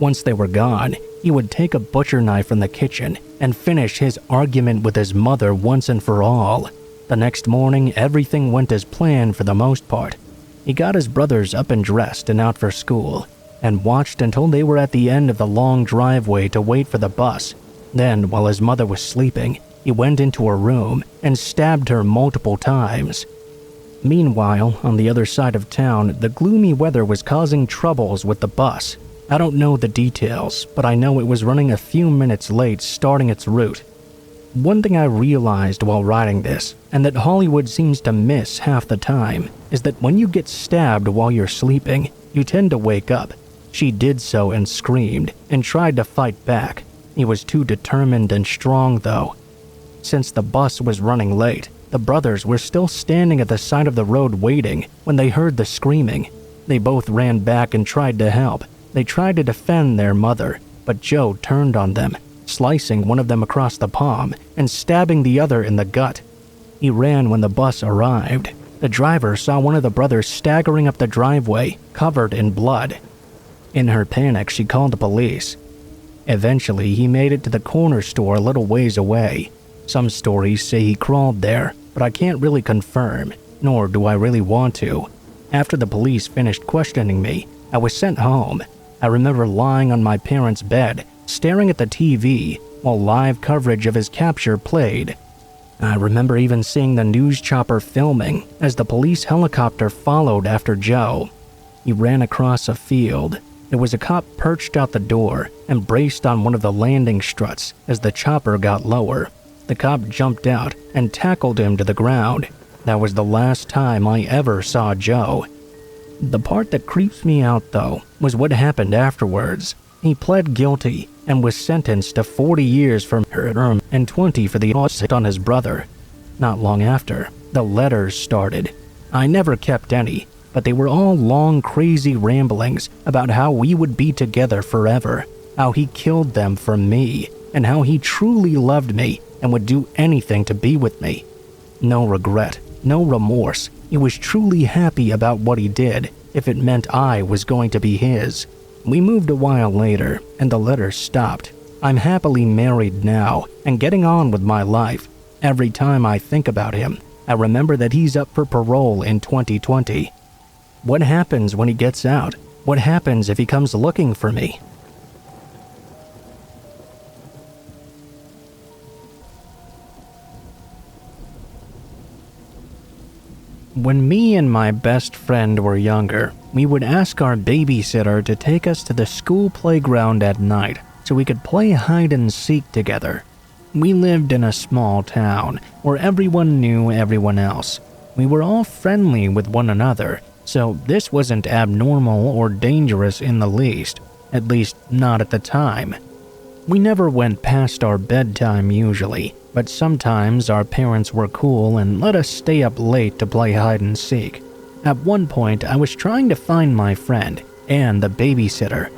Once they were gone, he would take a butcher knife from the kitchen and finish his argument with his mother once and for all. The next morning, everything went as planned for the most part. He got his brothers up and dressed and out for school, and watched until they were at the end of the long driveway to wait for the bus. Then, while his mother was sleeping, he went into her room and stabbed her multiple times. Meanwhile, on the other side of town, the gloomy weather was causing troubles with the bus. I don't know the details, but I know it was running a few minutes late starting its route. One thing I realized while writing this, and that Hollywood seems to miss half the time, is that when you get stabbed while you're sleeping, you tend to wake up. She did so and screamed, and tried to fight back. He was too determined and strong though. Since the bus was running late, the brothers were still standing at the side of the road waiting when they heard the screaming. They both ran back and tried to help. They tried to defend their mother, but Joe turned on them, slicing one of them across the palm and stabbing the other in the gut. He ran when the bus arrived. The driver saw one of the brothers staggering up the driveway, covered in blood. In her panic, she called the police. Eventually, he made it to the corner store a little ways away. Some stories say he crawled there, but I can't really confirm, nor do I really want to. After the police finished questioning me, I was sent home. I remember lying on my parents' bed, staring at the TV, while live coverage of his capture played. I remember even seeing the news chopper filming as the police helicopter followed after Joe. He ran across a field. There was a cop perched out the door and braced on one of the landing struts as the chopper got lower. The cop jumped out and tackled him to the ground. That was the last time I ever saw Joe. The part that creeps me out, though, was what happened afterwards. He pled guilty and was sentenced to 40 years for murder and 20 for the assault on his brother. Not long after, the letters started. I never kept any, but they were all long, crazy ramblings about how we would be together forever, how he killed them for me, and how he truly loved me and would do anything to be with me. No regret, no remorse. He was truly happy about what he did if it meant I was going to be his. We moved a while later, and the letters stopped. I'm happily married now and getting on with my life. Every time I think about him, I remember that he's up for parole in 2020. What happens when he gets out? What happens if he comes looking for me? When me and my best friend were younger, we would ask our babysitter to take us to the school playground at night so we could play hide and seek together. We lived in a small town where everyone knew everyone else. We were all friendly with one another, so this wasn't abnormal or dangerous in the least, at least not at the time. We never went past our bedtime usually, but sometimes our parents were cool and let us stay up late to play hide and seek. At one point, I was trying to find my friend and the babysitter.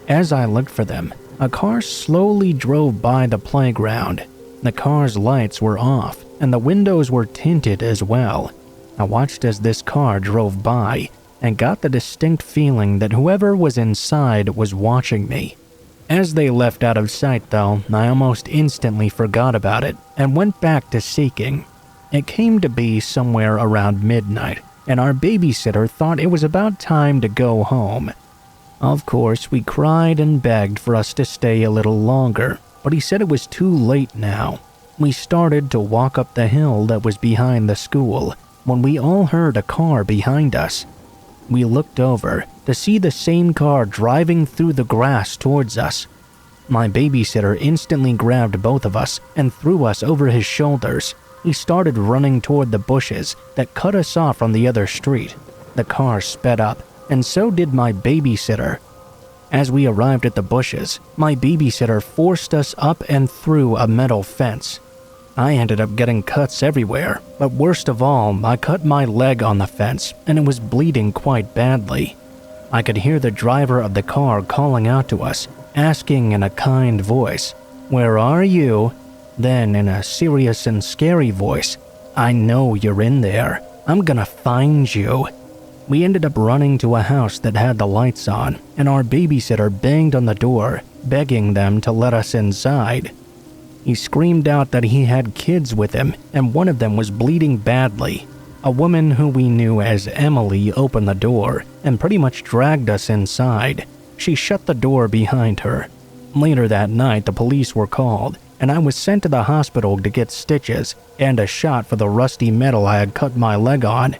As I looked for them, a car slowly drove by the playground. The car's lights were off and the windows were tinted as well. I watched as this car drove by and got the distinct feeling that whoever was inside was watching me. As they left out of sight though, I almost instantly forgot about it and went back to seeking. It came to be somewhere around midnight, and our babysitter thought it was about time to go home. Of course, we cried and begged for us to stay a little longer, but he said it was too late now. We started to walk up the hill that was behind the school when we all heard a car behind us. We looked over to see the same car driving through the grass towards us. My babysitter instantly grabbed both of us and threw us over his shoulders. He started running toward the bushes that cut us off from the other street. The car sped up, and so did my babysitter. As we arrived at the bushes, my babysitter forced us up and through a metal fence. I ended up getting cuts everywhere, but worst of all, I cut my leg on the fence and it was bleeding quite badly. I could hear the driver of the car calling out to us, asking in a kind voice, "Where are you?" Then in a serious and scary voice, "I know you're in there. I'm gonna find you." We ended up running to a house that had the lights on, and our babysitter banged on the door, begging them to let us inside. He screamed out that he had kids with him, and one of them was bleeding badly. A woman who we knew as Emily opened the door and pretty much dragged us inside. She shut the door behind her. Later that night, the police were called, and I was sent to the hospital to get stitches and a shot for the rusty metal I had cut my leg on.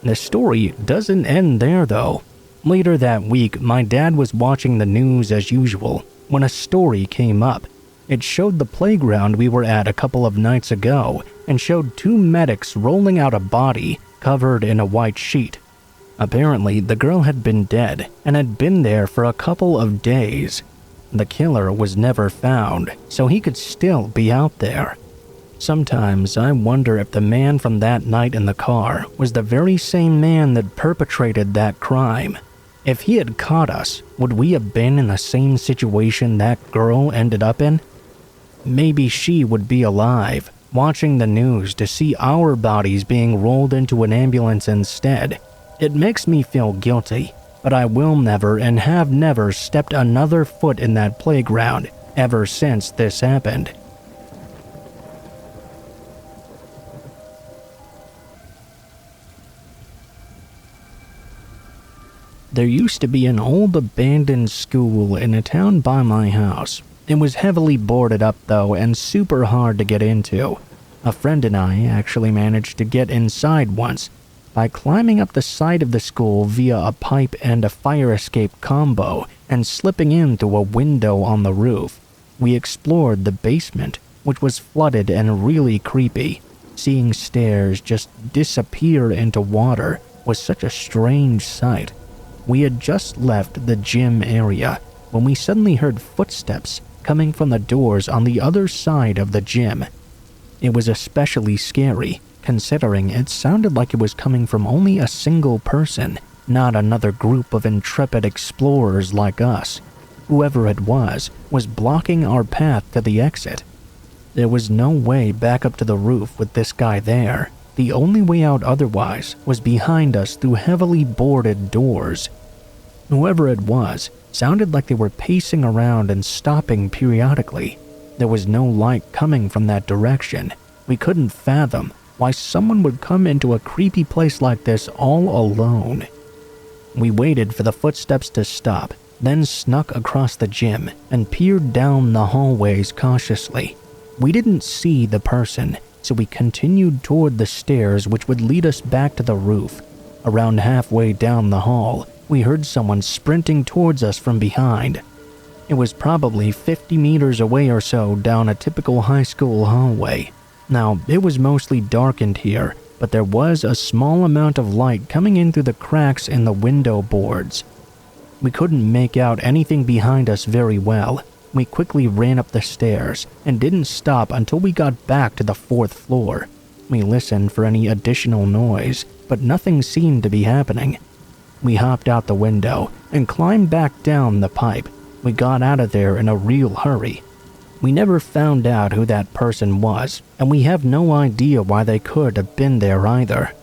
The story doesn't end there, though. Later that week, my dad was watching the news as usual when a story came up. It showed the playground we were at a couple of nights ago and showed two medics rolling out a body covered in a white sheet. Apparently, the girl had been dead and had been there for a couple of days. The killer was never found, so he could still be out there. Sometimes I wonder if the man from that night in the car was the very same man that perpetrated that crime. If he had caught us, would we have been in the same situation that girl ended up in? Maybe she would be alive, watching the news to see our bodies being rolled into an ambulance instead. It makes me feel guilty, but I will never and have never stepped another foot in that playground ever since this happened. There used to be an old abandoned school in a town by my house. It was heavily boarded up though and super hard to get into. A friend and I actually managed to get inside once by climbing up the side of the school via a pipe and a fire escape combo and slipping in through a window on the roof. We explored the basement, which was flooded and really creepy. Seeing stairs just disappear into water was such a strange sight. We had just left the gym area when we suddenly heard footsteps coming from the doors on the other side of the gym. It was especially scary, considering it sounded like it was coming from only a single person, not another group of intrepid explorers like us. Whoever it was blocking our path to the exit. There was no way back up to the roof with this guy there. The only way out otherwise was behind us through heavily boarded doors. Whoever it was sounded like they were pacing around and stopping periodically. There was no light coming from that direction. We couldn't fathom why someone would come into a creepy place like this all alone. We waited for the footsteps to stop, then snuck across the gym and peered down the hallways cautiously. We didn't see the person, so we continued toward the stairs which would lead us back to the roof. Around halfway down the hall, we heard someone sprinting towards us from behind. It was probably 50 meters away or so down a typical high school hallway. Now, it was mostly darkened here, but there was a small amount of light coming in through the cracks in the window boards. We couldn't make out anything behind us very well. We quickly ran up the stairs and didn't stop until we got back to the 4th floor. We listened for any additional noise, but nothing seemed to be happening. We hopped out the window and climbed back down the pipe. We got out of there in a real hurry. We never found out who that person was, and we have no idea why they could have been there either.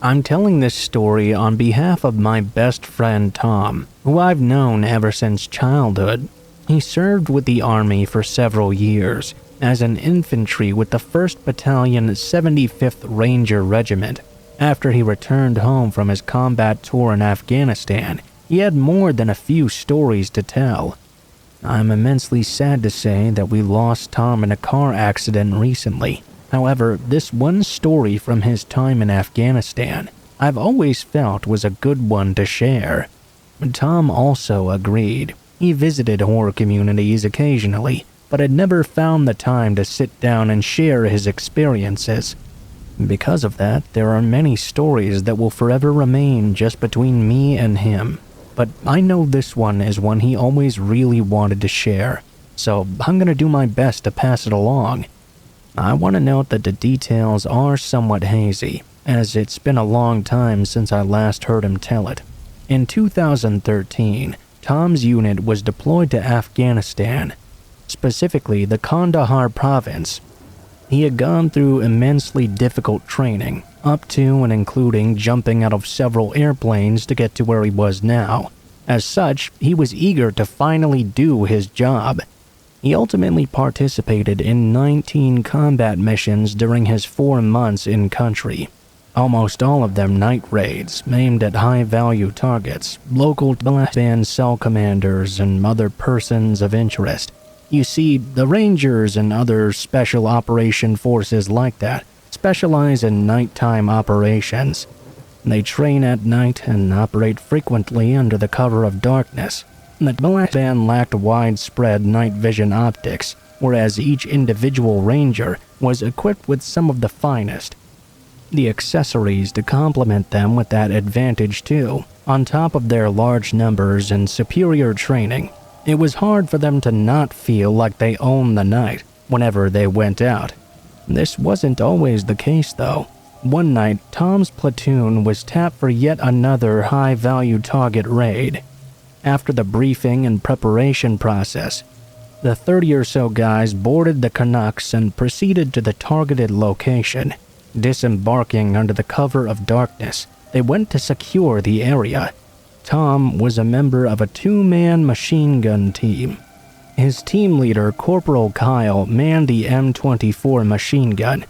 I'm telling this story on behalf of my best friend Tom, who I've known ever since childhood. He served with the Army for several years, as an infantry with the 1st Battalion 75th Ranger Regiment. After he returned home from his combat tour in Afghanistan, he had more than a few stories to tell. I'm immensely sad to say that we lost Tom in a car accident recently. However, this one story from his time in Afghanistan, I've always felt was a good one to share. Tom also agreed. He visited horror communities occasionally, but had never found the time to sit down and share his experiences. Because of that, there are many stories that will forever remain just between me and him. But I know this one is one he always really wanted to share, so I'm gonna do my best to pass it along. I want to note that the details are somewhat hazy, as it's been a long time since I last heard him tell it. In 2013, Tom's unit was deployed to Afghanistan, specifically the Kandahar province. He had gone through immensely difficult training, up to and including jumping out of several airplanes to get to where he was now. As such, he was eager to finally do his job. He ultimately participated in 19 combat missions during his 4 months in country. Almost all of them night raids aimed at high-value targets, local Taliban cell commanders, and other persons of interest. You see, the Rangers and other special operation forces like that specialize in nighttime operations. They train at night and operate frequently under the cover of darkness. The band lacked widespread night vision optics, whereas each individual ranger was equipped with some of the finest. The accessories to complement them with that advantage too, on top of their large numbers and superior training. It was hard for them to not feel like they owned the night whenever they went out. This wasn't always the case though. One night, Tom's platoon was tapped for yet another high-value target raid. After the briefing and preparation process, the 30 or so guys boarded the Canucks and proceeded to the targeted location. Disembarking under the cover of darkness, they went to secure the area. Tom was a member of a two-man machine gun team. His team leader, Corporal Kyle, manned the M24 machine gun.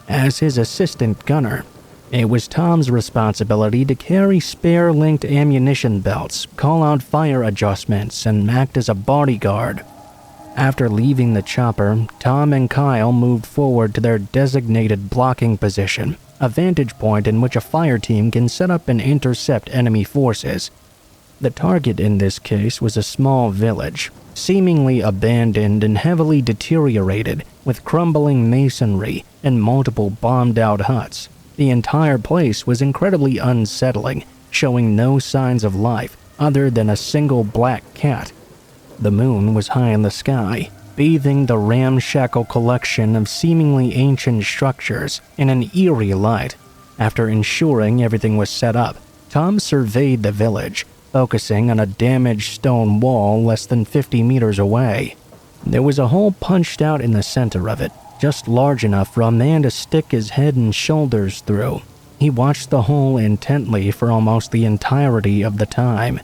As his assistant gunner, it was Tom's responsibility to carry spare linked ammunition belts, call out fire adjustments, and act as a bodyguard. After leaving the chopper, Tom and Kyle moved forward to their designated blocking position, a vantage point in which a fire team can set up and intercept enemy forces. The target in this case was a small village, seemingly abandoned and heavily deteriorated, with crumbling masonry and multiple bombed-out huts. The entire place was incredibly unsettling, showing no signs of life other than a single black cat. The moon was high in the sky, bathing the ramshackle collection of seemingly ancient structures in an eerie light. After ensuring everything was set up, Tom surveyed the village, focusing on a damaged stone wall less than 50 meters away. There was a hole punched out in the center of it, just large enough for a man to stick his head and shoulders through. He watched the hole intently for almost the entirety of the time.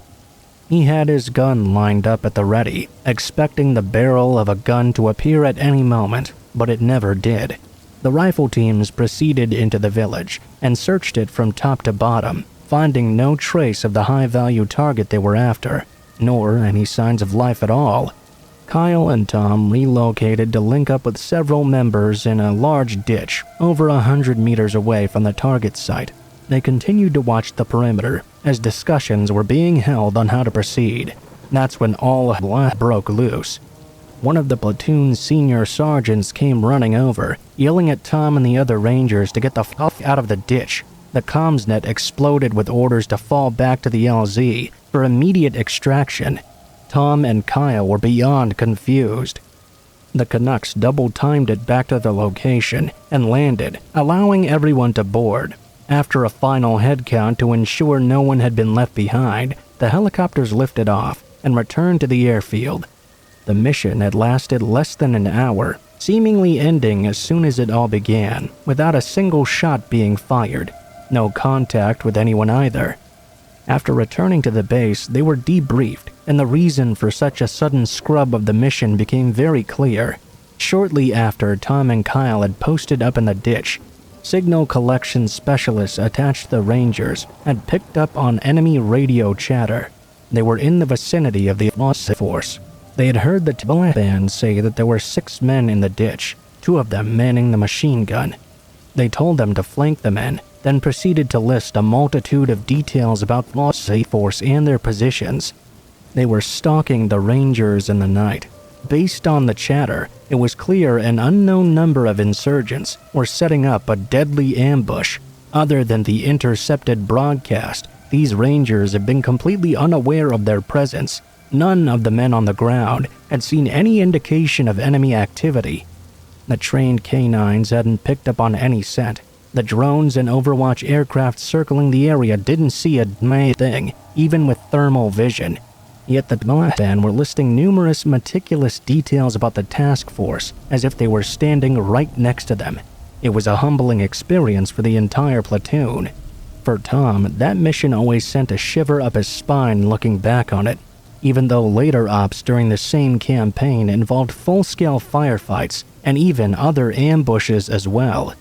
He had his gun lined up at the ready, expecting the barrel of a gun to appear at any moment, but it never did. The rifle teams proceeded into the village and searched it from top to bottom, finding no trace of the high-value target they were after, nor any signs of life at all. Kyle and Tom relocated to link up with several members in a large ditch over 100 meters away from the target site. They continued to watch the perimeter as discussions were being held on how to proceed. That's when all hell broke loose. One of the platoon's senior sergeants came running over, yelling at Tom and the other rangers to get the f*** out of the ditch. The comms net exploded with orders to fall back to the LZ for immediate extraction. Tom and Kyle were beyond confused. The Canucks double-timed it back to the location and landed, allowing everyone to board. After a final head count to ensure no one had been left behind, the helicopters lifted off and returned to the airfield. The mission had lasted less than an hour, seemingly ending as soon as it all began, without a single shot being fired. No contact with anyone either. After returning to the base, they were debriefed, and the reason for such a sudden scrub of the mission became very clear. Shortly after Tom and Kyle had posted up in the ditch, signal collection specialists attached to the Rangers had picked up on enemy radio chatter. They were in the vicinity of the force. They had heard the band say that there were 6 men in the ditch, 2 of them manning the machine gun. They told them to flank the men, then proceeded to list a multitude of details about the force and their positions. They were stalking the Rangers in the night. Based on the chatter, it was clear an unknown number of insurgents were setting up a deadly ambush. Other than the intercepted broadcast, these Rangers had been completely unaware of their presence. None of the men on the ground had seen any indication of enemy activity. The trained canines hadn't picked up on any scent. The drones and Overwatch aircraft circling the area didn't see a thing, even with thermal vision. Yet the band were listing numerous meticulous details about the task force, as if they were standing right next to them. It was a humbling experience for the entire platoon. For Tom, that mission always sent a shiver up his spine looking back on it, even though later ops during the same campaign involved full-scale firefights and even other ambushes as well.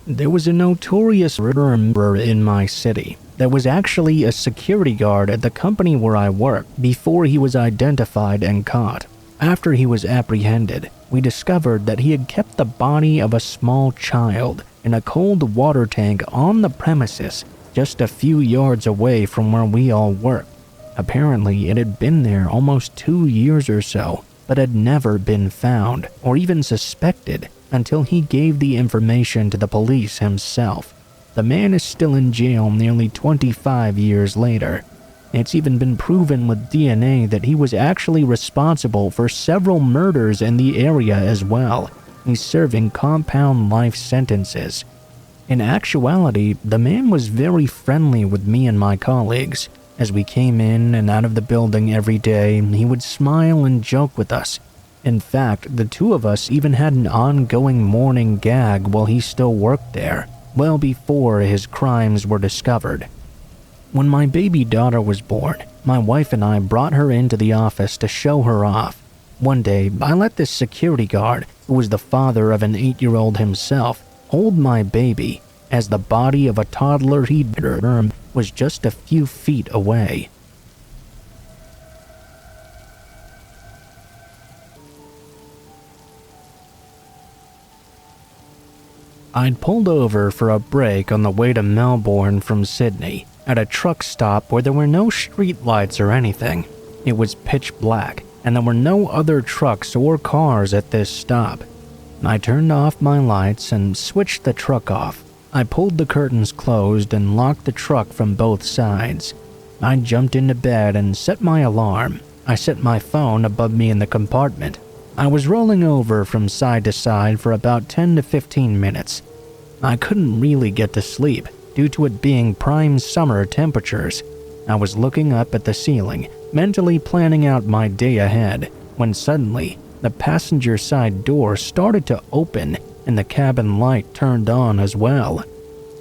There was a notorious murderer in my city that was actually a security guard at the company where I worked before he was identified and caught. After he was apprehended, we discovered that he had kept the body of a small child in a cold water tank on the premises just a few yards away from where we all worked. Apparently, it had been there almost 2 years or so, but had never been found or even suspected until he gave the information to the police himself. The man is still in jail nearly 25 years later. It's even been proven with DNA that he was actually responsible for several murders in the area as well. He's serving compound life sentences. In actuality, the man was very friendly with me and my colleagues. As we came in and out of the building every day, he would smile and joke with us. In fact, the two of us even had an ongoing morning gag while he still worked there, well before his crimes were discovered. When my baby daughter was born, my wife and I brought her into the office to show her off. One day, I let this security guard, who was the father of an 8-year-old himself, hold my baby, as the body of a toddler he'd burned was just a few feet away. I'd pulled over for a break on the way to Melbourne from Sydney, at a truck stop where there were no street lights or anything. It was pitch black, and there were no other trucks or cars at this stop. I turned off my lights and switched the truck off. I pulled the curtains closed and locked the truck from both sides. I jumped into bed and set my alarm. I set my phone above me in the compartment. I was rolling over from side to side for about 10 to 15 minutes. I couldn't really get to sleep due to it being prime summer temperatures. I was looking up at the ceiling, mentally planning out my day ahead, when suddenly the passenger side door started to open and the cabin light turned on as well.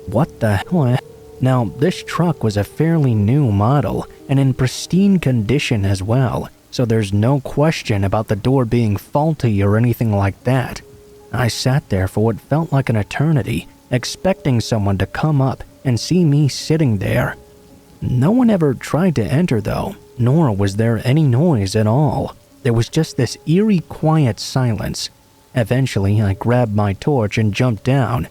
What the hell? Now, this truck was a fairly new model and in pristine condition as well, so there's no question about the door being faulty or anything like that. I sat there for what felt like an eternity, expecting someone to come up and see me sitting there. No one ever tried to enter though, nor was there any noise at all. There was just this eerie quiet silence. Eventually, I grabbed my torch and jumped down.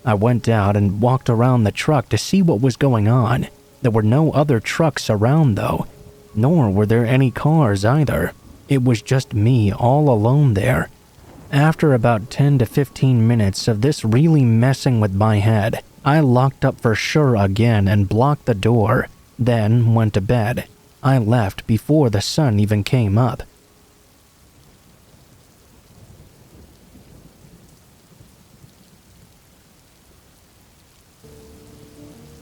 I went out and walked around the truck to see what was going on. There were no other trucks around though, nor were there any cars either. It was just me all alone there. After about 10 to 15 minutes of this really messing with my head, I locked up for sure again and blocked the door, then went to bed. I left before the sun even came up.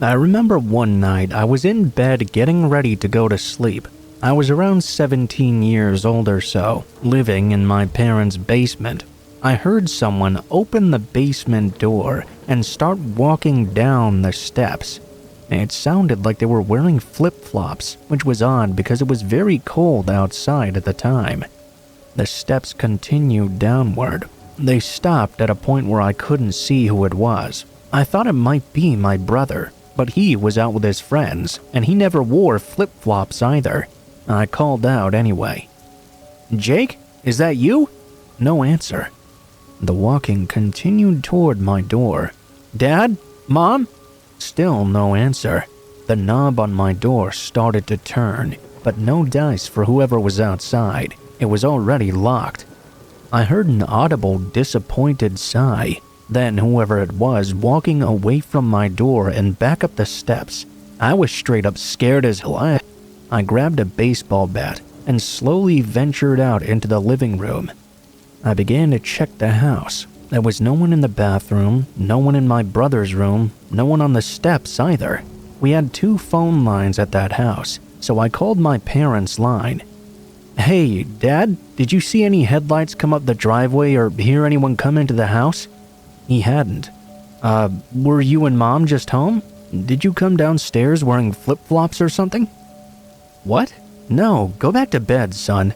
I remember one night I was in bed getting ready to go to sleep. I was around 17 years old or so, living in my parents' basement. I heard someone open the basement door and start walking down the steps. It sounded like they were wearing flip-flops, which was odd because it was very cold outside at the time. The steps continued downward. They stopped at a point where I couldn't see who it was. I thought it might be my brother, but he was out with his friends, and he never wore flip-flops either. I called out anyway. "Jake, is that you?" No answer. The walking continued toward my door. "Dad? Mom?" Still no answer. The knob on my door started to turn, but no dice for whoever was outside. It was already locked. I heard an audible, disappointed sigh. Then whoever it was walking away from my door and back up the steps. I was straight up scared as hell. I grabbed a baseball bat and slowly ventured out into the living room. I began to check the house. There was no one in the bathroom, no one in my brother's room, no one on the steps either. We had 2 phone lines at that house, so I called my parents' line. "Hey, Dad, did you see any headlights come up the driveway or hear anyone come into the house?" He hadn't. Were you and Mom just home? Did you come downstairs wearing flip-flops or something?" "What? No, go back to bed, son."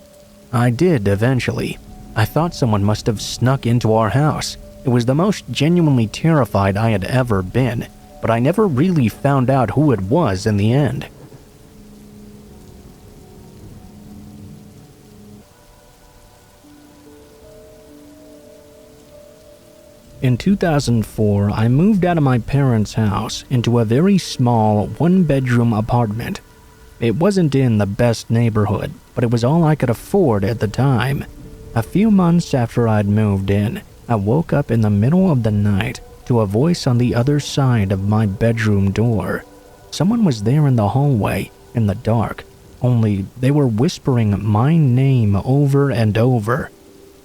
I did eventually. I thought someone must have snuck into our house. It was the most genuinely terrified I had ever been, but I never really found out who it was in the end. In 2004, I moved out of my parents' house into a very small one-bedroom apartment. It wasn't in the best neighborhood, but it was all I could afford at the time. A few months after I'd moved in, I woke up in the middle of the night to a voice on the other side of my bedroom door. Someone was there in the hallway, in the dark, only they were whispering my name over and over.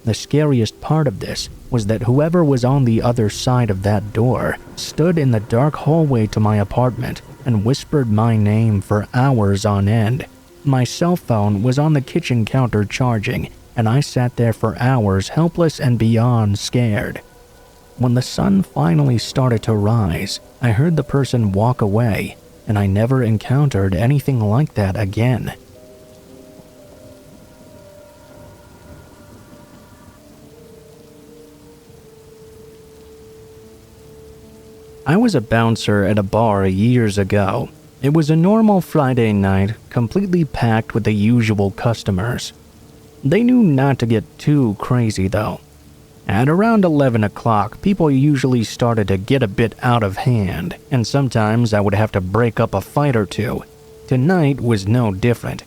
The scariest part of this was that whoever was on the other side of that door stood in the dark hallway to my apartment and whispered my name for hours on end. My cell phone was on the kitchen counter charging, and I sat there for hours helpless and beyond scared. When the sun finally started to rise, I heard the person walk away, and I never encountered anything like that again. I was a bouncer at a bar years ago. It was a normal Friday night, completely packed with the usual customers. They knew not to get too crazy though. At around 11 o'clock, people usually started to get a bit out of hand, and sometimes I would have to break up a fight or two. Tonight was no different.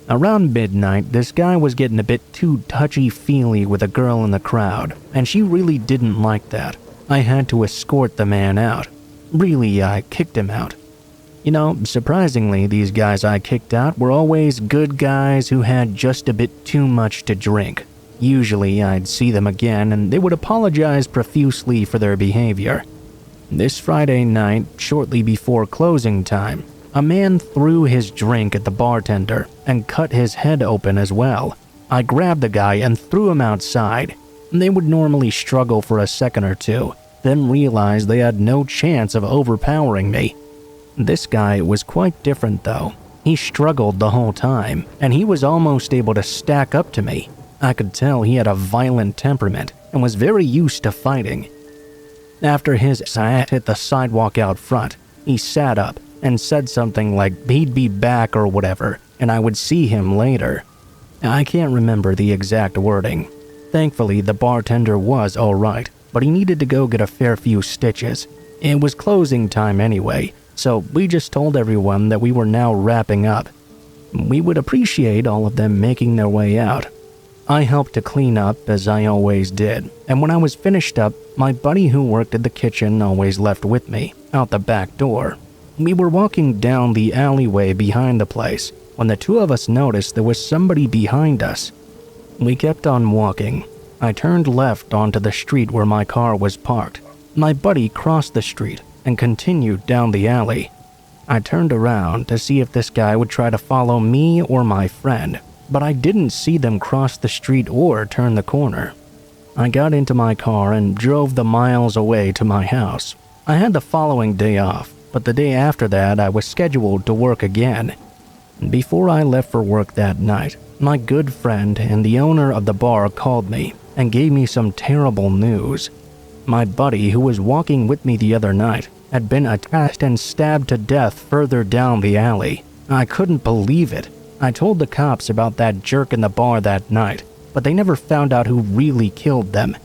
Around midnight, this guy was getting a bit too touchy-feely with a girl in the crowd, and she really didn't like that. I had to escort the man out. Really, I kicked him out. You know, surprisingly, these guys I kicked out were always good guys who had just a bit too much to drink. Usually, I'd see them again and they would apologize profusely for their behavior. This Friday night, shortly before closing time, a man threw his drink at the bartender and cut his head open as well. I grabbed the guy and threw him outside. They would normally struggle for a second or two, then realize they had no chance of overpowering me. This guy was quite different though. He struggled the whole time, and he was almost able to stack up to me. I could tell he had a violent temperament and was very used to fighting. After his ass hit the sidewalk out front, he sat up and said something like he'd be back or whatever, and I would see him later. I can't remember the exact wording. Thankfully, the bartender was alright, but he needed to go get a fair few stitches. It was closing time anyway, so we just told everyone that we were now wrapping up. We would appreciate all of them making their way out. I helped to clean up, as I always did, and when I was finished up, my buddy who worked at the kitchen always left with me, out the back door. We were walking down the alleyway behind the place, when the two of us noticed there was somebody behind us. We kept on walking. I turned left onto the street where my car was parked. My buddy crossed the street and continued down the alley. I turned around to see if this guy would try to follow me or my friend, but I didn't see them cross the street or turn the corner. I got into my car and drove the miles away to my house. I had the following day off, but the day after that I was scheduled to work again. Before I left for work that night, my good friend and the owner of the bar called me and gave me some terrible news. My buddy, who was walking with me the other night, had been attacked and stabbed to death further down the alley. I couldn't believe it. I told the cops about that jerk in the bar that night, but they never found out who really killed them.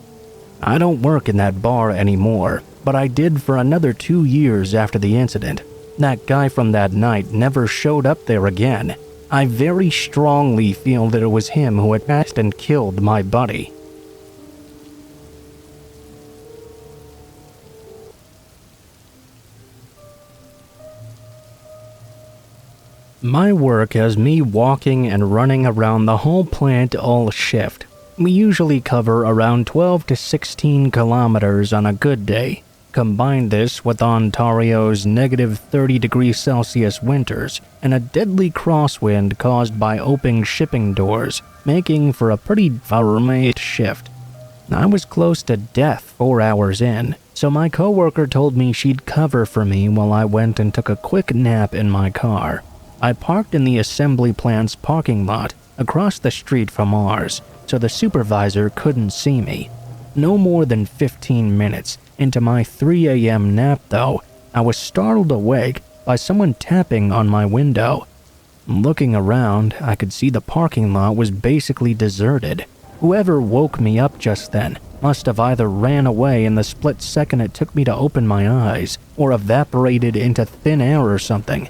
I don't work in that bar anymore, but I did for another 2 years after the incident. That guy from that night never showed up there again. I very strongly feel that it was him who attacked and killed my buddy. My work has me walking and running around the whole plant all shift. We usually cover around 12 to 16 kilometers on a good day. Combine this with Ontario's negative 30 degrees Celsius winters and a deadly crosswind caused by open shipping doors, making for a pretty varmate shift. I was close to death 4 hours in, so my coworker told me she'd cover for me while I went and took a quick nap in my car. I parked in the assembly plant's parking lot across the street from ours, so the supervisor couldn't see me. No more than 15 minutes into my 3 a.m. nap though, I was startled awake by someone tapping on my window. Looking around, I could see the parking lot was basically deserted. Whoever woke me up just then must have either ran away in the split second it took me to open my eyes, or evaporated into thin air or something.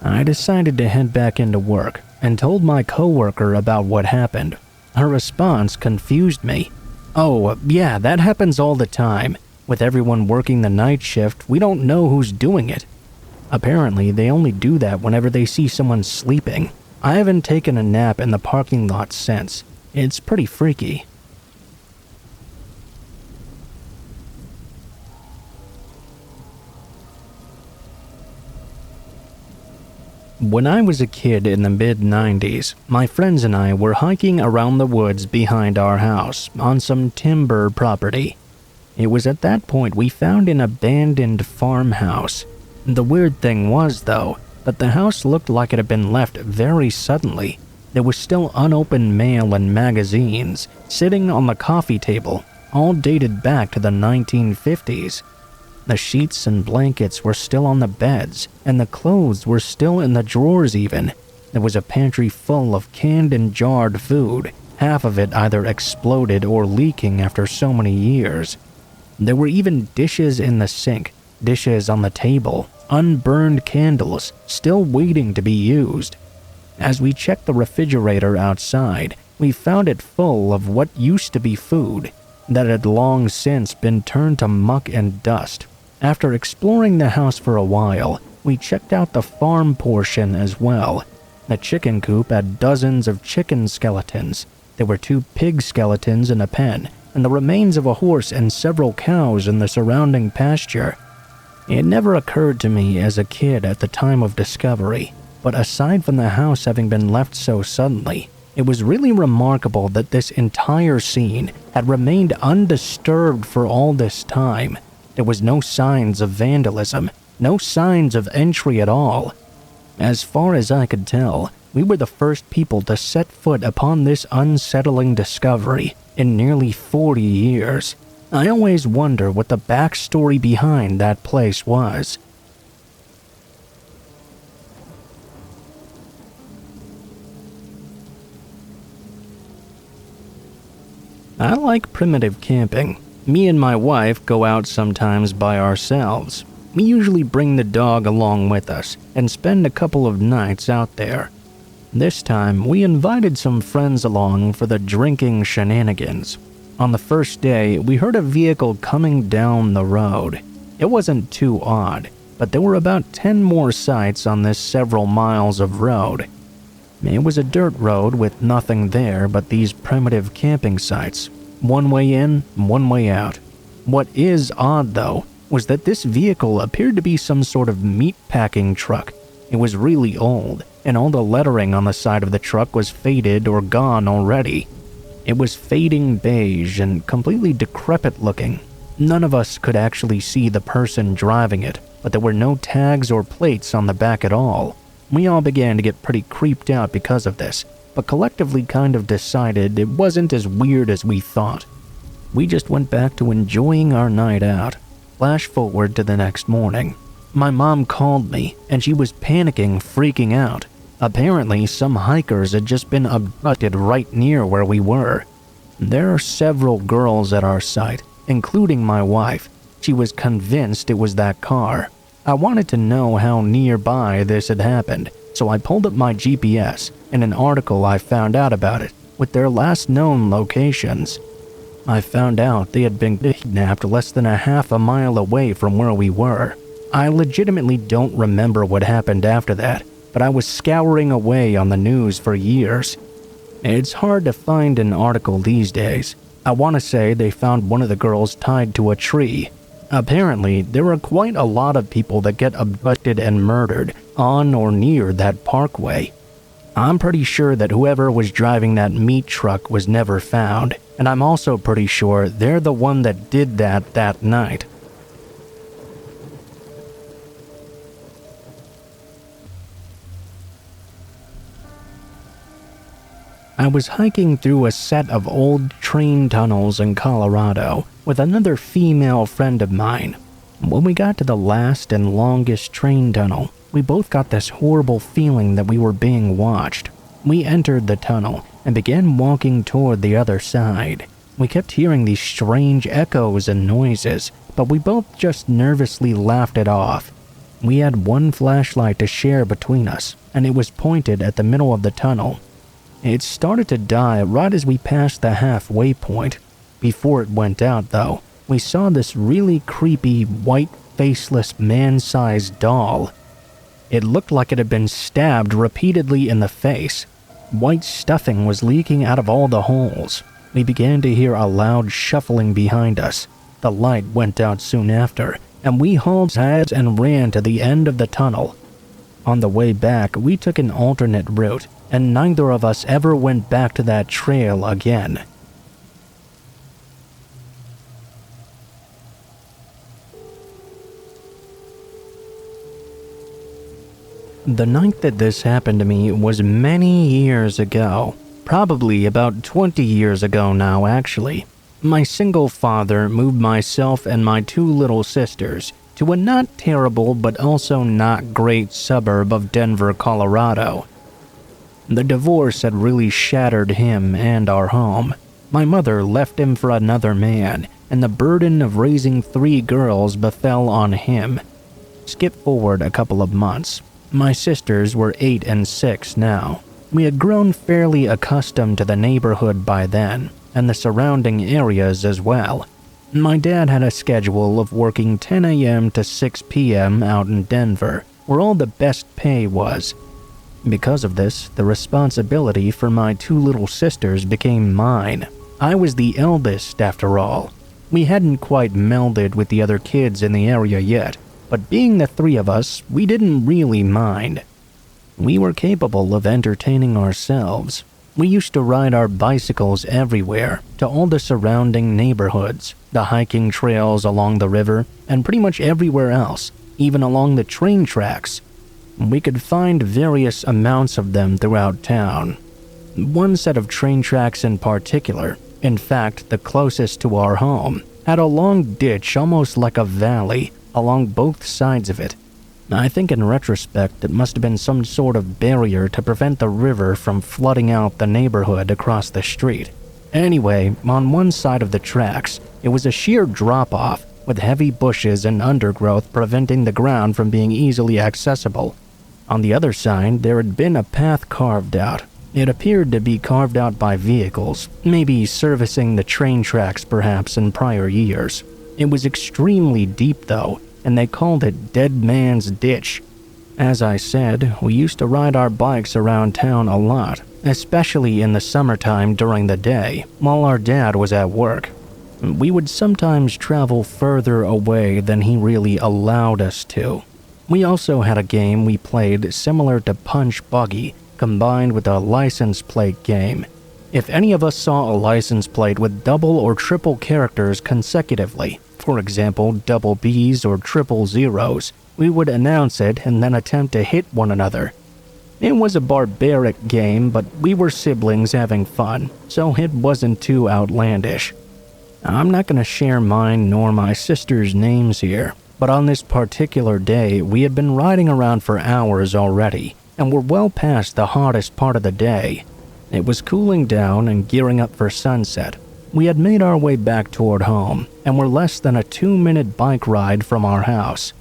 I decided to head back into work and told my coworker about what happened. Her response confused me. "Oh, yeah, that happens all the time. With everyone working the night shift, we don't know who's doing it. Apparently, they only do that whenever they see someone sleeping. I haven't taken a nap in the parking lot since. It's pretty freaky." When I was a kid in the mid-90s, my friends and I were hiking around the woods behind our house on some timber property. It was at that point we found an abandoned farmhouse. The weird thing was, though, that the house looked like it had been left very suddenly. There was still unopened mail and magazines sitting on the coffee table, all dated back to the 1950s. The sheets and blankets were still on the beds, and the clothes were still in the drawers even. There was a pantry full of canned and jarred food, half of it either exploded or leaking after so many years. There were even dishes in the sink, dishes on the table, unburned candles still waiting to be used. As we checked the refrigerator outside, we found it full of what used to be food that had long since been turned to muck and dust. After exploring the house for a while, we checked out the farm portion as well. The chicken coop had dozens of chicken skeletons. There were 2 pig skeletons in a pen, and the remains of a horse and several cows in the surrounding pasture. It never occurred to me as a kid at the time of discovery, but aside from the house having been left so suddenly, it was really remarkable that this entire scene had remained undisturbed for all this time. There was no signs of vandalism, no signs of entry at all. As far as I could tell, we were the first people to set foot upon this unsettling discovery in nearly 40 years. I always wonder what the backstory behind that place was. I like primitive camping. Me and my wife go out sometimes by ourselves. We usually bring the dog along with us and spend a couple of nights out there. This time, we invited some friends along for the drinking shenanigans. On the first day, we heard a vehicle coming down the road. It wasn't too odd, but there were about 10 more sites on this several miles of road. It was a dirt road with nothing there but these primitive camping sites. One way in, one way out. What is odd, though, was that this vehicle appeared to be some sort of meat-packing truck. It was really old, and all the lettering on the side of the truck was faded or gone already. It was fading beige and completely decrepit looking. None of us could actually see the person driving it, but there were no tags or plates on the back at all. We all began to get pretty creeped out because of this, but collectively kind of decided it wasn't as weird as we thought. We just went back to enjoying our night out. Flash forward to the next morning. My mom called me, and she was panicking, freaking out. Apparently, some hikers had just been abducted right near where we were. There are several girls at our site, including my wife. She was convinced it was that car. I wanted to know how nearby this had happened, so I pulled up my GPS and an article I found out about it, with their last known locations. I found out they had been kidnapped less than a half a mile away from where we were. I legitimately don't remember what happened after that, but I was scouring away on the news for years. It's hard to find an article these days. I want to say they found one of the girls tied to a tree. Apparently, there are quite a lot of people that get abducted and murdered on or near that parkway. I'm pretty sure that whoever was driving that meat truck was never found, and I'm also pretty sure they're the one that did that night. I was hiking through a set of old train tunnels in Colorado with another female friend of mine. When we got to the last and longest train tunnel, we both got this horrible feeling that we were being watched. We entered the tunnel and began walking toward the other side. We kept hearing these strange echoes and noises, but we both just nervously laughed it off. We had one flashlight to share between us, and it was pointed at the middle of the tunnel. It started to die right as we passed the halfway point. Before it went out, though, we saw this really creepy, white, faceless, man-sized doll. It looked like it had been stabbed repeatedly in the face. White stuffing was leaking out of all the holes. We began to hear a loud shuffling behind us. The light went out soon after, and we hauled heads and ran to the end of the tunnel. On the way back, we took an alternate route, and neither of us ever went back to that trail again. The night that this happened to me was many years ago. Probably about 20 years ago now, actually. My single father moved myself and my two little sisters to a not terrible but also not great suburb of Denver, Colorado. The divorce had really shattered him and our home. My mother left him for another man, and the burden of raising 3 girls befell on him. Skip forward a couple of months. My sisters were 8 and 6 now. We had grown fairly accustomed to the neighborhood by then, and the surrounding areas as well. My dad had a schedule of working 10 a.m. to 6 p.m. out in Denver, where all the best pay was. Because of this, the responsibility for my 2 little sisters became mine. I was the eldest, after all. We hadn't quite melded with the other kids in the area yet, but being the 3 of us, we didn't really mind. We were capable of entertaining ourselves. We used to ride our bicycles everywhere, to all the surrounding neighborhoods, the hiking trails along the river, and pretty much everywhere else, even along the train tracks. We could find various amounts of them throughout town. One set of train tracks in particular, in fact the closest to our home, had a long ditch almost like a valley along both sides of it. I think in retrospect it must have been some sort of barrier to prevent the river from flooding out the neighborhood across the street. Anyway, on one side of the tracks, it was a sheer drop-off with heavy bushes and undergrowth preventing the ground from being easily accessible. On the other side, there had been a path carved out. It appeared to be carved out by vehicles, maybe servicing the train tracks perhaps in prior years. It was extremely deep though, and they called it Dead Man's Ditch. As I said, we used to ride our bikes around town a lot, especially in the summertime during the day, while our dad was at work. We would sometimes travel further away than he really allowed us to. We also had a game we played similar to Punch Buggy, combined with a license plate game. If any of us saw a license plate with double or triple characters consecutively, for example double B's or triple zeros, we would announce it and then attempt to hit one another. It was a barbaric game, but we were siblings having fun, so it wasn't too outlandish. I'm not going to share mine nor my sister's names here, but on this particular day we had been riding around for hours already, and were well past the hottest part of the day. It was cooling down and gearing up for sunset. We had made our way back toward home, and were less than a 2-minute bike ride from our house.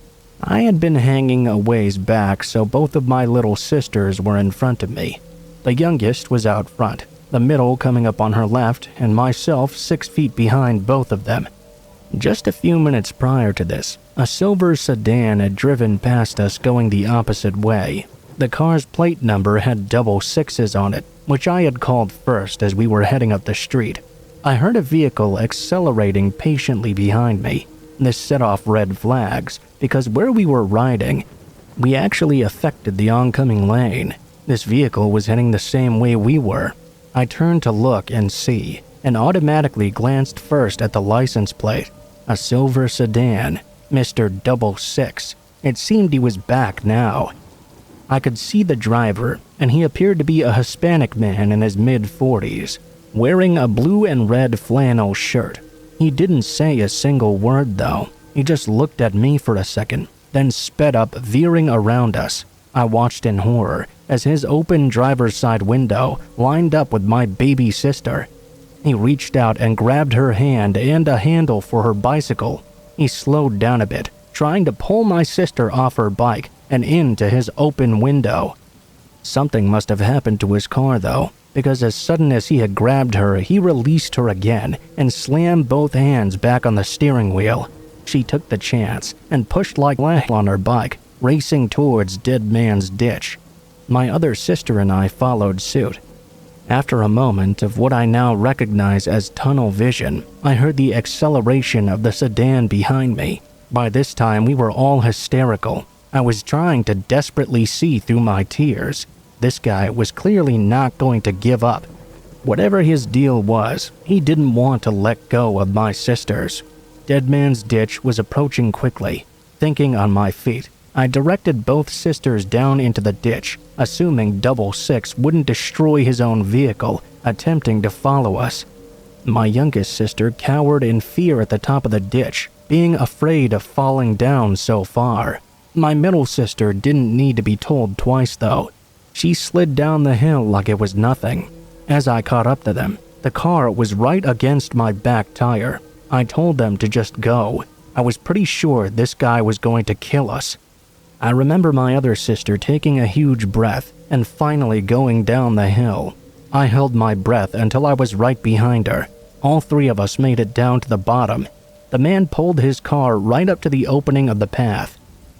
I had been hanging a ways back, so both of my little sisters were in front of me. The youngest was out front, the middle coming up on her left, and myself 6 feet behind both of them. Just a few minutes prior to this, a silver sedan had driven past us going the opposite way. The car's plate number had double 6s on it, which I had called first as we were heading up the street. I heard a vehicle accelerating patiently behind me. This set off red flags, because where we were riding, we actually affected the oncoming lane. This vehicle was heading the same way we were. I turned to look and see, and automatically glanced first at the license plate. A silver sedan, Mr. 66. It seemed he was back now. I could see the driver, and he appeared to be a Hispanic man in his mid-40s, wearing a blue and red flannel shirt. He didn't say a single word though. He just looked at me for a second, then sped up, veering around us. I watched in horror as his open driver's side window lined up with my baby sister. He reached out and grabbed her hand and a handle for her bicycle. He slowed down a bit, trying to pull my sister off her bike and into his open window. Something must have happened to his car though, because as sudden as he had grabbed her, he released her again and slammed both hands back on the steering wheel. She took the chance and pushed like hell on her bike, racing towards Dead Man's Ditch. My other sister and I followed suit. After a moment of what I now recognize as tunnel vision, I heard the acceleration of the sedan behind me. By this time, we were all hysterical. I was trying to desperately see through my tears. This guy was clearly not going to give up. Whatever his deal was, he didn't want to let go of my sisters. Dead Man's Ditch was approaching quickly. Thinking on my feet, I directed both sisters down into the ditch, assuming 6 wouldn't destroy his own vehicle, attempting to follow us. My youngest sister cowered in fear at the top of the ditch, being afraid of falling down so far. My middle sister didn't need to be told twice though. She slid down the hill like it was nothing. As I caught up to them, the car was right against my back tire. I told them to just go. I was pretty sure this guy was going to kill us. I remember my other sister taking a huge breath and finally going down the hill. I held my breath until I was right behind her. All 3 of us made it down to the bottom. The man pulled his car right up to the opening of the path.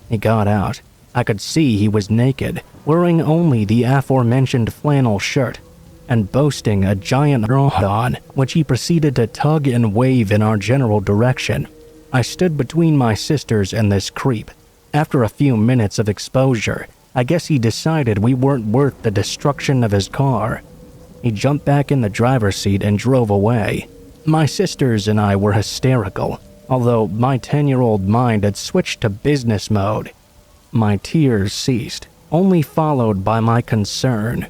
He got out. I could see he was naked, wearing only the aforementioned flannel shirt, and boasting a giant bra on, which he proceeded to tug and wave in our general direction. I stood between my sisters and this creep. After a few minutes of exposure, I guess he decided we weren't worth the destruction of his car. He jumped back in the driver's seat and drove away. My sisters and I were hysterical, although my 10-year-old mind had switched to business mode. My tears ceased, only followed by my concern.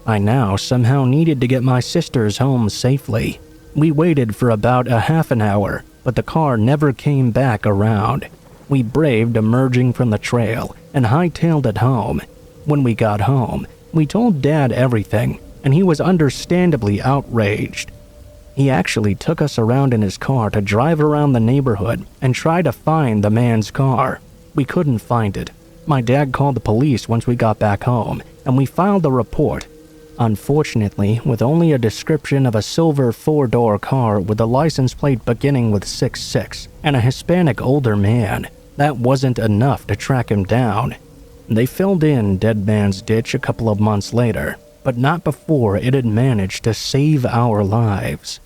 I now somehow needed to get my sisters home safely. We waited for about a half an hour, but the car never came back around. We braved emerging from the trail and hightailed it home. When we got home, we told Dad everything, and he was understandably outraged. He actually took us around in his car to drive around the neighborhood and try to find the man's car. We couldn't find it. My dad called the police once we got back home, and we filed a report. Unfortunately, with only a description of a silver 4-door car with a license plate beginning with 66 and a Hispanic older man, that wasn't enough to track him down. They filled in Dead Man's Ditch a couple of months later, but not before it had managed to save our lives.